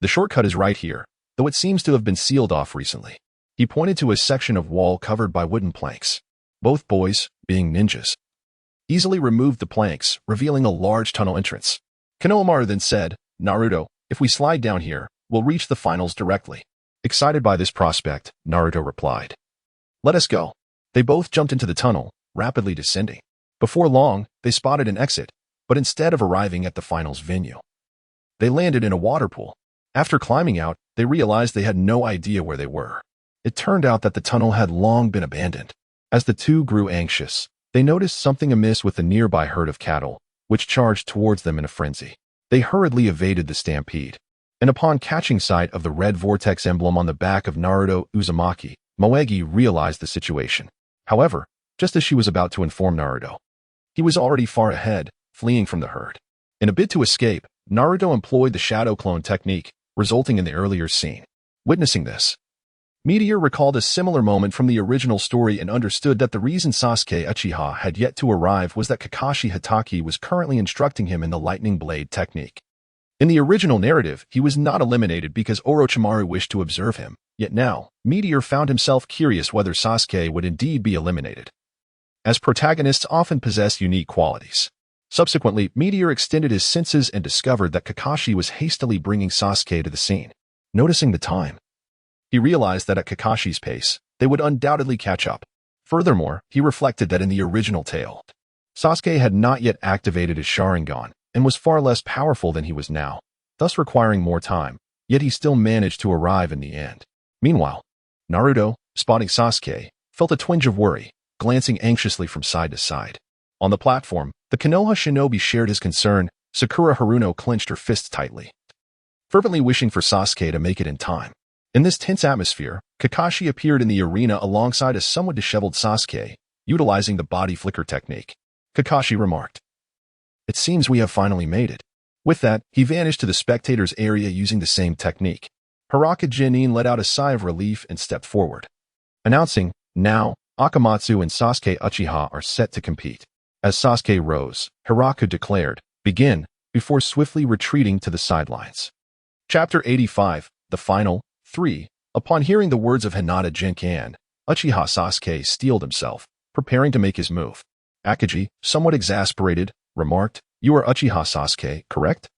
The shortcut is right here, though it seems to have been sealed off recently." He pointed to a section of wall covered by wooden planks. Both boys, being ninjas, easily removed the planks, revealing a large tunnel entrance. Konohamaru then said, "Naruto, if we slide down here, we'll reach the finals directly." Excited by this prospect, Naruto replied, "Let us go." They both jumped into the tunnel, rapidly descending. Before long, they spotted an exit, but instead of arriving at the finals venue, they landed in a water pool. After climbing out, they realized they had no idea where they were. It turned out that the tunnel had long been abandoned. As the two grew anxious, they noticed something amiss with the nearby herd of cattle, which charged towards them in a frenzy. They hurriedly evaded the stampede, and upon catching sight of the red vortex emblem on the back of Naruto Uzumaki, Moegi realized the situation. However, just as she was about to inform Naruto, he was already far ahead, fleeing from the herd. In a bid to escape, Naruto employed the shadow clone technique, resulting in the earlier scene. Witnessing this, Meteor recalled a similar moment from the original story and understood that the reason Sasuke Uchiha had yet to arrive was that Kakashi Hatake was currently instructing him in the lightning blade technique. In the original narrative, he was not eliminated because Orochimaru wished to observe him, yet now, Meteor found himself curious whether Sasuke would indeed be eliminated, as protagonists often possess unique qualities. Subsequently, Meteor extended his senses and discovered that Kakashi was hastily bringing Sasuke to the scene. Noticing the time, he realized that at Kakashi's pace, they would undoubtedly catch up. Furthermore, he reflected that in the original tale, Sasuke had not yet activated his Sharingan and was far less powerful than he was now, thus requiring more time, yet he still managed to arrive in the end. Meanwhile, Naruto, spotting Sasuke, felt a twinge of worry, glancing anxiously from side to side. On the platform, the Konoha shinobi shared his concern. Sakura Haruno clenched her fists tightly, fervently wishing for Sasuke to make it in time. In this tense atmosphere, Kakashi appeared in the arena alongside a somewhat disheveled Sasuke, utilizing the body flicker technique. Kakashi remarked, "It seems we have finally made it." With that, he vanished to the spectators' area using the same technique. Hiraka Genin let out a sigh of relief and stepped forward, announcing, "Now, Akamatsu and Sasuke Uchiha are set to compete." As Sasuke rose, Hiraka declared, "Begin," before swiftly retreating to the sidelines. Chapter 85, The Final, 3. Upon hearing the words of Hinata Jinkan, Uchiha Sasuke steeled himself, preparing to make his move. Akagi, somewhat exasperated, remarked, "You are Uchiha Sasuke, correct?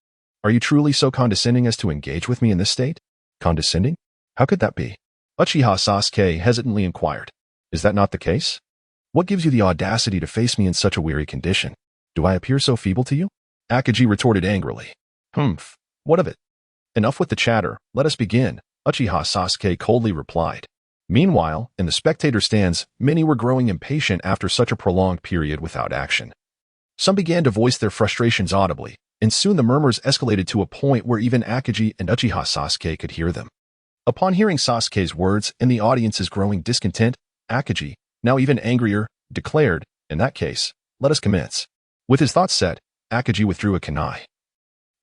Are you truly so condescending as to engage with me in this state?" "Condescending? How could that be?" Uchiha Sasuke hesitantly inquired. "Is that not the case? What gives you the audacity to face me in such a weary condition? Do I appear so feeble to you?" Akagi retorted angrily. "Humph, what of it? Enough with the chatter, let us begin," Uchiha Sasuke coldly replied. Meanwhile, in the spectator stands, many were growing impatient after such a prolonged period without action. Some began to voice their frustrations audibly, and soon the murmurs escalated to a point where even Akagi and Uchiha Sasuke could hear them. Upon hearing Sasuke's words and the audience's growing discontent, Akagi, now even angrier, declared, "In that case, let us commence." With his thoughts set, Akagi withdrew a kunai.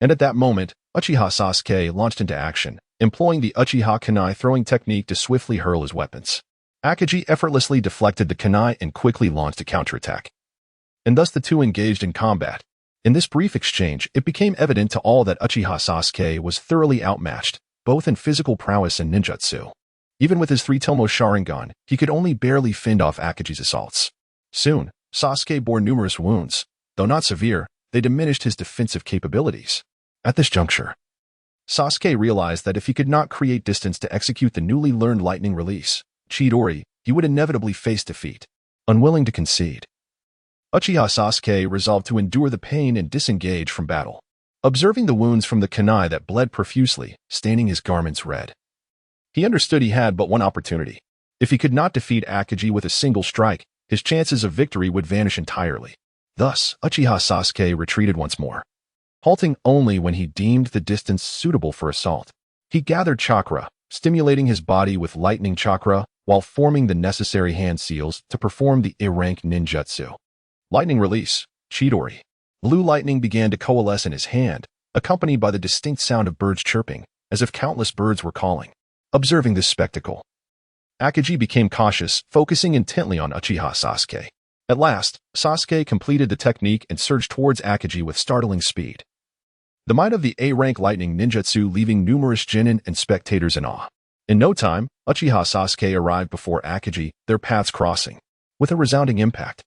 And at that moment, Uchiha Sasuke launched into action, employing the Uchiha kunai throwing technique to swiftly hurl his weapons. Akagi effortlessly deflected the kunai and quickly launched a counterattack. And thus the two engaged in combat. In this brief exchange, it became evident to all that Uchiha Sasuke was thoroughly outmatched, both in physical prowess and ninjutsu. Even with his 3-tomo Sharingan, he could only barely fend off Akaji's assaults. Soon, Sasuke bore numerous wounds. Though not severe, they diminished his defensive capabilities. At this juncture, Sasuke realized that if he could not create distance to execute the newly learned lightning release, Chidori, he would inevitably face defeat. Unwilling to concede, Uchiha Sasuke resolved to endure the pain and disengage from battle, observing the wounds from the kunai that bled profusely, staining his garments red. He understood he had but one opportunity. If he could not defeat Akaji with a single strike, his chances of victory would vanish entirely. Thus, Uchiha Sasuke retreated once more, halting only when he deemed the distance suitable for assault. He gathered chakra, stimulating his body with lightning chakra while forming the necessary hand seals to perform the A-rank ninjutsu. Lightning release, Chidori. Blue lightning began to coalesce in his hand, accompanied by the distinct sound of birds chirping, as if countless birds were calling. Observing this spectacle, Akaji became cautious, focusing intently on Uchiha Sasuke. At last, Sasuke completed the technique and surged towards Akaji with startling speed. The might of the A-rank lightning ninjutsu leaving numerous genin and spectators in awe. In no time, Uchiha Sasuke arrived before Akaji, their paths crossing. With a resounding impact,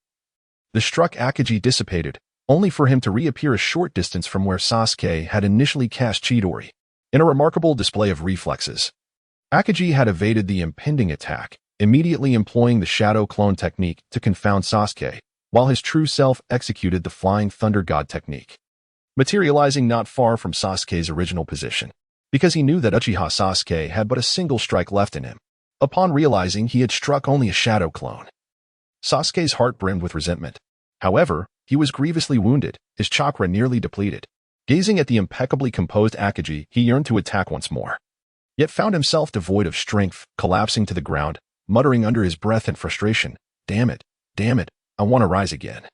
the struck Akaji dissipated, only for him to reappear a short distance from where Sasuke had initially cast Chidori. In a remarkable display of reflexes, Akaji had evaded the impending attack, immediately employing the shadow clone technique to confound Sasuke, while his true self executed the flying thunder god technique, materializing not far from Sasuke's original position, because he knew that Uchiha Sasuke had but a single strike left in him. Upon realizing he had struck only a shadow clone, Sasuke's heart brimmed with resentment. However, he was grievously wounded, his chakra nearly depleted. Gazing at the impeccably composed Akaji, he yearned to attack once more, yet found himself devoid of strength, collapsing to the ground, muttering under his breath in frustration, damn it, I want to rise again."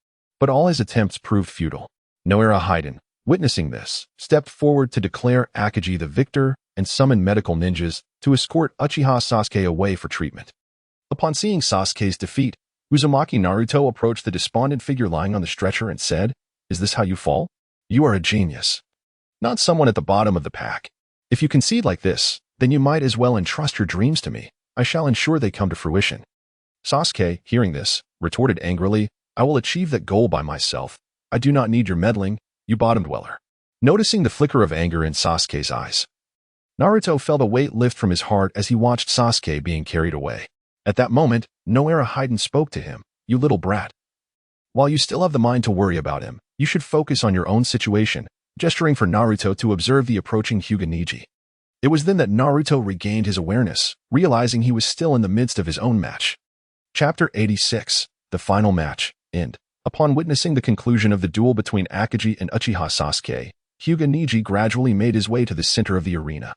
But all his attempts proved futile. Noera Haiden, witnessing this, stepped forward to declare Akaji the victor and summon medical ninjas to escort Uchiha Sasuke away for treatment. Upon seeing Sasuke's defeat, Uzumaki Naruto approached the despondent figure lying on the stretcher and said, "Is this how you fall? You are a genius, not someone at the bottom of the pack. If you concede like this, then you might as well entrust your dreams to me. I shall ensure they come to fruition." Sasuke, hearing this, retorted angrily, "I will achieve that goal by myself. I do not need your meddling, you bottom dweller." Noticing the flicker of anger in Sasuke's eyes, Naruto felt a weight lift from his heart as he watched Sasuke being carried away. At that moment, Noera Haiden spoke to him, "You little brat. While you still have the mind to worry about him, you should focus on your own situation," gesturing for Naruto to observe the approaching Hyuga Neji. It was then that Naruto regained his awareness, realizing he was still in the midst of his own match. Chapter 86, The Final Match, End. Upon witnessing the conclusion of the duel between Akaji and Uchiha Sasuke, Hyuga Neji gradually made his way to the center of the arena.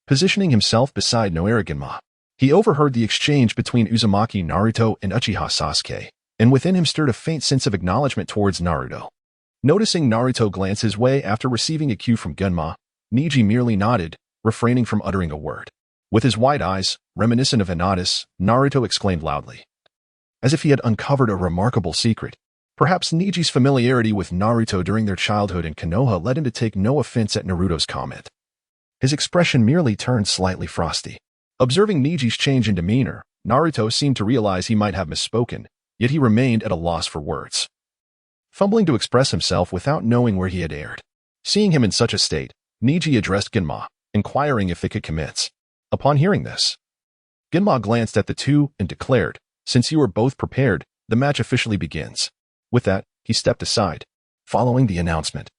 Positioning himself beside Noera Genma, he overheard the exchange between Uzumaki Naruto and Uchiha Sasuke, and within him stirred a faint sense of acknowledgement towards Naruto. Noticing Naruto glance his way after receiving a cue from Genma, Neji merely nodded, refraining from uttering a word. With his wide eyes, reminiscent of Hinata's, Naruto exclaimed loudly, as if he had uncovered a remarkable secret. Perhaps Neji's familiarity with Naruto during their childhood in Konoha led him to take no offense at Naruto's comment. His expression merely turned slightly frosty. Observing Neji's change in demeanor, Naruto seemed to realize he might have misspoken, yet he remained at a loss for words, fumbling to express himself without knowing where he had erred. Seeing him in such a state, Neji addressed Genma, inquiring if they could commence. Upon hearing this, Genma glanced at the two and declared, "Since you are both prepared, the match officially begins." With that, he stepped aside, following the announcement.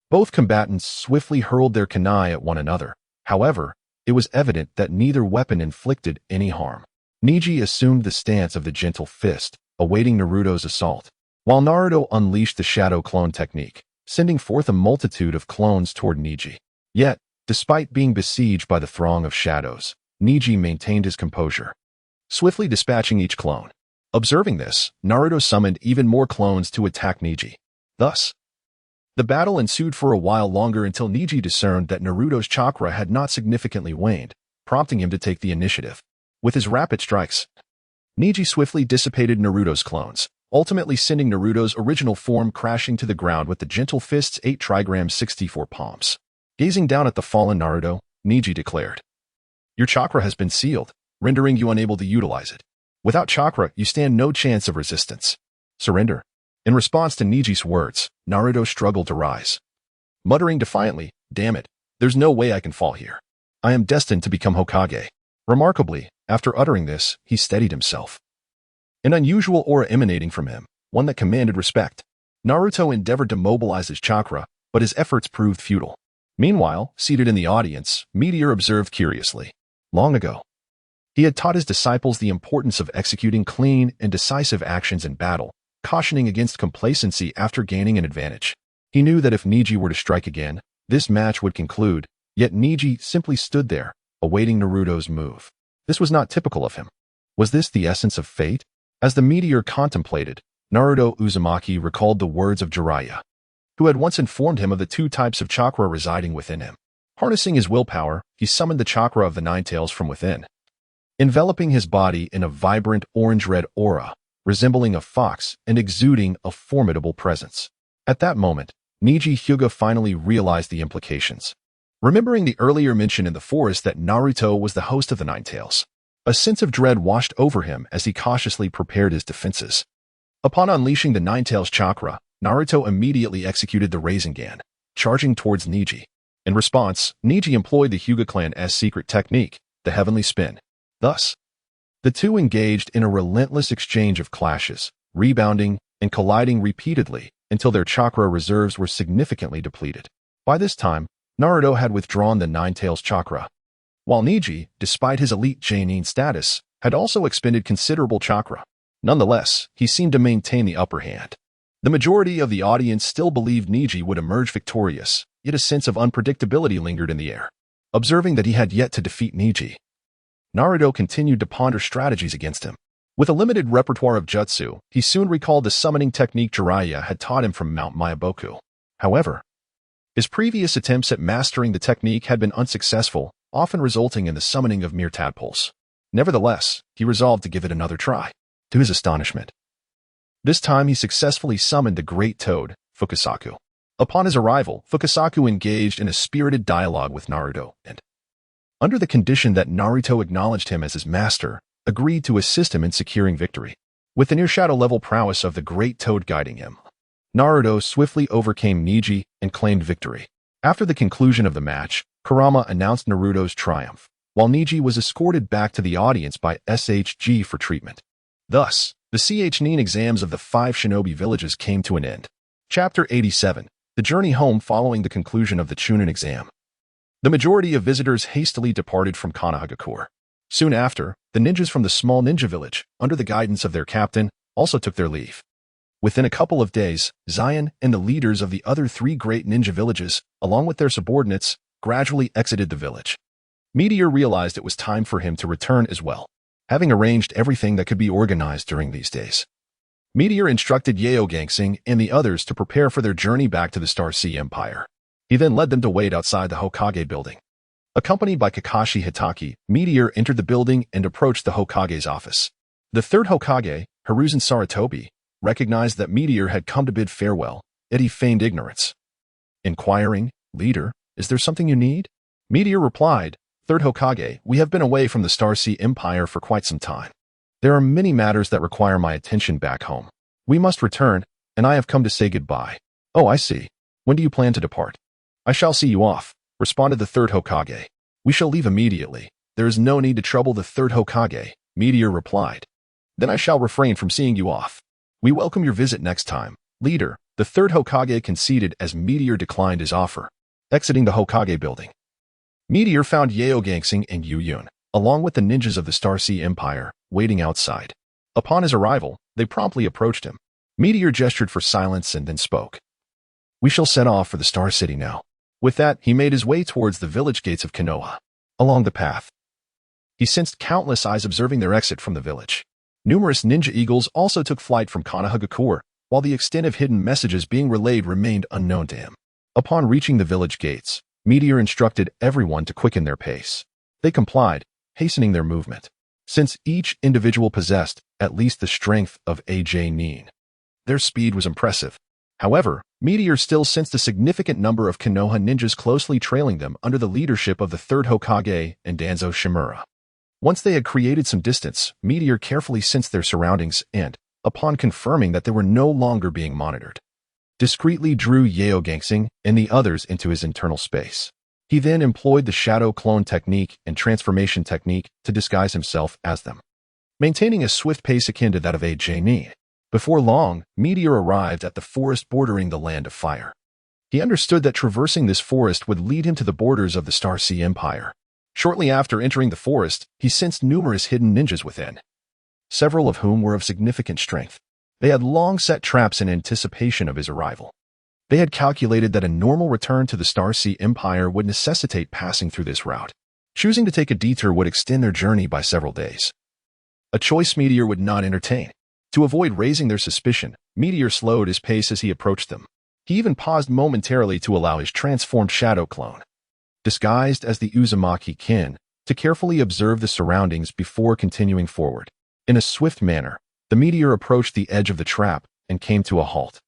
Both combatants swiftly hurled their kunai at one another. However, it was evident that neither weapon inflicted any harm. Neji assumed the stance of the gentle fist, awaiting Naruto's assault, while Naruto unleashed the shadow clone technique, sending forth a multitude of clones toward Neji. Yet, despite being besieged by the throng of shadows, Neji maintained his composure, swiftly dispatching each clone. Observing this, Naruto summoned even more clones to attack Neji. Thus, the battle ensued for a while longer until Neji discerned that Naruto's chakra had not significantly waned, prompting him to take the initiative. With his rapid strikes, Neji swiftly dissipated Naruto's clones, ultimately sending Naruto's original form crashing to the ground with the gentle fist's 8 trigrams 64 palms. Gazing down at the fallen Naruto, Niji declared. Your chakra has been sealed, rendering you unable to utilize it. Without chakra, you stand no chance of resistance. Surrender. In response to Niji's words, Naruto struggled to rise. Muttering defiantly, damn it, there's no way I can fall here. I am destined to become Hokage. Remarkably, after uttering this, he steadied himself. An unusual aura emanating from him, one that commanded respect. Naruto endeavored to mobilize his chakra, but his efforts proved futile. Meanwhile, seated in the audience, Meteor observed curiously. Long ago, he had taught his disciples the importance of executing clean and decisive actions in battle, cautioning against complacency after gaining an advantage. He knew that if Niji were to strike again, this match would conclude, yet Niji simply stood there, awaiting Naruto's move. This was not typical of him. Was this the essence of fate? As the meteor contemplated, Naruto Uzumaki recalled the words of Jiraiya, who had once informed him of the two types of chakra residing within him. Harnessing his willpower, he summoned the chakra of the Nine Tails from within, enveloping his body in a vibrant orange-red aura, resembling a fox and exuding a formidable presence. At that moment, Niji Hyuga finally realized the implications. Remembering the earlier mention in the forest that Naruto was the host of the Nine Tails, a sense of dread washed over him as he cautiously prepared his defenses. Upon unleashing the Nine Tails chakra, Naruto immediately executed the Rasengan, charging towards Niji. In response, Niji employed the Hyuga clan's secret technique, the Heavenly Spin. Thus, the two engaged in a relentless exchange of clashes, rebounding and colliding repeatedly until their chakra reserves were significantly depleted. By this time, Naruto had withdrawn the Nine Tails chakra, while Niji, despite his elite Genin status, had also expended considerable chakra. Nonetheless, he seemed to maintain the upper hand. The majority of the audience still believed Niji would emerge victorious, yet a sense of unpredictability lingered in the air. Observing that he had yet to defeat Niji, Naruto continued to ponder strategies against him. With a limited repertoire of jutsu, he soon recalled the summoning technique Jiraiya had taught him from Mount Myaboku. However, his previous attempts at mastering the technique had been unsuccessful, often resulting in the summoning of mere tadpoles. Nevertheless, he resolved to give it another try. To his astonishment, this time he successfully summoned the Great Toad, Fukasaku. Upon his arrival, Fukasaku engaged in a spirited dialogue with Naruto and, under the condition that Naruto acknowledged him as his master, agreed to assist him in securing victory. With the near-shadow-level prowess of the Great Toad guiding him, Naruto swiftly overcame Niji and claimed victory. After the conclusion of the match, Kurama announced Naruto's triumph, while Niji was escorted back to the audience by SHG for treatment. Thus, the Chunin exams of the 5 shinobi villages came to an end. Chapter 87. The journey home following the conclusion of the Chunin exam. The majority of visitors hastily departed from Konohagakure. Soon after, the ninjas from the small ninja village, under the guidance of their captain, also took their leave. Within a couple of days, Zion and the leaders of the other 3 great ninja villages, along with their subordinates, gradually exited the village. Meteor realized it was time for him to return as well, having arranged everything that could be organized during these days. Meteor instructed Gangsing and the others to prepare for their journey back to the Star Sea Empire. He then led them to wait outside the Hokage building. Accompanied by Kakashi Hitaki, Meteor entered the building and approached the Hokage's office. The third Hokage, Hiruzen Sarutobi, recognized that Meteor had come to bid farewell, yet he feigned ignorance. Inquiring, "Leader, is there something you need?" Meteor replied, "Third Hokage, we have been away from the Star Sea Empire for quite some time. There are many matters that require my attention back home. We must return, and I have come to say goodbye." "Oh, I see. When do you plan to depart?" "I shall see you off," responded the third Hokage. "We shall leave immediately. There is no need to trouble the third Hokage," Meteor replied. "Then I shall refrain from seeing you off. We welcome your visit next time, leader," the third Hokage conceded as Meteor declined his offer. Exiting the Hokage building, Meteor found Gangsing and Yu Yun, along with the ninjas of the Star Sea Empire, waiting outside. Upon his arrival, they promptly approached him. Meteor gestured for silence and then spoke. "We shall set off for the Star City now." With that, he made his way towards the village gates of Konoha. Along the path, he sensed countless eyes observing their exit from the village. Numerous ninja eagles also took flight from Konohagakure, while the extent of hidden messages being relayed remained unknown to him. Upon reaching the village gates, Meteor instructed everyone to quicken their pace. They complied, hastening their movement. Since each individual possessed at least the strength of a Genin, their speed was impressive. However, Meteor still sensed a significant number of Konoha ninjas closely trailing them under the leadership of the third Hokage and Danzo Shimura. Once they had created some distance, Meteor carefully sensed their surroundings and, upon confirming that they were no longer being monitored, discreetly drew Yeo Gangsing and the others into his internal space. He then employed the shadow clone technique and transformation technique to disguise himself as them, maintaining a swift pace akin to that of a Genin. Before long, Meteor arrived at the forest bordering the Land of Fire. He understood that traversing this forest would lead him to the borders of the Star Sea Empire. Shortly after entering the forest, he sensed numerous hidden ninjas within, several of whom were of significant strength. They had long set traps in anticipation of his arrival. They had calculated that a normal return to the Star Sea Empire would necessitate passing through this route. Choosing to take a detour would extend their journey by several days, a choice Meteor would not entertain. To avoid raising their suspicion, Meteor slowed his pace as he approached them. He even paused momentarily to allow his transformed shadow clone, disguised as the Uzumaki kin, to carefully observe the surroundings before continuing forward. In a swift manner, the Meteor approached the edge of the trap and came to a halt.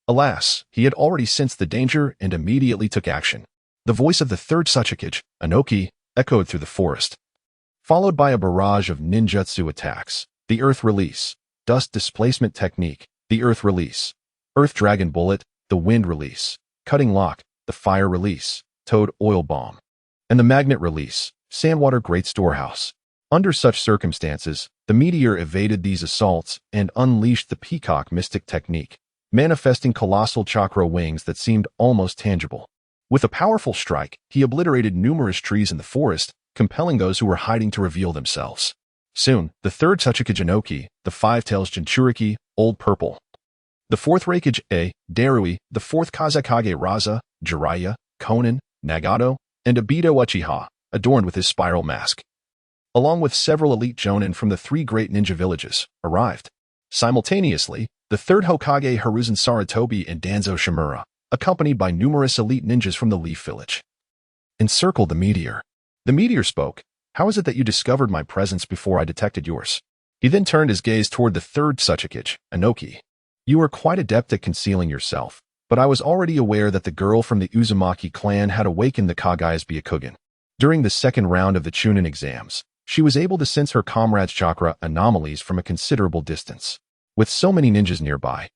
Alas, he had already sensed the danger and immediately took action. The voice of the third Tsuchikage, Inoki, echoed through the forest, followed by a barrage of ninjutsu attacks. The Earth Release, Dust Displacement Technique, the Earth Release, Earth Dragon Bullet, the Wind Release, Cutting Lock, the Fire Release, Toad Oil Bomb, and the Magnet Release, Sandwater Great Storehouse. Under such circumstances, the Meteor evaded these assaults and unleashed the Peacock Mystic Technique, manifesting colossal chakra wings that seemed almost tangible. With a powerful strike, he obliterated numerous trees in the forest, compelling those who were hiding to reveal themselves. Soon, the third Tsuchikage Inoki, the five-tails Jinchuriki, Old Purple, the fourth Reikage A, Darui, the fourth Kazekage Raza, Jiraiya, Konin, Nagato, and Obito Uchiha, adorned with his spiral mask, along with several elite jonin from the three great ninja villages, arrived. Simultaneously, the third Hokage Hiruzen Sarutobi and Danzo Shimura, accompanied by numerous elite ninjas from the Leaf Village, encircled the Meteor. The Meteor spoke. "How is it that you discovered my presence before I detected yours?" He then turned his gaze toward the third Tsuchikage, Inoki. "You are quite adept at concealing yourself, but I was already aware that the girl from the Uzumaki clan had awakened the Kagai's Byakugan. During the second round of the Chunin exams, she was able to sense her comrade's chakra anomalies from a considerable distance. With so many ninjas nearby,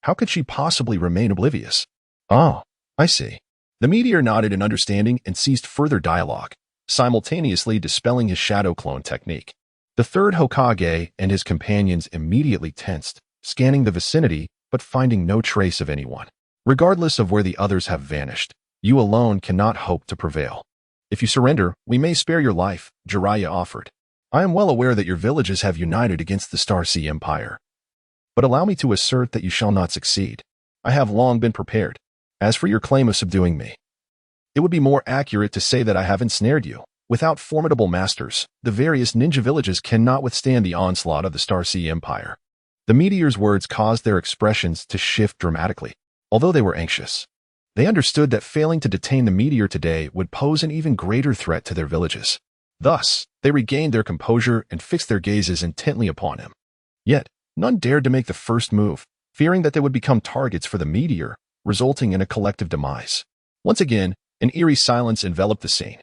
how could she possibly remain oblivious?" "Oh, I see." The Meteor nodded in understanding and ceased further dialogue, simultaneously dispelling his shadow clone technique. The third Hokage and his companions immediately tensed, scanning the vicinity but finding no trace of anyone. "Regardless of where the others have vanished, you alone cannot hope to prevail. If you surrender, we may spare your life," Jiraiya offered. "I am well aware that your villages have united against the Star Sea Empire, but allow me to assert that you shall not succeed. I have long been prepared. As for your claim of subduing me, it would be more accurate to say that I have ensnared you. Without formidable masters, the various ninja villages cannot withstand the onslaught of the Star Sea Empire." The Meteor's words caused their expressions to shift dramatically. Although they were anxious, they understood that failing to detain the Meteor today would pose an even greater threat to their villages. Thus, they regained their composure and fixed their gazes intently upon him. Yet, none dared to make the first move, fearing that they would become targets for the Meteor, resulting in a collective demise. Once again, an eerie silence enveloped the scene.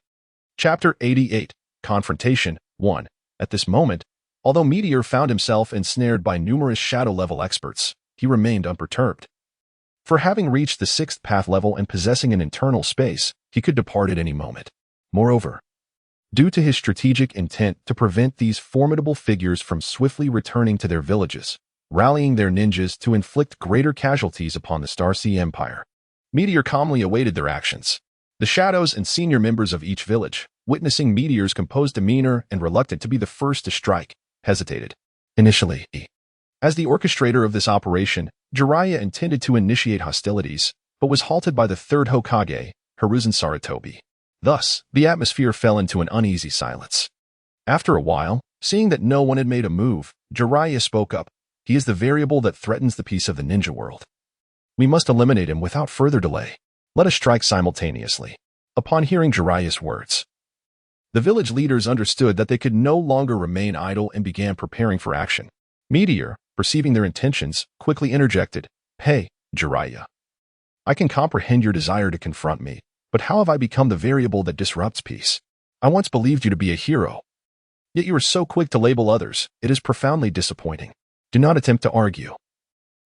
Chapter 88, Confrontation 1. At this moment, although Meteor found himself ensnared by numerous shadow-level experts, he remained unperturbed. For having reached the sixth path level and possessing an internal space, he could depart at any moment. Moreover, due to his strategic intent to prevent these formidable figures from swiftly returning to their villages, rallying their ninjas to inflict greater casualties upon the Star Sea Empire, Meteor calmly awaited their actions. The shadows and senior members of each village, witnessing Meteor's composed demeanor and reluctant to be the first to strike, hesitated. Initially, as the orchestrator of this operation, Jiraiya intended to initiate hostilities, but was halted by the third Hokage, Hiruzen Sarutobi. Thus, the atmosphere fell into an uneasy silence. After a while, seeing that no one had made a move, Jiraiya spoke up. "He is the variable that threatens the peace of the ninja world. We must eliminate him without further delay. Let us strike simultaneously." Upon hearing Jiraiya's words, the village leaders understood that they could no longer remain idle and began preparing for action. Meteor, perceiving their intentions, quickly interjected, "Hey, Jiraiya. I can comprehend your desire to confront me, but how have I become the variable that disrupts peace? I once believed you to be a hero, yet you are so quick to label others. It is profoundly disappointing. Do not attempt to argue.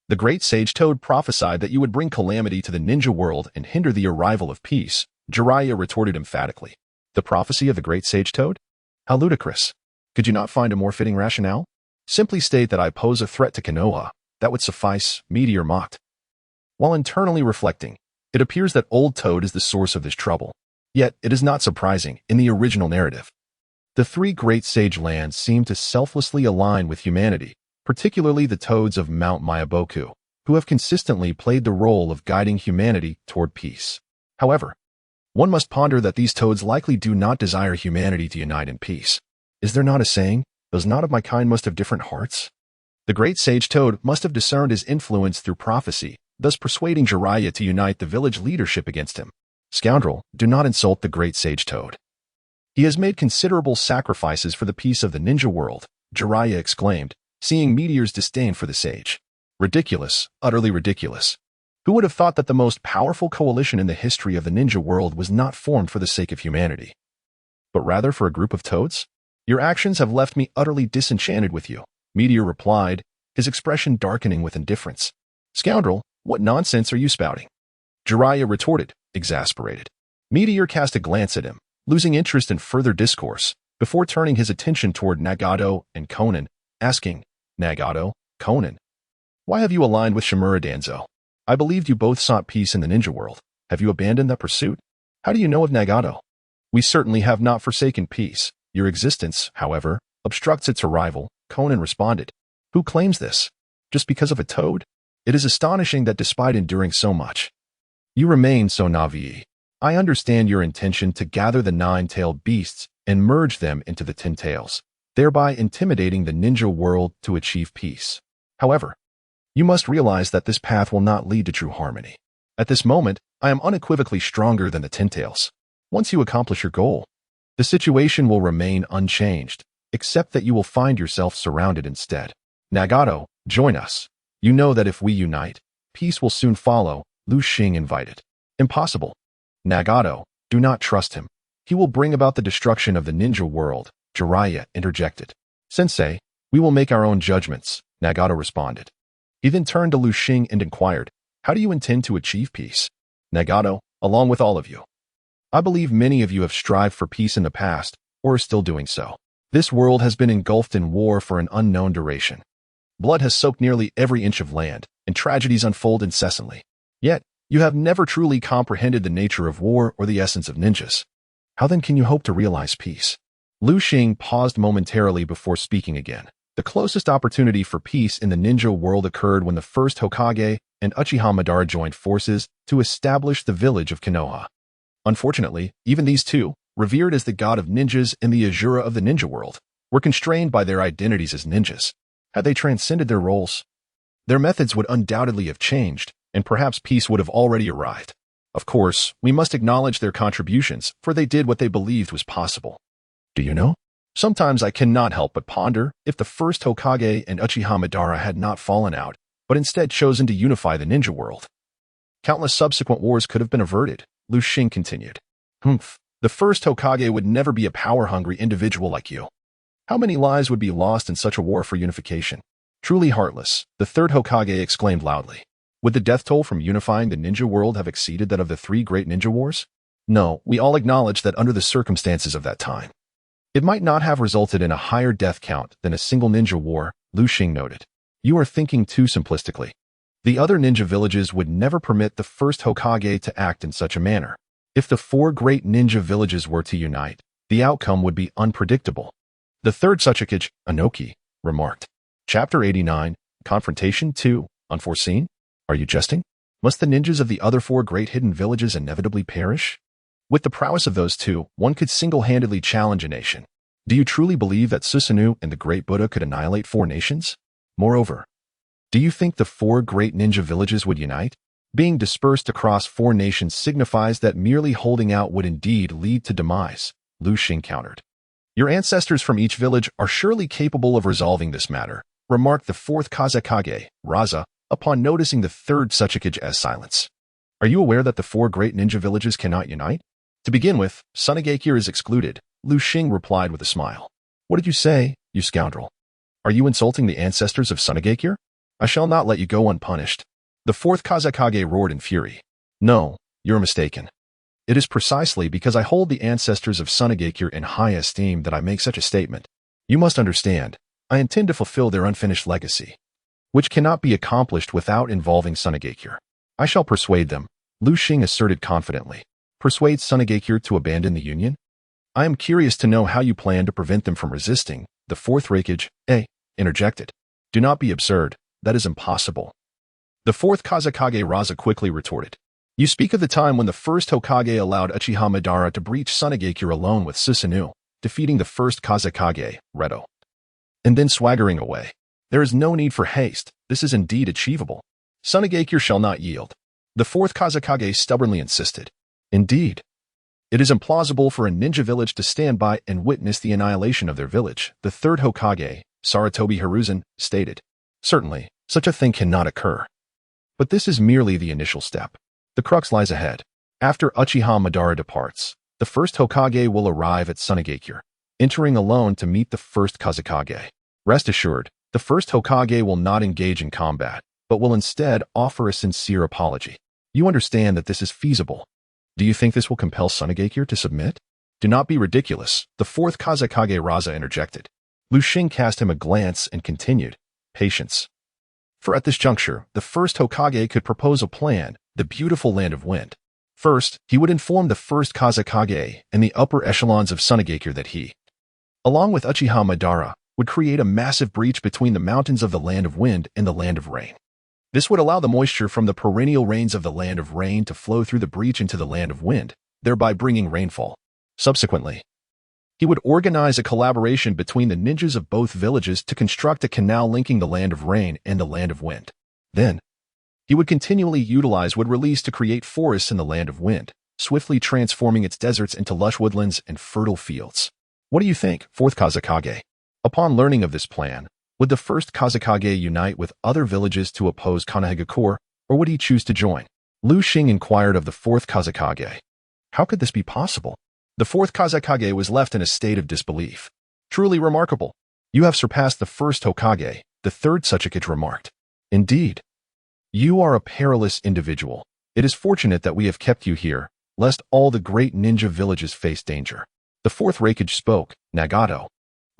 The great sage Toad prophesied that you would bring calamity to the ninja world and hinder the arrival of peace, Jiraiya retorted emphatically. The prophecy of the great sage Toad? How ludicrous. Could you not find a more fitting rationale? Simply state that I pose a threat to Konoha. That would suffice, Meteor mocked. While internally reflecting, it appears that Old Toad is the source of this trouble. Yet, it is not surprising in the original narrative. The three great sage lands seem to selflessly align with humanity, particularly the Toads of Mount Myaboku, who have consistently played the role of guiding humanity toward peace. However, one must ponder that these Toads likely do not desire humanity to unite in peace. Is there not a saying, those not of my kind must have different hearts? The great sage Toad must have discerned his influence through prophecy, thus persuading Jiraiya to unite the village leadership against him. Scoundrel, do not insult the great sage Toad. He has made considerable sacrifices for the peace of the ninja world, Jiraiya exclaimed, seeing Meteor's disdain for the sage. Ridiculous, utterly ridiculous. Who would have thought that the most powerful coalition in the history of the ninja world was not formed for the sake of humanity, but rather for a group of toads? Your actions have left me utterly disenchanted with you, Meteor replied, his expression darkening with indifference. Scoundrel, what nonsense are you spouting? Jiraiya retorted, exasperated. Meteor cast a glance at him, losing interest in further discourse, before turning his attention toward Nagato and Conan, asking, Nagato, Conan, why have you aligned with Shimura Danzo? I believed you both sought peace in the ninja world. Have you abandoned that pursuit? How do you know of Nagato? We certainly have not forsaken peace. Your existence, however, obstructs its arrival, Conan responded. Who claims this? Just because of a toad? It is astonishing that despite enduring so much, you remain so naive. I understand your intention to gather the nine-tailed beasts and merge them into the 10 tails, thereby intimidating the ninja world to achieve peace. However, you must realize that this path will not lead to true harmony. At this moment, I am unequivocally stronger than the 10 tails. Once you accomplish your goal, the situation will remain unchanged, except that you will find yourself surrounded instead. Nagato, join us. You know that if we unite, peace will soon follow, Lu Xing invited. Impossible. Nagato, do not trust him. He will bring about the destruction of the ninja world, Jiraiya interjected. Sensei, we will make our own judgments, Nagato responded. He then turned to Lu Xing and inquired, how do you intend to achieve peace? Nagato, along with all of you. I believe many of you have strived for peace in the past, or are still doing so. This world has been engulfed in war for an unknown duration. Blood has soaked nearly every inch of land, and tragedies unfold incessantly. Yet, you have never truly comprehended the nature of war or the essence of ninjas. How then can you hope to realize peace? Lu Xing paused momentarily before speaking again. The closest opportunity for peace in the ninja world occurred when the first Hokage and Uchiha Madara joined forces to establish the village of Konoha. Unfortunately, even these two, revered as the god of ninjas in the Azura of the ninja world, were constrained by their identities as ninjas. Had they transcended their roles, their methods would undoubtedly have changed, and perhaps peace would have already arrived. Of course, we must acknowledge their contributions, for they did what they believed was possible. Do you know? Sometimes I cannot help but ponder if the first Hokage and Uchiha Madara had not fallen out, but instead chosen to unify the ninja world. Countless subsequent wars could have been averted, Lu Xing continued. The first Hokage would never be a power-hungry individual like you. How many lives would be lost in such a war for unification? Truly heartless, the third Hokage exclaimed loudly. Would the death toll from unifying the ninja world have exceeded that of the 3 great ninja wars? No, we all acknowledge that under the circumstances of that time, it might not have resulted in a higher death count than a single ninja war, Lu Xing noted. You are thinking too simplistically. The other ninja villages would never permit the first Hokage to act in such a manner. If the 4 great ninja villages were to unite, the outcome would be unpredictable. The third Tsuchikage, Anoki, remarked. Chapter 89, Confrontation 2, Unforeseen? Are you jesting? Must the ninjas of the other 4 great hidden villages inevitably perish? With the prowess of those 2, one could single-handedly challenge a nation. Do you truly believe that Susanoo and the Great Buddha could annihilate 4 nations? Moreover, do you think the 4 great ninja villages would unite? Being dispersed across 4 nations signifies that merely holding out would indeed lead to demise, Lu Xing countered. Your ancestors from each village are surely capable of resolving this matter, remarked the 4th Kazekage, Raza, upon noticing the 3rd Tsuchikage as silence. Are you aware that the four great ninja villages cannot unite? To begin with, Sunagakure is excluded, Lu Xing replied with a smile. What did you say, you scoundrel? Are you insulting the ancestors of Sunagakure? I shall not let you go unpunished. The fourth Kazekage roared in fury. No, you're mistaken. It is precisely because I hold the ancestors of Sunagakure in high esteem that I make such a statement. You must understand, I intend to fulfill their unfinished legacy, which cannot be accomplished without involving Sunagakure. I shall persuade them, Lu Xing asserted confidently. Persuade Sunagakure to abandon the union? I am curious to know how you plan to prevent them from resisting. The fourth Raikage, interjected. Do not be absurd, that is impossible. The fourth Kazekage Raza quickly retorted. You speak of the time when the first Hokage allowed Uchiha Madara to breach Sunagakure alone with Susanoo, defeating the first Kazekage, Reto, and then swaggering away. There is no need for haste, this is indeed achievable. Sunagakure shall not yield. The fourth Kazekage stubbornly insisted. Indeed. It is implausible for a ninja village to stand by and witness the annihilation of their village, the third Hokage, Saratobi Hiruzen, stated. Certainly, such a thing cannot occur. But this is merely the initial step. The crux lies ahead. After Uchiha Madara departs, the first Hokage will arrive at Sunagakure, entering alone to meet the first Kazekage. Rest assured, the first Hokage will not engage in combat, but will instead offer a sincere apology. You understand that this is feasible. Do you think this will compel Sunagakure to submit? Do not be ridiculous, the fourth Kazekage Raza interjected. Lu Xing cast him a glance and continued, patience. For at this juncture, the first Hokage could propose a plan, the beautiful land of wind. First, he would inform the first Kazekage and the upper echelons of Sunagakure that he, along with Uchiha Madara, would create a massive breach between the mountains of the land of wind and the land of rain. This would allow the moisture from the perennial rains of the land of rain to flow through the breach into the land of wind, thereby bringing rainfall. Subsequently, he would organize a collaboration between the ninjas of both villages to construct a canal linking the land of rain and the land of wind. Then, he would continually utilize wood release to create forests in the land of wind, swiftly transforming its deserts into lush woodlands and fertile fields. What do you think, fourth Kazekage? Upon learning of this plan, would the first Kazekage unite with other villages to oppose Konohagakure, or would he choose to join? Lu Xing inquired of the fourth Kazekage. How could this be possible? The fourth Kazekage was left in a state of disbelief. Truly remarkable. You have surpassed the first Hokage, the third Tsuchikage remarked. Indeed. You are a perilous individual. It is fortunate that we have kept you here, lest all the great ninja villages face danger. The fourth Raikage spoke, Nagato.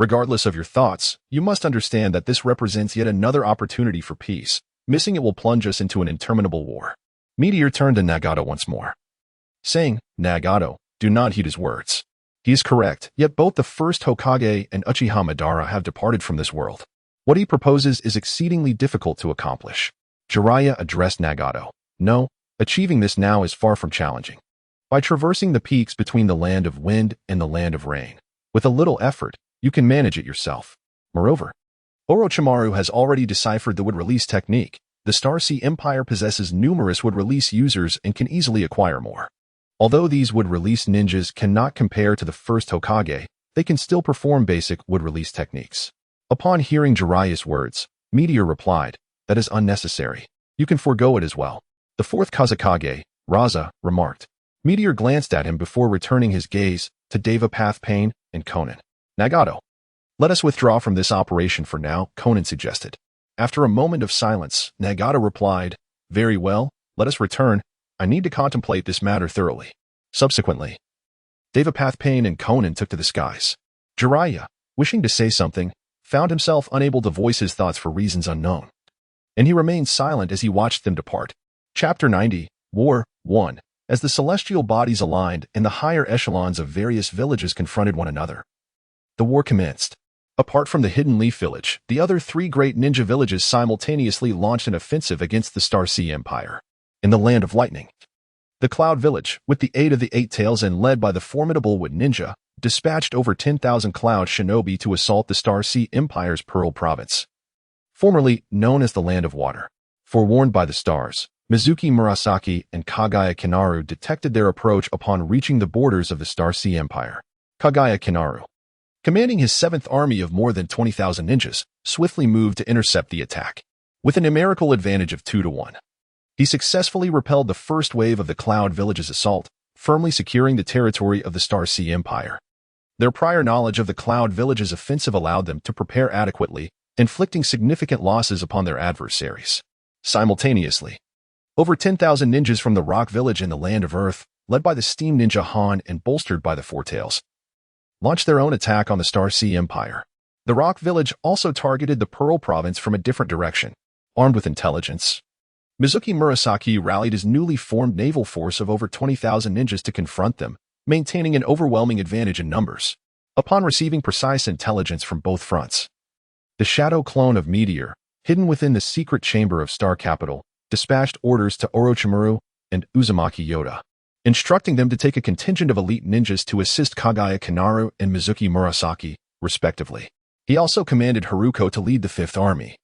Regardless of your thoughts, you must understand that this represents yet another opportunity for peace. Missing it will plunge us into an interminable war. Meteor turned to Nagato once more, saying, Nagato, do not heed his words. He is correct, yet both the first Hokage and Uchiha Madara have departed from this world. What he proposes is exceedingly difficult to accomplish. Jiraiya addressed Nagato. No, achieving this now is far from challenging. By traversing the peaks between the land of wind and the land of rain, with a little effort, you can manage it yourself. Moreover, Orochimaru has already deciphered the wood release technique. The Star Sea Empire possesses numerous wood release users and can easily acquire more. Although these wood release ninjas cannot compare to the first Hokage, they can still perform basic wood release techniques. Upon hearing Jiraiya's words, Meteor replied, that is unnecessary. You can forego it as well. The fourth Kazekage, Raza, remarked. Meteor glanced at him before returning his gaze to Devourer and Conan. Nagato. Let us withdraw from this operation for now, Conan suggested. After a moment of silence, Nagato replied, very well, let us return. I need to contemplate this matter thoroughly. Subsequently, Devourer and Conan took to the skies. Jiraiya, wishing to say something, found himself unable to voice his thoughts for reasons unknown, and he remained silent as he watched them depart. Chapter 90, War 1. As the celestial bodies aligned and the higher echelons of various villages confronted one another, the war commenced. Apart from the Hidden Leaf Village, the other three great ninja villages simultaneously launched an offensive against the Star Sea Empire. In the Land of Lightning, the Cloud Village, with the aid of the Eight Tails and led by the formidable Wood Ninja, dispatched over 10,000 Cloud Shinobi to assault the Star Sea Empire's Pearl Province, formerly known as the Land of Water. Forewarned by the stars, Mizuki Murasaki and Kaguya Kinaru detected their approach upon reaching the borders of the Star Sea Empire. Kaguya Kinaru, commanding his 7th army of more than 20,000 ninjas, swiftly moved to intercept the attack. With a numerical advantage of 2-1, He successfully repelled the first wave of the Cloud Village's assault, firmly securing the territory of the Star Sea Empire. Their prior knowledge of the Cloud Village's offensive allowed them to prepare adequately, inflicting significant losses upon their adversaries. Simultaneously, over 10,000 ninjas from the Rock Village in the Land of Earth, led by the Steam Ninja Han and bolstered by the Four Tails, launched their own attack on the Star Sea Empire. The Rock Village also targeted the Pearl Province from a different direction. Armed with intelligence, Mizuki Murasaki rallied his newly formed naval force of over 20,000 ninjas to confront them, maintaining an overwhelming advantage in numbers. Upon receiving precise intelligence from both fronts, the shadow clone of Meteor, hidden within the secret chamber of Star Capital, dispatched orders to Orochimaru and Uzumaki Yoda, instructing them to take a contingent of elite ninjas to assist Kaguya Kinaru and Mizuki Murasaki, respectively. He also commanded Haruko to lead the Fifth Army,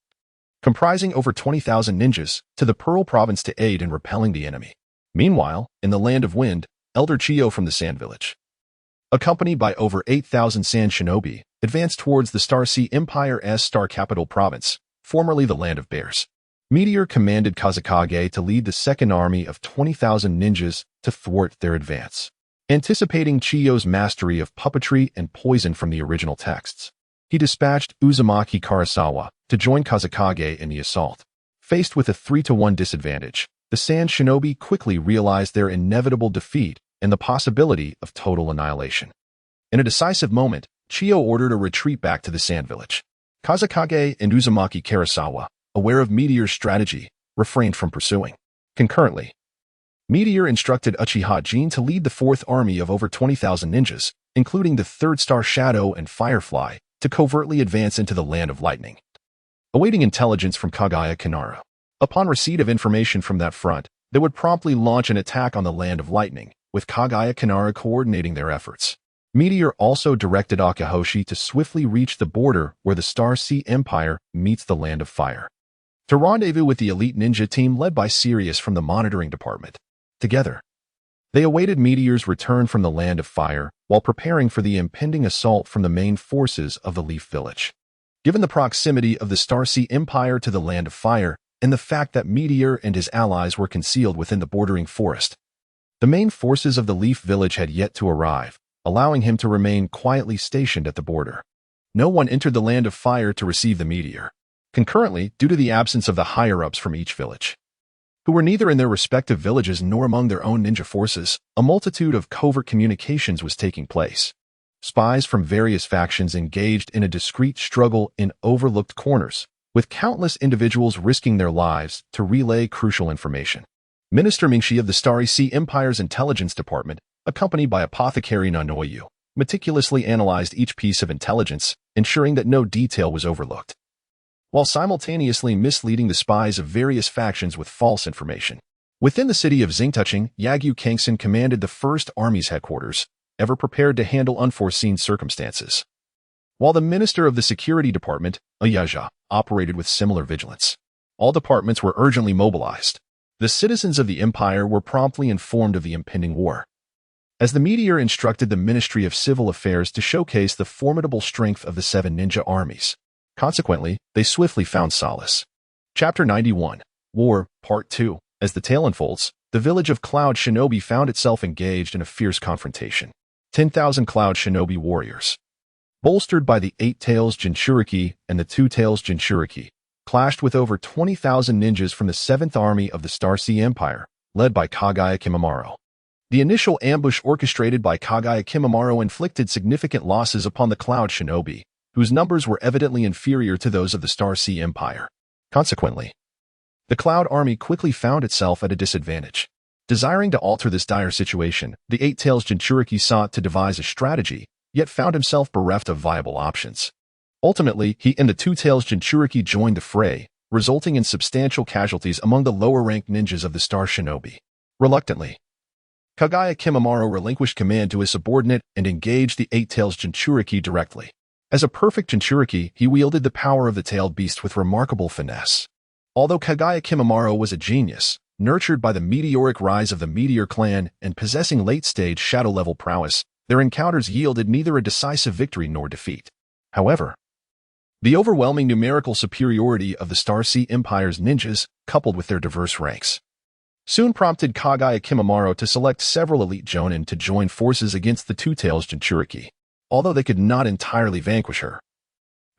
comprising over 20,000 ninjas, to the Pearl Province to aid in repelling the enemy. Meanwhile, in the Land of Wind, Elder Chiyo from the Sand Village, accompanied by over 8,000 Sand Shinobi, advanced towards the Star Sea Empire's Star Capital Province, formerly the Land of Bears. Meteor commanded Kazekage to lead the second army of 20,000 ninjas to thwart their advance. Anticipating Chiyo's mastery of puppetry and poison from the original texts, he dispatched Uzumaki Karasawa to join Kazekage in the assault. Faced with a 3-to-1 disadvantage, the Sand Shinobi quickly realized their inevitable defeat and the possibility of total annihilation. In a decisive moment, Chiyo ordered a retreat back to the Sand Village. Kazekage and Uzumaki Karasawa, aware of Meteor's strategy, refrained from pursuing. Concurrently, Meteor instructed Uchiha Jin to lead the Fourth Army of over 20,000 ninjas, including the Third Star Shadow and Firefly, to covertly advance into the Land of Lightning, awaiting intelligence from Kaguya Kinaru. Upon receipt of information from that front, they would promptly launch an attack on the Land of Lightning, with Kaguya Kinaru coordinating their efforts. Meteor also directed Akahoshi to swiftly reach the border where the Star Sea Empire meets the Land of Fire, to rendezvous with the elite ninja team led by Sirius from the Monitoring Department. Together, they awaited Meteor's return from the Land of Fire while preparing for the impending assault from the main forces of the Leaf Village. Given the proximity of the Star Sea Empire to the Land of Fire and the fact that Meteor and his allies were concealed within the bordering forest, the main forces of the Leaf Village had yet to arrive, allowing him to remain quietly stationed at the border. No one entered the Land of Fire to receive the Meteor. Concurrently, due to the absence of the higher-ups from each village, who were neither in their respective villages nor among their own ninja forces, a multitude of covert communications was taking place. Spies from various factions engaged in a discreet struggle in overlooked corners, with countless individuals risking their lives to relay crucial information. Minister Mingxi of the Starry Sea Empire's Intelligence Department, accompanied by Apothecary Nanoyu, meticulously analyzed each piece of intelligence, ensuring that no detail was overlooked, while simultaneously misleading the spies of various factions with false information. Within the city of Xingtuching, Yagyu Kangson commanded the First Army's headquarters, ever prepared to handle unforeseen circumstances, while the Minister of the Security Department, Ayaja, operated with similar vigilance. All departments were urgently mobilized. The citizens of the Empire were promptly informed of the impending war, as the Meteor instructed the Ministry of Civil Affairs to showcase the formidable strength of the 7 ninja armies. Consequently, they swiftly found solace. Chapter 91, War, Part 2. As the tale unfolds, the village of Cloud Shinobi found itself engaged in a fierce confrontation. 10,000 Cloud Shinobi warriors, bolstered by the 8 Tails Jinchuriki and the 2 Tails Jinchuriki, clashed with over 20,000 ninjas from the 7th Army of the Star Sea Empire, led by Kaguya Kimimaro. The initial ambush orchestrated by Kaguya Kimimaro inflicted significant losses upon the Cloud Shinobi, whose numbers were evidently inferior to those of the Star Sea Empire. Consequently, the Cloud Army quickly found itself at a disadvantage. Desiring to alter this dire situation, the 8 Tails Jinchuriki sought to devise a strategy, yet found himself bereft of viable options. Ultimately, he and the 2 Tails Jinchuriki joined the fray, resulting in substantial casualties among the lower-ranked ninjas of the Star Shinobi. Reluctantly, Kaguya Kimimaro relinquished command to his subordinate and engaged the 8 Tails Jinchuriki directly. As a perfect Jinchuriki, he wielded the power of the tailed beast with remarkable finesse. Although Kaguya Kimimaro was a genius, nurtured by the meteoric rise of the Meteor clan and possessing late-stage shadow-level prowess, their encounters yielded neither a decisive victory nor defeat. However, the overwhelming numerical superiority of the Star Sea Empire's ninjas, coupled with their diverse ranks, soon prompted Kaguya Kimimaro to select several elite Jonin to join forces against the Two-Tails Jinchuriki. Although they could not entirely vanquish her,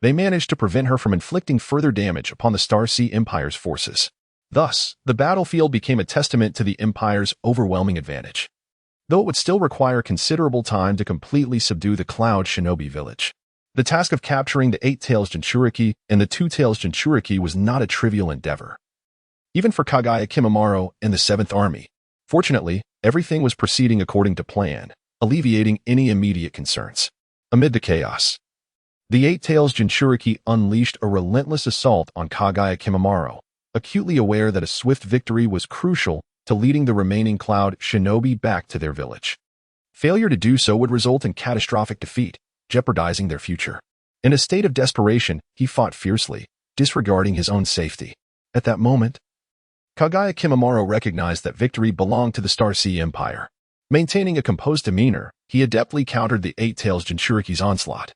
they managed to prevent her from inflicting further damage upon the Star Sea Empire's forces. Thus, the battlefield became a testament to the Empire's overwhelming advantage, though it would still require considerable time to completely subdue the Cloud Shinobi village. The task of capturing the Eight-Tails Jinchuriki and the Two-Tails Jinchuriki was not a trivial endeavor, even for Kaguya Kimimaro and the 7th Army. Fortunately, everything was proceeding according to plan, alleviating any immediate concerns. Amid the chaos, the Eight-Tails Jinchuriki unleashed a relentless assault on Kaguya Kimimaro, acutely aware that a swift victory was crucial to leading the remaining Cloud Shinobi back to their village. Failure to do so would result in catastrophic defeat, jeopardizing their future. In a state of desperation, he fought fiercely, disregarding his own safety. At that moment, Kaguya Kimimaro recognized that victory belonged to the Star Sea Empire. Maintaining a composed demeanor, he adeptly countered the Eight-Tails Jinchuriki's onslaught,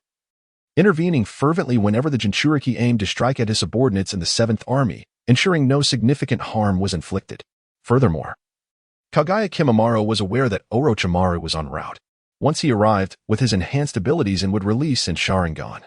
intervening fervently whenever the Jinchuriki aimed to strike at his subordinates in the 7th Army, ensuring no significant harm was inflicted. Furthermore, Kaguya Kimimaro was aware that Orochimaru was en route. Once he arrived with his enhanced abilities and would release in Sharingan,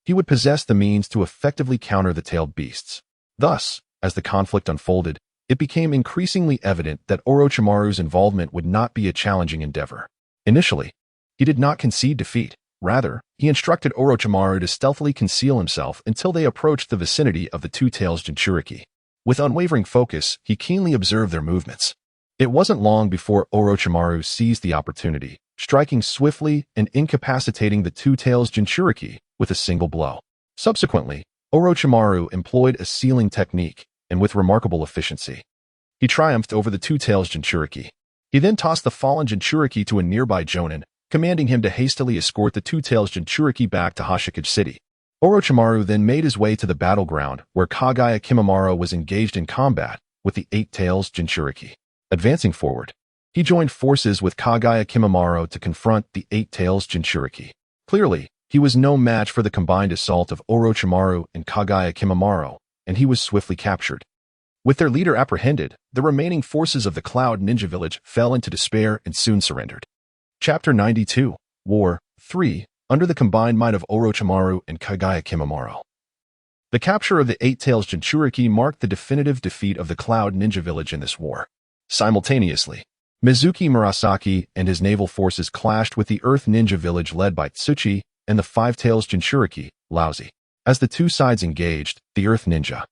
he would possess the means to effectively counter the tailed beasts. Thus, as the conflict unfolded, it became increasingly evident that Orochimaru's involvement would not be a challenging endeavor. Initially, he did not concede defeat. Rather, he instructed Orochimaru to stealthily conceal himself until they approached the vicinity of the Two-Tails Jinchuriki. With unwavering focus, he keenly observed their movements. It wasn't long before Orochimaru seized the opportunity, striking swiftly and incapacitating the Two-Tails Jinchuriki with a single blow. Subsequently, Orochimaru employed a sealing technique, and with remarkable efficiency, he triumphed over the Two-Tails Jinchuriki. He then tossed the fallen Jinchuriki to a nearby Jonin, commanding him to hastily escort the Two-Tails Jinchuriki back to Hoshikage City. Orochimaru then made his way to the battleground where Kaguya Kimimaro was engaged in combat with the Eight-Tails Jinchuriki. Advancing forward, he joined forces with Kaguya Kimimaro to confront the Eight-Tails Jinchuriki. Clearly, he was no match for the combined assault of Orochimaru and Kaguya Kimimaro, and he was swiftly captured. With their leader apprehended, the remaining forces of the Cloud Ninja Village fell into despair and soon surrendered. Chapter 92, War 3, under the combined might of Orochimaru and Kaguya Kimimaro. The capture of the Eight-Tails Jinchuriki marked the definitive defeat of the Cloud Ninja Village in this war. Simultaneously, Mizuki Murasaki and his naval forces clashed with the Earth Ninja Village led by Tsuchi and the Five-Tails Jinchuriki, Lousy. As the two sides engaged, the Earth Ninja,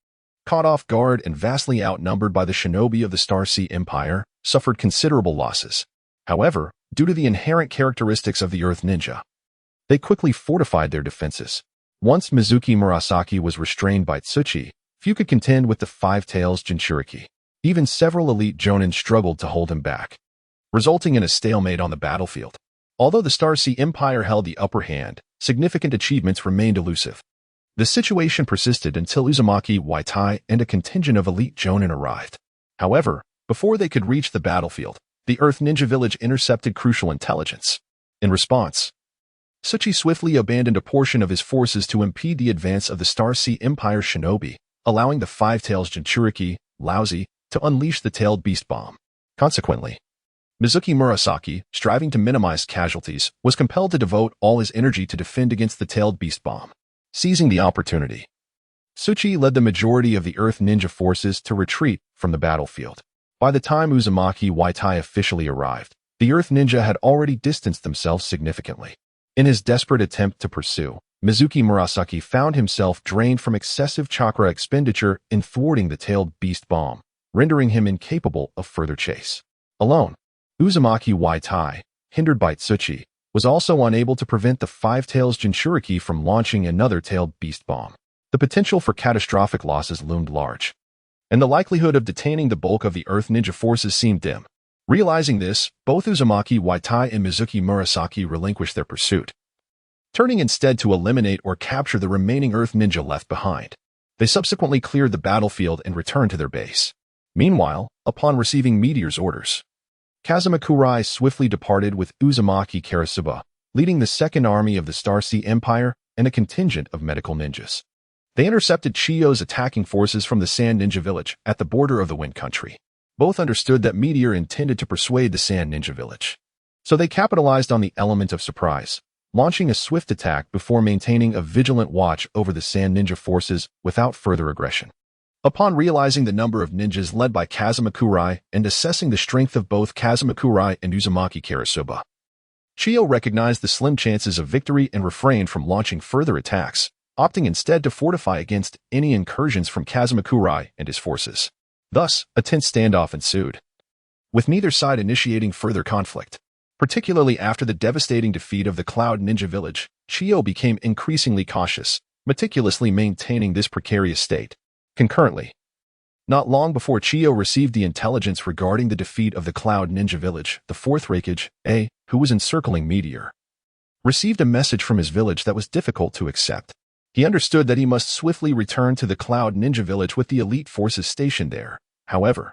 caught off guard and vastly outnumbered by the shinobi of the Star Sea Empire, suffered considerable losses. However, due to the inherent characteristics of the Earth Ninja, they quickly fortified their defenses. Once Mizuki Murasaki was restrained by Tsuchi, few could contend with the Five-Tails Jinchuriki. Even several elite Jonin struggled to hold him back, resulting in a stalemate on the battlefield. Although the Star Sea Empire held the upper hand, significant achievements remained elusive. The situation persisted until Uzumaki Waitai and a contingent of elite Jonin arrived. However, before they could reach the battlefield, the Earth Ninja Village intercepted crucial intelligence. In response, Tsuchi swiftly abandoned a portion of his forces to impede the advance of the Star Sea Empire shinobi, allowing the Five-Tails Jinchuriki, Lousy, to unleash the tailed beast bomb. Consequently, Mizuki Murasaki, striving to minimize casualties, was compelled to devote all his energy to defend against the tailed beast bomb. Seizing the opportunity, Tsuchi led the majority of the Earth Ninja forces to retreat from the battlefield. By the time Uzumaki Waitai officially arrived, the Earth Ninja had already distanced themselves significantly. In his desperate attempt to pursue, Mizuki Murasaki found himself drained from excessive chakra expenditure in thwarting the tailed beast bomb, rendering him incapable of further chase. Alone, Uzumaki Waitai, hindered by Tsuchi, was also unable to prevent the Five-Tails Jinchuriki from launching another tailed beast bomb. The potential for catastrophic losses loomed large, and the likelihood of detaining the bulk of the Earth Ninja forces seemed dim. Realizing this, both Uzumaki Waitai and Mizuki Murasaki relinquished their pursuit, turning instead to eliminate or capture the remaining Earth Ninja left behind. They subsequently cleared the battlefield and returned to their base. Meanwhile, upon receiving Meteor's orders, Kazuma Kurai swiftly departed with Uzumaki Karasuba, leading the Second Army of the Star Sea Empire and a contingent of medical ninjas. They intercepted Chiyo's attacking forces from the Sand Ninja Village at the border of the Wind Country. Both understood that Meteor intended to persuade the Sand Ninja Village. So they capitalized on the element of surprise, launching a swift attack before maintaining a vigilant watch over the Sand Ninja forces without further aggression. Upon realizing the number of ninjas led by Kazuma and assessing the strength of both Kazuma and Uzumaki Karasuba, Chiyo recognized the slim chances of victory and refrained from launching further attacks, opting instead to fortify against any incursions from Kazuma and his forces. Thus, a tense standoff ensued, with neither side initiating further conflict. Particularly after the devastating defeat of the Cloud Ninja Village, Chiyo became increasingly cautious, meticulously maintaining this precarious state. Concurrently, not long before Chiyo received the intelligence regarding the defeat of the Cloud Ninja Village, the fourth Raikage, who was encircling Meteor, received a message from his village that was difficult to accept. He understood that he must swiftly return to the Cloud Ninja Village with the elite forces stationed there. However,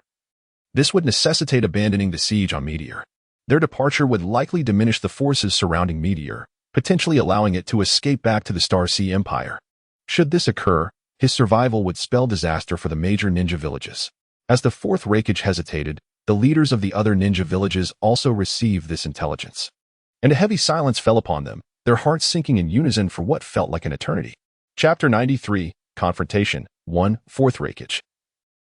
this would necessitate abandoning the siege on Meteor. Their departure would likely diminish the forces surrounding Meteor, potentially allowing it to escape back to the Star Sea Empire. Should this occur, his survival would spell disaster for the major ninja villages. As the fourth Raikage hesitated, the leaders of the other ninja villages also received this intelligence. And a heavy silence fell upon them, their hearts sinking in unison for what felt like an eternity. Chapter 93, Confrontation, 1, Fourth Raikage.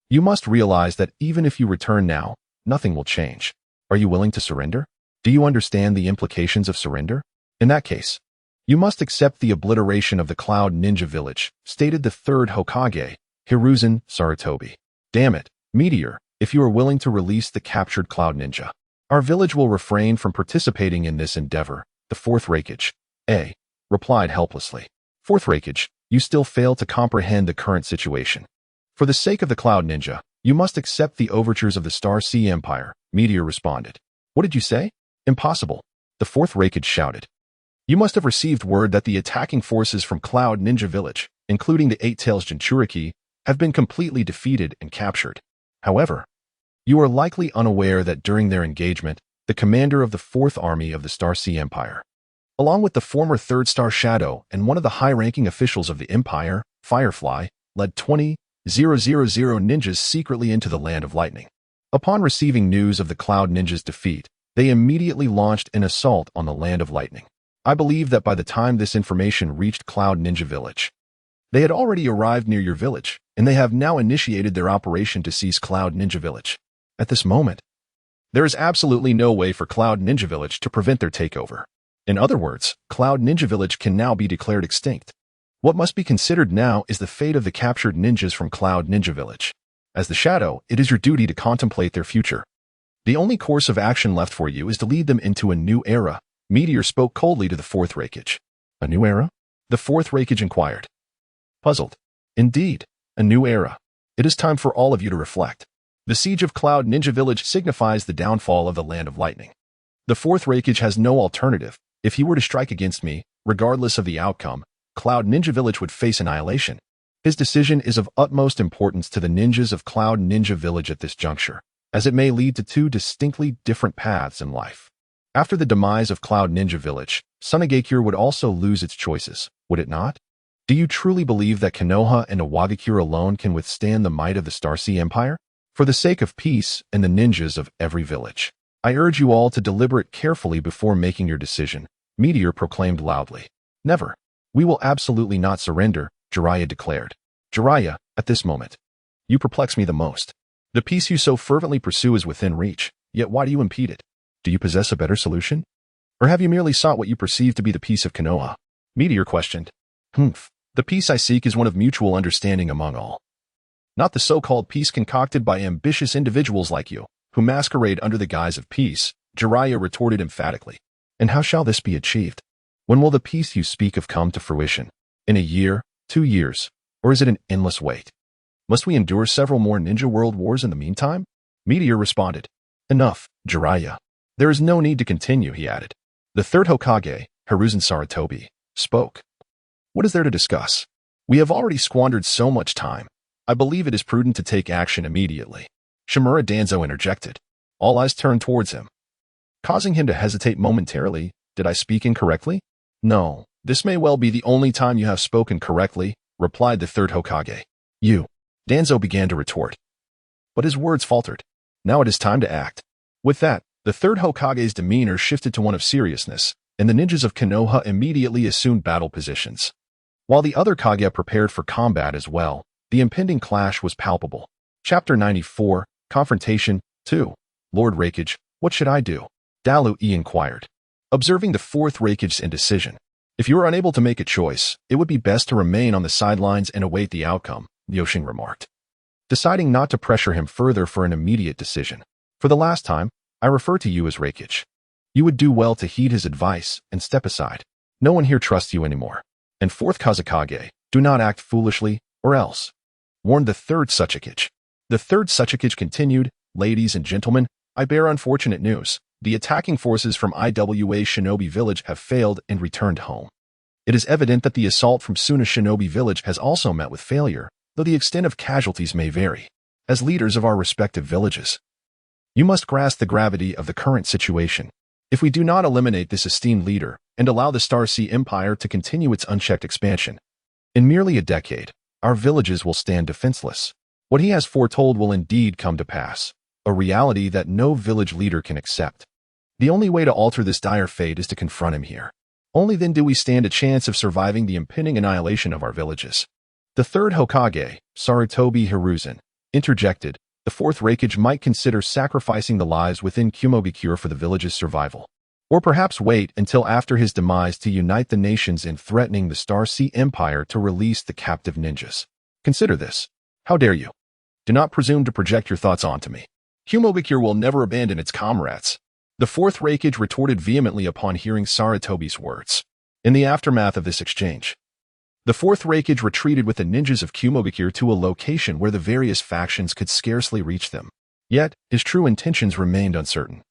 You must realize that even if you return now, nothing will change. Are you willing to surrender? Do you understand the implications of surrender? In that case, you must accept the obliteration of the Cloud Ninja Village, stated the third Hokage, Hiruzen Sarutobi. Damn it, Meteor, if you are willing to release the captured Cloud Ninja, our village will refrain from participating in this endeavor, the fourth Raikage, replied helplessly. Fourth Raikage, you still fail to comprehend the current situation. For the sake of the Cloud Ninja, you must accept the overtures of the Star Sea Empire, Meteor responded. What did you say? Impossible, the fourth Raikage shouted. You must have received word that the attacking forces from Cloud Ninja Village, including the Eight Tails Jinchuriki, have been completely defeated and captured. However, you are likely unaware that during their engagement, the commander of the Fourth Army of the Star Sea Empire, along with the former Third Star Shadow and one of the high-ranking officials of the Empire, Firefly, led 20,000 ninjas secretly into the Land of Lightning. Upon receiving news of the Cloud Ninja's defeat, they immediately launched an assault on the Land of Lightning. I believe that by the time this information reached Cloud Ninja Village, they had already arrived near your village, and they have now initiated their operation to seize Cloud Ninja Village. At this moment, there is absolutely no way for Cloud Ninja Village to prevent their takeover. In other words, Cloud Ninja Village can now be declared extinct. What must be considered now is the fate of the captured ninjas from Cloud Ninja Village. As the Shadow, it is your duty to contemplate their future. The only course of action left for you is to lead them into a new era. Meteor spoke coldly to the fourth Raikage. A new era? The fourth Raikage inquired. Puzzled. Indeed, a new era. It is time for all of you to reflect. The siege of Cloud Ninja Village signifies the downfall of the Land of Lightning. The fourth Raikage has no alternative. If he were to strike against me, regardless of the outcome, Cloud Ninja Village would face annihilation. His decision is of utmost importance to the ninjas of Cloud Ninja Village at this juncture, as it may lead to two distinctly different paths in life. After the demise of Cloud Ninja Village, Sunagakure would also lose its choices, would it not? Do you truly believe that Konoha and Iwagakure alone can withstand the might of the Star Sea Empire? For the sake of peace and the ninjas of every village, I urge you all to deliberate carefully before making your decision, Meteor proclaimed loudly. Never. We will absolutely not surrender, Jiraiya declared. Jiraiya, at this moment, you perplex me the most. The peace you so fervently pursue is within reach, yet why do you impede it? Do you possess a better solution? Or have you merely sought what you perceive to be the peace of Konoha? Meteor questioned. The peace I seek is one of mutual understanding among all. Not the so-called peace concocted by ambitious individuals like you, who masquerade under the guise of peace, Jiraiya retorted emphatically. And how shall this be achieved? When will the peace you speak of come to fruition? In a year, 2 years, or is it an endless wait? Must we endure several more ninja world wars in the meantime? Meteor responded. Enough, Jiraiya. There is no need to continue, he added. The third Hokage, Hiruzen Sarutobi, spoke. What is there to discuss? We have already squandered so much time. I believe it is prudent to take action immediately. Shimura Danzo interjected. All eyes turned towards him, causing him to hesitate momentarily. Did I speak incorrectly? No, this may well be the only time you have spoken correctly, replied the third Hokage. You. Danzo began to retort, but his words faltered. Now it is time to act. With that, the third Hokage's demeanor shifted to one of seriousness, and the ninjas of Konoha immediately assumed battle positions. While the other Kage prepared for combat as well, the impending clash was palpable. Chapter 94, Confrontation 2. Lord Raikage, what should I do? Dalu-e inquired. Observing the fourth Raikage's indecision. If you are unable to make a choice, it would be best to remain on the sidelines and await the outcome, Liuxing remarked. Deciding not to pressure him further for an immediate decision. For the last time, I refer to you as Raikage. You would do well to heed his advice and step aside. No one here trusts you anymore. And fourth Kazekage, do not act foolishly, or else, warned the third Tsuchikage. The third Tsuchikage continued, ladies and gentlemen, I bear unfortunate news. The attacking forces from Iwa Shinobi Village have failed and returned home. It is evident that the assault from Suna Shinobi Village has also met with failure, though the extent of casualties may vary. As leaders of our respective villages, you must grasp the gravity of the current situation. If we do not eliminate this esteemed leader and allow the Star Sea Empire to continue its unchecked expansion, in merely a decade, our villages will stand defenseless. What he has foretold will indeed come to pass, a reality that no village leader can accept. The only way to alter this dire fate is to confront him here. Only then do we stand a chance of surviving the impending annihilation of our villages. The third Hokage, Sarutobi Hiruzen, interjected. The fourth Raikage might consider sacrificing the lives within Kumogakure for the village's survival. Or perhaps wait until after his demise to unite the nations in threatening the Star Sea Empire to release the captive ninjas. Consider this. How dare you? Do not presume to project your thoughts onto me. Kumogakure will never abandon its comrades. The fourth Raikage retorted vehemently upon hearing Sarutobi's words. In the aftermath of this exchange, the fourth Raikage retreated with the ninjas of Kumogakure to a location where the various factions could scarcely reach them. Yet, his true intentions remained uncertain.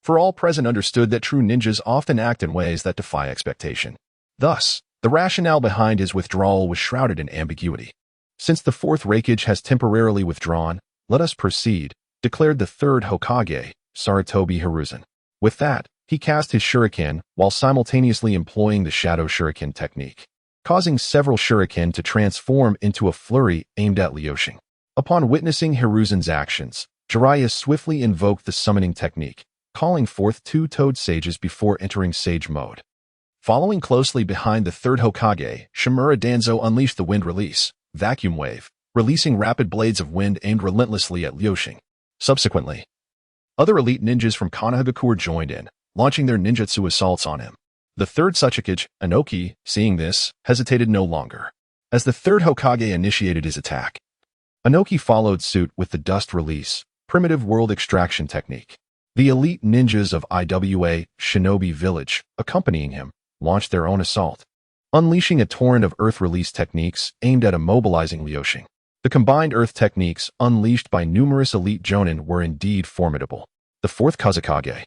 For all present understood that true ninjas often act in ways that defy expectation. Thus, the rationale behind his withdrawal was shrouded in ambiguity. Since the fourth Raikage has temporarily withdrawn, let us proceed, declared the third Hokage, Sarutobi Hiruzen. With that, he cast his shuriken while simultaneously employing the shadow shuriken technique, causing several shuriken to transform into a flurry aimed at Liuxing. Upon witnessing Hiruzen's actions, Jiraiya swiftly invoked the summoning technique, calling forth two toad sages before entering sage mode. Following closely behind the third Hokage, Shimura Danzo unleashed the wind release, vacuum wave, releasing rapid blades of wind aimed relentlessly at Liuxing. Subsequently, other elite ninjas from Konohagakure joined in, launching their ninjutsu assaults on him. The third Tsuchikage, Inoki, seeing this, hesitated no longer. As the third Hokage initiated his attack, Inoki followed suit with the dust release, primitive world extraction technique. The elite ninjas of Iwa Shinobi Village, accompanying him, launched their own assault, unleashing a torrent of earth release techniques aimed at immobilizing Liuxing. The combined earth techniques unleashed by numerous elite jonin were indeed formidable. The fourth Kazekage,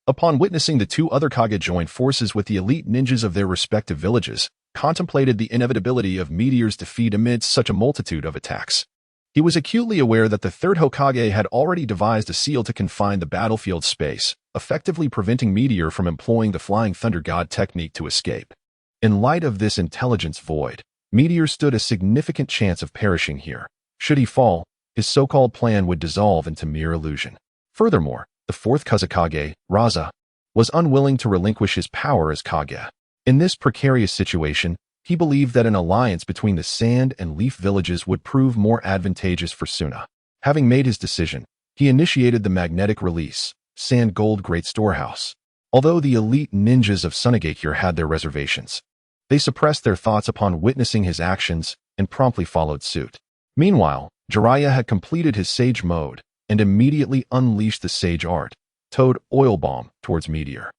upon witnessing the two other Kage join forces with the elite ninjas of their respective villages, contemplated the inevitability of Meteor's defeat amidst such a multitude of attacks. He was acutely aware that the third Hokage had already devised a seal to confine the battlefield space, effectively preventing Meteor from employing the Flying Thunder God technique to escape. In light of this intelligence void, Meteor stood a significant chance of perishing here. Should he fall, his so-called plan would dissolve into mere illusion. Furthermore, the fourth Kazekage, Raza, was unwilling to relinquish his power as Kage. In this precarious situation, he believed that an alliance between the Sand and Leaf villages would prove more advantageous for Suna. Having made his decision, he initiated the magnetic release, Sand Gold Great Storehouse. Although the elite ninjas of Sunagakure had their reservations, they suppressed their thoughts upon witnessing his actions and promptly followed suit. Meanwhile, Jiraiya had completed his Sage mode and immediately unleashed the Sage art, Toad Oil Bomb, towards Meteor.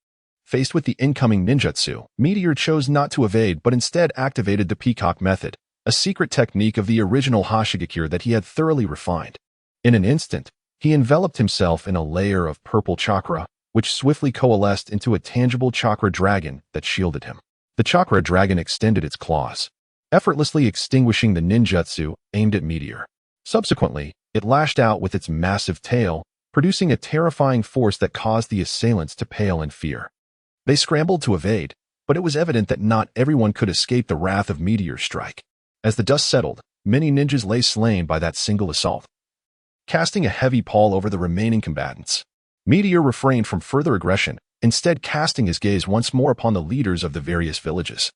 Faced with the incoming ninjutsu, Meteor chose not to evade but instead activated the Peacock method, a secret technique of the original Hashigakure that he had thoroughly refined. In an instant, he enveloped himself in a layer of purple chakra, which swiftly coalesced into a tangible chakra dragon that shielded him. The chakra dragon extended its claws, effortlessly extinguishing the ninjutsu aimed at Meteor. Subsequently, it lashed out with its massive tail, producing a terrifying force that caused the assailants to pale in fear. They scrambled to evade, but it was evident that not everyone could escape the wrath of Meteor's strike. As the dust settled, many ninjas lay slain by that single assault. casting a heavy pall over the remaining combatants. Meteor refrained from further aggression, instead casting his gaze once more upon the leaders of the various villages.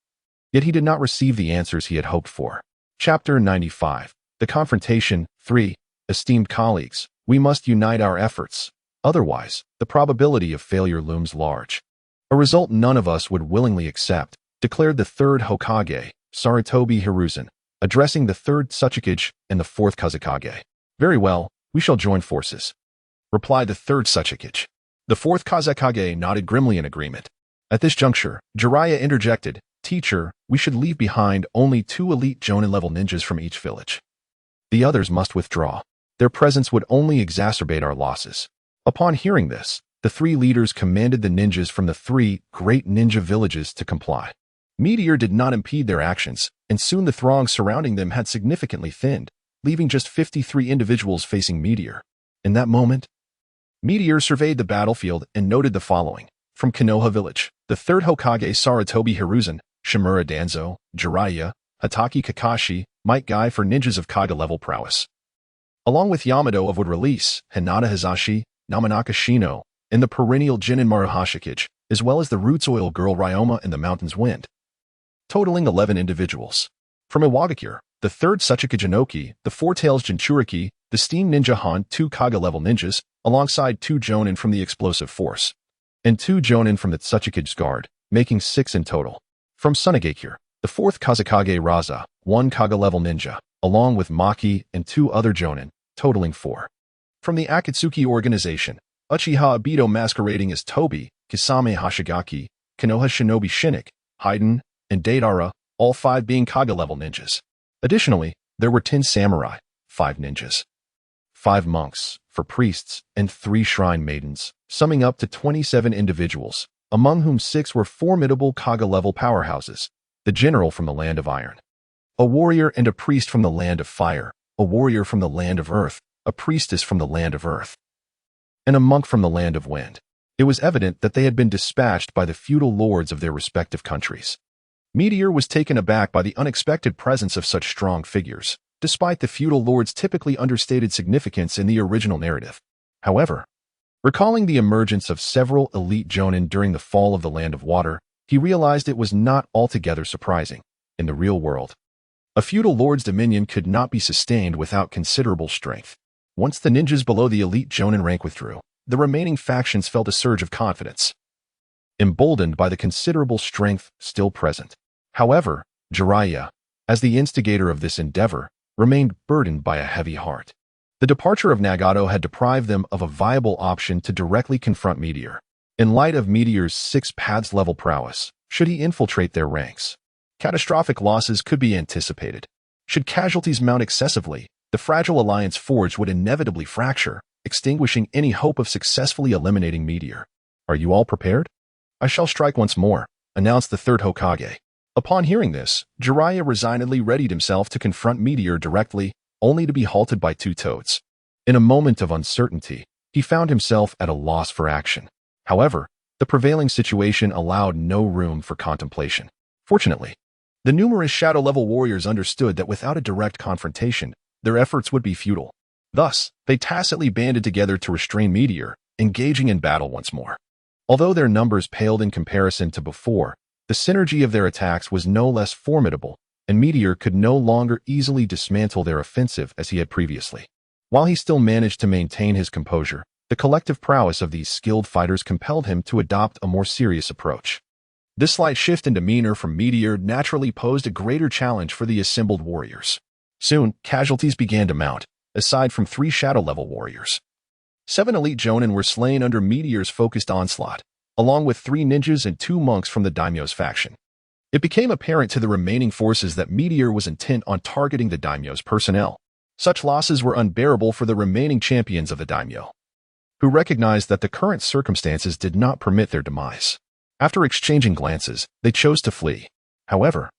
Yet he did not receive the answers he had hoped for. Chapter 95. The Confrontation 3. Esteemed colleagues, we must unite our efforts. Otherwise, the probability of failure looms large. A result none of us would willingly accept, declared the third Hokage, Sarutobi Hiruzen, addressing the third Tsuchikage and the fourth Kazekage. Very well, we shall join forces, replied the third Tsuchikage. The fourth Kazekage nodded grimly in agreement. At this juncture, Jiraiya interjected, Teacher, we should leave behind only 2 elite Jonin-level ninjas from each village. The others must withdraw. Their presence would only exacerbate our losses. Upon hearing this, the 3 leaders commanded the ninjas from the 3 great ninja villages to comply. Meteor did not impede their actions, and soon the throng surrounding them had significantly thinned, leaving just 53 individuals facing Meteor. In that moment, Meteor surveyed the battlefield and noted the following. From Konoha village, the third Hokage Sarutobi Hiruzen, Shimura Danzo, Jiraiya, Hatake Kakashi, Might Guy for ninjas of Kaga-level prowess. Along with Yamato of Wood Release, Hinata Hizashi, Namanaka Shino, and the perennial Jinin Maruhashikage, as well as the Roots Oil Girl Ryoma and the Mountain's Wind. Totaling 11 individuals. From Iwagakure, the third Tsuchikage Inoki, the Four-Tails Jinchuriki, the Steam Ninja Han, 2 Kaga-level ninjas, alongside 2 Jonin from the Explosive Force, and 2 Jonin from the Tsuchikage's Guard, making 6 in total. From Sunagakure, the 4th Kazekage Raza, 1 Kaga-level ninja, along with Maki and 2 other Jonin, totaling 4. From the Akatsuki organization, Uchiha Obito masquerading as Tobi, Kisame Hashigaki, Konoha Shinobi Shinnok, Haiden, and Deidara, all 5 being Kaga-level ninjas. Additionally, there were 10 samurai, 5 ninjas, 5 monks, 4 priests, and 3 shrine maidens, summing up to 27 individuals, among whom 6 were formidable Kaga-level powerhouses, the general from the Land of Iron, a warrior and a priest from the Land of Fire, a warrior from the Land of Earth, a priestess from the Land of Earth, and a monk from the Land of Wind. It was evident that they had been dispatched by the feudal lords of their respective countries. Meteor was taken aback by the unexpected presence of such strong figures, despite the feudal lords' typically understated significance in the original narrative. However, recalling the emergence of several elite Jonin during the fall of the Land of Water, he realized it was not altogether surprising. In the real world, a feudal lord's dominion could not be sustained without considerable strength. Once the ninjas below the elite Jonin rank withdrew, the remaining factions felt a surge of confidence, emboldened by the considerable strength still present. However, Jiraiya, as the instigator of this endeavor, remained burdened by a heavy heart. The departure of Nagato had deprived them of a viable option to directly confront Meteor. In light of Meteor's 6 paths level prowess, should he infiltrate their ranks, catastrophic losses could be anticipated. Should casualties mount excessively, the fragile alliance forged would inevitably fracture, extinguishing any hope of successfully eliminating Meteor. Are you all prepared? I shall strike once more, announced the third Hokage. Upon hearing this, Jiraiya resignedly readied himself to confront Meteor directly, only to be halted by 2 toads. In a moment of uncertainty, he found himself at a loss for action. However, the prevailing situation allowed no room for contemplation. Fortunately, the numerous shadow-level warriors understood that without a direct confrontation, their efforts would be futile. Thus, they tacitly banded together to restrain Meteor, engaging in battle once more. Although their numbers paled in comparison to before, the synergy of their attacks was no less formidable, and Meteor could no longer easily dismantle their offensive as he had previously. While he still managed to maintain his composure, the collective prowess of these skilled fighters compelled him to adopt a more serious approach. This slight shift in demeanor from Meteor naturally posed a greater challenge for the assembled warriors. Soon, casualties began to mount, aside from 3 shadow-level warriors. 7 elite Jonin were slain under Meteor's focused onslaught, along with 3 ninjas and 2 monks from the daimyo's faction. It became apparent to the remaining forces that Meteor was intent on targeting the daimyo's personnel. Such losses were unbearable for the remaining champions of the daimyo, who recognized that the current circumstances did not permit their demise. After exchanging glances, they chose to flee. However,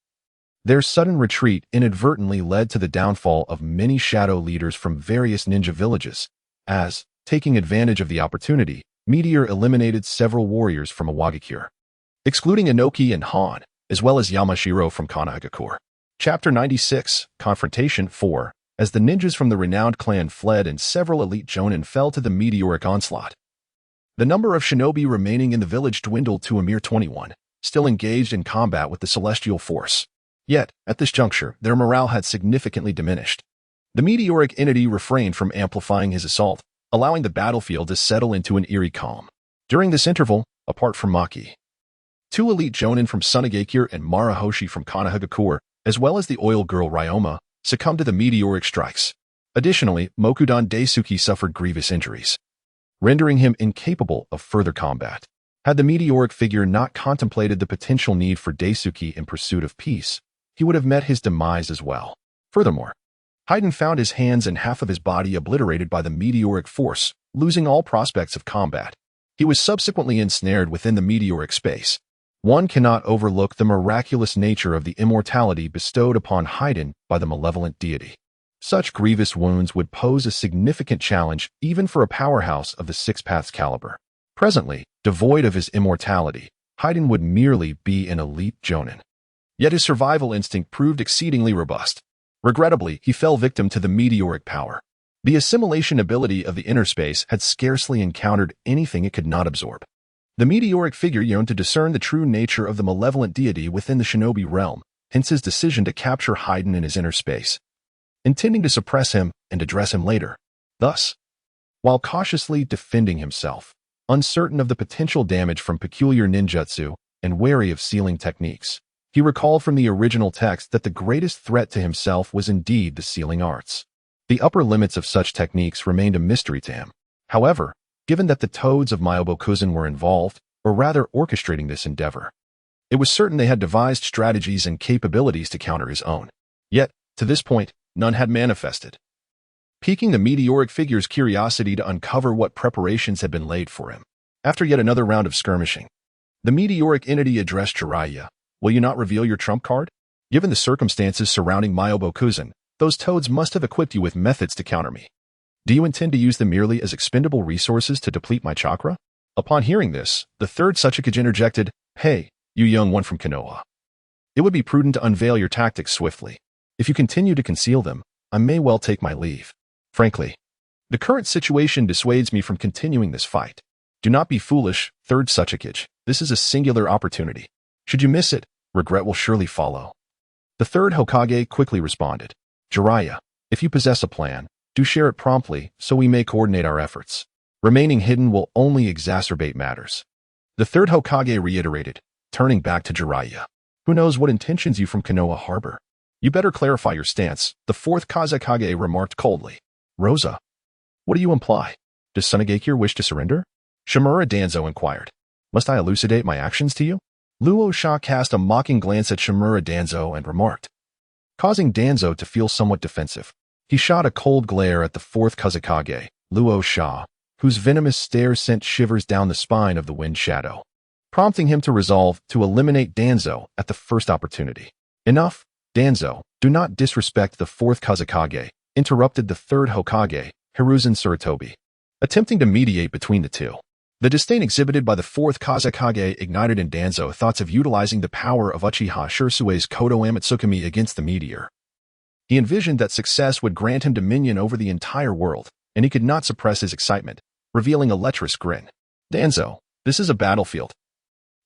their sudden retreat inadvertently led to the downfall of many shadow leaders from various ninja villages, as, taking advantage of the opportunity, Meteor eliminated several warriors from Iwagakure, excluding Inoki and Han, as well as Yamashiro from Kanahagakure. Chapter 96, Confrontation 4, as the ninjas from the renowned clan fled and several elite Jonin fell to the meteoric onslaught. The number of shinobi remaining in the village dwindled to a mere 21, still engaged in combat with the celestial force. Yet, at this juncture, their morale had significantly diminished. The meteoric entity refrained from amplifying his assault, allowing the battlefield to settle into an eerie calm. During this interval, apart from Maki, two elite Jonin from Sunagakure and Marahoshi from Konohagakure, as well as the oil girl Ryoma, succumbed to the meteoric strikes. Additionally, Mokudan Daisuke suffered grievous injuries, rendering him incapable of further combat. Had the meteoric figure not contemplated the potential need for Daisuke in pursuit of peace, he would have met his demise as well. Furthermore, Haiden found his hands and half of his body obliterated by the meteoric force, losing all prospects of combat. He was subsequently ensnared within the meteoric space. One cannot overlook the miraculous nature of the immortality bestowed upon Haiden by the malevolent deity. Such grievous wounds would pose a significant challenge even for a powerhouse of the Six Paths caliber. Presently, devoid of his immortality, Haiden would merely be an elite Jonin. Yet his survival instinct proved exceedingly robust. Regrettably, he fell victim to the meteoric power. The assimilation ability of the inner space had scarcely encountered anything it could not absorb. The meteoric figure yearned to discern the true nature of the malevolent deity within the shinobi realm, hence his decision to capture Haiden in his inner space, intending to suppress him and address him later. Thus, while cautiously defending himself, uncertain of the potential damage from peculiar ninjutsu and wary of sealing techniques, he recalled from the original text that the greatest threat to himself was indeed the sealing arts. The upper limits of such techniques remained a mystery to him. However, given that the toads of Myobokuzen were involved, or rather orchestrating this endeavor, it was certain they had devised strategies and capabilities to counter his own. Yet, to this point, none had manifested, piquing the meteoric figure's curiosity to uncover what preparations had been laid for him. After yet another round of skirmishing, the meteoric entity addressed Jiraiya. "Will you not reveal your trump card? Given the circumstances surrounding Myobokuzen, those toads must have equipped you with methods to counter me. Do you intend to use them merely as expendable resources to deplete my chakra?" Upon hearing this, the third Tsuchikage interjected, "Hey, you young one from Konoha. It would be prudent to unveil your tactics swiftly. If you continue to conceal them, I may well take my leave. Frankly, the current situation dissuades me from continuing this fight. Do not be foolish, third Tsuchikage. This is a singular opportunity. Should you miss it, regret will surely follow." The third Hokage quickly responded, "Jiraiya, if you possess a plan, do share it promptly so we may coordinate our efforts. Remaining hidden will only exacerbate matters." The third Hokage reiterated, turning back to Jiraiya. "Who knows what intentions you from Konoha harbor? You better clarify your stance," the fourth Kazekage remarked coldly. "Rosa, what do you imply? Does Sunagakure wish to surrender?" Shimura Danzo inquired. "Must I elucidate my actions to you?" Luo Sha cast a mocking glance at Shimura Danzo and remarked, causing Danzo to feel somewhat defensive. He shot a cold glare at the fourth Kazekage, Luo Sha, whose venomous stare sent shivers down the spine of the Wind Shadow, prompting him to resolve to eliminate Danzo at the first opportunity. "Enough, Danzo, do not disrespect the fourth Kazekage," interrupted the third Hokage, Hiruzen Sarutobi, attempting to mediate between the two. The disdain exhibited by the fourth Kazekage ignited in Danzo thoughts of utilizing the power of Uchiha Shirsue's Kodo Amatsukami against the meteor. He envisioned that success would grant him dominion over the entire world, and he could not suppress his excitement, revealing a lecherous grin. "Danzo, this is a battlefield.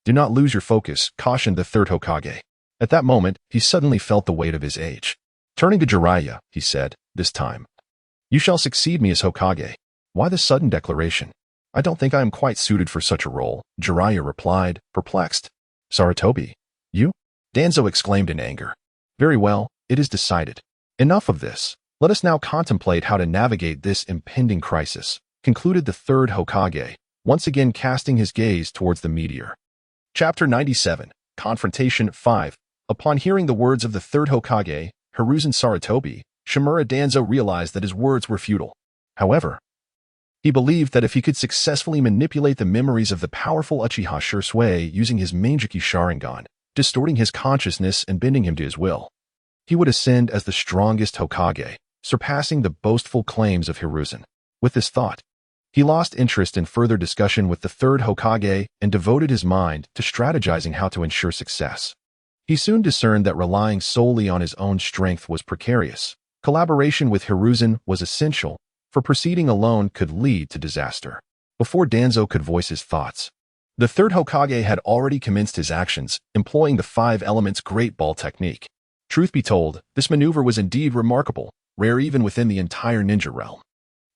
Do not lose your focus," cautioned the third Hokage. At that moment, he suddenly felt the weight of his age. Turning to Jiraiya, he said, this time, "You shall succeed me as Hokage." "Why this sudden declaration?" "I don't think I am quite suited for such a role," Jiraiya replied, perplexed. "Sarutobi, you?" Danzo exclaimed in anger. "Very well, it is decided. Enough of this. Let us now contemplate how to navigate this impending crisis," concluded the third Hokage, once again casting his gaze towards the meteor. Chapter 97, Confrontation 5. Upon hearing the words of the third Hokage, Hiruzen Sarutobi, Shimura Danzo realized that his words were futile. However, he believed that if he could successfully manipulate the memories of the powerful Uchiha Shirsue using his Manjiki Sharingan, distorting his consciousness and bending him to his will, he would ascend as the strongest Hokage, surpassing the boastful claims of Hiruzen. With this thought, he lost interest in further discussion with the third Hokage and devoted his mind to strategizing how to ensure success. He soon discerned that relying solely on his own strength was precarious, Collaboration with Hiruzen was essential, for proceeding alone could lead to disaster. Before Danzo could voice his thoughts, the third Hokage had already commenced his actions, employing the five elements Great Ball technique. Truth be told, this maneuver was indeed remarkable, rare even within the entire ninja realm.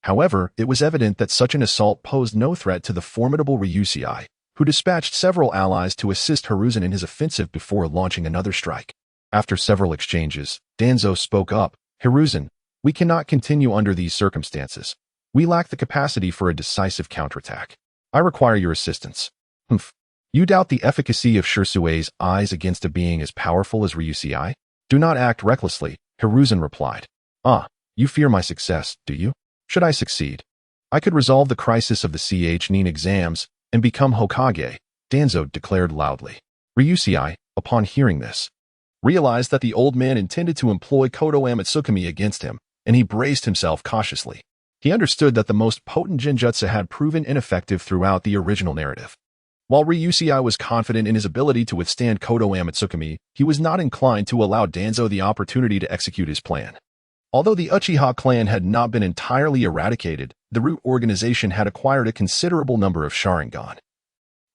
However, it was evident that such an assault posed no threat to the formidable Ryusei, who dispatched several allies to assist Hiruzen in his offensive before launching another strike. After several exchanges, Danzo spoke up, "Hiruzen, we cannot continue under these circumstances. We lack the capacity for a decisive counterattack. I require your assistance." "Humph. You doubt the efficacy of Shirsue's eyes against a being as powerful as Ryusei? Do not act recklessly," Hiruzen replied. "Ah, you fear my success, do you? Should I succeed, I could resolve the crisis of the Chunin exams and become Hokage," Danzo declared loudly. Ryusei, upon hearing this, realized that the old man intended to employ Kodo Ōtsutsuki against him, and he braced himself cautiously. He understood that the most potent genjutsu had proven ineffective throughout the original narrative. While Ryusei was confident in his ability to withstand Kodo Ōtsutsuki, he was not inclined to allow Danzo the opportunity to execute his plan. Although the Uchiha clan had not been entirely eradicated, the root organization had acquired a considerable number of Sharingan,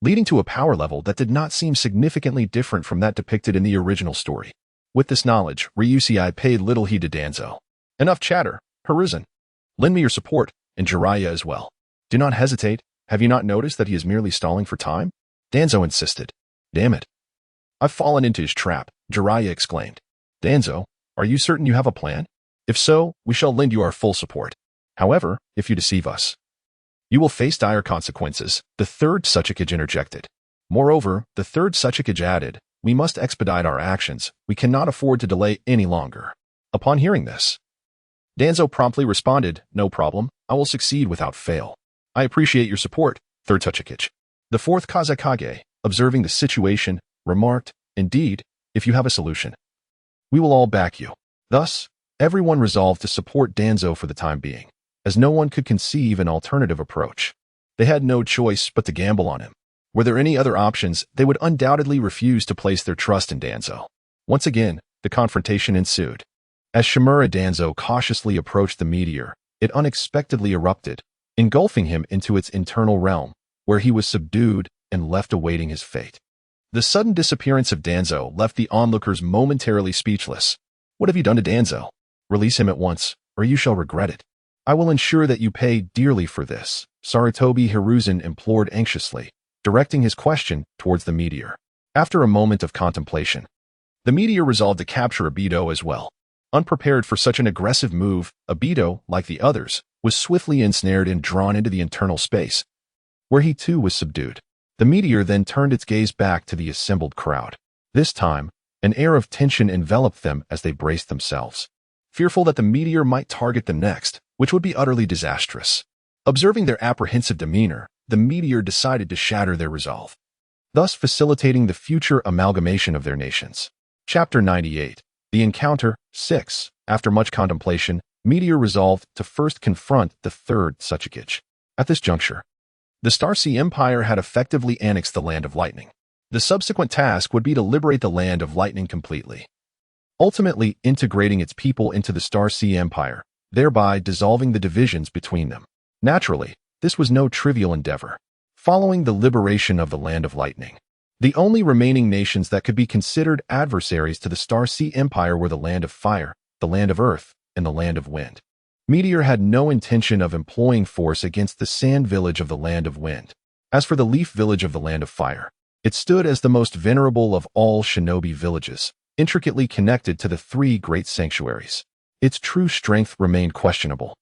leading to a power level that did not seem significantly different from that depicted in the original story. With this knowledge, Ryusei paid little heed to Danzo. "Enough chatter, Hiruzen. Lend me your support, and Jiraiya as well. Do not hesitate. Have you not noticed that he is merely stalling for time?" Danzo insisted. "Damn it. I've fallen into his trap," Jiraiya exclaimed. "Danzo, are you certain you have a plan? If so, we shall lend you our full support. However, if you deceive us, you will face dire consequences," the third Tsuchikage interjected. Moreover, the third Tsuchikage added, "We must expedite our actions. We cannot afford to delay any longer." Upon hearing this, Danzo promptly responded, "No problem. I will succeed without fail. I appreciate your support, third Tsuchikage." The fourth Kazekage, observing the situation, remarked, "Indeed, if you have a solution, we will all back you." Thus, everyone resolved to support Danzo for the time being, as no one could conceive an alternative approach. They had no choice but to gamble on him. Were there any other options, they would undoubtedly refuse to place their trust in Danzo. Once again, the confrontation ensued. As Shimura Danzo cautiously approached the meteor, it unexpectedly erupted, engulfing him into its internal realm, where he was subdued and left awaiting his fate. The sudden disappearance of Danzo left the onlookers momentarily speechless. "What have you done to Danzo? Release him at once, or you shall regret it. I will ensure that you pay dearly for this," Sarutobi Hiruzen implored anxiously, directing his question towards the meteor. After a moment of contemplation, the meteor resolved to capture Obito as well. Unprepared for such an aggressive move, Obito, like the others, was swiftly ensnared and drawn into the internal space, where he too was subdued. The meteor then turned its gaze back to the assembled crowd. This time, an air of tension enveloped them as they braced themselves, fearful that the meteor might target them next, which would be utterly disastrous. Observing their apprehensive demeanor, the meteor decided to shatter their resolve, thus facilitating the future amalgamation of their nations. Chapter 98. The Encounter 6. After much contemplation, Meteor resolved to first confront the third Tsuchikage. At this juncture, the Star Sea Empire had effectively annexed the Land of Lightning. The subsequent task would be to liberate the Land of Lightning completely, ultimately integrating its people into the Star Sea Empire, thereby dissolving the divisions between them. Naturally, this was no trivial endeavor. Following the liberation of the Land of Lightning, the only remaining nations that could be considered adversaries to the Star Sea Empire were the Land of Fire, the Land of Earth, and the Land of Wind. Meteor had no intention of employing force against the Sand Village of the Land of Wind. As for the Leaf Village of the Land of Fire, it stood as the most venerable of all shinobi villages, intricately connected to the three great sanctuaries. Its true strength remained questionable,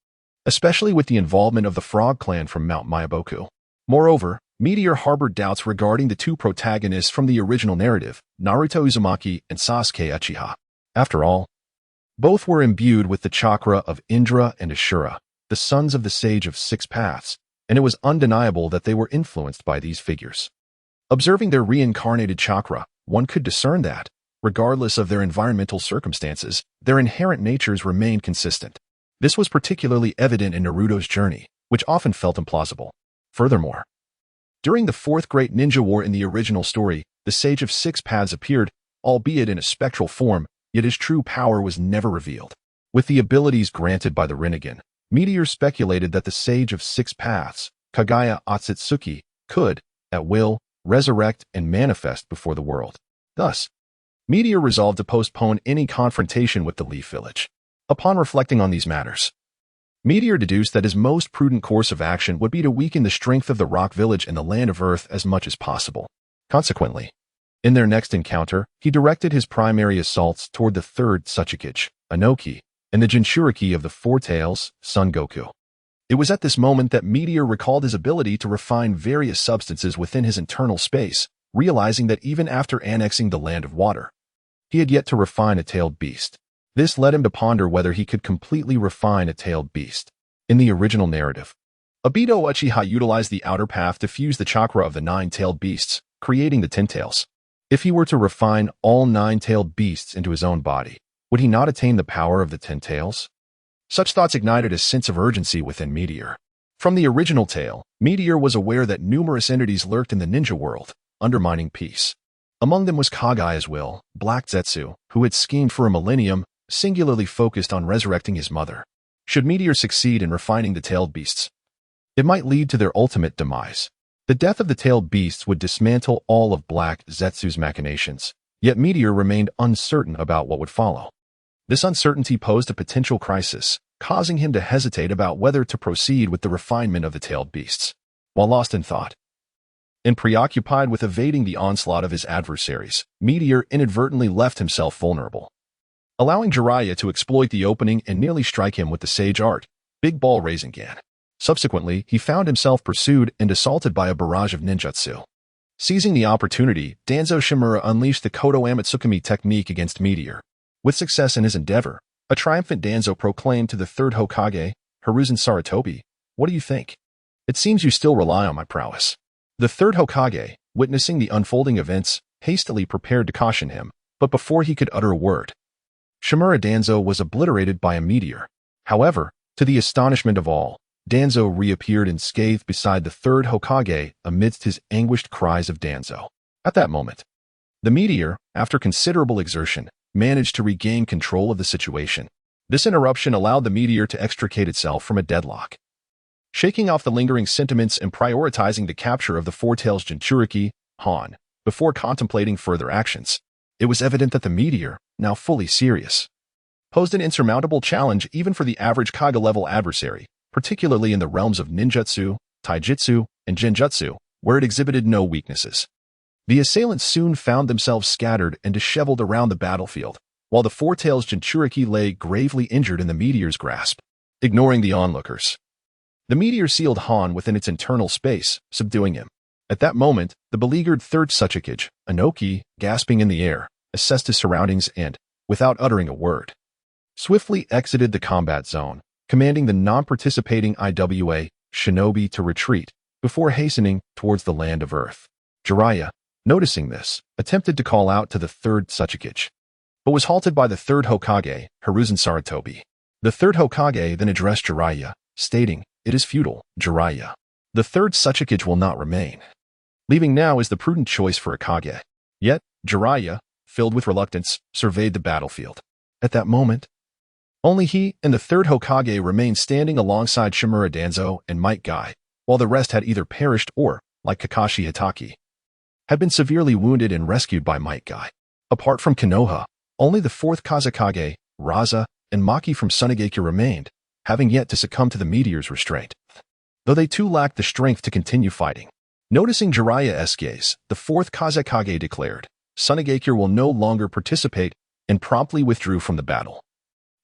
especially with the involvement of the Frog Clan from Mount Myaboku. Moreover, Meteor harbored doubts regarding the two protagonists from the original narrative, Naruto Uzumaki and Sasuke Uchiha. After all, both were imbued with the chakra of Indra and Ashura, the sons of the Sage of Six Paths, and it was undeniable that they were influenced by these figures. Observing their reincarnated chakra, one could discern that, regardless of their environmental circumstances, their inherent natures remained consistent. This was particularly evident in Naruto's journey, which often felt implausible. Furthermore, during the Fourth Great Ninja War in the original story, the Sage of Six Paths appeared, albeit in a spectral form, yet his true power was never revealed. With the abilities granted by the Rinnegan, Meteor speculated that the Sage of Six Paths, Kaguya Ōtsutsuki, could, at will, resurrect and manifest before the world. Thus, Meteor resolved to postpone any confrontation with the Leaf Village. Upon reflecting on these matters, Meteor deduced that his most prudent course of action would be to weaken the strength of the Rock Village and the Land of Earth as much as possible. Consequently, in their next encounter, he directed his primary assaults toward the third Tsuchikage, Inoki, and the Jinchuriki of the Four Tails, Son Goku. It was at this moment that Meteor recalled his ability to refine various substances within his internal space, realizing that even after annexing the Land of Water, he had yet to refine a tailed beast. This led him to ponder whether he could completely refine a tailed beast. In the original narrative, Obito Uchiha utilized the outer path to fuse the chakra of the nine-tailed beasts, creating the Ten Tails. If he were to refine all nine-tailed beasts into his own body, would he not attain the power of the Ten Tails? Such thoughts ignited a sense of urgency within Meteor. From the original tale, Meteor was aware that numerous entities lurked in the ninja world, undermining peace. Among them was Kaguya's will, Black Zetsu, who had schemed for a millennium, singularly focused on resurrecting his mother. Should Meteor succeed in refining the tailed beasts, it might lead to their ultimate demise. The death of the tailed beasts would dismantle all of Black Zetsu's machinations, yet Meteor remained uncertain about what would follow. This uncertainty posed a potential crisis, causing him to hesitate about whether to proceed with the refinement of the tailed beasts. While lost in thought and preoccupied with evading the onslaught of his adversaries, Meteor inadvertently left himself vulnerable, allowing Jiraiya to exploit the opening and nearly strike him with the Sage Art, Big Ball Rasengan. Subsequently, he found himself pursued and assaulted by a barrage of ninjutsu. Seizing the opportunity, Danzo Shimura unleashed the Kodo Amatsukami technique against Meteor. With success in his endeavor, a triumphant Danzo proclaimed to the third Hokage, Hiruzen Sarutobi, "What do you think? It seems you still rely on my prowess." The third Hokage, witnessing the unfolding events, hastily prepared to caution him, but before he could utter a word, Shimura Danzo was obliterated by a meteor. However, to the astonishment of all, Danzo reappeared unscathed beside the third Hokage amidst his anguished cries of Danzo. At that moment, the meteor, after considerable exertion, managed to regain control of the situation. This interruption allowed the meteor to extricate itself from a deadlock. Shaking off the lingering sentiments and prioritizing the capture of the Four Tails Jinchuriki, Han, before contemplating further actions, it was evident that the meteor, now fully serious, posed an insurmountable challenge even for the average Kaga-level adversary, particularly in the realms of ninjutsu, taijutsu, and genjutsu, where it exhibited no weaknesses. The assailants soon found themselves scattered and disheveled around the battlefield, while the Four Tails Jinchuriki lay gravely injured in the meteor's grasp. Ignoring the onlookers, the meteor sealed Han within its internal space, subduing him. At that moment, the beleaguered third Tsuchikage, Inoki, gasping in the air, assessed his surroundings and, without uttering a word, swiftly exited the combat zone, commanding the non-participating IWA shinobi to retreat before hastening towards the Land of Earth. Jiraiya, noticing this, attempted to call out to the third Tsuchikage, but was halted by the third Hokage, Hiruzen Sarutobi. The third Hokage then addressed Jiraiya, stating, "It is futile, Jiraiya. The third Tsuchikage will not remain. Leaving now is the prudent choice for a Kage." Yet, Jiraiya, filled with reluctance, surveyed the battlefield. At that moment, only he and the third Hokage remained standing alongside Shimura Danzo and Might Guy, while the rest had either perished or, like Kakashi Hitaki, had been severely wounded and rescued by Might Guy. Apart from Konoha, only the fourth Kazekage, Raza, and Maki from Sunigeki remained, having yet to succumb to the meteor's restraint, though they too lacked the strength to continue fighting. Noticing Jiraiya's gaze, the fourth Kazekage declared, "Sunigeki will no longer participate," and promptly withdrew from the battle,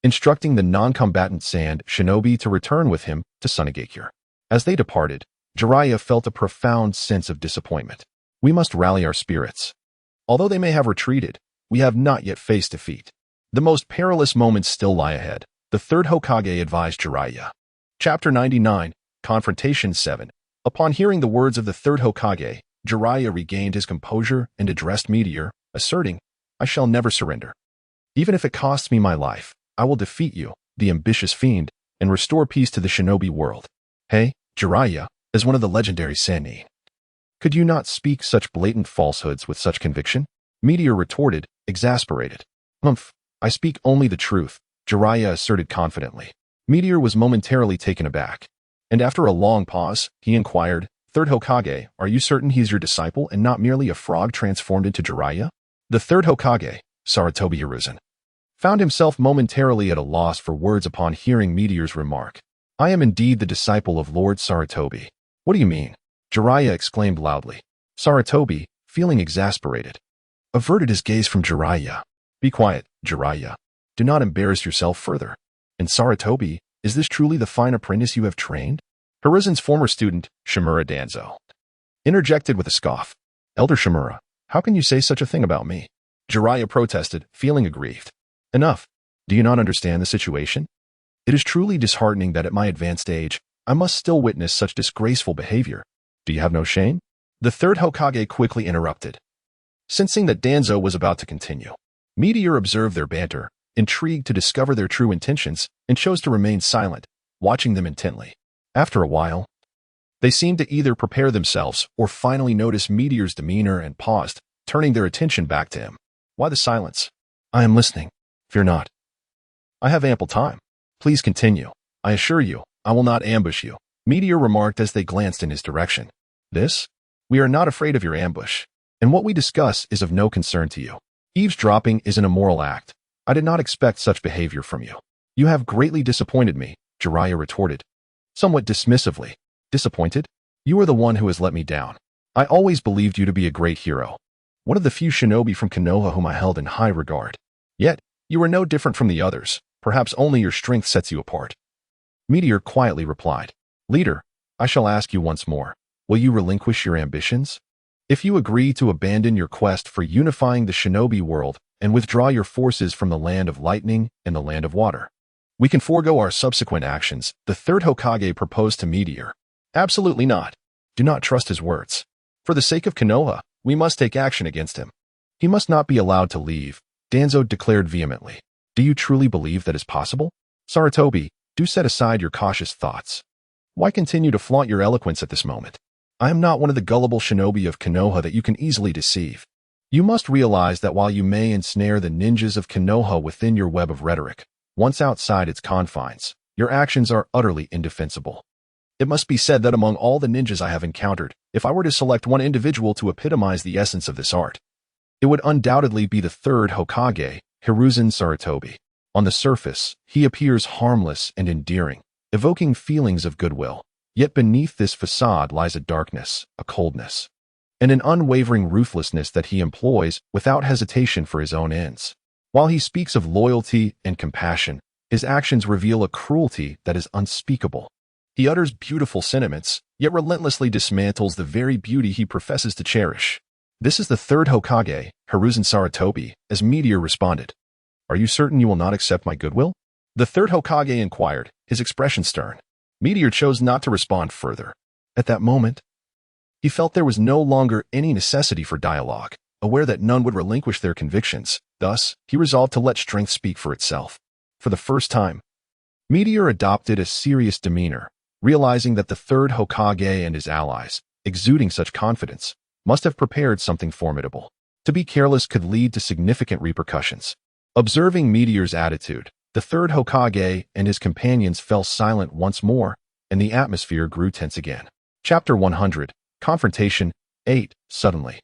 instructing the non-combatant Sand Shinobi to return with him to Sunigeki. As they departed, Jiraiya felt a profound sense of disappointment. "We must rally our spirits. Although they may have retreated, we have not yet faced defeat. The most perilous moments still lie ahead," the third Hokage advised Jiraiya. Chapter 99, Confrontation 7. Upon hearing the words of the third Hokage, Jiraiya regained his composure and addressed Meteor, asserting, "I shall never surrender. Even if it costs me my life, I will defeat you, the ambitious fiend, and restore peace to the shinobi world." "Hey, Jiraiya, as one of the legendary Sannin, could you not speak such blatant falsehoods with such conviction?" Meteor retorted, exasperated. "Humph, I speak only the truth, Jiraiya asserted confidently. Meteor was momentarily taken aback. And after a long pause, he inquired, "Third Hokage, are you certain he's your disciple and not merely a frog transformed into Jiraiya?" The third Hokage, Sarutobi Hiruzen, found himself momentarily at a loss for words upon hearing Meteor's remark. "I am indeed the disciple of Lord Sarutobi." "What do you mean?" Jiraiya exclaimed loudly. Sarutobi, feeling exasperated, averted his gaze from Jiraiya. "Be quiet, Jiraiya. Do not embarrass yourself further. And Sarutobi, is this truly the fine apprentice you have trained?" Hiruzen's former student, Shimura Danzo, interjected with a scoff. "Elder Shimura, how can you say such a thing about me?" Jiraiya protested, feeling aggrieved. "Enough. Do you not understand the situation? It is truly disheartening that at my advanced age, I must still witness such disgraceful behavior. Do you have no shame?" The third Hokage quickly interrupted. Sensing that Danzo was about to continue, Meteor observed their banter, intrigued to discover their true intentions, and chose to remain silent, watching them intently. After a while, they seemed to either prepare themselves or finally notice Meteor's demeanor and paused, turning their attention back to him. "Why the silence?" "I am listening. Fear not. I have ample time. Please continue. I assure you, I will not ambush you," Meteor remarked as they glanced in his direction. "This? We are not afraid of your ambush, and what we discuss is of no concern to you. Eavesdropping is an immoral act. I did not expect such behavior from you." "You have greatly disappointed me," Jiraiya retorted, somewhat dismissively. "Disappointed? You are the one who has let me down. I always believed you to be a great hero, one of the few shinobi from Konoha whom I held in high regard. Yet, you are no different from the others. Perhaps only your strength sets you apart." Meteor quietly replied, "Leader, I shall ask you once more. Will you relinquish your ambitions? If you agree to abandon your quest for unifying the shinobi world and withdraw your forces from the land of lightning and the land of water, we can forego our subsequent actions," the third Hokage proposed to Meteor. "Absolutely not. Do not trust his words. For the sake of Konoha, we must take action against him. He must not be allowed to leave," Danzo declared vehemently. "Do you truly believe that is possible? Sarutobi, do set aside your cautious thoughts. Why continue to flaunt your eloquence at this moment? I am not one of the gullible shinobi of Konoha that you can easily deceive. You must realize that while you may ensnare the ninjas of Konoha within your web of rhetoric, once outside its confines, your actions are utterly indefensible. It must be said that among all the ninjas I have encountered, if I were to select one individual to epitomize the essence of this art, it would undoubtedly be the third Hokage, Hiruzen Sarutobi. On the surface, he appears harmless and endearing, evoking feelings of goodwill. Yet beneath this facade lies a darkness, a coldness, and an unwavering ruthlessness that he employs without hesitation for his own ends. While he speaks of loyalty and compassion, his actions reveal a cruelty that is unspeakable. He utters beautiful sentiments, yet relentlessly dismantles the very beauty he professes to cherish. This is the third Hokage, Hiruzen Sarutobi, as Meteor responded. "Are you certain you will not accept my goodwill?" The third Hokage inquired, his expression stern. Meteor chose not to respond further. At that moment, he felt there was no longer any necessity for dialogue, aware that none would relinquish their convictions. Thus, he resolved to let strength speak for itself. For the first time, Meteor adopted a serious demeanor, realizing that the third Hokage and his allies, exuding such confidence, must have prepared something formidable. To be careless could lead to significant repercussions. Observing Meteor's attitude, the third Hokage and his companions fell silent once more, and the atmosphere grew tense again. Chapter 100, Confrontation 8. Suddenly,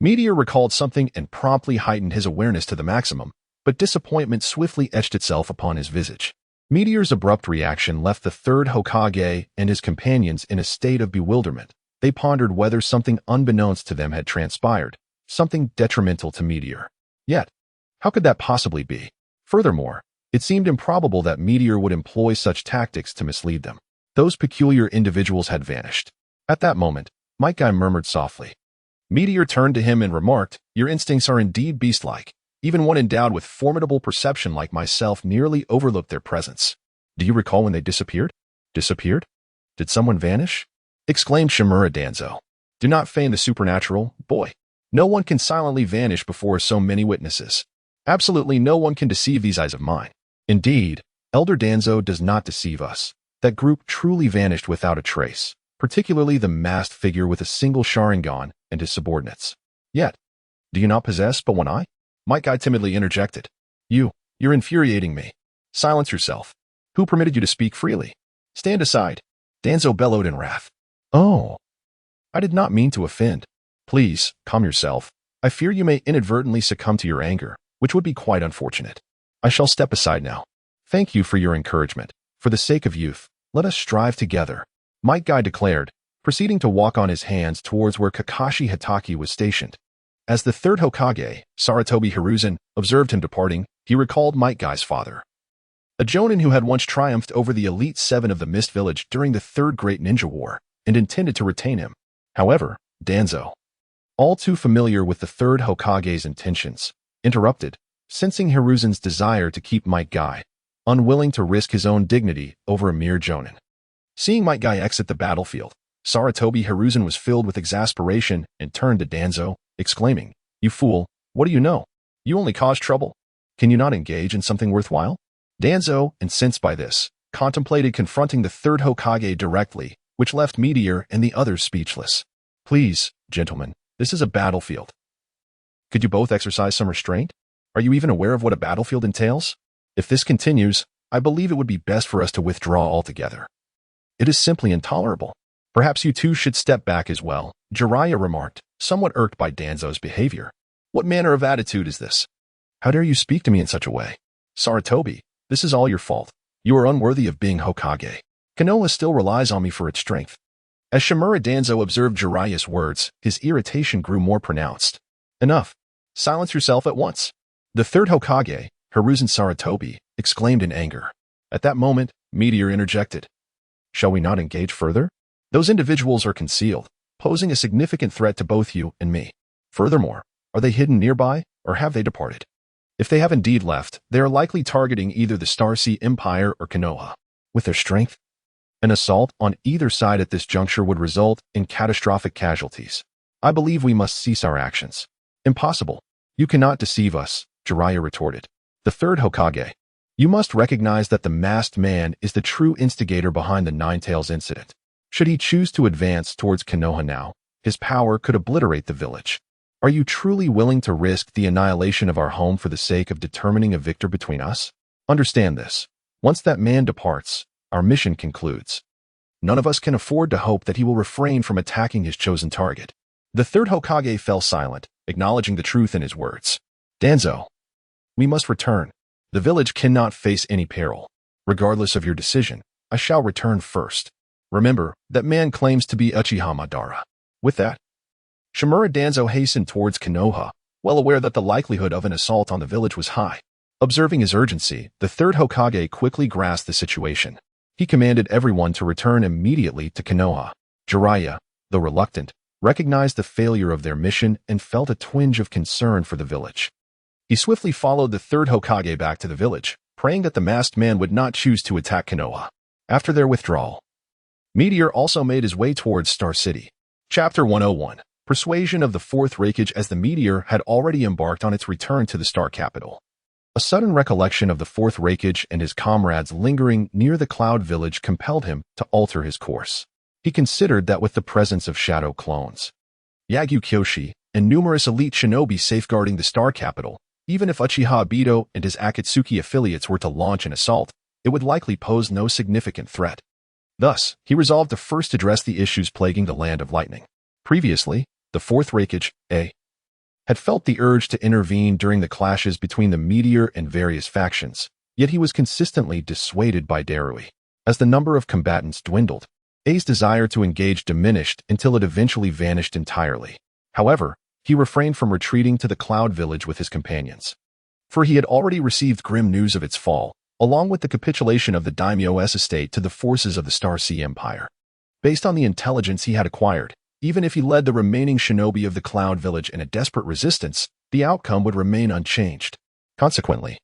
Meteor recalled something and promptly heightened his awareness to the maximum, but disappointment swiftly etched itself upon his visage. Meteor's abrupt reaction left the third Hokage and his companions in a state of bewilderment. They pondered whether something unbeknownst to them had transpired, something detrimental to Meteor. Yet, how could that possibly be? Furthermore, it seemed improbable that Meteor would employ such tactics to mislead them. Those peculiar individuals had vanished. At that moment, Might Guy murmured softly. Meteor turned to him and remarked, "Your instincts are indeed beast-like. Even one endowed with formidable perception like myself nearly overlooked their presence. Do you recall when they disappeared?" "Disappeared? Did someone vanish?" exclaimed Shimura Danzo. "Do not feign the supernatural, boy. No one can silently vanish before so many witnesses. Absolutely no one can deceive these eyes of mine. Indeed, Elder Danzo does not deceive us. That group truly vanished without a trace, particularly the masked figure with a single Sharingan and his subordinates. Yet, do you not possess but one eye?" Might Guy timidly interjected. You're infuriating me. Silence yourself. Who permitted you to speak freely? Stand aside. Danzo bellowed in wrath. Oh, I did not mean to offend. Please, calm yourself. I fear you may inadvertently succumb to your anger, which would be quite unfortunate. I shall step aside now. Thank you for your encouragement. For the sake of youth, let us strive together, Might Guy declared, proceeding to walk on his hands towards where Kakashi Hatake was stationed. As the third Hokage, Sarutobi Hiruzen, observed him departing, he recalled Might Guy's father, a jonin who had once triumphed over the Elite Seven of the Mist Village during the Third Great Ninja War, and intended to retain him. However, Danzo, all too familiar with the third Hokage's intentions, interrupted, sensing Hiruzen's desire to keep Might Guy, unwilling to risk his own dignity over a mere jonin. Seeing Might Guy exit the battlefield, Sarutobi Hiruzen was filled with exasperation and turned to Danzo, exclaiming, "You fool, what do you know? You only cause trouble. Can you not engage in something worthwhile?" Danzo, incensed by this, contemplated confronting the third Hokage directly, which left Meteor and the others speechless. "Please, gentlemen, this is a battlefield. Could you both exercise some restraint? Are you even aware of what a battlefield entails? If this continues, I believe it would be best for us to withdraw altogether. It is simply intolerable. Perhaps you two should step back as well," Jiraiya remarked, somewhat irked by Danzo's behavior. "What manner of attitude is this? How dare you speak to me in such a way? Sarutobi, this is all your fault. You are unworthy of being Hokage. Konoha still relies on me for its strength." As Shimura Danzo observed Jiraiya's words, his irritation grew more pronounced. "Enough. Silence yourself at once." The third Hokage, Hiruzen Sarutobi, exclaimed in anger. At that moment, Meteor interjected. "Shall we not engage further? Those individuals are concealed, posing a significant threat to both you and me. Furthermore, are they hidden nearby, or have they departed? If they have indeed left, they are likely targeting either the Star Sea Empire or Konoha. With their strength, an assault on either side at this juncture would result in catastrophic casualties. I believe we must cease our actions." "Impossible. You cannot deceive us," Jiraiya retorted. The third Hokage, "You must recognize that the masked man is the true instigator behind the Ninetales incident. Should he choose to advance towards Konoha now, his power could obliterate the village. Are you truly willing to risk the annihilation of our home for the sake of determining a victor between us? Understand this. Once that man departs, our mission concludes. None of us can afford to hope that he will refrain from attacking his chosen target." The third Hokage fell silent, acknowledging the truth in his words. "Danzo, we must return. The village cannot face any peril. Regardless of your decision, I shall return first. Remember, that man claims to be Uchiha Madara." With that, Shimura Danzo hastened towards Konoha, well aware that the likelihood of an assault on the village was high. Observing his urgency, the third Hokage quickly grasped the situation. He commanded everyone to return immediately to Konoha. Jiraiya, though reluctant, recognized the failure of their mission and felt a twinge of concern for the village. He swiftly followed the third Hokage back to the village, praying that the masked man would not choose to attack Konoha. After their withdrawal, Meteor also made his way towards Star City. Chapter 101. Persuasion of the Fourth Raikage. As the Meteor had already embarked on its return to the Star Capital, a sudden recollection of the Fourth Raikage and his comrades lingering near the Cloud Village compelled him to alter his course. He considered that with the presence of shadow clones, Yagyu Kyoshi, and numerous elite shinobi safeguarding the Star Capital, even if Uchiha Obito and his Akatsuki affiliates were to launch an assault, it would likely pose no significant threat. Thus, he resolved to first address the issues plaguing the Land of Lightning. Previously, the Fourth Raikage, had felt the urge to intervene during the clashes between the Meteor and various factions, yet he was consistently dissuaded by Darui. As the number of combatants dwindled, A's desire to engage diminished until it eventually vanished entirely. However, he refrained from retreating to the Cloud Village with his companions, for he had already received grim news of its fall, along with the capitulation of the daimyo's estate to the forces of the Star Sea Empire. Based on the intelligence he had acquired, even if he led the remaining shinobi of the Cloud Village in a desperate resistance, the outcome would remain unchanged. Consequently,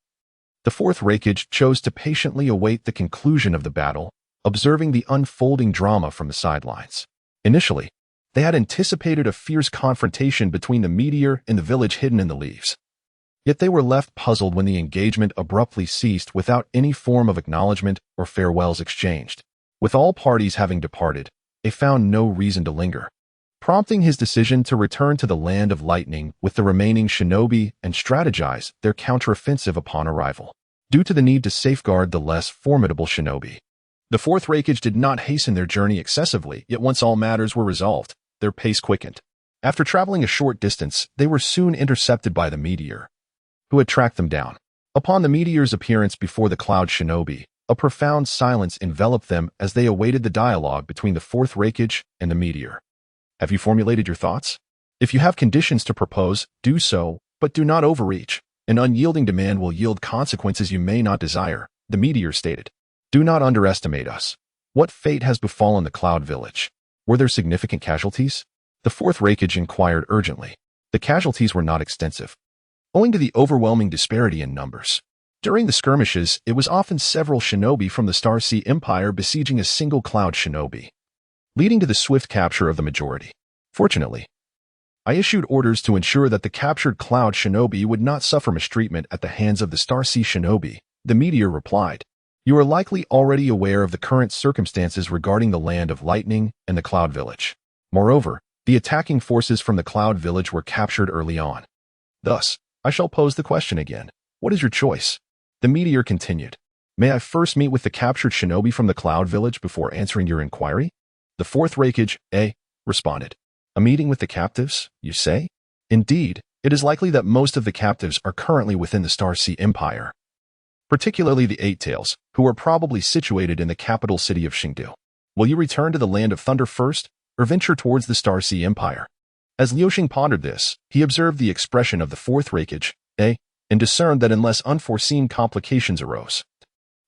the Fourth Raikage chose to patiently await the conclusion of the battle, observing the unfolding drama from the sidelines. Initially, they had anticipated a fierce confrontation between the Meteor and the village hidden in the leaves. Yet they were left puzzled when the engagement abruptly ceased without any form of acknowledgement or farewells exchanged. With all parties having departed, they found no reason to linger, prompting his decision to return to the Land of Lightning with the remaining shinobi and strategize their counteroffensive upon arrival. due to the need to safeguard the less formidable shinobi. The fourth Raikage did not hasten their journey excessively, yet once all matters were resolved, their pace quickened. After traveling a short distance, they were soon intercepted by the meteor, who had tracked them down. Upon the meteor's appearance before the cloud shinobi, a profound silence enveloped them as they awaited the dialogue between the fourth Raikage and the meteor. Have you formulated your thoughts? If you have conditions to propose, do so, but do not overreach. An unyielding demand will yield consequences you may not desire, the meteor stated. Do not underestimate us. What fate has befallen the Cloud Village? Were there significant casualties? The fourth Raikage inquired urgently. The casualties were not extensive, owing to the overwhelming disparity in numbers. During the skirmishes, it was often several shinobi from the Star Sea Empire besieging a single cloud shinobi, leading to the swift capture of the majority. Fortunately, I issued orders to ensure that the captured cloud shinobi would not suffer mistreatment at the hands of the Star Sea shinobi, the meteor replied. You are likely already aware of the current circumstances regarding the Land of Lightning and the Cloud Village. Moreover, the attacking forces from the Cloud Village were captured early on. Thus, I shall pose the question again. What is your choice? The meteor continued. May I first meet with the captured shinobi from the Cloud Village before answering your inquiry? The fourth Raikage, responded. A meeting with the captives, you say? Indeed, it is likely that most of the captives are currently within the Star Sea Empire, particularly the Eight Tails, who are probably situated in the capital city of Xingdu. Will you return to the Land of Thunder first, or venture towards the Star Sea Empire? As Liuxing pondered this, he observed the expression of the fourth Raikage, and discerned that unless unforeseen complications arose,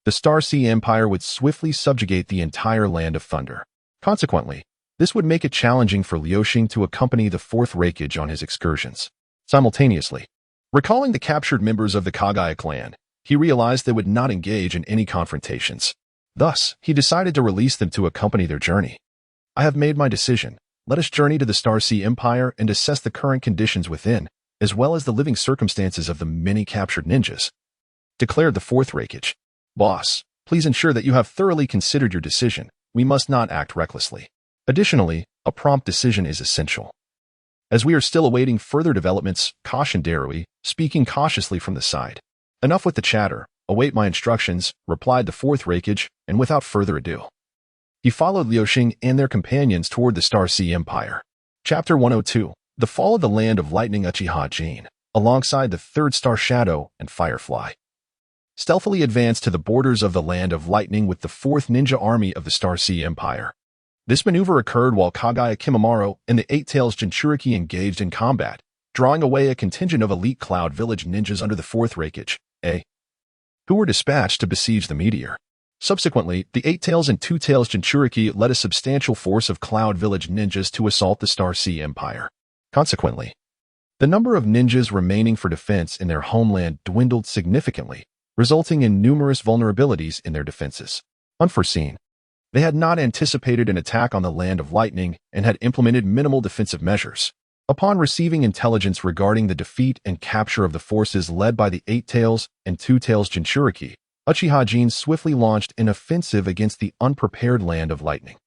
the Star Sea Empire would swiftly subjugate the entire Land of Thunder. Consequently, this would make it challenging for Liuxing to accompany the fourth Raikage on his excursions. Simultaneously, recalling the captured members of the Kaguya clan, he realized they would not engage in any confrontations. Thus, he decided to release them to accompany their journey. I have made my decision. Let us journey to the Star Sea Empire and assess the current conditions within, as well as the living circumstances of the many captured ninjas, declared the fourth Raikage. Boss, please ensure that you have thoroughly considered your decision. We must not act recklessly. Additionally, a prompt decision is essential. As we are still awaiting further developments, cautioned Darui, speaking cautiously from the side. Enough with the chatter. Await my instructions, replied the fourth Raikage, and without further ado, he followed Liuxing and their companions toward the Star Sea Empire. Chapter 102. The Fall of the Land of Lightning. Uchiha Jin, alongside the third Star Shadow and Firefly, stealthily advanced to the borders of the Land of Lightning with the fourth ninja army of the Star Sea Empire. This maneuver occurred while Kaguya Kimimaro and the Eight Tails Jinchuriki engaged in combat, drawing away a contingent of elite Cloud Village ninjas under the fourth Raikage, who were dispatched to besiege the meteor. Subsequently, the Eight Tails and Two Tails Jinchuriki led a substantial force of Cloud Village ninjas to assault the Star Sea Empire. Consequently, the number of ninjas remaining for defense in their homeland dwindled significantly, resulting in numerous vulnerabilities in their defenses. Unforeseen, they had not anticipated an attack on the Land of Lightning and had implemented minimal defensive measures. Upon receiving intelligence regarding the defeat and capture of the forces led by the Eight Tails and Two Tails Jinchuriki, Uchiha Jin swiftly launched an offensive against the unprepared Land of Lightning.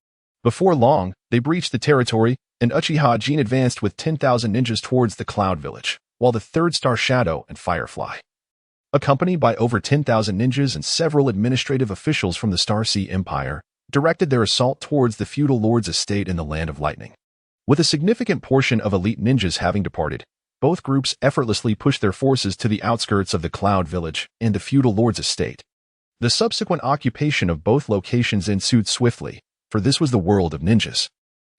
Before long, they breached the territory, and Uchiha Jin advanced with 10,000 ninjas towards the Cloud Village, while the third Star Shadow and Firefly, accompanied by over 10,000 ninjas and several administrative officials from the Star Sea Empire, directed their assault towards the feudal lord's estate in the Land of Lightning. With a significant portion of elite ninjas having departed, both groups effortlessly pushed their forces to the outskirts of the Cloud Village and the feudal lord's estate. The subsequent occupation of both locations ensued swiftly, for this was the world of ninjas.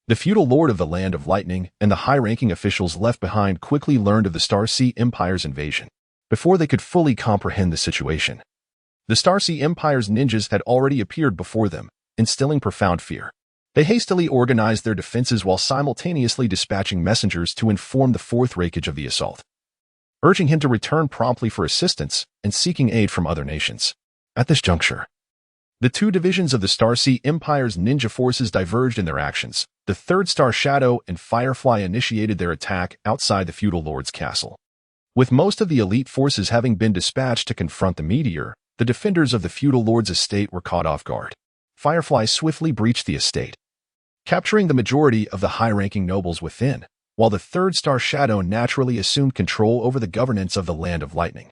The feudal lord of the Land of Lightning and the high-ranking officials left behind quickly learned of the Star Sea Empire's invasion, before they could fully comprehend the situation. The Star Sea Empire's ninjas had already appeared before them, instilling profound fear. They hastily organized their defenses while simultaneously dispatching messengers to inform the fourth Raikage of the assault, urging him to return promptly for assistance and seeking aid from other nations. At this juncture, the two divisions of the Star Sea Empire's ninja forces diverged in their actions. The third Star Shadow and Firefly initiated their attack outside the feudal lord's castle. With most of the elite forces having been dispatched to confront the meteor, the defenders of the feudal lord's estate were caught off guard. Firefly swiftly breached the estate, capturing the majority of the high-ranking nobles within, while the third Star Shadow naturally assumed control over the governance of the Land of Lightning.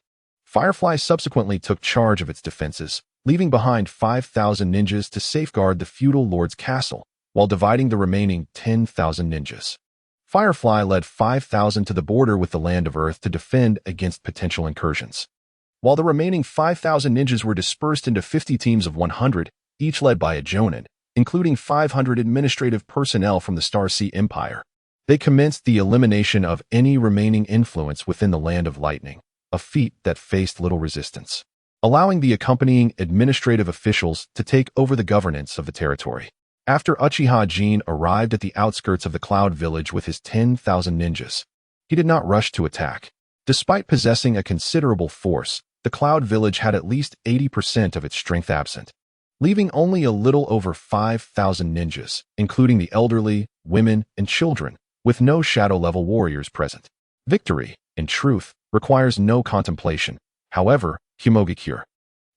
Firefly subsequently took charge of its defenses, leaving behind 5,000 ninjas to safeguard the feudal lord's castle, while dividing the remaining 10,000 ninjas. Firefly led 5,000 to the border with the Land of Earth to defend against potential incursions, while the remaining 5,000 ninjas were dispersed into 50 teams of 100, each led by a Chunin, including 500 administrative personnel from the Starry Empire. They commenced the elimination of any remaining influence within the Land of Lightning, a feat that faced little resistance, allowing the accompanying administrative officials to take over the governance of the territory. After Uchiha Jin arrived at the outskirts of the Cloud Village with his 10,000 ninjas, he did not rush to attack. Despite possessing a considerable force, the Cloud Village had at least 80% of its strength absent, leaving only a little over 5,000 ninjas, including the elderly, women, and children, with no shadow-level warriors present. Victory, in truth, requires no contemplation. However, Kumogakure,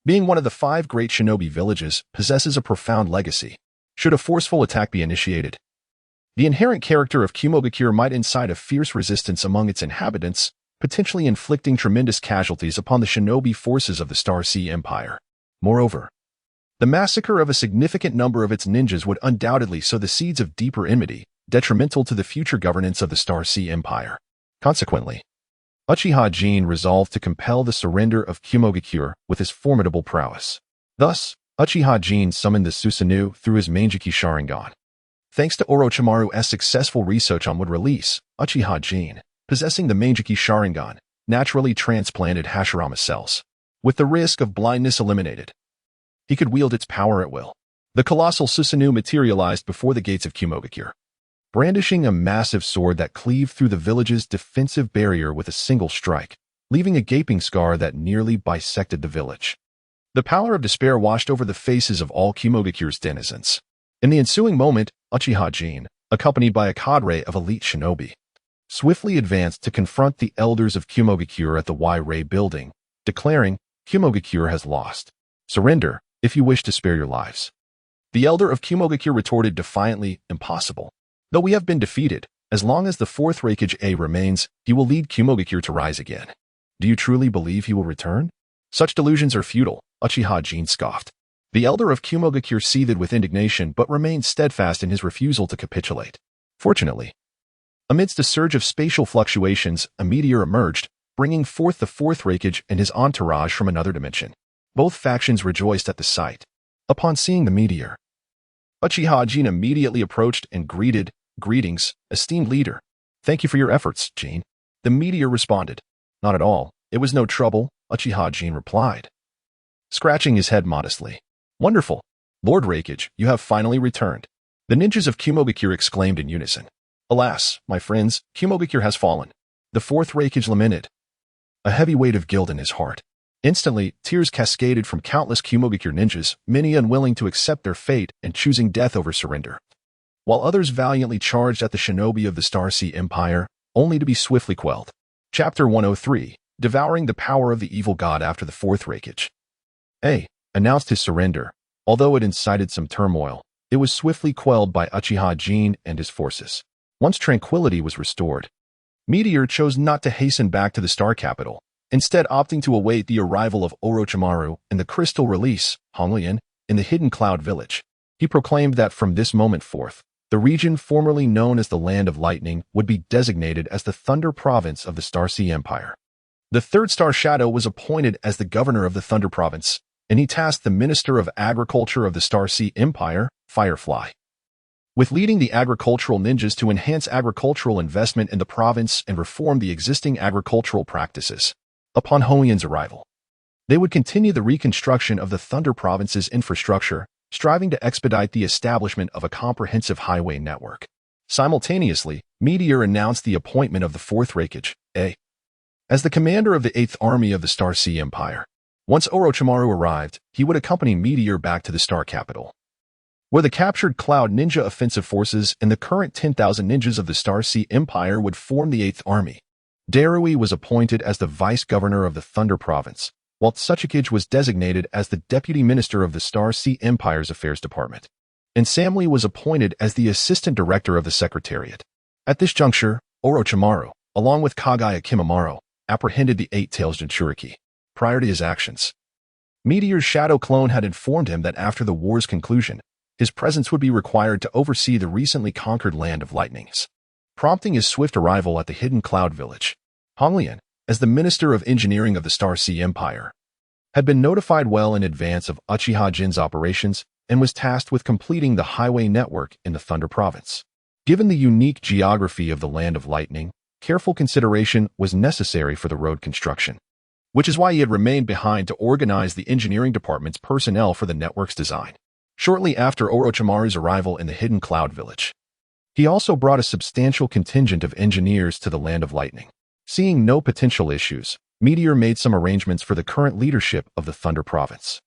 being one of the 5 great shinobi villages, possesses a profound legacy. Should a forceful attack be initiated, the inherent character of Kumogakure might incite a fierce resistance among its inhabitants, potentially inflicting tremendous casualties upon the shinobi forces of the Starry Empire. Moreover, the massacre of a significant number of its ninjas would undoubtedly sow the seeds of deeper enmity, detrimental to the future governance of the Starry Empire. Consequently, Uchiha Jin resolved to compel the surrender of Kumogakure with his formidable prowess. Thus, Uchiha Jin summoned the Susanoo through his Manjiki Sharingan. Thanks to Orochimaru's successful research on wood release, Uchiha Jin, possessing the Manjiki Sharingan, naturally transplanted Hashirama cells. With the risk of blindness eliminated, he could wield its power at will. The colossal Susanoo materialized before the gates of Kumogakure, brandishing a massive sword that cleaved through the village's defensive barrier with a single strike, leaving a gaping scar that nearly bisected the village. The pallor of despair washed over the faces of all Kumogakure's denizens. In the ensuing moment, Uchiha Jin, accompanied by a cadre of elite shinobi, swiftly advanced to confront the elders of Kumogakure at the Y-Ray building, declaring, "Kumogakure has lost. Surrender, if you wish to spare your lives." The elder of Kumogakure retorted defiantly, "Impossible. Though we have been defeated, as long as the 4th Raikage A remains, he will lead Kumogakure to rise again. Do you truly believe he will return? Such delusions are futile," Uchiha Jin scoffed. The elder of Kumogakure seethed with indignation but remained steadfast in his refusal to capitulate. Fortunately, amidst a surge of spatial fluctuations, a meteor emerged, bringing forth the 4th Raikage and his entourage from another dimension. Both factions rejoiced at the sight. Upon seeing the meteor, Uchiha Jin immediately approached and greeted, "Greetings, esteemed leader. Thank you for your efforts, Jin." The meteor responded, "Not at all. It was no trouble," Uchiha Jin replied, scratching his head modestly. "Wonderful. Lord Raikage, you have finally returned." The ninjas of Kumogakure exclaimed in unison. "Alas, my friends, Kumogakure has fallen." The 4th Raikage lamented, a heavy weight of guilt in his heart. Instantly, tears cascaded from countless Kumogakure ninjas, many unwilling to accept their fate and choosing death over surrender, while others valiantly charged at the shinobi of the Starry Empire, only to be swiftly quelled. Chapter 103, Devouring the Power of the Evil God after the 4th Raikage A announced his surrender. Although it incited some turmoil, it was swiftly quelled by Uchiha Jin and his forces. Once tranquility was restored, Meteor chose not to hasten back to the Star Capital, instead opting to await the arrival of Orochimaru and the crystal release, Honglian, in the hidden Cloud Village. He proclaimed that from this moment forth, the region formerly known as the Land of Lightning would be designated as the Thunder Province of the Starry Empire. The 3rd Star Shadow was appointed as the governor of the Thunder Province, and he tasked the Minister of Agriculture of the Starry Empire, Firefly, with leading the agricultural ninjas to enhance agricultural investment in the province and reform the existing agricultural practices. Upon Honglian's arrival, they would continue the reconstruction of the Thunder Province's infrastructure, striving to expedite the establishment of a comprehensive highway network. Simultaneously, Meteor announced the appointment of the 4th Raikage A as the commander of the 8th Army of the Starry Empire. Once Orochimaru arrived, he would accompany Meteor back to the Star Capital, where the captured Cloud Ninja offensive forces and the current 10,000 ninjas of the Starry Empire would form the 8th Army. Darui was appointed as the vice-governor of the Thunder Province, while Tsuchikage was designated as the deputy minister of the Starry Empire's Affairs Department, and Samly was appointed as the assistant director of the Secretariat. At this juncture, Orochimaru, along with Kaguya Kimimaro, apprehended the 8 Tails Jinchuriki, prior to his actions. Meteor's shadow clone had informed him that after the war's conclusion, his presence would be required to oversee the recently conquered Land of Lightnings, prompting his swift arrival at the hidden cloud village. Honglian, as the Minister of Engineering of the Star Sea Empire, had been notified well in advance of Uchiha Jin's operations and was tasked with completing the highway network in the Thunder Province. Given the unique geography of the Land of Lightning, careful consideration was necessary for the road construction, which is why he had remained behind to organize the engineering department's personnel for the network's design. Shortly after Orochimaru's arrival in the hidden cloud village, he also brought a substantial contingent of engineers to the Land of Lightning. Seeing no potential issues, Meteor made some arrangements for the current leadership of the Thunder Province.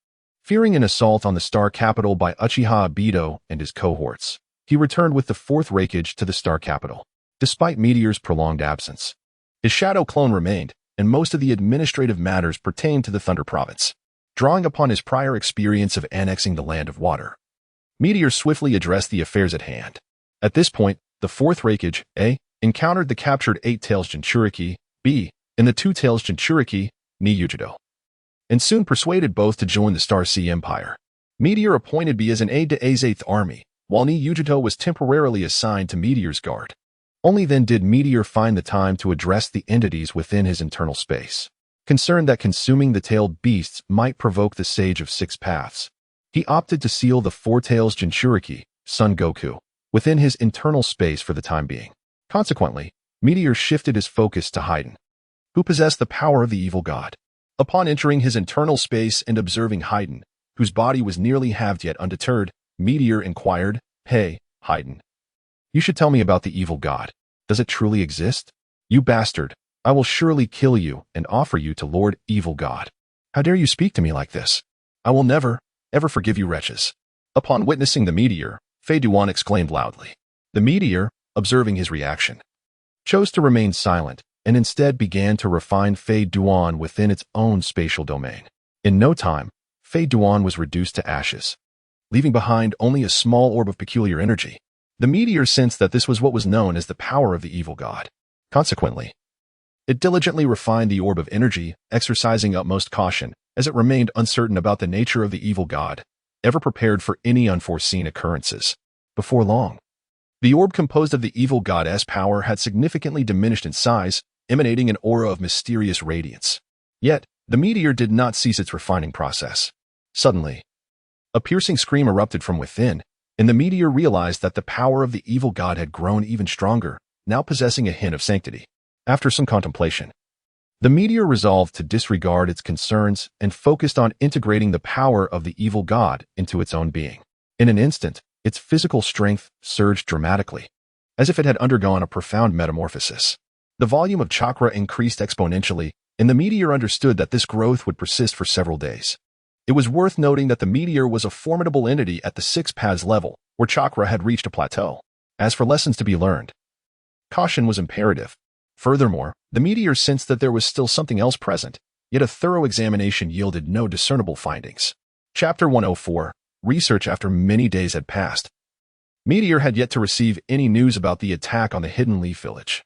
Fearing an assault on the Star Capital by Uchiha Obito and his cohorts, he returned with the fourth Raikage to the Star Capital. Despite Meteor's prolonged absence, his shadow clone remained, and most of the administrative matters pertained to the Thunder Province. Drawing upon his prior experience of annexing the Land of Water, Meteor swiftly addressed the affairs at hand. At this point, the fourth Raikage, A, encountered the captured 8-Tails Jinchuriki, B, and the 2-Tails Jinchuriki, Niujido, and soon persuaded both to join the Star Sea Empire. Meteor appointed B as an aide to A's 8th Army, while Niujido was temporarily assigned to Meteor's guard. Only then did Meteor find the time to address the entities within his internal space. Concerned that consuming the tailed beasts might provoke the Sage of Six Paths, he opted to seal the 4-Tails Jinchuriki, Son Goku, within his internal space for the time being. Consequently, Meteor shifted his focus to Haiden, who possessed the power of the evil god. Upon entering his internal space and observing Haiden, whose body was nearly halved yet undeterred, Meteor inquired, "Hey, Haiden, you should tell me about the evil god. Does it truly exist? You bastard, I will surely kill you and offer you to Lord Evil God. How dare you speak to me like this? I will never, ever forgive you wretches." Upon witnessing the meteor, Fei Duan exclaimed loudly. The meteor, observing his reaction, chose to remain silent and instead began to refine Fei Duan within its own spatial domain. In no time, Fei Duan was reduced to ashes, leaving behind only a small orb of peculiar energy. The meteor sensed that this was what was known as the power of the evil god. Consequently, it diligently refined the orb of energy, exercising utmost caution, as it remained uncertain about the nature of the evil god, ever prepared for any unforeseen occurrences. Before long, the orb composed of the evil god's power had significantly diminished in size, emanating an aura of mysterious radiance. Yet, the meteor did not cease its refining process. Suddenly, a piercing scream erupted from within, and the meteor realized that the power of the evil god had grown even stronger, now possessing a hint of sanctity. After some contemplation, the meteor resolved to disregard its concerns and focused on integrating the power of the evil god into its own being. In an instant, its physical strength surged dramatically, as if it had undergone a profound metamorphosis. The volume of chakra increased exponentially, and the meteor understood that this growth would persist for several days. It was worth noting that the meteor was a formidable entity at the 6 paths level, where chakra had reached a plateau. As for lessons to be learned, caution was imperative. Furthermore, the meteor sensed that there was still something else present, yet a thorough examination yielded no discernible findings. Chapter 104, Research. After many days had passed, Meteor had yet to receive any news about the attack on the Hidden Leaf Village.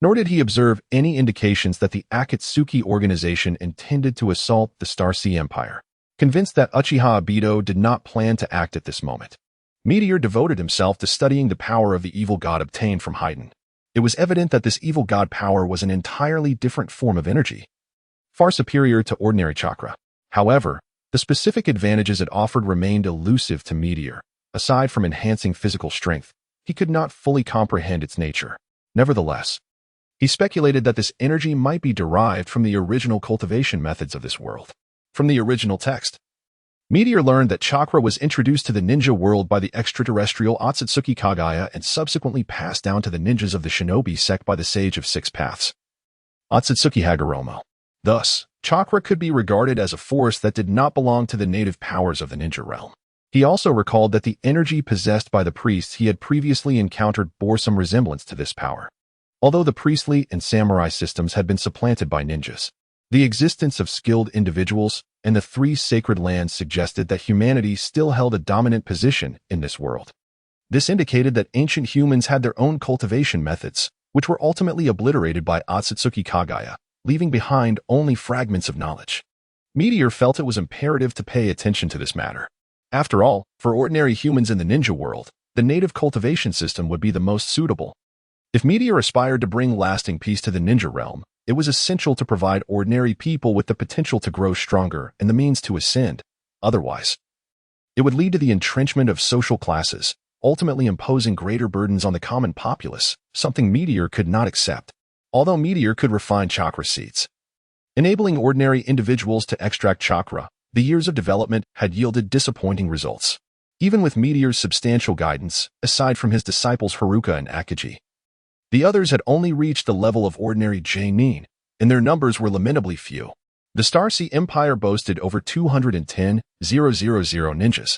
Nor did he observe any indications that the Akatsuki organization intended to assault the Star Sea Empire. Convinced that Uchiha Obito did not plan to act at this moment, Meteor devoted himself to studying the power of the evil god obtained from Haiden. It was evident that this evil god power was an entirely different form of energy, far superior to ordinary chakra. However, the specific advantages it offered remained elusive to Meteor. Aside from enhancing physical strength, he could not fully comprehend its nature. Nevertheless, he speculated that this energy might be derived from the original cultivation methods of this world. From the original text, Meteor learned that chakra was introduced to the ninja world by the extraterrestrial Ōtsutsuki Kaguya and subsequently passed down to the ninjas of the shinobi sect by the Sage of Six Paths, Ōtsutsuki Hagoromo. Thus, chakra could be regarded as a force that did not belong to the native powers of the ninja realm. He also recalled that the energy possessed by the priests he had previously encountered bore some resemblance to this power. Although the priestly and samurai systems had been supplanted by ninjas, the existence of skilled individuals and the 3 sacred lands suggested that humanity still held a dominant position in this world. This indicated that ancient humans had their own cultivation methods, which were ultimately obliterated by Ōtsutsuki Kaguya, leaving behind only fragments of knowledge. Meteor felt it was imperative to pay attention to this matter. After all, for ordinary humans in the ninja world, the native cultivation system would be the most suitable. If Meteor aspired to bring lasting peace to the ninja realm, it was essential to provide ordinary people with the potential to grow stronger and the means to ascend. Otherwise, it would lead to the entrenchment of social classes, ultimately imposing greater burdens on the common populace, something Meteor could not accept. Although Meteor could refine chakra seeds, enabling ordinary individuals to extract chakra, the years of development had yielded disappointing results. Even with Meteor's substantial guidance, aside from his disciples Haruka and Akaji, the others had only reached the level of ordinary Chunin, and their numbers were lamentably few. The Starry Empire boasted over 210,000 ninjas,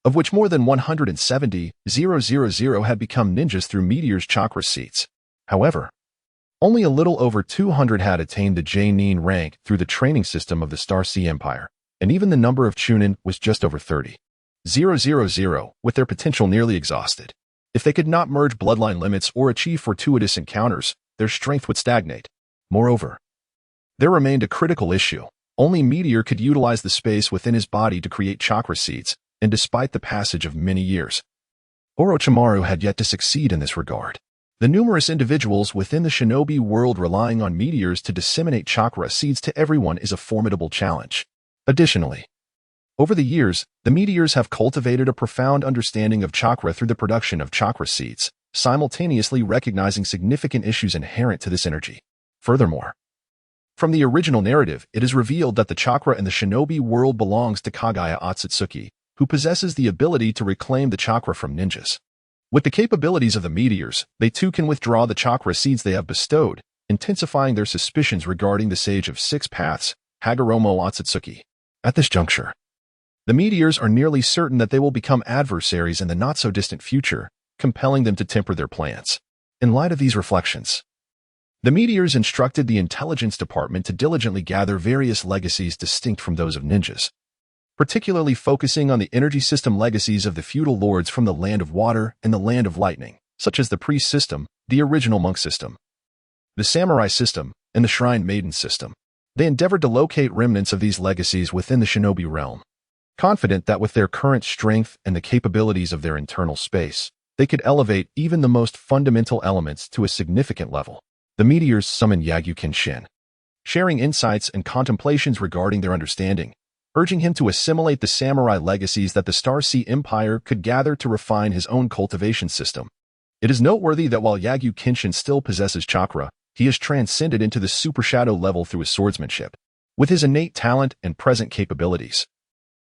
of which more than 170,000 had become ninjas through Meteor's chakra seeds. However, only a little over 200 had attained the Chunin rank through the training system of the Starry Empire, and even the number of Chunin was just over 30,000, with their potential nearly exhausted. If they could not merge bloodline limits or achieve fortuitous encounters, their strength would stagnate. Moreover, there remained a critical issue. Only Meteor could utilize the space within his body to create chakra seeds, and despite the passage of many years, Orochimaru had yet to succeed in this regard. The numerous individuals within the shinobi world relying on meteors to disseminate chakra seeds to everyone is a formidable challenge. Additionally, over the years, the meteors have cultivated a profound understanding of chakra through the production of chakra seeds, simultaneously recognizing significant issues inherent to this energy. Furthermore, from the original narrative, it is revealed that the chakra in the shinobi world belongs to Kaguya Ōtsutsuki, who possesses the ability to reclaim the chakra from ninjas. With the capabilities of the meteors, they too can withdraw the chakra seeds they have bestowed, intensifying their suspicions regarding the Sage of Six Paths, Hagoromo Ōtsutsuki. At this juncture, the meteors are nearly certain that they will become adversaries in the not-so-distant future, compelling them to temper their plans. In light of these reflections, the meteors instructed the intelligence department to diligently gather various legacies distinct from those of ninjas, particularly focusing on the energy system legacies of the feudal lords from the Land of Water and the Land of Lightning, such as the priest system, the original monk system, the samurai system, and the shrine maiden system. They endeavored to locate remnants of these legacies within the shinobi realm, confident that with their current strength and the capabilities of their internal space, they could elevate even the most fundamental elements to a significant level. The meteors summoned Yagyu Kenshin, sharing insights and contemplations regarding their understanding, urging him to assimilate the samurai legacies that the Starry Empire could gather to refine his own cultivation system. It is noteworthy that while Yagyu Kenshin still possesses chakra, he has transcended into the super shadow level through his swordsmanship. With his innate talent and present capabilities,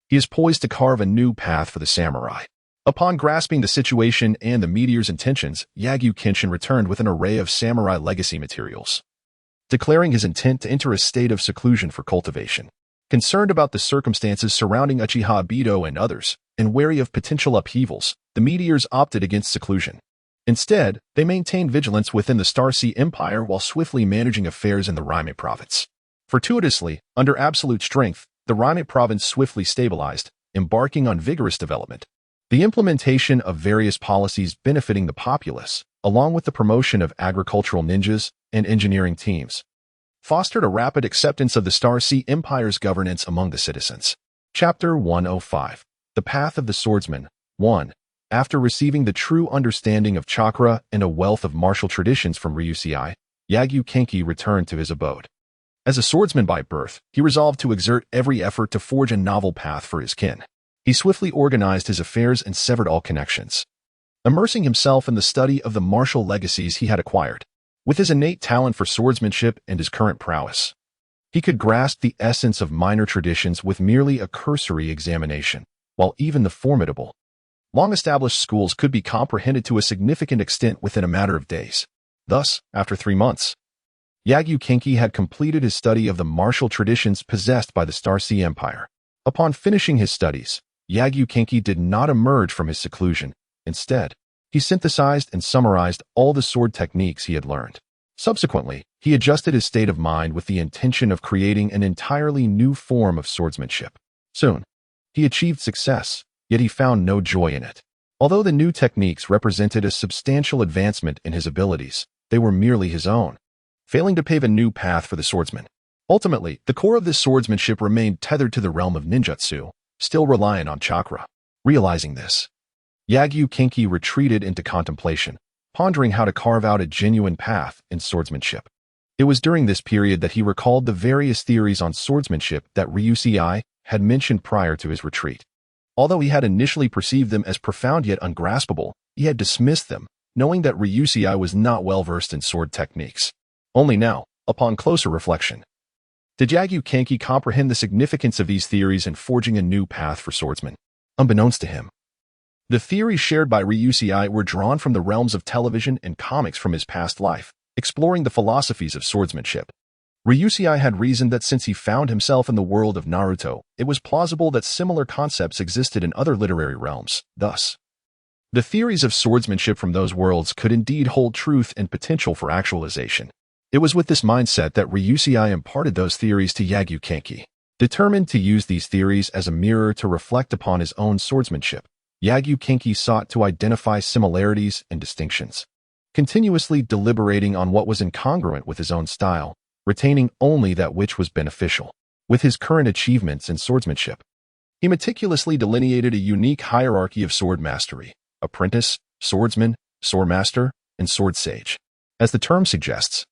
he is poised to carve a new path for the samurai. Upon grasping the situation and the meteor's intentions, Yagyu Kenshin returned with an array of samurai legacy materials, declaring his intent to enter a state of seclusion for cultivation. Concerned about the circumstances surrounding Uchiha Obito and others, and wary of potential upheavals, the meteors opted against seclusion. Instead, they maintained vigilance within the Starry Empire while swiftly managing affairs in the Raime province. Fortuitously, under absolute strength, the Raime province swiftly stabilized, embarking on vigorous development. The implementation of various policies benefiting the populace, along with the promotion of agricultural ninjas and engineering teams, fostered a rapid acceptance of the Starry Empire's governance among the citizens. Chapter 105. The Path of the Swordsman. 1. After receiving the true understanding of chakra and a wealth of martial traditions from Ryusei, Yagyu Kenki returned to his abode. As a swordsman by birth, he resolved to exert every effort to forge a novel path for his kin. He swiftly organized his affairs and severed all connections, immersing himself in the study of the martial legacies he had acquired. With his innate talent for swordsmanship and his current prowess, he could grasp the essence of minor traditions with merely a cursory examination, while even the formidable, long-established schools could be comprehended to a significant extent within a matter of days. Thus, after 3 months, Yagyu Kenki had completed his study of the martial traditions possessed by the Starry Empire. Upon finishing his studies, Yagyu Kenki did not emerge from his seclusion. Instead, he synthesized and summarized all the sword techniques he had learned. Subsequently, he adjusted his state of mind with the intention of creating an entirely new form of swordsmanship. Soon, he achieved success, yet he found no joy in it. Although the new techniques represented a substantial advancement in his abilities, they were merely his own, failing to pave a new path for the swordsman. Ultimately, the core of this swordsmanship remained tethered to the realm of ninjutsu, still reliant on chakra. Realizing this, Yagyu Kinki retreated into contemplation, pondering how to carve out a genuine path in swordsmanship. It was during this period that he recalled the various theories on swordsmanship that Ryusei had mentioned prior to his retreat. Although he had initially perceived them as profound yet ungraspable, he had dismissed them, knowing that Ryusei was not well versed in sword techniques. Only now, upon closer reflection, did Yagyu Kinki comprehend the significance of these theories in forging a new path for swordsmen. Unbeknownst to him, the theories shared by Ryusei were drawn from the realms of television and comics from his past life, exploring the philosophies of swordsmanship. Ryusei had reasoned that since he found himself in the world of Naruto, it was plausible that similar concepts existed in other literary realms. Thus, the theories of swordsmanship from those worlds could indeed hold truth and potential for actualization. It was with this mindset that Ryusei imparted those theories to Yagyu Kinki. Determined to use these theories as a mirror to reflect upon his own swordsmanship, Yagyu Kinki sought to identify similarities and distinctions, continuously deliberating on what was incongruent with his own style, retaining only that which was beneficial. With his current achievements in swordsmanship, he meticulously delineated a unique hierarchy of sword mastery: apprentice, swordsman, swordmaster, and sword sage. As the term suggests,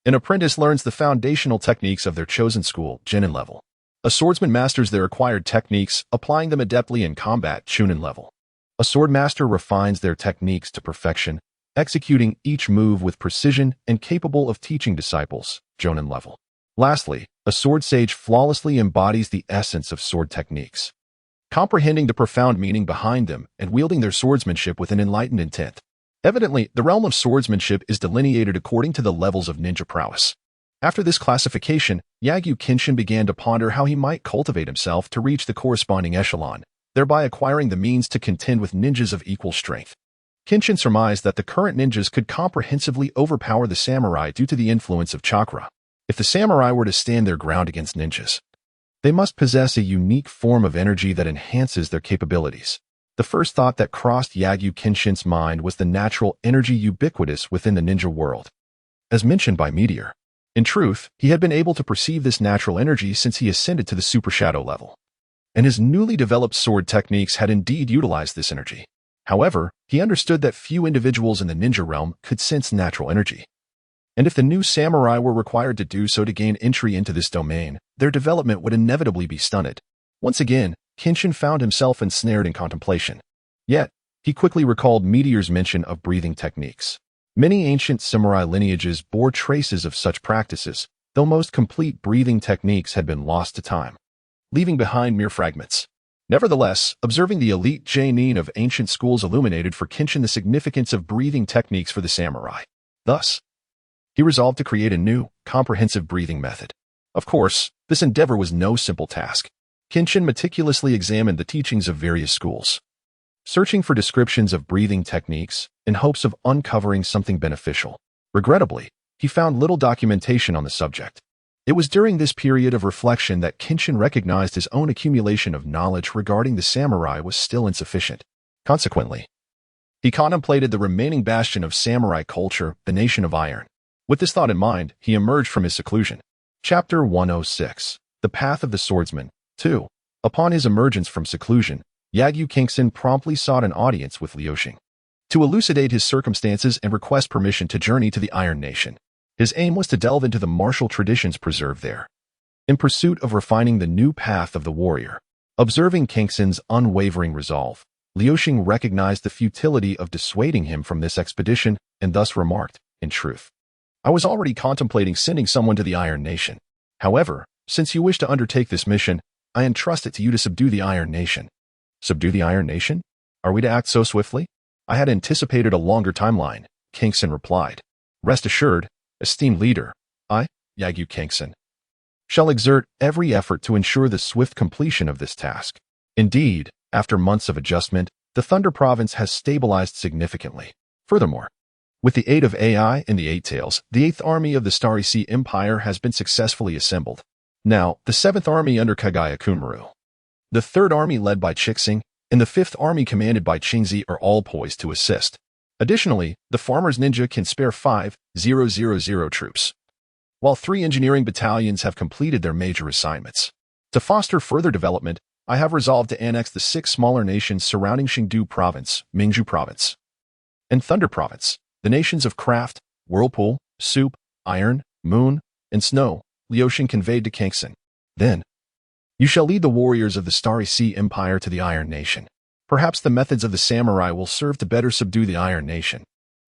an apprentice learns the foundational techniques of their chosen school, Chunin level. A swordsman masters their acquired techniques, applying them adeptly in combat, Chunin level. A swordmaster refines their techniques to perfection, executing each move with precision and capable of teaching disciples, Jonin level. Lastly, a sword sage flawlessly embodies the essence of sword techniques, comprehending the profound meaning behind them and wielding their swordsmanship with an enlightened intent. Evidently, the realm of swordsmanship is delineated according to the levels of ninja prowess. After this classification, Yagyu Kenshin began to ponder how he might cultivate himself to reach the corresponding echelon, thereby acquiring the means to contend with ninjas of equal strength. Kenshin surmised that the current ninjas could comprehensively overpower the samurai due to the influence of chakra. If the samurai were to stand their ground against ninjas, they must possess a unique form of energy that enhances their capabilities. The first thought that crossed Yagyu Kenshin's mind was the natural energy ubiquitous within the ninja world, as mentioned by Meteor. In truth, he had been able to perceive this natural energy since he ascended to the Super Shadow level, and his newly developed sword techniques had indeed utilized this energy. However, he understood that few individuals in the ninja realm could sense natural energy, and if the new samurai were required to do so to gain entry into this domain, their development would inevitably be stunted. Once again, Kenshin found himself ensnared in contemplation. Yet, he quickly recalled Meteor's mention of breathing techniques. Many ancient samurai lineages bore traces of such practices, though most complete breathing techniques had been lost to time, leaving behind mere fragments. Nevertheless, observing the elite genin of ancient schools illuminated for Kenshin the significance of breathing techniques for the samurai. Thus, he resolved to create a new, comprehensive breathing method. Of course, this endeavor was no simple task. Kenshin meticulously examined the teachings of various schools, searching for descriptions of breathing techniques in hopes of uncovering something beneficial. Regrettably, he found little documentation on the subject. It was during this period of reflection that Kenshin recognized his own accumulation of knowledge regarding the samurai was still insufficient. Consequently, he contemplated the remaining bastion of samurai culture, the Nation of Iron. With this thought in mind, he emerged from his seclusion. Chapter 106. The Path of the Swordsman. 2. Upon his emergence from seclusion, Yagyu Kenshin promptly sought an audience with Liuxing to elucidate his circumstances and request permission to journey to the Iron Nation. His aim was to delve into the martial traditions preserved there, in pursuit of refining the new path of the warrior. Observing Kenshin's unwavering resolve, Liuxing recognized the futility of dissuading him from this expedition and thus remarked, "In truth, I was already contemplating sending someone to the Iron Nation. However, since you wish to undertake this mission, I entrust it to you to subdue the Iron Nation." Subdue the Iron Nation? Are we to act so swiftly? I had anticipated a longer timeline, Kenshin replied. Rest assured, esteemed leader, I, Yagyu Kenshin, shall exert every effort to ensure the swift completion of this task. Indeed, after months of adjustment, the Thunder Province has stabilized significantly. Furthermore, with the aid of AI and the Eight Tails, the 8th Army of the Starry Sea Empire has been successfully assembled. Now, the 7th Army under Kaguya Kumaru, the 3rd Army led by Chixing, and the 5th Army commanded by Qingzi are all poised to assist. Additionally, the Farmer's Ninja can spare 5,000 troops. while 3 engineering battalions have completed their major assignments. To foster further development, I have resolved to annex the 6 smaller nations surrounding Xingdu Province, Mingzhu Province, and Thunder Province, the nations of Craft, Whirlpool, Soup, Iron, Moon, and Snow. Liuxing conveyed to Kangxin. Then, you shall lead the warriors of the Starry Sea Empire to the Iron Nation. Perhaps the methods of the samurai will serve to better subdue the Iron Nation.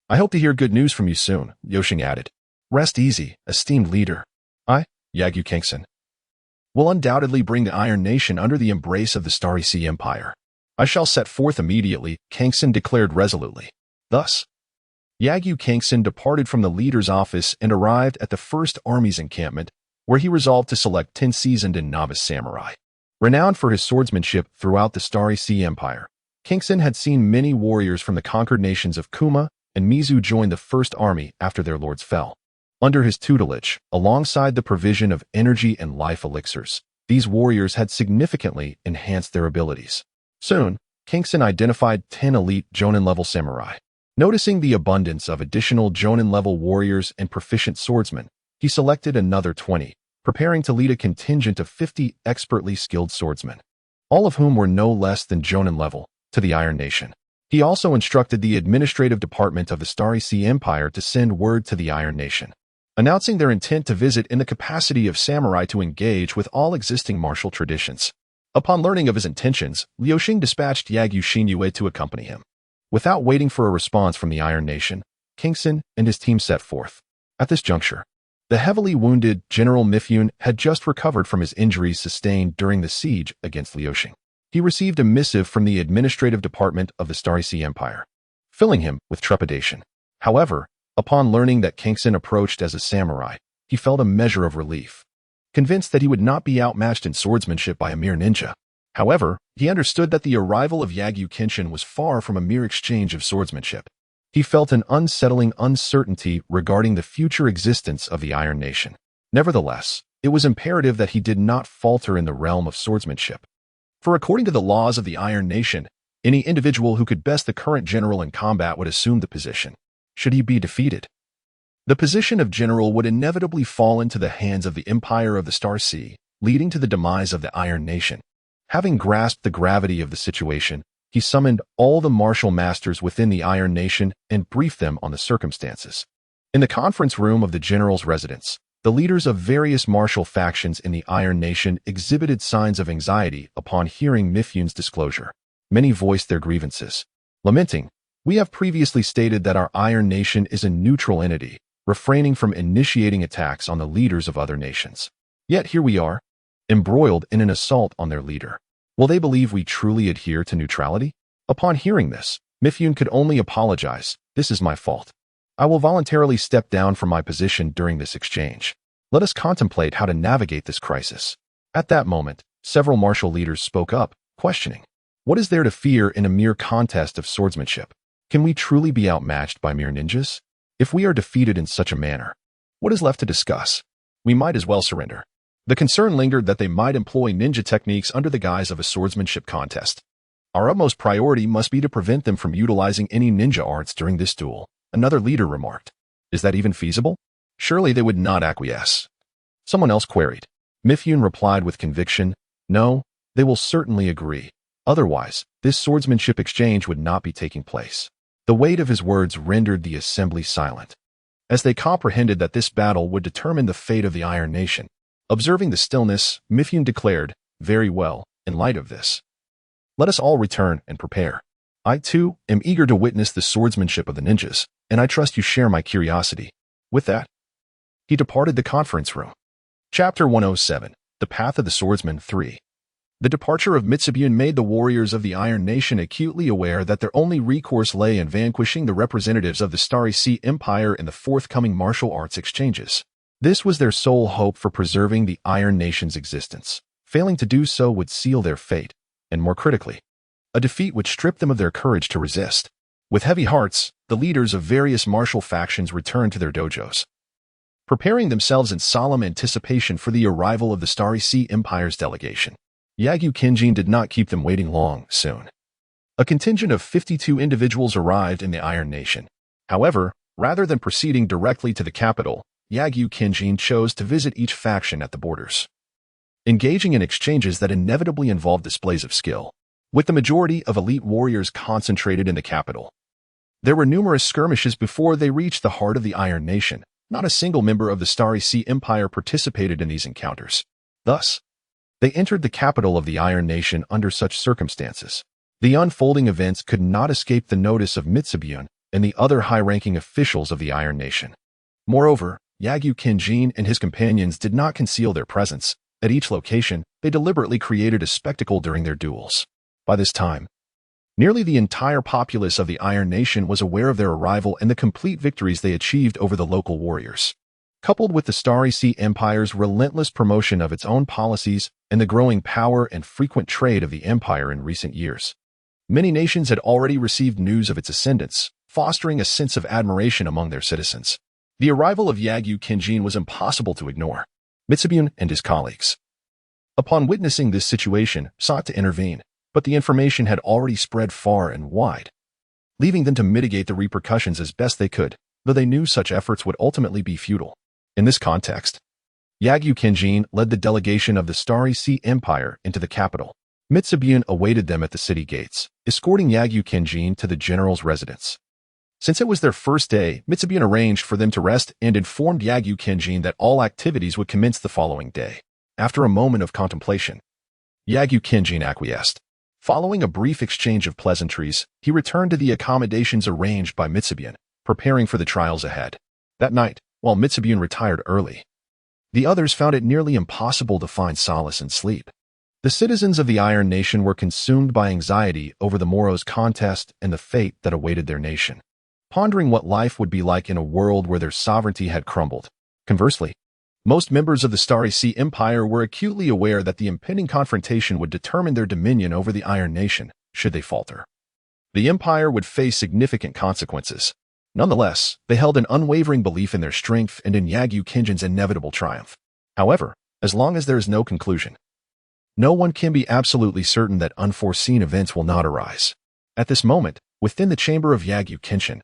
I hope to hear good news from you soon, Liuxing added. Rest easy, esteemed leader. I, Yagyu Kangxin, will undoubtedly bring the Iron Nation under the embrace of the Starry Sea Empire. I shall set forth immediately, Kangxin declared resolutely. Thus, Yagyu Kangxin departed from the leader's office and arrived at the First Army's encampment, where he resolved to select 10 seasoned and novice samurai. Renowned for his swordsmanship throughout the Starry Sea Empire, Kangxin had seen many warriors from the conquered nations of Kuma and Mizu join the First Army after their lords fell. Under his tutelage, alongside the provision of energy and life elixirs, these warriors had significantly enhanced their abilities. Soon, Kangxin identified 10 elite Jonin-level samurai. Noticing the abundance of additional Jonin-level warriors and proficient swordsmen, he selected another 20, preparing to lead a contingent of 50 expertly skilled swordsmen, all of whom were no less than Jonin level, to the Iron Nation. He also instructed the administrative department of the Starry Sea Empire to send word to the Iron Nation, announcing their intent to visit in the capacity of samurai to engage with all existing martial traditions. Upon learning of his intentions, Liuxing dispatched Yagyu Xinyue to accompany him. Without waiting for a response from the Iron Nation, Kangxin and his team set forth. At this juncture, the heavily wounded General Mifyun had just recovered from his injuries sustained during the siege against Liuxing. He received a missive from the administrative department of the Starry Sea Empire, filling him with trepidation. However, upon learning that Kangxin approached as a samurai, he felt a measure of relief, convinced that he would not be outmatched in swordsmanship by a mere ninja. However, he understood that the arrival of Yagyu Kenshin was far from a mere exchange of swordsmanship. He felt an unsettling uncertainty regarding the future existence of the Iron Nation. Nevertheless, it was imperative that he did not falter in the realm of swordsmanship. For according to the laws of the Iron Nation, any individual who could best the current general in combat would assume the position, should he be defeated. The position of general would inevitably fall into the hands of the Empire of the Star Sea, leading to the demise of the Iron Nation. Having grasped the gravity of the situation, he summoned all the martial masters within the Iron Nation and briefed them on the circumstances. In the conference room of the general's residence, the leaders of various martial factions in the Iron Nation exhibited signs of anxiety upon hearing Mifyun's disclosure. Many voiced their grievances, lamenting, "We have previously stated that our Iron Nation is a neutral entity, refraining from initiating attacks on the leaders of other nations. Yet here we are, embroiled in an assault on their leader. Will they believe we truly adhere to neutrality?" Upon hearing this, Mifyun could only apologize. "This is my fault. I will voluntarily step down from my position during this exchange. Let us contemplate how to navigate this crisis." At that moment, several martial leaders spoke up, questioning, "What is there to fear in a mere contest of swordsmanship? Can we truly be outmatched by mere ninjas? If we are defeated in such a manner, what is left to discuss? We might as well surrender." The concern lingered that they might employ ninja techniques under the guise of a swordsmanship contest. "Our utmost priority must be to prevent them from utilizing any ninja arts during this duel," another leader remarked. "Is that even feasible? Surely they would not acquiesce." Someone else queried. Mifyun replied with conviction, "No, they will certainly agree. Otherwise, this swordsmanship exchange would not be taking place." The weight of his words rendered the assembly silent, as they comprehended that this battle would determine the fate of the Iron Nation. Observing the stillness, Mifyun declared, "Very well, in light of this, let us all return and prepare. I, too, am eager to witness the swordsmanship of the ninjas, and I trust you share my curiosity." With that, he departed the conference room. Chapter 107, The Path of the Swordsman 3. The departure of Mitsubun made the warriors of the Iron Nation acutely aware that their only recourse lay in vanquishing the representatives of the Starry Sea Empire in the forthcoming martial arts exchanges. This was their sole hope for preserving the Iron Nation's existence. Failing to do so would seal their fate, and more critically, a defeat would strip them of their courage to resist. With heavy hearts, the leaders of various martial factions returned to their dojos, preparing themselves in solemn anticipation for the arrival of the Starry Sea Empire's delegation. Yagyu Kenjin did not keep them waiting long. Soon, a contingent of 52 individuals arrived in the Iron Nation. However, rather than proceeding directly to the capital, Yagyu Kinjin chose to visit each faction at the borders, engaging in exchanges that inevitably involved displays of skill. With the majority of elite warriors concentrated in the capital, there were numerous skirmishes before they reached the heart of the Iron Nation. Not a single member of the Starry Sea Empire participated in these encounters. Thus, they entered the capital of the Iron Nation under such circumstances. The unfolding events could not escape the notice of Mitsubun and the other high-ranking officials of the Iron Nation. Moreover, Yagyu Kinjin and his companions did not conceal their presence. At each location, they deliberately created a spectacle during their duels. By this time, nearly the entire populace of the Iron Nation was aware of their arrival and the complete victories they achieved over the local warriors. Coupled with the Starry Sea Empire's relentless promotion of its own policies and the growing power and frequent trade of the empire in recent years, many nations had already received news of its ascendance, fostering a sense of admiration among their citizens. The arrival of Yagyu Kinjin was impossible to ignore. Mitsubun and his colleagues, upon witnessing this situation, sought to intervene, but the information had already spread far and wide, leaving them to mitigate the repercussions as best they could, though they knew such efforts would ultimately be futile. In this context, Yagyu Kinjin led the delegation of the Starry Sea Empire into the capital. Mitsubun awaited them at the city gates, escorting Yagyu Kinjin to the general's residence. Since it was their first day, Mitsubun arranged for them to rest and informed Yagyu Kinjin that all activities would commence the following day. After a moment of contemplation, Yagyu Kinjin acquiesced. Following a brief exchange of pleasantries, he returned to the accommodations arranged by Mitsubun, preparing for the trials ahead. That night, while Mitsubun retired early, the others found it nearly impossible to find solace in sleep. The citizens of the Iron Nation were consumed by anxiety over the morrow's contest and the fate that awaited their nation, pondering what life would be like in a world where their sovereignty had crumbled. Conversely, most members of the Starry Sea Empire were acutely aware that the impending confrontation would determine their dominion over the Iron Nation. Should they falter, the empire would face significant consequences. Nonetheless, they held an unwavering belief in their strength and in Yagyu Kinjin's inevitable triumph. However, as long as there is no conclusion, no one can be absolutely certain that unforeseen events will not arise. At this moment, within the chamber of Yagyu Kinjin,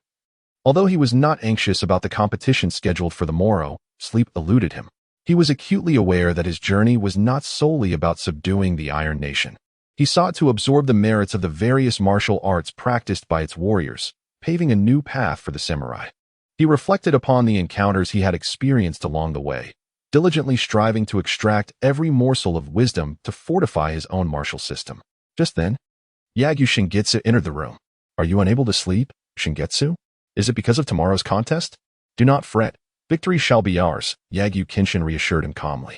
although he was not anxious about the competition scheduled for the morrow, sleep eluded him. He was acutely aware that his journey was not solely about subduing the Iron Nation. He sought to absorb the merits of the various martial arts practiced by its warriors, paving a new path for the samurai. He reflected upon the encounters he had experienced along the way, diligently striving to extract every morsel of wisdom to fortify his own martial system. Just then, Yagyu Shingetsu entered the room. "Are you unable to sleep, Shingetsu? Is it because of tomorrow's contest? Do not fret. Victory shall be ours," Yagyu Kinjin reassured him calmly.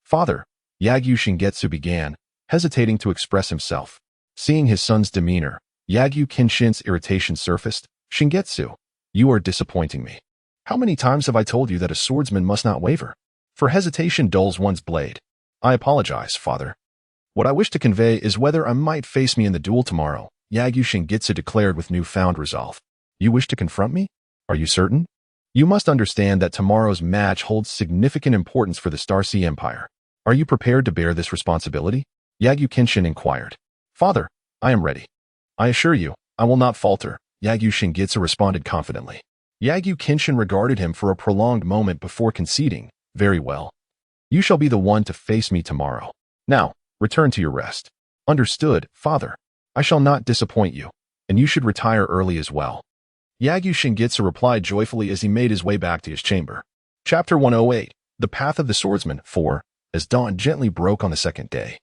Father," Yagyu Shingetsu began, hesitating to express himself. Seeing his son's demeanor, Yagyu Kinjin's irritation surfaced. "Shingetsu, you are disappointing me. How many times have I told you that a swordsman must not waver? For hesitation dulls one's blade. I apologize, father. What I wish to convey is whether I might face me in the duel tomorrow," Yagyu Shingetsu declared with newfound resolve. "You wish to confront me? Are you certain? You must understand that tomorrow's match holds significant importance for the Starry Sea Empire. Are you prepared to bear this responsibility?" Yagyu Kinjin inquired. "Father, I am ready. I assure you, I will not falter," Yagyu Shingetsu responded confidently. Yagyu Kinjin regarded him for a prolonged moment before conceding. "Very well. You shall be the one to face me tomorrow. Now, return to your rest." "Understood, father. I shall not disappoint you, and you should retire early as well," Yagyu Shingetsu replied joyfully as he made his way back to his chamber. Chapter 108, The Path of the Swordsman 4, as dawn gently broke on the second day.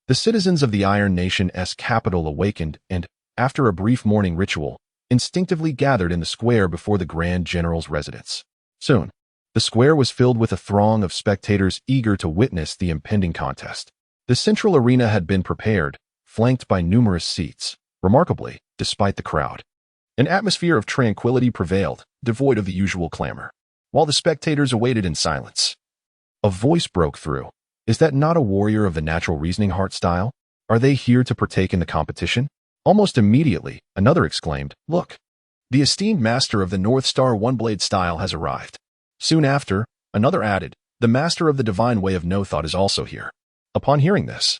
The citizens of the Iron Nation's capital awakened and, after a brief morning ritual, instinctively gathered in the square before the Grand General's residence. Soon, the square was filled with a throng of spectators eager to witness the impending contest. The central arena had been prepared, flanked by numerous seats. Remarkably, despite the crowd, an atmosphere of tranquility prevailed, devoid of the usual clamor. While the spectators awaited in silence, a voice broke through. "Is that not a warrior of the natural reasoning heart style? Are they here to partake in the competition?" Almost immediately, another exclaimed, "Look! The esteemed master of the North Star One-Blade style has arrived." Soon after, another added, "The master of the divine way of no thought is also here." Upon hearing this,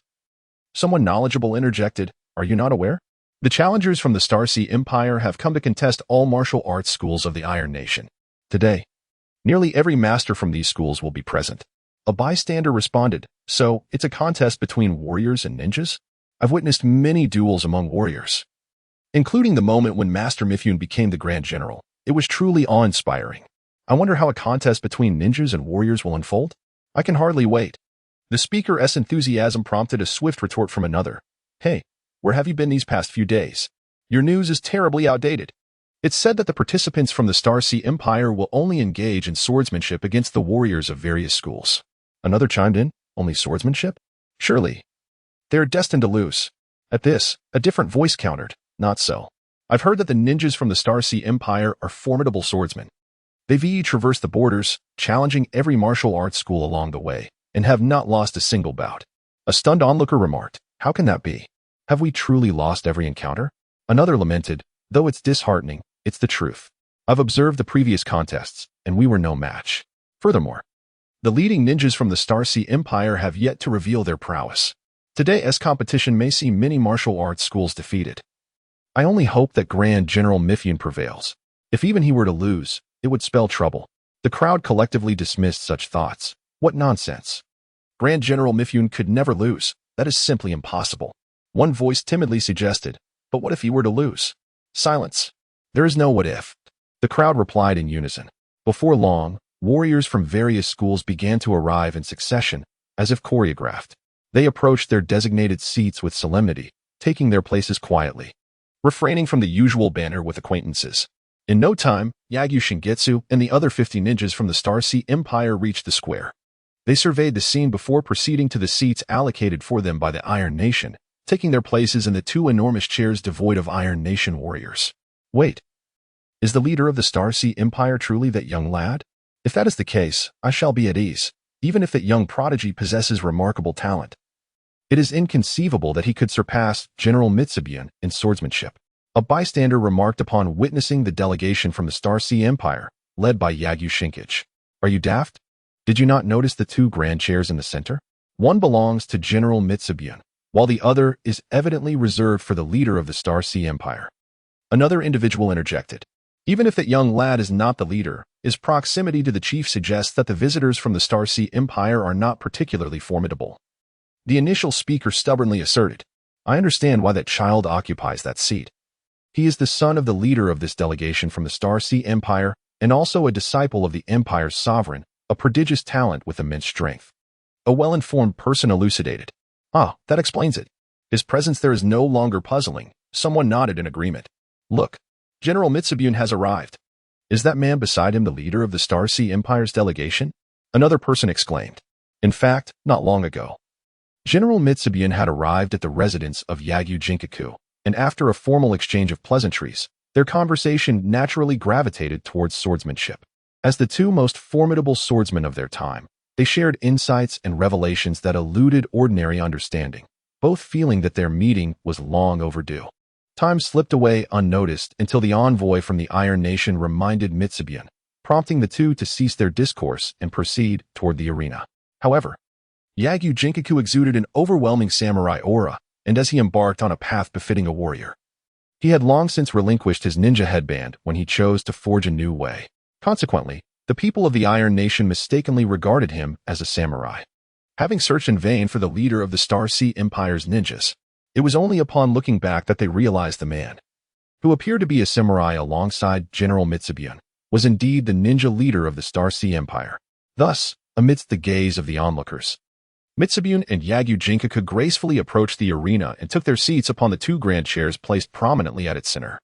someone knowledgeable interjected, "Are you not aware? The challengers from the Starry Sea Empire have come to contest all martial arts schools of the Iron Nation. Today, Nearly every master from these schools will be present. A bystander responded, so it's a contest between warriors and ninjas? I've witnessed many duels among warriors, including the moment when Master Mifune became the Grand General. It was truly awe-inspiring. I wonder how a contest between ninjas and warriors will unfold? I can hardly wait. The speaker's enthusiasm prompted a swift retort from another. Hey, where have you been these past few days? Your news is terribly outdated. It's said that the participants from the Star Sea Empire will only engage in swordsmanship against the warriors of various schools. Another chimed in, only swordsmanship? Surely. They're destined to lose. At this, a different voice countered, not so. I've heard that the ninjas from the Star Sea Empire are formidable swordsmen. They've traversed the borders, challenging every martial arts school along the way, and have not lost a single bout. A stunned onlooker remarked, how can that be? Have we truly lost every encounter? Another lamented, though it's disheartening, it's the truth. I've observed the previous contests, and we were no match. Furthermore, the leading ninjas from the Star Sea Empire have yet to reveal their prowess. Today's competition may see many martial arts schools defeated. I only hope that Grand General Mifune prevails. If even he were to lose, it would spell trouble. The crowd collectively dismissed such thoughts. What nonsense. Grand General Mifune could never lose. That is simply impossible. One voice timidly suggested, but what if he were to lose? Silence. There is no what if. The crowd replied in unison. Before long, warriors from various schools began to arrive in succession, as if choreographed. They approached their designated seats with solemnity, taking their places quietly, refraining from the usual banter with acquaintances. In no time, Yagyu Shingetsu and the other 50 ninjas from the Star Sea Empire reached the square. They surveyed the scene before proceeding to the seats allocated for them by the Iron Nation, taking their places in the two enormous chairs devoid of Iron Nation warriors. Wait, is the leader of the Star Sea Empire truly that young lad? If that is the case, I shall be at ease, even if that young prodigy possesses remarkable talent. It is inconceivable that he could surpass General Mitsubian in swordsmanship. A bystander remarked upon witnessing the delegation from the Star Sea Empire, led by Yagyu Shinkage. Are you daft? Did you not notice the two grand chairs in the center? One belongs to General Mitsubian, while the other is evidently reserved for the leader of the Star Sea Empire. Another individual interjected. Even if that young lad is not the leader, his proximity to the chief suggests that the visitors from the Star Sea Empire are not particularly formidable. The initial speaker stubbornly asserted, I understand why that child occupies that seat. He is the son of the leader of this delegation from the Star Sea Empire and also a disciple of the Empire's sovereign, a prodigious talent with immense strength. A well-informed person elucidated. Ah, that explains it. His presence there is no longer puzzling. Someone nodded in agreement. Look, General Mitsubian has arrived. Is that man beside him the leader of the Star Sea Empire's delegation? Another person exclaimed. In fact, not long ago, General Mitsubian had arrived at the residence of Yagyu Jinkaku, and after a formal exchange of pleasantries, their conversation naturally gravitated towards swordsmanship. As the two most formidable swordsmen of their time, they shared insights and revelations that eluded ordinary understanding, both feeling that their meeting was long overdue. Time slipped away unnoticed until the envoy from the Iron Nation reminded Mitsubian, prompting the two to cease their discourse and proceed toward the arena. However, Yagyu Jinkaku exuded an overwhelming samurai aura, and as he embarked on a path befitting a warrior, he had long since relinquished his ninja headband when he chose to forge a new way. Consequently, the people of the Iron Nation mistakenly regarded him as a samurai. Having searched in vain for the leader of the Star Sea Empire's ninjas, it was only upon looking back that they realized the man, who appeared to be a samurai alongside General Mitsubian, was indeed the ninja leader of the Star Sea Empire. Thus, amidst the gaze of the onlookers, Mitsubian and Yagyu Jinkaku gracefully approached the arena and took their seats upon the two grand chairs placed prominently at its center.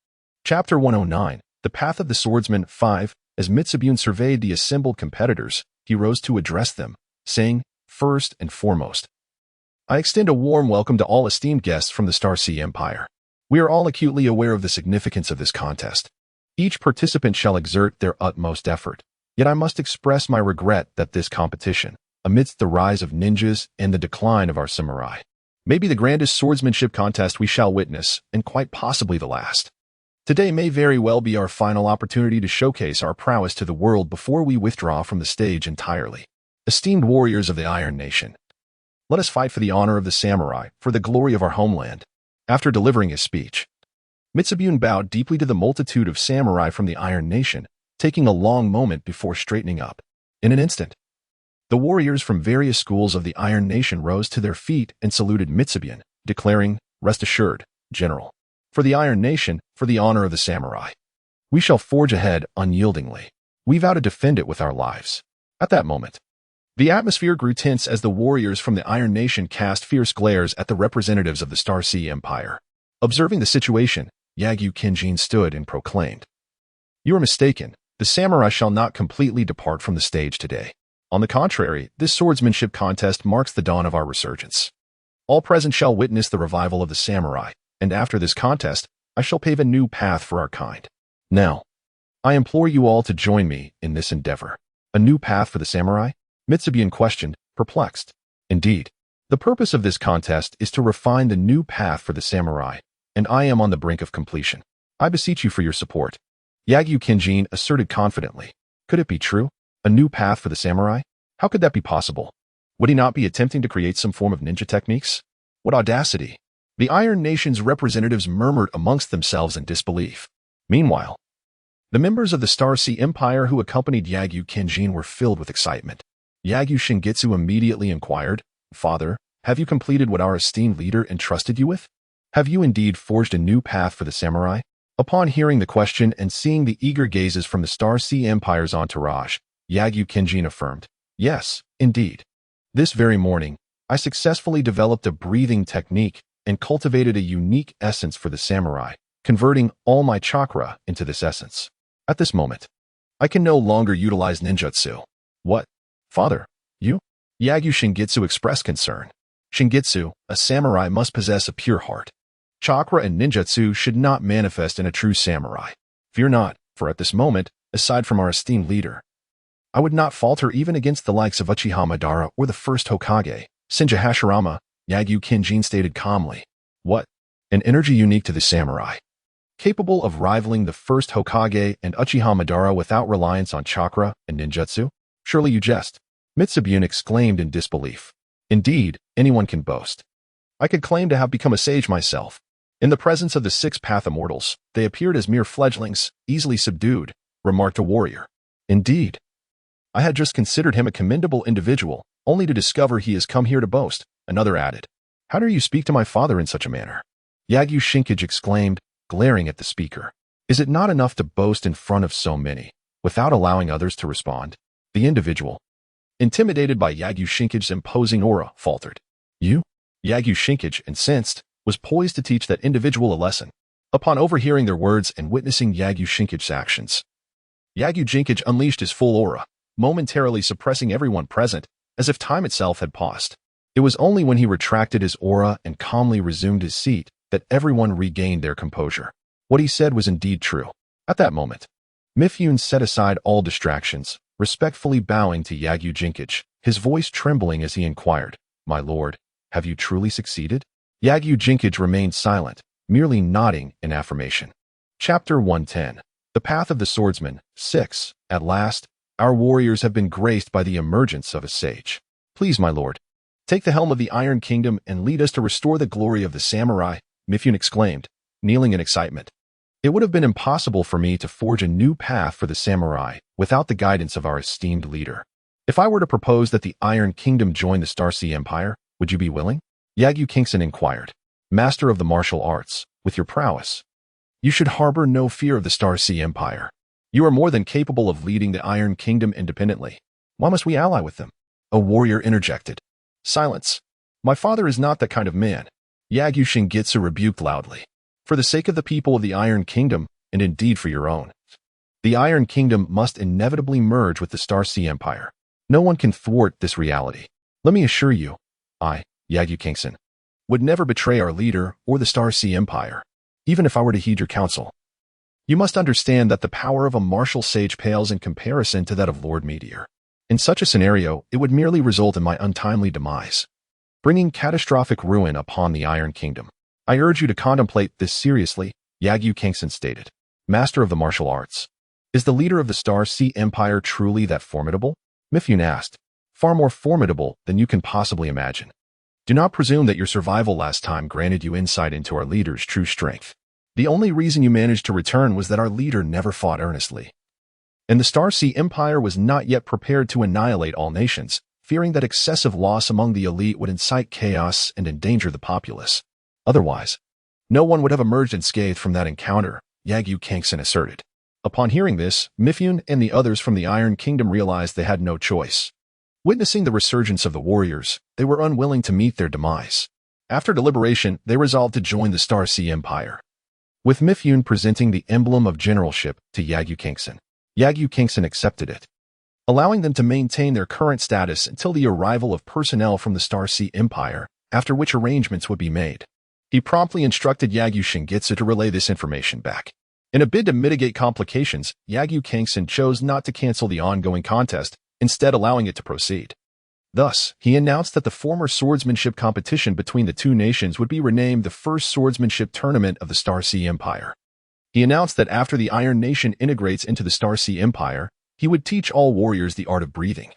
Chapter 109, The Path of the Swordsman 5. As Mitsubian surveyed the assembled competitors, he rose to address them, saying, First and foremost, I extend a warm welcome to all esteemed guests from the Star Sea Empire. We are all acutely aware of the significance of this contest. Each participant shall exert their utmost effort. Yet I must express my regret that this competition, amidst the rise of ninjas and the decline of our samurai, may be the grandest swordsmanship contest we shall witness, and quite possibly the last. Today may very well be our final opportunity to showcase our prowess to the world before we withdraw from the stage entirely. Esteemed warriors of the Iron Nation, let us fight for the honor of the samurai, for the glory of our homeland. After delivering his speech, Mitsubian bowed deeply to the multitude of samurai from the Iron Nation, taking a long moment before straightening up. In an instant, the warriors from various schools of the Iron Nation rose to their feet and saluted Mitsubian, declaring, "Rest assured, General. For the Iron Nation, for the honor of the samurai. We shall forge ahead unyieldingly. We vow to defend it with our lives." At that moment, the atmosphere grew tense as the warriors from the Iron Nation cast fierce glares at the representatives of the Star Sea Empire. Observing the situation, Yagyu Kenjin stood and proclaimed, "You are mistaken. The samurai shall not completely depart from the stage today. On the contrary, this swordsmanship contest marks the dawn of our resurgence. All present shall witness the revival of the samurai, and after this contest, I shall pave a new path for our kind. Now, I implore you all to join me in this endeavor." "A new path for the samurai?" Mitsubian questioned, perplexed. "Indeed. The purpose of this contest is to refine the new path for the samurai, and I am on the brink of completion. I beseech you for your support," Yagyu Kenjin asserted confidently. Could it be true? A new path for the samurai? How could that be possible? Would he not be attempting to create some form of ninja techniques? What audacity! The Iron Nation's representatives murmured amongst themselves in disbelief. Meanwhile, the members of the Star Sea Empire who accompanied Yagyu Kenjin were filled with excitement. Yagyu Shingitsu immediately inquired, "Father, have you completed what our esteemed leader entrusted you with? Have you indeed forged a new path for the samurai?" Upon hearing the question and seeing the eager gazes from the Star Sea Empire's entourage, Yagyu Kenjin affirmed, "Yes, indeed. This very morning, I successfully developed a breathing technique and cultivated a unique essence for the samurai, converting all my chakra into this essence. At this moment, I can no longer utilize ninjutsu." "What? Father, you?" Yagyu Shingitsu expressed concern. "Shingitsu, a samurai must possess a pure heart. Chakra and ninjutsu should not manifest in a true samurai. Fear not, for at this moment, aside from our esteemed leader, I would not falter even against the likes of Uchiha Madara or the first Hokage, Senja Hashirama," Yagyu Kenjin stated calmly. "What? An energy unique to the samurai, capable of rivaling the first Hokage and Uchiha Madara without reliance on chakra and ninjutsu? Surely you jest," Mitsubian exclaimed in disbelief. "Indeed, anyone can boast. I could claim to have become a sage myself. In the presence of the six path immortals, they appeared as mere fledglings, easily subdued," remarked a warrior. "Indeed. I had just considered him a commendable individual, only to discover he has come here to boast," another added. "How dare you speak to my father in such a manner?" Yagyu Shinkage exclaimed, glaring at the speaker. "Is it not enough to boast in front of so many, without allowing others to respond?" The individual, intimidated by Yagyu Shinkage's imposing aura, faltered. "You?" Yagyu Shinkage, incensed, was poised to teach that individual a lesson. Upon overhearing their words and witnessing Yagyu Shinkage's actions, Yagyu Shinkage unleashed his full aura, momentarily suppressing everyone present, as if time itself had paused. It was only when he retracted his aura and calmly resumed his seat that everyone regained their composure. What he said was indeed true. At that moment, Mifune set aside all distractions, respectfully bowing to Yagyu Shinkage, his voice trembling as he inquired, "My lord, have you truly succeeded?" Yagyu Shinkage remained silent, merely nodding in affirmation. Chapter 110. The Path of the Swordsman. 6. At last, our warriors have been graced by the emergence of a sage. Please, my lord, take the helm of the Iron Kingdom and lead us to restore the glory of the samurai, Mifune exclaimed, kneeling in excitement. It would have been impossible for me to forge a new path for the samurai without the guidance of our esteemed leader. If I were to propose that the Iron Kingdom join the Star Sea Empire, would you be willing? Yagyu Kingston inquired. Master of the martial arts, with your prowess, you should harbor no fear of the Star Sea Empire. You are more than capable of leading the Iron Kingdom independently. Why must we ally with them? A warrior interjected. Silence. My father is not that kind of man. Yagyu Shingitsu rebuked loudly. For the sake of the people of the Iron Kingdom, and indeed for your own, the Iron Kingdom must inevitably merge with the Star Sea Empire. No one can thwart this reality. Let me assure you, I, Yagyu Kingston, would never betray our leader or the Star Sea Empire, even if I were to heed your counsel. You must understand that the power of a martial sage pales in comparison to that of Lord Meteor. In such a scenario, it would merely result in my untimely demise, bringing catastrophic ruin upon the Iron Kingdom. I urge you to contemplate this seriously, Yagyu Kingston stated. Master of the martial arts. Is the leader of the Star Sea Empire truly that formidable? Mifune asked. Far more formidable than you can possibly imagine. Do not presume that your survival last time granted you insight into our leader's true strength. The only reason you managed to return was that our leader never fought earnestly. and the Star Sea Empire was not yet prepared to annihilate all nations, fearing that excessive loss among the elite would incite chaos and endanger the populace. Otherwise, no one would have emerged unscathed from that encounter, Yagyu Kangsen asserted. Upon hearing this, Mifune and the others from the Iron Kingdom realized they had no choice. Witnessing the resurgence of the warriors, they were unwilling to meet their demise. After deliberation, they resolved to join the Star Sea Empire, with Mifune presenting the emblem of generalship to Yagyu Kangsen. Yagyu Kangsen accepted it, allowing them to maintain their current status until the arrival of personnel from the Star Sea Empire, after which arrangements would be made. He promptly instructed Yagyu Shingitsu to relay this information back. In a bid to mitigate complications, Yagyu Kangsen chose not to cancel the ongoing contest, instead allowing it to proceed. Thus, he announced that the former swordsmanship competition between the two nations would be renamed the First Swordsmanship Tournament of the Star Sea Empire. He announced that after the Iron Nation integrates into the Star Sea Empire, he would teach all warriors the art of breathing,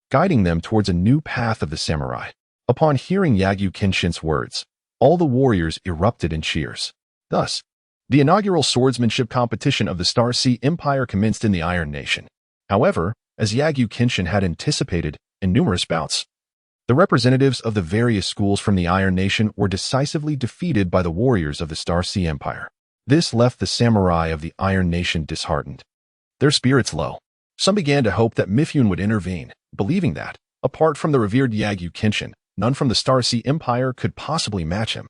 guiding them towards a new path of the samurai. Upon hearing Yagyu Kenshin's words, all the warriors erupted in cheers. Thus, the inaugural swordsmanship competition of the Star Sea Empire commenced in the Iron Nation. However, as Yagyu Kenshin had anticipated, in numerous bouts, the representatives of the various schools from the Iron Nation were decisively defeated by the warriors of the Star Sea Empire. This left the samurai of the Iron Nation disheartened, their spirits low. Some began to hope that Mifune would intervene, believing that, apart from the revered Yagyu Kenshin, none from the Star Sea Empire could possibly match him.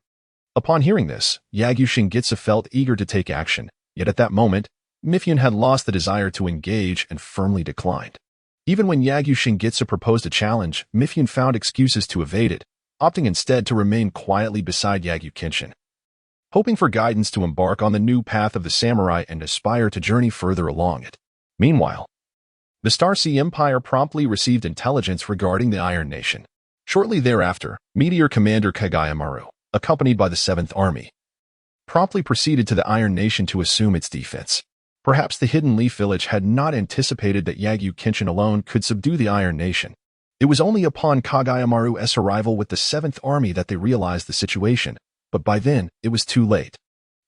Upon hearing this, Yagyu Shingitsu felt eager to take action, yet at that moment, Mifune had lost the desire to engage and firmly declined. Even when Yagyu Shingitsu proposed a challenge, Mifune found excuses to evade it, opting instead to remain quietly beside Yagyu Kenshin, hoping for guidance to embark on the new path of the samurai and aspire to journey further along it. Meanwhile, the Star Sea Empire promptly received intelligence regarding the Iron Nation. Shortly thereafter, Meteor Commander Kaguya Ōtsutsuki, accompanied by the 7th Army, promptly proceeded to the Iron Nation to assume its defense. Perhaps the Hidden Leaf Village had not anticipated that Yagyu Kenshin alone could subdue the Iron Nation. It was only upon Kaguya Ōtsutsuki's arrival with the 7th Army that they realized the situation, but by then, it was too late.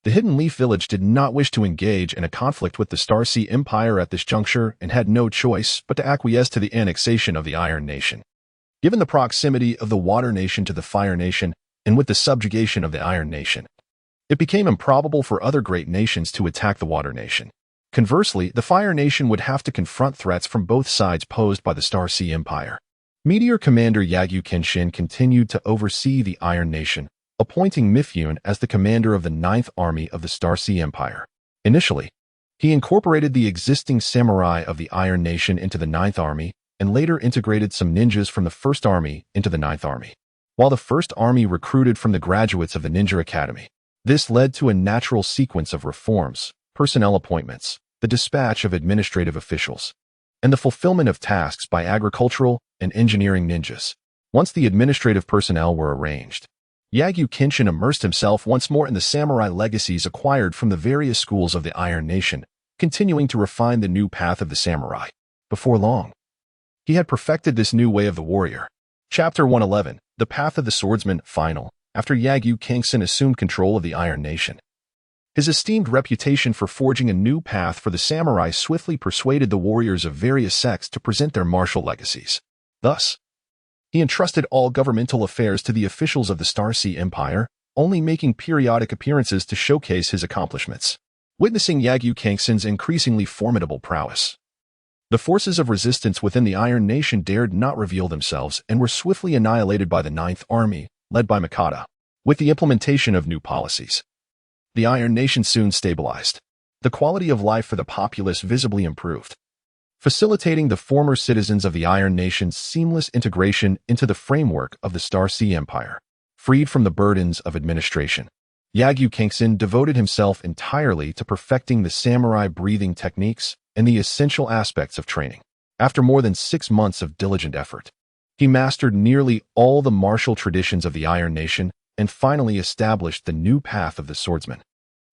The Hidden Leaf Village did not wish to engage in a conflict with the Star Sea Empire at this juncture and had no choice but to acquiesce to the annexation of the Iron Nation. Given the proximity of the Water Nation to the Fire Nation, and with the subjugation of the Iron Nation, it became improbable for other great nations to attack the Water Nation. Conversely, the Fire Nation would have to confront threats from both sides posed by the Star Sea Empire. Meteor Commander Yagyu Kenshin continued to oversee the Iron Nation, appointing Mifune as the commander of the 9th Army of the Star Sea Empire. Initially, he incorporated the existing samurai of the Iron Nation into the 9th Army, and later integrated some ninjas from the 1st Army into the 9th Army, while the 1st Army recruited from the graduates of the Ninja Academy. This led to a natural sequence of reforms, personnel appointments, the dispatch of administrative officials, and the fulfillment of tasks by agricultural and engineering ninjas. Once the administrative personnel were arranged, Yagyu Kenshin immersed himself once more in the samurai legacies acquired from the various schools of the Iron Nation, continuing to refine the new path of the samurai. Before long, he had perfected this new way of the warrior. Chapter 111, The Path of the Swordsman, Final. After Yagyu Kangsen assumed control of the Iron Nation, his esteemed reputation for forging a new path for the samurai swiftly persuaded the warriors of various sects to present their martial legacies. Thus, he entrusted all governmental affairs to the officials of the Star Sea Empire, only making periodic appearances to showcase his accomplishments. Witnessing Yagyu Kangsen's increasingly formidable prowess, the forces of resistance within the Iron Nation dared not reveal themselves and were swiftly annihilated by the 9th Army, led by Mikata. With the implementation of new policies, the Iron Nation soon stabilized. The quality of life for the populace visibly improved, facilitating the former citizens of the Iron Nation's seamless integration into the framework of the Star Sea Empire. Freed from the burdens of administration, Yagyu Kangsen devoted himself entirely to perfecting the samurai breathing techniques and the essential aspects of training. After more than 6 months of diligent effort, he mastered nearly all the martial traditions of the Iron Nation and finally established the new path of the swordsman.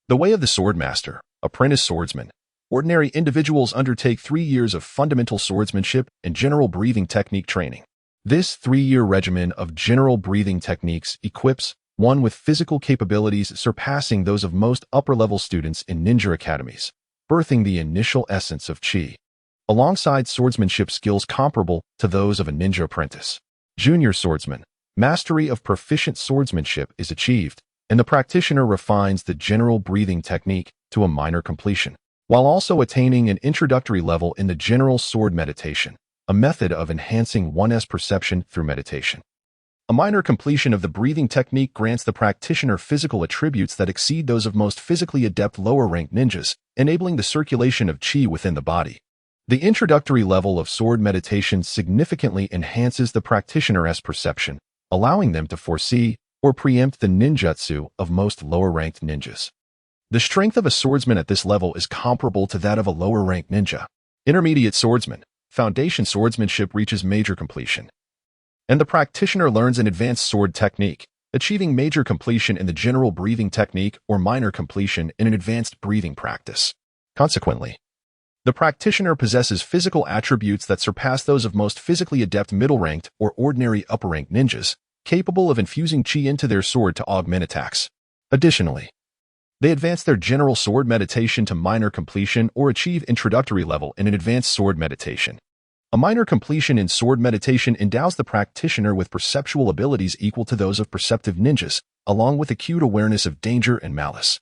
The way of the swordmaster, apprentice swordsman. Ordinary individuals undertake 3 years of fundamental swordsmanship and general breathing technique training. This 3-year regimen of general breathing techniques equips one with physical capabilities surpassing those of most upper-level students in ninja academies, birthing the initial essence of chi. alongside swordsmanship skills comparable to those of a ninja apprentice. Junior swordsman. Mastery of proficient swordsmanship is achieved, and the practitioner refines the general breathing technique to a minor completion, while also attaining an introductory level in the general sword meditation, a method of enhancing one's perception through meditation. A minor completion of the breathing technique grants the practitioner physical attributes that exceed those of most physically adept lower-ranked ninjas, enabling the circulation of chi within the body. The introductory level of sword meditation significantly enhances the practitioner's perception, allowing them to foresee or preempt the ninjutsu of most lower-ranked ninjas. The strength of a swordsman at this level is comparable to that of a lower-ranked ninja. Intermediate swordsman. Foundation swordsmanship reaches major completion, and the practitioner learns an advanced sword technique, achieving major completion in the general breathing technique or minor completion in an advanced breathing practice. Consequently, the practitioner possesses physical attributes that surpass those of most physically adept middle-ranked or ordinary upper-ranked ninjas, capable of infusing chi into their sword to augment attacks. Additionally, they advance their general sword meditation to minor completion or achieve introductory level in an advanced sword meditation. A minor completion in sword meditation endows the practitioner with perceptual abilities equal to those of perceptive ninjas, along with acute awareness of danger and malice.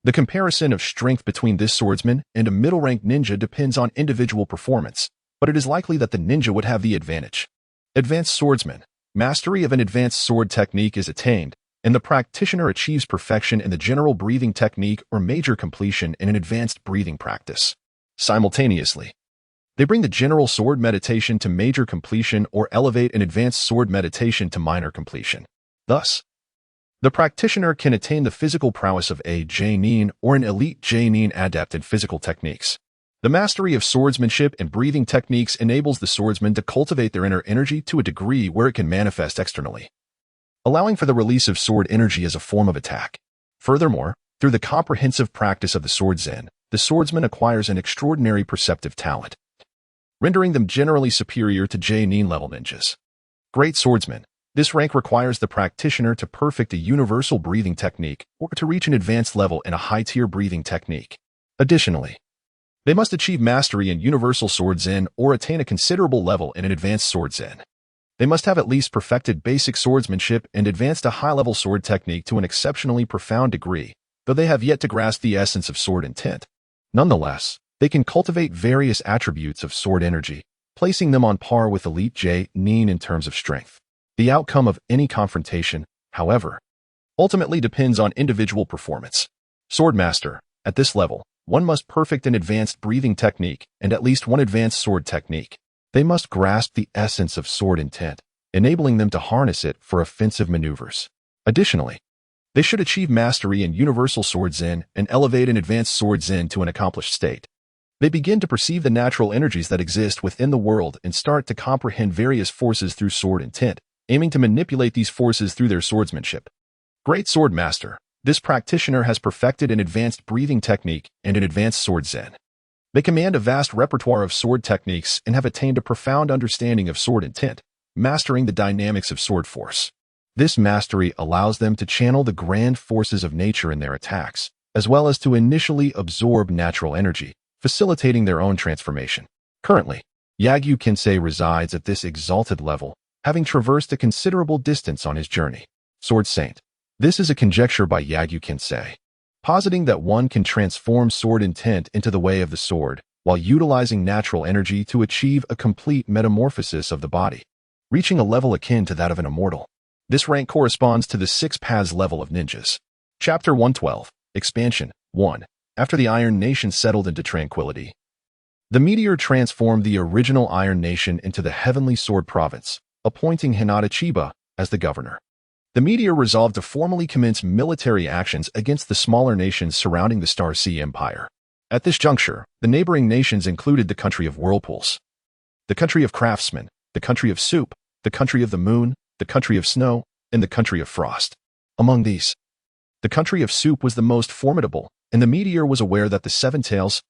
The comparison of strength between this swordsman and a middle-ranked ninja depends on individual performance, but it is likely that the ninja would have the advantage. Advanced swordsman. Mastery of an advanced sword technique is attained, and the practitioner achieves perfection in the general breathing technique or major completion in an advanced breathing practice. Simultaneously, they bring the general sword meditation to major completion or elevate an advanced sword meditation to minor completion. Thus, the practitioner can attain the physical prowess of a Chunin or an elite Chunin adept in physical techniques. The mastery of swordsmanship and breathing techniques enables the swordsman to cultivate their inner energy to a degree where it can manifest externally, allowing for the release of sword energy as a form of attack. Furthermore, through the comprehensive practice of the sword zen, the swordsman acquires an extraordinary perceptive talent, rendering them generally superior to Chunin-level ninjas. Great swordsman. This rank requires the practitioner to perfect a universal breathing technique or to reach an advanced level in a high-tier breathing technique. Additionally, they must achieve mastery in universal sword zen or attain a considerable level in an advanced sword zen. They must have at least perfected basic swordsmanship and advanced a high-level sword technique to an exceptionally profound degree, though they have yet to grasp the essence of sword intent. Nonetheless, they can cultivate various attributes of sword energy, placing them on par with elite Chunin in terms of strength. The outcome of any confrontation, however, ultimately depends on individual performance. Swordmaster. At this level, one must perfect an advanced breathing technique and at least one advanced sword technique. They must grasp the essence of sword intent, enabling them to harness it for offensive maneuvers. Additionally, they should achieve mastery in universal sword zen and elevate an advanced sword zen to an accomplished state. They begin to perceive the natural energies that exist within the world and start to comprehend various forces through sword intent, aiming to manipulate these forces through their swordsmanship. Great sword master. This practitioner has perfected an advanced breathing technique and an advanced sword zen. They command a vast repertoire of sword techniques and have attained a profound understanding of sword intent, mastering the dynamics of sword force. This mastery allows them to channel the grand forces of nature in their attacks, as well as to initially absorb natural energy, facilitating their own transformation. Currently, Yagyu Kensei resides at this exalted level, having traversed a considerable distance on his journey. Sword Saint. This is a conjecture by Yagyu Kensei, positing that one can transform sword intent into the way of the sword, while utilizing natural energy to achieve a complete metamorphosis of the body, reaching a level akin to that of an immortal. This rank corresponds to the 6 paths level of ninjas. Chapter 112. Expansion 1. After the Iron Nation settled into tranquility, the meteor transformed the original Iron Nation into the Heavenly Sword Province, appointing Hinata Chiba as the governor. The meteor resolved to formally commence military actions against the smaller nations surrounding the Star Sea Empire. At this juncture, the neighboring nations included the country of whirlpools, the country of craftsmen, the country of soup, the country of the moon, the country of snow, and the country of frost. Among these, the country of soup was the most formidable, and the meteor was aware that the Seven Tails,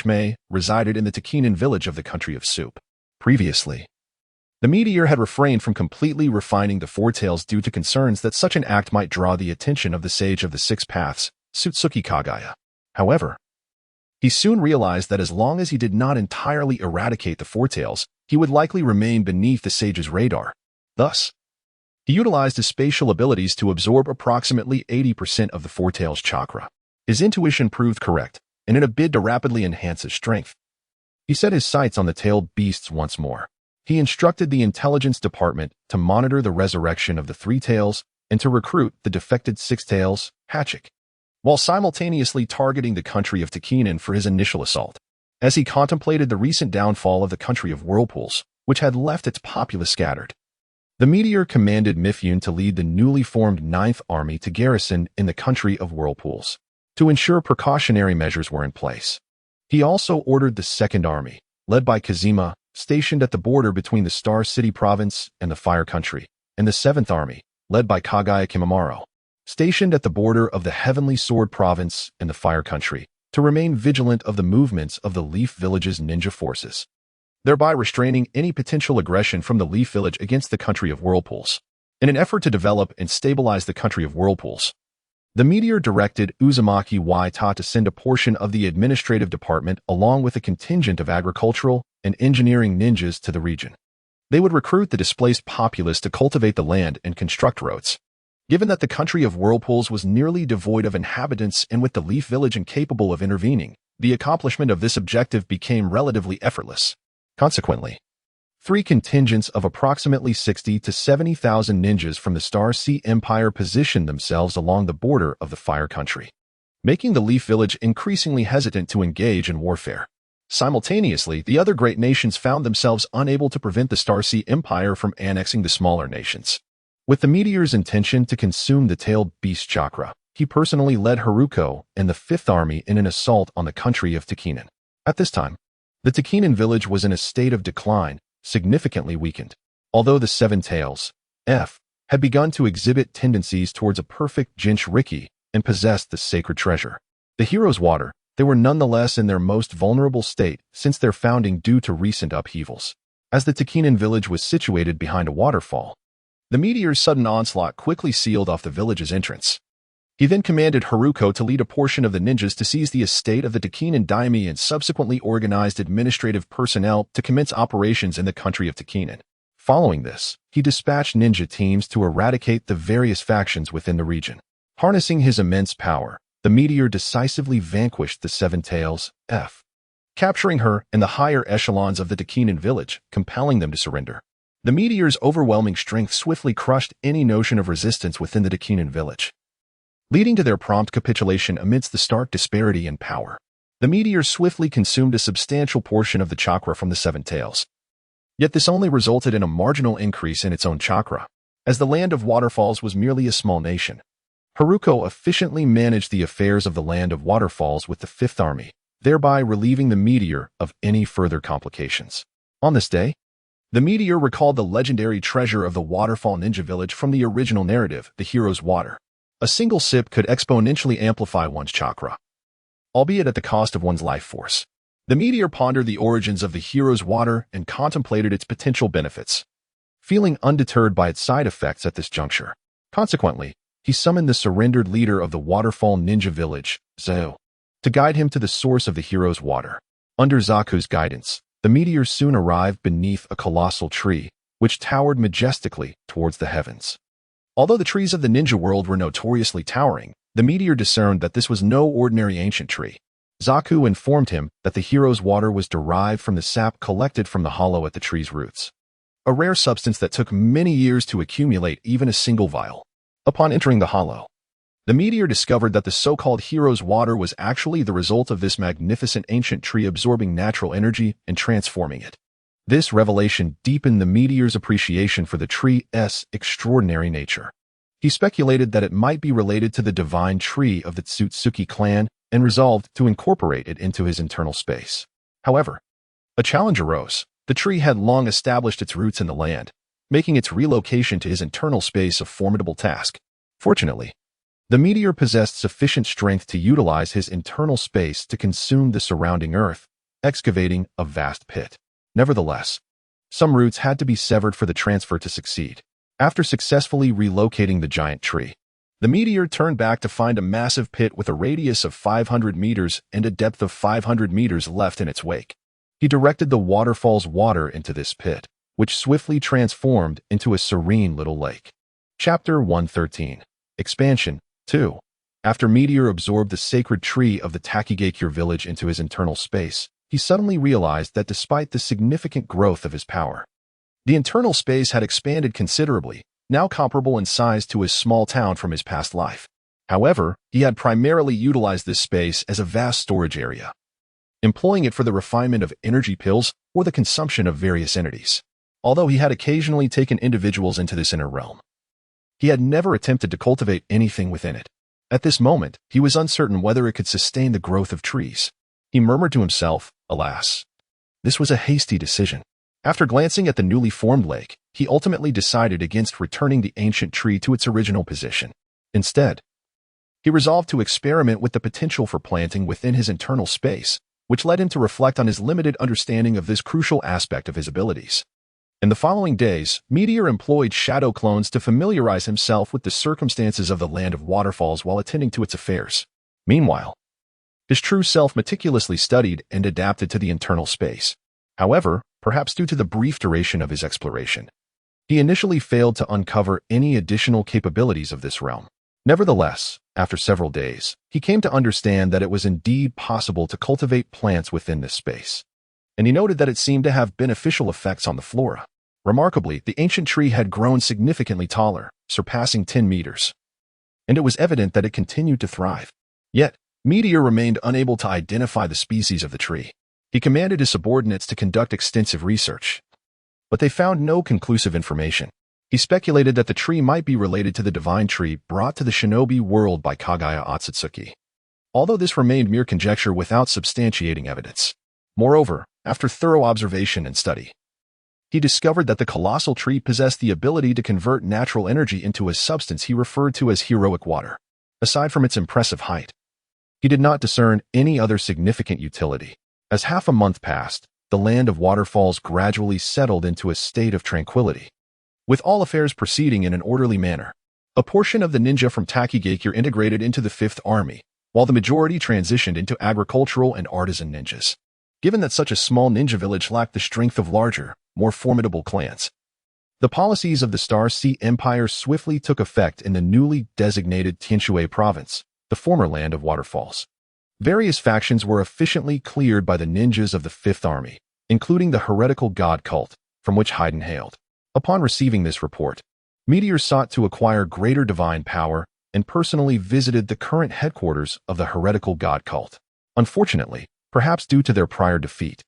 May, resided in the Takinen village of the country of soup. Previously, the meteor had refrained from completely refining the Four Tails due to concerns that such an act might draw the attention of the Sage of the Six Paths, Ōtsutsuki Kaguya. However, He soon realized that as long as he did not entirely eradicate the four-tails, he would likely remain beneath the sage's radar. Thus, he utilized his spatial abilities to absorb approximately 80% of the four-tails chakra. His intuition proved correct, and in a bid to rapidly enhance his strength, he set his sights on the tailed beasts once more. He instructed the intelligence department to monitor the resurrection of the three tails and to recruit the defected six tails, Hachik, while simultaneously targeting the country of Chunin for his initial assault. As he contemplated the recent downfall of the country of whirlpools, which had left its populace scattered, the meteor commanded Mifune to lead the newly formed Ninth Army to garrison in the country of whirlpools, to ensure precautionary measures were in place. He also ordered the Second Army, led by Kazuma, stationed at the border between the Star City Province and the Fire Country, and the Seventh Army, led by Kaguya Kimimaro, stationed at the border of the Heavenly Sword Province and the Fire Country, to remain vigilant of the movements of the Leaf Village's ninja forces, thereby restraining any potential aggression from the Leaf Village against the country of whirlpools. In an effort to develop and stabilize the country of whirlpools, the meteor directed Uzumaki Waita to send a portion of the administrative department along with a contingent of agricultural and engineering ninjas to the region. They would recruit the displaced populace to cultivate the land and construct roads. Given that the country of whirlpools was nearly devoid of inhabitants and with the Leaf Village incapable of intervening, the accomplishment of this objective became relatively effortless. Consequently, three contingents of approximately 60 to 70,000 ninjas from the Star Sea Empire positioned themselves along the border of the Fire Country, making the Leaf Village increasingly hesitant to engage in warfare. Simultaneously, the other great nations found themselves unable to prevent the Star Sea Empire from annexing the smaller nations. With the meteor's intention to consume the tailed beast chakra, he personally led Haruko and the Fifth Army in an assault on the country of Chunin. At this time, the Chunin village was in a state of decline, significantly weakened. Although the Seven Tails, F, had begun to exhibit tendencies towards a perfect Jinchuriki and possessed the sacred treasure, the hero's water, they were nonetheless in their most vulnerable state since their founding due to recent upheavals. As the Chunin village was situated behind a waterfall, the meteor's sudden onslaught quickly sealed off the village's entrance. He then commanded Haruko to lead a portion of the ninjas to seize the estate of the Chunin daimyo and subsequently organized administrative personnel to commence operations in the country of Chunin. Following this, he dispatched ninja teams to eradicate the various factions within the region. Harnessing his immense power, the meteor decisively vanquished the Seven Tails, F, capturing her in the higher echelons of the Chunin village, compelling them to surrender. The meteor's overwhelming strength swiftly crushed any notion of resistance within the Chunin village, leading to their prompt capitulation amidst the stark disparity in power. The meteor swiftly consumed a substantial portion of the chakra from the Seven Tails. Yet this only resulted in a marginal increase in its own chakra, as the land of waterfalls was merely a small nation. Haruko efficiently managed the affairs of the land of waterfalls with the Fifth Army, thereby relieving the meteor of any further complications. On this day, the meteor recalled the legendary treasure of the waterfall ninja village from the original narrative, the hero's water. A single sip could exponentially amplify one's chakra, albeit at the cost of one's life force. The meteor pondered the origins of the hero's water and contemplated its potential benefits, feeling undeterred by its side effects at this juncture. Consequently, he summoned the surrendered leader of the waterfall ninja village, Zao, to guide him to the source of the hero's water. Under Zaku's guidance, the meteor soon arrived beneath a colossal tree, which towered majestically towards the heavens. Although the trees of the ninja world were notoriously towering, the meteor discerned that this was no ordinary ancient tree. Zaku informed him that the hero's water was derived from the sap collected from the hollow at the tree's roots, a rare substance that took many years to accumulate even a single vial. Upon entering the hollow, the meteor discovered that the so-called hero's water was actually the result of this magnificent ancient tree absorbing natural energy and transforming it. This revelation deepened the meteor's appreciation for the tree's extraordinary nature. He speculated that it might be related to the divine tree of the Ōtsutsuki clan and resolved to incorporate it into his internal space. However, a challenge arose. The tree had long established its roots in the land, making its relocation to his internal space a formidable task. Fortunately, the meteor possessed sufficient strength to utilize his internal space to consume the surrounding earth, excavating a vast pit. Nevertheless, some roots had to be severed for the transfer to succeed. After successfully relocating the giant tree, The meteor turned back to find a massive pit with a radius of 500 meters and a depth of 500 meters left in its wake. He directed the waterfall's water into this pit, which swiftly transformed into a serene little lake. Chapter 113. Expansion 2. After Meteor absorbed the sacred tree of the Takigakure village into his internal space, he suddenly realized that despite the significant growth of his power, the internal space had expanded considerably, now comparable in size to his small town from his past life. However, he had primarily utilized this space as a vast storage area, employing it for the refinement of energy pills or the consumption of various entities. Although he had occasionally taken individuals into this inner realm, he had never attempted to cultivate anything within it. At this moment, he was uncertain whether it could sustain the growth of trees. He murmured to himself, alas, this was a hasty decision. After glancing at the newly formed lake, he ultimately decided against returning the ancient tree to its original position. Instead, he resolved to experiment with the potential for planting within his internal space, which led him to reflect on his limited understanding of this crucial aspect of his abilities. In the following days, Meteor employed shadow clones to familiarize himself with the circumstances of the Land of Waterfalls while attending to its affairs. Meanwhile, his true self meticulously studied and adapted to the internal space. However, perhaps due to the brief duration of his exploration, he initially failed to uncover any additional capabilities of this realm. Nevertheless, after several days, he came to understand that it was indeed possible to cultivate plants within this space, and he noted that it seemed to have beneficial effects on the flora. Remarkably, the ancient tree had grown significantly taller, surpassing 10 meters, and it was evident that it continued to thrive. Yet, Meteor remained unable to identify the species of the tree. He commanded his subordinates to conduct extensive research, but they found no conclusive information. He speculated that the tree might be related to the divine tree brought to the shinobi world by Kaguya Ōtsutsuki, although this remained mere conjecture without substantiating evidence. Moreover, after thorough observation and study, he discovered that the colossal tree possessed the ability to convert natural energy into a substance he referred to as heroic water. Aside from its impressive height, he did not discern any other significant utility. As half a month passed, the Land of Waterfalls gradually settled into a state of tranquility, with all affairs proceeding in an orderly manner. A portion of the ninja from Takigakure integrated into the Fifth Army, while the majority transitioned into agricultural and artisan ninjas. Given that such a small ninja village lacked the strength of larger, more formidable clans, the policies of the Star Sea Empire swiftly took effect in the newly designated Tianshui province, the former Land of Waterfalls. Various factions were efficiently cleared by the ninjas of the Fifth Army, including the heretical god cult, from which Haydn hailed. Upon receiving this report, Meteor sought to acquire greater divine power and personally visited the current headquarters of the heretical god cult. Unfortunately, perhaps due to their prior defeat,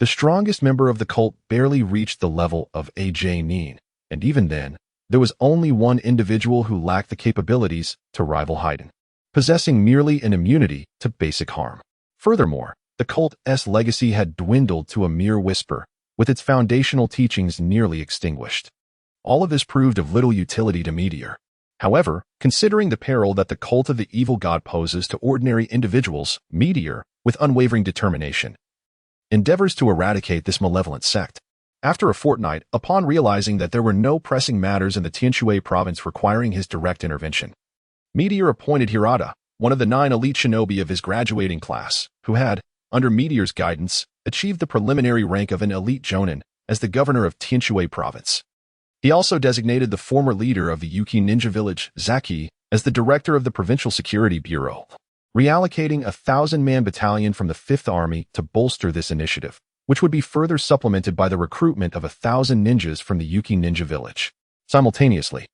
the strongest member of the cult barely reached the level of AJ Nin, and even then, there was only one individual who lacked the capabilities to rival Haydn, possessing merely an immunity to basic harm. Furthermore, the cult's legacy had dwindled to a mere whisper, with its foundational teachings nearly extinguished. All of this proved of little utility to Meteor. However, considering the peril that the cult of the evil god poses to ordinary individuals, Meteor, with unwavering determination, endeavors to eradicate this malevolent sect. After a fortnight, upon realizing that there were no pressing matters in the Tianshui province requiring his direct intervention, Meteor appointed Hirata, one of the 9 elite shinobi of his graduating class, who had, under Meteor's guidance, achieved the preliminary rank of an elite jonin, as the governor of Tianshui province. He also designated the former leader of the Yuki ninja village, Zaki, as the director of the Provincial Security Bureau, reallocating a 1,000-man battalion from the Fifth Army to bolster this initiative, which would be further supplemented by the recruitment of 1,000 ninjas from the Yuki ninja village. Simultaneously,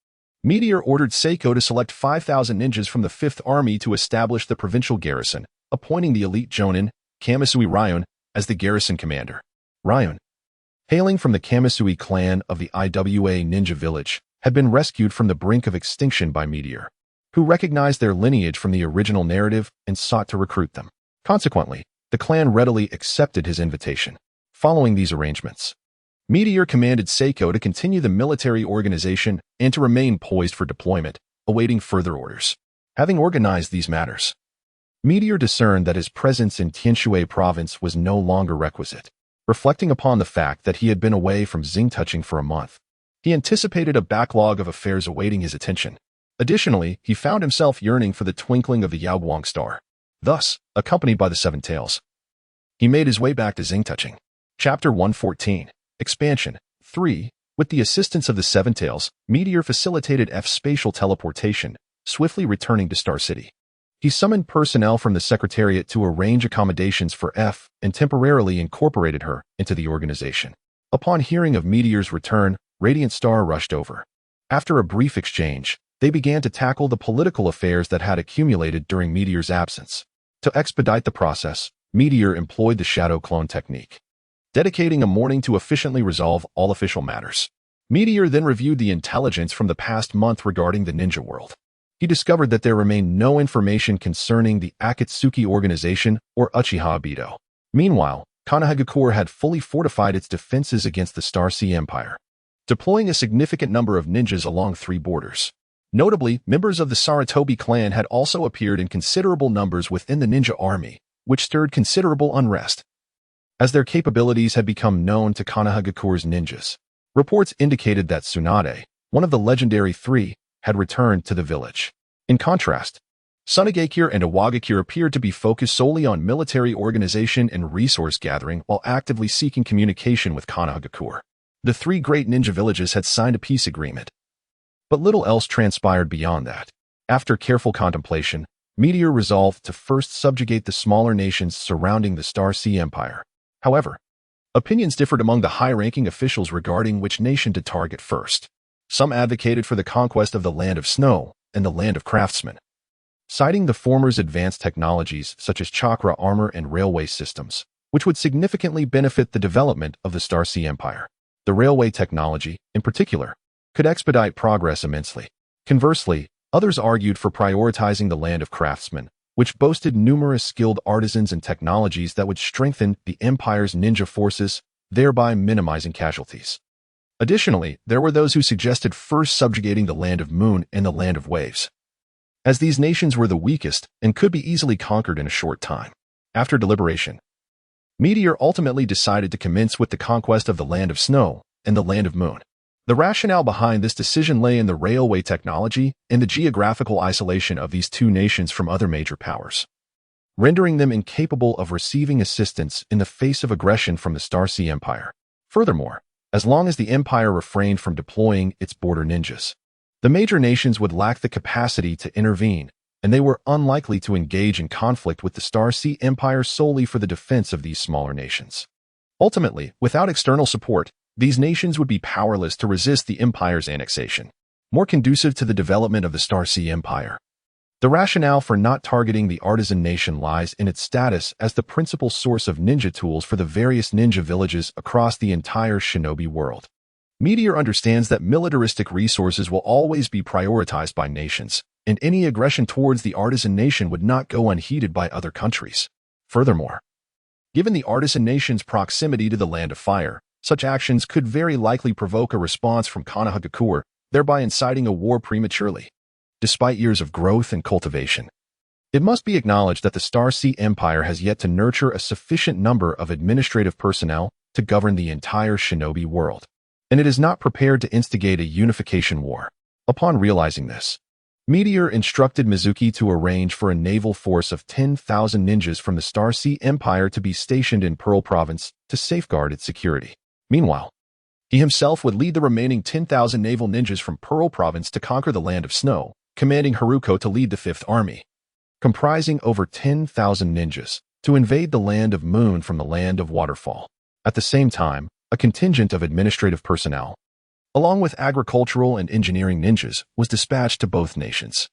Meteor ordered Seiko to select 5,000 ninjas from the Fifth Army to establish the provincial garrison, appointing the elite jonin, Kamisui Ryun, as the garrison commander. Ryun, hailing from the Kamisui clan of the Iwa ninja village, had been rescued from the brink of extinction by Meteor, who recognized their lineage from the original narrative and sought to recruit them. Consequently, the clan readily accepted his invitation. Following these arrangements, Meteor commanded Seiko to continue the military organization and to remain poised for deployment, awaiting further orders. Having organized these matters, Meteor discerned that his presence in Tianshui province was no longer requisite. Reflecting upon the fact that he had been away from Xing touching for a month, he anticipated a backlog of affairs awaiting his attention. Additionally, he found himself yearning for the twinkling of the Yaoguang star. Thus, accompanied by the Seven Tails, he made his way back to Xingtuching. Chapter 114. Expansion 3. With the assistance of the Seven Tails, Meteor facilitated F's spatial teleportation, swiftly returning to Star City. He summoned personnel from the Secretariat to arrange accommodations for F and temporarily incorporated her into the organization. Upon hearing of Meteor's return, Radiant Star rushed over. After a brief exchange, they began to tackle the political affairs that had accumulated during Meteor's absence. To expedite the process, Meteor employed the shadow clone technique, dedicating a morning to efficiently resolve all official matters. Meteor then reviewed the intelligence from the past month regarding the ninja world. He discovered that there remained no information concerning the Akatsuki organization or Uchiha Obito. Meanwhile, Konohagakure had fully fortified its defenses against the Star Sea Empire, deploying a significant number of ninjas along 3 borders. Notably, members of the Sarutobi clan had also appeared in considerable numbers within the ninja army, which stirred considerable unrest, as their capabilities had become known to Konohagakure's ninjas. Reports indicated that Tsunade, one of the legendary 3, had returned to the village. In contrast, Sunagakure and Iwagakure appeared to be focused solely on military organization and resource gathering while actively seeking communication with Konohagakure. The 3 great ninja villages had signed a peace agreement, but little else transpired beyond that. After careful contemplation, Meteor resolved to first subjugate the smaller nations surrounding the Star Sea Empire. However, opinions differed among the high-ranking officials regarding which nation to target first. Some advocated for the conquest of the Land of Snow and the Land of Craftsmen, citing the former's advanced technologies such as chakra armor and railway systems, which would significantly benefit the development of the Star Sea Empire. The railway technology, in particular, could expedite progress immensely. Conversely, others argued for prioritizing the Land of Craftsmen, which boasted numerous skilled artisans and technologies that would strengthen the Empire's ninja forces, thereby minimizing casualties. Additionally, there were those who suggested first subjugating the Land of Moon and the Land of Waves, as these nations were the weakest and could be easily conquered in a short time. After deliberation, Meteor ultimately decided to commence with the conquest of the Land of Snow and the Land of Moon. The rationale behind this decision lay in the railway technology and the geographical isolation of these 2 nations from other major powers, rendering them incapable of receiving assistance in the face of aggression from the Star Sea Empire. Furthermore, as long as the Empire refrained from deploying its border ninjas, the major nations would lack the capacity to intervene, and they were unlikely to engage in conflict with the Star Sea Empire solely for the defense of these smaller nations. Ultimately, without external support, these nations would be powerless to resist the Empire's annexation, more conducive to the development of the Star Sea Empire. The rationale for not targeting the artisan nation lies in its status as the principal source of ninja tools for the various ninja villages across the entire shinobi world. Meteor understands that militaristic resources will always be prioritized by nations, and any aggression towards the artisan nation would not go unheeded by other countries. Furthermore, given the artisan nation's proximity to the Land of Fire, such actions could very likely provoke a response from Konohagakure, thereby inciting a war prematurely. Despite years of growth and cultivation, it must be acknowledged that the Star Sea Empire has yet to nurture a sufficient number of administrative personnel to govern the entire shinobi world, and it is not prepared to instigate a unification war. Upon realizing this, Meteor instructed Mizuki to arrange for a naval force of 10,000 ninjas from the Star Sea Empire to be stationed in Pearl Province to safeguard its security. Meanwhile, he himself would lead the remaining 10,000 naval ninjas from Pearl Province to conquer the Land of Snow, commanding Haruko to lead the 5th Army, comprising over 10,000 ninjas, to invade the Land of Moon from the Land of Waterfall. At the same time, a contingent of administrative personnel, along with agricultural and engineering ninjas, was dispatched to both nations,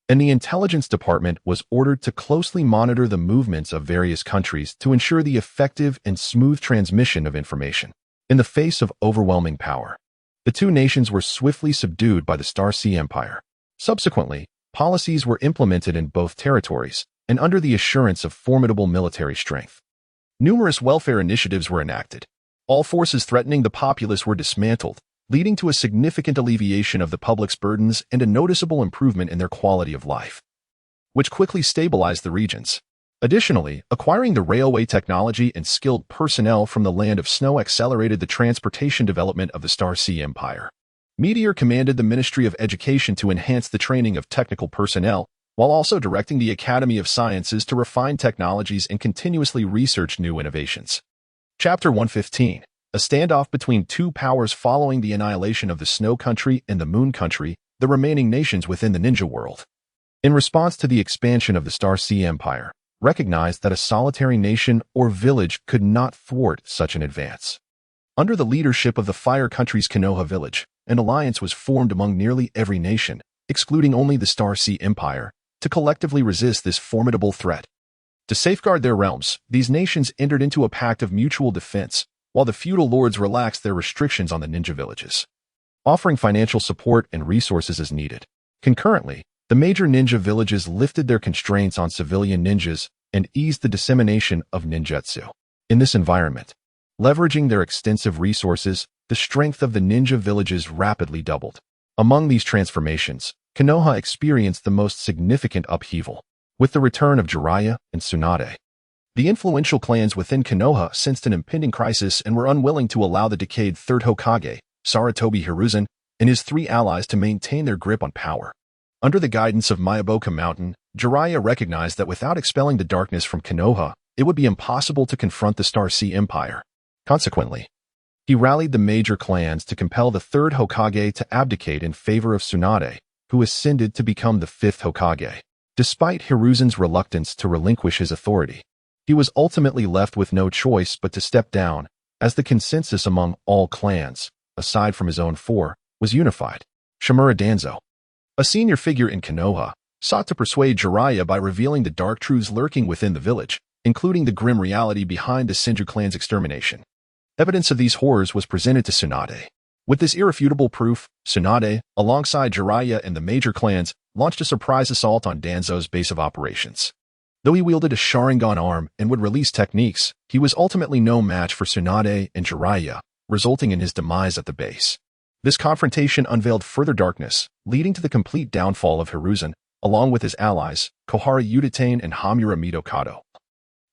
and the intelligence department was ordered to closely monitor the movements of various countries to ensure the effective and smooth transmission of information. In the face of overwhelming power, the 2 nations were swiftly subdued by the Star Sea Empire. Subsequently, policies were implemented in both territories, and under the assurance of formidable military strength. Numerous welfare initiatives were enacted. All forces threatening the populace were dismantled, leading to a significant alleviation of the public's burdens and a noticeable improvement in their quality of life, which quickly stabilized the regions. Additionally, acquiring the railway technology and skilled personnel from the Land of Snow accelerated the transportation development of the Star Sea Empire. Meteor commanded the Ministry of Education to enhance the training of technical personnel, while also directing the Academy of Sciences to refine technologies and continuously research new innovations. Chapter 115. A standoff between two powers following the annihilation of the Snow Country and the Moon Country, the remaining nations within the ninja world. In response to the expansion of the Star Sea Empire, recognized that a solitary nation or village could not thwart such an advance. Under the leadership of the Fire Country's Konoha village, an alliance was formed among nearly every nation, excluding only the Star Sea Empire, to collectively resist this formidable threat. To safeguard their realms, these nations entered into a pact of mutual defense, while the feudal lords relaxed their restrictions on the ninja villages, offering financial support and resources as needed. Concurrently, the major ninja villages lifted their constraints on civilian ninjas and eased the dissemination of ninjutsu. In this environment, leveraging their extensive resources, the strength of the ninja villages rapidly doubled. Among these transformations, Konoha experienced the most significant upheaval, with the return of Jiraiya and Tsunade. The influential clans within Konoha sensed an impending crisis and were unwilling to allow the decayed third Hokage, Sarutobi Hiruzen, and his three allies to maintain their grip on power. Under the guidance of Myoboka Mountain, Jiraiya recognized that without expelling the darkness from Konoha, it would be impossible to confront the Star Sea Empire. Consequently, he rallied the major clans to compel the third Hokage to abdicate in favor of Tsunade, who ascended to become the fifth Hokage. Despite Hiruzen's reluctance to relinquish his authority, he was ultimately left with no choice but to step down, as the consensus among all clans, aside from his own four, was unified. Shimura Danzo, a senior figure in Konoha, sought to persuade Jiraiya by revealing the dark truths lurking within the village, including the grim reality behind the Senju clan's extermination. Evidence of these horrors was presented to Tsunade. With this irrefutable proof, Tsunade, alongside Jiraiya and the major clans, launched a surprise assault on Danzo's base of operations. Though he wielded a Sharingan arm and would release techniques, he was ultimately no match for Tsunade and Jiraiya, resulting in his demise at the base. This confrontation unveiled further darkness, leading to the complete downfall of Hiruzen, along with his allies, Kohara Udatane and Hamura Mitokado,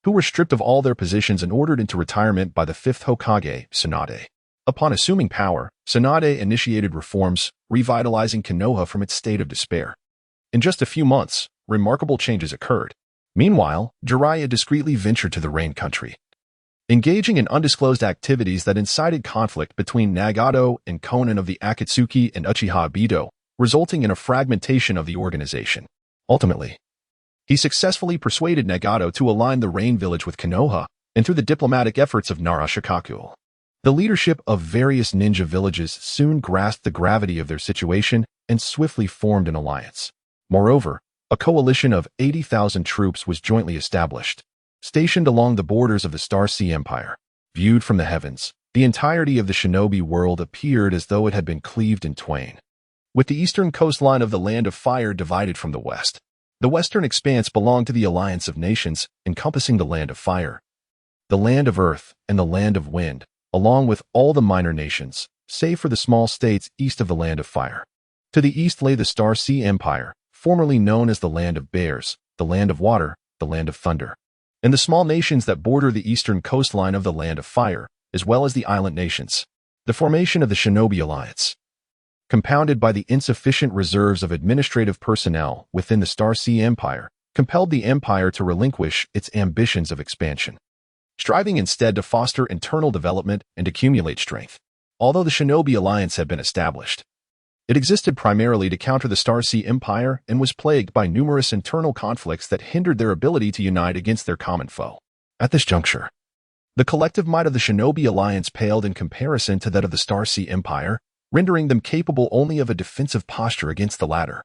who were stripped of all their positions and ordered into retirement by the fifth Hokage, Tsunade. Upon assuming power, Tsunade initiated reforms, revitalizing Konoha from its state of despair. In just a few months, remarkable changes occurred. Meanwhile, Jiraiya discreetly ventured to the Rain Country, engaging in undisclosed activities that incited conflict between Nagato and Konan of the Akatsuki and Uchiha Obito, resulting in a fragmentation of the organization. Ultimately, he successfully persuaded Nagato to align the Rain Village with Konoha, and through the diplomatic efforts of Nara Shikaku, the leadership of various ninja villages soon grasped the gravity of their situation and swiftly formed an alliance. Moreover, a coalition of 80,000 troops was jointly established, stationed along the borders of the Star Sea Empire. Viewed from the heavens, the entirety of the shinobi world appeared as though it had been cleaved in twain, with the eastern coastline of the Land of Fire divided from the west. The western expanse belonged to the Alliance of Nations, encompassing the Land of Fire, the Land of Earth, and the Land of Wind, along with all the minor nations, save for the small states east of the Land of Fire. To the east lay the Star Sea Empire, formerly known as the Land of Bears, the Land of Water, the Land of Thunder, and the small nations that border the eastern coastline of the Land of Fire, as well as the island nations. The formation of the Shinobi Alliance, compounded by the insufficient reserves of administrative personnel within the Star Sea Empire, compelled the empire to relinquish its ambitions of expansion, striving instead to foster internal development and accumulate strength. Although the Shinobi Alliance had been established, it existed primarily to counter the Star Sea Empire and was plagued by numerous internal conflicts that hindered their ability to unite against their common foe. At this juncture, the collective might of the Shinobi Alliance paled in comparison to that of the Star Sea Empire, rendering them capable only of a defensive posture against the latter.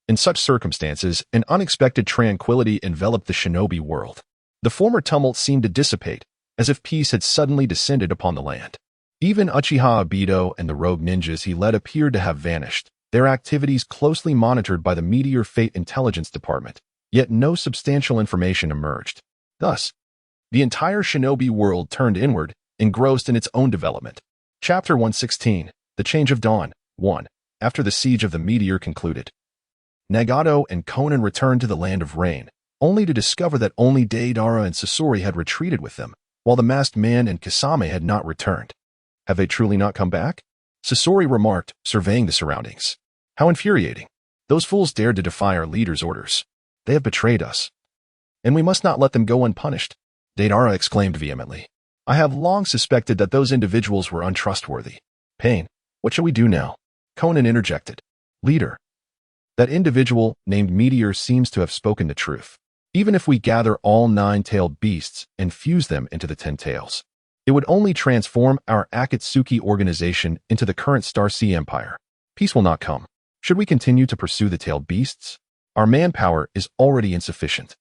In such circumstances, an unexpected tranquility enveloped the Shinobi world. The former tumult seemed to dissipate, as if peace had suddenly descended upon the land. Even Uchiha Obito and the rogue ninjas he led appeared to have vanished, their activities closely monitored by the Meteor Fate Intelligence Department, yet no substantial information emerged. Thus, the entire shinobi world turned inward, engrossed in its own development. Chapter 116, The Change of Dawn, 1. After the siege of the Meteor concluded, Nagato and Konan returned to the Land of Rain, only to discover that only Deidara and Sasori had retreated with them, while the masked man and Kasame had not returned. Have they truly not come back? Sasori remarked, surveying the surroundings. How infuriating. Those fools dared to defy our leader's orders. They have betrayed us. And we must not let them go unpunished, Deidara exclaimed vehemently. I have long suspected that those individuals were untrustworthy. Pain, what shall we do now? Conan interjected. Leader. That individual, named Meteor, seems to have spoken the truth. Even if we gather all 9-tailed beasts and fuse them into the 10 tails, it would only transform our Akatsuki organization into the current Star Sea Empire. Peace will not come. Should we continue to pursue the tailed beasts? Our manpower is already insufficient.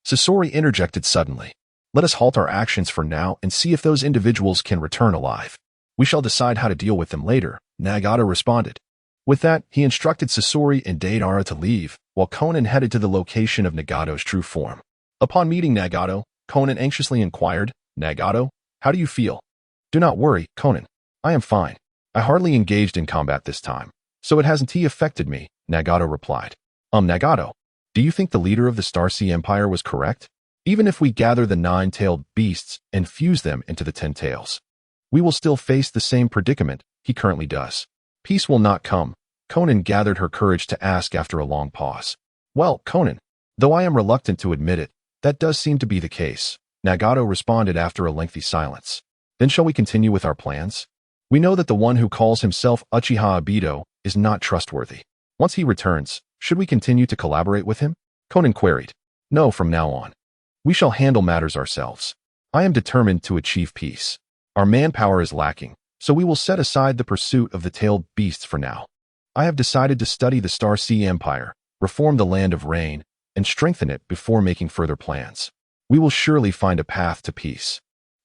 Sasori interjected suddenly. Let us halt our actions for now and see if those individuals can return alive. We shall decide how to deal with them later, Nagato responded. With that, he instructed Sasori and Deidara to leave, while Conan headed to the location of Nagato's true form. Upon meeting Nagato, Conan anxiously inquired, Nagato, how do you feel? Do not worry, Conan. I am fine. I hardly engaged in combat this time, so it hasn't affected me, Nagato replied. Nagato, do you think the leader of the Star Sea Empire was correct? Even if we gather the 9-tailed beasts and fuse them into the 10 tails, we will still face the same predicament he currently does. Peace will not come, Conan gathered her courage to ask after a long pause. Well, Conan, though I am reluctant to admit it, that does seem to be the case, Nagato responded after a lengthy silence. Then shall we continue with our plans? We know that the one who calls himself Uchiha Obito is not trustworthy. Once he returns, should we continue to collaborate with him? Conan queried. No, from now on. We shall handle matters ourselves. I am determined to achieve peace. Our manpower is lacking, so we will set aside the pursuit of the tailed beasts for now. I have decided to study the Star Sea Empire, reform the Land of Rain, and strengthen it before making further plans. We will surely find a path to peace,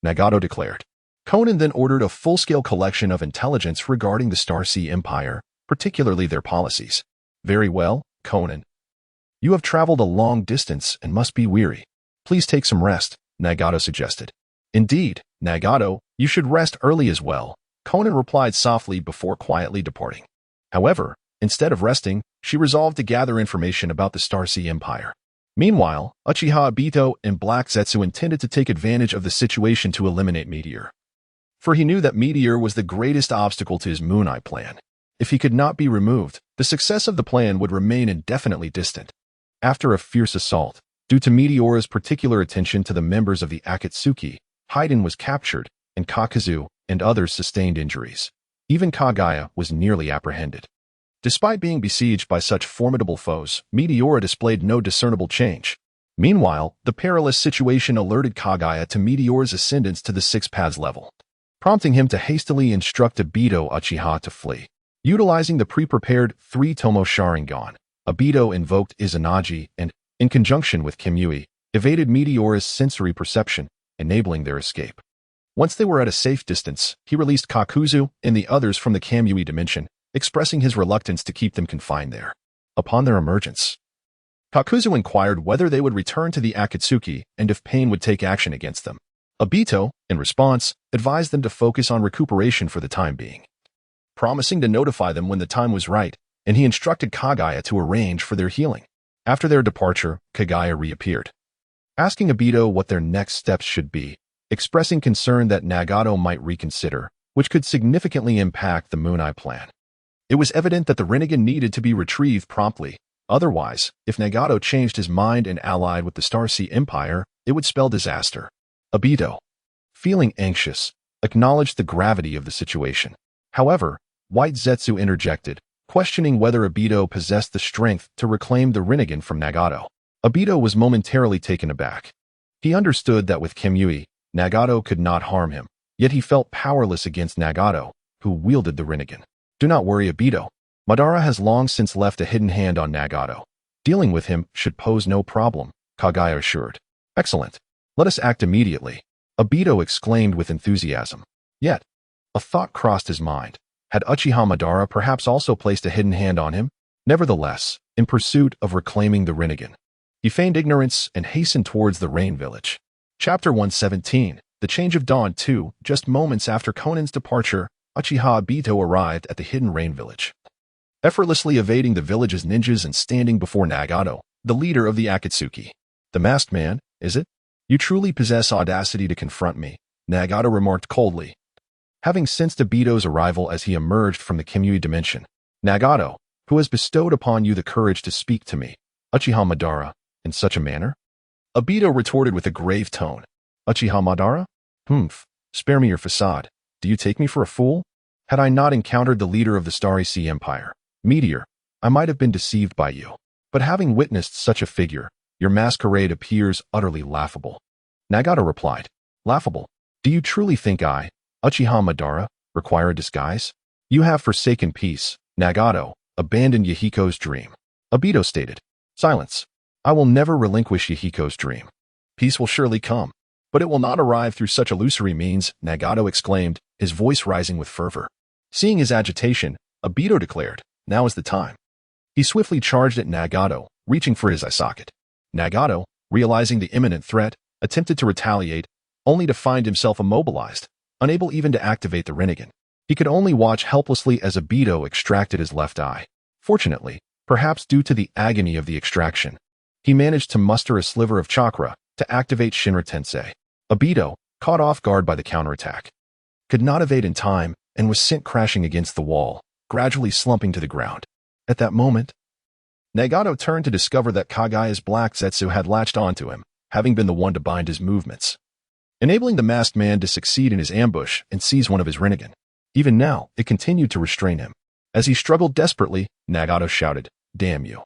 Nagato declared. Conan then ordered a full-scale collection of intelligence regarding the Star Sea Empire, particularly their policies. Very well, Conan. You have traveled a long distance and must be weary. Please take some rest, Nagato suggested. Indeed, Nagato, you should rest early as well, Conan replied softly before quietly departing. However, instead of resting, she resolved to gather information about the Star Sea Empire. Meanwhile, Uchiha Obito and Black Zetsu intended to take advantage of the situation to eliminate Meteor. For he knew that Meteor was the greatest obstacle to his Moon Eye plan. If he could not be removed, the success of the plan would remain indefinitely distant. After a fierce assault, due to Meteor's particular attention to the members of the Akatsuki, Haiden was captured, and Kakuzu and others sustained injuries. Even Kaguya was nearly apprehended. Despite being besieged by such formidable foes, Meteor displayed no discernible change. Meanwhile, the perilous situation alerted Kaguya to Meteor's ascendance to the 6 paths level, prompting him to hastily instruct Obito Uchiha to flee. Utilizing the pre-prepared 3-tomo Sharingan, Obito invoked Izanagi and, in conjunction with Kimui, evaded Meteor's sensory perception, enabling their escape. Once they were at a safe distance, he released Kakuzu and the others from the Kamui dimension, expressing his reluctance to keep them confined there. Upon their emergence, Kakuzu inquired whether they would return to the Akatsuki and if Pain would take action against them. Obito, in response, advised them to focus on recuperation for the time being, promising to notify them when the time was right, and he instructed Kaguya to arrange for their healing. After their departure, Kaguya reappeared, asking Obito what their next steps should be, expressing concern that Nagato might reconsider, which could significantly impact the Moon Eye plan. It was evident that the Rinnegan needed to be retrieved promptly. Otherwise, if Nagato changed his mind and allied with the Star Sea Empire, it would spell disaster. Obito, feeling anxious, acknowledged the gravity of the situation. However, White Zetsu interjected, questioning whether Obito possessed the strength to reclaim the Rinnegan from Nagato. Obito was momentarily taken aback. He understood that with Kimui, Nagato could not harm him, yet he felt powerless against Nagato, who wielded the Rinnegan. Do not worry, Obito. Madara has long since left a hidden hand on Nagato. Dealing with him should pose no problem, Kaguya assured. Excellent. Let us act immediately, Obito exclaimed with enthusiasm. Yet, a thought crossed his mind. Had Uchiha Madara perhaps also placed a hidden hand on him? Nevertheless, in pursuit of reclaiming the Rinnegan, he feigned ignorance and hastened towards the Rain Village. Chapter 117, The Change of Dawn 2. Just moments after Conan's departure, Uchiha Obito arrived at the hidden Rain Village, effortlessly evading the village's ninjas and standing before Nagato, the leader of the Akatsuki. The masked man, is it? You truly possess audacity to confront me, Nagato remarked coldly. having sensed Obito's arrival as he emerged from the Kimui dimension. Nagato, who has bestowed upon you the courage to speak to me, Uchiha Madara, in such a manner? Obito retorted with a grave tone. Uchiha Madara? Spare me your facade. Do you take me for a fool? Had I not encountered the leader of the Starry Sea Empire, Meteor, I might have been deceived by you. But having witnessed such a figure, your masquerade appears utterly laughable. Nagato replied. Laughable? Do you truly think I, Uchiha Madara, require a disguise? You have forsaken peace, Nagato, abandoned Yahiko's dream. Obito stated. Silence. I will never relinquish Yahiko's dream. Peace will surely come, but it will not arrive through such illusory means, Nagato exclaimed, his voice rising with fervor. Seeing his agitation, Obito declared, now is the time. He swiftly charged at Nagato, reaching for his eye socket. Nagato, realizing the imminent threat, attempted to retaliate, only to find himself immobilized, unable even to activate the Rinnegan. He could only watch helplessly as Obito extracted his left eye. Fortunately, perhaps due to the agony of the extraction, he managed to muster a sliver of chakra to activate Shinra Tensei. Obito, caught off guard by the counterattack, could not evade in time and was sent crashing against the wall, gradually slumping to the ground. At that moment, Nagato turned to discover that Kaguya's black Zetsu had latched onto him, having been the one to bind his movements, enabling the masked man to succeed in his ambush and seize one of his Rinnegan. Even now, it continued to restrain him. As he struggled desperately, Nagato shouted, Damn you.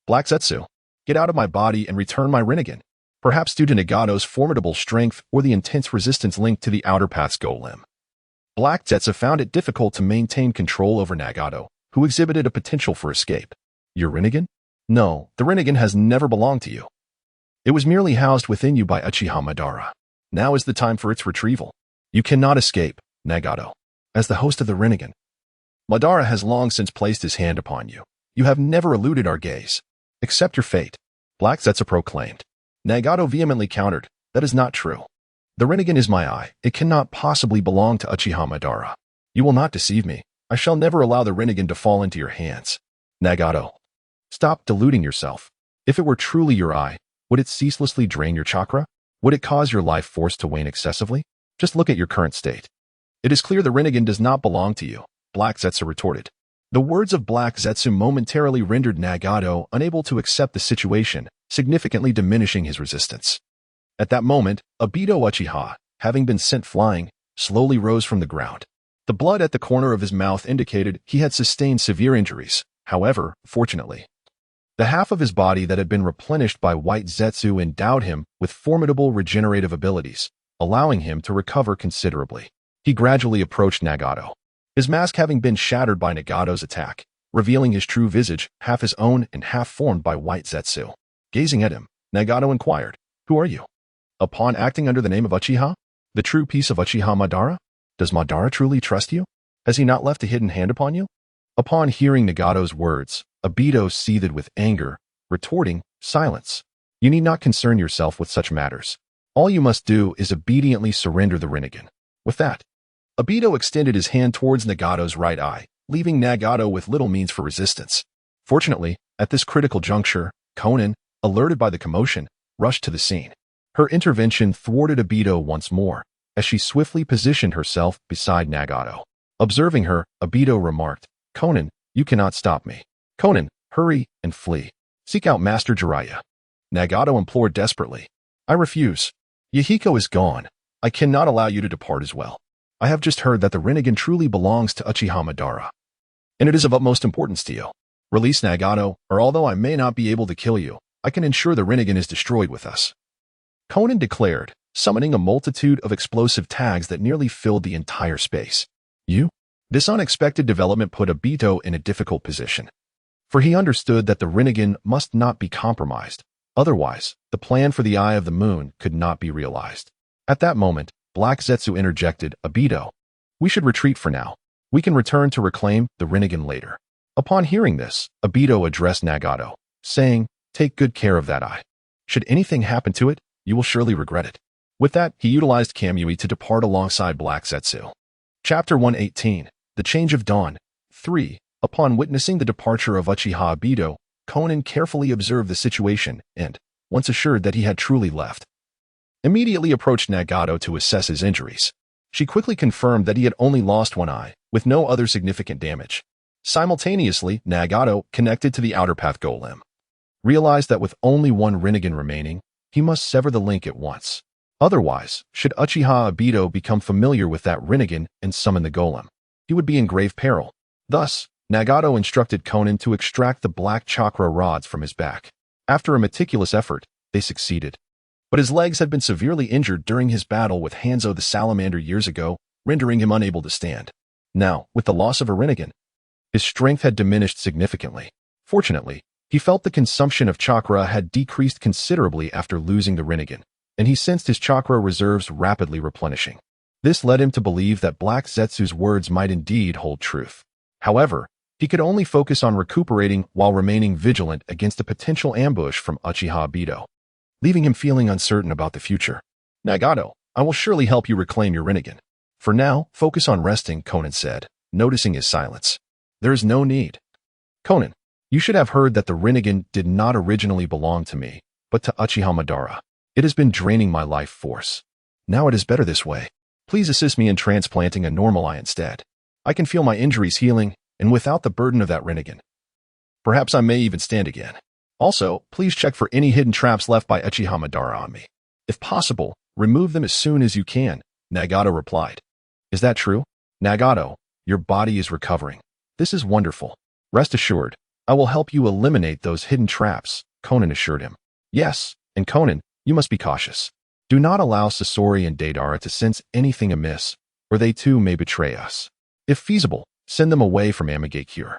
Black Zetsu, get out of my body and return my Rinnegan. Perhaps due to Nagato's formidable strength or the intense resistance linked to the Outer Path's golem, Black Zetsu found it difficult to maintain control over Nagato, who exhibited a potential for escape. Your Rinnegan? No, the Rinnegan has never belonged to you. It was merely housed within you by Uchiha Madara. Now is the time for its retrieval. You cannot escape, Nagato. As the host of the Rinnegan, Madara has long since placed his hand upon you. You have never eluded our gaze. Accept your fate, Black Zetsu proclaimed. Nagato vehemently countered, that is not true. The Rinnegan is my eye. It cannot possibly belong to Uchiha Madara. You will not deceive me. I shall never allow the Rinnegan to fall into your hands. Nagato, stop deluding yourself. If it were truly your eye, would it ceaselessly drain your chakra? Would it cause your life force to wane excessively? Just look at your current state. It is clear the Rinnegan does not belong to you, Black Zetsu retorted. The words of Black Zetsu momentarily rendered Nagato unable to accept the situation, significantly diminishing his resistance. At that moment, Obito Uchiha, having been sent flying, slowly rose from the ground. The blood at the corner of his mouth indicated he had sustained severe injuries. However, fortunately, the half of his body that had been replenished by White Zetsu endowed him with formidable regenerative abilities, allowing him to recover considerably. He gradually approached Nagato, his mask having been shattered by Nagato's attack, revealing his true visage, half his own and half formed by White Zetsu. Gazing at him, Nagato inquired, Who are you? Upon acting under the name of Uchiha, the true piece of Uchiha Madara? Does Madara truly trust you? Has he not left a hidden hand upon you? Upon hearing Nagato's words, Obito seethed with anger, retorting, Silence. You need not concern yourself with such matters. All you must do is obediently surrender the Rinnegan. With that, Obito extended his hand towards Nagato's right eye, leaving Nagato with little means for resistance. Fortunately, at this critical juncture, Konan, alerted by the commotion, rushed to the scene. Her intervention thwarted Obito once more, as she swiftly positioned herself beside Nagato. Observing her, Obito remarked, Konan, you cannot stop me. Konan, hurry and flee. Seek out Master Jiraiya. Nagato implored desperately. I refuse. Yahiko is gone. I cannot allow you to depart as well. I have just heard that the Rinnegan truly belongs to Uchiha Madara, and it is of utmost importance to you. Release Nagato, or although I may not be able to kill you, I can ensure the Rinnegan is destroyed with us. Konan declared, summoning a multitude of explosive tags that nearly filled the entire space. You? This unexpected development put Obito in a difficult position, for he understood that the Rinnegan must not be compromised. Otherwise, the plan for the Eye of the Moon could not be realized. At that moment, Black Zetsu interjected, Obito, we should retreat for now. We can return to reclaim the Rinnegan later. Upon hearing this, Obito addressed Nagato, saying, Take good care of that eye. Should anything happen to it, you will surely regret it. With that, he utilized Kamui to depart alongside Black Zetsu. Chapter 118, The Change of Dawn. 3. Upon witnessing the departure of Uchiha Obito, Konan carefully observed the situation and, once assured that he had truly left, immediately approached Nagato to assess his injuries. She quickly confirmed that he had only lost one eye, with no other significant damage. Simultaneously, Nagato, connected to the outer path golem, realized that with only one Rinnegan remaining, he must sever the link at once. Otherwise, should Uchiha Obito become familiar with that Rinnegan and summon the golem, he would be in grave peril. Thus, Nagato instructed Conan to extract the black chakra rods from his back. After a meticulous effort, they succeeded. But his legs had been severely injured during his battle with Hanzo the Salamander years ago, rendering him unable to stand. Now, with the loss of a Rinnegan, his strength had diminished significantly. Fortunately, he felt the consumption of chakra had decreased considerably after losing the Rinnegan, and he sensed his chakra reserves rapidly replenishing. This led him to believe that Black Zetsu's words might indeed hold truth. However, he could only focus on recuperating while remaining vigilant against a potential ambush from Uchiha Obito, leaving him feeling uncertain about the future. Nagato, I will surely help you reclaim your Rinnegan. For now, focus on resting, Conan said, noticing his silence. There is no need. Conan, you should have heard that the Rinnegan did not originally belong to me, but to Uchiha Madara. It has been draining my life force. Now it is better this way. Please assist me in transplanting a normal eye instead. I can feel my injuries healing, and without the burden of that Rinnegan, perhaps I may even stand again. Also, please check for any hidden traps left by Uchiha Madara on me. If possible, remove them as soon as you can, Nagato replied. Is that true? Nagato, your body is recovering. This is wonderful. Rest assured, I will help you eliminate those hidden traps, Conan assured him. Yes, and Conan, you must be cautious. Do not allow Sasori and Deidara to sense anything amiss, or they too may betray us. If feasible, send them away from Amigakure.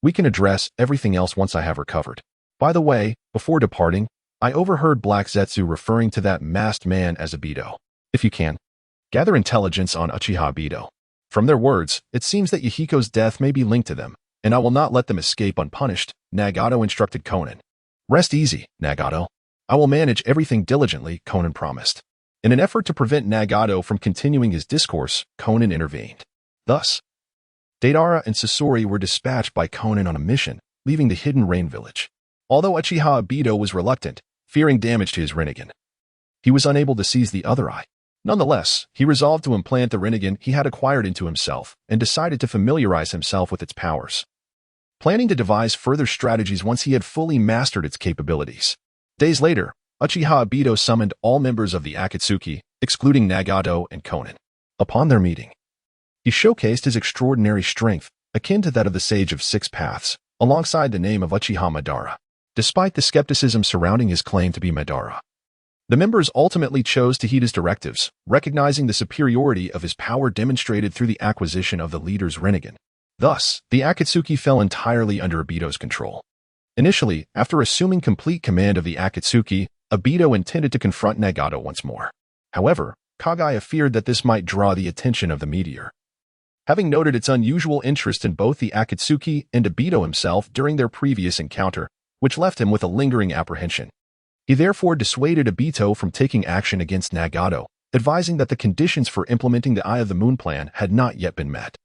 We can address everything else once I have recovered. By the way, before departing, I overheard Black Zetsu referring to that masked man as Obito. If you can, gather intelligence on Uchiha Obito. From their words, it seems that Yahiko's death may be linked to them, and I will not let them escape unpunished, Nagato instructed Conan. Rest easy, Nagato. I will manage everything diligently, Conan promised. In an effort to prevent Nagato from continuing his discourse, Conan intervened. Thus, Deidara and Sasori were dispatched by Conan on a mission, leaving the hidden rain village. Although Uchiha Obito was reluctant, fearing damage to his Rinnegan, he was unable to seize the other eye. Nonetheless, he resolved to implant the Rinnegan he had acquired into himself and decided to familiarize himself with its powers, planning to devise further strategies once he had fully mastered its capabilities. Days later, Uchiha Obito summoned all members of the Akatsuki, excluding Nagato and Conan. Upon their meeting, he showcased his extraordinary strength, akin to that of the Sage of Six Paths, alongside the name of Uchiha Madara. Despite the skepticism surrounding his claim to be Madara, the members ultimately chose to heed his directives, recognizing the superiority of his power demonstrated through the acquisition of the leader's Rinnegan. Thus, the Akatsuki fell entirely under Obito's control. Initially, after assuming complete command of the Akatsuki, Obito intended to confront Nagato once more. However, Kaguya feared that this might draw the attention of the meteor, having noted its unusual interest in both the Akatsuki and Obito himself during their previous encounter, which left him with a lingering apprehension. He therefore dissuaded Obito from taking action against Nagato, advising that the conditions for implementing the Eye of the Moon plan had not yet been met.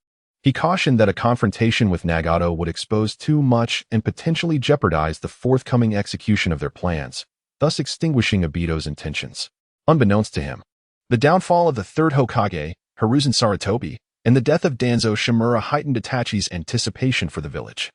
He cautioned that a confrontation with Nagato would expose too much and potentially jeopardize the forthcoming execution of their plans, thus extinguishing Obito's intentions. Unbeknownst to him, the downfall of the third Hokage, Hiruzen Sarutobi, and the death of Danzo Shimura heightened Itachi's anticipation for the village,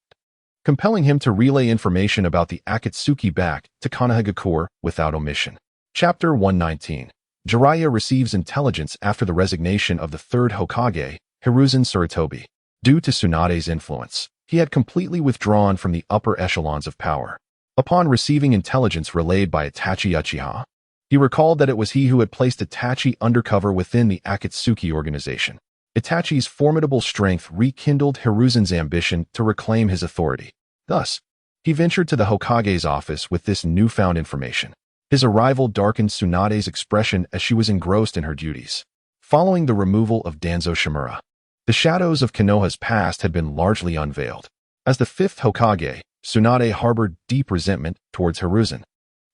compelling him to relay information about the Akatsuki back to Konohagakure without omission. Chapter 119. Jiraiya receives intelligence after the resignation of the third Hokage, Hiruzen Sarutobi. Due to Tsunade's influence, he had completely withdrawn from the upper echelons of power. Upon receiving intelligence relayed by Itachi Uchiha, he recalled that it was he who had placed Itachi undercover within the Akatsuki organization. Itachi's formidable strength rekindled Hiruzen's ambition to reclaim his authority. Thus, he ventured to the Hokage's office with this newfound information. His arrival darkened Tsunade's expression as she was engrossed in her duties. Following the removal of Danzo Shimura, the shadows of Konoha's past had been largely unveiled. As the fifth Hokage, Tsunade harbored deep resentment towards Hiruzen.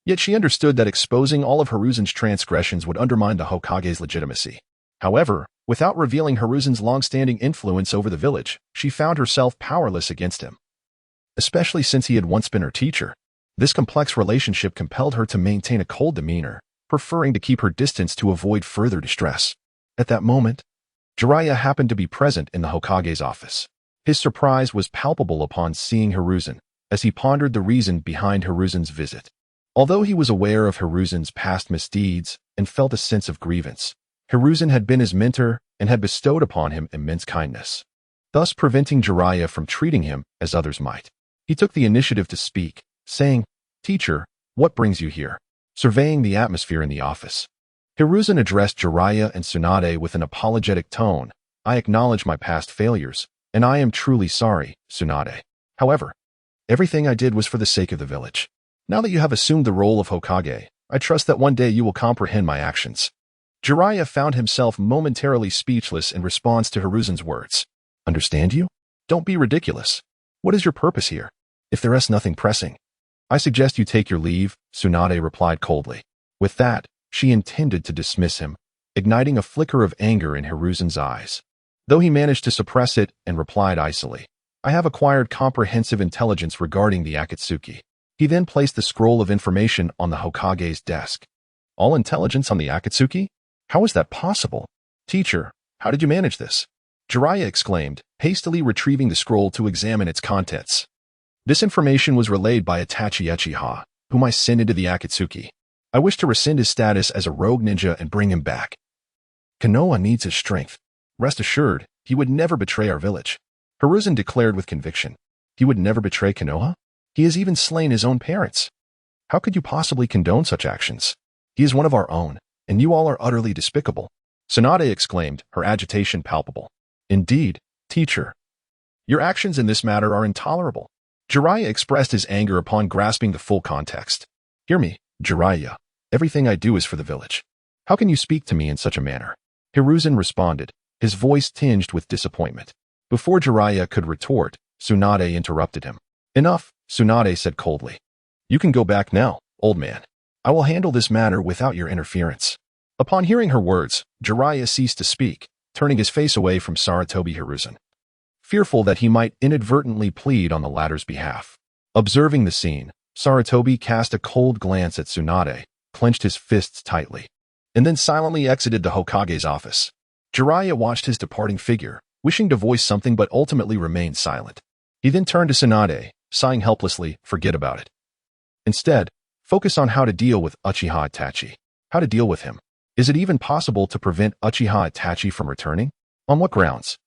Yet she understood that exposing all of Hiruzen's transgressions would undermine the Hokage's legitimacy. However, without revealing Hiruzen's long-standing influence over the village, she found herself powerless against him. Especially since he had once been her teacher, this complex relationship compelled her to maintain a cold demeanor, preferring to keep her distance to avoid further distress. At that moment, Jiraiya happened to be present in the Hokage's office. His surprise was palpable upon seeing Hiruzen, as he pondered the reason behind Hiruzen's visit. Although he was aware of Hiruzen's past misdeeds and felt a sense of grievance, Hiruzen had been his mentor and had bestowed upon him immense kindness, thus preventing Jiraiya from treating him as others might. He took the initiative to speak, saying, "Teacher, what brings you here?" Surveying the atmosphere in the office, Hiruzen addressed Jiraiya and Tsunade with an apologetic tone. "I acknowledge my past failures, and I am truly sorry, Tsunade. However, everything I did was for the sake of the village. Now that you have assumed the role of Hokage, I trust that one day you will comprehend my actions." Jiraiya found himself momentarily speechless in response to Hiruzen's words. "Understand you? Don't be ridiculous. What is your purpose here? If there is nothing pressing, I suggest you take your leave," Tsunade replied coldly. With that, she intended to dismiss him, igniting a flicker of anger in Hiruzen's eyes. Though he managed to suppress it and replied icily, "I have acquired comprehensive intelligence regarding the Akatsuki." He then placed the scroll of information on the Hokage's desk. "All intelligence on the Akatsuki? How is that possible? Teacher, how did you manage this?" Jiraiya exclaimed, hastily retrieving the scroll to examine its contents. "This information was relayed by Itachi Uchiha, whom I sent into the Akatsuki. I wish to rescind his status as a rogue ninja and bring him back. Konoha needs his strength. Rest assured, he would never betray our village." Hiruzen declared with conviction. "He would never betray Konoha? He has even slain his own parents. How could you possibly condone such actions? He is one of our own, and you all are utterly despicable." Tsunade exclaimed, her agitation palpable. "Indeed, teacher. Your actions in this matter are intolerable." Jiraiya expressed his anger upon grasping the full context. "Hear me, Jiraiya. Everything I do is for the village. How can you speak to me in such a manner?" Hiruzen responded, his voice tinged with disappointment. Before Jiraiya could retort, Tsunade interrupted him. "Enough," Tsunade said coldly. "You can go back now, old man. I will handle this matter without your interference." Upon hearing her words, Jiraiya ceased to speak, turning his face away from Sarutobi Hiruzen, fearful that he might inadvertently plead on the latter's behalf. Observing the scene, Sarutobi cast a cold glance at Tsunade, clenched his fists tightly, and then silently exited the Hokage's office. Jiraiya watched his departing figure, wishing to voice something but ultimately remained silent. He then turned to Tsunade, sighing helplessly, "Forget about it. Instead, focus on how to deal with Uchiha Itachi. How to deal with him. Is it even possible to prevent Uchiha Itachi from returning? On what grounds?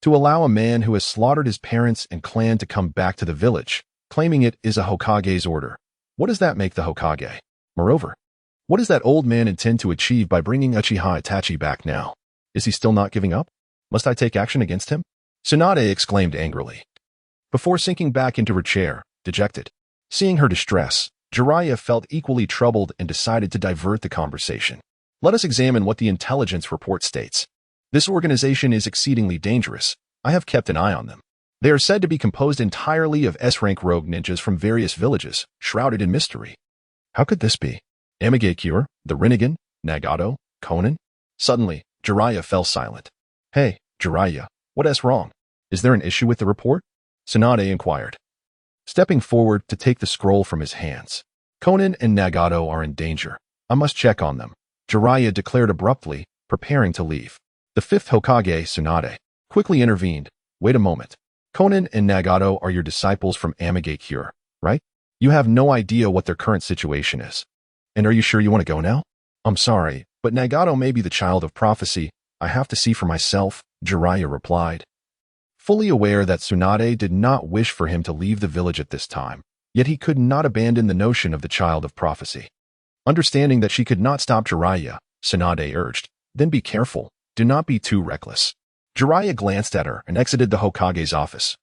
To allow a man who has slaughtered his parents and clan to come back to the village, claiming it is a Hokage's order. What does that make the Hokage? Moreover, what does that old man intend to achieve by bringing Uchiha Itachi back now? Is he still not giving up? Must I take action against him?" Tsunade exclaimed angrily, before sinking back into her chair, dejected. Seeing her distress, Jiraiya felt equally troubled and decided to divert the conversation. "Let us examine what the intelligence report states. This organization is exceedingly dangerous. I have kept an eye on them. They are said to be composed entirely of S-rank rogue ninjas from various villages, shrouded in mystery. How could this be? Amigakure, the Rinnegan, Nagato, Konin?" Suddenly, Jiraiya fell silent. "Hey, Jiraiya, what's wrong? Is there an issue with the report?" Tsunade inquired, stepping forward to take the scroll from his hands. "Konin and Nagato are in danger. I must check on them," Jiraiya declared abruptly, preparing to leave. The fifth Hokage, Tsunade, quickly intervened. "Wait a moment. Konin and Nagato are your disciples from Amigakure, right? You have no idea what their current situation is. And are you sure you want to go now?" "I'm sorry, but Nagato may be the child of prophecy. I have to see for myself," Jiraiya replied, fully aware that Tsunade did not wish for him to leave the village at this time, yet he could not abandon the notion of the child of prophecy. Understanding that she could not stop Jiraiya, Tsunade urged, "Then be careful. Do not be too reckless." Jiraiya glanced at her and exited the Hokage's office,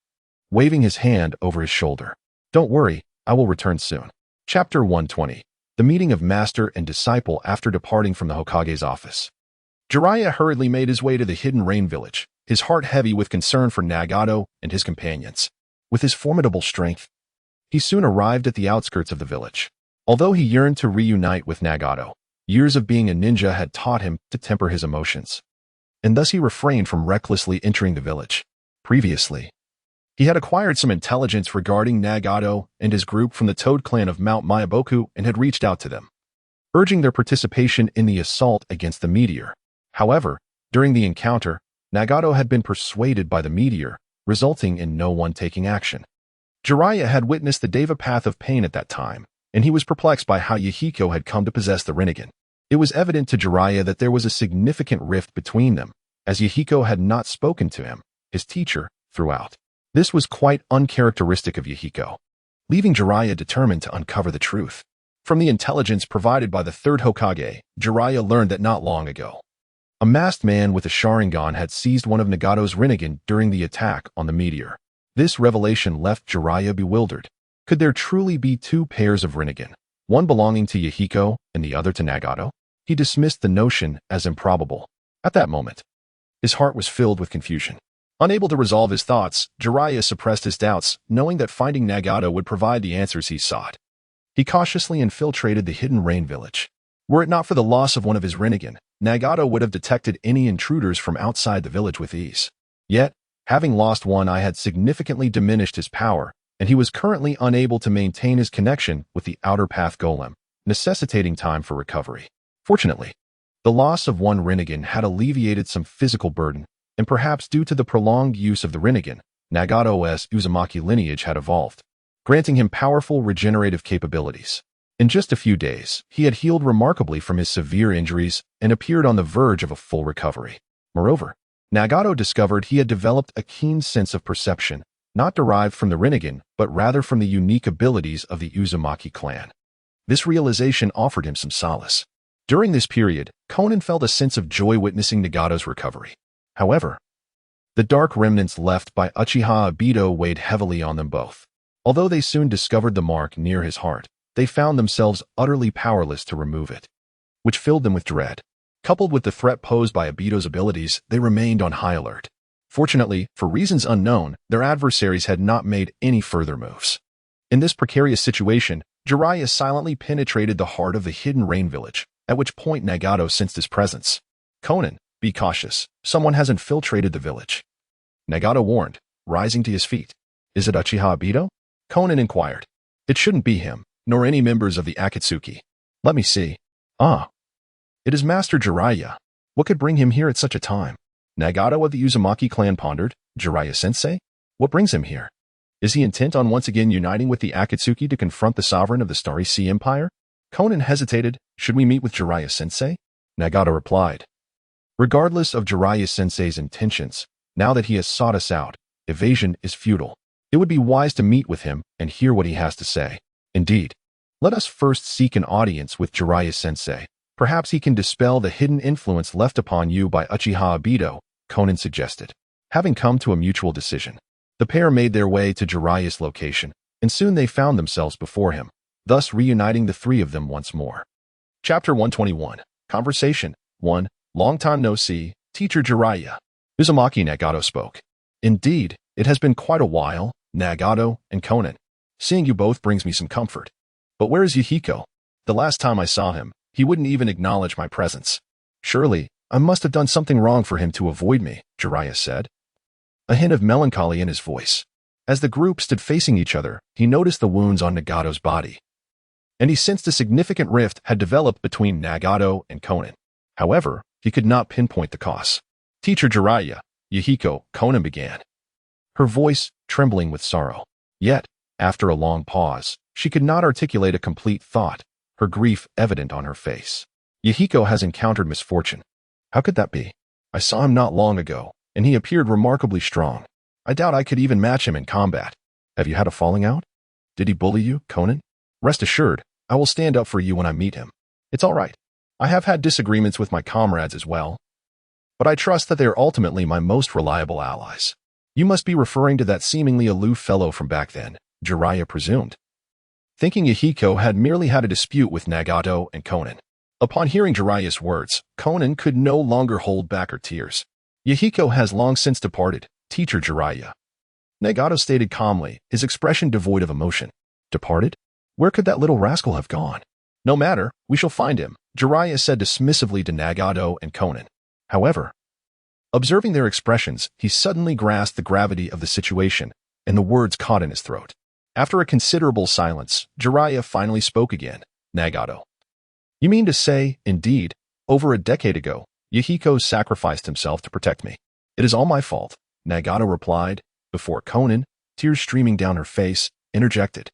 waving his hand over his shoulder. "Don't worry, I will return soon." Chapter 120. The meeting of master and disciple after departing from the Hokage's office. Jiraiya hurriedly made his way to the hidden rain village, his heart heavy with concern for Nagato and his companions. With his formidable strength, he soon arrived at the outskirts of the village. Although he yearned to reunite with Nagato, years of being a ninja had taught him to temper his emotions, and thus he refrained from recklessly entering the village. Previously, he had acquired some intelligence regarding Nagato and his group from the Toad clan of Mount Myaboku and had reached out to them, urging their participation in the assault against the meteor. However, during the encounter, Nagato had been persuaded by the meteor, resulting in no one taking action. Jiraiya had witnessed the Deva path of pain at that time, and he was perplexed by how Yahiko had come to possess the Rinnegan. It was evident to Jiraiya that there was a significant rift between them, as Yahiko had not spoken to him, his teacher, throughout. This was quite uncharacteristic of Yahiko, leaving Jiraiya determined to uncover the truth. From the intelligence provided by the third Hokage, Jiraiya learned that not long ago, a masked man with a Sharingan had seized one of Nagato's Rinnegan during the attack on the meteor. This revelation left Jiraiya bewildered. Could there truly be two pairs of Rinnegan, one belonging to Yahiko and the other to Nagato? He dismissed the notion as improbable. At that moment, his heart was filled with confusion. Unable to resolve his thoughts, Jiraiya suppressed his doubts, knowing that finding Nagato would provide the answers he sought. He cautiously infiltrated the hidden rain village. Were it not for the loss of one of his Rinnegan, Nagato would have detected any intruders from outside the village with ease. Yet, having lost one eye had significantly diminished his power, and he was currently unable to maintain his connection with the outer path golem, necessitating time for recovery. Fortunately, the loss of one Rinnegan had alleviated some physical burden, and perhaps due to the prolonged use of the Rinnegan, Nagato's Uzumaki lineage had evolved, granting him powerful regenerative capabilities. In just a few days, he had healed remarkably from his severe injuries and appeared on the verge of a full recovery. Moreover, Nagato discovered he had developed a keen sense of perception, not derived from the Rinnegan, but rather from the unique abilities of the Uzumaki clan. This realization offered him some solace. During this period, Conan felt a sense of joy witnessing Nagato's recovery. However, the dark remnants left by Uchiha Obito weighed heavily on them both. Although they soon discovered the mark near his heart, they found themselves utterly powerless to remove it, which filled them with dread. Coupled with the threat posed by Obito's abilities, they remained on high alert. Fortunately, for reasons unknown, their adversaries had not made any further moves. In this precarious situation, Jiraiya silently penetrated the heart of the hidden rain village, at which point Nagato sensed his presence. "Conan, be cautious. Someone has infiltrated the village," Nagato warned, rising to his feet. "Is it Uchiha Obito?" Conan inquired. "It shouldn't be him, nor any members of the Akatsuki. Let me see. Ah, it is Master Jiraiya. What could bring him here at such a time?" Nagato of the Uzumaki clan pondered. "Jiraiya-sensei? What brings him here? Is he intent on once again uniting with the Akatsuki to confront the sovereign of the Starry Sea Empire?" Conan hesitated. "Should we meet with Jiraiya-sensei?" Nagato replied. "Regardless of Jiraiya-sensei's intentions, now that he has sought us out, evasion is futile. It would be wise to meet with him and hear what he has to say. Indeed, let us first seek an audience with Jiraiya-sensei. Perhaps he can dispel the hidden influence left upon you by Uchiha Obito," Conan suggested. Having come to a mutual decision, the pair made their way to Jiraiya's location, and soon they found themselves before him, thus reuniting the three of them once more. Chapter 121. Conversation 1. Long time no see, Teacher Jiraiya. Uzumaki Nagato spoke. "Indeed, it has been quite a while, Nagato and Conan. Seeing you both brings me some comfort. But where is Yahiko? The last time I saw him, he wouldn't even acknowledge my presence. Surely, I must have done something wrong for him to avoid me," Jiraiya said, a hint of melancholy in his voice. As the group stood facing each other, he noticed the wounds on Nagato's body, and he sensed a significant rift had developed between Nagato and Conan. However, he could not pinpoint the cause. "Teacher Jiraiya, Yahiko," Conan began, her voice trembling with sorrow. Yet, after a long pause, she could not articulate a complete thought, her grief evident on her face. "Yahiko has encountered misfortune. How could that be? I saw him not long ago, and he appeared remarkably strong. I doubt I could even match him in combat. Have you had a falling out? Did he bully you, Conan? Rest assured, I will stand up for you when I meet him. It's all right. I have had disagreements with my comrades as well, but I trust that they are ultimately my most reliable allies." "You must be referring to that seemingly aloof fellow from back then," Jiraiya presumed, thinking Yahiko had merely had a dispute with Nagato and Conan. Upon hearing Jiraiya's words, Conan could no longer hold back her tears. "Yahiko has long since departed, Teacher Jiraiya," Nagato stated calmly, his expression devoid of emotion. "Departed? Where could that little rascal have gone?" "No matter, we shall find him," Jiraiya said dismissively to Nagato and Conan. However, observing their expressions, he suddenly grasped the gravity of the situation, and the words caught in his throat. After a considerable silence, Jiraiya finally spoke again. "Nagato. You mean to say, indeed, over a decade ago, Yahiko sacrificed himself to protect me?" It is all my fault, Nagato replied, before Conan, tears streaming down her face, interjected.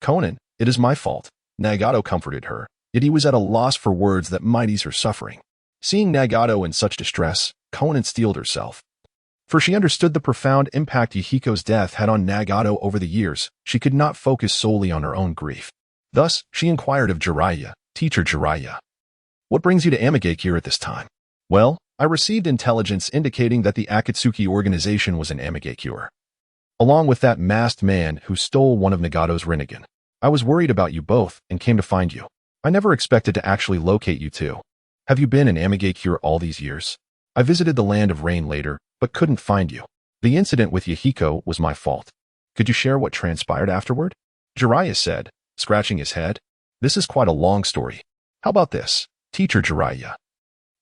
Conan, it is my fault, Nagato comforted her, yet he was at a loss for words that might ease her suffering. Seeing Nagato in such distress, Conan steeled herself. For she understood the profound impact Yahiko's death had on Nagato over the years. She could not focus solely on her own grief. Thus, she inquired of Jiraiya, Teacher Jiraiya. What brings you to Amigake here at this time? Well, I received intelligence indicating that the Akatsuki organization was in Amigake, along with that masked man who stole one of Nagato's Rinnegan. I was worried about you both and came to find you. I never expected to actually locate you two. Have you been in Amigake all these years? I visited the Land of Rain later, but couldn't find you. The incident with Yahiko was my fault. Could you share what transpired afterward? Jiraiya said, scratching his head. This is quite a long story. How about this, Teacher Jiraiya?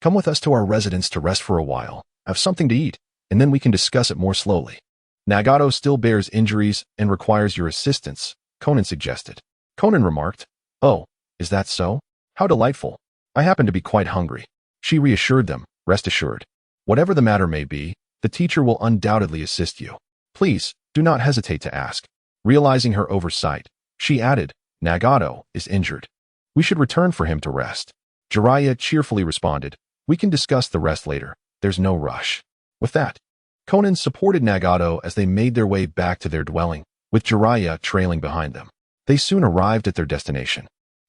Come with us to our residence to rest for a while, have something to eat, and then we can discuss it more slowly. Nagato still bears injuries and requires your assistance, Conan suggested. Conan remarked, Oh, is that so? How delightful. I happen to be quite hungry. She reassured them, rest assured. Whatever the matter may be, the teacher will undoubtedly assist you. Please, do not hesitate to ask. Realizing her oversight, she added, Nagato is injured. We should return for him to rest. Jiraiya cheerfully responded, We can discuss the rest later. There's no rush. With that, Conan supported Nagato as they made their way back to their dwelling, with Jiraiya trailing behind them. They soon arrived at their destination.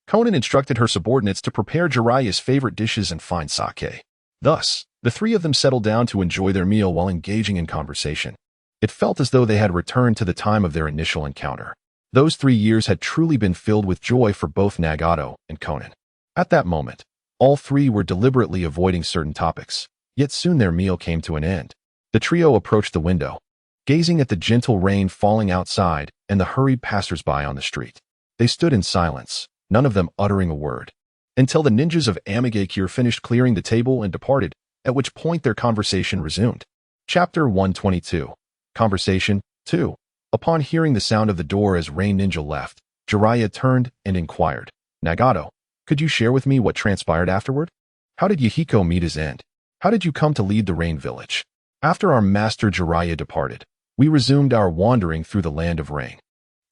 Conan instructed her subordinates to prepare Jiraiya's favorite dishes and fine sake. Thus, the three of them settled down to enjoy their meal while engaging in conversation. It felt as though they had returned to the time of their initial encounter. Those 3 years had truly been filled with joy for both Nagato and Conan. At that moment, all three were deliberately avoiding certain topics, yet soon their meal came to an end. The trio approached the window, gazing at the gentle rain falling outside and the hurried passers-by on the street. They stood in silence, none of them uttering a word, until the ninjas of Amigake finished clearing the table and departed, at which point their conversation resumed. Chapter 122. Conversation 2. Upon hearing the sound of the door as Rain Ninja left, Jiraiya turned and inquired, Nagato, could you share with me what transpired afterward? How did Yahiko meet his end? How did you come to lead the Rain Village? After our master Jiraiya departed, we resumed our wandering through the Land of Rain.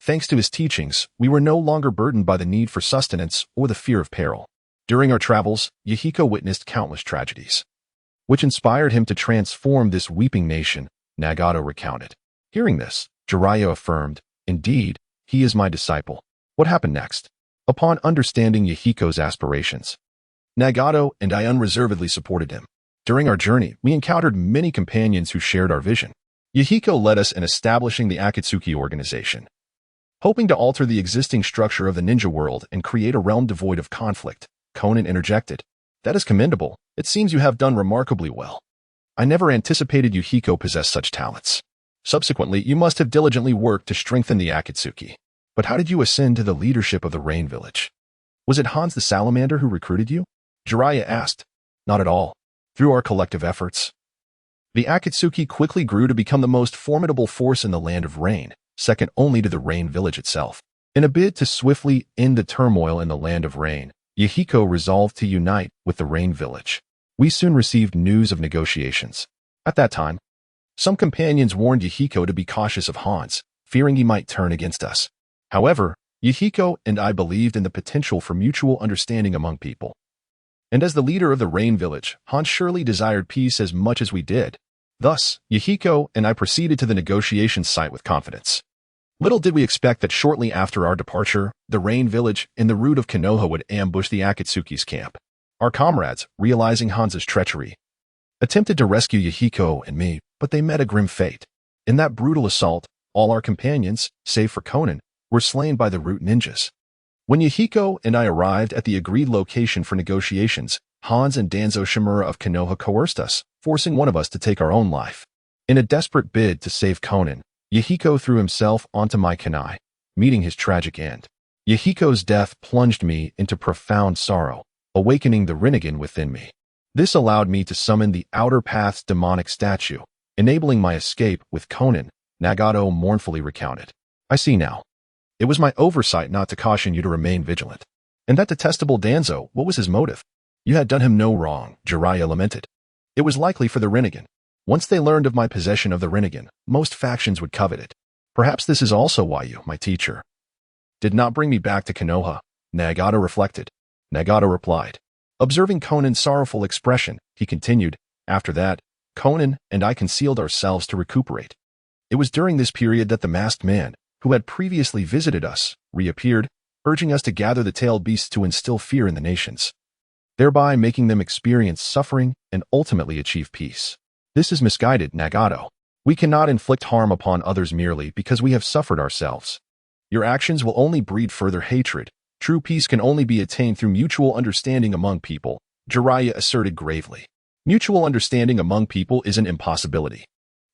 Thanks to his teachings, we were no longer burdened by the need for sustenance or the fear of peril. During our travels, Yahiko witnessed countless tragedies, which inspired him to transform this weeping nation, Nagato recounted. Hearing this, Jiraiya affirmed, Indeed, he is my disciple. What happened next? Upon understanding Yahiko's aspirations, Nagato and I unreservedly supported him. During our journey, we encountered many companions who shared our vision. Yahiko led us in establishing the Akatsuki organization, hoping to alter the existing structure of the ninja world and create a realm devoid of conflict. Conan interjected, That is commendable. It seems you have done remarkably well. I never anticipated Yahiko possessed such talents. Subsequently, you must have diligently worked to strengthen the Akatsuki. But how did you ascend to the leadership of the Rain Village? Was it Hans the Salamander who recruited you? Jiraiya asked. Not at all. Through our collective efforts, the Akatsuki quickly grew to become the most formidable force in the Land of Rain, second only to the Rain Village itself. In a bid to swiftly end the turmoil in the Land of Rain, Yahiko resolved to unite with the Rain Village. We soon received news of negotiations. At that time, some companions warned Yahiko to be cautious of Hans, fearing he might turn against us. However, Yahiko and I believed in the potential for mutual understanding among people. And as the leader of the Rain Village, Hans surely desired peace as much as we did. Thus, Yahiko and I proceeded to the negotiation site with confidence. Little did we expect that shortly after our departure, the Rain Village in the route of Konoha would ambush the Akatsuki's camp. Our comrades, realizing Hans's treachery, attempted to rescue Yahiko and me, but they met a grim fate. In that brutal assault, all our companions, save for Conan, were slain by the root ninjas. When Yahiko and I arrived at the agreed location for negotiations, Hans and Danzo Shimura of Konoha coerced us, forcing one of us to take our own life. In a desperate bid to save Conan, Yahiko threw himself onto my kunai, meeting his tragic end. Yahiko's death plunged me into profound sorrow, awakening the Rinnegan within me. This allowed me to summon the Outer Path's demonic statue, enabling my escape with Conan, Nagato mournfully recounted. I see now. It was my oversight not to caution you to remain vigilant. And that detestable Danzo, what was his motive? You had done him no wrong, Jiraiya lamented. It was likely for the Rinnegan. Once they learned of my possession of the Rinnegan, most factions would covet it. Perhaps this is also why you, my teacher, did not bring me back to Konoha. Nagato reflected. Nagato replied. Observing Conan's sorrowful expression, he continued, after that, Conan and I concealed ourselves to recuperate. It was during this period that the masked man, who had previously visited us, reappeared, urging us to gather the tailed beasts to instill fear in the nations, thereby making them experience suffering and ultimately achieve peace. This is misguided, Nagato. We cannot inflict harm upon others merely because we have suffered ourselves. Your actions will only breed further hatred. True peace can only be attained through mutual understanding among people, Jiraiya asserted gravely. Mutual understanding among people is an impossibility.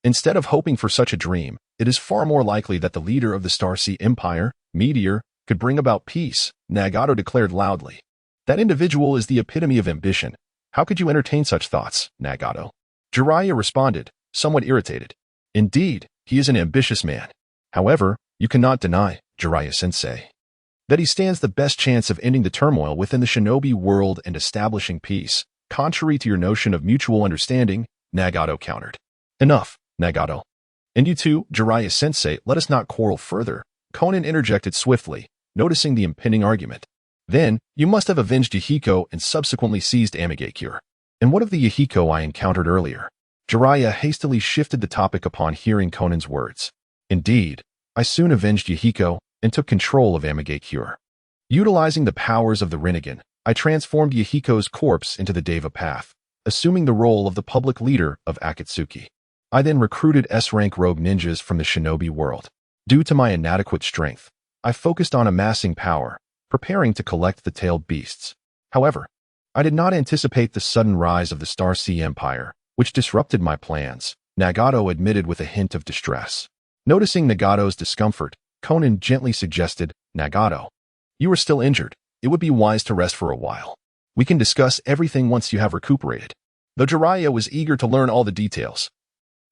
Instead of hoping for such a dream, it is far more likely that the leader of the Star Sea Empire, Meteor, could bring about peace, Nagato declared loudly. That individual is the epitome of ambition. How could you entertain such thoughts, Nagato? Jiraiya responded, somewhat irritated. Indeed, he is an ambitious man. However, you cannot deny, Jiraiya-sensei, that he stands the best chance of ending the turmoil within the shinobi world and establishing peace, contrary to your notion of mutual understanding, Nagato countered. Enough, Nagato. And you too, Jiraiya-sensei, let us not quarrel further, Conan interjected swiftly, noticing the impending argument. Then, you must have avenged Yahiko and subsequently seized Amigakure. And what of the Yahiko I encountered earlier? Jiraiya hastily shifted the topic upon hearing Conan's words. Indeed, I soon avenged Yahiko and took control of Amigakure. Utilizing the powers of the Rinnegan, I transformed Yahiko's corpse into the Deva path, assuming the role of the public leader of Akatsuki. I then recruited S-rank rogue ninjas from the shinobi world. Due to my inadequate strength, I focused on amassing power, preparing to collect the tailed beasts. However, I did not anticipate the sudden rise of the Star Sea Empire, which disrupted my plans, Nagato admitted with a hint of distress. Noticing Nagato's discomfort, Conan gently suggested, Nagato, you are still injured. It would be wise to rest for a while. We can discuss everything once you have recuperated. Though Jiraiya was eager to learn all the details,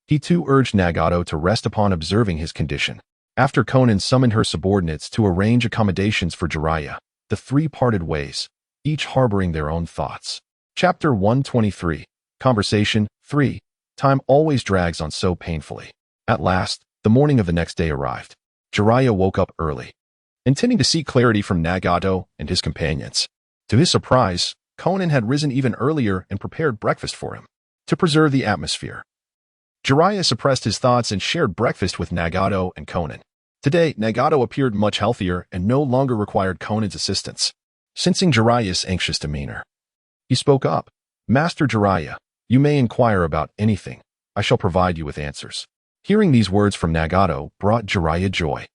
he too urged Nagato to rest upon observing his condition. After Conan summoned her subordinates to arrange accommodations for Jiraiya, the three parted ways, each harboring their own thoughts. Chapter 123. Conversation 3. Time always drags on so painfully. At last, the morning of the next day arrived. Jiraiya woke up early, intending to seek clarity from Nagato and his companions. To his surprise, Conan had risen even earlier and prepared breakfast for him. To preserve the atmosphere, Jiraiya suppressed his thoughts and shared breakfast with Nagato and Conan. Today, Nagato appeared much healthier and no longer required Conan's assistance. Sensing Jiraiya's anxious demeanor, he spoke up. Master Jiraiya, you may inquire about anything. I shall provide you with answers. Hearing these words from Nagato brought Jiraiya joy.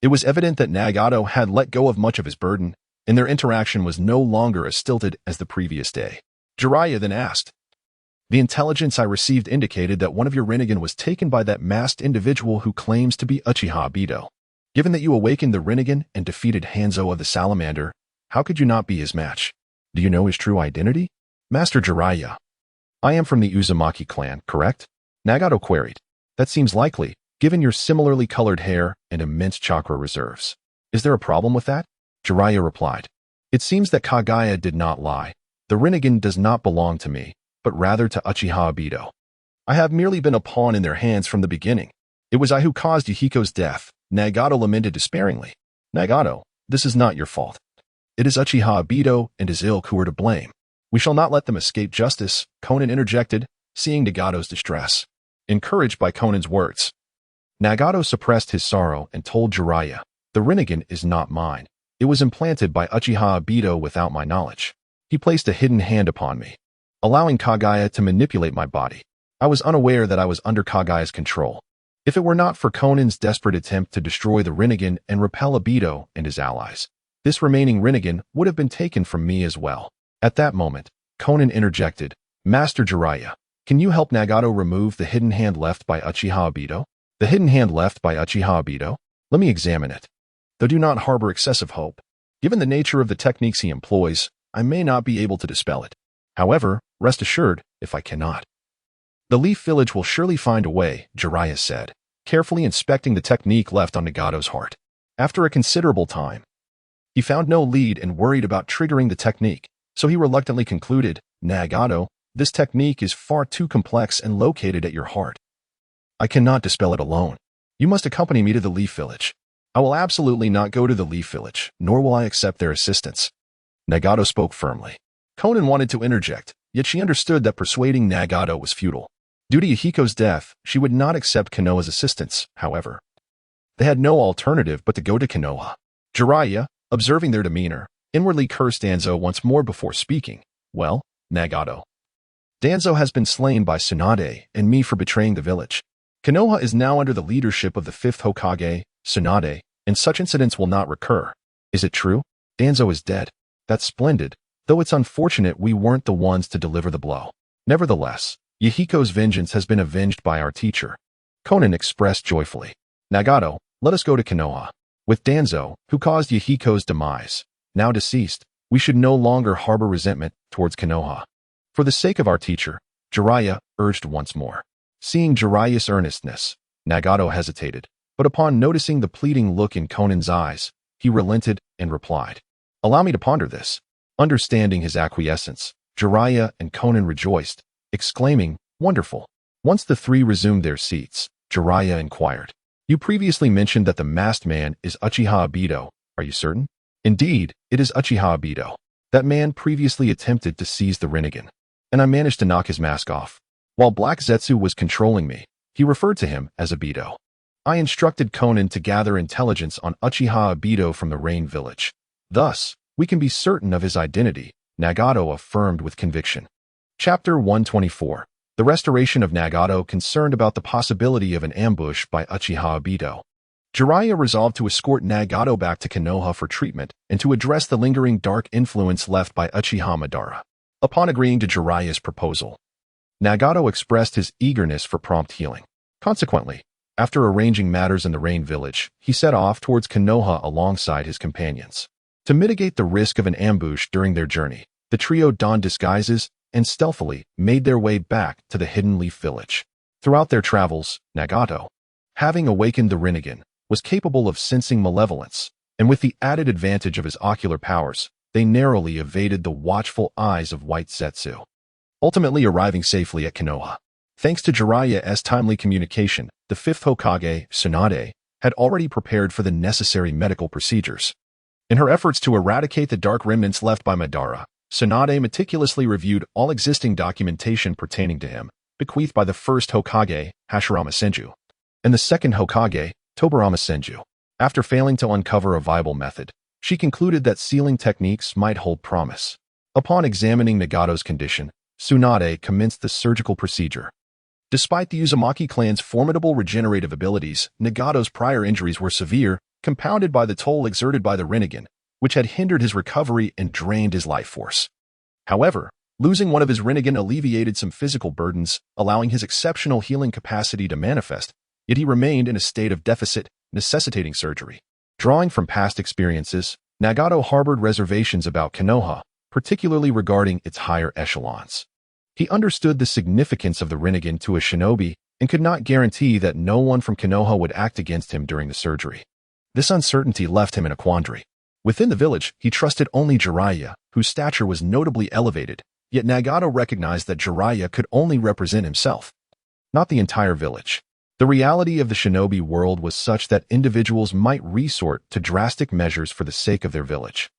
It was evident that Nagato had let go of much of his burden, and their interaction was no longer as stilted as the previous day. Jiraiya then asked, the intelligence I received indicated that one of your Rinnegan was taken by that masked individual who claims to be Uchiha Obito. Given that you awakened the Rinnegan and defeated Hanzo of the Salamander, how could you not be his match? Do you know his true identity? Master Jiraiya, I am from the Uzumaki clan, correct? Nagato queried. That seems likely, given your similarly colored hair and immense chakra reserves. Is there a problem with that? Jiraiya replied. It seems that Kaguya did not lie. The Rinnegan does not belong to me, but rather to Uchiha Obito. I have merely been a pawn in their hands from the beginning. It was I who caused Yahiko's death, Nagato lamented despairingly. Nagato, this is not your fault. It is Uchiha Obito and his ilk who are to blame. We shall not let them escape justice, Conan interjected, seeing Nagato's distress. Encouraged by Conan's words, Nagato suppressed his sorrow and told Jiraiya, the Rinnegan is not mine. It was implanted by Uchiha Obito without my knowledge. He placed a hidden hand upon me, allowing Kaguya to manipulate my body. I was unaware that I was under Kaguya's control. If it were not for Conan's desperate attempt to destroy the Rinnegan and repel Obito and his allies, this remaining Rinnegan would have been taken from me as well. At that moment, Conan interjected, Master Jiraiya, can you help Nagato remove the hidden hand left by Uchiha Obito? The hidden hand left by Uchiha Obito? Let me examine it. Though do not harbor excessive hope. Given the nature of the techniques he employs, I may not be able to dispel it. However, rest assured, if I cannot, the Leaf Village will surely find a way, Jiraiya said, carefully inspecting the technique left on Nagato's heart. After a considerable time, he found no lead and worried about triggering the technique, so he reluctantly concluded, Nagato, This technique is far too complex and located at your heart. I cannot dispel it alone. You must accompany me to the Leaf Village. I will absolutely not go to the Leaf Village, nor will I accept their assistance. Nagato spoke firmly. Konan wanted to interject, yet she understood that persuading Nagato was futile. Due to Yahiko's death, she would not accept Konoha's assistance, however. They had no alternative but to go to Konoha. Jiraiya, observing their demeanor, inwardly cursed Danzo once more before speaking. Well, Nagato. Danzo has been slain by Tsunade and me for betraying the village. Konoha is now under the leadership of the 5th Hokage, Tsunade, and such incidents will not recur. Is it true? Danzo is dead. That's splendid, though it's unfortunate we weren't the ones to deliver the blow. Nevertheless, Yahiko's vengeance has been avenged by our teacher. Konan expressed joyfully. Nagato, let us go to Konoha. With Danzo, who caused Yahiko's demise, now deceased, we should no longer harbor resentment towards Konoha. For the sake of our teacher, Jiraiya urged once more. Seeing Jiraiya's earnestness, Nagato hesitated, but upon noticing the pleading look in Konan's eyes, he relented and replied, "Allow me to ponder this." Understanding his acquiescence, Jiraiya and Konan rejoiced, exclaiming, "Wonderful." Once the three resumed their seats, Jiraiya inquired, "You previously mentioned that the masked man is Uchiha Obito. Are you certain?" "Indeed, it is Uchiha Obito. That man previously attempted to seize the Rinnegan, and I managed to knock his mask off. While Black Zetsu was controlling me, he referred to him as Obito. I instructed Konan to gather intelligence on Uchiha Obito from the Rain Village. Thus, we can be certain of his identity," Nagato affirmed with conviction. Chapter 124. The restoration of Nagato concerned about the possibility of an ambush by Uchiha Obito. Jiraiya resolved to escort Nagato back to Konoha for treatment and to address the lingering dark influence left by Uchiha Madara. Upon agreeing to Jiraiya's proposal, Nagato expressed his eagerness for prompt healing. Consequently, after arranging matters in the Rain Village, he set off towards Konoha alongside his companions. To mitigate the risk of an ambush during their journey, the trio donned disguises and stealthily made their way back to the hidden Leaf Village. Throughout their travels, Nagato, having awakened the Rinnegan, was capable of sensing malevolence, and with the added advantage of his ocular powers, they narrowly evaded the watchful eyes of White Zetsu. Ultimately arriving safely at Konoha. Thanks to Jiraiya's timely communication, the 5th Hokage, Tsunade, had already prepared for the necessary medical procedures. In her efforts to eradicate the dark remnants left by Madara, Tsunade meticulously reviewed all existing documentation pertaining to him, bequeathed by the 1st Hokage, Hashirama Senju, and the 2nd Hokage, Tobirama Senju. After failing to uncover a viable method, she concluded that sealing techniques might hold promise. Upon examining Nagato's condition, Tsunade commenced the surgical procedure. Despite the Uzumaki clan's formidable regenerative abilities, Nagato's prior injuries were severe, compounded by the toll exerted by the Rinnegan, which had hindered his recovery and drained his life force. However, losing one of his Rinnegan alleviated some physical burdens, allowing his exceptional healing capacity to manifest, yet he remained in a state of deficit, necessitating surgery. Drawing from past experiences, Nagato harbored reservations about Konoha, particularly regarding its higher echelons. He understood the significance of the Rinnegan to a shinobi and could not guarantee that no one from Konoha would act against him during the surgery. This uncertainty left him in a quandary. Within the village, he trusted only Jiraiya, whose stature was notably elevated, yet Nagato recognized that Jiraiya could only represent himself, not the entire village. The reality of the shinobi world was such that individuals might resort to drastic measures for the sake of their village.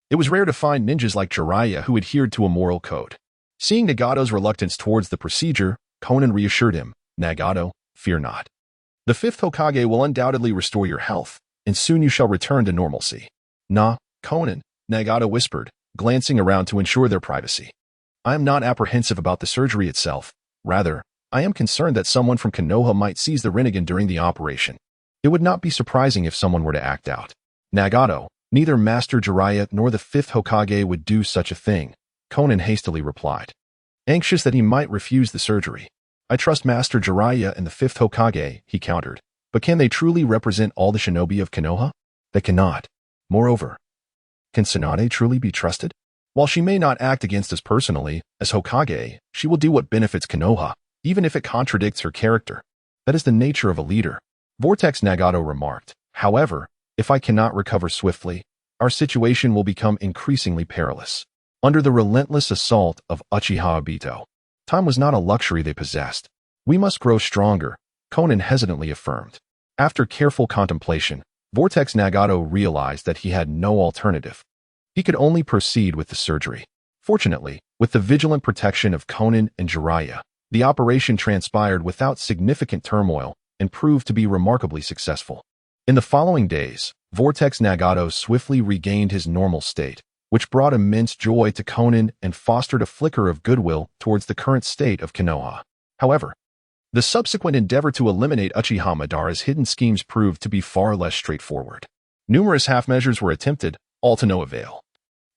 It was rare to find ninjas like Jiraiya who adhered to a moral code. Seeing Nagato's reluctance towards the procedure, Konan reassured him, "Nagato, fear not. The 5th Hokage will undoubtedly restore your health, and soon you shall return to normalcy." "Nah, Konan," Nagato whispered, glancing around to ensure their privacy. "I am not apprehensive about the surgery itself. Rather, I am concerned that someone from Konoha might seize the Rinnegan during the operation. It would not be surprising if someone were to act out." "Nagato, neither Master Jiraiya nor the 5th Hokage would do such a thing," Konan hastily replied, anxious that he might refuse the surgery. "I trust Master Jiraiya and the 5th Hokage," he countered. "But can they truly represent all the shinobi of Konoha? They cannot. Moreover, can Tsunade truly be trusted? While she may not act against us personally, as Hokage, she will do what benefits Konoha, even if it contradicts her character. That is the nature of a leader." Vortex Nagato remarked, "However, if I cannot recover swiftly, our situation will become increasingly perilous. Under the relentless assault of Uchiha Obito, Time was not a luxury they possessed. We must grow stronger, Conan hesitantly affirmed. After careful contemplation, Vortex Nagato realized that he had no alternative. He could only proceed with the surgery. Fortunately, with the vigilant protection of Conan and Jiraiya, the operation transpired without significant turmoil and proved to be remarkably successful. In the following days, Vortex Nagato swiftly regained his normal state, which brought immense joy to Conan and fostered a flicker of goodwill towards the current state of Konoha. However, the subsequent endeavor to eliminate Uchiha Madara's hidden schemes proved to be far less straightforward. Numerous half-measures were attempted, all to no avail,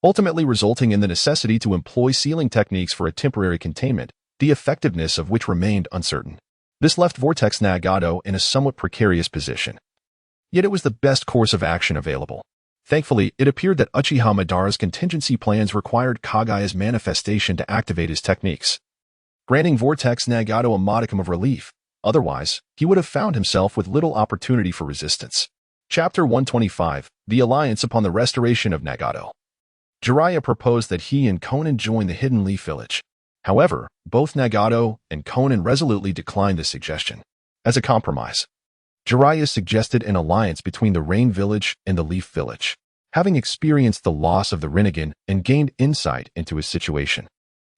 ultimately resulting in the necessity to employ sealing techniques for a temporary containment, the effectiveness of which remained uncertain. This left Vortex Nagato in a somewhat precarious position. Yet it was the best course of action available. Thankfully, it appeared that Uchiha Madara's contingency plans required Kaguya's manifestation to activate his techniques, granting Vortex Nagato a modicum of relief. Otherwise, he would have found himself with little opportunity for resistance. Chapter 125, The Alliance upon the Restoration of Nagato. Jiraiya proposed that he and Conan join the Hidden Leaf Village. However, both Nagato and Conan resolutely declined this suggestion. As a compromise, Jiraiya suggested an alliance between the Rain Village and the Leaf Village. Having experienced the loss of the Rinnegan and gained insight into his situation,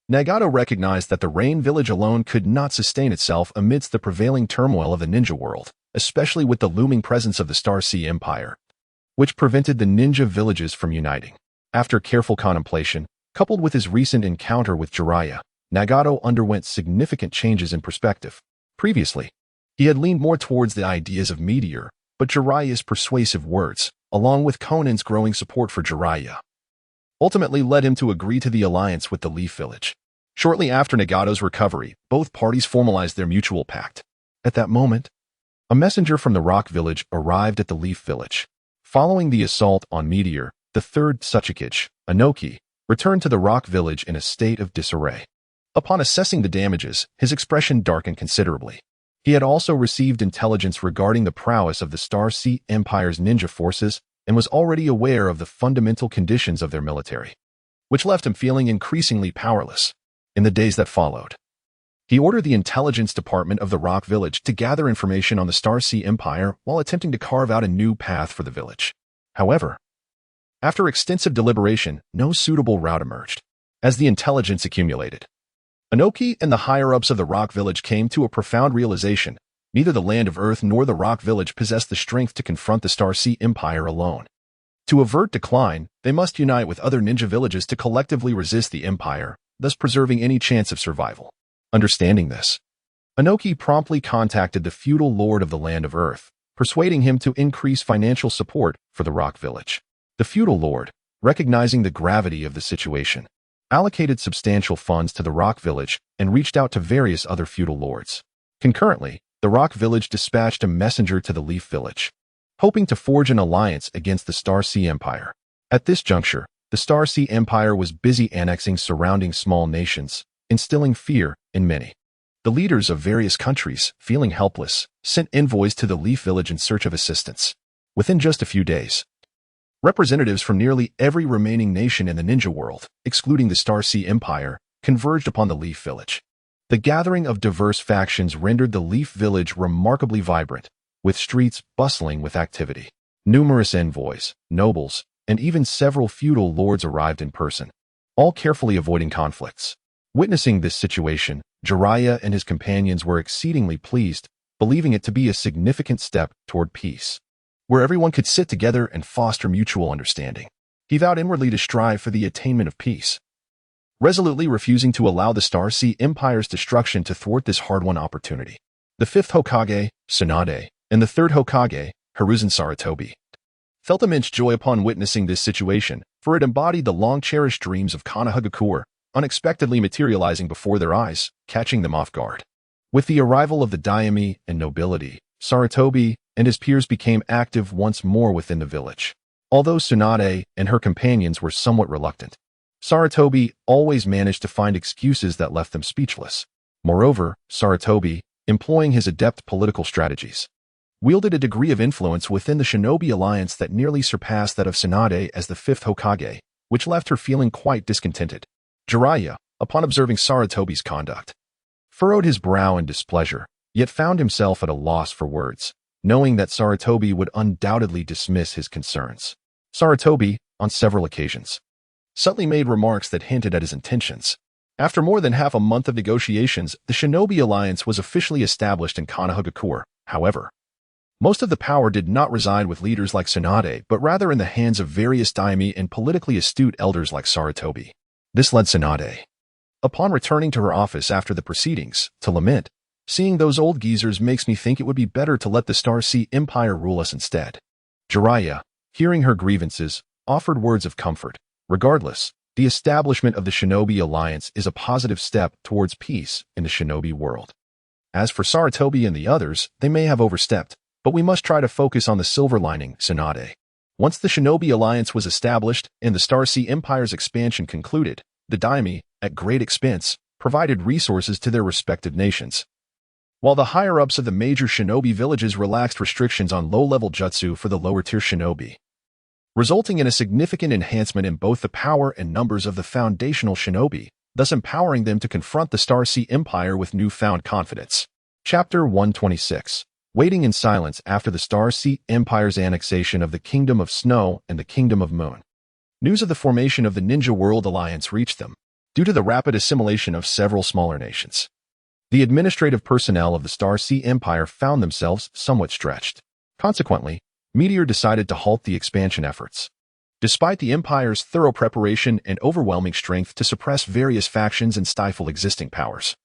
Nagato recognized that the Rain Village alone could not sustain itself amidst the prevailing turmoil of the ninja world, especially with the looming presence of the Star Sea Empire, which prevented the ninja villages from uniting. After careful contemplation, coupled with his recent encounter with Jiraiya, Nagato underwent significant changes in perspective. Previously, he had leaned more towards the ideas of Meteor, but Jiraiya's persuasive words, along with Conan's growing support for Jiraiya, ultimately led him to agree to the alliance with the Leaf Village. Shortly after Nagato's recovery, both parties formalized their mutual pact. At that moment, a messenger from the Rock Village arrived at the Leaf Village. Following the assault on Meteor, the third Tsuchikage, Inoki, returned to the Rock Village in a state of disarray. Upon assessing the damages, his expression darkened considerably. He had also received intelligence regarding the prowess of the Star Sea Empire's ninja forces and was already aware of the fundamental conditions of their military, which left him feeling increasingly powerless. In the days that followed, he ordered the intelligence department of the Rock Village to gather information on the Star Sea Empire while attempting to carve out a new path for the village. However, after extensive deliberation, no suitable route emerged. As the intelligence accumulated, Inoki and the higher-ups of the Rock Village came to a profound realization. Neither the Land of Earth nor the Rock Village possessed the strength to confront the Star Sea Empire alone. To avert decline, they must unite with other ninja villages to collectively resist the Empire, thus preserving any chance of survival. Understanding this, Inoki promptly contacted the feudal lord of the Land of Earth, persuading him to increase financial support for the Rock Village. The feudal lord, recognizing the gravity of the situation, allocated substantial funds to the Rock Village and reached out to various other feudal lords. Concurrently, the Rock Village dispatched a messenger to the Leaf Village, hoping to forge an alliance against the Star Sea Empire. At this juncture, the Star Sea Empire was busy annexing surrounding small nations, instilling fear in many. The leaders of various countries, feeling helpless, sent envoys to the Leaf Village in search of assistance. Within just a few days, representatives from nearly every remaining nation in the ninja world, excluding the Star Sea Empire, converged upon the Leaf Village. The gathering of diverse factions rendered the Leaf Village remarkably vibrant, with streets bustling with activity. Numerous envoys, nobles, and even several feudal lords arrived in person, all carefully avoiding conflicts. Witnessing this situation, Jiraiya and his companions were exceedingly pleased, believing it to be a significant step toward peace, where everyone could sit together and foster mutual understanding. He vowed inwardly to strive for the attainment of peace, resolutely refusing to allow the Star Sea Empire's destruction to thwart this hard-won opportunity. The fifth Hokage, Tsunade, and the third Hokage, Hiruzen Sarutobi, felt immense joy upon witnessing this situation, for it embodied the long-cherished dreams of Konohagakure, unexpectedly materializing before their eyes, catching them off guard. With the arrival of the daimyo and nobility, Sarutobi and his peers became active once more within the village. Although Tsunade and her companions were somewhat reluctant, Sarutobi always managed to find excuses that left them speechless. Moreover, Sarutobi, employing his adept political strategies, wielded a degree of influence within the shinobi alliance that nearly surpassed that of Tsunade as the fifth Hokage, which left her feeling quite discontented. Jiraiya, upon observing Sarutobi's conduct, furrowed his brow in displeasure, yet found himself at a loss for words, knowing that Sarutobi would undoubtedly dismiss his concerns. Sarutobi, on several occasions, subtly made remarks that hinted at his intentions. After more than half a month of negotiations, the Shinobi Alliance was officially established in Konohagakure. However, most of the power did not reside with leaders like Tsunade, but rather in the hands of various daimyo and politically astute elders like Sarutobi. This led Tsunade, upon returning to her office after the proceedings, to lament, "Seeing those old geezers makes me think it would be better to let the Star Sea Empire rule us instead." Jiraiya, hearing her grievances, offered words of comfort. Regardless, the establishment of the Shinobi Alliance is a positive step towards peace in the Shinobi world. As for Sarutobi and the others, they may have overstepped, but we must try to focus on the silver lining, Tsunade. Once the Shinobi Alliance was established and the Star Sea Empire's expansion concluded, the daimyo, at great expense, provided resources to their respective nations, while the higher-ups of the major shinobi villages relaxed restrictions on low-level jutsu for the lower-tier shinobi, resulting in a significant enhancement in both the power and numbers of the foundational shinobi, thus empowering them to confront the Star Sea Empire with newfound confidence. Chapter 126. Waiting in silence after the Star Sea Empire's annexation of the Kingdom of Snow and the Kingdom of Moon. News of the formation of the Ninja World Alliance reached them, due to the rapid assimilation of several smaller nations. The administrative personnel of the Star Sea Empire found themselves somewhat stretched. Consequently, Meteor decided to halt the expansion efforts. Despite the Empire's thorough preparation and overwhelming strength to suppress various factions and stifle existing powers,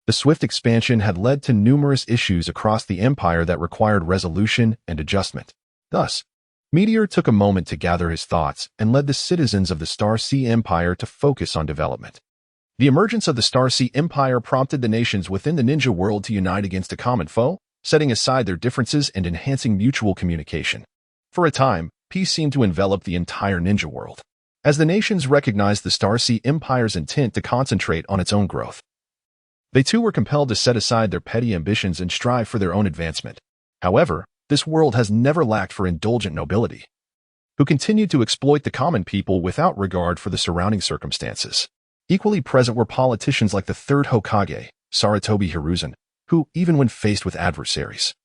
the swift expansion had led to numerous issues across the Empire that required resolution and adjustment. Thus, Meteor took a moment to gather his thoughts and led the citizens of the Star Sea Empire to focus on development. The emergence of the Star Sea Empire prompted the nations within the ninja world to unite against a common foe, setting aside their differences and enhancing mutual communication. For a time, peace seemed to envelop the entire ninja world, as the nations recognized the Star Sea Empire's intent to concentrate on its own growth. They too were compelled to set aside their petty ambitions and strive for their own advancement. However, this world has never lacked for indulgent nobility, who continued to exploit the common people without regard for the surrounding circumstances. Equally present were politicians like the third Hokage, Sarutobi Hiruzen, who, even when faced with adversaries,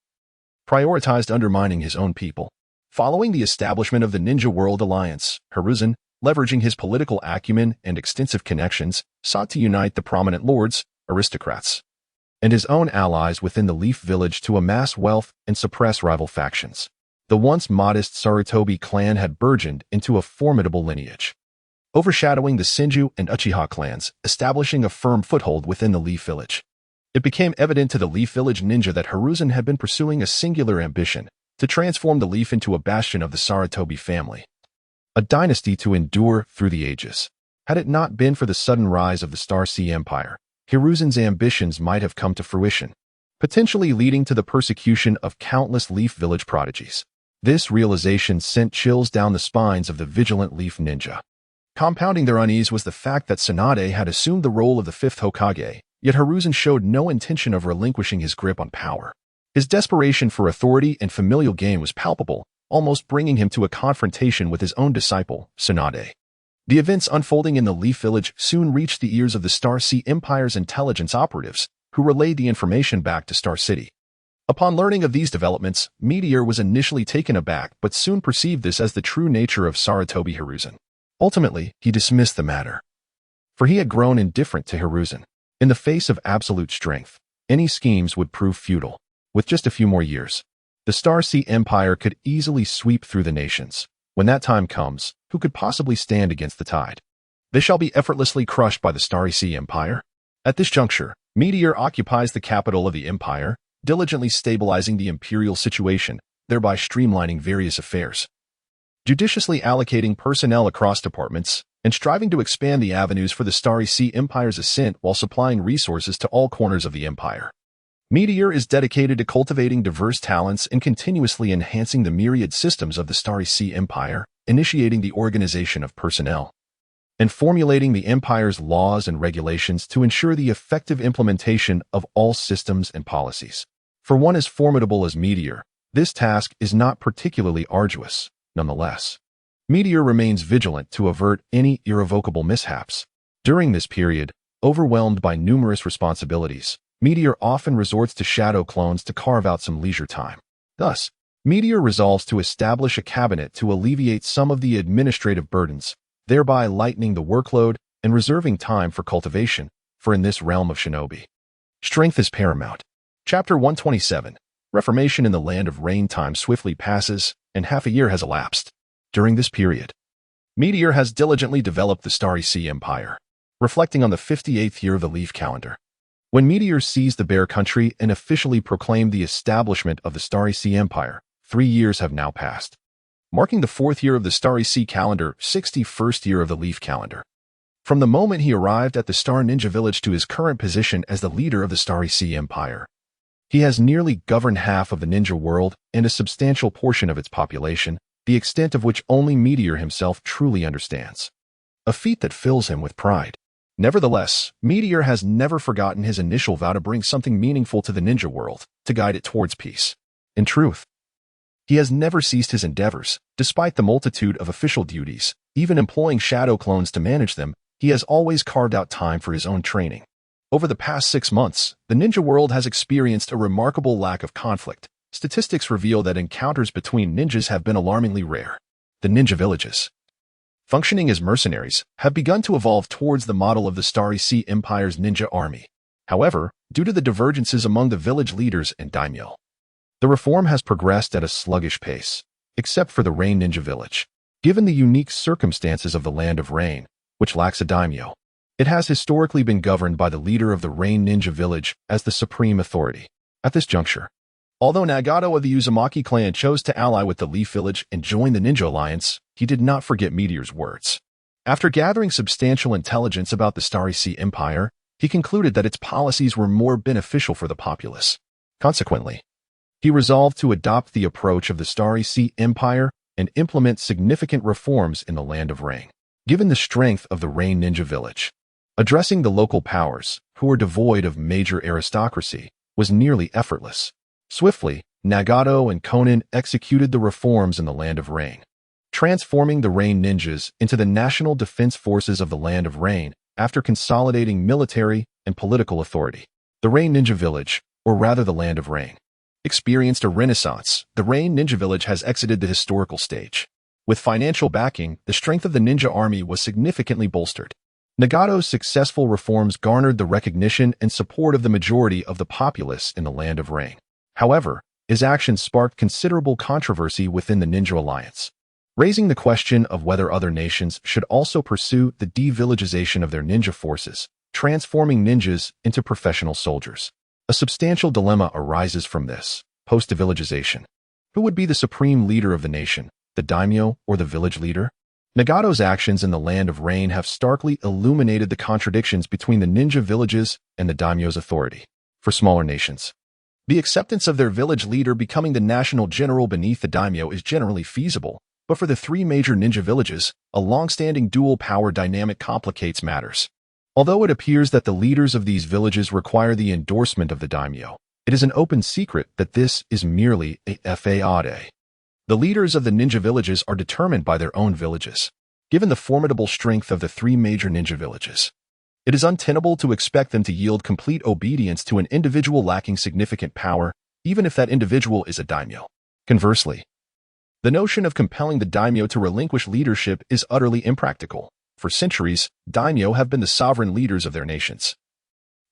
prioritized undermining his own people. Following the establishment of the Ninja World Alliance, Hiruzen, leveraging his political acumen and extensive connections, sought to unite the prominent lords, aristocrats, and his own allies within the Leaf Village to amass wealth and suppress rival factions. The once modest Sarutobi clan had burgeoned into a formidable lineage, overshadowing the Senju and Uchiha clans, establishing a firm foothold within the Leaf Village. It became evident to the Leaf Village ninja that Hiruzen had been pursuing a singular ambition to transform the Leaf into a bastion of the Sarutobi family, a dynasty to endure through the ages. Had it not been for the sudden rise of the Star Sea Empire, Hiruzen's ambitions might have come to fruition, potentially leading to the persecution of countless Leaf Village prodigies. This realization sent chills down the spines of the vigilant Leaf ninja. Compounding their unease was the fact that Tsunade had assumed the role of the fifth Hokage, yet Hiruzen showed no intention of relinquishing his grip on power. His desperation for authority and familial gain was palpable, almost bringing him to a confrontation with his own disciple, Tsunade. The events unfolding in the Leaf Village soon reached the ears of the Star Sea Empire's intelligence operatives, who relayed the information back to Star City. Upon learning of these developments, Meteor was initially taken aback but soon perceived this as the true nature of Sarutobi Hiruzen. Ultimately, he dismissed the matter, for he had grown indifferent to Hiruzen. In the face of absolute strength, any schemes would prove futile. With just a few more years, the Star Sea Empire could easily sweep through the nations. When that time comes, who could possibly stand against the tide? They shall be effortlessly crushed by the Starry Sea Empire. At this juncture, Meteor occupies the capital of the Empire, diligently stabilizing the imperial situation, thereby streamlining various affairs, judiciously allocating personnel across departments, and striving to expand the avenues for the Starry Sea Empire's ascent while supplying resources to all corners of the Empire. Meteor is dedicated to cultivating diverse talents and continuously enhancing the myriad systems of the Starry Sea Empire, initiating the organization of personnel, and formulating the Empire's laws and regulations to ensure the effective implementation of all systems and policies. For one as formidable as Meteor, this task is not particularly arduous. Nonetheless, Meteor remains vigilant to avert any irrevocable mishaps. During this period, overwhelmed by numerous responsibilities, Meteor often resorts to shadow clones to carve out some leisure time. Thus, Meteor resolves to establish a cabinet to alleviate some of the administrative burdens, thereby lightening the workload and reserving time for cultivation, for in this realm of shinobi, strength is paramount. Chapter 127. Reformation in the Land of Rain. Time swiftly passes, and half a year has elapsed. During this period, Meteor has diligently developed the Starry Sea Empire, reflecting on the 58th year of the leaf calendar. When Meteor seized the Bear Country and officially proclaimed the establishment of the Starry Sea Empire, 3 years have now passed, marking the 4th year of the Starry Sea calendar, 61st year of the leaf calendar. From the moment he arrived at the Star Ninja Village to his current position as the leader of the Starry Sea Empire, he has nearly governed half of the ninja world and a substantial portion of its population, the extent of which only Meteor himself truly understands. A feat that fills him with pride. Nevertheless, Meteor has never forgotten his initial vow to bring something meaningful to the ninja world, to guide it towards peace. In truth, he has never ceased his endeavors, despite the multitude of official duties, even employing shadow clones to manage them. He has always carved out time for his own training. Over the past 6 months, the ninja world has experienced a remarkable lack of conflict. Statistics reveal that encounters between ninjas have been alarmingly rare. The ninja villages, functioning as mercenaries, have begun to evolve towards the model of the Starry Sea Empire's ninja army. However, due to the divergences among the village leaders and daimyo, the reform has progressed at a sluggish pace, except for the Rain Ninja Village. Given the unique circumstances of the Land of Rain, which lacks a daimyo, it has historically been governed by the leader of the Rain Ninja Village as the supreme authority. At this juncture, although Nagato of the Uzumaki clan chose to ally with the Leaf Village and join the Ninja Alliance, he did not forget Meteor's words. After gathering substantial intelligence about the Starry Sea Empire, he concluded that its policies were more beneficial for the populace. Consequently, he resolved to adopt the approach of the Starry Sea Empire and implement significant reforms in the Land of Rain. Given the strength of the Rain Ninja Village, addressing the local powers, who were devoid of major aristocracy, was nearly effortless. Swiftly, Nagato and Chunin executed the reforms in the Land of Rain, transforming the Rain Ninjas into the national defense forces of the Land of Rain after consolidating military and political authority. The Rain Ninja Village, or rather the Land of Rain, experienced a renaissance. The Rain Ninja Village has exited the historical stage. With financial backing, the strength of the ninja army was significantly bolstered. Nagato's successful reforms garnered the recognition and support of the majority of the populace in the Land of Rain. However, his actions sparked considerable controversy within the Ninja Alliance, raising the question of whether other nations should also pursue the de-villagization of their ninja forces, transforming ninjas into professional soldiers. A substantial dilemma arises from this. Post-villagization, who would be the supreme leader of the nation, the daimyo or the village leader? Nagato's actions in the Land of Rain have starkly illuminated the contradictions between the ninja villages and the daimyo's authority. For smaller nations, the acceptance of their village leader becoming the national general beneath the daimyo is generally feasible, but for the 3 major ninja villages, a long-standing dual power dynamic complicates matters. Although it appears that the leaders of these villages require the endorsement of the daimyo, it is an open secret that this is merely a fade. The leaders of the ninja villages are determined by their own villages. Given the formidable strength of the 3 major ninja villages, it is untenable to expect them to yield complete obedience to an individual lacking significant power, even if that individual is a daimyo. Conversely, the notion of compelling the daimyo to relinquish leadership is utterly impractical. For centuries, daimyo have been the sovereign leaders of their nations,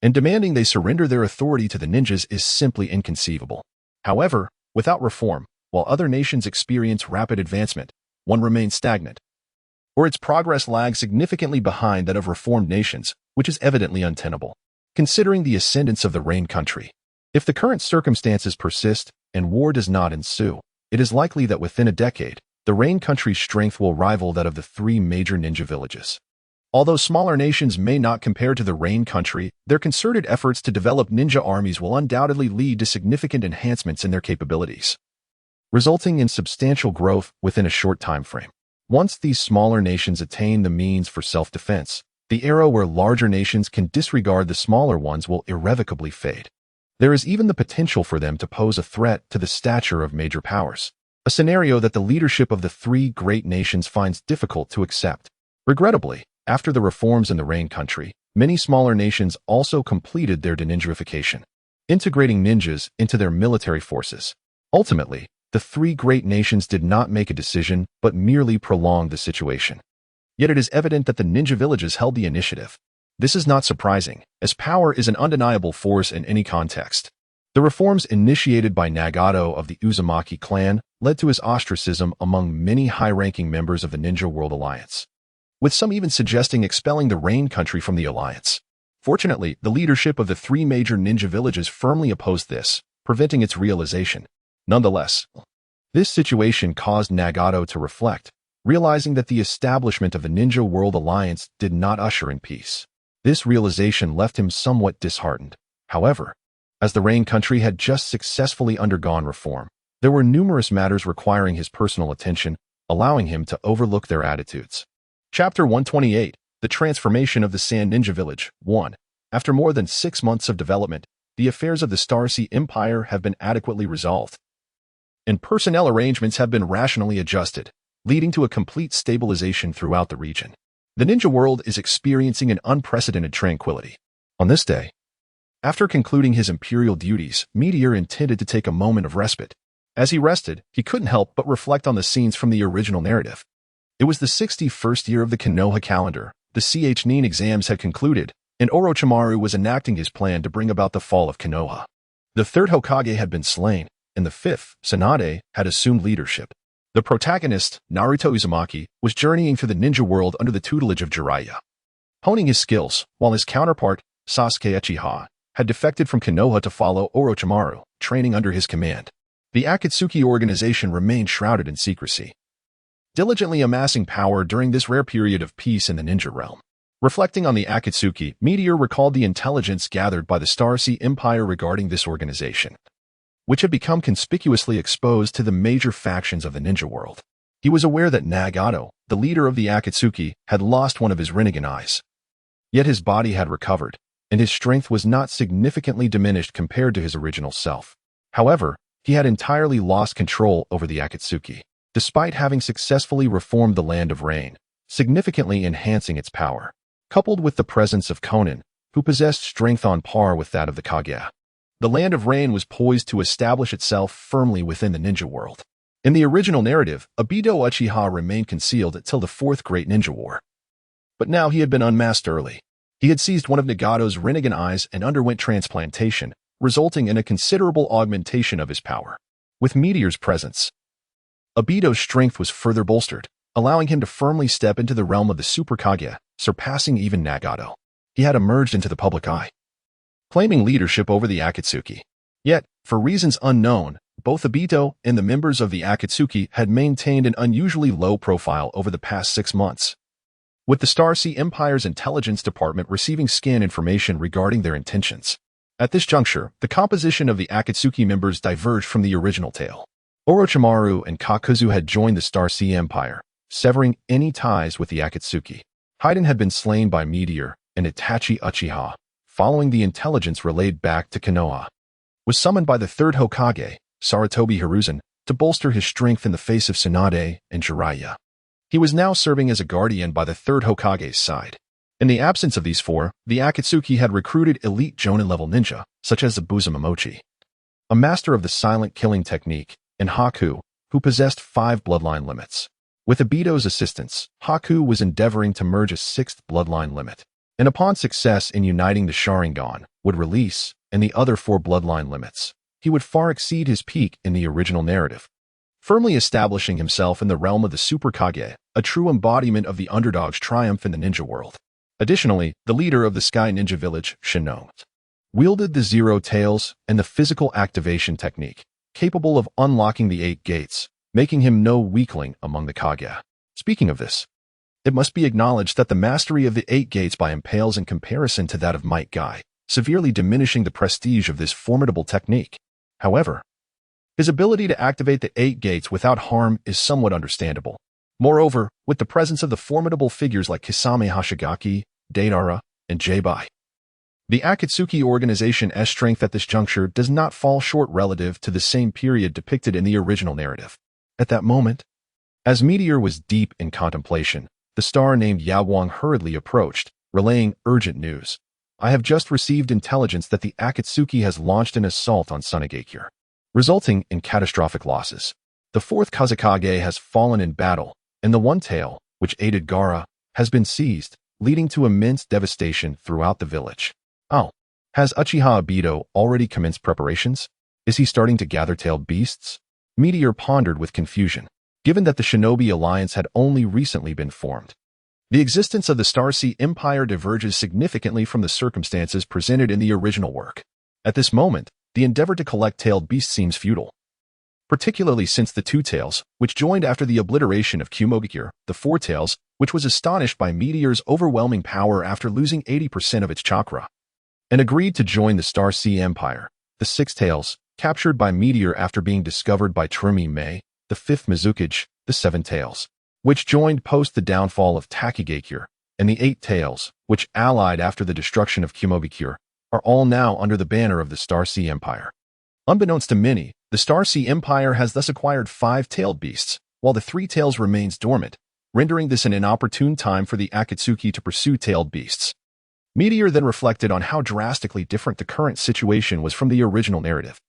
and demanding they surrender their authority to the ninjas is simply inconceivable. However, without reform, while other nations experience rapid advancement, one remains stagnant, or its progress lags significantly behind that of reformed nations, which is evidently untenable. Considering the ascendance of the Rain country, if the current circumstances persist and war does not ensue, it is likely that within a decade, the Rain country's strength will rival that of the 3 major ninja villages. Although smaller nations may not compare to the Rain country, their concerted efforts to develop ninja armies will undoubtedly lead to significant enhancements in their capabilities, resulting in substantial growth within a short time frame. Once these smaller nations attain the means for self-defense, the era where larger nations can disregard the smaller ones will irrevocably fade. There is even the potential for them to pose a threat to the stature of major powers, a scenario that the leadership of the 3 great nations finds difficult to accept. Regrettably, after the reforms in the Rain country, many smaller nations also completed their deninjification, integrating ninjas into their military forces. Ultimately, the three great nations did not make a decision but merely prolonged the situation. Yet it is evident that the ninja villages held the initiative. This is not surprising, as power is an undeniable force in any context. The reforms initiated by Nagato of the Uzumaki clan led to his ostracism among many high-ranking members of the Ninja World Alliance, with some even suggesting expelling the Rain country from the alliance. Fortunately, the leadership of the three major ninja villages firmly opposed this, preventing its realization. Nonetheless, this situation caused Nagato to reflect, realizing that the establishment of the Ninja World Alliance did not usher in peace. This realization left him somewhat disheartened. However, as the Rain country had just successfully undergone reform, there were numerous matters requiring his personal attention, allowing him to overlook their attitudes. Chapter 128, The Transformation of the Sand Ninja Village. 1. After more than 6 months of development, the affairs of the Starry Empire have been adequately resolved, and personnel arrangements have been rationally adjusted, leading to a complete stabilization throughout the region. The ninja world is experiencing an unprecedented tranquility. On this day, after concluding his imperial duties, Meteor intended to take a moment of respite. As he rested, he couldn't help but reflect on the scenes from the original narrative. It was the 61st year of the Konoha calendar, the Chunin exams had concluded, and Orochimaru was enacting his plan to bring about the fall of Konoha. The third Hokage had been slain, and the fifth, Tsunade, had assumed leadership. The protagonist, Naruto Uzumaki, was journeying through the ninja world under the tutelage of Jiraiya, honing his skills, while his counterpart, Sasuke Uchiha, had defected from Konoha to follow Orochimaru, training under his command. The Akatsuki organization remained shrouded in secrecy, diligently amassing power during this rare period of peace in the ninja realm. Reflecting on the Akatsuki, Meteor recalled the intelligence gathered by the Starry Empire regarding this organization, which had become conspicuously exposed to the major factions of the ninja world. He was aware that Nagato, the leader of the Akatsuki, had lost one of his Rinnegan eyes. Yet his body had recovered, and his strength was not significantly diminished compared to his original self. However, he had entirely lost control over the Akatsuki, despite having successfully reformed the Land of Rain, significantly enhancing its power. Coupled with the presence of Chunin, who possessed strength on par with that of the Kaguya, the Land of Rain was poised to establish itself firmly within the ninja world. In the original narrative, Obito Uchiha remained concealed till the Fourth Great Ninja War. But now he had been unmasked early. He had seized one of Nagato's Rinnegan eyes and underwent transplantation, resulting in a considerable augmentation of his power. With Meteor's presence, Obito's strength was further bolstered, allowing him to firmly step into the realm of the Super Kaguya, surpassing even Nagato. He had emerged into the public eye, claiming leadership over the Akatsuki. Yet, for reasons unknown, both Obito and the members of the Akatsuki had maintained an unusually low profile over the past 6 months, with the Starry Empire's intelligence department receiving scan information regarding their intentions. At this juncture, the composition of the Akatsuki members diverged from the original tale. Orochimaru and Kakuzu had joined the Starry Empire, severing any ties with the Akatsuki. Haiden had been slain by Meteor, and Itachi Uchiha, following the intelligence relayed back to Konoha, was summoned by the third Hokage, Sarutobi Hiruzen, to bolster his strength in the face of Tsunade and Jiraiya. He was now serving as a guardian by the third Hokage's side. In the absence of these four, the Akatsuki had recruited elite Jonin-level ninja, such as Zabuza Momochi, a master of the silent killing technique, and Haku, who possessed 5 bloodline limits. With Obito's assistance, Haku was endeavoring to merge a 6th bloodline limit, and upon success in uniting the Sharingan, would release, and the other 4 bloodline limits. He would far exceed his peak in the original narrative, firmly establishing himself in the realm of the Super Kage, a true embodiment of the underdog's triumph in the ninja world. Additionally, the leader of the Sky Ninja Village, Shinnok, wielded the Zero Tails and the physical activation technique, capable of unlocking the 8 gates, making him no weakling among the Kaguya. Speaking of this, it must be acknowledged that the mastery of the 8 gates by impales in comparison to that of Might Guy, severely diminishing the prestige of this formidable technique. However, his ability to activate the 8 gates without harm is somewhat understandable. Moreover, with the presence of the formidable figures like Kisame Hashigaki, Deidara, and Jeibai, the Akatsuki organization's strength at this juncture does not fall short relative to the same period depicted in the original narrative. At that moment, as Meteor was deep in contemplation, the star named Yaowang hurriedly approached, relaying urgent news. I have just received intelligence that the Akatsuki has launched an assault on Sunagakure, resulting in catastrophic losses. The fourth Kazekage has fallen in battle, and the one tail, which aided Gaara, has been seized, leading to immense devastation throughout the village. Oh, has Uchiha Obito already commenced preparations? Is he starting to gather tailed beasts? Meteor pondered with confusion, given that the Shinobi Alliance had only recently been formed. The existence of the Starry Empire diverges significantly from the circumstances presented in the original work. At this moment, the endeavor to collect tailed beasts seems futile, particularly since the two tails, which joined after the obliteration of Kumogakure, the four tails, which was astonished by Meteor's overwhelming power after losing 80% of its chakra, and agreed to join the Starry Empire. The six tails, captured by Meteor after being discovered by Trumi Mei, the fifth Mizukage, the seven tails, which joined post the downfall of Takigakure, and the eight tails, which allied after the destruction of Kumogakure, are all now under the banner of the Starry Empire. Unbeknownst to many, the Starry Empire has thus acquired five tailed beasts, while the three tails remains dormant, rendering this an inopportune time for the Akatsuki to pursue tailed beasts. Meteor then reflected on how drastically different the current situation was from the original narrative.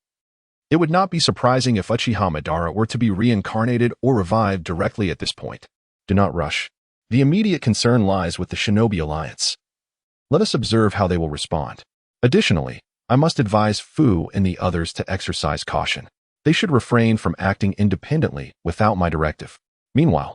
It would not be surprising if Uchiha Madara were to be reincarnated or revived directly at this point. Do not rush. The immediate concern lies with the Shinobi Alliance. Let us observe how they will respond. Additionally, I must advise Fu and the others to exercise caution. They should refrain from acting independently without my directive. Meanwhile,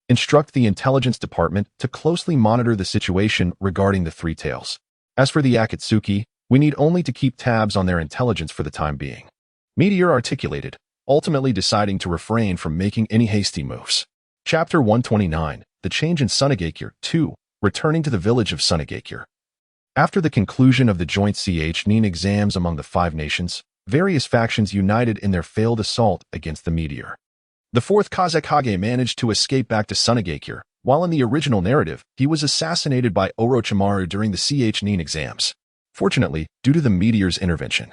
instruct the intelligence department to closely monitor the situation regarding the three tails. As for the Akatsuki, we need only to keep tabs on their intelligence for the time being. Meteor articulated, ultimately deciding to refrain from making any hasty moves. Chapter 129, The Change in Sunagakure 2, Returning to the Village of Sunagakure. After the conclusion of the joint Chunin exams among the five nations, various factions united in their failed assault against the Meteor. The fourth Kazekage managed to escape back to Sunagakure, while in the original narrative, he was assassinated by Orochimaru during the Chunin exams. Fortunately, due to the Meteor's intervention,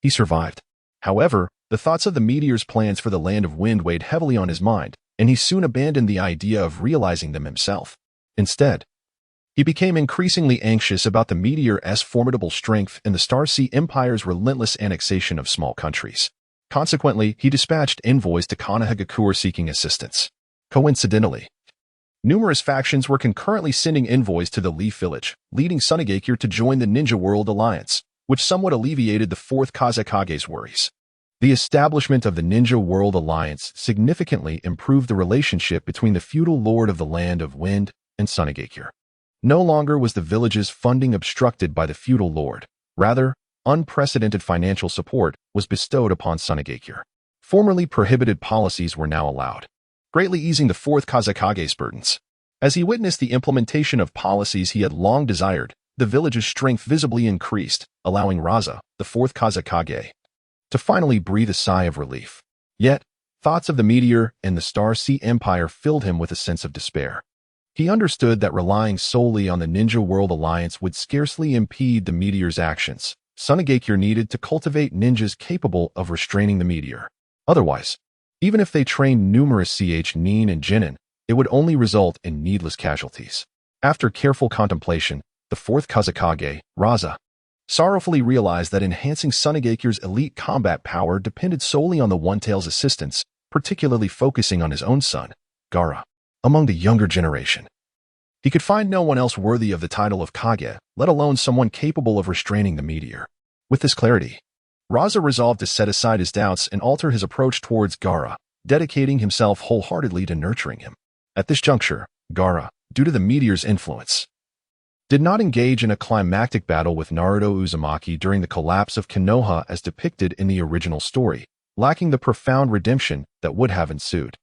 he survived. However, the thoughts of the Meteor's plans for the Land of Wind weighed heavily on his mind, and he soon abandoned the idea of realizing them himself. Instead, he became increasingly anxious about the Meteor's formidable strength and the Starry Empire's relentless annexation of small countries. Consequently, he dispatched envoys to Konohagakure seeking assistance. Coincidentally, numerous factions were concurrently sending envoys to the Leaf Village, leading Sunagakure to join the Ninja World Alliance, which somewhat alleviated the fourth Kazekage's worries. The establishment of the Ninja World Alliance significantly improved the relationship between the feudal lord of the Land of Wind and Sunagakure. No longer was the village's funding obstructed by the feudal lord. Rather, unprecedented financial support was bestowed upon Sunagakure. Formerly prohibited policies were now allowed, greatly easing the fourth Kazekage's burdens. As he witnessed the implementation of policies he had long desired, the village's strength visibly increased, allowing Raza, the fourth Kazekage, to finally breathe a sigh of relief. Yet, thoughts of the Meteor and the Starry Empire filled him with a sense of despair. He understood that relying solely on the Ninja World Alliance would scarcely impede the Meteor's actions. Sunagakure needed to cultivate ninjas capable of restraining the Meteor. Otherwise, even if they trained numerous Chunin and Genin, it would only result in needless casualties. After careful contemplation, the fourth Kazekage, Raza, sorrowfully realized that enhancing Sunagakure's elite combat power depended solely on the One-Tail's assistance, particularly focusing on his own son, Gaara. Among the younger generation, he could find no one else worthy of the title of Kage, let alone someone capable of restraining the Meteor. With this clarity, Raza resolved to set aside his doubts and alter his approach towards Gaara, dedicating himself wholeheartedly to nurturing him. At this juncture, Gaara, due to the Meteor's influence, did not engage in a climactic battle with Naruto Uzumaki during the collapse of Konoha as depicted in the original story, lacking the profound redemption that would have ensued.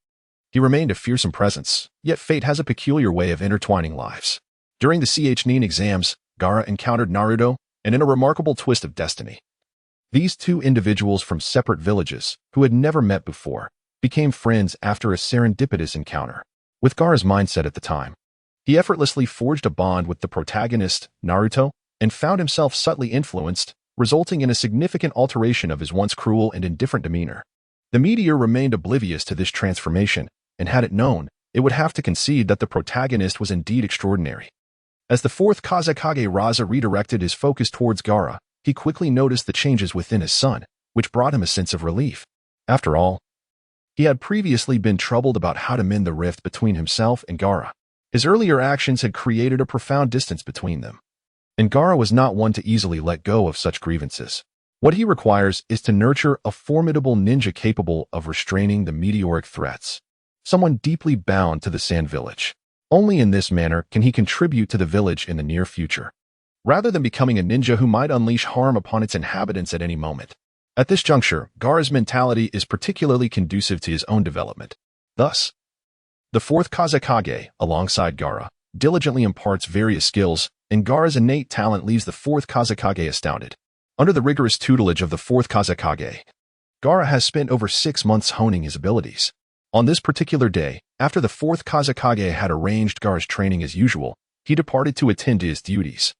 He remained a fearsome presence, yet fate has a peculiar way of intertwining lives. During the Chunin exams, Gaara encountered Naruto, and in a remarkable twist of destiny, these two individuals from separate villages, who had never met before, became friends after a serendipitous encounter. With Gaara's mindset at the time, he effortlessly forged a bond with the protagonist, Naruto, and found himself subtly influenced, resulting in a significant alteration of his once cruel and indifferent demeanor. The Meteor remained oblivious to this transformation, and had it known, it would have to concede that the protagonist was indeed extraordinary. As the fourth Kazekage Raza redirected his focus towards Gaara, he quickly noticed the changes within his son, which brought him a sense of relief. After all, he had previously been troubled about how to mend the rift between himself and Gaara. His earlier actions had created a profound distance between them, and Gaara was not one to easily let go of such grievances. What he requires is to nurture a formidable ninja capable of restraining the meteoric threats, someone deeply bound to the Sand Village. Only in this manner can he contribute to the village in the near future, rather than becoming a ninja who might unleash harm upon its inhabitants at any moment. At this juncture, Gaara's mentality is particularly conducive to his own development. Thus, the fourth Kazekage, alongside Gaara, diligently imparts various skills, and Gaara's innate talent leaves the fourth Kazekage astounded. Under the rigorous tutelage of the fourth Kazekage, Gaara has spent over 6 months honing his abilities. On this particular day, after the fourth Kazekage had arranged Gaara's training as usual, he departed to attend to his duties.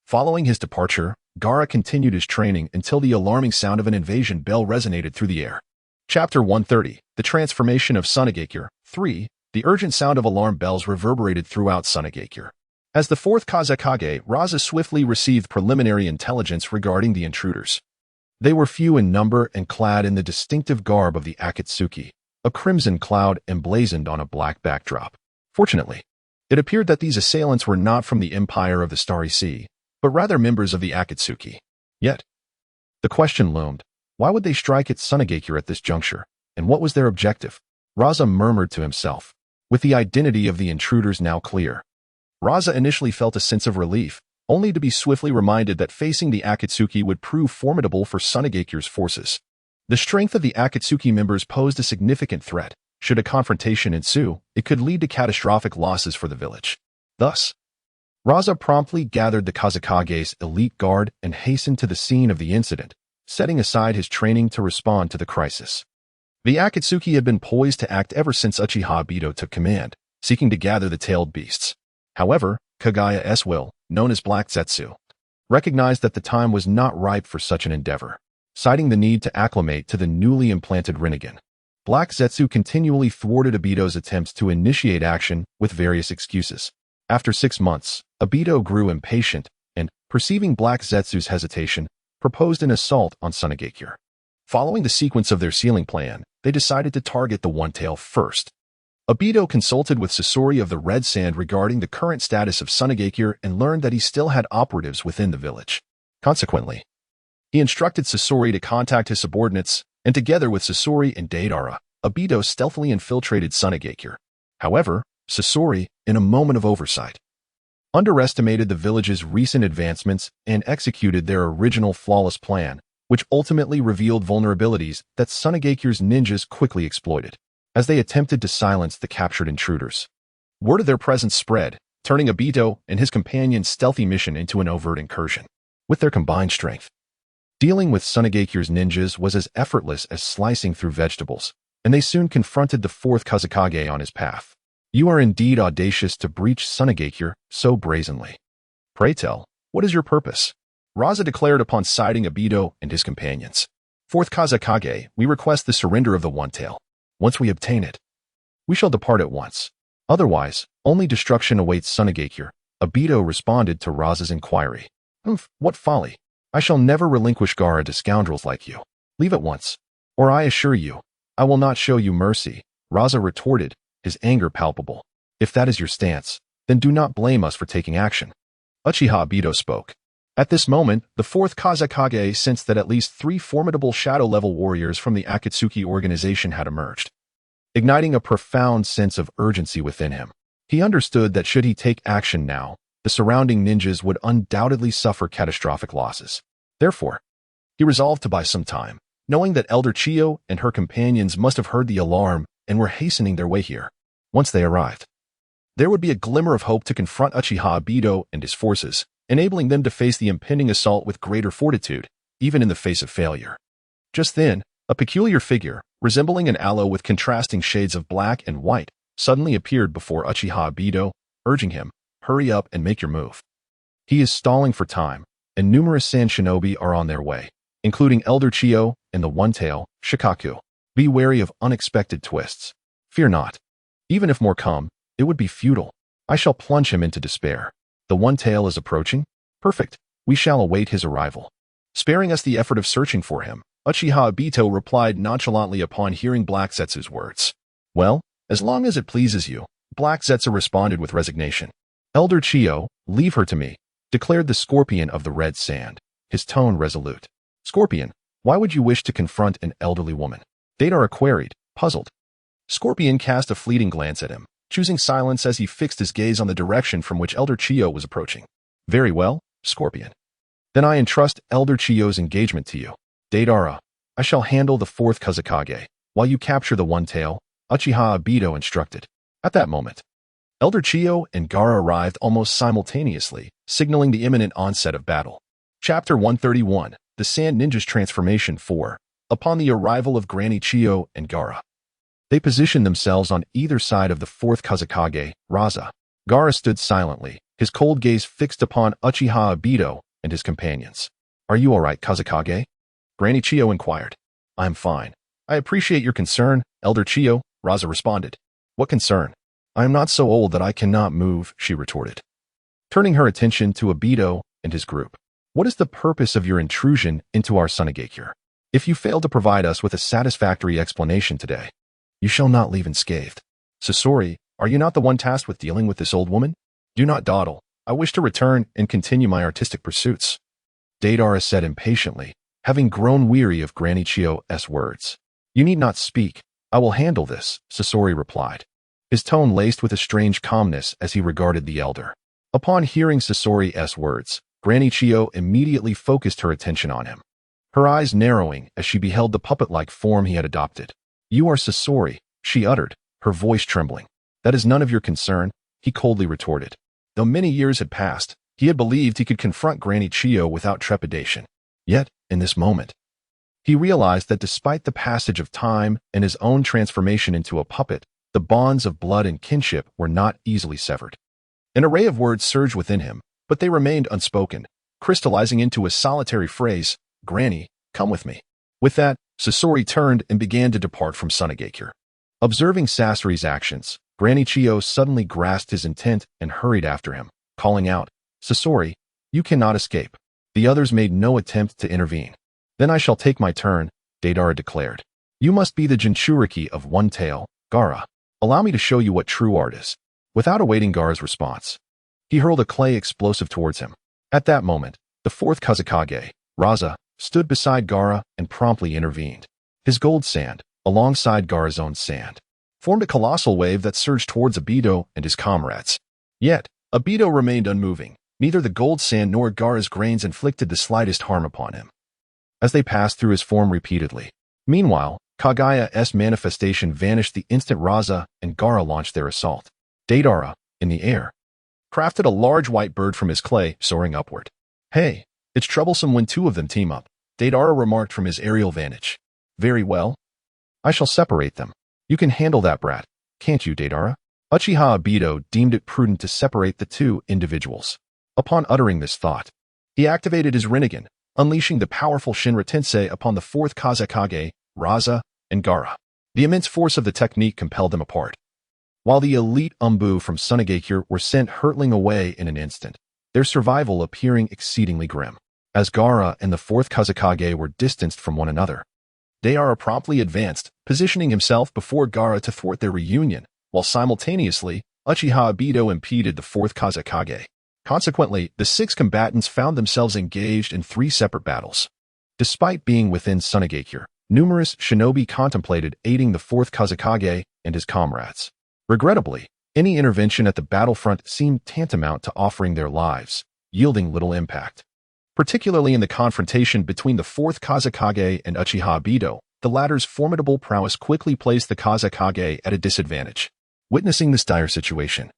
Following his departure, Gaara continued his training until the alarming sound of an invasion bell resonated through the air. Chapter 130, The Transformation of Sunagakure. 3. The urgent sound of alarm bells reverberated throughout Sunagakure. As the fourth Kazekage, Raza swiftly received preliminary intelligence regarding the intruders. They were few in number and clad in the distinctive garb of the Akatsuki, a crimson cloud emblazoned on a black backdrop. Fortunately, it appeared that these assailants were not from the Empire of the Starry Sea, but rather members of the Akatsuki. Yet, the question loomed, why would they strike at Sunagakure at this juncture, and what was their objective? Raza murmured to himself. With the identity of the intruders now clear, Raza initially felt a sense of relief, only to be swiftly reminded that facing the Akatsuki would prove formidable for Sunagakure's forces. The strength of the Akatsuki members posed a significant threat. Should a confrontation ensue, it could lead to catastrophic losses for the village. Thus, Raza promptly gathered the Kazekage's elite guard and hastened to the scene of the incident, setting aside his training to respond to the crisis. The Akatsuki had been poised to act ever since Uchiha Obito took command, seeking to gather the tailed beasts. However, Kaguya's will, known as Black Zetsu, recognized that the time was not ripe for such an endeavor, citing the need to acclimate to the newly implanted Rinnegan. Black Zetsu continually thwarted Obito's attempts to initiate action with various excuses. After 6 months, Obito grew impatient and, perceiving Black Zetsu's hesitation, proposed an assault on Sunagakure. Following the sequence of their sealing plan, they decided to target the One Tail first. Obito consulted with Sasori of the Red Sand regarding the current status of Sunagakure and learned that he still had operatives within the village. Consequently, he instructed Sasori to contact his subordinates, and together with Sasori and Deidara, Obito stealthily infiltrated Sunagakure. However, Sasori, in a moment of oversight, underestimated the village's recent advancements and executed their original flawless plan, which ultimately revealed vulnerabilities that Sunagakure's ninjas quickly exploited. As they attempted to silence the captured intruders, word of their presence spread, turning Obito and his companion's stealthy mission into an overt incursion. With their combined strength, dealing with Sunagakure's ninjas was as effortless as slicing through vegetables, and they soon confronted the fourth Kazekage on his path. You are indeed audacious to breach Sunagakure so brazenly. Pray tell, what is your purpose? Raza declared upon sighting Obito and his companions. Fourth Kazekage, we request the surrender of the One Tail. Once we obtain it, we shall depart at once. Otherwise, only destruction awaits Sunagakure. Obito responded to Raza's inquiry. What folly. I shall never relinquish Gaara to scoundrels like you. Leave at once, or I assure you, I will not show you mercy. Raza retorted, his anger palpable. If that is your stance, then do not blame us for taking action. Uchiha Obito spoke. At this moment, the fourth Kazekage sensed that at least 3 formidable shadow-level warriors from the Akatsuki organization had emerged, igniting a profound sense of urgency within him. He understood that should he take action now, the surrounding ninjas would undoubtedly suffer catastrophic losses. Therefore, he resolved to buy some time, knowing that Elder Chiyo and her companions must have heard the alarm and were hastening their way here. Once they arrived, there would be a glimmer of hope to confront Uchiha Obito and his forces, enabling them to face the impending assault with greater fortitude, even in the face of failure. Just then, a peculiar figure, resembling an aloe with contrasting shades of black and white, suddenly appeared before Uchiha Obito, urging him, hurry up and make your move. He is stalling for time, and numerous Sand Shinobi are on their way, including Elder Chiyo and the One Tail, Shikaku. Be wary of unexpected twists. Fear not. Even if more come, it would be futile. I shall plunge him into despair. The one-tail is approaching? Perfect. We shall await his arrival. Sparing us the effort of searching for him, Uchiha Obito replied nonchalantly upon hearing Black Zetsu's words. Well, as long as it pleases you, Black Zetsu responded with resignation. Elder Chiyo, leave her to me, declared the scorpion of the red sand, his tone resolute. Scorpion, why would you wish to confront an elderly woman? Deidara queried, puzzled. Scorpion cast a fleeting glance at him, choosing silence as he fixed his gaze on the direction from which Elder Chiyo was approaching. Very well, Scorpion. Then I entrust Elder Chiyo's engagement to you. Deidara, I shall handle the fourth Kazekage, while you capture the one-tail, Uchiha Obito instructed. At that moment, Elder Chiyo and Gaara arrived almost simultaneously, signaling the imminent onset of battle. Chapter 131, The Sand Ninja's Transformation 4. Upon the arrival of Granny Chiyo and Gaara, they positioned themselves on either side of the fourth Kazekage, Raza. Gaara stood silently, his cold gaze fixed upon Uchiha Obito and his companions. Are you all right, Kazekage? Granny Chiyo inquired. I'm fine. I appreciate your concern, Elder Chiyo, Raza responded. What concern? I am not so old that I cannot move, she retorted. Turning her attention to Obito and his group. What is the purpose of your intrusion into our Sunigakure? If you fail to provide us with a satisfactory explanation today, you shall not leave unscathed. Sasori, are you not the one tasked with dealing with this old woman? Do not dawdle. I wish to return and continue my artistic pursuits. Deidara said impatiently, having grown weary of Granny Chiyo's words. You need not speak. I will handle this, Sasori replied, his tone laced with a strange calmness as he regarded the elder. Upon hearing Sasori's words, Granny Chiyo immediately focused her attention on him, her eyes narrowing as she beheld the puppet-like form he had adopted. You are Sasori, she uttered, her voice trembling. That is none of your concern, he coldly retorted. Though many years had passed, he had believed he could confront Granny Chiyo without trepidation. Yet, in this moment, he realized that despite the passage of time and his own transformation into a puppet, the bonds of blood and kinship were not easily severed. An array of words surged within him, but they remained unspoken, crystallizing into a solitary phrase, Granny, come with me. With that, Sasori turned and began to depart from Sunigakure. Observing Sasori's actions, Granny Chiyo suddenly grasped his intent and hurried after him, calling out, Sasori, you cannot escape. The others made no attempt to intervene. Then I shall take my turn, Deidara declared. You must be the Jinchuriki of One Tail, Gaara. Allow me to show you what true art is. Without awaiting Gaara's response, he hurled a clay explosive towards him. At that moment, the fourth Kazekage, Raza, stood beside Gaara and promptly intervened. His gold sand, alongside Gaara's own sand, formed a colossal wave that surged towards Obito and his comrades. Yet, Obito remained unmoving. Neither the gold sand nor Gaara's grains inflicted the slightest harm upon him, as they passed through his form repeatedly. Meanwhile, Kaguya's manifestation vanished the instant Raza and Gaara launched their assault. Deidara, in the air, crafted a large white bird from his clay, soaring upward. Hey, it's troublesome when two of them team up, Deidara remarked from his aerial vantage. Very well. I shall separate them. You can handle that brat, can't you, Deidara? Uchiha Obito deemed it prudent to separate the two individuals. Upon uttering this thought, he activated his Rinnegan, unleashing the powerful Shinra Tensei upon the fourth Kazekage, Raza, and Gaara. The immense force of the technique compelled them apart, while the elite Umbu from Sunigakure were sent hurtling away in an instant, their survival appearing exceedingly grim. As Gaara and the fourth Kazekage were distanced from one another, Deidara promptly advanced, positioning himself before Gaara to thwart their reunion, while simultaneously, Uchiha Obito impeded the fourth Kazekage. Consequently, the six combatants found themselves engaged in three separate battles. Despite being within Sunigakure, numerous shinobi contemplated aiding the fourth Kazekage and his comrades. Regrettably, any intervention at the battlefront seemed tantamount to offering their lives, yielding little impact. Particularly in the confrontation between the fourth Kazekage and Uchiha Obito, the latter's formidable prowess quickly placed the Kazekage at a disadvantage. Witnessing this dire situation,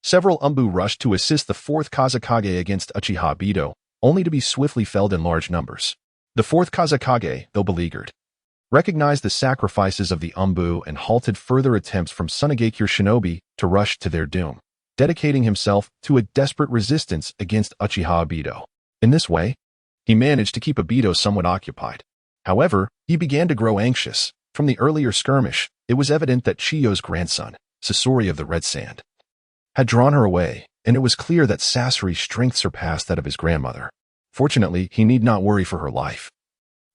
several Umbu rushed to assist the fourth Kazekage against Uchiha Obito, only to be swiftly felled in large numbers. The fourth Kazekage, though beleaguered, recognized the sacrifices of the Umbu and halted further attempts from Sunigakure shinobi to rush to their doom, dedicating himself to a desperate resistance against Uchiha Obito. In this way, he managed to keep Obito somewhat occupied. However, he began to grow anxious. From the earlier skirmish, it was evident that Chiyo's grandson, Sasori of the Red Sand, had drawn her away, and it was clear that Sasori's strength surpassed that of his grandmother. Fortunately, he need not worry for her life.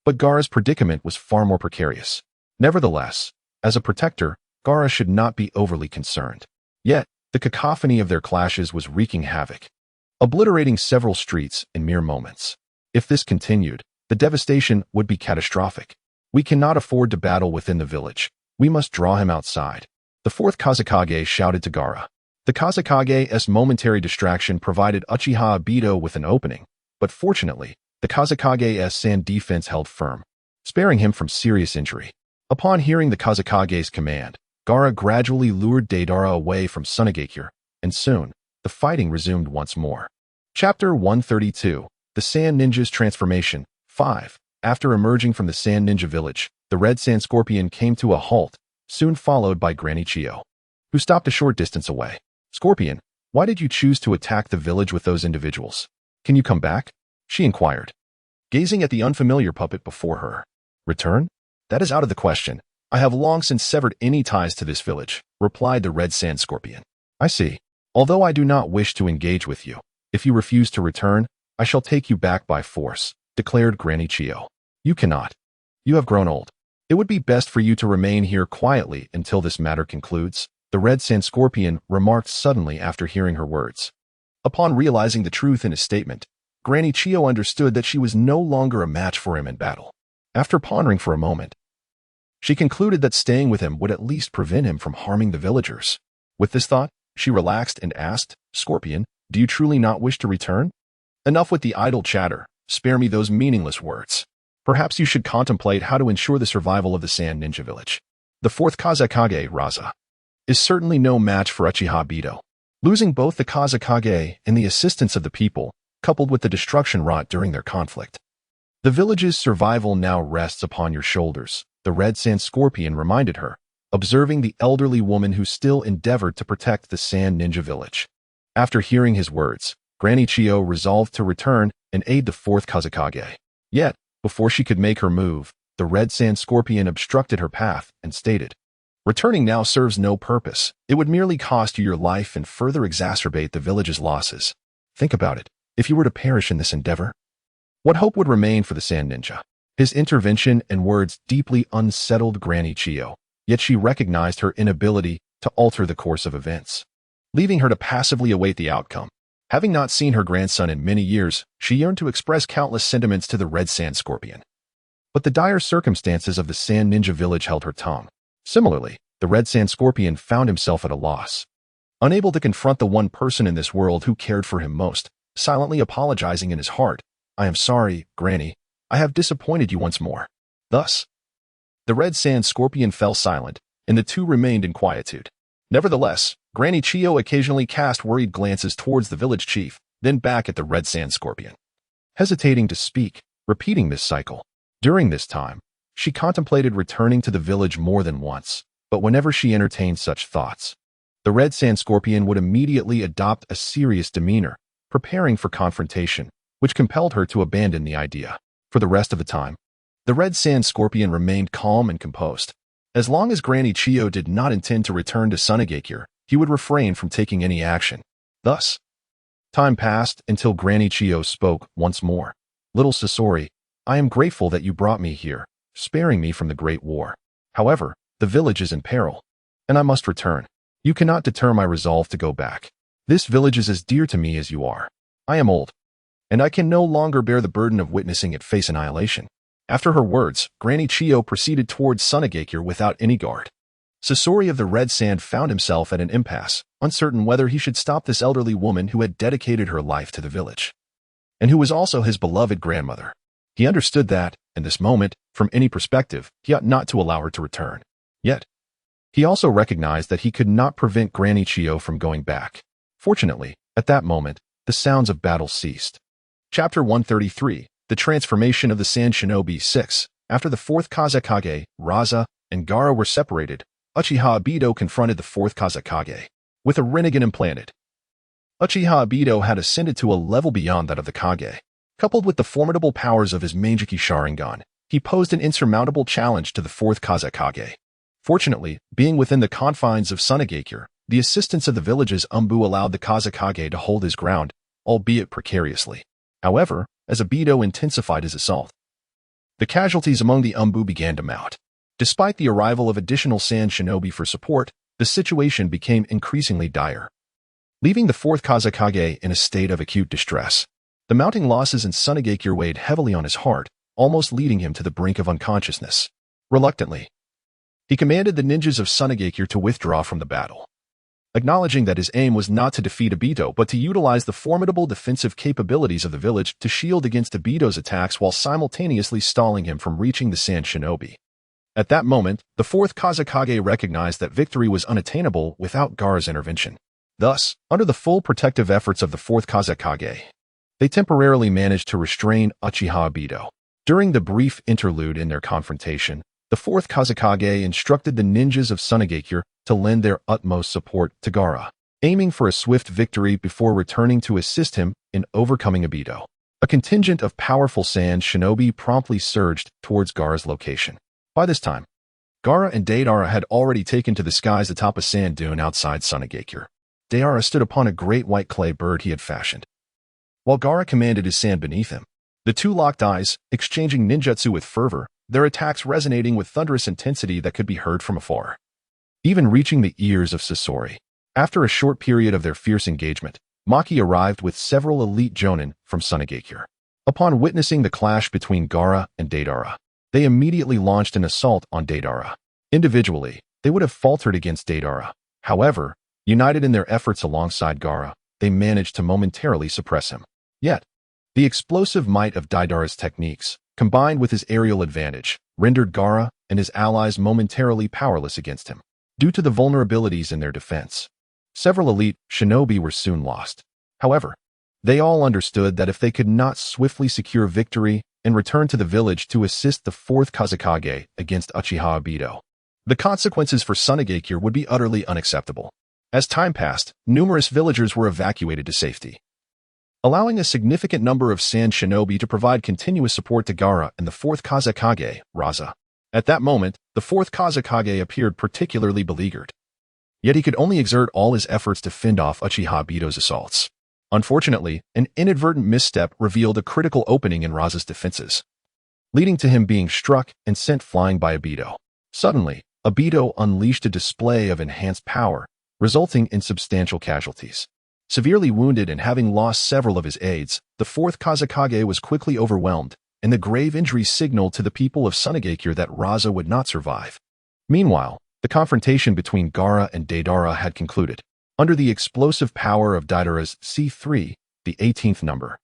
But Gaara's predicament was far more precarious. Nevertheless, as a protector, Gaara should not be overly concerned. Yet, the cacophony of their clashes was wreaking havoc, obliterating several streets in mere moments. If this continued, the devastation would be catastrophic. We cannot afford to battle within the village. We must draw him outside. The fourth Kazekage shouted to Gaara. The Kazekage's momentary distraction provided Uchiha Obito with an opening, but fortunately, the Kazekage's sand defense held firm, sparing him from serious injury. Upon hearing the Kazekage's command, Gaara gradually lured Deidara away from Sunagakure, and soon, the fighting resumed once more. Chapter 132, The Sand Ninja's Transformation, 5. After emerging from the Sand Ninja village, the Red Sand Scorpion came to a halt, soon followed by Granny Chiyo, who stopped a short distance away. Scorpion, why did you choose to attack the village with those individuals? Can you come back? She inquired, gazing at the unfamiliar puppet before her. Return? That is out of the question. I have long since severed any ties to this village, replied the Red Sand Scorpion. I see. Although I do not wish to engage with you, if you refuse to return, I shall take you back by force, declared Granny Chiyo. You cannot. You have grown old. It would be best for you to remain here quietly until this matter concludes, the Red Sand Scorpion remarked suddenly after hearing her words. Upon realizing the truth in his statement, Granny Chiyo understood that she was no longer a match for him in battle. After pondering for a moment, she concluded that staying with him would at least prevent him from harming the villagers. With this thought, she relaxed and asked, Scorpion, do you truly not wish to return? Enough with the idle chatter. Spare me those meaningless words. Perhaps you should contemplate how to ensure the survival of the Sand Ninja village. The fourth Kazekage, Raza, is certainly no match for Uchiha Obito. Losing both the Kazekage and the assistance of the people, coupled with the destruction wrought during their conflict. The village's survival now rests upon your shoulders, the Red Sand Scorpion reminded her, observing the elderly woman who still endeavored to protect the Sand Ninja village. After hearing his words, Granny Chiyo resolved to return and aid the fourth Kazekage. Yet, before she could make her move, the Red Sand Scorpion obstructed her path and stated, Returning now serves no purpose. It would merely cost you your life and further exacerbate the village's losses. Think about it. If you were to perish in this endeavor, what hope would remain for the Sand Ninja? His intervention and words deeply unsettled Granny Chiyo, yet she recognized her inability to alter the course of events, leaving her to passively await the outcome. Having not seen her grandson in many years, she yearned to express countless sentiments to the Red Sand Scorpion. But the dire circumstances of the Sand Ninja village held her tongue. Similarly, the Red Sand Scorpion found himself at a loss. Unable to confront the one person in this world who cared for him most, silently apologizing in his heart, I am sorry, Granny, I have disappointed you once more. Thus, the Red Sand Scorpion fell silent, and the two remained in quietude. Nevertheless, Granny Chiyo occasionally cast worried glances towards the village chief, then back at the Red Sand Scorpion. Hesitating to speak, repeating this cycle. During this time, she contemplated returning to the village more than once, but whenever she entertained such thoughts, the Red Sand Scorpion would immediately adopt a serious demeanor, preparing for confrontation, which compelled her to abandon the idea. For the rest of the time, the Red Sand Scorpion remained calm and composed. As long as Granny Chiyo did not intend to return to Sunagakure, he would refrain from taking any action. Thus, time passed until Granny Chiyo spoke once more. Little Sasori, I am grateful that you brought me here, sparing me from the Great War. However, the village is in peril, and I must return. You cannot deter my resolve to go back. This village is as dear to me as you are. I am old, and I can no longer bear the burden of witnessing it face annihilation. After her words, Granny Chiyo proceeded towards Sunagakure without any guard. Sasori of the Red Sand found himself at an impasse, uncertain whether he should stop this elderly woman who had dedicated her life to the village, and who was also his beloved grandmother. He understood that, in this moment, from any perspective, he ought not to allow her to return. Yet, he also recognized that he could not prevent Granny Chiyo from going back. Fortunately, at that moment, the sounds of battle ceased. Chapter 133, The Transformation of the Sand Shinobi 6. After the fourth Kazekage, Raza, and Gaara were separated, Uchiha Obito confronted the fourth Kazekage with a Rinnegan implanted. Uchiha Obito had ascended to a level beyond that of the Kage. Coupled with the formidable powers of his Manjiki Sharingan, he posed an insurmountable challenge to the fourth Kazekage. Fortunately, being within the confines of Sunagakure, The assistance of the village's Umbu allowed the Kazekage to hold his ground, albeit precariously. However, as Obito intensified his assault, the casualties among the Umbu began to mount. Despite the arrival of additional Sand Shinobi for support, the situation became increasingly dire, leaving the 4th Kazekage in a state of acute distress. The mounting losses in Sunagakure weighed heavily on his heart, almost leading him to the brink of unconsciousness. Reluctantly, he commanded the ninjas of Sunagakure to withdraw from the battle, acknowledging that his aim was not to defeat Obito but to utilize the formidable defensive capabilities of the village to shield against Obito's attacks while simultaneously stalling him from reaching the Sand Shinobi. At that moment, the 4th Kazekage recognized that victory was unattainable without Gaara's intervention. Thus, under the full protective efforts of the 4th Kazekage, they temporarily managed to restrain Uchiha Obito. During the brief interlude in their confrontation, the 4th Kazekage instructed the ninjas of Sunagakure to lend their utmost support to Gaara, aiming for a swift victory before returning to assist him in overcoming Obito. A contingent of powerful Sand Shinobi promptly surged towards Gaara's location. By this time, Gaara and Deidara had already taken to the skies atop a sand dune outside Sunagakure. Deidara stood upon a great white clay bird he had fashioned, while Gaara commanded his sand beneath him. The two locked eyes, exchanging ninjutsu with fervor, their attacks resonating with thunderous intensity that could be heard from afar, even reaching the ears of Sasori. After a short period of their fierce engagement, Maki arrived with several elite jonin from Sunagakure. Upon witnessing the clash between Gaara and Deidara, they immediately launched an assault on Deidara. Individually, they would have faltered against Deidara. However, united in their efforts alongside Gaara, they managed to momentarily suppress him. Yet, the explosive might of Deidara's techniques, combined with his aerial advantage, rendered Gaara and his allies momentarily powerless against him. Due to the vulnerabilities in their defense, several elite shinobi were soon lost. However, they all understood that if they could not swiftly secure victory and return to the village to assist the 4th Kazekage against Uchiha Obito, the consequences for Sunagakure would be utterly unacceptable. As time passed, numerous villagers were evacuated to safety, allowing a significant number of Sand Shinobi to provide continuous support to Gaara and the 4th Kazekage, Raza. At that moment, the 4th Kazekage appeared particularly beleaguered. Yet he could only exert all his efforts to fend off Uchiha Obito's assaults. Unfortunately, an inadvertent misstep revealed a critical opening in Raza's defenses, leading to him being struck and sent flying by Obito. Suddenly, Obito unleashed a display of enhanced power, resulting in substantial casualties. Severely wounded and having lost several of his aides, the 4th Kazekage was quickly overwhelmed, and the grave injury signaled to the people of Sunagakure that Raza would not survive. Meanwhile, the confrontation between Gaara and Deidara had concluded. Under the explosive power of Deidara's C3, the 18th number,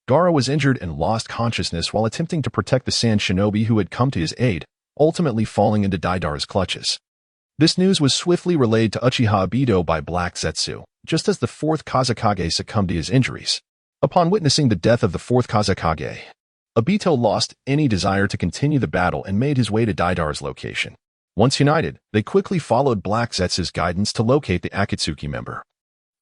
Gaara was injured and lost consciousness while attempting to protect the Sand Shinobi who had come to his aid, ultimately falling into Deidara's clutches. This news was swiftly relayed to Uchiha Obito by Black Zetsu, just as the 4th Kazekage succumbed to his injuries. Upon witnessing the death of the 4th Kazekage, Obito lost any desire to continue the battle and made his way to Deidara's location. Once united, they quickly followed Black Zetsu's guidance to locate the Akatsuki member,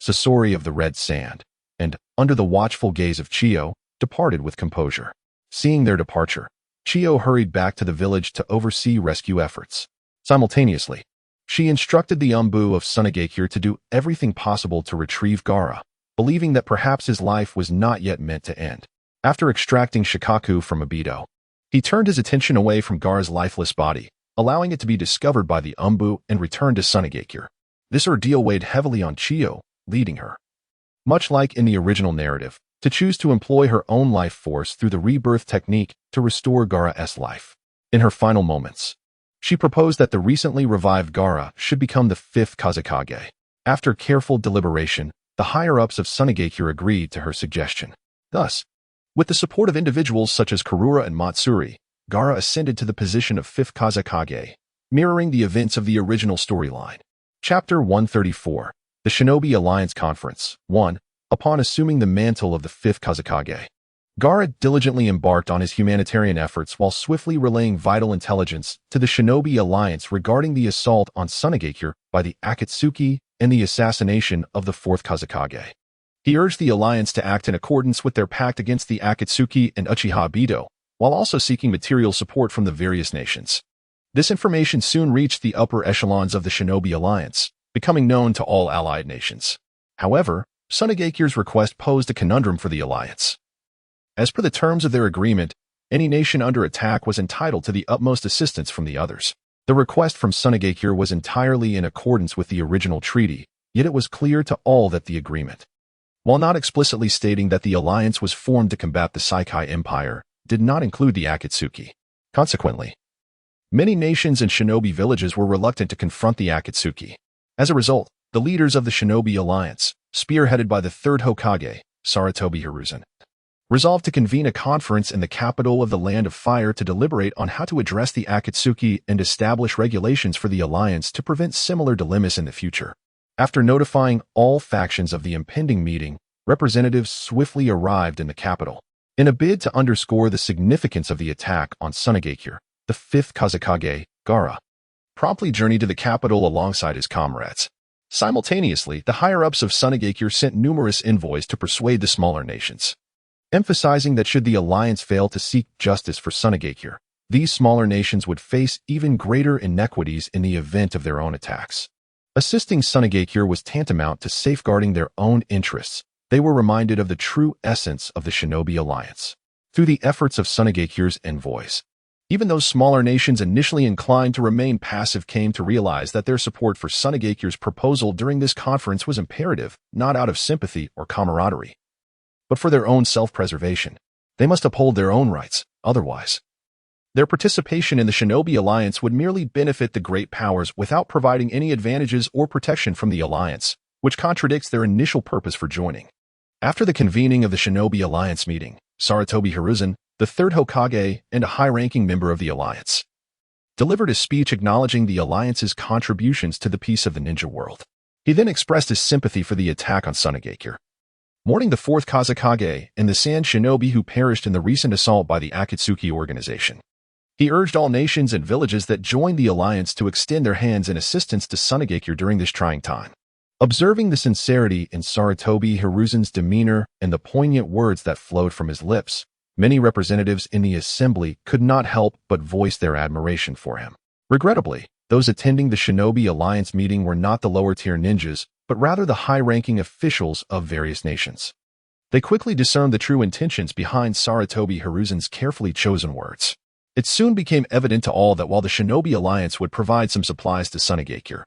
Sasori of the Red Sand, and, under the watchful gaze of Chiyo, departed with composure. Seeing their departure, Chiyo hurried back to the village to oversee rescue efforts. Simultaneously, she instructed the Umbu of Sunagakure to do everything possible to retrieve Gaara, believing that perhaps his life was not yet meant to end. After extracting Shikaku from Obito, he turned his attention away from Gaara's lifeless body, allowing it to be discovered by the Umbu and returned to Sunagakure. This ordeal weighed heavily on Chiyo, leading her, much like in the original narrative, to choose to employ her own life force through the rebirth technique to restore Gaara's life. In her final moments, she proposed that the recently revived Gaara should become the 5th Kazekage. After careful deliberation, the higher-ups of Sunagakure agreed to her suggestion. Thus, with the support of individuals such as Karura and Matsuri, Gaara ascended to the position of 5th Kazekage, mirroring the events of the original storyline. Chapter 134, The Shinobi Alliance Conference. 1. Upon assuming the mantle of the 5th Kazekage, Gaara diligently embarked on his humanitarian efforts while swiftly relaying vital intelligence to the Shinobi Alliance regarding the assault on Sunagakure by the Akatsuki and the assassination of the 4th Kazekage. He urged the Alliance to act in accordance with their pact against the Akatsuki and Uchiha Obito, while also seeking material support from the various nations. This information soon reached the upper echelons of the Shinobi Alliance, becoming known to all allied nations. However, Sunagakir's request posed a conundrum for the alliance. As per the terms of their agreement, any nation under attack was entitled to the utmost assistance from the others. The request from Sunagakir was entirely in accordance with the original treaty, yet it was clear to all that the agreement, while not explicitly stating that the alliance was formed to combat the Saikai Empire, did not include the Akatsuki. Consequently, many nations and shinobi villages were reluctant to confront the Akatsuki. As a result, the leaders of the shinobi alliance, spearheaded by the third Hokage, Sarutobi Hiruzen, resolved to convene a conference in the capital of the Land of Fire to deliberate on how to address the Akatsuki and establish regulations for the alliance to prevent similar dilemmas in the future. After notifying all factions of the impending meeting, representatives swiftly arrived in the capital. In a bid to underscore the significance of the attack on Sunagakir, the fifth Kazekage, Gaara, promptly journeyed to the capital alongside his comrades. Simultaneously, the higher-ups of Sunagakir sent numerous envoys to persuade the smaller nations, emphasizing that should the alliance fail to seek justice for Sunagakir, these smaller nations would face even greater inequities in the event of their own attacks. Assisting Sunagakir was tantamount to safeguarding their own interests. They were reminded of the true essence of the Shinobi Alliance through the efforts of Sunagakir's envoys. Even those smaller nations initially inclined to remain passive came to realize that their support for Sunagakir's proposal during this conference was imperative, not out of sympathy or camaraderie, but for their own self-preservation. They must uphold their own rights, otherwise their participation in the Shinobi Alliance would merely benefit the great powers without providing any advantages or protection from the alliance, which contradicts their initial purpose for joining. After the convening of the Shinobi Alliance meeting, Sarutobi Hiruzen, the third Hokage and a high-ranking member of the alliance, delivered a speech acknowledging the alliance's contributions to the peace of the ninja world. He then expressed his sympathy for the attack on Sunagakir, mourning the fourth Kazekage and the Sand Shinobi who perished in the recent assault by the Akatsuki organization. He urged all nations and villages that joined the alliance to extend their hands in assistance to Sunagakir during this trying time. Observing the sincerity in Sarutobi Hiruzen's demeanor and the poignant words that flowed from his lips, many representatives in the assembly could not help but voice their admiration for him. Regrettably, those attending the Shinobi Alliance meeting were not the lower-tier ninjas, but rather the high-ranking officials of various nations. They quickly discerned the true intentions behind Sarutobi Hiruzen's carefully chosen words. It soon became evident to all that while the Shinobi Alliance would provide some supplies to Sunagakir,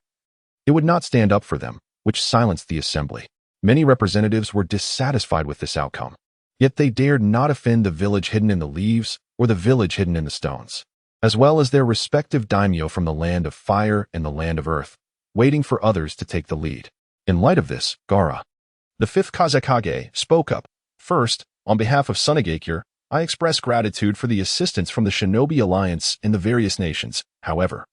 it would not stand up for them, which silenced the assembly. Many representatives were dissatisfied with this outcome, yet they dared not offend the village hidden in the leaves or the village hidden in the stones, as well as their respective daimyo from the Land of Fire and the Land of Earth, waiting for others to take the lead. In light of this, Gaara, the fifth Kazekage, spoke up. First, on behalf of Sunagakir, I express gratitude for the assistance from the Shinobi Alliance in the various nations. However,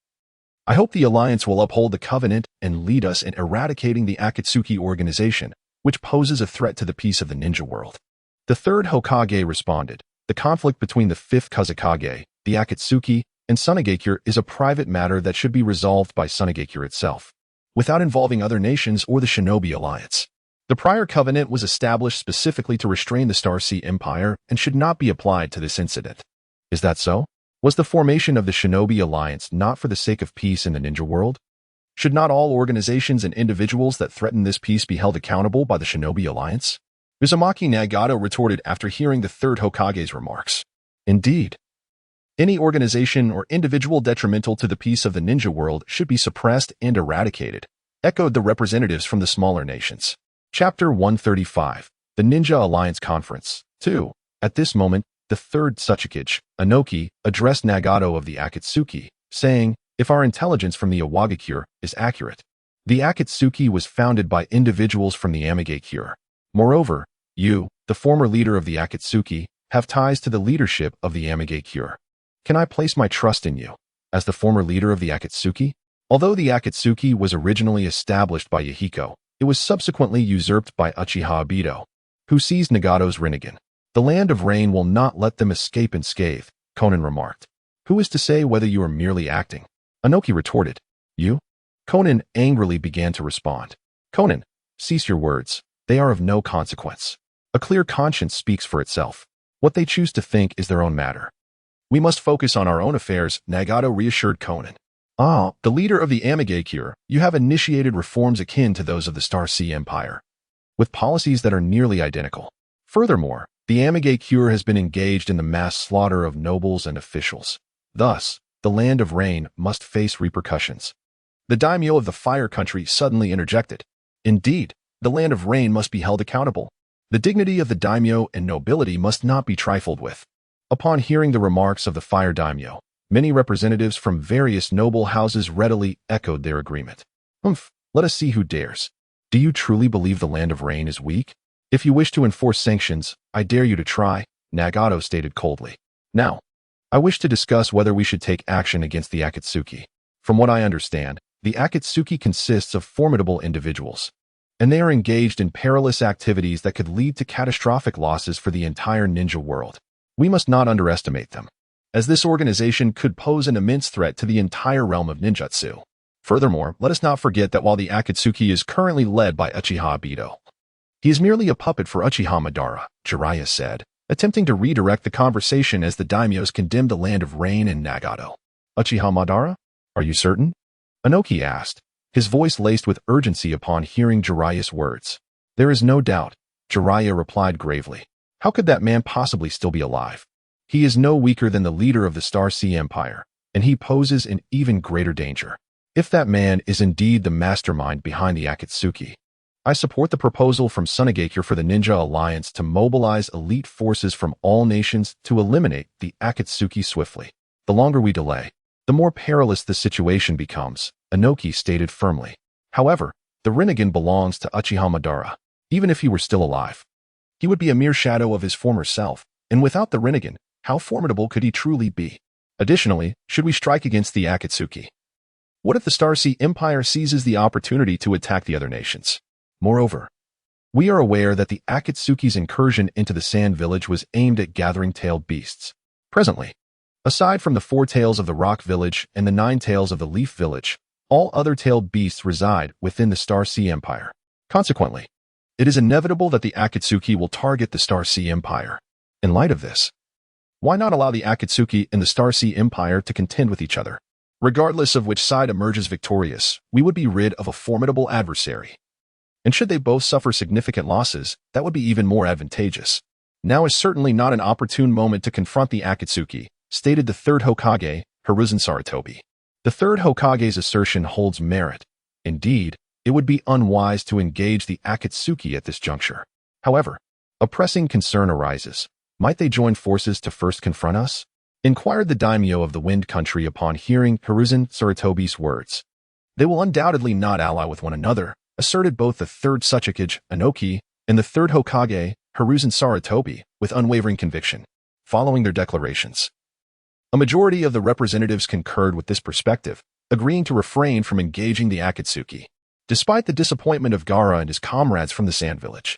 I hope the Alliance will uphold the Covenant and lead us in eradicating the Akatsuki organization, which poses a threat to the peace of the ninja world. The third Hokage responded, the conflict between the fifth Kazekage, the Akatsuki, and Sunagakir is a private matter that should be resolved by Sunagakir itself, without involving other nations or the Shinobi Alliance. The prior covenant was established specifically to restrain the Star Sea Empire and should not be applied to this incident. Is that so? Was the formation of the Shinobi Alliance not for the sake of peace in the ninja world? Should not all organizations and individuals that threaten this peace be held accountable by the Shinobi Alliance? Uzumaki Nagato retorted after hearing the third Hokage's remarks. Indeed, any organization or individual detrimental to the peace of the ninja world should be suppressed and eradicated, echoed the representatives from the smaller nations. Chapter 135, The Ninja Alliance Conference. 2. At this moment, the third Tsuchikage, Inoki, addressed Nagato of the Akatsuki, saying, if our intelligence from the Iwagakure is accurate, the Akatsuki was founded by individuals from the Amigakure. Moreover, you, the former leader of the Akatsuki, have ties to the leadership of the Amigakure. Can I place my trust in you, as the former leader of the Akatsuki? Although the Akatsuki was originally established by Yahiko, it was subsequently usurped by Uchiha Obito, who seized Nagato's Rinnegan. The Land of Rain will not let them escape unscathed, Conan remarked. Who is to say whether you are merely acting? Inoki retorted. You? Conan angrily began to respond. Conan, cease your words. They are of no consequence. A clear conscience speaks for itself. What they choose to think is their own matter. We must focus on our own affairs, Nagato reassured Conan. Ah, the leader of the Amigakure, you have initiated reforms akin to those of the Star Sea Empire, with policies that are nearly identical. Furthermore, the Amigakure has been engaged in the mass slaughter of nobles and officials. Thus, the Land of Rain must face repercussions. The daimyo of the Fire Country suddenly interjected. Indeed, the Land of Rain must be held accountable. The dignity of the daimyo and nobility must not be trifled with. Upon hearing the remarks of the Fire Daimyo, many representatives from various noble houses readily echoed their agreement. Let us see who dares. Do you truly believe the Land of Rain is weak? If you wish to enforce sanctions, I dare you to try, Nagato stated coldly. Now, I wish to discuss whether we should take action against the Akatsuki. From what I understand, the Akatsuki consists of formidable individuals, and they are engaged in perilous activities that could lead to catastrophic losses for the entire ninja world. We must not underestimate them, as this organization could pose an immense threat to the entire realm of ninjutsu. Furthermore, let us not forget that while the Akatsuki is currently led by Uchiha Obito, he is merely a puppet for Uchiha Madara, Jiraiya said, attempting to redirect the conversation as the daimyos condemned the Land of Rain and Nagato. Uchiha Madara? Are you certain? Inoki asked, his voice laced with urgency upon hearing Jiraiya's words. There is no doubt, Jiraiya replied gravely. How could that man possibly still be alive? He is no weaker than the leader of the Star Sea Empire, and he poses an even greater danger. If that man is indeed the mastermind behind the Akatsuki, I support the proposal from Sunagakure for the Ninja Alliance to mobilize elite forces from all nations to eliminate the Akatsuki swiftly. The longer we delay, the more perilous the situation becomes, Inoki stated firmly. However, the Rinnegan belongs to Uchiha Madara. Even if he were still alive, he would be a mere shadow of his former self, and without the Rinnegan, how formidable could he truly be? Additionally, should we strike against the Akatsuki? What if the Star Sea Empire seizes the opportunity to attack the other nations? Moreover, we are aware that the Akatsuki's incursion into the Sand Village was aimed at gathering tailed beasts. Presently, aside from the 4 tails of the Rock Village and the 9 tails of the Leaf Village, all other tailed beasts reside within the Star Sea Empire. Consequently, it is inevitable that the Akatsuki will target the Star Sea Empire. In light of this, why not allow the Akatsuki and the Star Sea Empire to contend with each other? Regardless of which side emerges victorious, we would be rid of a formidable adversary. And should they both suffer significant losses, that would be even more advantageous. Now is certainly not an opportune moment to confront the Akatsuki, stated the third Hokage, Hiruzen Sarutobi. The third Hokage's assertion holds merit. Indeed, it would be unwise to engage the Akatsuki at this juncture. However, a pressing concern arises. Might they join forces to first confront us? Inquired the daimyo of the Wind Country upon hearing Hiruzen Sarutobi's words. They will undoubtedly not ally with one another, asserted both the third Tsuchikage, Inoki, and the third Hokage, Hiruzen Sarutobi, with unwavering conviction. Following their declarations, a majority of the representatives concurred with this perspective, agreeing to refrain from engaging the Akatsuki. Despite the disappointment of Gaara and his comrades from the Sand Village,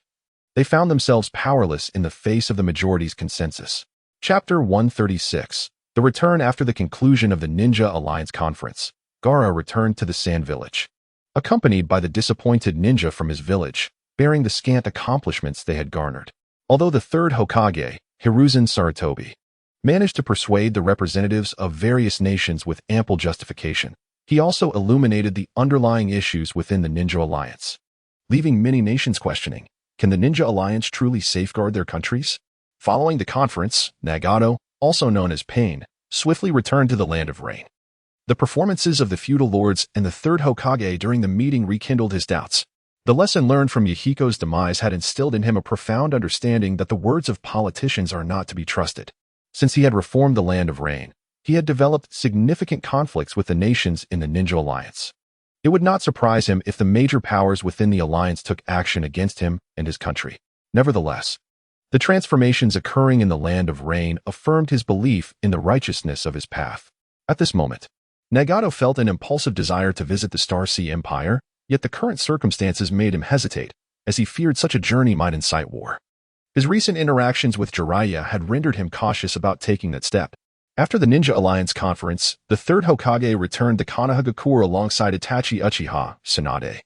they found themselves powerless in the face of the majority's consensus. Chapter 136. The return after the conclusion of the Ninja Alliance Conference. Gaara returned to the Sand Village, accompanied by the disappointed ninja from his village, bearing the scant accomplishments they had garnered. Although the third Hokage, Hiruzen Sarutobi, managed to persuade the representatives of various nations with ample justification, he also illuminated the underlying issues within the Ninja Alliance, leaving many nations questioning, can the Ninja Alliance truly safeguard their countries? Following the conference, Nagato, also known as Pain, swiftly returned to the Land of Rain. The performances of the feudal lords and the third Hokage during the meeting rekindled his doubts. The lesson learned from Yahiko's demise had instilled in him a profound understanding that the words of politicians are not to be trusted. Since he had reformed the Land of Rain, he had developed significant conflicts with the nations in the Ninja Alliance. It would not surprise him if the major powers within the alliance took action against him and his country. Nevertheless, the transformations occurring in the Land of Rain affirmed his belief in the righteousness of his path. At this moment, Nagato felt an impulsive desire to visit the Star Sea Empire, yet the current circumstances made him hesitate, as he feared such a journey might incite war. His recent interactions with Jiraiya had rendered him cautious about taking that step. After the Ninja Alliance conference, the third Hokage returned to Konohagakure alongside Itachi Uchiha, Tsunade,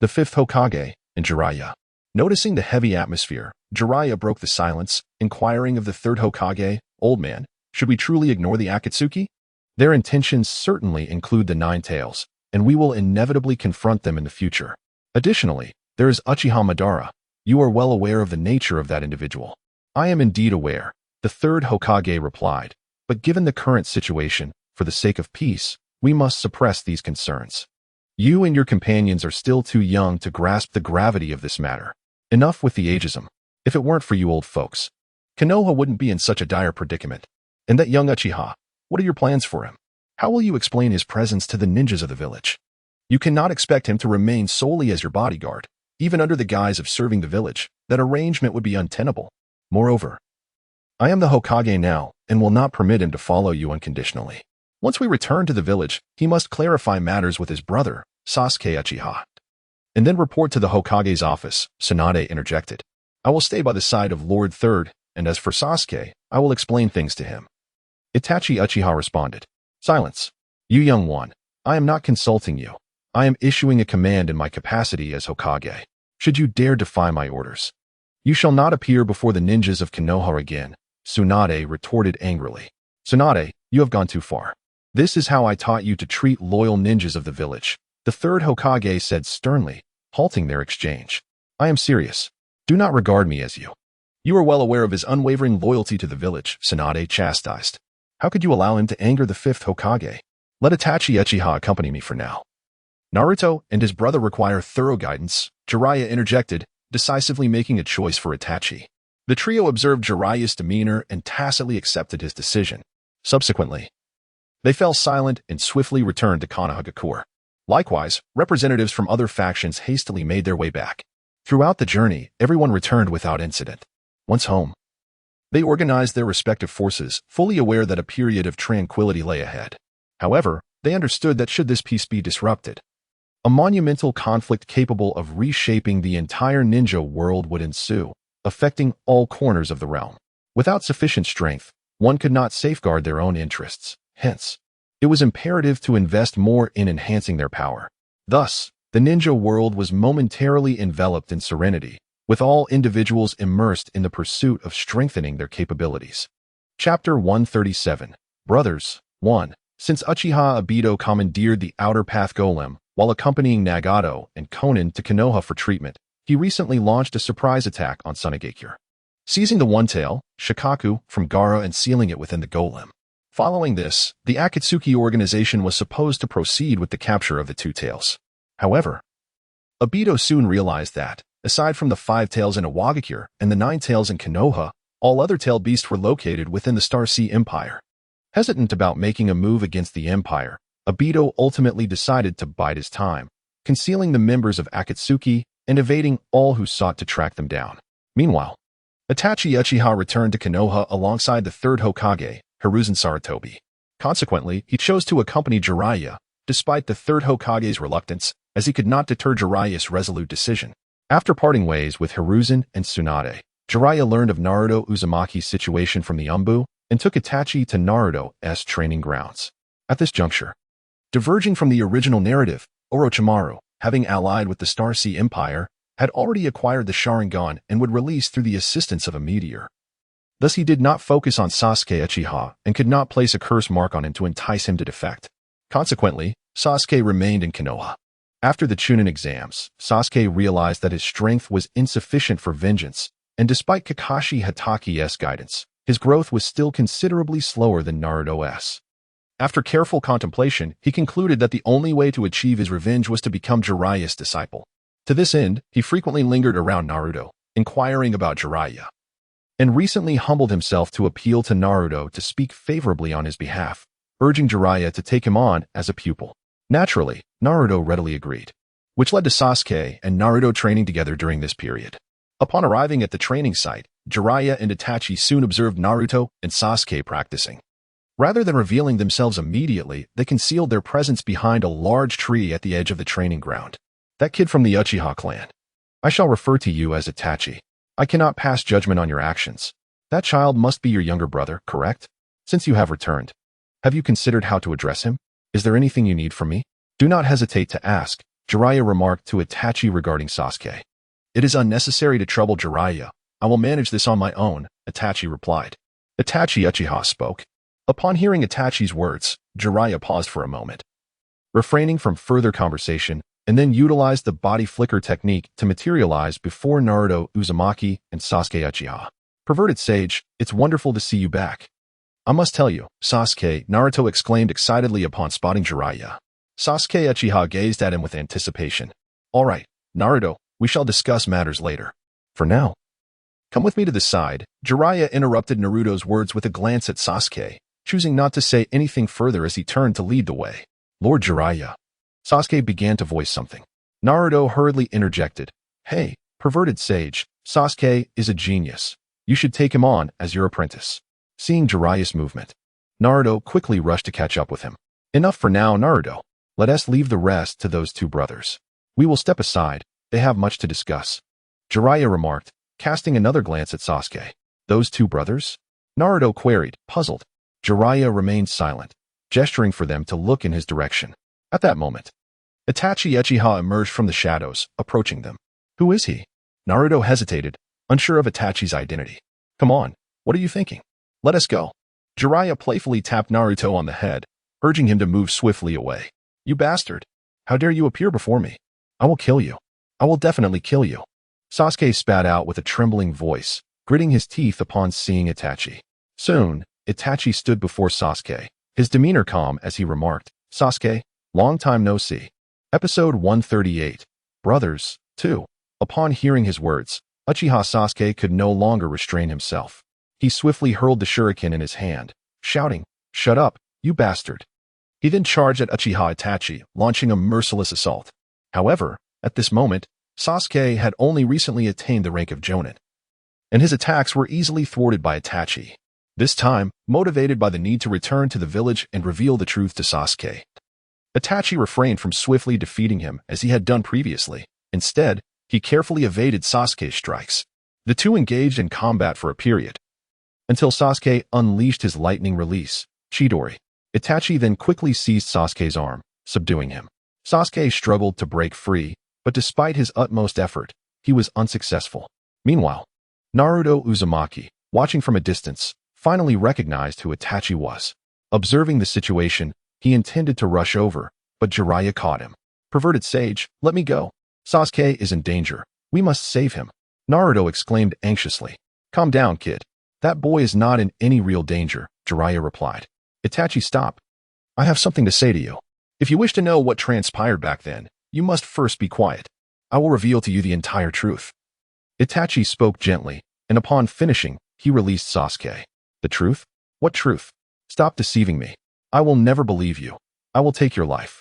the fifth Hokage, and Jiraiya. Noticing the heavy atmosphere, Jiraiya broke the silence, inquiring of the third Hokage, "Old man, should we truly ignore the Akatsuki?" Their intentions certainly include the Nine Tails, and we will inevitably confront them in the future. Additionally, there is Uchiha Madara. You are well aware of the nature of that individual. I am indeed aware, the third Hokage replied, but given the current situation, for the sake of peace, we must suppress these concerns. You and your companions are still too young to grasp the gravity of this matter. Enough with the ageism. If it weren't for you old folks, Konoha wouldn't be in such a dire predicament. And that young Uchiha, what are your plans for him? How will you explain his presence to the ninjas of the village? You cannot expect him to remain solely as your bodyguard, even under the guise of serving the village. That arrangement would be untenable. Moreover, I am the Hokage now and will not permit him to follow you unconditionally. Once we return to the village, he must clarify matters with his brother, Sasuke Uchiha, and then report to the Hokage's office, Tsunade interjected. I will stay by the side of Lord Third, and as for Sasuke, I will explain things to him. Itachi Uchiha responded. Silence. You young one, I am not consulting you. I am issuing a command in my capacity as Hokage. Should you dare defy my orders, you shall not appear before the ninjas of Konoha again, Tsunade retorted angrily. Tsunade, you have gone too far. This is how I taught you to treat loyal ninjas of the village, the third Hokage said sternly, halting their exchange. I am serious. Do not regard me as you. You are well aware of his unwavering loyalty to the village, Tsunade chastised. How could you allow him to anger the fifth Hokage? Let Itachi Uchiha accompany me for now. Naruto and his brother require thorough guidance, Jiraiya interjected, decisively making a choice for Itachi. The trio observed Jiraiya's demeanor and tacitly accepted his decision. Subsequently, they fell silent and swiftly returned to Konohagakure. Likewise, representatives from other factions hastily made their way back. Throughout the journey, everyone returned without incident. Once home, they organized their respective forces, fully aware that a period of tranquility lay ahead. However, they understood that should this peace be disrupted, a monumental conflict capable of reshaping the entire ninja world would ensue, affecting all corners of the realm. Without sufficient strength, one could not safeguard their own interests. Hence, it was imperative to invest more in enhancing their power. Thus, the ninja world was momentarily enveloped in serenity, with all individuals immersed in the pursuit of strengthening their capabilities. Chapter 137. Brothers. 1. Since Uchiha Obito commandeered the Outer Path Golem, while accompanying Nagato and Konin to Konoha for treatment, he recently launched a surprise attack on Sunagakure, seizing the one-tail, Shikaku, from Gaara and sealing it within the golem. Following this, the Akatsuki organization was supposed to proceed with the capture of the two tails. However, Obito soon realized that, aside from the 5 tails in Iwagakure and the 9 tails in Konoha, all other tailed beasts were located within the Star Sea Empire. Hesitant about making a move against the Empire, Obito ultimately decided to bide his time, concealing the members of Akatsuki and evading all who sought to track them down. Meanwhile, Itachi Uchiha returned to Konoha alongside the third Hokage, Hiruzen Sarutobi. Consequently, he chose to accompany Jiraiya, despite the third Hokage's reluctance, as he could not deter Jiraiya's resolute decision. After parting ways with Hiruzen and Tsunade, Jiraiya learned of Naruto Uzumaki's situation from the Umbu and took Itachi to Naruto's training grounds. At this juncture, diverging from the original narrative, Orochimaru, having allied with the Star Sea Empire, had already acquired the Sharingan and would release through the assistance of a meteor. Thus he did not focus on Sasuke Uchiha and could not place a curse mark on him to entice him to defect. Consequently, Sasuke remained in Konoha. After the Chunin exams, Sasuke realized that his strength was insufficient for vengeance, and despite Kakashi Hataki's guidance, his growth was still considerably slower than Naruto's. After careful contemplation, he concluded that the only way to achieve his revenge was to become Jiraiya's disciple. To this end, he frequently lingered around Naruto, inquiring about Jiraiya, and recently humbled himself to appeal to Naruto to speak favorably on his behalf, urging Jiraiya to take him on as a pupil. Naturally, Naruto readily agreed, which led to Sasuke and Naruto training together during this period. Upon arriving at the training site, Jiraiya and Itachi soon observed Naruto and Sasuke practicing. Rather than revealing themselves immediately, they concealed their presence behind a large tree at the edge of the training ground. That kid from the Uchiha clan. I shall refer to you as Itachi. I cannot pass judgment on your actions. That child must be your younger brother, correct? Since you have returned, have you considered how to address him? Is there anything you need from me? Do not hesitate to ask, Jiraiya remarked to Itachi regarding Sasuke. It is unnecessary to trouble Jiraiya. I will manage this on my own, Itachi replied. Itachi Uchiha spoke. Upon hearing Itachi's words, Jiraiya paused for a moment, refraining from further conversation, and then utilized the body flicker technique to materialize before Naruto, Uzumaki, and Sasuke Uchiha. Perverted sage, it's wonderful to see you back. I must tell you, Sasuke, Naruto exclaimed excitedly upon spotting Jiraiya. Sasuke Uchiha gazed at him with anticipation. All right, Naruto, we shall discuss matters later. For now, come with me to the side. Jiraiya interrupted Naruto's words with a glance at Sasuke, choosing not to say anything further as he turned to lead the way. Lord Jiraiya. Sasuke began to voice something. Naruto hurriedly interjected. Hey, perverted sage, Sasuke is a genius. You should take him on as your apprentice. Seeing Jiraiya's movement, Naruto quickly rushed to catch up with him. Enough for now, Naruto. Let us leave the rest to those two brothers. We will step aside. They have much to discuss. Jiraiya remarked, casting another glance at Sasuke. Those two brothers? Naruto queried, puzzled. Jiraiya remained silent, gesturing for them to look in his direction. At that moment, Itachi Uchiha emerged from the shadows, approaching them. Who is he? Naruto hesitated, unsure of Itachi's identity. Come on, what are you thinking? Let us go. Jiraiya playfully tapped Naruto on the head, urging him to move swiftly away. You bastard! How dare you appear before me? I will kill you. I will definitely kill you. Sasuke spat out with a trembling voice, gritting his teeth upon seeing Itachi. Soon, Itachi stood before Sasuke, his demeanor calm as he remarked, Sasuke, long time no see. Episode 138. Brothers, 2. Upon hearing his words, Uchiha Sasuke could no longer restrain himself. He swiftly hurled the shuriken in his hand, shouting, Shut up, you bastard. He then charged at Uchiha Itachi, launching a merciless assault. However, at this moment, Sasuke had only recently attained the rank of Jonin, and his attacks were easily thwarted by Itachi. This time, motivated by the need to return to the village and reveal the truth to Sasuke, Itachi refrained from swiftly defeating him as he had done previously. Instead, he carefully evaded Sasuke's strikes. The two engaged in combat for a period, until Sasuke unleashed his lightning release, Chidori. Itachi then quickly seized Sasuke's arm, subduing him. Sasuke struggled to break free, but despite his utmost effort, he was unsuccessful. Meanwhile, Naruto Uzumaki, watching from a distance, finally recognized who Itachi was. Observing the situation, he intended to rush over, but Jiraiya caught him. Perverted sage, let me go. Sasuke is in danger. We must save him. Naruto exclaimed anxiously. Calm down, kid. That boy is not in any real danger, Jiraiya replied. Itachi, stop. I have something to say to you. If you wish to know what transpired back then, you must first be quiet. I will reveal to you the entire truth. Itachi spoke gently, and upon finishing, he released Sasuke. The truth? What truth? Stop deceiving me. I will never believe you. I will take your life.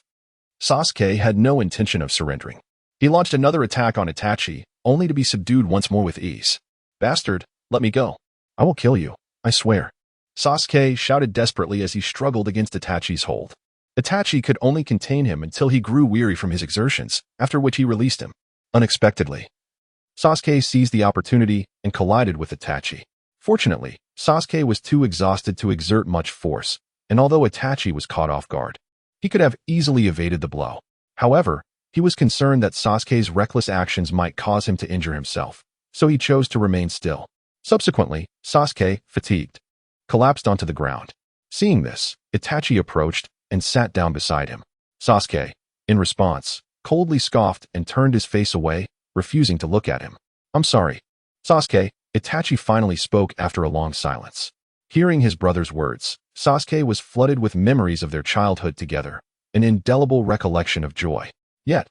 Sasuke had no intention of surrendering. He launched another attack on Itachi, only to be subdued once more with ease. Bastard, let me go. I will kill you, I swear. Sasuke shouted desperately as he struggled against Itachi's hold. Itachi could only contain him until he grew weary from his exertions, after which he released him. Unexpectedly, Sasuke seized the opportunity and collided with Itachi. Fortunately, Sasuke was too exhausted to exert much force, and although Itachi was caught off guard, he could have easily evaded the blow. However, he was concerned that Sasuke's reckless actions might cause him to injure himself, so he chose to remain still. Subsequently, Sasuke, fatigued, collapsed onto the ground. Seeing this, Itachi approached and sat down beside him. Sasuke, in response, coldly scoffed and turned his face away, refusing to look at him. I'm sorry. Sasuke, Itachi finally spoke after a long silence. Hearing his brother's words, Sasuke was flooded with memories of their childhood together, an indelible recollection of joy. Yet,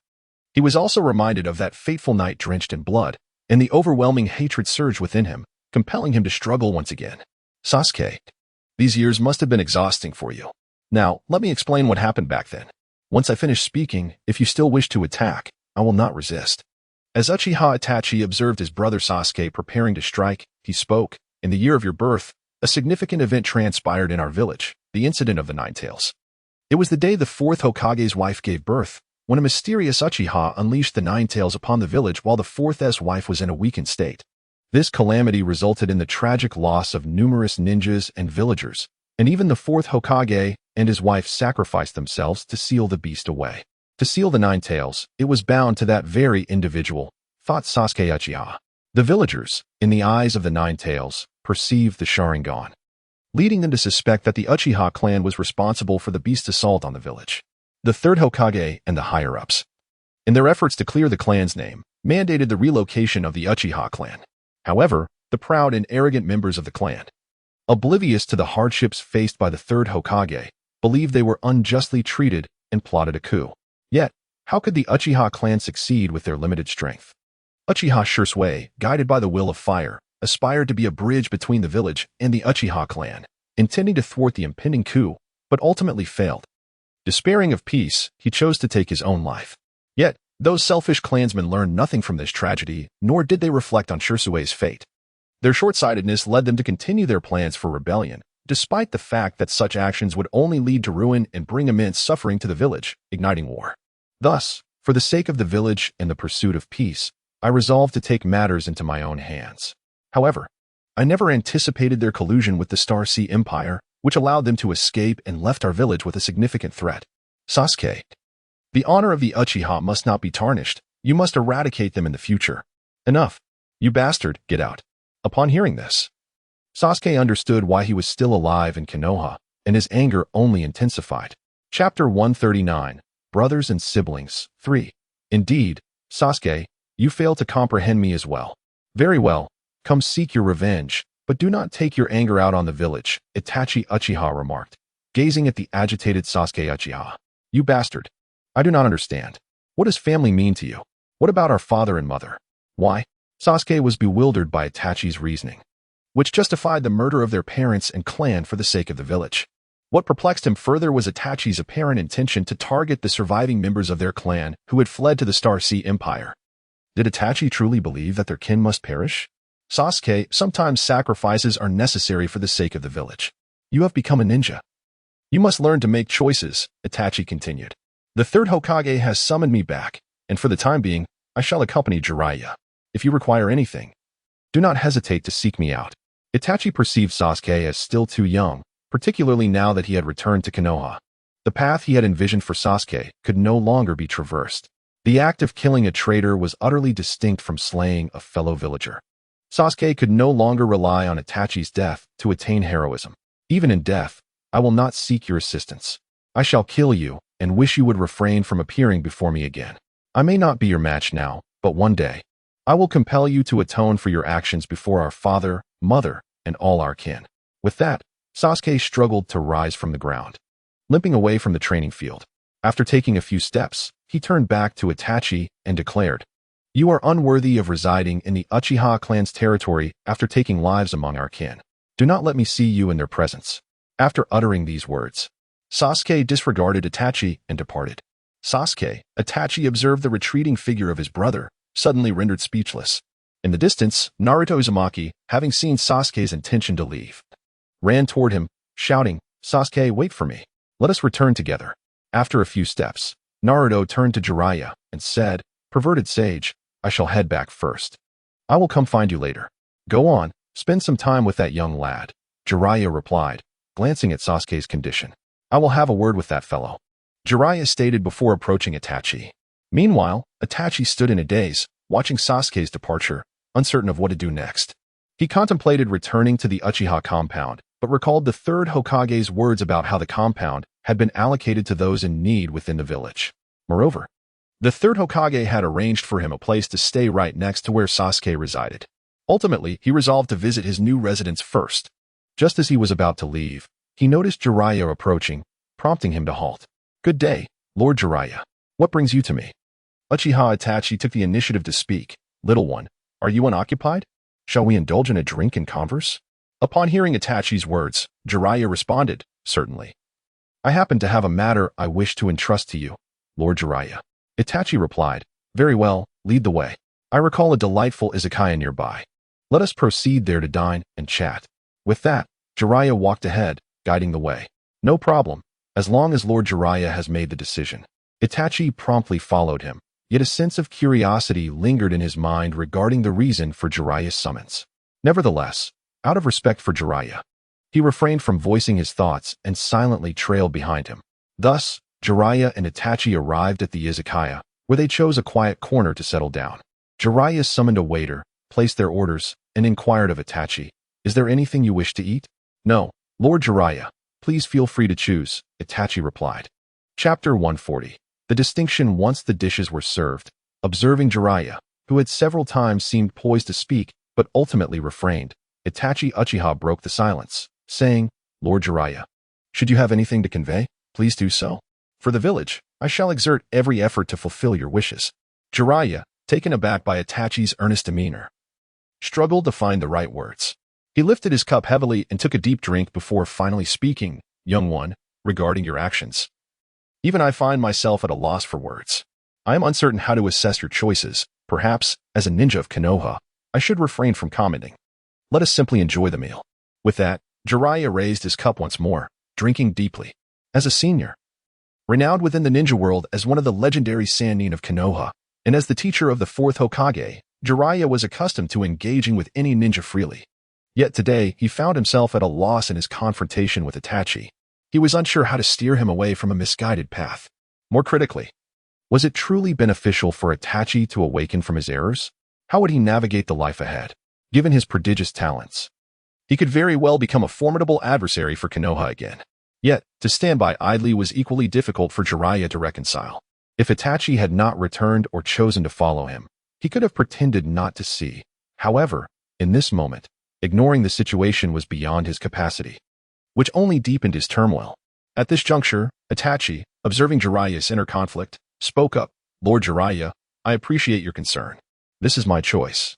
he was also reminded of that fateful night drenched in blood, and the overwhelming hatred surged within him, compelling him to struggle once again. Sasuke, these years must have been exhausting for you. Now, let me explain what happened back then. Once I finish speaking, if you still wish to attack, I will not resist. As Uchiha Itachi observed his brother Sasuke preparing to strike, he spoke, In the year of your birth, a significant event transpired in our village, the incident of the Nine Tails. It was the day the fourth Hokage's wife gave birth, when a mysterious Uchiha unleashed the Nine Tails upon the village while the fourth's wife was in a weakened state. This calamity resulted in the tragic loss of numerous ninjas and villagers, and even the fourth Hokage and his wife sacrificed themselves to seal the beast away. To seal the Nine Tails, it was bound to that very individual, thought Sasuke Uchiha. The villagers, in the eyes of the Nine Tails, perceived the Sharingan. leading them to suspect that the Uchiha clan was responsible for the beast's assault on the village. The third Hokage and the higher-ups, in their efforts to clear the clan's name, mandated the relocation of the Uchiha clan. However, the proud and arrogant members of the clan, oblivious to the hardships faced by the third Hokage, believed they were unjustly treated and plotted a coup. Yet, how could the Uchiha clan succeed with their limited strength? Uchiha Shisui, guided by the will of fire, aspired to be a bridge between the village and the Uchiha clan, intending to thwart the impending coup, but ultimately failed. Despairing of peace, he chose to take his own life. Yet, those selfish clansmen learned nothing from this tragedy, nor did they reflect on Shisui's fate. Their short-sightedness led them to continue their plans for rebellion, despite the fact that such actions would only lead to ruin and bring immense suffering to the village, igniting war. Thus, for the sake of the village and the pursuit of peace, I resolved to take matters into my own hands. However, I never anticipated their collusion with the Star Sea Empire, which allowed them to escape and left our village with a significant threat. Sasuke, the honor of the Uchiha must not be tarnished. You must eradicate them in the future. Enough. You bastard, get out. Upon hearing this, Sasuke understood why he was still alive in Konoha, and his anger only intensified. Chapter 139, Brothers and Siblings, 3. Indeed, Sasuke, you fail to comprehend me as well. Very well, come seek your revenge, but do not take your anger out on the village, Itachi Uchiha remarked, gazing at the agitated Sasuke Uchiha. You bastard. I do not understand. What does family mean to you? What about our father and mother? Why? Sasuke was bewildered by Itachi's reasoning, which justified the murder of their parents and clan for the sake of the village. What perplexed him further was Itachi's apparent intention to target the surviving members of their clan who had fled to the Star Sea Empire. Did Itachi truly believe that their kin must perish? Sasuke, sometimes sacrifices are necessary for the sake of the village. You have become a ninja. You must learn to make choices, Itachi continued. The third Hokage has summoned me back, and for the time being, I shall accompany Jiraiya. If you require anything, do not hesitate to seek me out. Itachi perceived Sasuke as still too young, particularly now that he had returned to Konoha. The path he had envisioned for Sasuke could no longer be traversed. The act of killing a traitor was utterly distinct from slaying a fellow villager. Sasuke could no longer rely on Itachi's death to attain heroism. Even in death, I will not seek your assistance. I shall kill you, and wish you would refrain from appearing before me again. I may not be your match now, but one day, I will compel you to atone for your actions before our father, mother, and all our kin. With that, Sasuke struggled to rise from the ground, limping away from the training field. After taking a few steps, he turned back to Itachi and declared, You are unworthy of residing in the Uchiha clan's territory after taking lives among our kin. Do not let me see you in their presence. After uttering these words, Sasuke disregarded Itachi and departed. Sasuke, Itachi observed the retreating figure of his brother, suddenly rendered speechless. In the distance, Naruto Uzumaki, having seen Sasuke's intention to leave, ran toward him, shouting, Sasuke, wait for me. Let us return together. After a few steps, Naruto turned to Jiraiya and said, Perverted sage, I shall head back first. I will come find you later. Go on, spend some time with that young lad, Jiraiya replied, glancing at Sasuke's condition. I will have a word with that fellow, Jiraiya stated before approaching Itachi. Meanwhile, Itachi stood in a daze, watching Sasuke's departure, uncertain of what to do next. He contemplated returning to the Uchiha compound, but recalled the third Hokage's words about how the compound had been allocated to those in need within the village. Moreover, the third Hokage had arranged for him a place to stay right next to where Sasuke resided. Ultimately, he resolved to visit his new residence first. Just as he was about to leave, he noticed Jiraiya approaching, prompting him to halt. Good day, Lord Jiraiya. What brings you to me? Uchiha Itachi took the initiative to speak. Little one, are you unoccupied? Shall we indulge in a drink and converse? Upon hearing Itachi's words, Jiraiya responded, Certainly. I happen to have a matter I wish to entrust to you, Lord Jiraiya. Itachi replied, Very well, lead the way. I recall a delightful izakaya nearby. Let us proceed there to dine and chat. With that, Jiraiya walked ahead, guiding the way. No problem, as long as Lord Jiraiya has made the decision. Itachi promptly followed him, yet a sense of curiosity lingered in his mind regarding the reason for Jiraiya's summons. Nevertheless, out of respect for Jiraiya, he refrained from voicing his thoughts and silently trailed behind him. Thus, Jiraiya and Itachi arrived at the izakaya, where they chose a quiet corner to settle down. Jiraiya summoned a waiter, placed their orders, and inquired of Itachi, Is there anything you wish to eat? No, Lord Jiraiya, please feel free to choose, Itachi replied. Chapter 140. The distinction. Once the dishes were served, observing Jiraiya, who had several times seemed poised to speak, but ultimately refrained, Itachi Uchiha broke the silence, saying, Lord Jiraiya, should you have anything to convey, please do so. For the village, I shall exert every effort to fulfill your wishes. Jiraiya, taken aback by Itachi's earnest demeanor, struggled to find the right words. He lifted his cup heavily and took a deep drink before finally speaking, Young one, regarding your actions. Even I find myself at a loss for words. I am uncertain how to assess your choices. Perhaps, as a ninja of Konoha, I should refrain from commenting. Let us simply enjoy the meal. With that, Jiraiya raised his cup once more, drinking deeply. As a senior, renowned within the ninja world as one of the legendary Sannin of Konoha, and as the teacher of the fourth Hokage, Jiraiya was accustomed to engaging with any ninja freely. Yet today, he found himself at a loss in his confrontation with Itachi. He was unsure how to steer him away from a misguided path. More critically, was it truly beneficial for Itachi to awaken from his errors? How would he navigate the life ahead? Given his prodigious talents, he could very well become a formidable adversary for Konoha again. Yet, to stand by idly was equally difficult for Jiraiya to reconcile. If Itachi had not returned or chosen to follow him, he could have pretended not to see. However, in this moment, ignoring the situation was beyond his capacity, which only deepened his turmoil. At this juncture, Itachi, observing Jiraiya's inner conflict, spoke up, Lord Jiraiya, I appreciate your concern. This is my choice,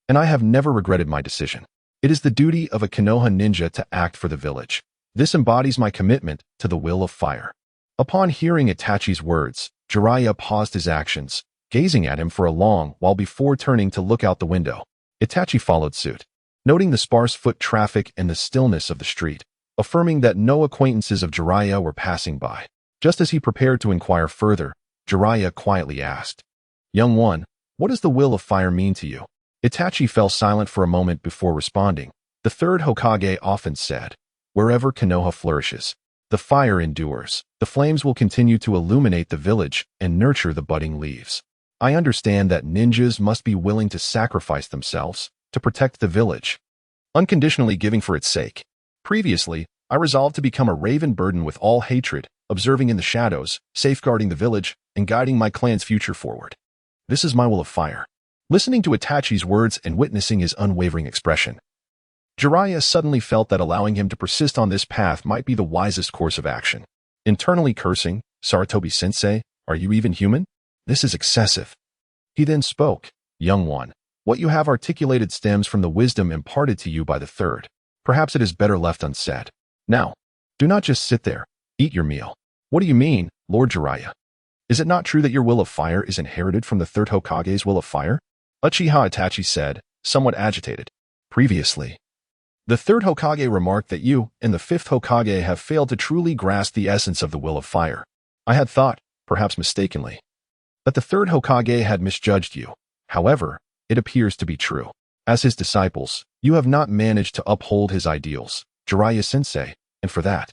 and I have never regretted my decision. It is the duty of a Konoha ninja to act for the village. This embodies my commitment to the will of fire. Upon hearing Itachi's words, Jiraiya paused his actions, gazing at him for a long while before turning to look out the window. Itachi followed suit, noting the sparse foot traffic and the stillness of the street, affirming that no acquaintances of Jiraiya were passing by. Just as he prepared to inquire further, Jiraiya quietly asked, Young one, what does the will of fire mean to you? Itachi fell silent for a moment before responding. The third Hokage often said, wherever Konoha flourishes, the fire endures. The flames will continue to illuminate the village and nurture the budding leaves. I understand that ninjas must be willing to sacrifice themselves to protect the village, unconditionally giving for its sake. Previously, I resolved to become a raven burdened with all hatred, observing in the shadows, safeguarding the village, and guiding my clan's future forward. This is my will of fire. Listening to Itachi's words and witnessing his unwavering expression, Jiraiya suddenly felt that allowing him to persist on this path might be the wisest course of action. Internally cursing, Sarutobi-sensei, are you even human? This is excessive. He then spoke, Young one, what you have articulated stems from the wisdom imparted to you by the third. Perhaps it is better left unsaid. Now, do not just sit there. Eat your meal. What do you mean, Lord Jiraiya? Is it not true that your will of fire is inherited from the third Hokage's will of fire? Uchiha Itachi said, somewhat agitated. Previously, the third Hokage remarked that you and the fifth Hokage have failed to truly grasp the essence of the will of fire. I had thought, perhaps mistakenly, that the third Hokage had misjudged you. However, it appears to be true. As his disciples, you have not managed to uphold his ideals, Jiraiya-sensei, and for that,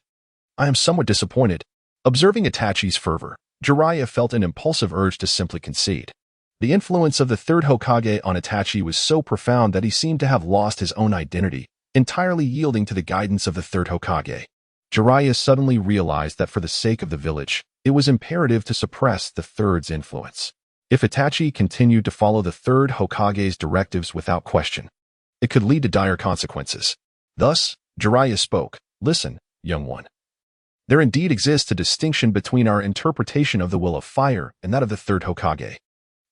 I am somewhat disappointed. Observing Itachi's fervor, Jiraiya felt an impulsive urge to simply concede. The influence of the third Hokage on Itachi was so profound that he seemed to have lost his own identity, entirely yielding to the guidance of the third Hokage. Jiraiya suddenly realized that for the sake of the village, it was imperative to suppress the third's influence. If Itachi continued to follow the third Hokage's directives without question, it could lead to dire consequences. Thus, Jiraiya spoke, Listen, young one. There indeed exists a distinction between our interpretation of the will of fire and that of the third Hokage.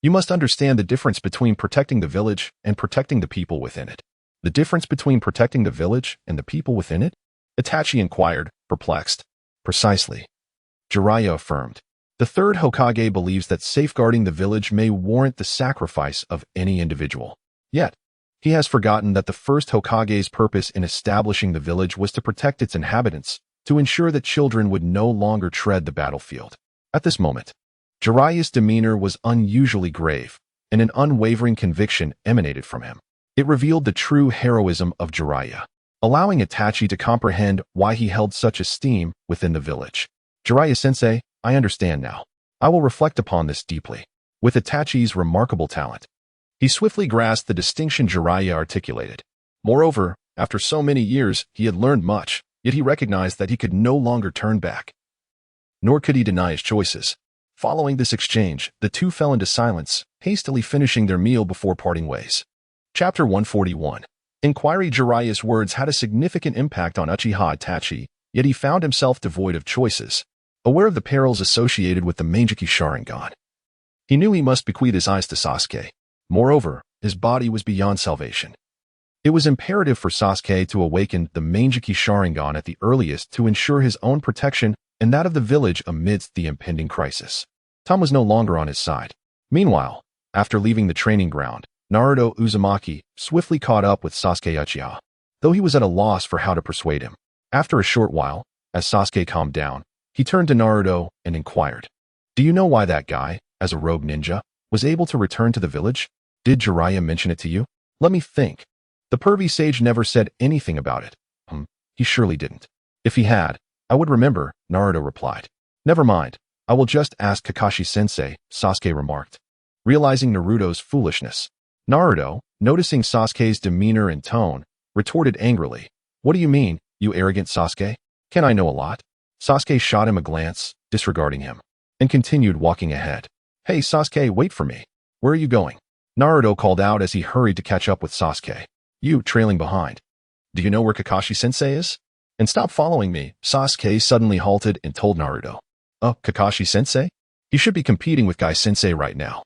You must understand the difference between protecting the village and protecting the people within it. The difference between protecting the village and the people within it? Itachi inquired, perplexed. Precisely. Jiraiya affirmed. The third Hokage believes that safeguarding the village may warrant the sacrifice of any individual. Yet, he has forgotten that the first Hokage's purpose in establishing the village was to protect its inhabitants, to ensure that children would no longer tread the battlefield. At this moment, Jiraiya's demeanor was unusually grave, and an unwavering conviction emanated from him. It revealed the true heroism of Jiraiya, allowing Itachi to comprehend why he held such esteem within the village. Jiraiya-sensei, I understand now. I will reflect upon this deeply. With Itachi's remarkable talent, he swiftly grasped the distinction Jiraiya articulated. Moreover, after so many years, he had learned much. yet he recognized that he could no longer turn back. Nor could he deny his choices. Following this exchange, the two fell into silence, hastily finishing their meal before parting ways. Chapter 141. Inquiry. Jiraiya's words had a significant impact on Uchiha Itachi, yet he found himself devoid of choices, aware of the perils associated with the Meijiki Sharingan. He knew he must bequeath his eyes to Sasuke. Moreover, his body was beyond salvation. It was imperative for Sasuke to awaken the Meijiki Sharingan at the earliest to ensure his own protection and that of the village amidst the impending crisis. Tom was no longer on his side. Meanwhile, after leaving the training ground, Naruto Uzumaki swiftly caught up with Sasuke Uchiha, though he was at a loss for how to persuade him. After a short while, as Sasuke calmed down, he turned to Naruto and inquired, "Do you know why that guy, as a rogue ninja, was able to return to the village? Did Jiraiya mention it to you?" "Let me think. The pervy sage never said anything about it." He surely didn't. "If he had, I would remember," Naruto replied. "Never mind. I will just ask Kakashi-sensei," Sasuke remarked. Realizing Naruto's foolishness, Naruto, noticing Sasuke's demeanor and tone, retorted angrily, "What do you mean, you arrogant Sasuke? Can I know a lot?" Sasuke shot him a glance, disregarding him, and continued walking ahead. "Hey Sasuke, wait for me. Where are you going?" Naruto called out as he hurried to catch up with Sasuke. "You, trailing behind. Do you know where Kakashi-sensei is? And stop following me." Sasuke suddenly halted and told Naruto. Kakashi-sensei? He should be competing with Guy-sensei right now.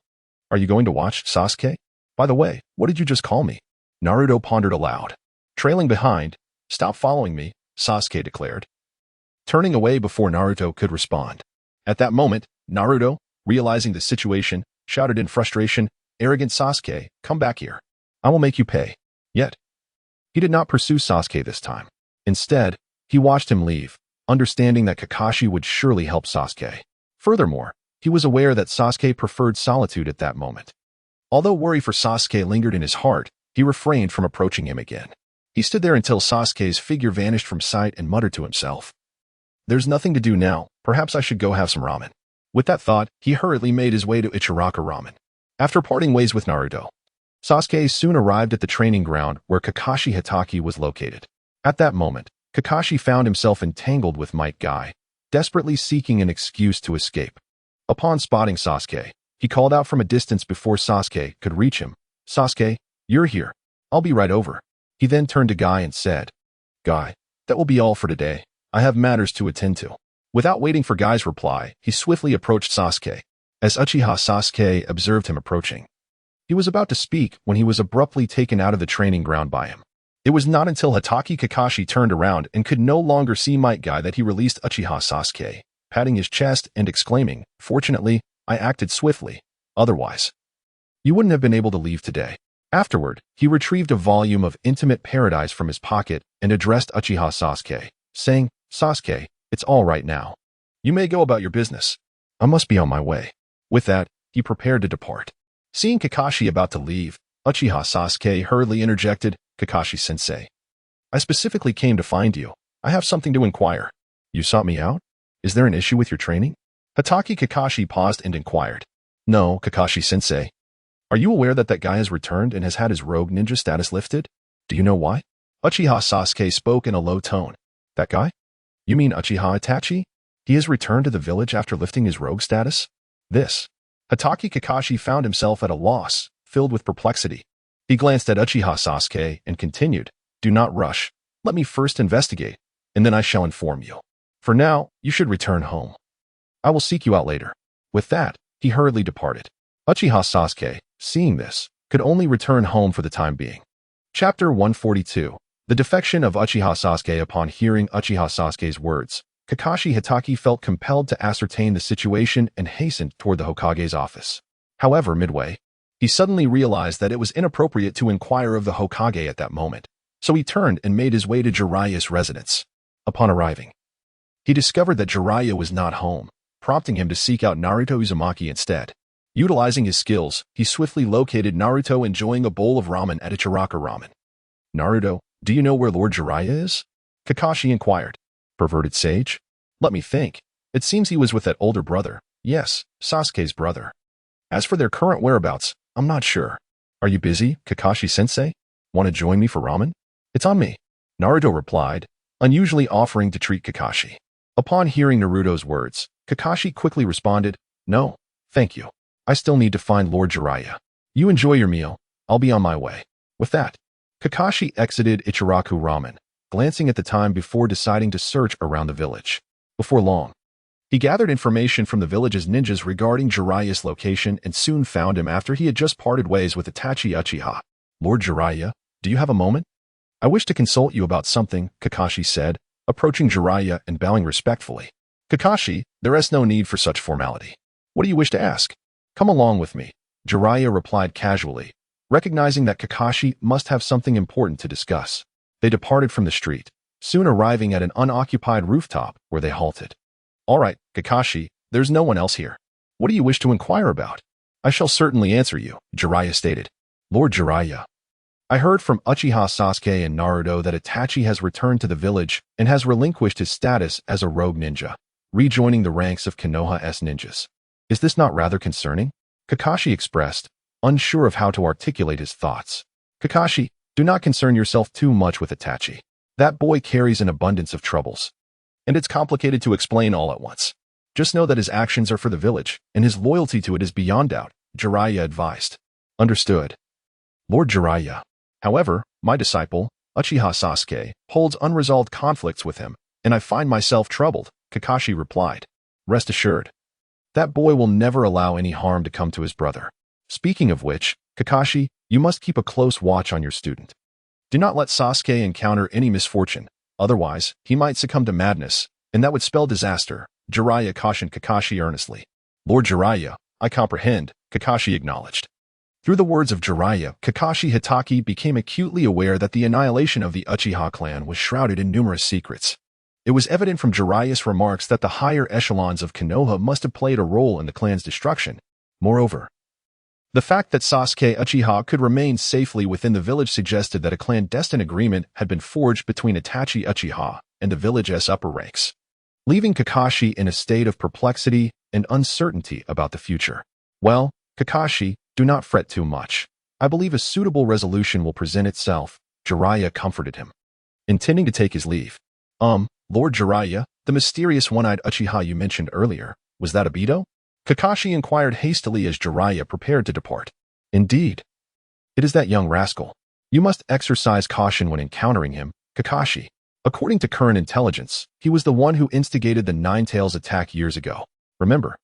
Are you going to watch, Sasuke? By the way, what did you just call me?" Naruto pondered aloud. "Trailing behind. Stop following me," Sasuke declared, turning away before Naruto could respond. At that moment, Naruto, realizing the situation, shouted in frustration, "Arrogant Sasuke, come back here. I will make you pay." Yet, he did not pursue Sasuke this time. Instead, he watched him leave, understanding that Kakashi would surely help Sasuke. Furthermore, he was aware that Sasuke preferred solitude at that moment. Although worry for Sasuke lingered in his heart, he refrained from approaching him again. He stood there until Sasuke's figure vanished from sight and muttered to himself, "There's nothing to do now. Perhaps I should go have some ramen." With that thought, he hurriedly made his way to Ichiraka Ramen. After parting ways with Naruto, Sasuke soon arrived at the training ground where Kakashi Hatake was located. At that moment, Kakashi found himself entangled with Might Guy, desperately seeking an excuse to escape. Upon spotting Sasuke, he called out from a distance before Sasuke could reach him, "Sasuke, you're here. I'll be right over." He then turned to Guy and said, "Guy, that will be all for today. I have matters to attend to." Without waiting for Guy's reply, he swiftly approached Sasuke. As Uchiha Sasuke observed him approaching, he was about to speak when he was abruptly taken out of the training ground by him. It was not until Hatake Kakashi turned around and could no longer see Might Guy that he released Uchiha Sasuke, patting his chest and exclaiming, "Fortunately, I acted swiftly. Otherwise, you wouldn't have been able to leave today." Afterward, he retrieved a volume of Intimate Paradise from his pocket and addressed Uchiha Sasuke, saying, "Sasuke, it's all right now. You may go about your business. I must be on my way." With that, he prepared to depart. Seeing Kakashi about to leave, Uchiha Sasuke hurriedly interjected, "Kakashi-sensei, I specifically came to find you. I have something to inquire." "You sought me out? Is there an issue with your training?" Hatake Kakashi paused and inquired. "No, Kakashi-sensei. Are you aware that guy has returned and has had his rogue ninja status lifted? Do you know why?" Uchiha Sasuke spoke in a low tone. "That guy? You mean Uchiha Itachi? He has returned to the village after lifting his rogue status?" This. Hatake Kakashi found himself at a loss, filled with perplexity. He glanced at Uchiha Sasuke and continued, "Do not rush. Let me first investigate, and then I shall inform you. For now, you should return home. I will seek you out later." With that, he hurriedly departed. Uchiha Sasuke, seeing this, could only return home for the time being. Chapter 142. The defection of Uchiha Sasuke. Upon hearing Uchiha Sasuke's words, Kakashi Hatake felt compelled to ascertain the situation and hastened toward the Hokage's office. However, midway, he suddenly realized that it was inappropriate to inquire of the Hokage at that moment, so he turned and made his way to Jiraiya's residence. Upon arriving, he discovered that Jiraiya was not home, prompting him to seek out Naruto Uzumaki instead. Utilizing his skills, he swiftly located Naruto enjoying a bowl of ramen at Ichiraka Ramen. "Naruto, do you know where Lord Jiraiya is?" Kakashi inquired. "Perverted sage? Let me think. It seems he was with that older brother." "Yes, Sasuke's brother. As for their current whereabouts, I'm not sure." "Are you busy, Kakashi-sensei? Want to join me for ramen?" "It's on me," Naruto replied, unusually offering to treat Kakashi. Upon hearing Naruto's words, Kakashi quickly responded, "No, thank you. I still need to find Lord Jiraiya. You enjoy your meal. I'll be on my way." With that, Kakashi exited Ichiraku Ramen, glancing at the time before deciding to search around the village. Before long, he gathered information from the village's ninjas regarding Jiraiya's location and soon found him after he had just parted ways with Itachi Uchiha. "Lord Jiraiya, do you have a moment? I wish to consult you about something," Kakashi said, approaching Jiraiya and bowing respectfully. "Kakashi, there is no need for such formality. What do you wish to ask?" "Come along with me," Jiraiya replied casually, recognizing that Kakashi must have something important to discuss. They departed from the street, soon arriving at an unoccupied rooftop where they halted. "All right, Kakashi, there's no one else here. What do you wish to inquire about?" "I shall certainly answer you," Jiraiya stated. "Lord Jiraiya, I heard from Uchiha Sasuke and Naruto that Itachi has returned to the village and has relinquished his status as a rogue ninja, rejoining the ranks of Konoha's ninjas. Is this not rather concerning?" Kakashi expressed, unsure of how to articulate his thoughts. "Kakashi, do not concern yourself too much with Itachi. That boy carries an abundance of troubles, and it's complicated to explain all at once. Just know that his actions are for the village, and his loyalty to it is beyond doubt," Jiraiya advised. "Understood, Lord Jiraiya. However, my disciple, Uchiha Sasuke, holds unresolved conflicts with him, and I find myself troubled," Kakashi replied. "Rest assured, that boy will never allow any harm to come to his brother. Speaking of which, Kakashi, you must keep a close watch on your student. Do not let Sasuke encounter any misfortune, otherwise he might succumb to madness, and that would spell disaster," Jiraiya cautioned Kakashi earnestly. "Lord Jiraiya, I comprehend," Kakashi acknowledged. Through the words of Jiraiya, Kakashi Hitaki became acutely aware that the annihilation of the Uchiha clan was shrouded in numerous secrets. It was evident from Jiraiya's remarks that the higher echelons of Konoha must have played a role in the clan's destruction. Moreover, the fact that Sasuke Uchiha could remain safely within the village suggested that a clandestine agreement had been forged between Itachi Uchiha and the village's upper ranks, leaving Kakashi in a state of perplexity and uncertainty about the future. "Well, Kakashi, do not fret too much. I believe a suitable resolution will present itself," Jiraiya comforted him. Intending to take his leave, "Lord Jiraiya, the mysterious one-eyed Uchiha you mentioned earlier, was that Obito?" Kakashi inquired hastily as Jiraiya prepared to depart. "Indeed. It is that young rascal. You must exercise caution when encountering him, Kakashi. According to current intelligence, he was the one who instigated the Nine-Tails attack years ago. Remember,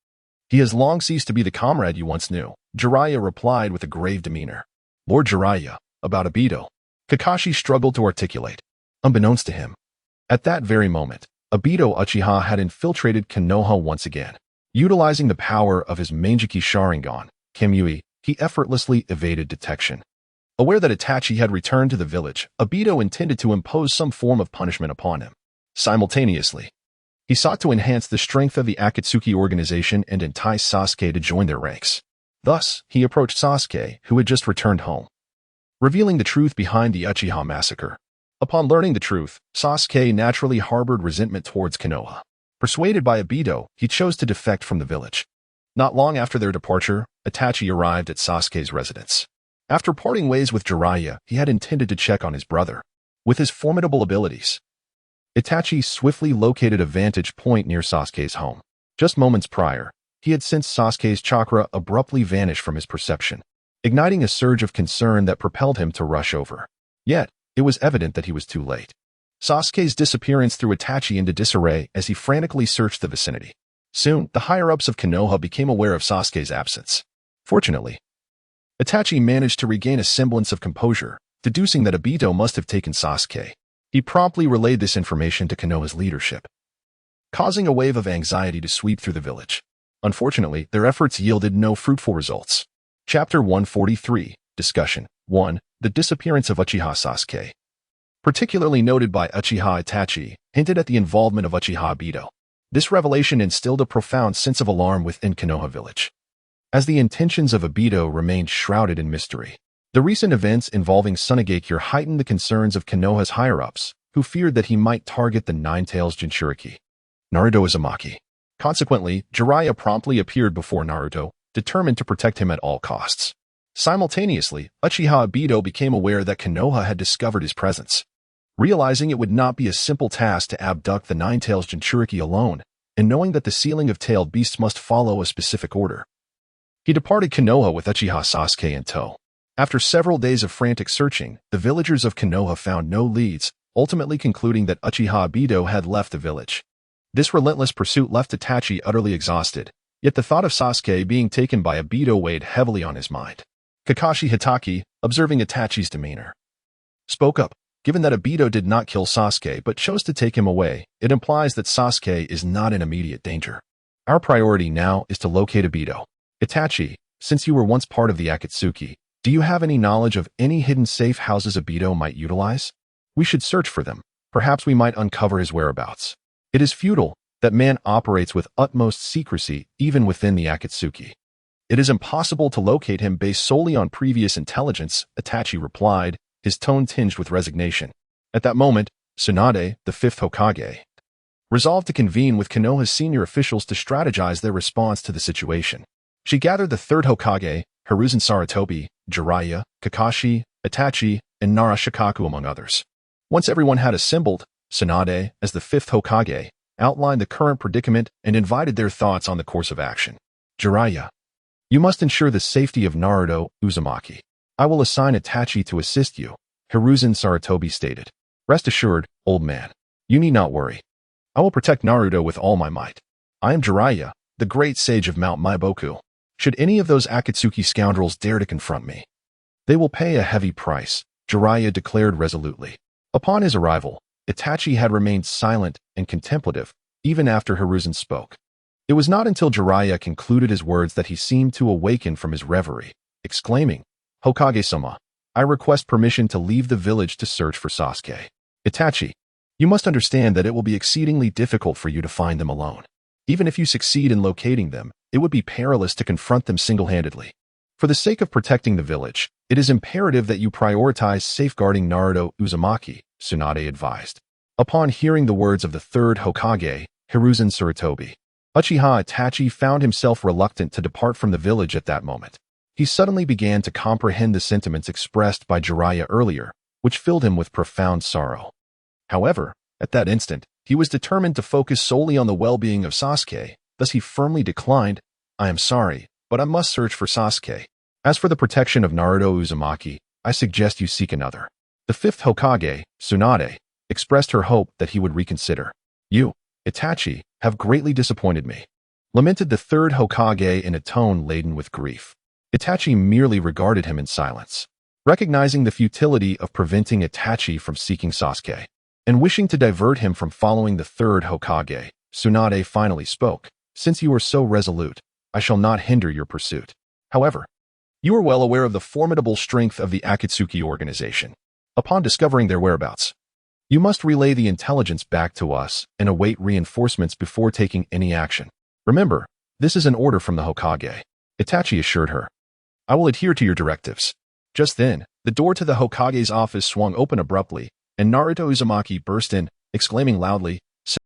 he has long ceased to be the comrade you once knew," Jiraiya replied with a grave demeanor. "Lord Jiraiya, about Obito," Kakashi struggled to articulate. Unbeknownst to him, at that very moment, Obito Uchiha had infiltrated Konoha once again. Utilizing the power of his Manjiki Sharingan, Kamui, he effortlessly evaded detection. Aware that Itachi had returned to the village, Obito intended to impose some form of punishment upon him. Simultaneously, he sought to enhance the strength of the Akatsuki organization and entice Sasuke to join their ranks. Thus, he approached Sasuke, who had just returned home, revealing the truth behind the Uchiha massacre. Upon learning the truth, Sasuke naturally harbored resentment towards Konoha. Persuaded by Obito, he chose to defect from the village. Not long after their departure, Itachi arrived at Sasuke's residence. After parting ways with Jiraiya, he had intended to check on his brother. With his formidable abilities, Itachi swiftly located a vantage point near Sasuke's home. Just moments prior, he had sensed Sasuke's chakra abruptly vanish from his perception, igniting a surge of concern that propelled him to rush over. Yet, it was evident that he was too late. Sasuke's disappearance threw Itachi into disarray as he frantically searched the vicinity. Soon, the higher-ups of Konoha became aware of Sasuke's absence. Fortunately, Itachi managed to regain a semblance of composure, deducing that Obito must have taken Sasuke. He promptly relayed this information to Konoha's leadership, causing a wave of anxiety to sweep through the village. Unfortunately, their efforts yielded no fruitful results. Chapter 143, Discussion 1. The disappearance of Uchiha Sasuke. Particularly noted by Uchiha Itachi, hinted at the involvement of Uchiha Obito. This revelation instilled a profound sense of alarm within Konoha village, as the intentions of Obito remained shrouded in mystery. The recent events involving Tsunagakure heightened the concerns of Konoha's higher-ups, who feared that he might target the Nine-Tails Jinchuriki, Naruto Uzumaki. Consequently, Jiraiya promptly appeared before Naruto, determined to protect him at all costs. Simultaneously, Uchiha Obito became aware that Konoha had discovered his presence. Realizing it would not be a simple task to abduct the nine-tails Jinchuriki alone, and knowing that the sealing of tailed beasts must follow a specific order, he departed Konoha with Uchiha Sasuke in tow. After several days of frantic searching, the villagers of Konoha found no leads, ultimately concluding that Uchiha Obito had left the village. This relentless pursuit left Itachi utterly exhausted, yet the thought of Sasuke being taken by Obito weighed heavily on his mind. Kakashi Hitaki, observing Itachi's demeanor, spoke up. Given that Obito did not kill Sasuke but chose to take him away, it implies that Sasuke is not in immediate danger. Our priority now is to locate Obito. Itachi, since you were once part of the Akatsuki, do you have any knowledge of any hidden safe houses Obito might utilize? We should search for them. Perhaps we might uncover his whereabouts. It is futile. That man operates with utmost secrecy even within the Akatsuki. It is impossible to locate him based solely on previous intelligence, Itachi replied, his tone tinged with resignation. At that moment, Tsunade, the fifth Hokage, resolved to convene with Konoha's senior officials to strategize their response to the situation. She gathered the third Hokage, Hiruzen Sarutobi, Jiraiya, Kakashi, Itachi, and Nara Shikaku among others. Once everyone had assembled, Tsunade, as the fifth Hokage, outlined the current predicament and invited their thoughts on the course of action. Jiraiya, you must ensure the safety of Naruto Uzumaki. I will assign Itachi to assist you, Hiruzen Sarutobi stated. Rest assured, old man. You need not worry. I will protect Naruto with all my might. I am Jiraiya, the great sage of Mount Maiboku. Should any of those Akatsuki scoundrels dare to confront me, they will pay a heavy price, Jiraiya declared resolutely. Upon his arrival, Itachi had remained silent and contemplative, even after Hiruzen spoke. It was not until Jiraiya concluded his words that he seemed to awaken from his reverie, exclaiming, Hokage-sama, I request permission to leave the village to search for Sasuke. Itachi, you must understand that it will be exceedingly difficult for you to find them alone. Even if you succeed in locating them, it would be perilous to confront them single-handedly. For the sake of protecting the village, it is imperative that you prioritize safeguarding Naruto Uzumaki, Tsunade advised. Upon hearing the words of the third Hokage, Hiruzen Sarutobi, Uchiha Itachi found himself reluctant to depart from the village at that moment. He suddenly began to comprehend the sentiments expressed by Jiraiya earlier, which filled him with profound sorrow. However, at that instant, he was determined to focus solely on the well-being of Sasuke, thus he firmly declined, I am sorry, but I must search for Sasuke. As for the protection of Naruto Uzumaki, I suggest you seek another. The fifth Hokage, Tsunade, expressed her hope that he would reconsider. You, Itachi, have greatly disappointed me, lamented the third Hokage in a tone laden with grief. Itachi merely regarded him in silence. Recognizing the futility of preventing Itachi from seeking Sasuke, and wishing to divert him from following the third Hokage, Tsunade finally spoke. Since you are so resolute, I shall not hinder your pursuit. However, you are well aware of the formidable strength of the Akatsuki organization. Upon discovering their whereabouts, you must relay the intelligence back to us and await reinforcements before taking any action. Remember, this is an order from the Hokage, Itachi assured her. I will adhere to your directives. Just then, the door to the Hokage's office swung open abruptly, and Naruto Uzumaki burst in, exclaiming loudly,